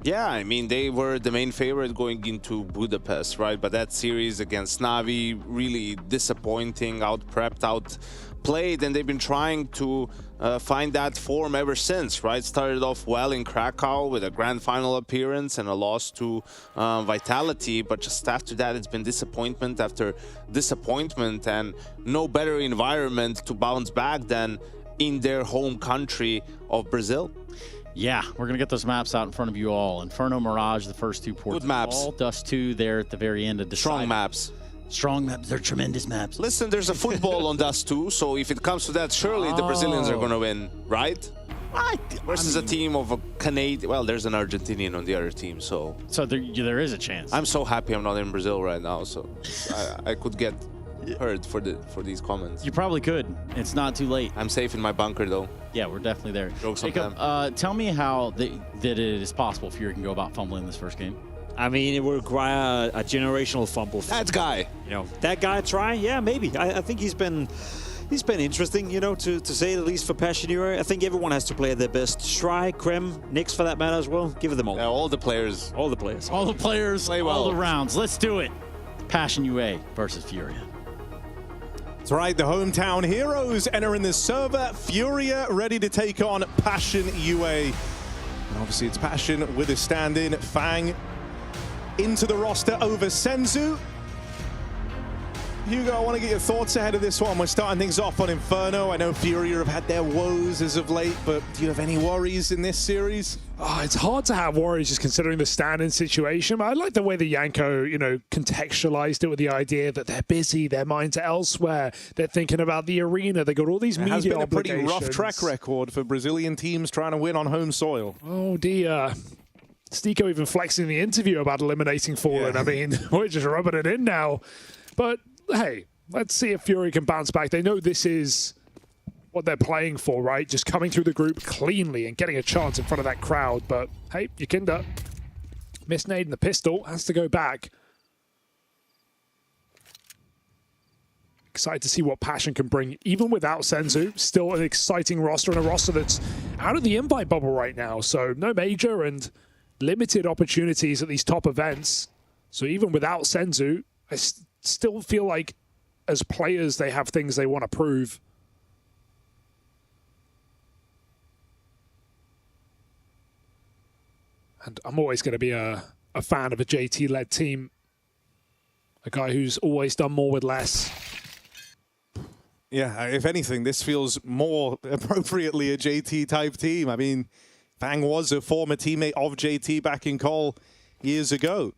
Yeah, I mean, they were the main favorite going into Budapest, right? But that series against Navi, really disappointing, out-prepped, out-played, and they've been trying to find that form ever since, right? Started off well in Krakow with a grand final appearance and a loss to Vitality, but just after that, it's been disappointment after disappointment, and no better environment to bounce back than in their home country of Brazil. Yeah, we're going to get those maps out in front of you all. Inferno, Mirage, the first two ports. Good maps. All Dust 2 there at the very end of the strong maps. Strong maps. They're tremendous maps. Listen, there's a football on Dust 2, so if it comes to that, surely the Brazilians are going to win, right? Versus a team of a Canadian. Well, there's an Argentinian on the other team, so... So there is a chance. I'm so happy I'm not in Brazil right now, so I could get heard for these comments. You probably could. It's not too late. I'm safe in my bunker, though. Yeah, we're definitely there. Jacob, tell me how that it is possible FURIA can go about fumbling this first game. I mean, it would require a generational fumble. That guy. You know, that guy try? Yeah, maybe. I think he's been interesting, you know, to say the least for Passion Euro. I think everyone has to play at their best. Stry, Krem, Nyx for that matter as well. Give it them all. Yeah, all the players. All the players. All the players, play well. All the rounds. Let's do it. Passion UA versus FURIA. That's right, the hometown heroes entering the server. FURIA ready to take on Passion UA. And obviously it's Passion with a stand-in. Fang into the roster over Senzu. Hugo, I want to get your thoughts ahead of this one. We're starting things off on Inferno. I know FURIA have had their woes as of late, but do you have any worries in this series? Oh, it's hard to have worries just considering the stand-in situation. But I like the way that Yanko, you know, contextualized it with the idea that they're busy, their minds are elsewhere, they're thinking about the arena, they got all these media obligations. It has been a pretty rough obligations. track record for Brazilian teams trying to win on home soil. Oh dear. Stiko even flexing in the interview about eliminating Fallen. Yeah. I mean, we're just rubbing it in now. But hey, let's see if FURIA can bounce back. They know this is what they're playing for, right? Just coming through the group cleanly and getting a chance in front of that crowd. But hey, Yakinda, missed nade in the pistol, has to go back. Excited to see what Passion can bring, even without Senzu. Still an exciting roster, and a roster that's out of the invite bubble right now. So no major and limited opportunities at these top events. So even without Senzu, I still feel like as players, they have things they want to prove. And I'm always going to be a fan of a JT-led team. A guy who's always done more with less. Yeah, if anything, this feels more appropriately a JT-type team. I mean, Fang was a former teammate of JT back in Cole years ago.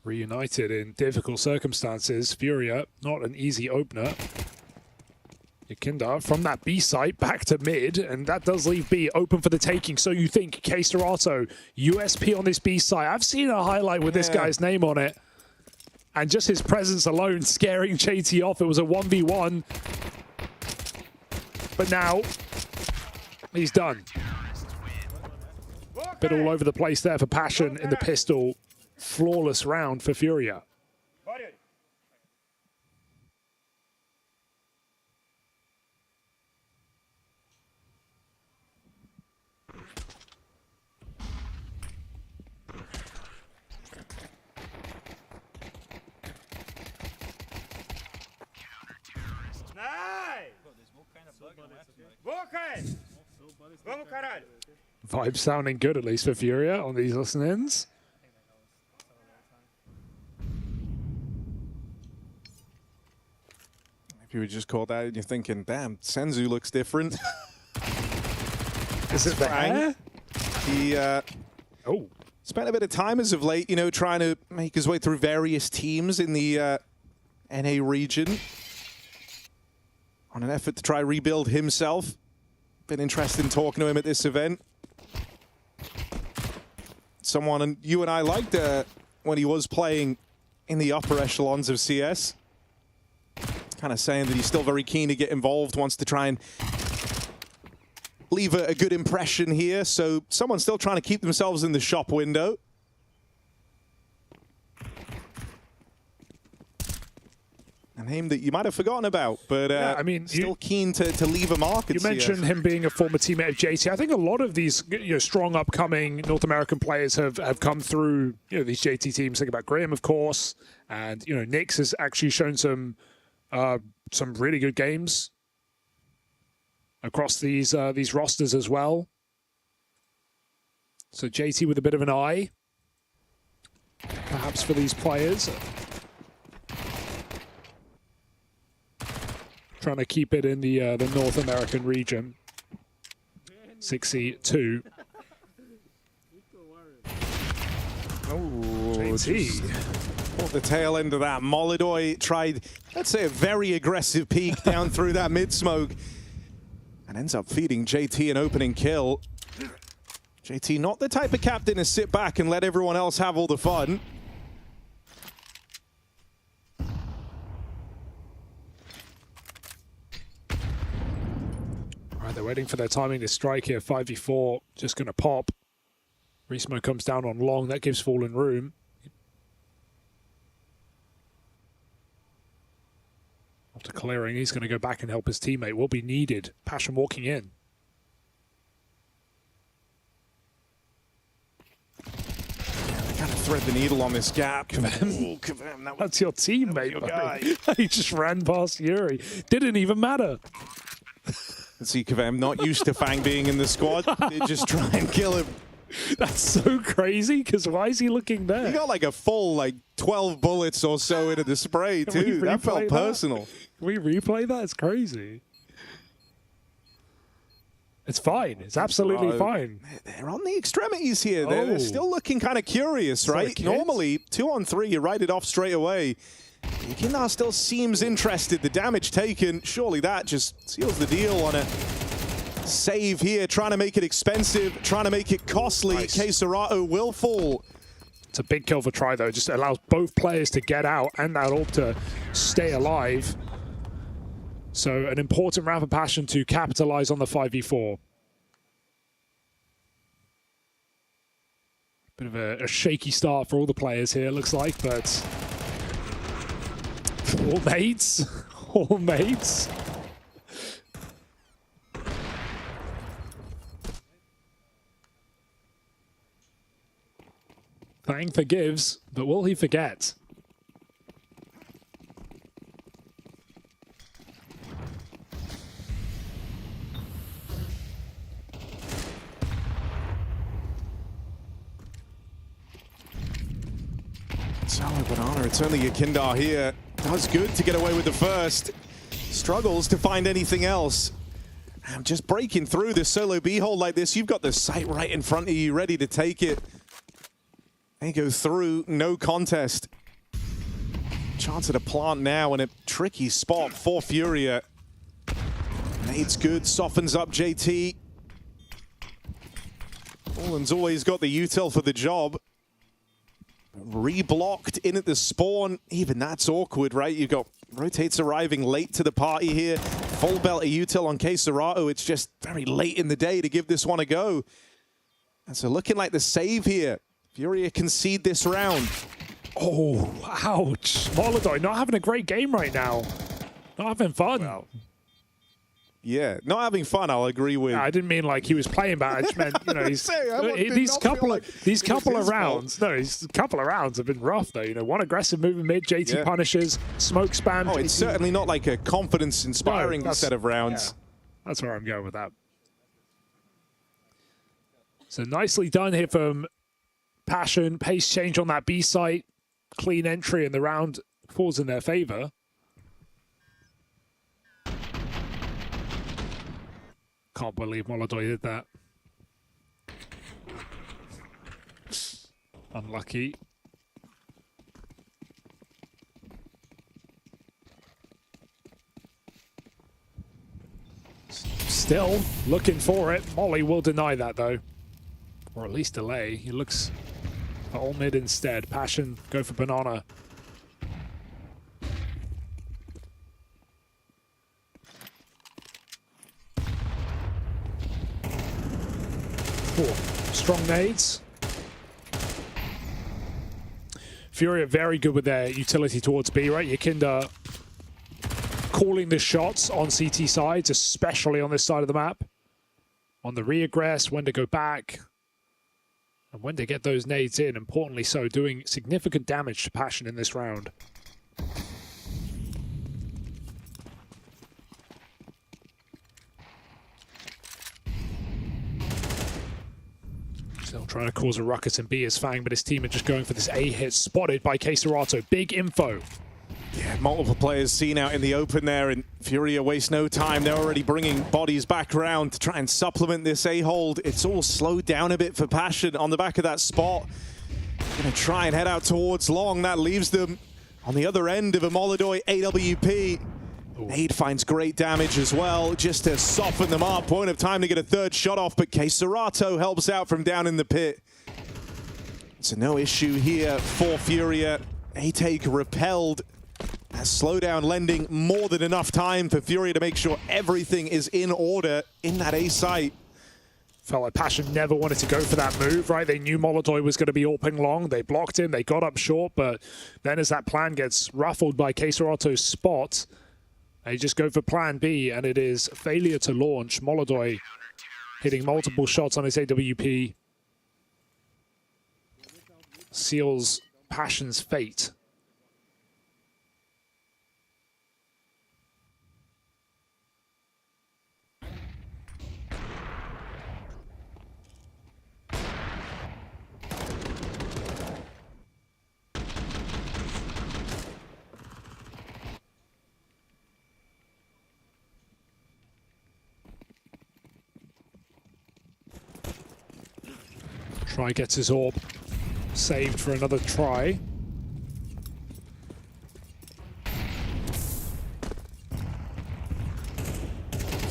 Reunited in difficult circumstances. FURIA, not an easy opener. Yakinda from that B site back to mid, and that does leave B open for the taking. So you think K-Sterato, USP on this B site. I've seen a highlight with this guy's name on it. And just his presence alone scaring JT off. It was a 1v1. But now, he's done. Bit all over the place there for Passion in the pistol. Flawless round for FURIA. Vibes sounding good, at least for FURIA on these listen-ins. If you would just call that and you're thinking, damn, Senzu looks different. Is it there? He spent a bit of time as of late, you know, trying to make his way through various teams in the NA region on an effort to try rebuild himself. Been interested in talking to him at this event. Someone you and I liked when he was playing in the upper echelons of CS. Kind of saying that he's still very keen to get involved, wants to try and leave a good impression here. So someone's still trying to keep themselves in the shop window. A name that you might have forgotten about, but yeah, I mean, still keen to leave a mark. You mentioned him being a former teammate of JT. I think a lot of these strong upcoming North American players have come through these JT teams. Think about Graham, of course, and Nyx has actually shown some really good games across these rosters as well. So JT with a bit of an eye, perhaps, for these players. Trying to keep it in the North American region. 6-2. Oh, JT. Caught the tail end of that. Molodoy tried, let's say, a very aggressive peek down through that mid-smoke and ends up feeding JT an opening kill. JT not the type of captain to sit back and let everyone else have all the fun. They're waiting for their timing to strike here. 5v4, just going to pop. Resmo comes down on long. That gives Fallen room. After clearing, he's going to go back and help his teammate. Will be needed. Passion walking in. Gotta thread the needle on this gap. Kavem, that's your teammate, your guy. He just ran past Yuri. Didn't even matter. Let's see, Kavem, not used to Fang being in the squad. They just try and kill him. That's so crazy, because why is he looking there? He got like a full 12 bullets or so into the spray, too. That felt personal. Can we replay that? It's crazy. It's fine. It's absolutely fine. They're on the extremities here. They're still looking kind of curious, right? Normally, 2-on-3, you write it off straight away. Ikindar still seems interested. The damage taken, surely that just seals the deal on a save here. Trying to make it expensive, trying to make it costly. Nice. Serato will fall. It's a big kill for Try, though. Just allows both players to get out and that orb to stay alive. So an important round for Passion to capitalize on the 5v4. Bit of a shaky start for all the players here, looks like, but all mates. All mates. Fang forgives, but will he forget? Solid banana. It's only Ikindar here. Does good to get away with the first. Struggles to find anything else. And just breaking through this solo B-hole like this, you've got the site right in front of you, ready to take it. They go through, no contest. Chance at a plant now in a tricky spot for FURIA. Nade's good, softens up JT. Fallen's always got the util for the job. Reblocked in at the spawn. Even that's awkward, right? You've got Rotates arriving late to the party here. Full belt of util on Serato. It's just very late in the day to give this one a go. And so looking like the save here. FURIA concede this round. Oh, ouch. Molodoy not having a great game right now. Not having fun. Well, yeah, not having fun, I'll agree with. I didn't mean like he was playing bad. I just meant, you know, these couple of rounds. No, these couple of rounds have been rough though. You know, one aggressive move in mid, JT punishes, smoke spam. Oh, it's certainly not like a confidence-inspiring set of rounds. Yeah, that's where I'm going with that. So nicely done here from Passion. Pace change on that B site. Clean entry, and the round falls in their favor. Can't believe Molodoy did that. Unlucky. Still looking for it. Molly will deny that though. Or at least delay. He looks for all mid instead. Passion go for banana. Ooh, strong nades. FURIA very good with their utility towards B, right? Yakinda calling the shots on CT sides, especially on this side of the map. On the reaggress, when to go back, and when to get those nades in, importantly so, doing significant damage to Passion in this round. Still trying to cause a ruckus in B as Fang, but his team are just going for this A hit, spotted by Queserato. Big info. Yeah, multiple players seen out in the open there, and FURIA waste no time. They're already bringing bodies back around to try and supplement this A-hold. It's all slowed down a bit for Passion on the back of that spot. Gonna try and head out towards long. That leaves them on the other end of a Molodoi AWP. Nade finds great damage as well, just to soften them up. Won't have time to get a third shot off, but Queserato helps out from down in the pit. So no issue here for FURIA. A-take repelled. That slowdown lending more than enough time for FURIA to make sure everything is in order in that A site. Felt like Passion never wanted to go for that move, right? They knew Molodoi was going to be AWPing long. They blocked him, they got up short, but then as that plan gets ruffled by Queserato's spot, they just go for plan B, and it is failure to launch. Molodoi hitting multiple shots on his AWP. Seals Passion's fate. Try gets his AWP saved for another try.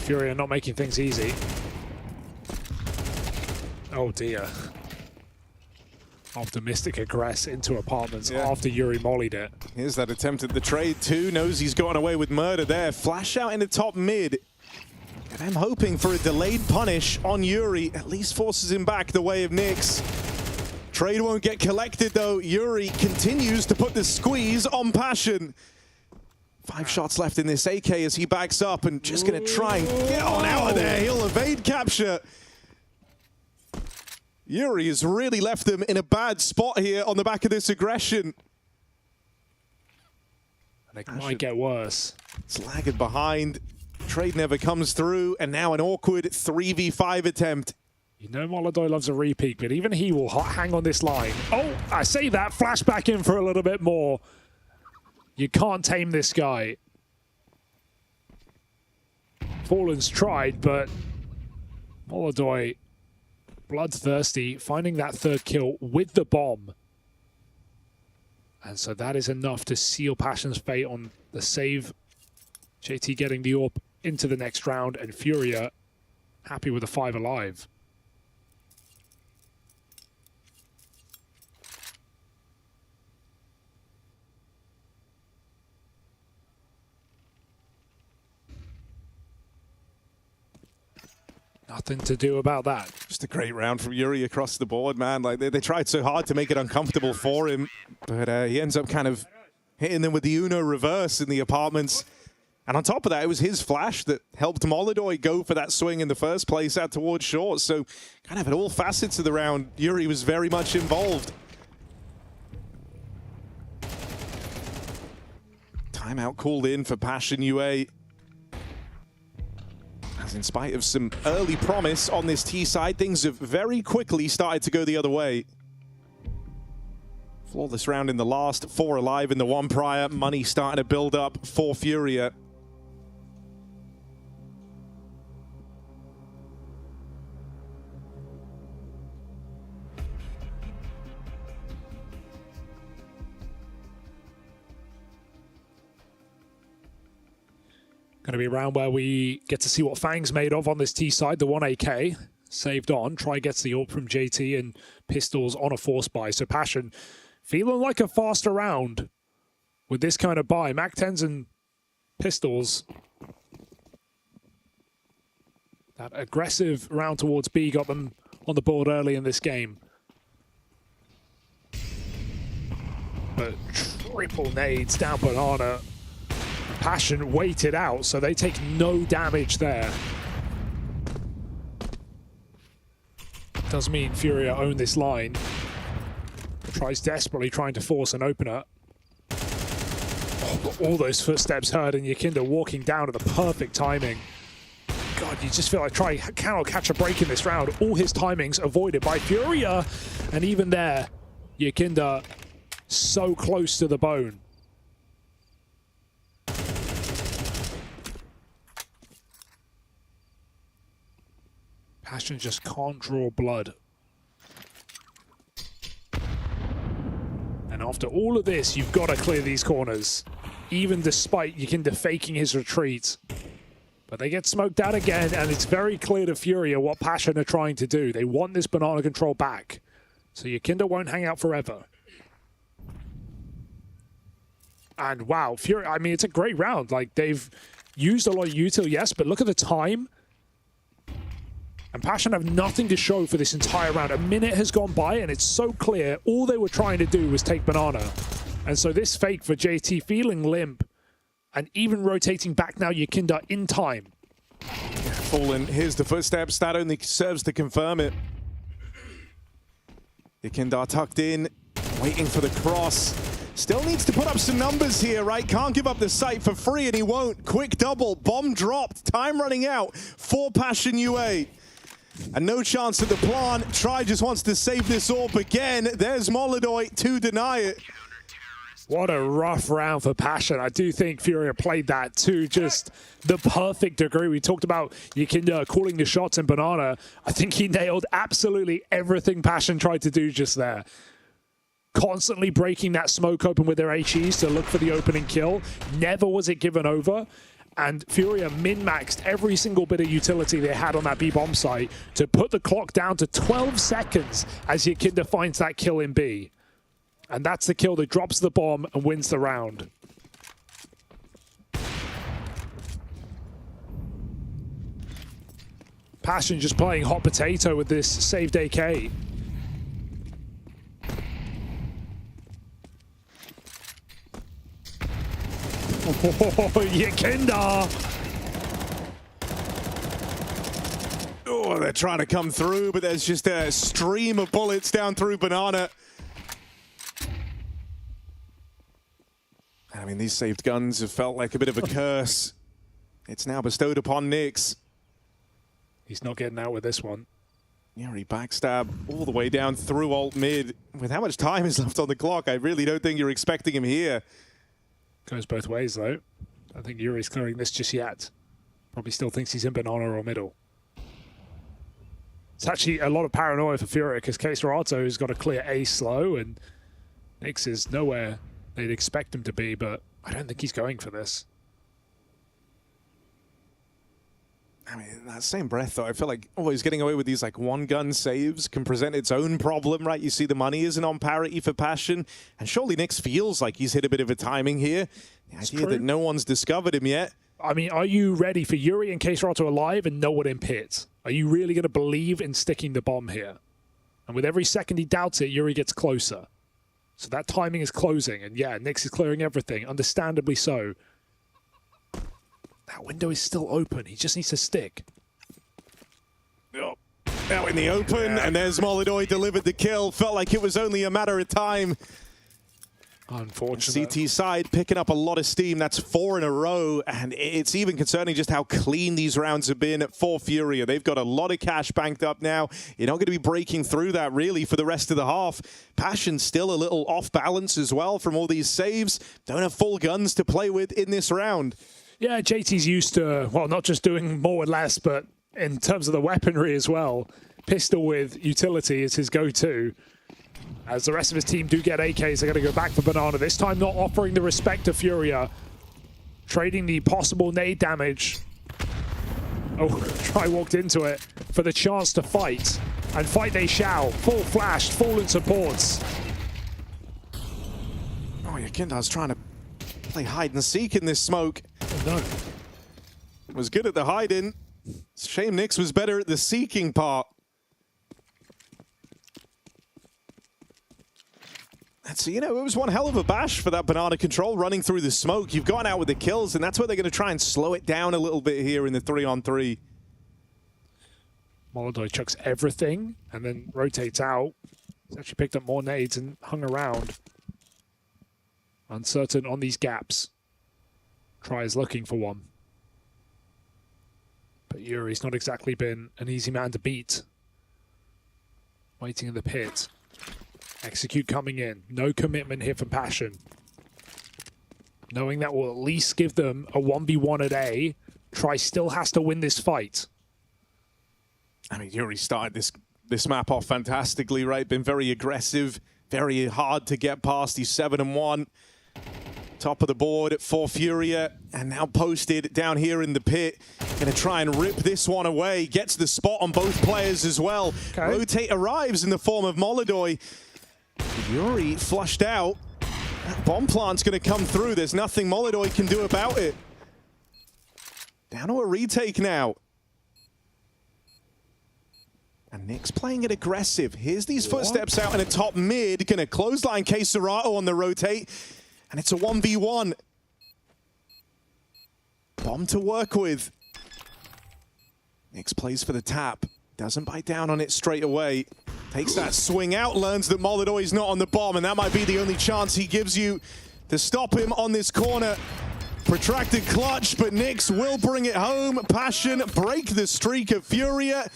FURIA not making things easy. Oh dear. Optimistic aggress into apartments after Yuri mollied it. Here's that attempt at the trade too. Knows he's gotten away with murder there. Flash out into top mid. And I'm hoping for a delayed punish on Yuri. At least forces him back the way of Nyx. Trade won't get collected though. Yuri continues to put the squeeze on Passion. 5 shots left in this AK as he backs up and just gonna try and get on out of there. He'll evade capture. Yuri has really left them in a bad spot here on the back of this aggression. And it might get worse. It's lagging behind. Trade never comes through, and now an awkward 3v5 attempt. You know Molodoi loves a repeat, but even he will hang on this line. Oh, I say that. Flash back in for a little bit more. You can't tame this guy. Fallen's tried, but Molodoi, bloodthirsty, finding that third kill with the bomb. And so that is enough to seal Passion's fate on the save. JT getting the AWP into the next round, and FURIA happy with a 5 alive. Nothing to do about that. Just a great round from Yuri across the board, man. Like they tried so hard to make it uncomfortable for him, but he ends up kind of hitting them with the Uno reverse in the apartments. And on top of that, it was his flash that helped Molodoi go for that swing in the first place out towards short. So kind of at all facets of the round, Yuri was very much involved. Timeout called in for Passion UA. As in spite of some early promise on this T side, things have very quickly started to go the other way. Flawless round in the last, 4 alive in the one prior. Money starting to build up for FURIA. Going to be a round where we get to see what Fang's made of on this T side. The 1 AK saved on. Try gets the ult from JT and Pistols on a force buy. So Passion feeling like a faster round with this kind of buy. Mac 10s and Pistols. That aggressive round towards B got them on the board early in this game. But triple nades down Banana. Passion waited out, so they take no damage there. Does mean FURIA own this line. Tries desperately trying to force an opener. Oh, but all those footsteps heard and Yakinda walking down at the perfect timing. God, you just feel like Try cannot catch a break in this round. All his timings avoided by FURIA. And even there, Yakinda so close to the bone. Passion just can't draw blood. And after all of this, you've got to clear these corners. Even despite Yakinda faking his retreat. But they get smoked out again, and it's very clear to FURIA what Passion are trying to do. They want this banana control back. So Yakinda won't hang out forever. And wow, FURIA, I mean, it's a great round. Like, they've used a lot of util, yes, but look at the time. And Passion have nothing to show for this entire round. A minute has gone by, and it's so clear all they were trying to do was take banana. And so this fake for JT feeling limp, and even rotating back now, Yakinda in time. Fallen, here's the footsteps. That only serves to confirm it. Yakinda tucked in, waiting for the cross. Still needs to put up some numbers here, right? Can't give up the site for free, and he won't. Quick double, bomb dropped, time running out for Passion UA. And no chance at the plant. Try just wants to save this orb again. There's Molidoy to deny it. What a rough round for Passion. I do think FURIA played that to just the perfect degree. We talked about Yakinda calling the shots in banana. I think he nailed absolutely everything Passion tried to do just there. Constantly breaking that smoke open with their HEs to look for the opening kill. Never was it given over. And FURIA min-maxed every single bit of utility they had on that B-bomb site to put the clock down to 12 seconds as Yakinda finds that kill in B. And that's the kill that drops the bomb and wins the round. Passion just playing hot potato with this saved AK. Oh, Yakinda! Oh, they're trying to come through, but there's just a stream of bullets down through banana. I mean, these saved guns have felt like a bit of a curse. It's now bestowed upon Nyx. He's not getting out with this one. Yeah, he backstab all the way down through alt mid. With how much time is left on the clock, I really don't think you're expecting him here. Goes both ways, though. I don't think Yuri's clearing this just yet. Probably still thinks he's in banana or middle. It's actually a lot of paranoia for FURIA because Caserato's got to clear A slow, and Nyx is nowhere they'd expect him to be, but I don't think he's going for this. I mean, in that same breath, though, I feel like always getting away with these like one-gun saves can present its own problem, right? You see the money isn't on parity for Passion, and surely Nyx feels like he's hit a bit of a timing here. The idea that no one's discovered him yet. I mean, are you ready for Yuri and Caserato alive and no one in pit? Are you really going to believe in sticking the bomb here? And with every second he doubts it, Yuri gets closer. So that timing is closing, and yeah, Nyx is clearing everything, understandably so. That window is still open. He just needs to stick. Out in the open, and there's Molidoy delivered the kill. Felt like it was only a matter of time. Unfortunate. CT side picking up a lot of steam. That's 4 in a row, and it's even concerning just how clean these rounds have been for FURIA. They've got a lot of cash banked up now. You're not going to be breaking through that really for the rest of the half. Passion's still a little off balance as well from all these saves. Don't have full guns to play with in this round. Yeah, JT's used to, well, not just doing more with less, but in terms of the weaponry as well. Pistol with utility is his go-to. As the rest of his team do get AKs, they're going to go back for banana. This time not offering the respect to FURIA. trading the possible nade damage. Oh, Try walked into it for the chance to fight. And fight they shall. Full flashed, full in supports. Oh, Yakindar's trying to play hide and seek in this smoke. Oh, no. Was good at the hiding. Shame Nix was better at the seeking part. So, you know, it was one hell of a bash for that banana control running through the smoke. You've gone out with the kills, and that's where they're going to try and slow it down a little bit here in the 3-on-3. Molodoi chucks everything and then rotates out. He's actually picked up more nades and hung around. Uncertain on these gaps. Try is looking for one. But Yuri's not exactly been an easy man to beat. Waiting in the pit. Execute coming in. No commitment here from Passion. Knowing that will at least give them a 1v1 at A. Try still has to win this fight. I mean, Yuri started this map off fantastically, right? Been very aggressive, very hard to get past. He's 7-1. Top of the board for FURIA, and now posted down here in the pit. Gonna try and rip this one away. Gets the spot on both players as well. Okay. Rotate arrives in the form of Molodoi. Yuri flushed out. That bomb plant's gonna come through. There's nothing Molodoi can do about it. Down to a retake now. And Nick's playing it aggressive. Here's these footsteps out in a top mid. Gonna clothesline Serato on the rotate. And it's a 1v1. Bomb to work with. Nix plays for the tap. Doesn't bite down on it straight away. Takes that swing out, learns that Molodoi's not on the bomb, and that might be the only chance he gives you to stop him on this corner. Protracted clutch, but Nix will bring it home. Passion break the streak of FURIA.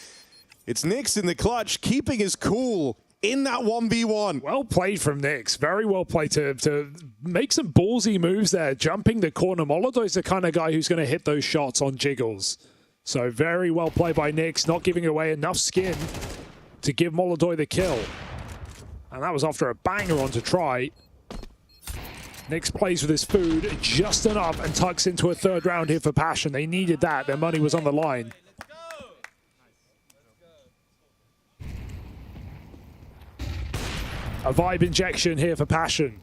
It's Nix in the clutch, keeping his cool in that 1v1. Well played from Nix. Very well played to make some ballsy moves there. Jumping the corner. Molodoi's the kind of guy who's going to hit those shots on jiggles. So very well played by Nix, not giving away enough skin to give Molodoi the kill. And that was after a banger on to Try. Nix plays with his food just enough and tucks into a third round here for Passion. They needed that. Their money was on the line. A vibe injection here for Passion.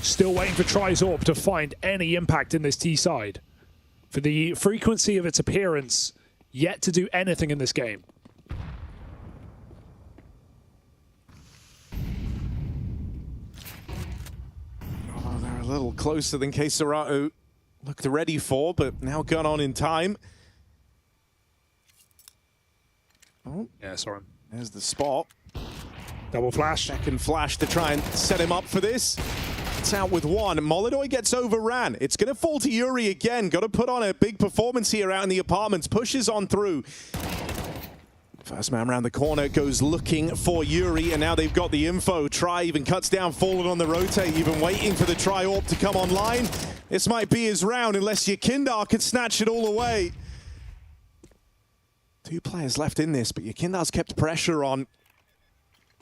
Still waiting for Try's AWP to find any impact in this T side. For the frequency of its appearance, yet to do anything in this game. Oh, they're a little closer than Serato looked ready for, but now gone on in time. Oh, yeah, sorry. There's the spot. Double flash. Second flash to try and set him up for this. It's out with one. Molodoi gets overran. It's going to fall to Yuri again. Got to put on a big performance here out in the apartments. Pushes on through. First man around the corner goes looking for Yuri, and now they've got the info. Try even cuts down, Fallen on the rotate, even waiting for the Try AWP to come online. This might be his round unless Yakindar can snatch it all away. Two players left in this, but Yakindar's kept pressure on.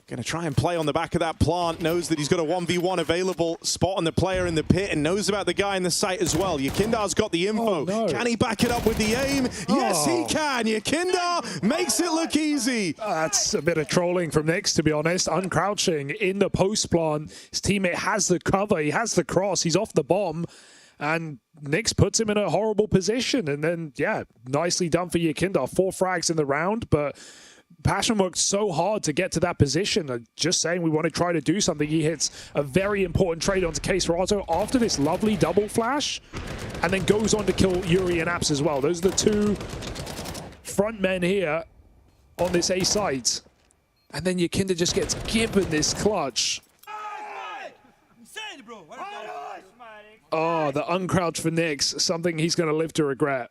Going to try and play on the back of that plant. Knows that he's got a 1v1 available. Spot on the player in the pit and knows about the guy in the site as well. Yakindar's got the info. Oh, no. Can he back it up with the aim? Yes, he can. Yakindar makes it look easy. That's a bit of trolling from Nix, to be honest. Uncrouching in the post plant. His teammate has the cover. He has the cross. He's off the bomb. And Nix puts him in a horrible position. And then, yeah, nicely done for Yakindar. 4 frags in the round, but Passion worked so hard to get to that position. Just saying we want to try to do something. He hits a very important trade onto Serato after this lovely double flash, and then goes on to kill Yuri and Apps as well. Those are the two front men here on this A site. And then Yakindar just gets given this clutch. Oh, the uncrouch for Nix, something he's going to live to regret.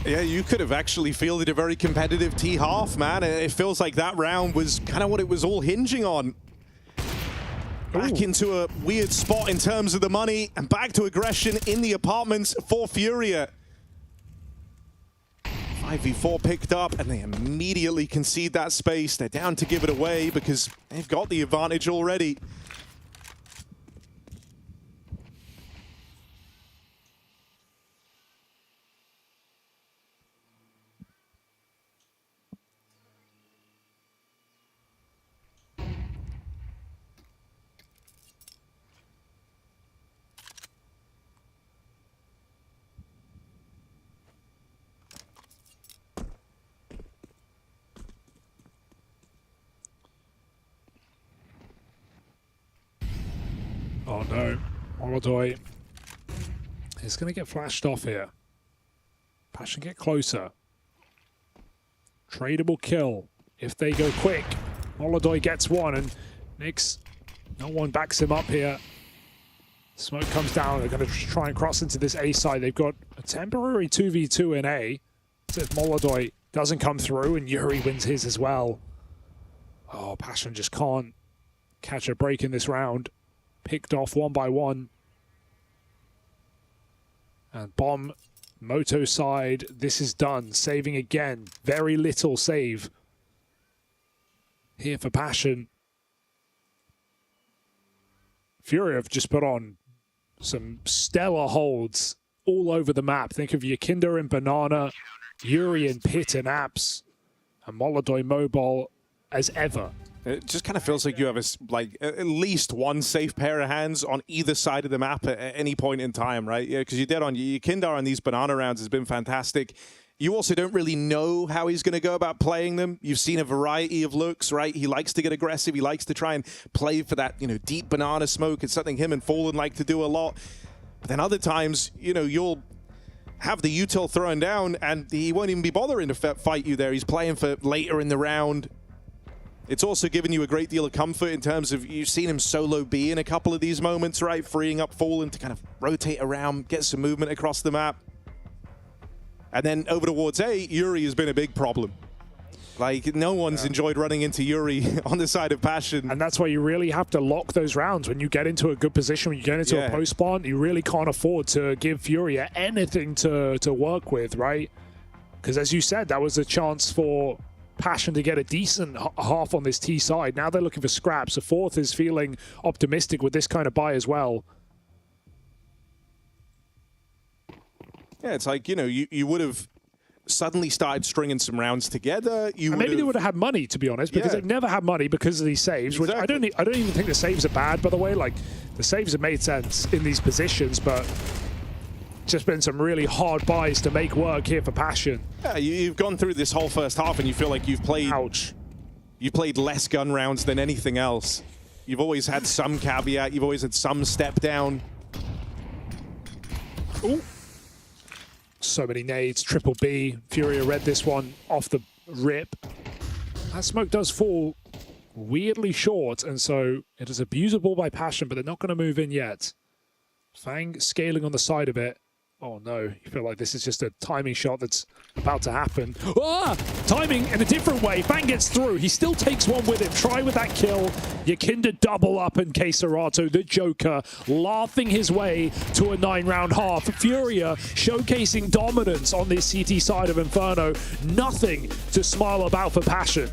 Yeah, you could have actually fielded a very competitive T-half, man. It feels like that round was kind of what it was all hinging on. Back into a weird spot in terms of the money, and back to aggression in the apartments for FURIA. 5v4 picked up, and they immediately concede that space. They're down to give it away because they've got the advantage already. Oh no, Molodoi is going to get flashed off here. Passion get closer. Tradable kill if they go quick. Molodoi gets one, and Nyx, no one backs him up here. Smoke comes down. They're going to try and cross into this A side. They've got a temporary 2v2 in A. So if Molodoi doesn't come through, and Yuri wins his as well. Oh, Passion just can't catch a break in this round. Picked off one by one. And Bomb, Moto side, this is done. Saving again. Very little save here for Passion. FURIA have just put on some stellar holds all over the map. Think of Yakinda and Banana, Yuri and Pit and Apps, and Molodoi mobile as ever. It just kind of feels like you have at least one safe pair of hands on either side of the map at any point in time, right? Yeah, because you're dead on. Yakinda on these banana rounds has been fantastic. You also don't really know how he's going to go about playing them. You've seen a variety of looks, right? He likes to get aggressive. He likes to try and play for that, deep banana smoke. It's something him and Fallen like to do a lot. But then other times, you'll have the util thrown down and he won't even be bothering to fight you there. He's playing for later in the round. It's also given you a great deal of comfort in terms of you've seen him solo B in a couple of these moments, right? Freeing up Fallen to kind of rotate around, get some movement across the map. And then over towards A, Yuri has been a big problem. Like, no one's enjoyed running into Yuri on the side of Passion. And that's why you really have to lock those rounds. When you get into a good position, when you get into a post spawn, you really can't afford to give FURIA anything to work with, right? Because as you said, that was a chance for Passion to get a decent half on this T side. Now they're looking for scraps. The fourth is feeling optimistic with this kind of buy as well. Yeah, it's like, you would have suddenly started stringing some rounds together. Maybe they would have had money, to be honest, because they've never had money because of these saves. Which I don't even think the saves are bad, by the way. Like, the saves have made sense in these positions, but just been some really hard buys to make work here for Passion. Yeah, you've gone through this whole first half and you feel like you've played... Ouch. You've played less gun rounds than anything else. You've always had some caveat. You've always had some step down. Ooh. So many nades, triple B. FURIA read this one off the rip. That smoke does fall weirdly short, and so it is abusable by Passion, but they're not going to move in yet. Fang scaling on the side of it. Oh no, you feel like this is just a timing shot that's about to happen. Ah! Timing in a different way. Fang gets through. He still takes one with him. Try with that kill. Yakinda double up, and Keserato, the Joker, laughing his way to a 9-round half. FURIA showcasing dominance on this CT side of Inferno. Nothing to smile about for Passion.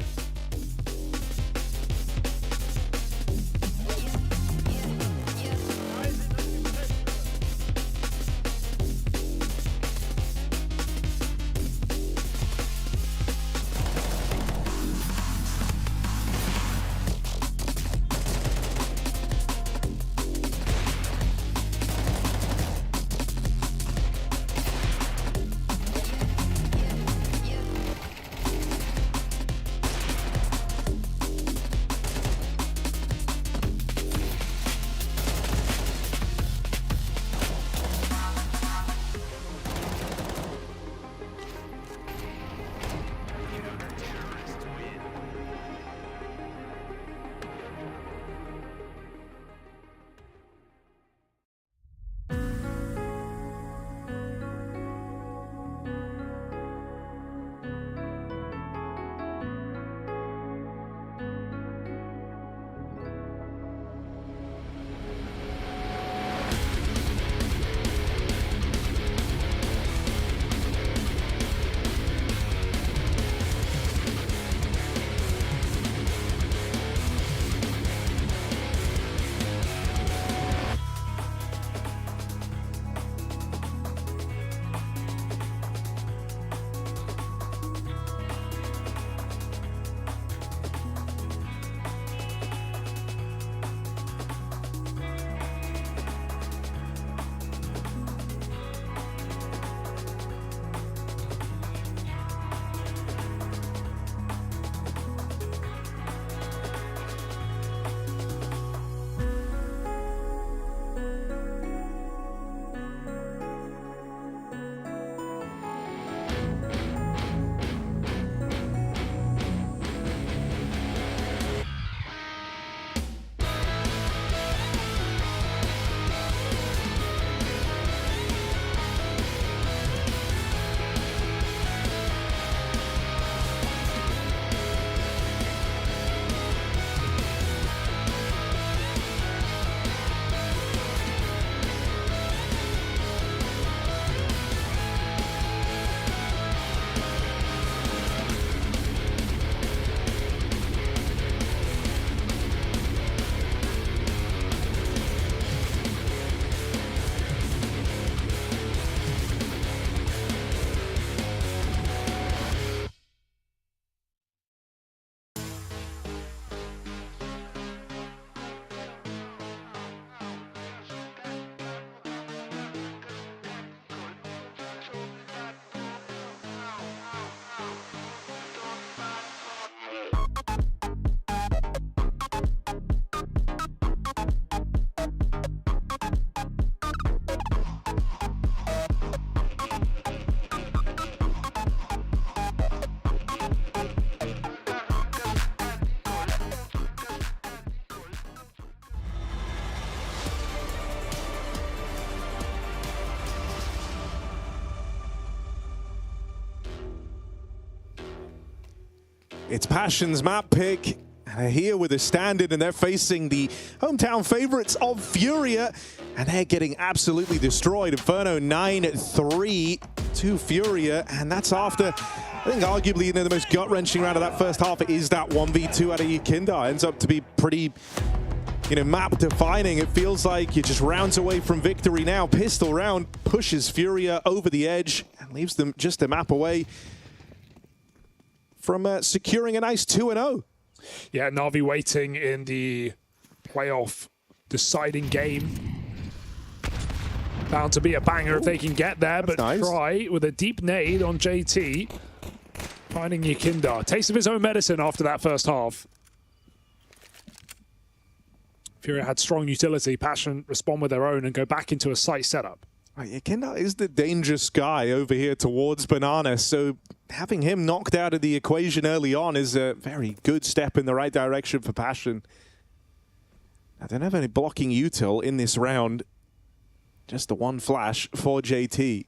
It's Passion's map pick. They're here with a standard, and they're facing the hometown favorites of FURIA, and they're getting absolutely destroyed. Inferno 9-3 to FURIA, and that's after, I think arguably, the most gut-wrenching round of that first half is that 1v2 out of Yakindar. Ends up to be pretty, map defining. It feels like you're just rounds away from victory now. Pistol round pushes FURIA over the edge and leaves them just a map away from securing a nice 2-0. Yeah, Na'Vi waiting in the playoff deciding game. Bound to be a banger if they can get there, but nice. Try with a deep nade on JT. Finding Yakindar. Taste of his own medicine after that first half. FURIA had strong utility. Passion respond with their own and go back into a site setup. Right, Yakindar is the dangerous guy over here towards Banana, so having him knocked out of the equation early on is a very good step in the right direction for Passion. Now, they don't have any blocking util in this round. Just the one flash for JT.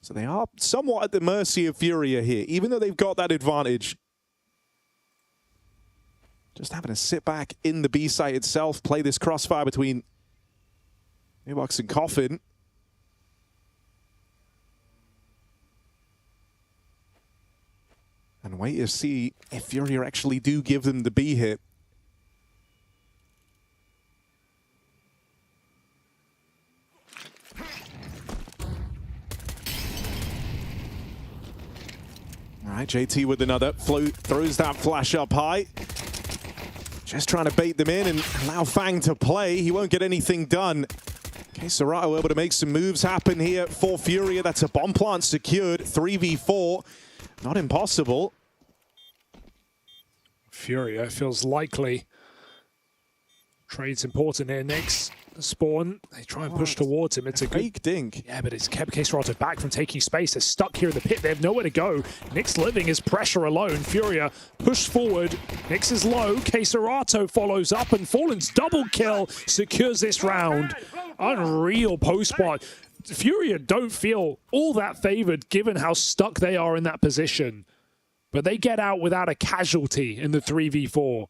So they are somewhat at the mercy of FURIA here, even though they've got that advantage. Just having to sit back in the B site itself, play this crossfire between Nubox and Coffin. And wait to see if FURIA actually do give them the B hit. All right, JT with another. Throws that flash up high. Just trying to bait them in and allow Fang to play. He won't get anything done. Okay, Serato able to make some moves happen here for FURIA. That's a bomb plant secured. 3v4. Not impossible. FURIA feels likely. Trade's important here. Next spawn, they try and push towards him. It's a fake dink. Yeah, but it's kept Serato back from taking space. They're stuck here in the pit. They have nowhere to go. Nyx living his pressure alone. FURIA push forward. Nyx is low. Serato follows up, and Fallen's double kill secures this round. Unreal post spot. FURIA don't feel all that favored given how stuck they are in that position. But they get out without a casualty in the 3v4.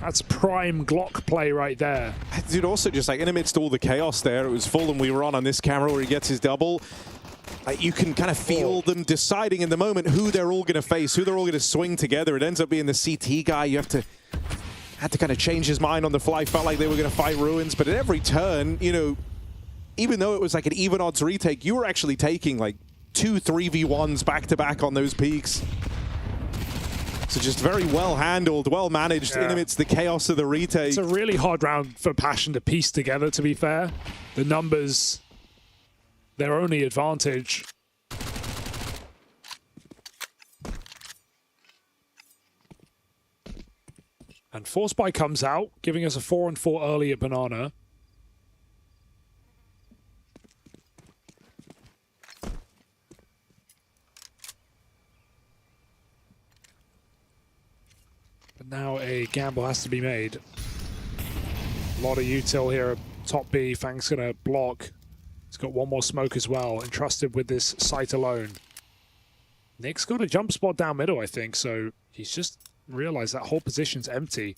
That's prime Glock play right there. Dude, also just like in amidst all the chaos there, it was Fallen we were on this camera where he gets his double. Like you can kind of feel them deciding in the moment who they're all going to face, who they're all going to swing together. It ends up being the CT guy. You had to kind of change his mind on the fly. Felt like they were going to fight Ruins, but at every turn, even though it was like an even odds retake, you were actually taking like 2 3v1s back to back on those peaks. So just very well handled, well managed in amidst the chaos of the retake. It's a really hard round for Passion to piece together, to be fair. The numbers, their only advantage. And Force Buy comes out, giving us a 4-4 early at Banana. But now a gamble has to be made. A lot of util here. Top B, Fang's going to block. He's got one more smoke as well, entrusted with this site alone. Nick's got a jump spot down middle, I think, so he's just realized that whole position's empty.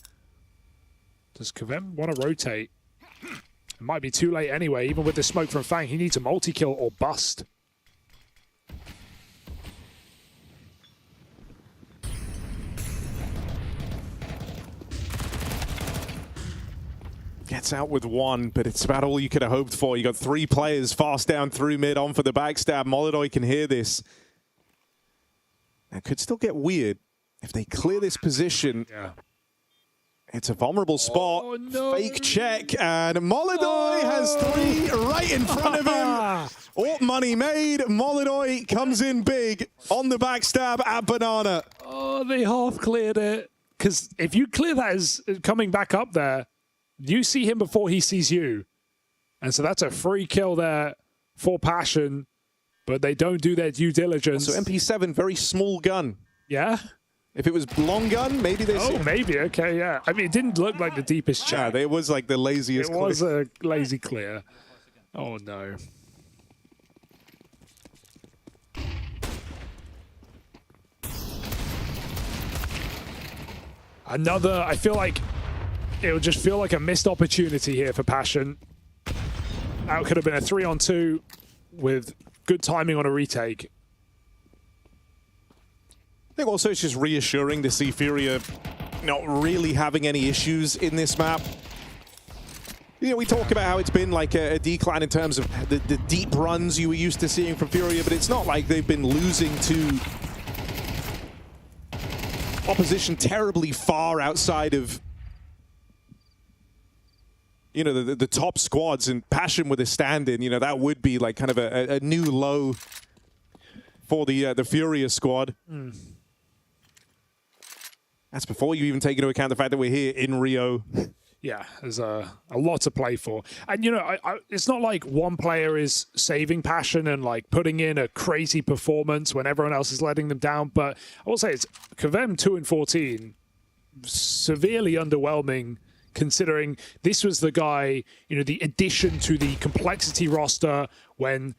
Does Kavem want to rotate? It might be too late anyway. Even with the smoke from Fang, he needs a multi-kill or bust. Gets out with one, but it's about all you could have hoped for. You got 3 players fast down through mid, on for the backstab. Molodoi can hear this. It could still get weird if they clear this position. Yeah. It's a vulnerable spot. Oh, no. Fake check, and Molodoi has 3 right in front of him. Alt money made. Molodoi comes in big on the backstab at Banana. Oh, they half cleared it. Because if you clear that as coming back up there, you see him before he sees you. And so that's a free kill there for Passion, but they don't do their due diligence. So MP7, very small gun. Yeah? If it was long gun, maybe they Oh, maybe. Okay, yeah. I mean, it didn't look like the deepest check. Yeah, it was like the laziest clear. It was a lazy clear. Oh, no. Another, I feel like it'll just feel like a missed opportunity here for Passion. That could have been a 3-on-2 with good timing on a retake. I think also it's just reassuring to see FURIA not really having any issues in this map. You know, we talk about how it's been like a decline in terms of the deep runs you were used to seeing from FURIA, but it's not like they've been losing to opposition terribly far outside of, you know, the top squads. And Passion with a stand-in, you know, that would be like kind of a new low for the FURIA squad. That's before you even take into account the fact that we're here in Rio. Yeah, there's a lot to play for. And, you know, it's not like one player is saving Passion and, like, putting in a crazy performance when everyone else is letting them down. But I will say it's Kvem 2-14, severely underwhelming, considering this was the guy, you know, the addition to the complexity roster when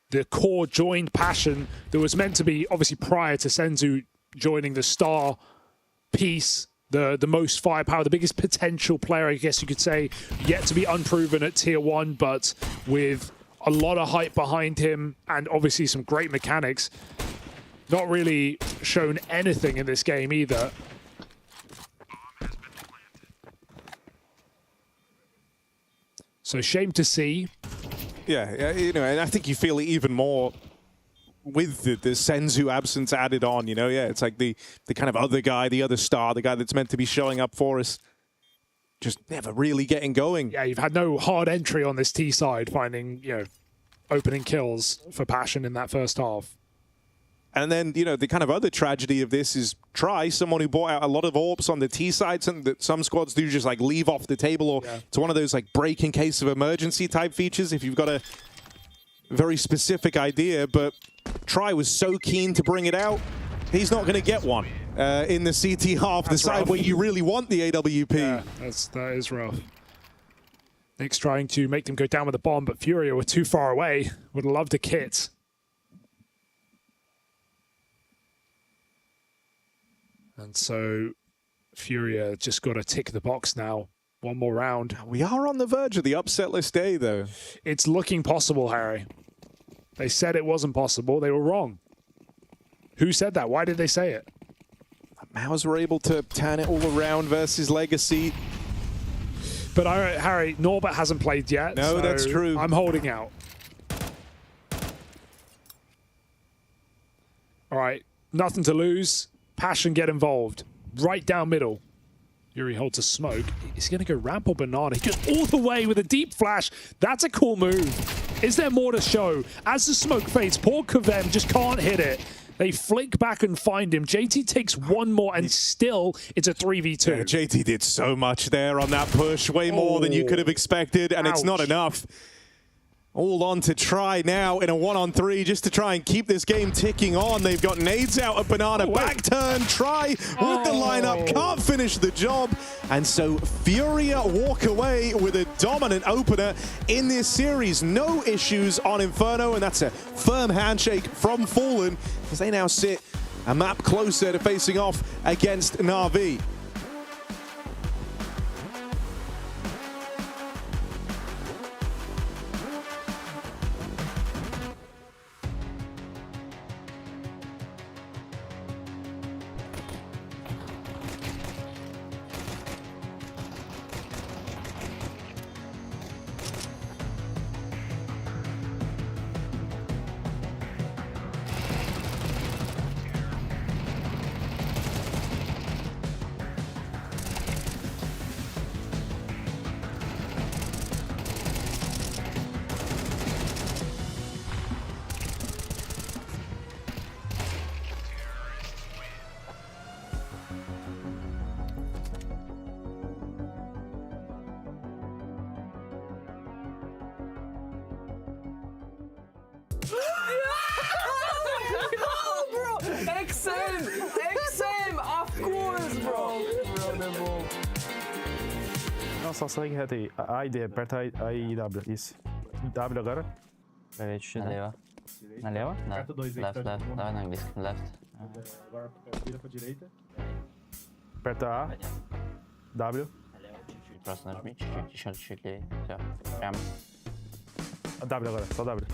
the core joined Passion that was meant to be, obviously, prior to Senzu joining the star piece, the most firepower, the biggest potential player, I guess you could say, yet to be unproven at tier 1, but with a lot of hype behind him and obviously some great mechanics. Not really shown anything in this game either. So shame to see. Yeah, you know, and I think you feel it even more with the Senzu absence added on, you know. Yeah, it's like the kind of other guy, the other star, the guy that's meant to be showing up for us, just never really getting going. Yeah, you've had no hard entry on this T side, finding, you know, opening kills for Passion in that first half. And then, you know, the kind of other tragedy of this is Try, someone who bought out a lot of AWPs on the T side, something that some squads do just like leave off the table, or it's one of those like break in case of emergency type features if you've got a very specific idea. But Try was so keen to bring it out, he's not going to get one in the CT half, the side where you really want the AWP. Yeah, that is rough. Nick's trying to make them go down with a bomb, but FURIA were too far away. Would have loved a kit. And so FURIA just got to tick the box now. One more round. We are on the verge of the upset list day, though. It's looking possible, Harry. They said it wasn't possible. They were wrong. Who said that? Why did they say it? Maus were able to turn it all around versus Legacy. But Harry, Norbert hasn't played yet. No, so that's true. I'm holding out. All right, nothing to lose. Passion get involved. Right down middle. Yuri holds a smoke. Is he going to go ramp or banana? He goes all the way with a deep flash. That's a cool move. Is there more to show? As the smoke fades, poor Kvem just can't hit it. They flick back and find him. JT takes one more, and still it's a 3v2. Yeah, JT did so much there on that push, way more than you could have expected, and it's not enough. All on to Try now in a 1-on-3 just to try and keep this game ticking on. They've got nades out of Banana. Back turn, Try with the lineup. Can't finish the job. And so FURIA walk away with a dominant opener in this series. No issues on Inferno, and that's a firm handshake from Fallen because they now sit a map closer to facing off against Na'Vi. Nossa, só segue reto aí. A ID, aperta a IW, isso. W agora. Peraí, deixa eu Na leva? Não. Aperta 2 aí. Left. Não, left. Agora vira pra direita. Aperta A. W. Просто нажми чуть-чуть, еще чуть-чуть левее. Все, прямо. W agora, só W.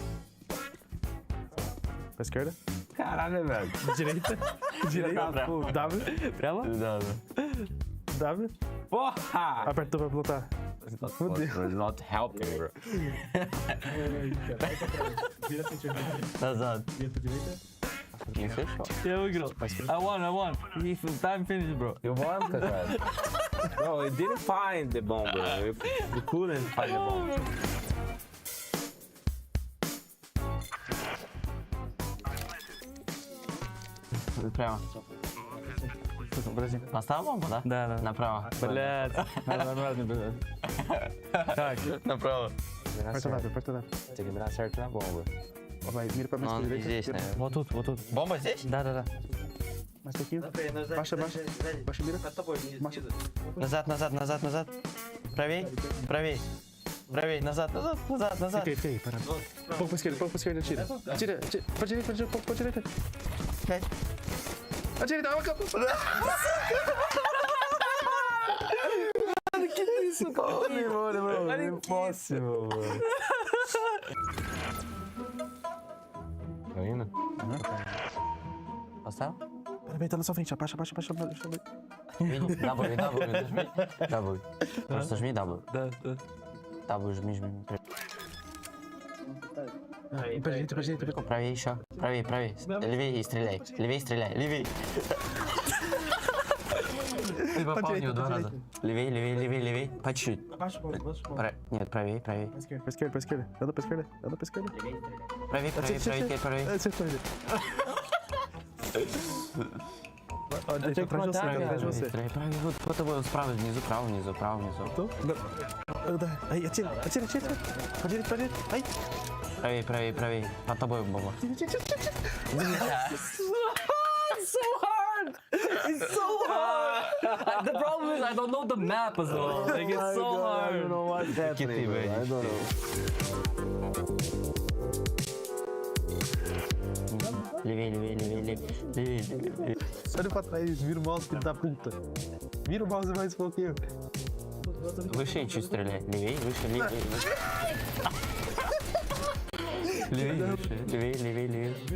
Pra esquerda. Caralho, velho. Direita. Direita. W. Прямо? W. W. Porra! Apertou pra pilotar. It's not helping, bro. Назад. Не слышал? Я выиграл. I won. Time finished, bro. You won, Kakan. No, it didn't find the bomb, bro. You couldn't find the bomb. Прямо. Поставил бомбу, да? Да. Направо. Блядь. Нормально, блядь. Так, направо. Aperta W. Tem que mirar certo na bomba. Vai, mira pra minha Não, esquerda. здесь, наверное. Вот тут. Бомба здесь? Да. Mais pouquinho. Baixa. Baixa, mira. Назад. Правей, назад. Fiquei, para. Pouco pra esquerda, atira. Atira. Pra direita, pouco pra direita. Cai. A direita, acabou. Mano, que isso, cara? Mano, é impossível, mano. Tá indo? Passar? Peraí, tá na sua frente, abaixa. W. Просто жми W. Да. W жми. Pra direita. Правее еще. Правее. Левее и стреляй. Левее. Ты попал в него 2 раза. Левее. По чуть-чуть. Нет, правее. Pra esquerda. Anda pra esquerda. Правее. Atrás de você. Правее. Вот по тобой справа, внизу, право, внизу. Aí, atira. Pra direita. Aí. Правее. Под тобой бомба. It's so hard! The problem is I don't know the map as well. Like, it's so hard. I don't know what's happening, bro. I don't know. Левее. Olha pra trás, vira o mouse, filho da puta. Vira o mouse mais um pouquinho. Выше чуть стреляй. Левее.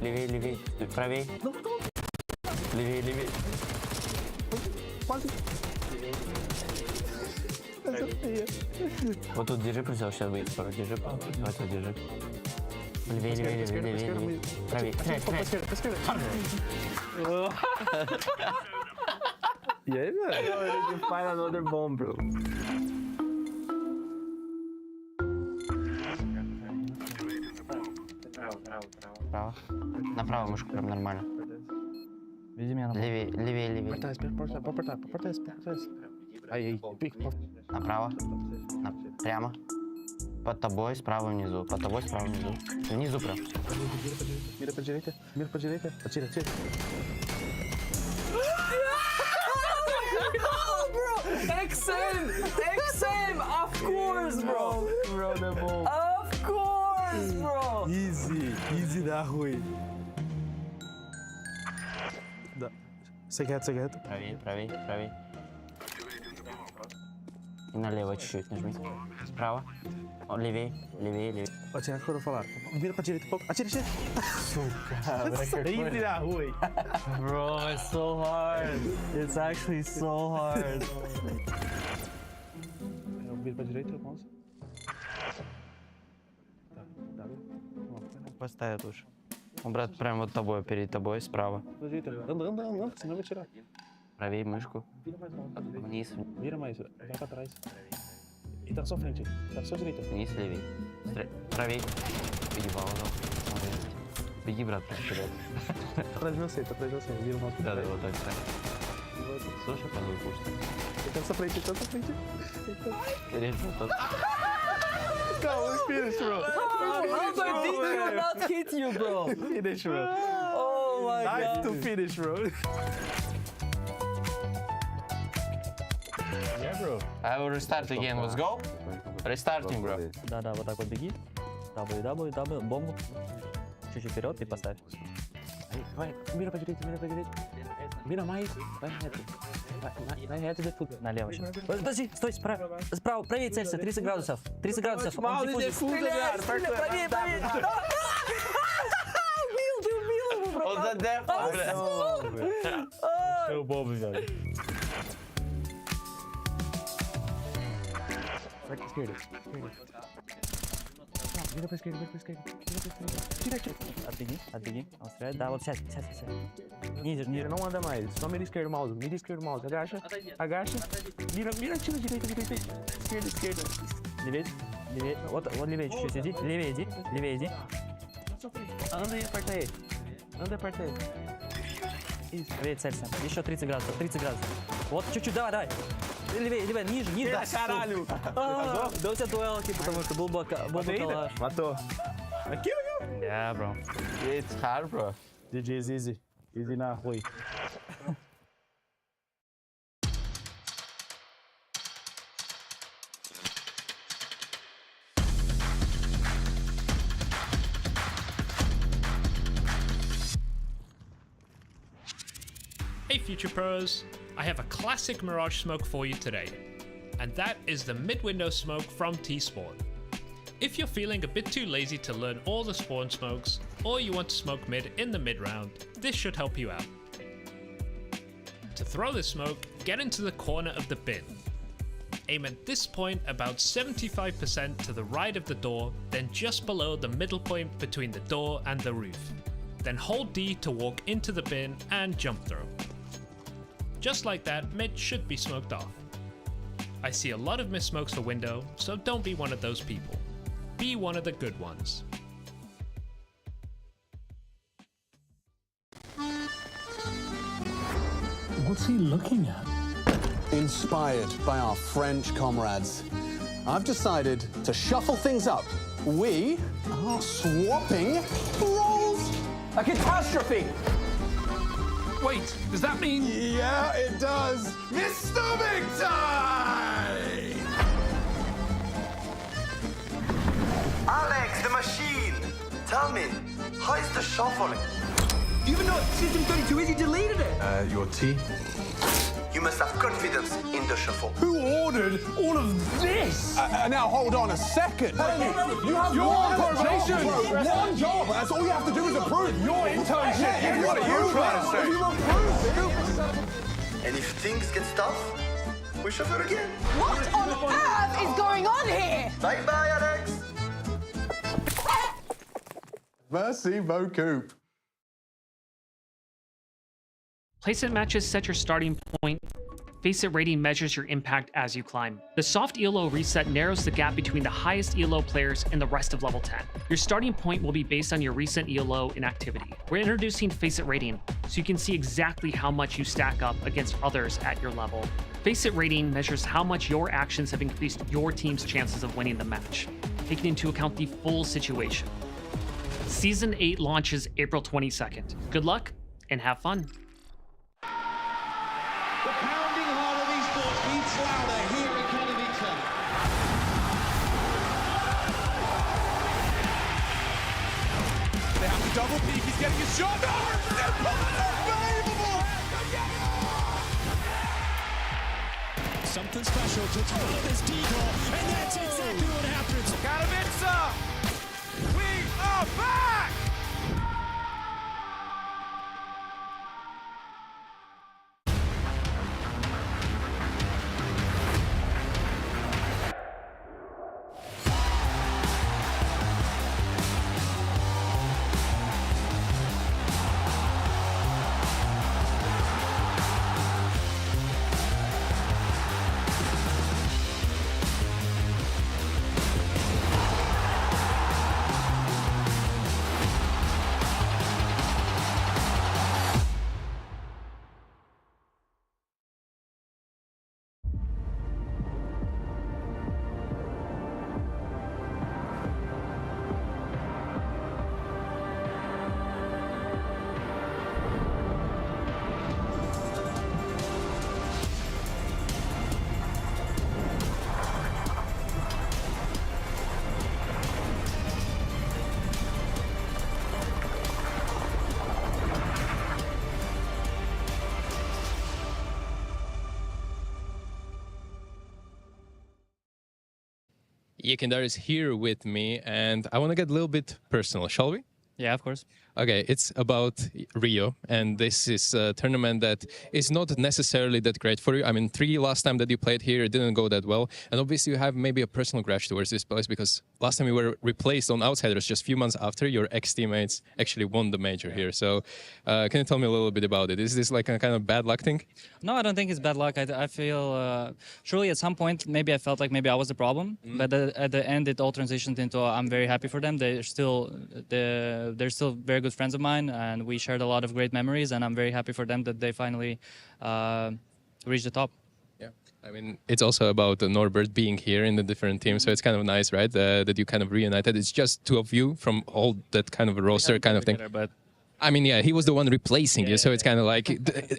Левее. Правее. Левее. Вот тут держи прицел, сейчас выйдет скоро. Держи. Вот тут держи. Левее. Правее. E aí, velho? You find another bomb, bro. Право. Направо мышку прям нормально. Веди меня на Левее. Apertar. Aí, pica. Направо. Прямо. Под тобой, справа внизу. Внизу прям. Mira pra direita. Atira. XM, of course, bro. Of course, bro. Easy da ruim. Segue reto. Правее. И налево чуть-чуть нажми. Справа. Левее. Atira, que eu vou falar. Vira pra direita um pouco. Atira. Easy da ruim. Bro, it's so hard. It's actually so hard. Vira pra direita, mouse. Поставь уже. Он, брат, прямо перед тобой, справа. Anda, senão vai tirar. Правее мышку. Vira mais mal. Вниз. Vira mais, vai pra trás. E tá na sua frente, tá na sua direita. Вниз, левее. Правее. Беги, Валдо. Беги, брат, прям вперед. Atrás de você, vira o mouse. Да, вот так. Слушай, пожалуй, пусто. Tá na sua frente. Calma, finish, bro. How did you not hit you, bro? Finish, bro. Oh my god. Nice to finish, bro. Yeah, bro. I will restart again. Let's go. Restarting, bro. Да, вот так вот беги. W, бомбу. Чуть-чуть вперед и поставь. Vai, mira pra direita. Mira mais. Vai reto. Налево сейчас. Подожди, стой, справа. Справа, правее целься, 30 градусов. 30 градусов. Он диффузит. Стреляй, правее. Убил его, Он задефал, бля. Все, бомбы взяли. Отбеги. Он стреляет. Да, вот сейчас. Ниже. Não anda mais. Só mira esquerdo, mouse. Agacha. Mira, direita. Esquerda. Левее. Вот левее чуть-чуть иди. Левее иди. Anda e aperta ele. Isso. Левее целься. Еще 30 градусов. Вот, чуть-чуть, давай. Левее, ниже. Да, caralho. Да у тебя дуэл, потому что был бы калаш. Matou. Yeah, bro. It's hard, bro. GG's easy. Easy na Rui. Hey Future Pros, I have a classic Mirage smoke for you today, and that is the mid-window smoke from T-Spawn. If you're feeling a bit too lazy to learn all the spawn smokes, or you want to smoke mid in the mid round, this should help you out. To throw this smoke, get into the corner of the bin. Aim at this point about 75% to the right of the door, then just below the middle point between the door and the roof. Then hold D to walk into the bin and jump throw. Just like that, mid should be smoked off. I see a lot of missed smokes for window, so don't be one of those people. Be one of the good ones. What's he looking at? Inspired by our French comrades, I've decided to shuffle things up. We are swapping roles. A catastrophe! Wait, does that mean... Yeah, it does. Mr. Big Time! Alex, the machine! Tell me, how is the shuffling? Do you even know what System 32 is? You deleted it! Your T? You must have confidence in the shuffle. Who ordered all of this? Now hold on a second. You have one probation. One job. That's all you have to do is approve your internship. What are you trying to say? You approve. And if things get tough, we shuffle again. What on earth is going on here? Bye-bye, Alex. Merci beaucoup. Placement matches set your starting point. Face It rating measures your impact as you climb. The soft ELO reset narrows the gap between the highest ELO players and the rest of level 10. Your starting point will be based on your recent ELO inactivity. We're introducing Face It rating, so you can see exactly how much you stack up against others at your level. Face It rating measures how much your actions have increased your team's chances of winning the match, taking into account the full situation. Season 8 launches April 22nd. Good luck and have fun. The pounding heart of Esports beats louder here in Canids. They have to double peek. He's getting his shot. Unbelievable! Something special to throw this decoy, and that's exactly what happens. Canids, we are back! Yekindar is here with me, and I want to get a little bit personal, shall we? Yeah, of course. Okay, it's about Rio, and this is a tournament that is not necessarily that great for you. I mean, last time that you played here, it didn't go that well, and obviously you have maybe a personal grudge towards this place because last time you were replaced on Outsiders just a few months after your ex-teammates actually won the major here. So can you tell me a little bit about it? Is this like a kind of bad luck thing? No, I don't think it's bad luck. I feel surely at some point maybe I felt like maybe I was the problem, but at the end it all transitioned into I'm very happy for them. They're still very good friends of mine, and we shared a lot of great memories, and I'm very happy for them that they finally reached the top. Yeah, I mean, it's also about Norbert being here in the different teams, so it's kind of nice, right, that you kind of reunited. It's just two of you from all that kind of a roster kind of thing. But I mean, yeah, he was the one replacing you, so it's kind of like,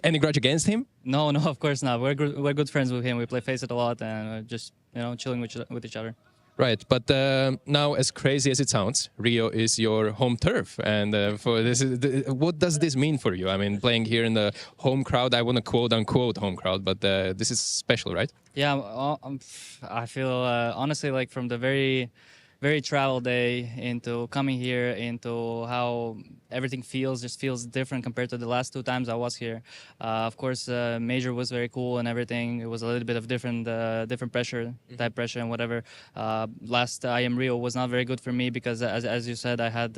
any grudge against him? No, of course not. We're good friends with him. We play Face It a lot, and just chilling with each other. Right, but now, as crazy as it sounds, Rio is your home turf, and for this, what does this mean for you? I mean, playing here in the home crowd, I want to quote-unquote home crowd, but this is special, right? Yeah, I feel honestly like from the very travel day into coming here, into how everything just feels different compared to the last 2 times I was here. Of course, major was very cool and everything. It was a little bit of different pressure, type pressure and whatever. Last IEM Rio was not very good for me because, as you said, I had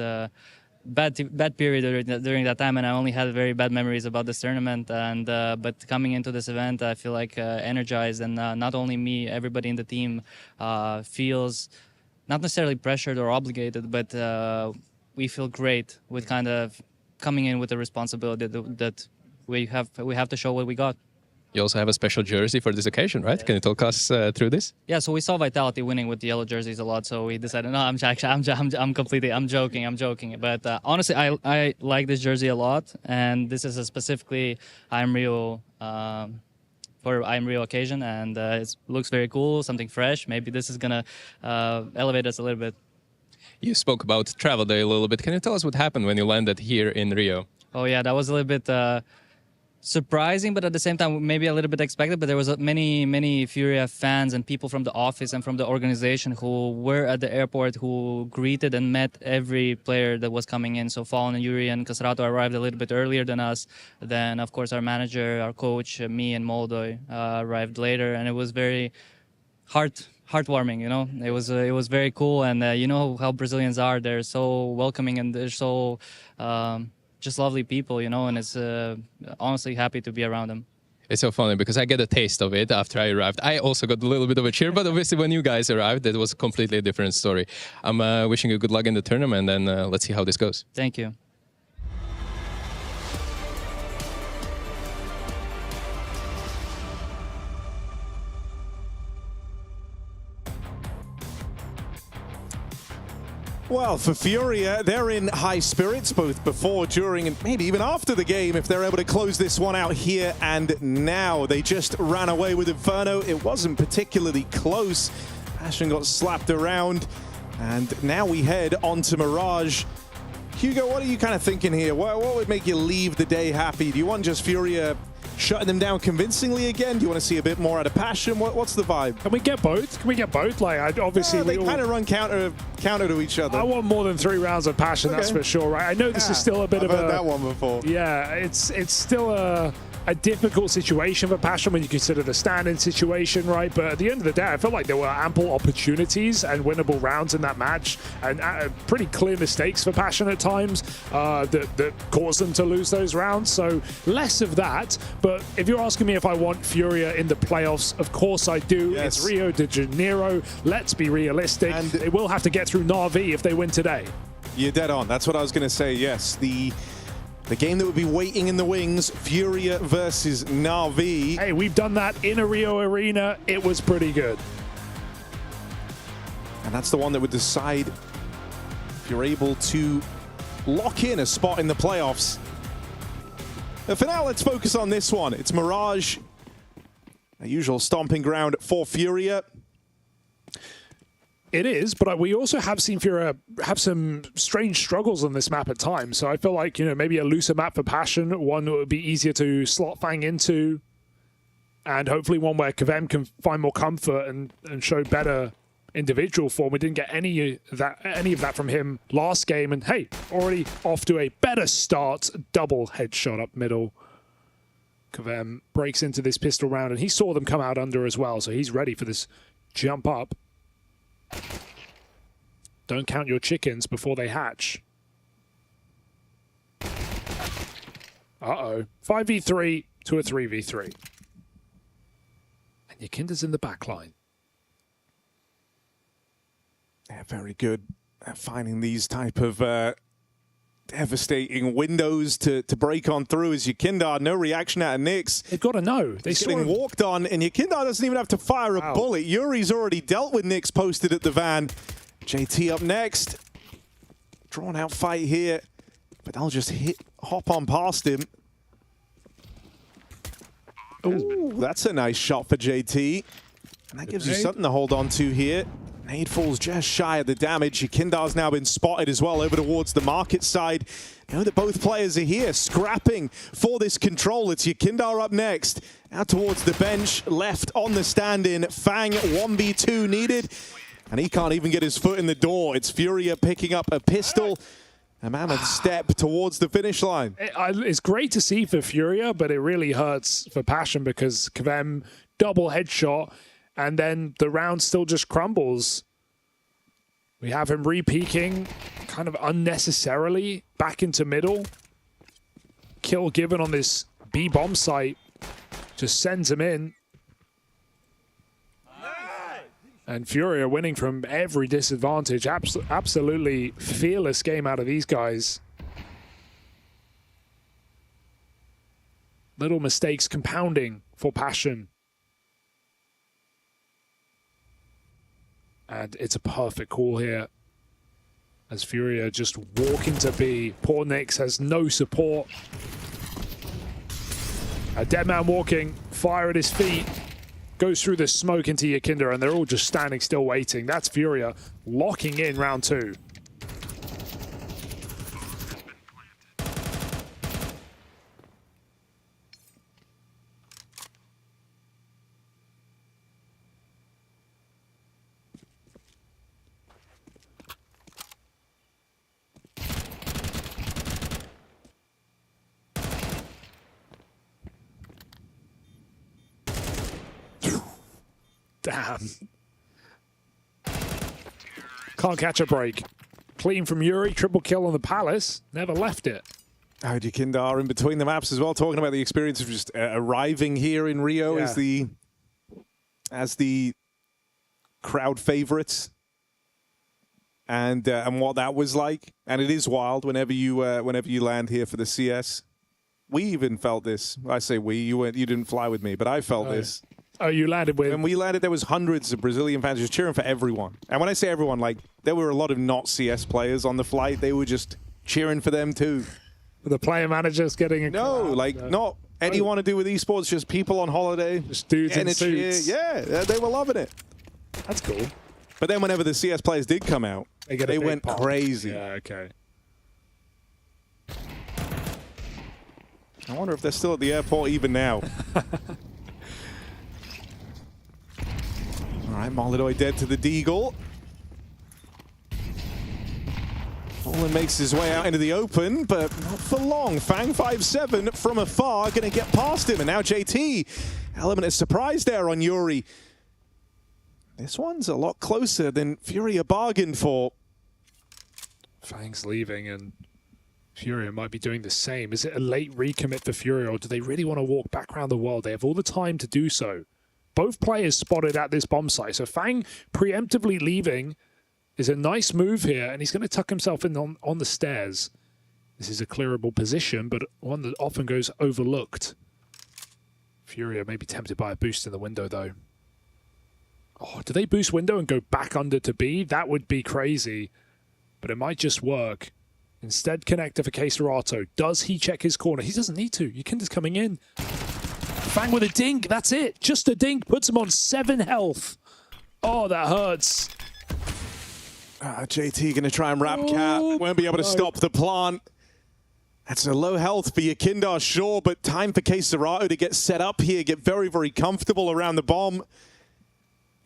bad period during that time, and I only had very bad memories about this tournament. And but coming into this event, I feel like energized, and not only me, everybody in the team feels not necessarily pressured or obligated, but we feel great with kind of coming in with the responsibility that we have to show what we got. You also have a special jersey for this occasion, right? Can you talk us through this? Yeah, so we saw Vitality winning with the yellow jerseys a lot, so we decided, no, I'm joking. But honestly, I like this jersey a lot, and this is a specifically IEM Rio for IEM Rio occasion, and it looks very cool, something fresh. Maybe this is gonna elevate us a little bit. You spoke about travel day a little bit. Can you tell us what happened when you landed here in Rio? Oh yeah, that was a little bit surprising, but at the same time maybe a little bit expected. But there was many FURIA fans and people from the office and from the organization who were at the airport, who greeted and met every player that was coming in. So Fallen, Yuri, and Kasrato arrived a little bit earlier than us. Then of course our manager, our coach, me and Moldoy arrived later, and it was very heartwarming. It was very cool. And you know how Brazilians are. They're so welcoming, and they're so just lovely people, and it's honestly happy to be around them. It's so funny because I get a taste of it after I arrived. I also got a little bit of a cheer, but obviously when you guys arrived, that was completely a different story. I'm wishing you good luck in the tournament, and let's see how this goes. Thank you. Well, for FURIA, they're in high spirits, both before, during, and maybe even after the game, if they're able to close this one out here and now. They just ran away with Inferno. It wasn't particularly close. Passion got slapped around, and now we head on to Mirage. Hugo, what are you kind of thinking here? What would make you leave the day happy? Do you want just FURIA shutting them down convincingly again? Do you want to see a bit more out of Passion? What's the vibe? Can we get both? Like, obviously, they kind of run counter to each other. I want more than 3 rounds of Passion, that's for sure, right? I know this is still a bit I've of heard that one before. Yeah, it's still a difficult situation for Passion when you consider the stand-in situation, right? But at the end of the day, I felt like there were ample opportunities and winnable rounds in that match, and pretty clear mistakes for Passion at times that caused them to lose those rounds. So less of that. But if you're asking me if I want FURIA in the playoffs, of course I do. Yes. It's Rio de Janeiro. Let's be realistic. And they will have to get through Na'Vi if they win today. You're dead on. That's what I was going to say. Yes, the game that would be waiting in the wings, FURIA versus Na'Vi. Hey, we've done that in a Rio arena. It was pretty good. And that's the one that would decide if you're able to lock in a spot in the playoffs. But for now, let's focus on this one. It's Mirage, a usual stomping ground for FURIA. It is, but we also have seen FURIA have some strange struggles on this map at times. So I feel like, maybe a looser map for Passion, one that would be easier to slot Fang into, and hopefully one where Kavem can find more comfort and show better individual form. We didn't get any of that from him last game. And hey, already off to a better start. Double headshot up middle. Kvem breaks into this pistol round, and he saw them come out under as well, so he's ready for this jump up. Don't count your chickens before they hatch. Uh-oh. 5v3 to a 3v3. And Yakinda's in the back line. Yeah, very good at finding these type of devastating windows to break on through as Yakindar. No reaction out of Nyx. They've got to know. He's getting walked on, and Yakindar doesn't even have to fire a bullet. Yuri's already dealt with Nyx posted at the van. JT up next. Drawn out fight here, but they'll just hop on past him. Ooh, that's a nice shot for JT. And that gives you something to hold on to here. Nade falls just shy of the damage. Yakindar's now been spotted as well over towards the market side. You know that both players are here scrapping for this control. It's Yakindar up next. Out towards the bench, left on the stand-in. Fang 1v2 needed. And he can't even get his foot in the door. It's FURIA picking up a pistol. A mammoth step towards the finish line. It's great to see for FURIA, but it really hurts for Passion because Kvem double headshot, and then the round still just crumbles. We have him re-peeking kind of unnecessarily back into middle. Kill given on this B-bomb site just sends him in. And FURIA winning from every disadvantage. Absolutely fearless game out of these guys. Little mistakes compounding for Passion. And it's a perfect call here. As FURIA just walk into B. Poor Nyx has no support. A dead man walking, fire at his feet. Goes through the smoke into Yakinda, and they're all just standing still waiting. That's FURIA locking in round 2. Damn. Can't catch a break. Clean from Yuri, triple kill on the Palace. Never left it. Yakindar in between the maps as well, talking about the experience of just arriving here in Rio as the crowd favorites, and what that was like. And it is wild whenever you land here for the CS. We even felt this. I say we. You didn't fly with me, but I felt this. Oh, you landed with... When we landed, there was hundreds of Brazilian fans just cheering for everyone. And when I say everyone, like, there were a lot of not CS players on the flight. They were just cheering for them too. The player managers getting a not anyone to do with esports, just people on holiday. Just dudes in suits. Yeah, they were loving it. That's cool. But then whenever the CS players did come out, they went crazy. Yeah, okay. I wonder if they're still at the airport even now. All right, Molidoy dead to the Deagle. Fallen makes his way out into the open, but not for long. Fang 5-7 from afar, going to get past him. And now JT, element of surprise there on Yuri. This one's a lot closer than FURIA bargained for. Fang's leaving, and FURIA might be doing the same. Is it a late recommit for FURIA, or do they really want to walk back around the world? They have all the time to do so. Both players spotted at this bomb site, so Fang preemptively leaving is a nice move here, and he's going to tuck himself in on the stairs. This is a clearable position, but one that often goes overlooked. FURIA may be tempted by a boost in the window, though. Oh, do they boost window and go back under to B? That would be crazy, but it might just work. Instead, connector for Keserato. Does he check his corner? He doesn't need to. Yakinda's coming in. Fang with a dink. That's it. Just a dink. Puts him on 7 health. Oh, that hurts. JT going to try and wrap Cat. Won't be able to stop the plant. That's a low health for Yakindar, sure, but time for Keserato to get set up here, get very, very comfortable around the bomb.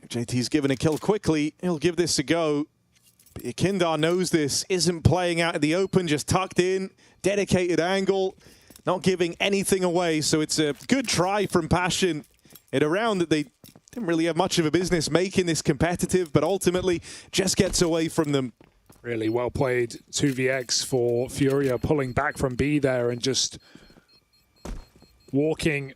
JT's given a kill quickly. He'll give this a go. But Yakindar knows this isn't playing out in the open, just tucked in, dedicated angle, not giving anything away. So it's a good try from Passion in a round that they didn't really have much of a business making this competitive, but ultimately just gets away from them. Really well played 2vx for FURIA, pulling back from B there and just walking.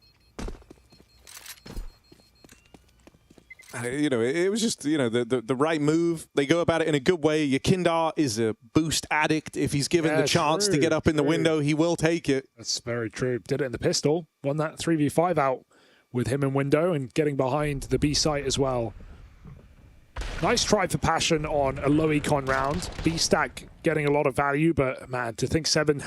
You know, it was just, you know, the right move. They go about it in a good way. Yakindar is a boost addict. If he's given the chance to get up in the window, he will take it. That's very true. Did it in the pistol. Won that 3v5 out with him in window and getting behind the B site as well. Nice try for Passion on a low econ round. B stack getting a lot of value, but man, to think seven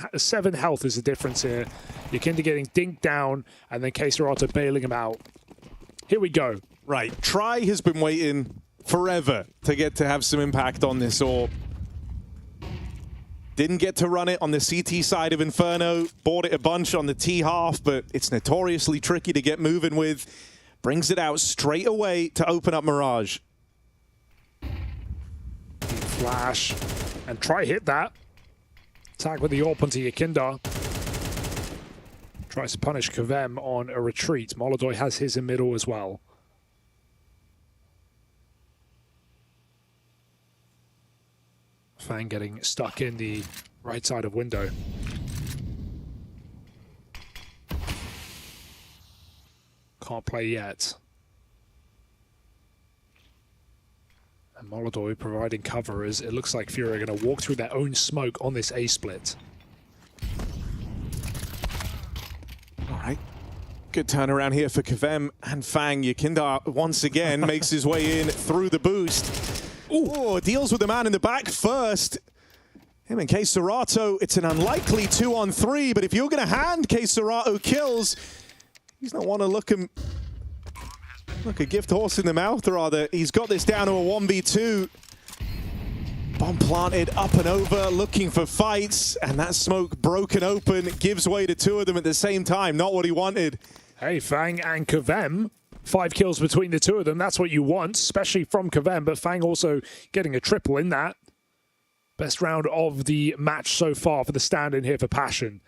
health is the difference here. Yakindar getting dinked down and then K-Serato bailing him out. Here we go. Right, Try has been waiting forever to get to have some impact on this orb. Didn't get to run it on the CT side of Inferno, bought it a bunch on the T half, but it's notoriously tricky to get moving with. Brings it out straight away to open up Mirage. Flash, and Try hit that. Tag with the AWP onto Yakindar. Tries to punish Kavem on a retreat. Molodoi has his in middle as well. Fang getting stuck in the right side of window. Can't play yet. And Molodoi providing cover as it looks like FURIA are going to walk through their own smoke on this A split. All right. Good turnaround here for Kavem and Fang. Yakindar once again makes his way in through the boost. Ooh, deals with the man in the back first. Him and K-Serato, it's an unlikely 2-on-3, but if you're going to hand K-Serato kills, he's not one to look a gift horse in the mouth, rather. He's got this down to a 1v2. Bomb planted up and over, looking for fights, and that smoke broken open, gives way to two of them at the same time. Not what he wanted. Hey, Fang and Kavem. 5 kills between the two of them. That's what you want, especially from Kavem, but Fang also getting a triple in that. Best round of the match so far for the stand-in here for Passion.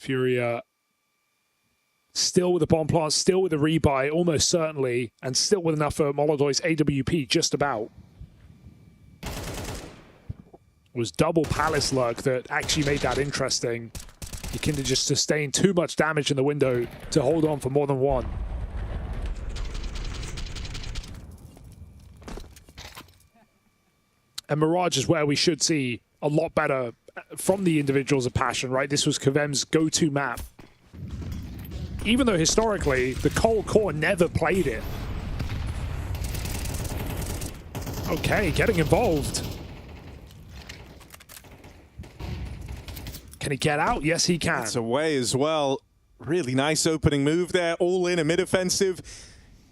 FURIA still with the bomb plant, still with the rebuy, almost certainly, and still with enough for Molodoi's AWP, just about. It was double Palace luck that actually made that interesting. Yakindar just sustained too much damage in the window to hold on for more than one. And Mirage is where we should see a lot better from the individuals of Passion, right? This was Kavem's go-to map. Even though historically, the Cold Core never played it. Okay, getting involved. Can he get out? Yes, he can. It's away as well. Really nice opening move there. All in, a mid-offensive.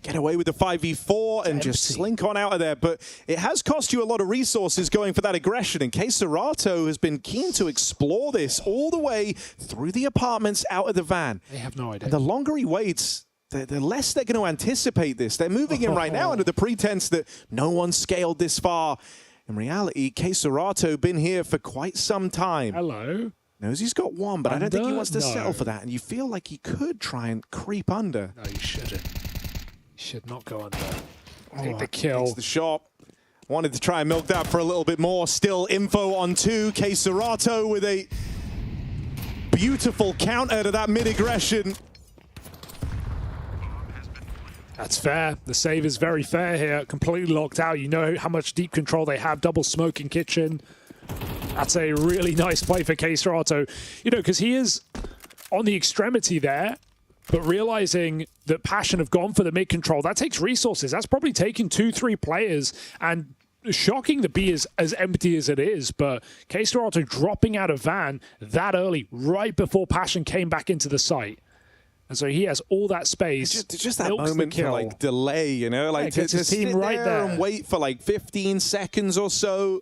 Get away with the 5v4 and just slink on out of there. But it has cost you a lot of resources going for that aggression. And K-Serato has been keen to explore this all the way through the apartments out of the van. They have no idea. And the longer he waits, the less they're going to anticipate this. They're moving in right now under the pretense that no one scaled this far. In reality, K-Serato been here for quite some time. Hello. Knows he's got one, but I don't think he wants to settle for that. And you feel like he could try and creep under. No, you shouldn't. You should not go under. Take the kill. Takes the shot. Wanted to try and milk that for a little bit more. Still info on 2. K-Serato with a beautiful counter to that mid-aggression. That's fair. The save is very fair here. Completely locked out. You know how much deep control they have. Double smoking kitchen. That's a really nice play for K-Serato. You know, because he is on the extremity there, but realizing that Passion have gone for the mid control, that takes resources. That's probably taking 2-3 players, and shocking the B is as empty as it is, but K-Serato dropping out of van that early, right before Passion came back into the site. And so he has all that space. Just that moment for like delay, you know, like to sit right there and wait for like 15 seconds or so.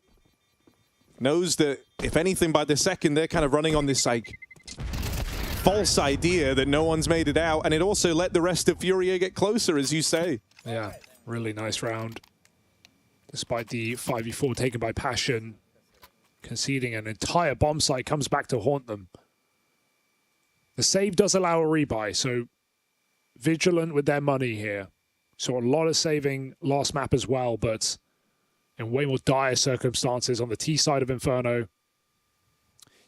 Knows that if anything, by the second they're kind of running on this like false idea that no one's made it out, and it also let the rest of FURIA get closer, as you say. Yeah, really nice round. Despite the 5v4 taken by Passion, conceding an entire bomb site comes back to haunt them. The save does allow a rebuy, so vigilant with their money here. So a lot of saving last map as well, but in way more dire circumstances on the T side of Inferno.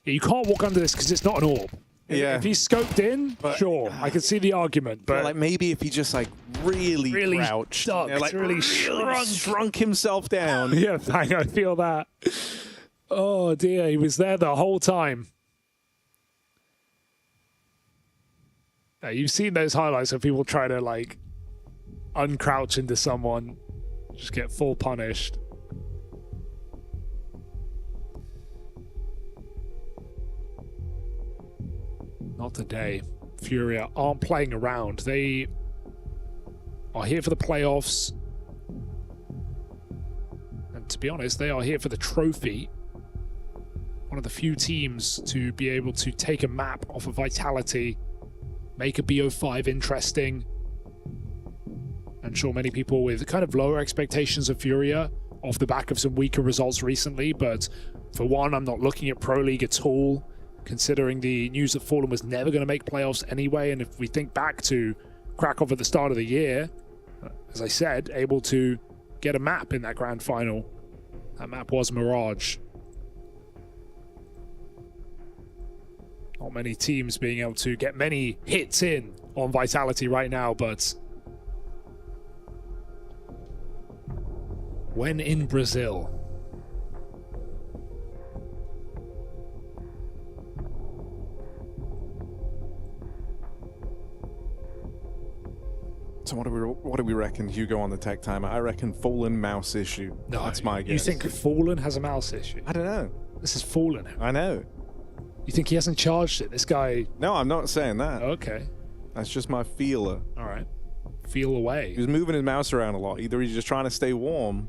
Yeah, you can't walk under this because it's not an orb. Yeah. If he's scoped in, sure, I can see the argument. But like maybe if he just like really crouched, ducked, like really shrunk himself down. Yeah, I feel that. Oh dear, he was there the whole time. Now, you've seen those highlights of people trying to like uncrouch into someone, just get full punished. Not today. FURIA aren't playing around. They are here for the playoffs. And to be honest, they are here for the trophy. One of the few teams to be able to take a map off of Vitality, make a BO5 interesting. I'm sure many people with kind of lower expectations of FURIA off the back of some weaker results recently, but for one, I'm not looking at Pro League at all, considering the news that Fallen was never going to make playoffs anyway. And if we think back to Krakow at the start of the year, as I said, able to get a map in that grand final. That map was Mirage. Not many teams being able to get many hits in on Vitality right now, but when in Brazil. So what do we reckon, Hugo, on the tech timer? I reckon Fallen mouse issue. No, that's my guess. You think Fallen has a mouse issue? I don't know. This is Fallen. I know. You think he hasn't charged it? This guy... No, I'm not saying that. Okay. That's just my feeler. All right. Feel away. He was moving his mouse around a lot. Either he's just trying to stay warm.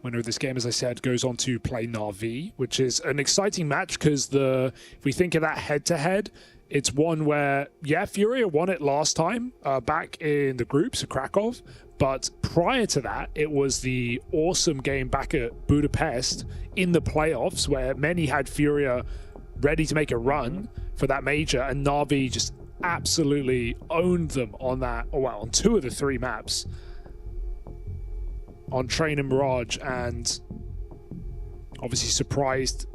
Winner of this game, as I said, goes on to play Na'Vi, which is an exciting match because if we think of that head-to-head, it's one where, yeah, FURIA won it last time back in the groups of Krakow, but prior to that, it was the awesome game back at Budapest in the playoffs where many had FURIA ready to make a run for that major, and Na'Vi just absolutely owned them on that, well, on 2 of the 3 maps. On Train and Mirage, and obviously surprised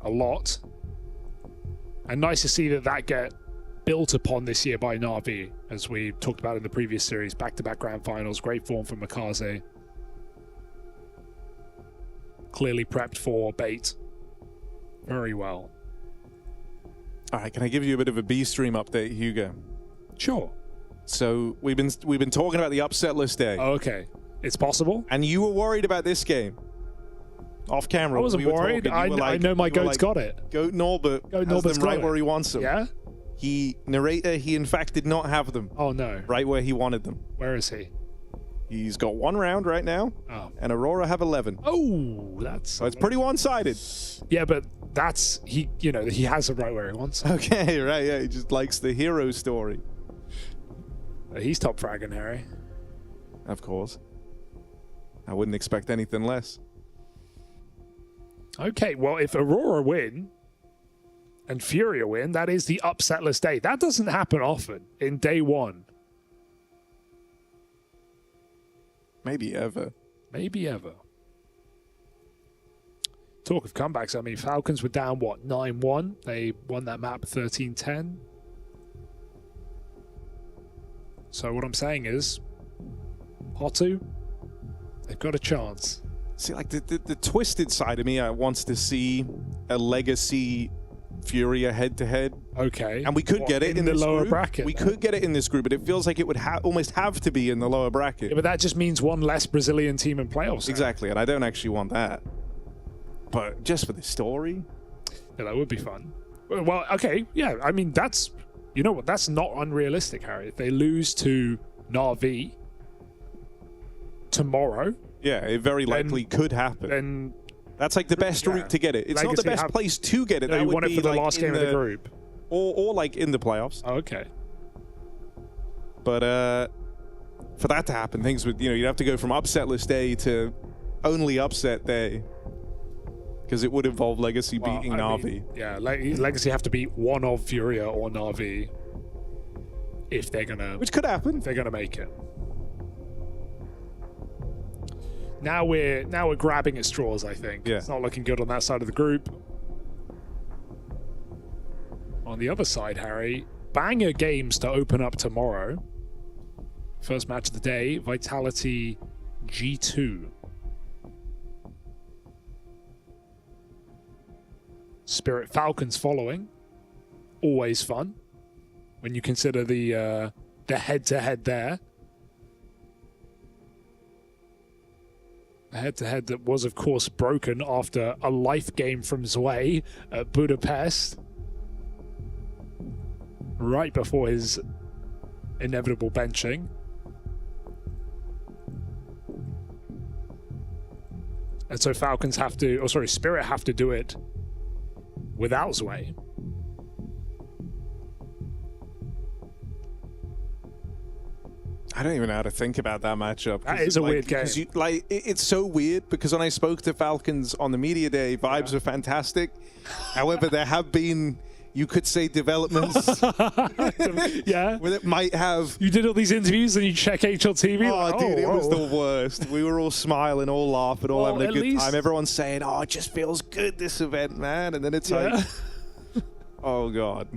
a lot. And nice to see that get built upon this year by Na'Vi, as we talked about in the previous series. Back-to-back grand finals, great form from Makaze. Clearly prepped for bait. Very well. All right, can I give you a bit of a B-stream update, Hugo? Sure. So we've been talking about the upset list day. Oh, okay. It's possible. And you were worried about this game. Off camera. I wasn't worried. I know my goat's got it. Goat Norbert has them right where he wants them. Yeah? He in fact did not have them. Oh, no. Right where he wanted them. Where is he? He's got 1 round right now. Oh. And Aurora have 11. Oh, that's... So it's pretty one-sided. Yeah, but that's... he has them right where he wants them. Okay, right, yeah. He just likes the hero story. He's top fragging, Harry. Of course. I wouldn't expect anything less. Okay, well, if Aurora win and FURIA win, that is the upsetless day. That doesn't happen often in day 1. Maybe ever. Maybe ever. Talk of comebacks, I mean, Falcons were down, what, 9-1? They won that map 13-10. So what I'm saying is, Hotu, they've got a chance. See, like the twisted side of me wants to see a legacy FURIA head-to-head. Okay. And we could get it in the this lower group. bracket. We could get it in this group, but it feels like it would almost have to be in the lower bracket. Yeah, but that just means one less Brazilian team in playoffs. Exactly, and I don't actually want that. But just for the story? Yeah, that would be fun. Well, okay, yeah, I mean, that's... You know what? That's not unrealistic, Harry. If they lose to Na'Vi tomorrow, Yeah, it very likely could happen. Then that's like the best route to get it. It's not the best place to get it. No, that you would want it be for the like last game of the group. Or like in the playoffs. Oh, okay. But for that to happen, things would, you'd have to go from upsetless day to only upset day. Because it would involve Legacy beating Na'Vi. Yeah, Legacy have to beat one of FURIA or Na'Vi if they're gonna... Which could happen. If they're gonna make it. Now we're grabbing at straws, I think. Yeah. It's not looking good on that side of the group. On the other side, Harry, banger games to open up tomorrow. First match of the day, Vitality G2. Spirit Falcons following. Always fun when you consider the head-to-head there. A head-to-head that was, of course, broken after a life game from Zwei at Budapest. Right before his inevitable benching. And so Falcons have to, or sorry, Spirit have to do it without Zwei. I don't even know how to think about that matchup. That is a weird game. It's so weird because when I spoke to Falcons on the media day, vibes were fantastic. However, there have been, you could say, developments. Yeah. Where it might have. You did all these interviews and you check HLTV. Oh, dude, it was the worst. We were all smiling, all laughing, all having a good time. Everyone's saying, oh, it just feels good, this event, man. And then it's like, oh, God.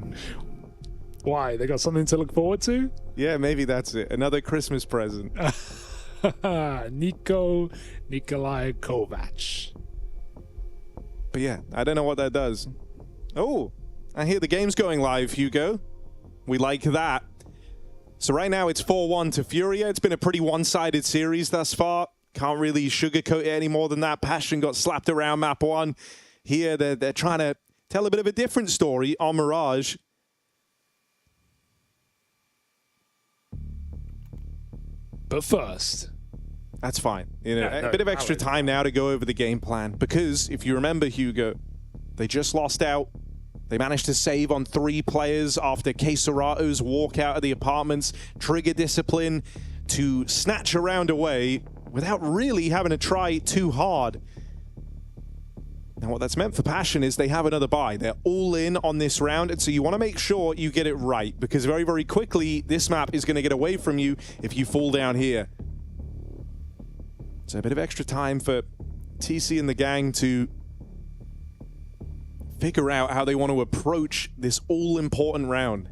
Why? They got something to look forward to? Yeah, maybe that's it. Another Christmas present. Nikolai Kovac. But yeah, I don't know what that does. Oh, I hear the game's going live, Hugo. We like that. So right now it's 4-1 to FURIA. It's been a pretty one-sided series thus far. Can't really sugarcoat it any more than that. Passion got slapped around map 1. Here they're trying to tell a bit of a different story on Mirage. But first, that's fine. A bit of extra time now to go over the game plan. Because if you remember, Hugo, they just lost out. They managed to save on 3 players after Quesorato's walk out of the apartments, trigger discipline to snatch a round away without really having to try too hard. Now what that's meant for Passion is they have another buy. They're all in on this round, and so you want to make sure you get it right, because very, very quickly this map is going to get away from you if you fall down here. So a bit of extra time for TC and the gang to figure out how they want to approach this all-important round.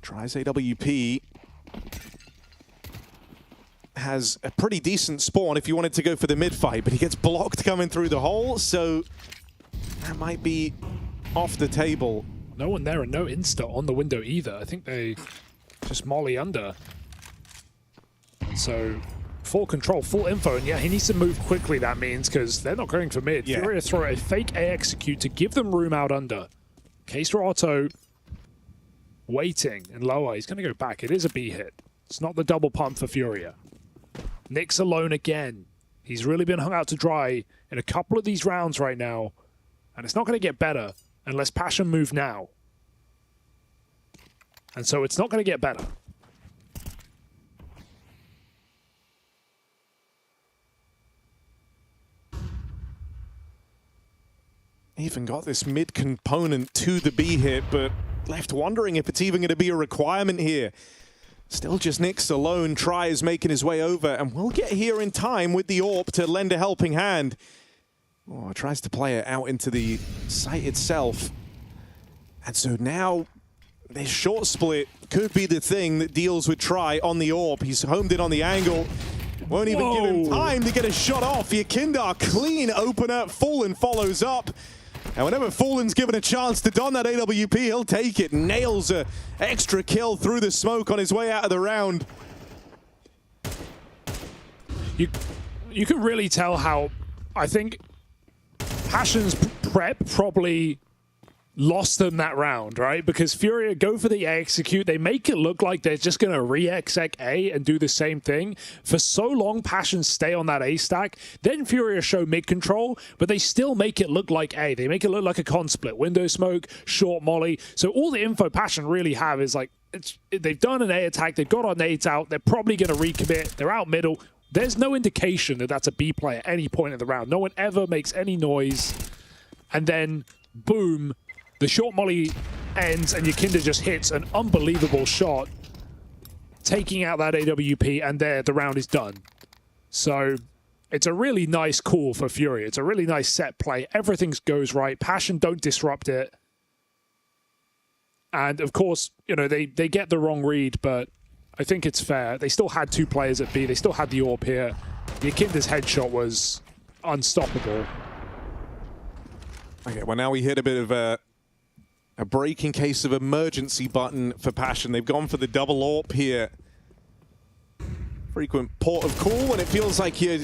Tries AWP. Has a pretty decent spawn if you wanted to go for the mid fight, but he gets blocked coming through the hole, so that might be off the table. No one there and no insta on the window either. I think they just molly under. And so full control, full info, and yeah, he needs to move quickly, that means, because they're not going for mid. Yeah. FURIA throw a fake A execute to give them room out under. Quesorato waiting and lower. He's going to go back. It is a B hit. It's not the double pump for FURIA. Nick's alone again. He's really been hung out to dry in a couple of these rounds right now, and it's not going to get better unless Passion move now. And so it's not going to get better. Even got this mid component to the B hit, but left wondering if it's even going to be a requirement here. Still just Nyx alone, tries making his way over, and we'll get here in time with the AWP to lend a helping hand. Oh, tries to play it out into the site itself. And so now this short split could be the thing that deals with Try on the AWP. He's homed it on the angle. Won't even give him time to get a shot off. Yakindar clean opener. Fallen follows up. And whenever Fallen's given a chance to don that AWP, he'll take it. Nails an extra kill through the smoke on his way out of the round. You can really tell how, I think, Passion's prep probably lost them that round, right? Because FURIA go for the A execute. They make it look like they're just going to re-exec A and do the same thing. For so long, Passion stay on that A stack. Then FURIA show mid control, but they still make it look like A. They make it look like a con split. Window smoke, short molly. So all the info Passion really have is like, they've done an A attack. They've got our nades out. They're probably going to recommit. They're out middle. There's no indication that that's a B play at any point in the round. No one ever makes any noise. And then, boom, the short molly ends and Yakinda just hits an unbelievable shot, taking out that AWP, and there, the round is done. So it's a really nice call for FURIA. It's a really nice set play. Everything goes right. Passion don't disrupt it. And of course, you know, they get the wrong read, but I think it's fair. They still had 2 players at B. They still had the AWP here. Yakinda's headshot was unstoppable. Okay, well now we hit a bit of a break in case of emergency button for Passion. They've gone for the double AWP here. Frequent port of call when it feels like you're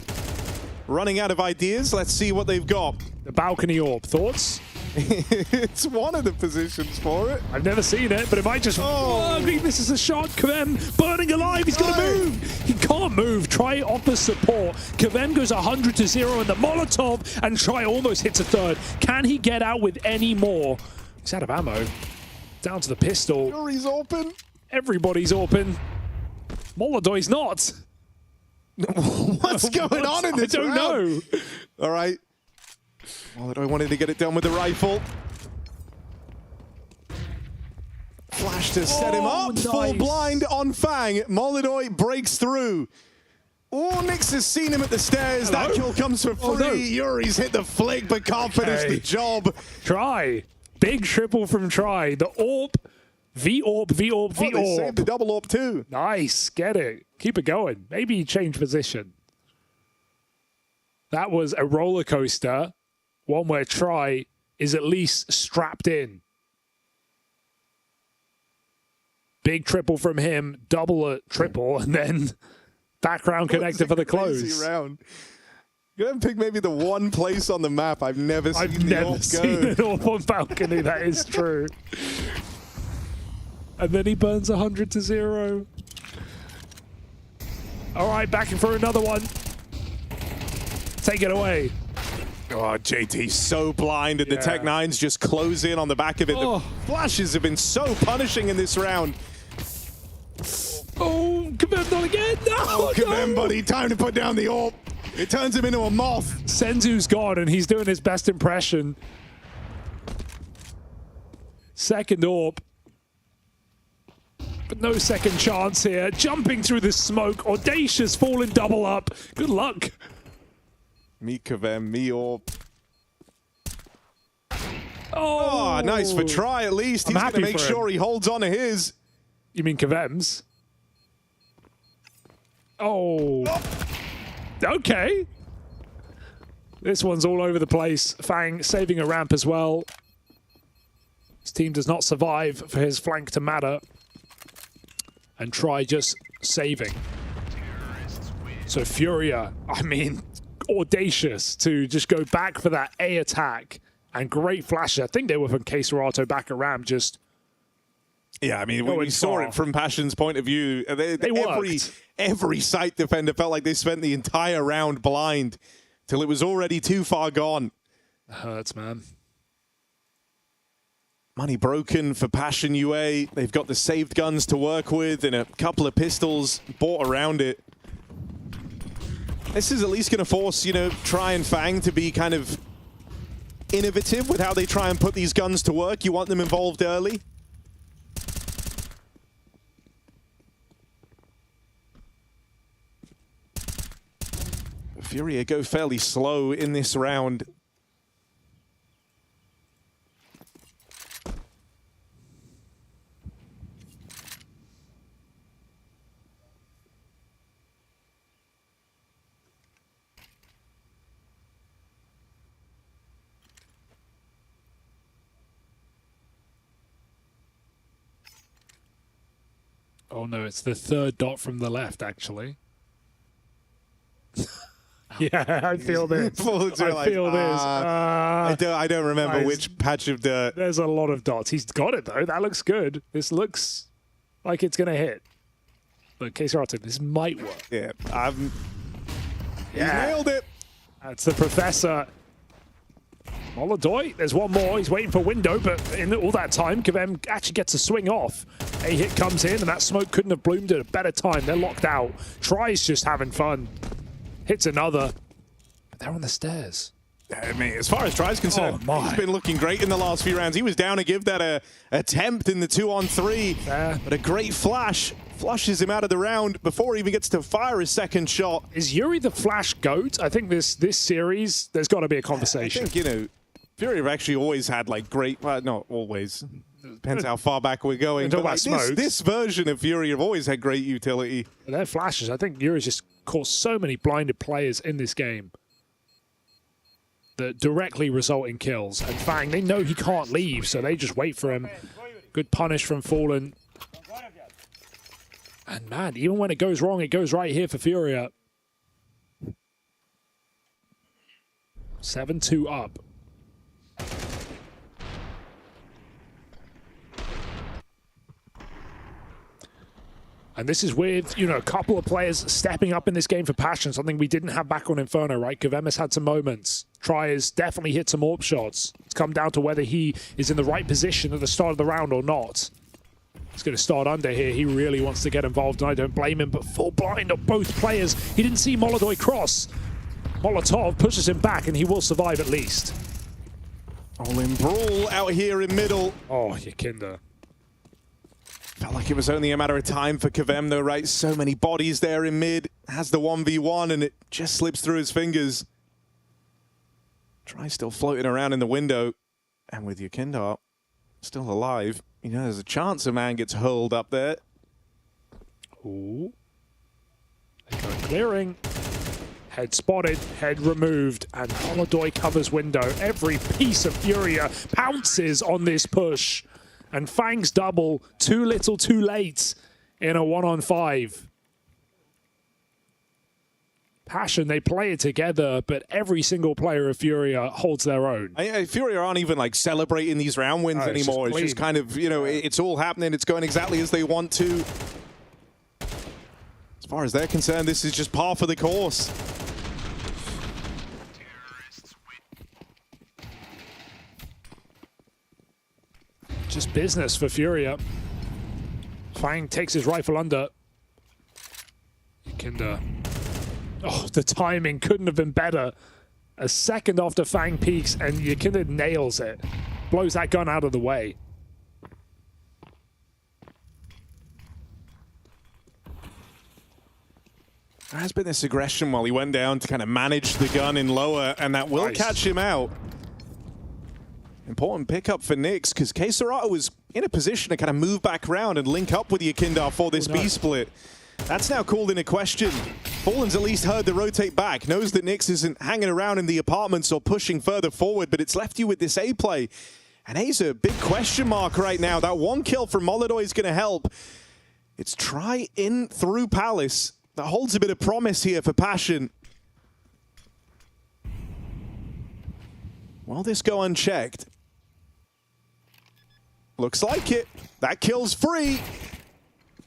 running out of ideas. Let's see what they've got. The balcony AWP, thoughts? It's one of the positions for it. I've never seen it, but it might just... Oh, this is a shot. Kvem burning alive. He's going to move. He can't move. Try offers support. Kvem goes 100-0 in the Molotov, and Try almost hits a third. Can he get out with any more? He's out of ammo. Down to the pistol. Fury's open. Everybody's open. Molodoy's not. What's going on in this I don't know. All right. Molodoy wanted to get it done with the rifle. Flash to set him up. Nice. Full blind on Fang. Molodoy breaks through. Oh, Nix has seen him at the stairs. Hello? That kill comes for free. No. Yuri's hit the flick, but can't finish the job. Try. Big triple from Try. The AWP. V-AWP, V-AWP, V-AWP. They saved the double AWP too. Nice. Get it. Keep it going. Maybe change position. That was a roller coaster. One where Try is at least strapped in. Big triple from him, double a triple, and then background connector for the close. Round. You're going to pick maybe the one place on the map I've never seen I've never seen an AWP on balcony, that is true. And then he burns 100-0. All right, back in for another one. Take it away. Oh, JT's so blind, and the Tech-9s just close in on the back of it. The flashes have been so punishing in this round. Oh, Kvem not again. No, Kvem, buddy, time to put down the AWP. It turns him into a moth. Senzu's gone, and he's doing his best impression. Second AWP. But no second chance here. Jumping through the smoke. Audacious falling double up. Good luck. Me Kvem, me AWP. Oh, nice for Try at least. He's going to make sure he holds on to his. You mean Kvem's? Oh. Okay. This one's all over the place. Fang saving a ramp as well. His team does not survive for his flank to matter. And Try just saving. So FURIA, I mean, audacious to just go back for that A attack. And great flashes. I think they were from Keserato back at ramp, just... Yeah, I mean, we saw it from Passion's point of view. Every site defender felt like they spent the entire round blind till it was already too far gone. It hurts, man. Money broken for Passion UA. They've got the saved guns to work with and a couple of pistols bought around it. This is at least going to force, you know, Try and Fang to be kind of innovative with how they try and put these guns to work. You want them involved early. FURIA go fairly slow in this round. Oh no, it's the third dot from the left, actually. Yeah, I feel this. I feel this. I don't remember which patch of dirt. There's a lot of dots. He's got it, though. That looks good. This looks like it's going to hit. But K-Serato, this might work. Yeah, He's nailed it. That's the Professor. Molodoy, there's one more. He's waiting for window, but in all that time, Kvem actually gets a swing off. A hit comes in, and that smoke couldn't have bloomed at a better time. They're locked out. Try's just having fun. Hits another. But they're on the stairs. I mean, as far as Try's concerned, he's been looking great in the last few rounds. He was down to give that a attempt in the 2-on-3, but a great flash flushes him out of the round before he even gets to fire his second shot. Is Yuri the flash GOAT? I think this series, there's got to be a conversation. I think, FURIA have actually always had great, well, not always. Depends how far back we're going. But this version of FURIA have always had great utility. Their flashes, I think Yuri's just caused so many blinded players in this game that directly result in kills. And Fang, they know he can't leave, so they just wait for him. Good punish from Fallen. And man, even when it goes wrong, it goes right here for FURIA. 7-2 up. And this is with, a couple of players stepping up in this game for Passion, something we didn't have back on Inferno, right? Kvem has had some moments. Try has definitely hit some AWP shots. It's come down to whether he is in the right position at the start of the round or not. He's going to start under here. He really wants to get involved, and I don't blame him, but full blind of both players. He didn't see Molodoy cross. Molotov pushes him back, and he will survive at least. All in brawl out here in middle. Oh, Yakinda. Felt like it was only a matter of time for Kvem though, right? So many bodies there in mid. Has the 1v1 and it just slips through his fingers. Try still floating around in the window. And with Yakinda still alive, there's a chance a man gets hurled up there. Ooh. Clearing. Head spotted, head removed, and Molodoy covers window. Every piece of FURIA pounces on this push. And Fang's double, too little, too late in a 1-on-5. Passion, they play it together, but every single player of FURIA holds their own. FURIA aren't even celebrating these round wins anymore. It's just kind of, it's all happening. It's going exactly as they want to. As far as they're concerned, this is just par for the course. Just business for FURIA. Fang takes his rifle under. Yakinda. Oh, the timing couldn't have been better. A second after Fang peeks, and Yakinda nails it. Blows that gun out of the way. There has been this aggression while he went down to kind of manage the gun in lower, and that will catch him out. Important pickup for Nyx, because K-Serato was in a position to kind of move back around and link up with Yakinda for this B split. That's now called into question. Fallen's at least heard the rotate back, knows that Nyx isn't hanging around in the apartments or pushing further forward, but it's left you with this A play. And A's a big question mark right now. That one kill from Molodoy is going to help. It's Try in through Palace. That holds a bit of promise here for Passion. Will this go unchecked? Looks like it. That kill's free.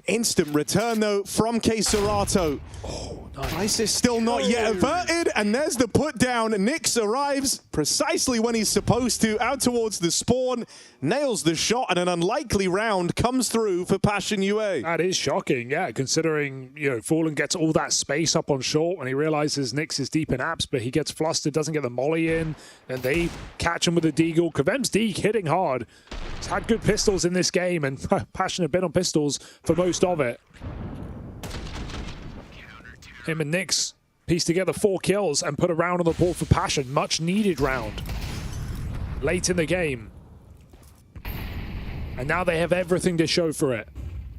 Instant return, though, from K-Serato. Oh, nice. Crisis still not yet averted, and there's the put down. Nyx arrives precisely when he's supposed to, out towards the spawn, nails the shot, and an unlikely round comes through for Passion UA. That is shocking, yeah, considering, Fallen gets all that space up on short when he realizes Nyx is deep in apps, but he gets flustered, doesn't get the molly in, and they catch him with a deagle. Kvem's Deagle hitting hard. He's had good pistols in this game, and Passion have been on pistols for most of it. Him and Nyx piece together 4 kills and put a round on the board for Passion. Much needed round late in the game. And now they have everything to show for it.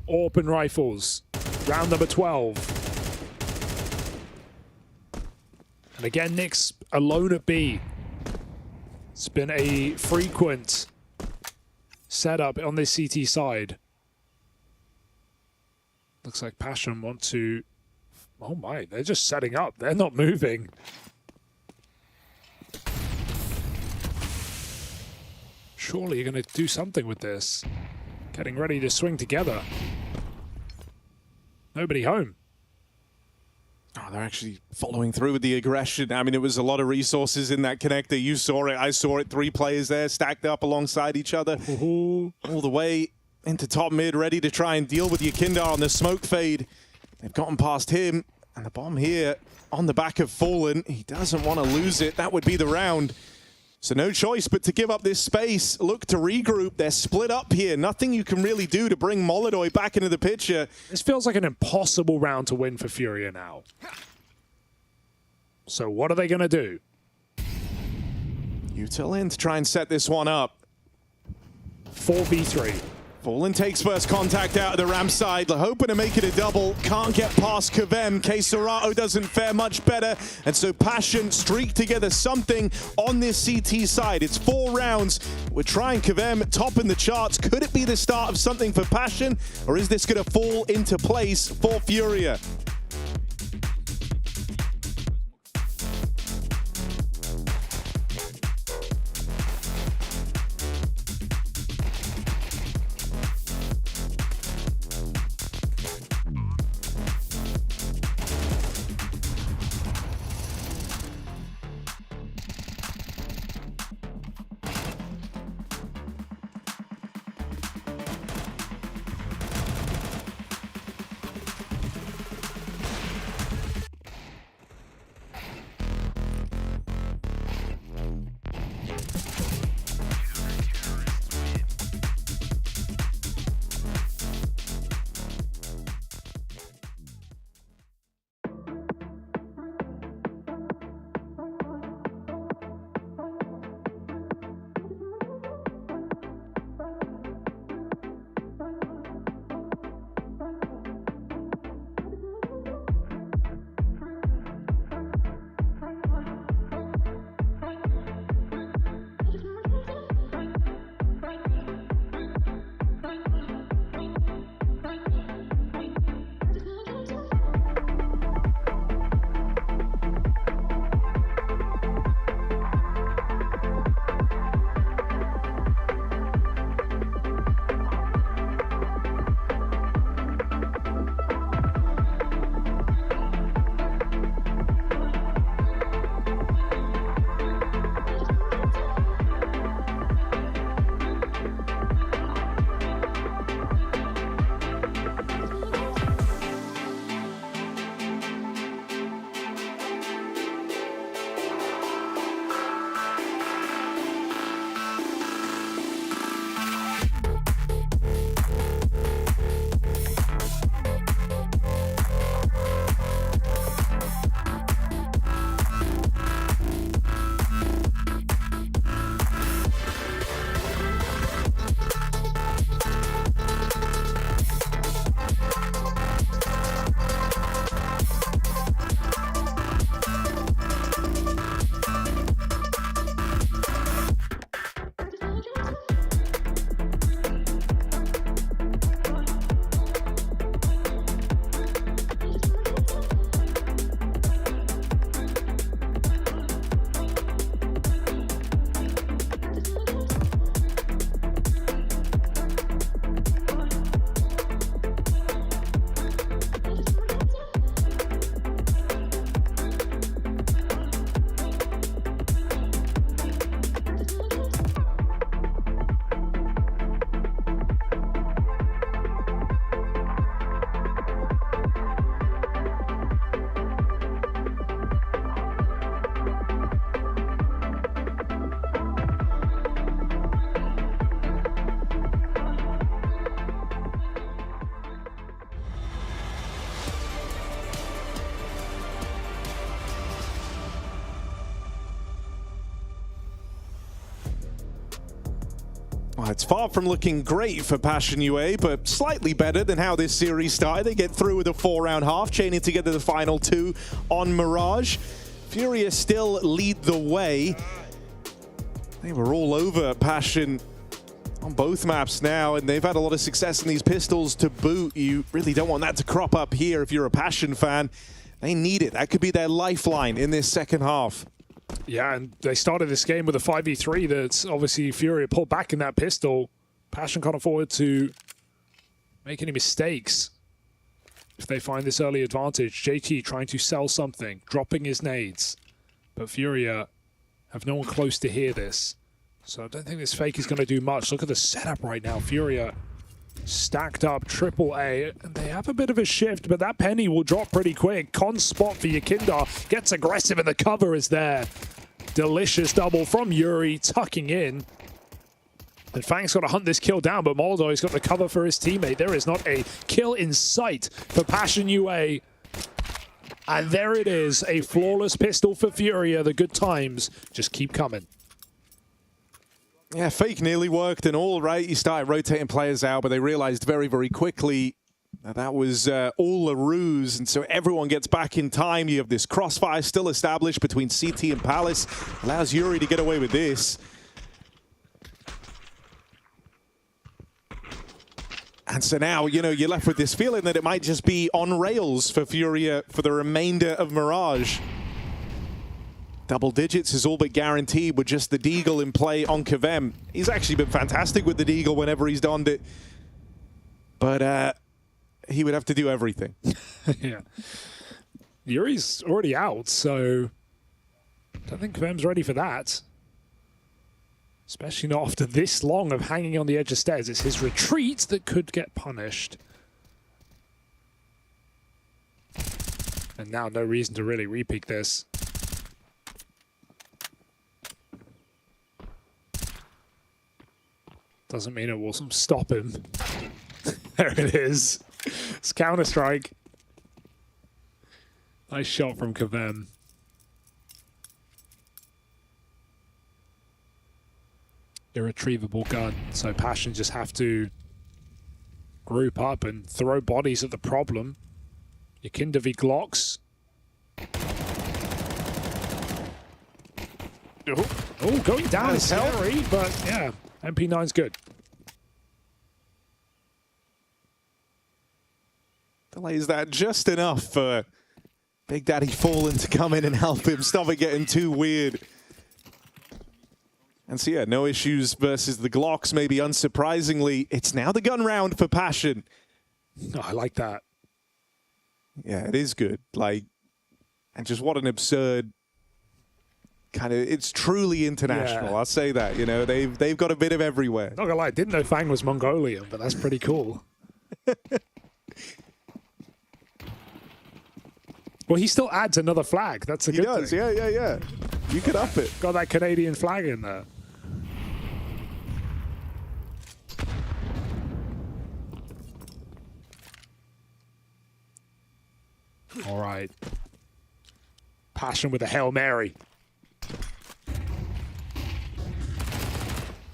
AWP and rifles. Round number 12. And again, Nyx alone at B. It's been a frequent setup on this CT side. Looks like Passion want to Oh my, they're just setting up. They're not moving. Surely you're going to do something with this. Getting ready to swing together. Nobody home. Oh, they're actually following through with the aggression. I mean, it was a lot of resources in that connector. You saw it. I saw it. 3 players there stacked up alongside each other. All the way into top mid, ready to try and deal with Yakindar on the smoke fade. They've gotten past him. And the bomb here on the back of Fallen. He doesn't want to lose it. That would be the round. So no choice but to give up this space. Look to regroup. They're split up here. Nothing you can really do to bring Molodoi back into the picture. This feels like an impossible round to win for FURIA now. So what are they going to do? Util in to try and set this one up. 4v3. Fallen takes first contact out of the ramp side. They're hoping to make it a double. Can't get past Kavem. K-Serato doesn't fare much better. And so Passion streak together something on this CT side. It's 4 rounds. We're trying Kavem top in the charts. Could it be the start of something for Passion? Or is this going to fall into place for FURIA? Well, it's far from looking great for Passion UA, but slightly better than how this series started. They get through with a 4-round half, chaining together the final 2 on Mirage. FURIA still lead the way. They were all over Passion on both maps now, and they've had a lot of success in these pistols to boot. You really don't want that to crop up here if you're a Passion fan. They need it. That could be their lifeline in this second half. Yeah, and they started this game with a 5v3 that's obviously FURIA pulled back in that pistol. Passion can't afford to make any mistakes if they find this early advantage. JT trying to sell something, dropping his nades. But FURIA have no one close to hear this. So I don't think this fake is going to do much. Look at the setup right now. FURIA stacked up AAA, and they have a bit of a shift, but that penny will drop pretty quick. Con spot for Yakinda, gets aggressive, and the cover is there. Delicious double from Yuri, tucking in. And Fang's got to hunt this kill down, but Moldo's got the cover for his teammate. There is not a kill in sight for Passion UA. And there it is, a flawless pistol for FURIA. The good times just keep coming. Yeah, fake nearly worked and all, right? You started rotating players out, but they realized very, very quickly that was all a ruse. And so everyone gets back in time. You have this crossfire still established between CT and Palace. Allows Yuri to get away with this. And so now, you know, you're left with this feeling that it might just be on rails for FURIA for the remainder of Mirage. Double digits is all but guaranteed with just the Deagle in play on Kavem. He's actually been fantastic with the Deagle whenever he's donned it. But he would have to do everything. Yeah. Yuri's already out, so I don't think Kavem's ready for that. Especially not after this long of hanging on the edge of stairs. It's his retreat that could get punished. And now no reason to really repeat this. Doesn't mean it will stop him. There it is. It's Counter-Strike. Nice shot from Kavem. Irretrievable gun, so Passion just have to group up and throw bodies at the problem. Yakinda v Glocks. Oh, going down is scary, but yeah, MP9's good. Delays that just enough for Big Daddy Fallen to come in and help him stop it getting too weird. And so, yeah, no issues versus the Glocks, maybe unsurprisingly. It's now the gun round for Passion. Oh, I like that. Yeah, it is good. Like, and just what an absurd kind of, it's truly international. Yeah. I'll say that, you know, they've got a bit of everywhere. Not gonna lie, I didn't know Fang was Mongolian, but that's pretty cool. Well, he still adds another flag. That's a good thing. He does, yeah. You could up it. Got that Canadian flag in there. All right. Passion with a Hail Mary.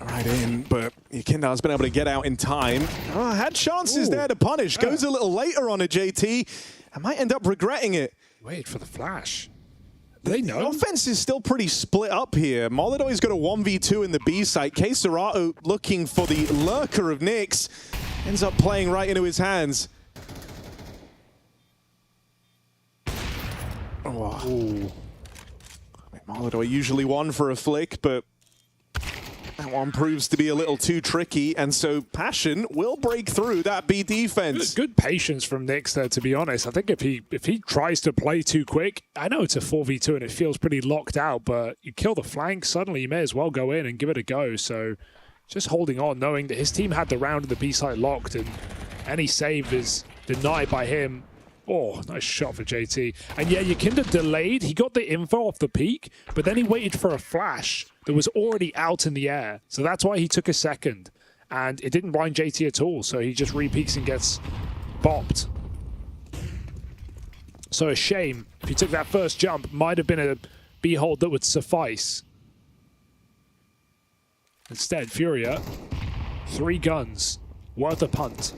Right in, but Yakinda's been able to get out in time. Oh, had chances there to punish. Goes a little later on a JT. I might end up regretting it. Wait for the flash. They know. The offense is still pretty split up here. Molido's got a 1v2 in the B site. K Serato looking for the lurker of Nyx. Ends up playing right into his hands. Oh. Molido usually one for a flick, but that one proves to be a little too tricky, and so Passion will break through that B defense. Good patience from Nyx there, to be honest. I think if he tries to play too quick, I know it's a 4v2 and it feels pretty locked out, but you kill the flank, suddenly you may as well go in and give it a go. So just holding on, knowing that his team had the round of the B site locked, and any save is denied by him. Oh, nice shot for JT. And yeah, Yakinda delayed. He got the info off the peak, but then he waited for a flash that was already out in the air. So that's why he took a second. And it didn't blind JT at all, so he just repeats and gets bopped. So a shame. If he took that first jump, might have been a B-hold that would suffice. Instead, FURIA, 3 guns, worth a punt.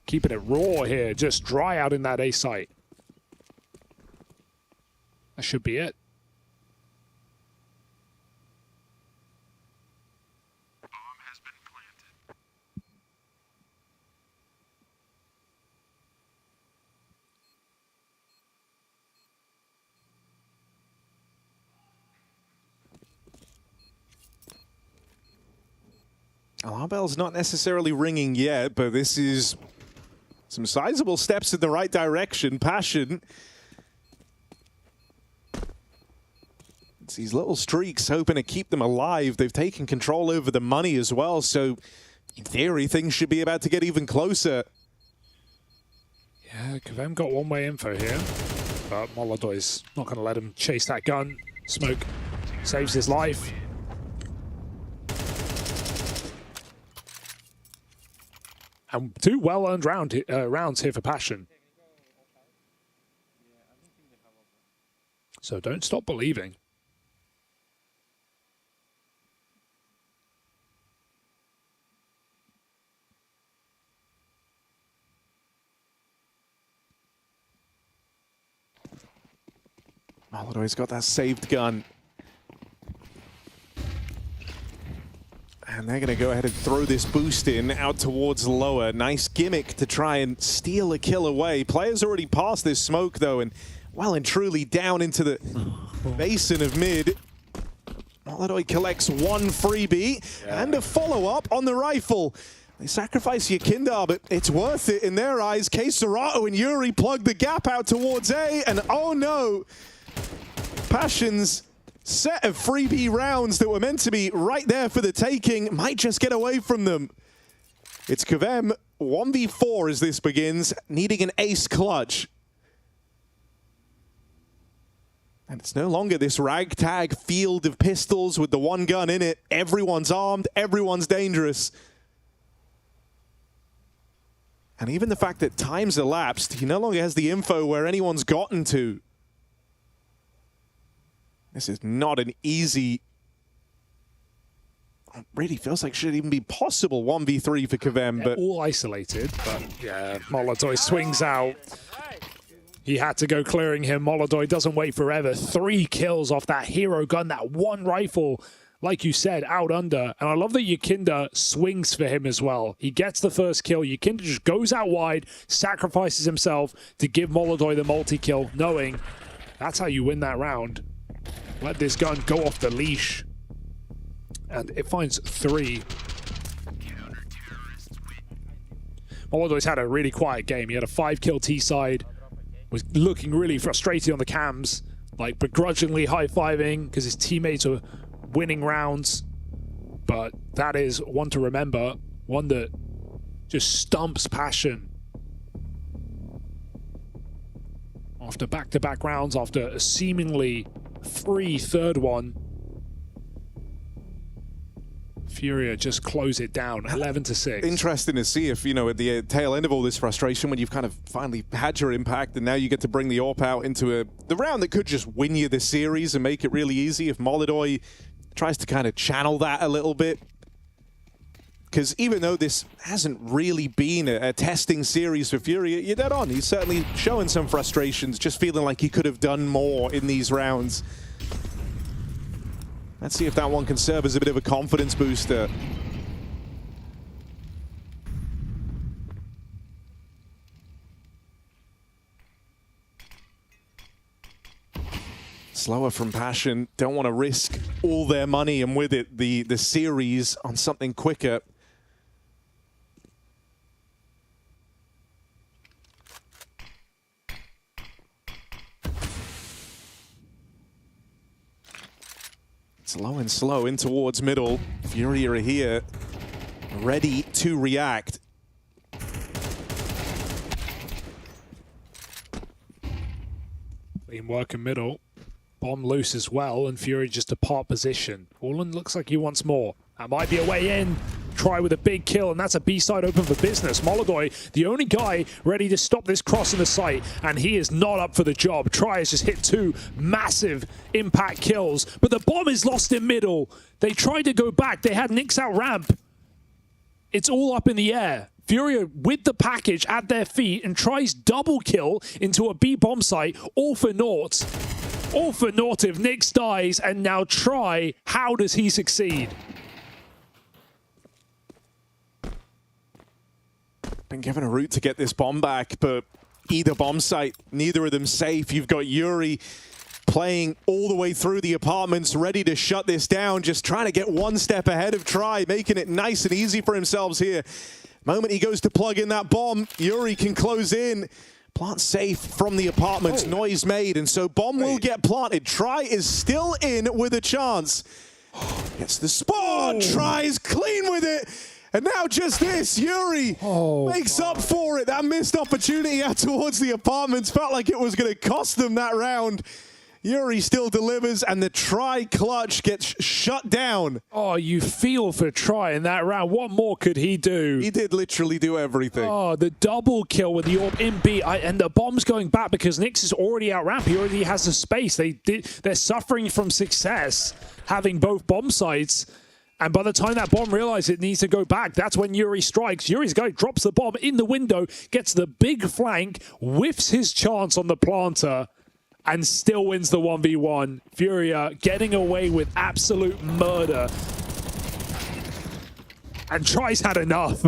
Keeping it raw here, just dry out in that A site. That should be it. Alarm bell's not necessarily ringing yet, but this is some sizable steps in the right direction. Passion. It's these little streaks hoping to keep them alive. They've taken control over the money as well, so in theory, things should be about to get even closer. Yeah, Kavem got one-way info here, but Molodoy's not going to let him chase that gun. Smoke saves his life. And 2 well-earned rounds here for Passion. So don't stop believing. Molodoy's got that saved gun. And they're going to go ahead and throw this boost in out towards lower. Nice gimmick to try and steal a kill away. Players already passed this smoke, though, and well and truly down into the basin of mid. Molodoy collects 1 freebie and a follow-up on the rifle. They sacrifice Yakindar, but it's worth it in their eyes. K Serato and Yuri plug the gap out towards A, and oh no! Passion's set of freebie rounds that were meant to be right there for the taking might just get away from them. It's Kavem 1v4 as this begins, needing an ace clutch. And it's no longer this ragtag field of pistols with the 1 gun in it. Everyone's armed, everyone's dangerous. And even the fact that time's elapsed, he no longer has the info where anyone's gotten to. This is not an easy, really feels like should even be possible 1v3 for Kavem, but all isolated, but yeah, Molodoy swings out. He had to go clearing him. Molodoy doesn't wait forever. 3 kills off that hero gun, that 1 rifle, like you said, out under. And I love that Yakinda swings for him as well. He gets the first kill. Yakinda just goes out wide, sacrifices himself to give Molodoy the multi-kill, knowing that's how you win that round. Let this gun go off the leash. And it finds 3. Molodoy's had a really quiet game. He had a 5-kill T-side. Was looking really frustrated on the cams. Like begrudgingly high-fiving because his teammates are winning rounds. But that is one to remember. One that just stumps Passion. After back-to-back rounds, after a seemingly free 3rd one, FURIA just close it down, 11-6. Interesting to see if, you know, at the tail end of all this frustration, when you've kind of finally had your impact and now you get to bring the AWP out into the round that could just win you the series and make it really easy, if Molodoy tries to kind of channel that a little bit. Because even though this hasn't really been a testing series for FURIA, you're dead on. He's certainly showing some frustrations, just feeling like he could have done more in these rounds. Let's see if that one can serve as a bit of a confidence booster. Slower from Passion, don't want to risk all their money and with it the series on something quicker. Slow and slow in towards middle. FURIA are here, ready to react. Clean work in middle. Bomb loose as well, and FURIA just to part position. Orland looks like he wants more. That might be a way in. Try with a big kill, and that's a B-side open for business. Molodoy, the only guy ready to stop this cross in the site, and he is not up for the job. Try has just hit 2 massive impact kills, but the bomb is lost in middle. They tried to go back. They had Nyx out ramp. It's all up in the air. FURIA with the package at their feet and tries double kill into a B bomb site, all for naught. All for naught if Nyx dies, and now Try, how does he succeed? Been given a route to get this bomb back, but either bomb site, neither of them safe. You've got Yuri playing all the way through the apartments, ready to shut this down, just trying to get one step ahead of Try, making it nice and easy for themselves here. Moment he goes to plug in that bomb, Yuri can close in. Plant safe from the apartments, noise made, and so bomb will get planted. Try is still in with a chance. Gets the spot, Tries clean with it. And now just this, Yuri makes up for it. That missed opportunity out towards the apartments felt like it was going to cost them that round. Yuri still delivers, and the Try clutch gets shut down. Oh, you feel for Try in that round. What more could he do? He did literally do everything. Oh, the double kill with the orb in B, and the bomb's going back because Nyx is already out ramp. He already has the space. They're suffering from success, having both bomb sites. And by the time that bomb realizes it needs to go back, that's when Yuri strikes. Yuri's guy drops the bomb in the window, gets the big flank, whiffs his chance on the planter, and still wins the 1v1. FURIA getting away with absolute murder. And Try's had enough.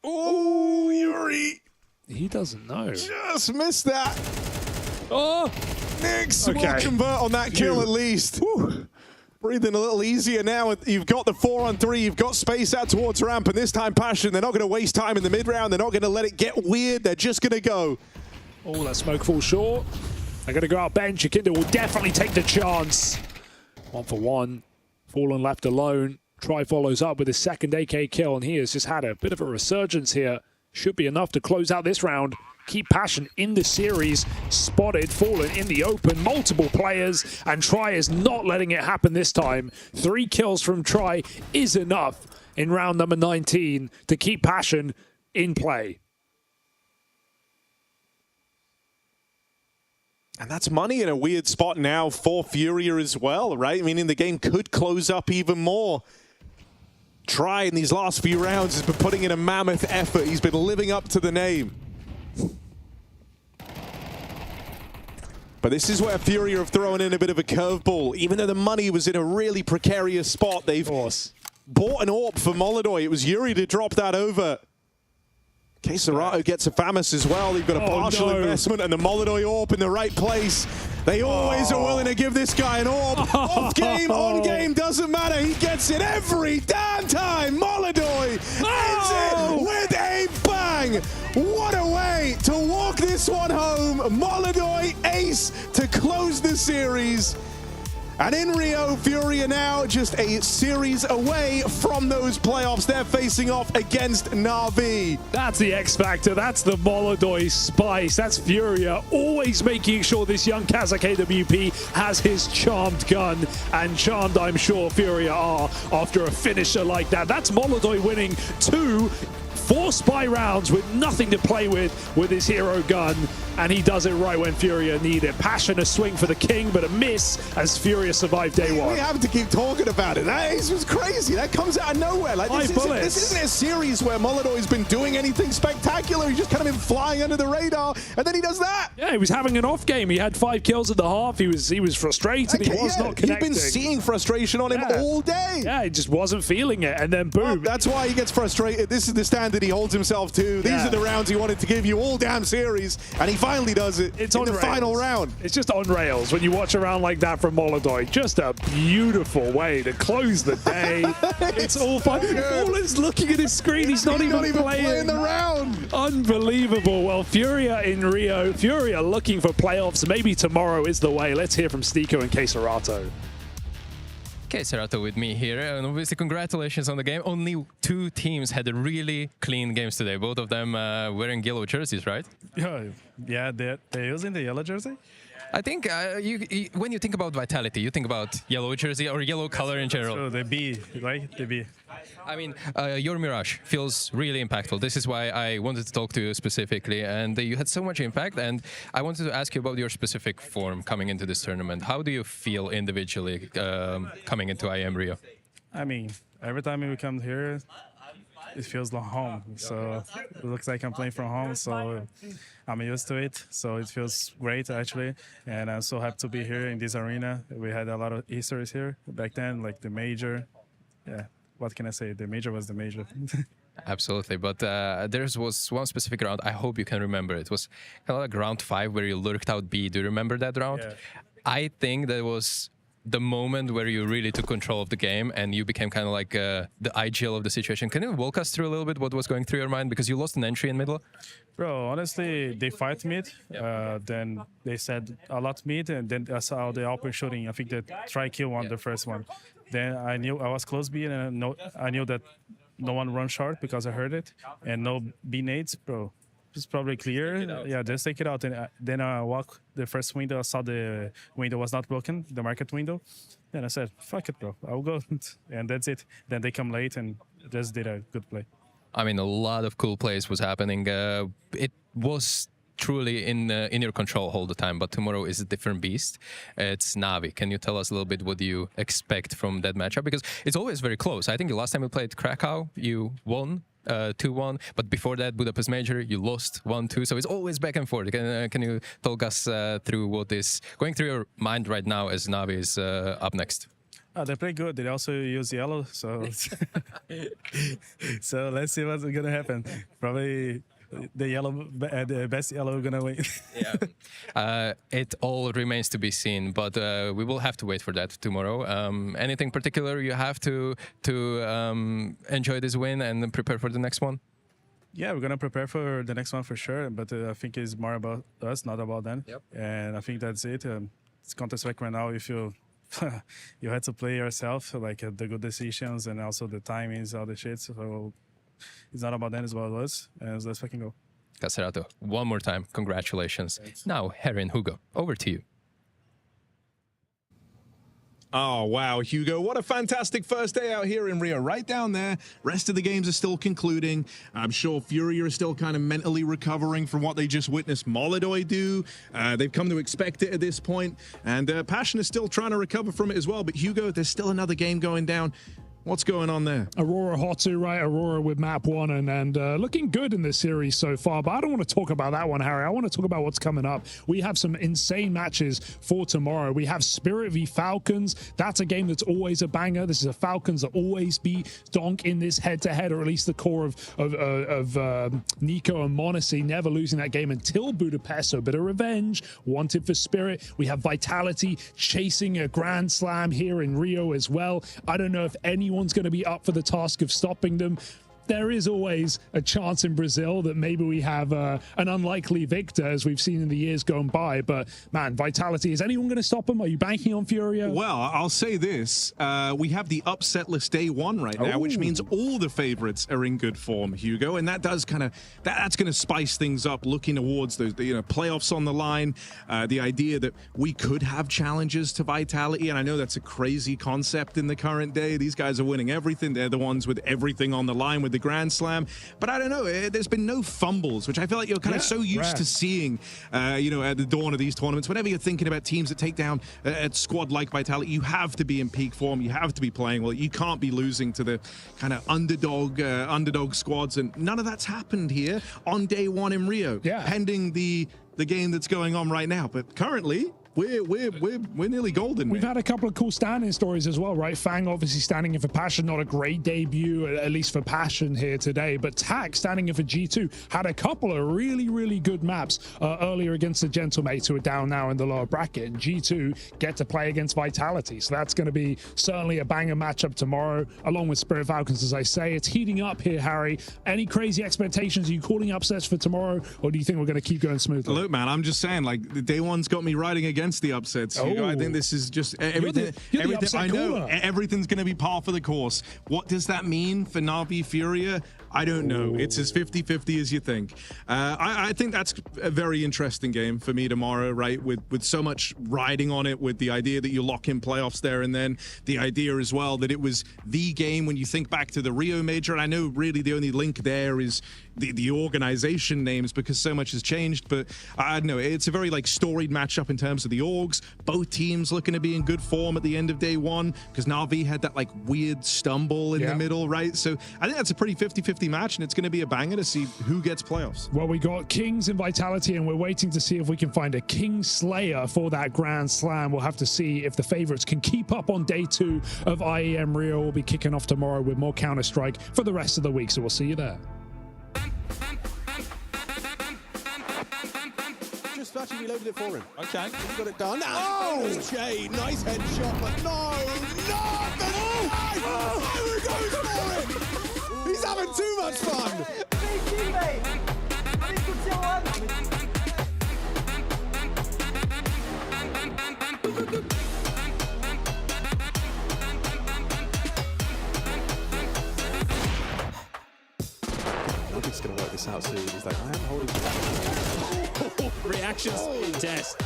Oh, Yuri. He doesn't know. Just missed that. Oh, Nyx will convert on that kill at least. Whew. Breathing a little easier now. You've got the 4-on-3. You've got space out towards ramp. And this time, Passion, they're not going to waste time in the mid-round. They're not going to let it get weird. They're just going to go. Oh, that smoke falls short. They're going to go out bench. Akindo will definitely take the chance. 1-for-1. Fallen left alone. Try follows up with his second AK kill. And he has just had a bit of a resurgence here. Should be enough to close out this round. Keep Passion in the series, spotted, Fallen in the open, multiple players, and Try is not letting it happen this time. 3 kills from Try is enough in round number 19 to keep Passion in play. And that's money in a weird spot now for FURIA as well, right? Meaning the game could close up even more. Try in these last few rounds has been putting in a mammoth effort. He's been living up to the name. But this is where FURIA have thrown in a bit of a curveball. Even though the money was in a really precarious spot, they've bought an AWP for Molodoi. It was Yuri to drop that over. Queserato gets a FAMAS as well. They've got a partial investment and the Molodoi AWP in the right place. They always are willing to give this guy an AWP. Off game, on game, doesn't matter. He gets it every damn time. Molodoi ends it with a bang. What a way to walk this one home. Molodoi ace to close the series. And in Rio, FURIA now just a series away from those playoffs. They're facing off against Na'Vi. That's the X Factor. That's the Molodoi spice. That's FURIA always making sure this young Kazakh AWP has his charmed gun. And charmed, I'm sure, FURIA are after a finisher like that. That's Molodoi winning 4 spy rounds with nothing to play with his hero gun, and he does it right when FURIA need it. Passion, a swing for the king, but a miss as FURIA survived day one. We have to keep talking about it. That ace was crazy. That comes out of nowhere. Like this isn't a series where Molodoi's been doing anything spectacular. He's just kind of been flying under the radar, and then he does that. Yeah, he was having an off game. He had 5 kills at the half. He was frustrated. He was not connecting. You've been seeing frustration on him all day. Yeah, he just wasn't feeling it, and then boom. Well, that's why he gets frustrated. This is the standard he holds himself to. These are the rounds he wanted to give you all damn series, and he finally does it in the final round. It's just on rails when you watch a round like that from Molodoi. Just a beautiful way to close the day. It's all fun. Fallen's looking at his screen. He's not even playing the round. Unbelievable. Well, FURIA in Rio. FURIA looking for playoffs. Maybe tomorrow is the way. Let's hear from Stiko and Queserato. Queserato with me here, and obviously congratulations on the game. Only 2 teams had really clean games today, both of them wearing yellow jerseys, right? Yeah, they're using the yellow jersey? I think when you think about Vitality, you think about yellow jersey or yellow color in general. So the B, right? The B. I mean, your Mirage feels really impactful. This is why I wanted to talk to you specifically, and you had so much impact, and I wanted to ask you about your specific form coming into this tournament. How do you feel individually coming into IEM Rio? I mean, every time we come here, it feels like home. So it looks like I'm playing from home, so I'm used to it. So it feels great, actually. And I'm so happy to be here in this arena. We had a lot of histories here back then, like the Major. Yeah, what can I say? The major was the major. Absolutely, but there was one specific round. I hope you can remember. It was kind of like round 5 where you lurked out B. Do you remember that round? Yeah. I think that was the moment where you really took control of the game and you became kind of like the IGL of the situation. Can you walk us through a little bit what was going through your mind? Because you lost an entry in middle. Bro, honestly, they fight mid. Then they said a lot mid, and then I saw the open shooting. I think they try kill one, the first one. Then I knew I was close B, and I knew that no one run short because I heard it, and no B nades, bro. It's probably clear. Yeah, just take it out. And then I walked the first window. I saw the window was not broken, the market window. Then I said, fuck it, bro. I'll go. And that's it. Then they come late and just did a good play. I mean, a lot of cool plays was happening. It was truly in your control all the time, but tomorrow is a different beast. It's Navi. Can you tell us a little bit what you expect from that matchup? Because it's always very close. I think the last time you played Krakow, you won 2-1, but before that, Budapest Major, you lost 1-2. So it's always back and forth. Can you talk us through what is going through your mind right now as Navi is up next? They play good. They also use yellow, so so let's see what's gonna happen. Probably the best yellow gonna win. Yeah. It all remains to be seen, but we will have to wait for that tomorrow. Anything particular you have to enjoy this win and prepare for the next one? Yeah, we're gonna prepare for the next one for sure, but I think it's more about us, not about them. Yep. And I think that's it. It's Counter-Strike right now. If you you had to play yourself, like the good decisions and also the timings, all the shit. So it's not about them, it's about us. And let's fucking go. Caserato, one more time, congratulations. Thanks. Now, Harry and Hugo, over to you. Oh, wow, Hugo, what a fantastic first day out here in Rio. Right down there, rest of the games are still concluding. I'm sure FURIA is still kind of mentally recovering from what they just witnessed Molidoy do. They've come to expect it at this point, and Passion is still trying to recover from it as well. But Hugo, there's still another game going down. What's going on there? Aurora Hotu, right? Aurora with map 1 and looking good in this series so far. But I don't want to talk about that one, Harry. I want to talk about what's coming up. We have some insane matches for tomorrow. We have Spirit v Falcons. That's a game that's always a banger. This is a Falcons that always beat Donk in this head-to-head, or at least the core of Nico and Monacy, never losing that game until Budapest. So a bit of revenge wanted for Spirit. We have Vitality chasing a Grand Slam here in Rio as well. I don't know if anyone's going to be up for the task of stopping them. There is always a chance in Brazil that maybe we have an unlikely victor, as we've seen in the years gone by. But, man, Vitality, is anyone going to stop them? Are you banking on FURIA? Well, I'll say this. We have the upset list day 1 right now, which means all the favorites are in good form, Hugo. And that does that's going to spice things up, looking towards the playoffs on the line. The idea that we could have challenges to Vitality. And I know that's a crazy concept in the current day. These guys are winning everything. They're the ones with everything on the line with the Grand Slam, but I don't know, there's been no fumbles, which I feel like you're kind of so used to seeing at the dawn of these tournaments. Whenever you're thinking about teams that take down a squad like Vitality, you have to be in peak form, you have to be playing well, you can't be losing to the kind of underdog squads, and none of that's happened here on day 1 in Rio, pending the game that's going on right now. But currently we're nearly golden. We've had a couple of cool standing stories as well, right? Fang obviously standing in for Passion, not a great debut, at least for Passion here today, but Tak standing in for G2 had a couple of really, really good maps earlier against the Gentlemates, who are down now in the lower bracket, and G2 get to play against Vitality. So that's going to be certainly a banger matchup tomorrow, along with Spirit Falcons, as I say. It's heating up here, Harry. Any crazy expectations? Are you calling upsets for tomorrow, or do you think we're going to keep going smoothly? Look, man, I'm just saying, like, the day 1's got me riding against the upsets. I think this is just everything. Everything I know, everything's going to be par for the course. What does that mean for Navi FURIA? I don't know. It's as 50-50 as you think. I think that's a very interesting game for me tomorrow, right? With so much riding on it, with the idea that you lock in playoffs there, and then the idea as well that it was the game when you think back to the Rio Major. And I know really the only link there is the organization names, because so much has changed. But I don't know. It's a very storied matchup in terms of the orgs. Both teams looking to be in good form at the end of day 1, because Navi had that weird stumble in the middle, right? So I think that's a pretty 50-50 bloodthirsty match, and it's going to be a banger to see who gets playoffs. Well, we got Kings and Vitality, and we're waiting to see if we can find a King Slayer for that Grand Slam. We'll have to see if the favorites can keep up on day 2 of IEM Rio. We'll be kicking off tomorrow with more Counter-Strike for the rest of the week, so we'll see you there. Just actually reloaded it for him. Okay. He's got it done. Oh! Jay, nice headshot, but no! Not the knife! Oh, he goes for it! He's having too much fun! Nuke's gonna work this out soon. He's like, I am holding back. Reactions test.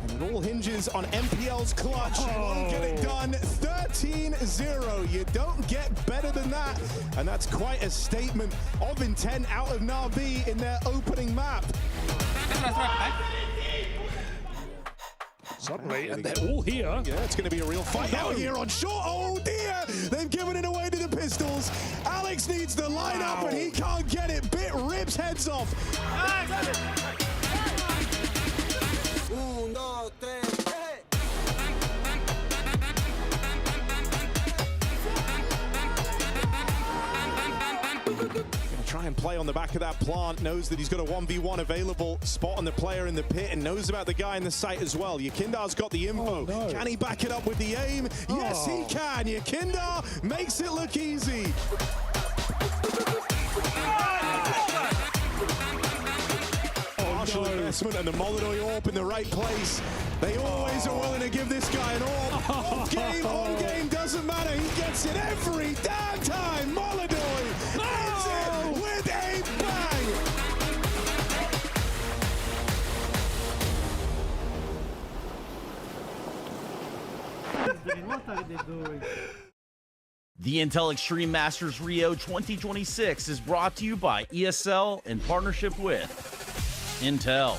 And it all hinges on MPL's clutch. Won't get it done. 13-0. You don't get better than that. And that's quite a statement of intent out of Na'Vi in their opening map. Suddenly, and they're all here. Yeah, it's going to be a real fight out here on short. Oh dear! They've given it away to the Pistols. Alex needs the lineup, and he can't get it. Bit rips heads off. Try and play on the back of that plant, knows that he's got a 1v1 available, spot on the player in the pit, and knows about the guy in the site as well. Yakindar's got the info. Can he back it up with the aim? Yes, he can. Yakindar makes it look easy. Partial investment and the Molotov AWP in the right place. They always are willing to give this guy an AWP. Off game, on game, doesn't matter. He gets it every damn time. Molotov hits it with a bang. The Intel Extreme Masters Rio 2026 is brought to you by ESL in partnership with Intel,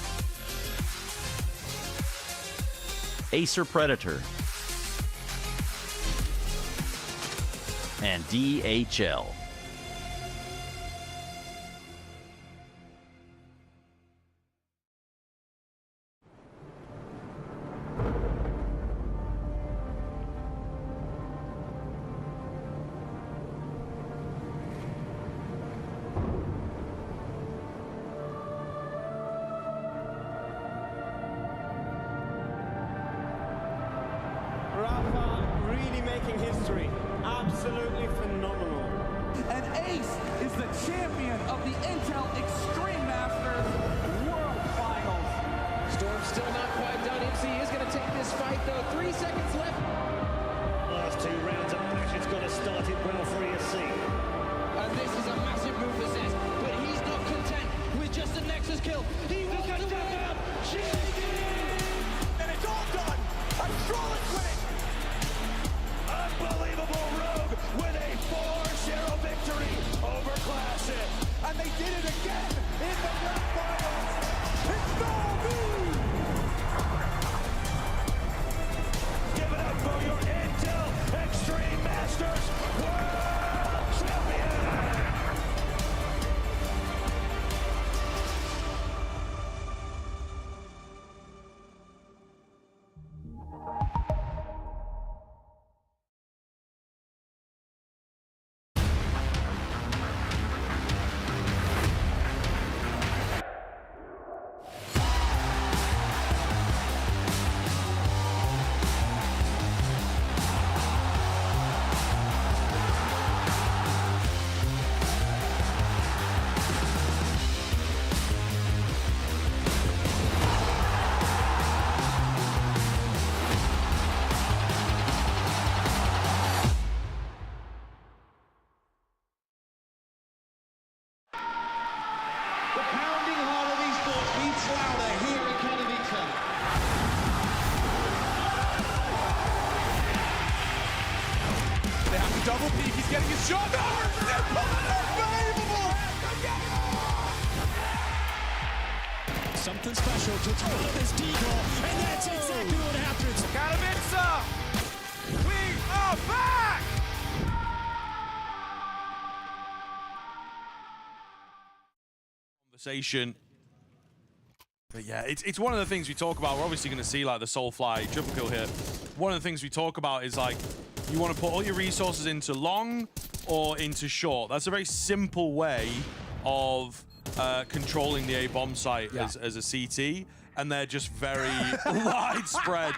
Acer Predator, and DHL. Really making history. Absolutely phenomenal. And Ace is the champion of the Intel Extreme Masters World Finals. Storm's still not quite done. MC is going to take this fight, though. 3 seconds left. Last 2 rounds of passion's got to start it well for ESC. And this is a massive move for Zez, but he's not content with just a Nexus kill. He wants to win. And it's all done. I'm Strolling with it. Unbelievable Rogue with a 4-0 victory over Classic. And they did it again in the grand finals. It's Na'Vi! Give it up for your Intel Extreme Masters World Champion! The pounding heart of esports beats louder here at Canids. They have to double peek. He's getting his shot. Unbelievable! Something something special to throw up this deagle, and that's exactly what happens. Canids, we are back! Conversation. But yeah, it's one of the things we talk about. We're obviously going to see like the Soulfly triple kill here. One of the things we talk about is like, you want to put all your resources into long or into short. That's a very simple way of controlling the A bomb site as a CT, and they're just very widespread.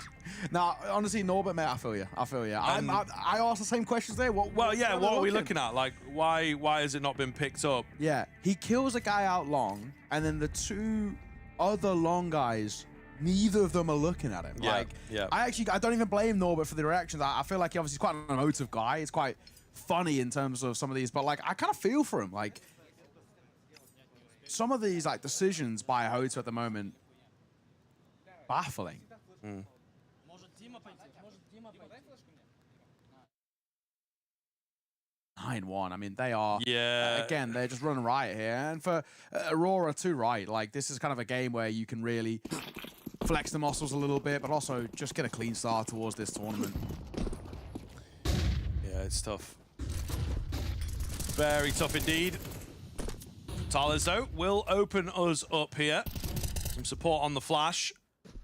Now, honestly, Norbert, mate, I feel you. I asked the same questions there. What are we looking at? Like, why has it not been picked up? Yeah, he kills a guy out long, and then the two other long guys, neither of them are looking at him. Yeah, I don't even blame Norbert for the reactions. I feel like he obviously is quite an emotive guy. It's quite funny in terms of some of these, but like, I kind of feel for him. Like, some of these like decisions by Hotu at the moment, baffling. 9-1. I mean, they are, again, they're just running riot here. And for Aurora too, right? Like, this is kind of a game where you can really flex the muscles a little bit, but also just get a clean start towards this tournament. Yeah, it's tough. Very tough indeed. Talers, though, will open us up here. Some support on the flash.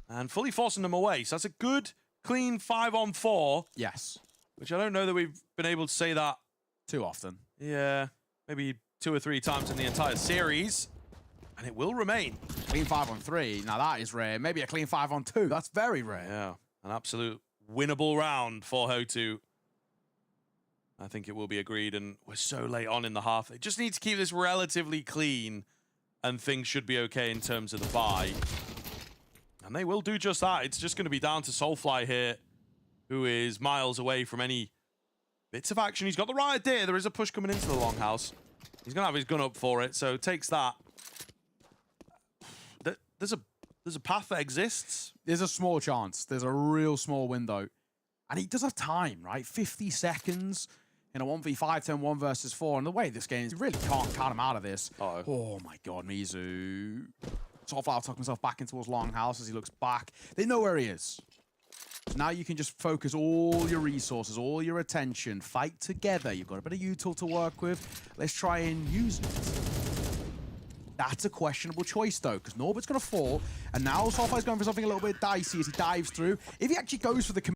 And fully forcing them away. So that's a good, clean 5-on-4. Yes. Which I don't know that we've been able to say that too often. Yeah, maybe 2 or 3 times in the entire series. And it will remain. Clean 5-on-3. Now that is rare. Maybe a clean 5-on-2. That's very rare. Yeah, an absolute winnable round for Hotu. I think it will be agreed, and we're so late on in the half. They just need to keep this relatively clean, and things should be okay in terms of the buy. And they will do just that. It's just going to be down to Soulfly here, who is miles away from any bits of action. He's got the right idea. There is a push coming into the longhouse. He's going to have his gun up for it, so takes that. There's a path that exists. There's a small chance. There's a real small window. And he does have time, right? 50 seconds in a 1v5, 10-1 versus 4. And the way this game is, you really can't count him out of this. Oh my god, Mizu. Soulfly tuck himself back in towards Longhouse as he looks back. They know where he is. So now you can just focus all your resources, all your attention, fight together. You've got a bit of util to work with. Let's try and use it. That's a questionable choice, though, because Norbert's going to fall, and now Soulfly's going for something a little bit dicey as he dives through. If he actually goes for the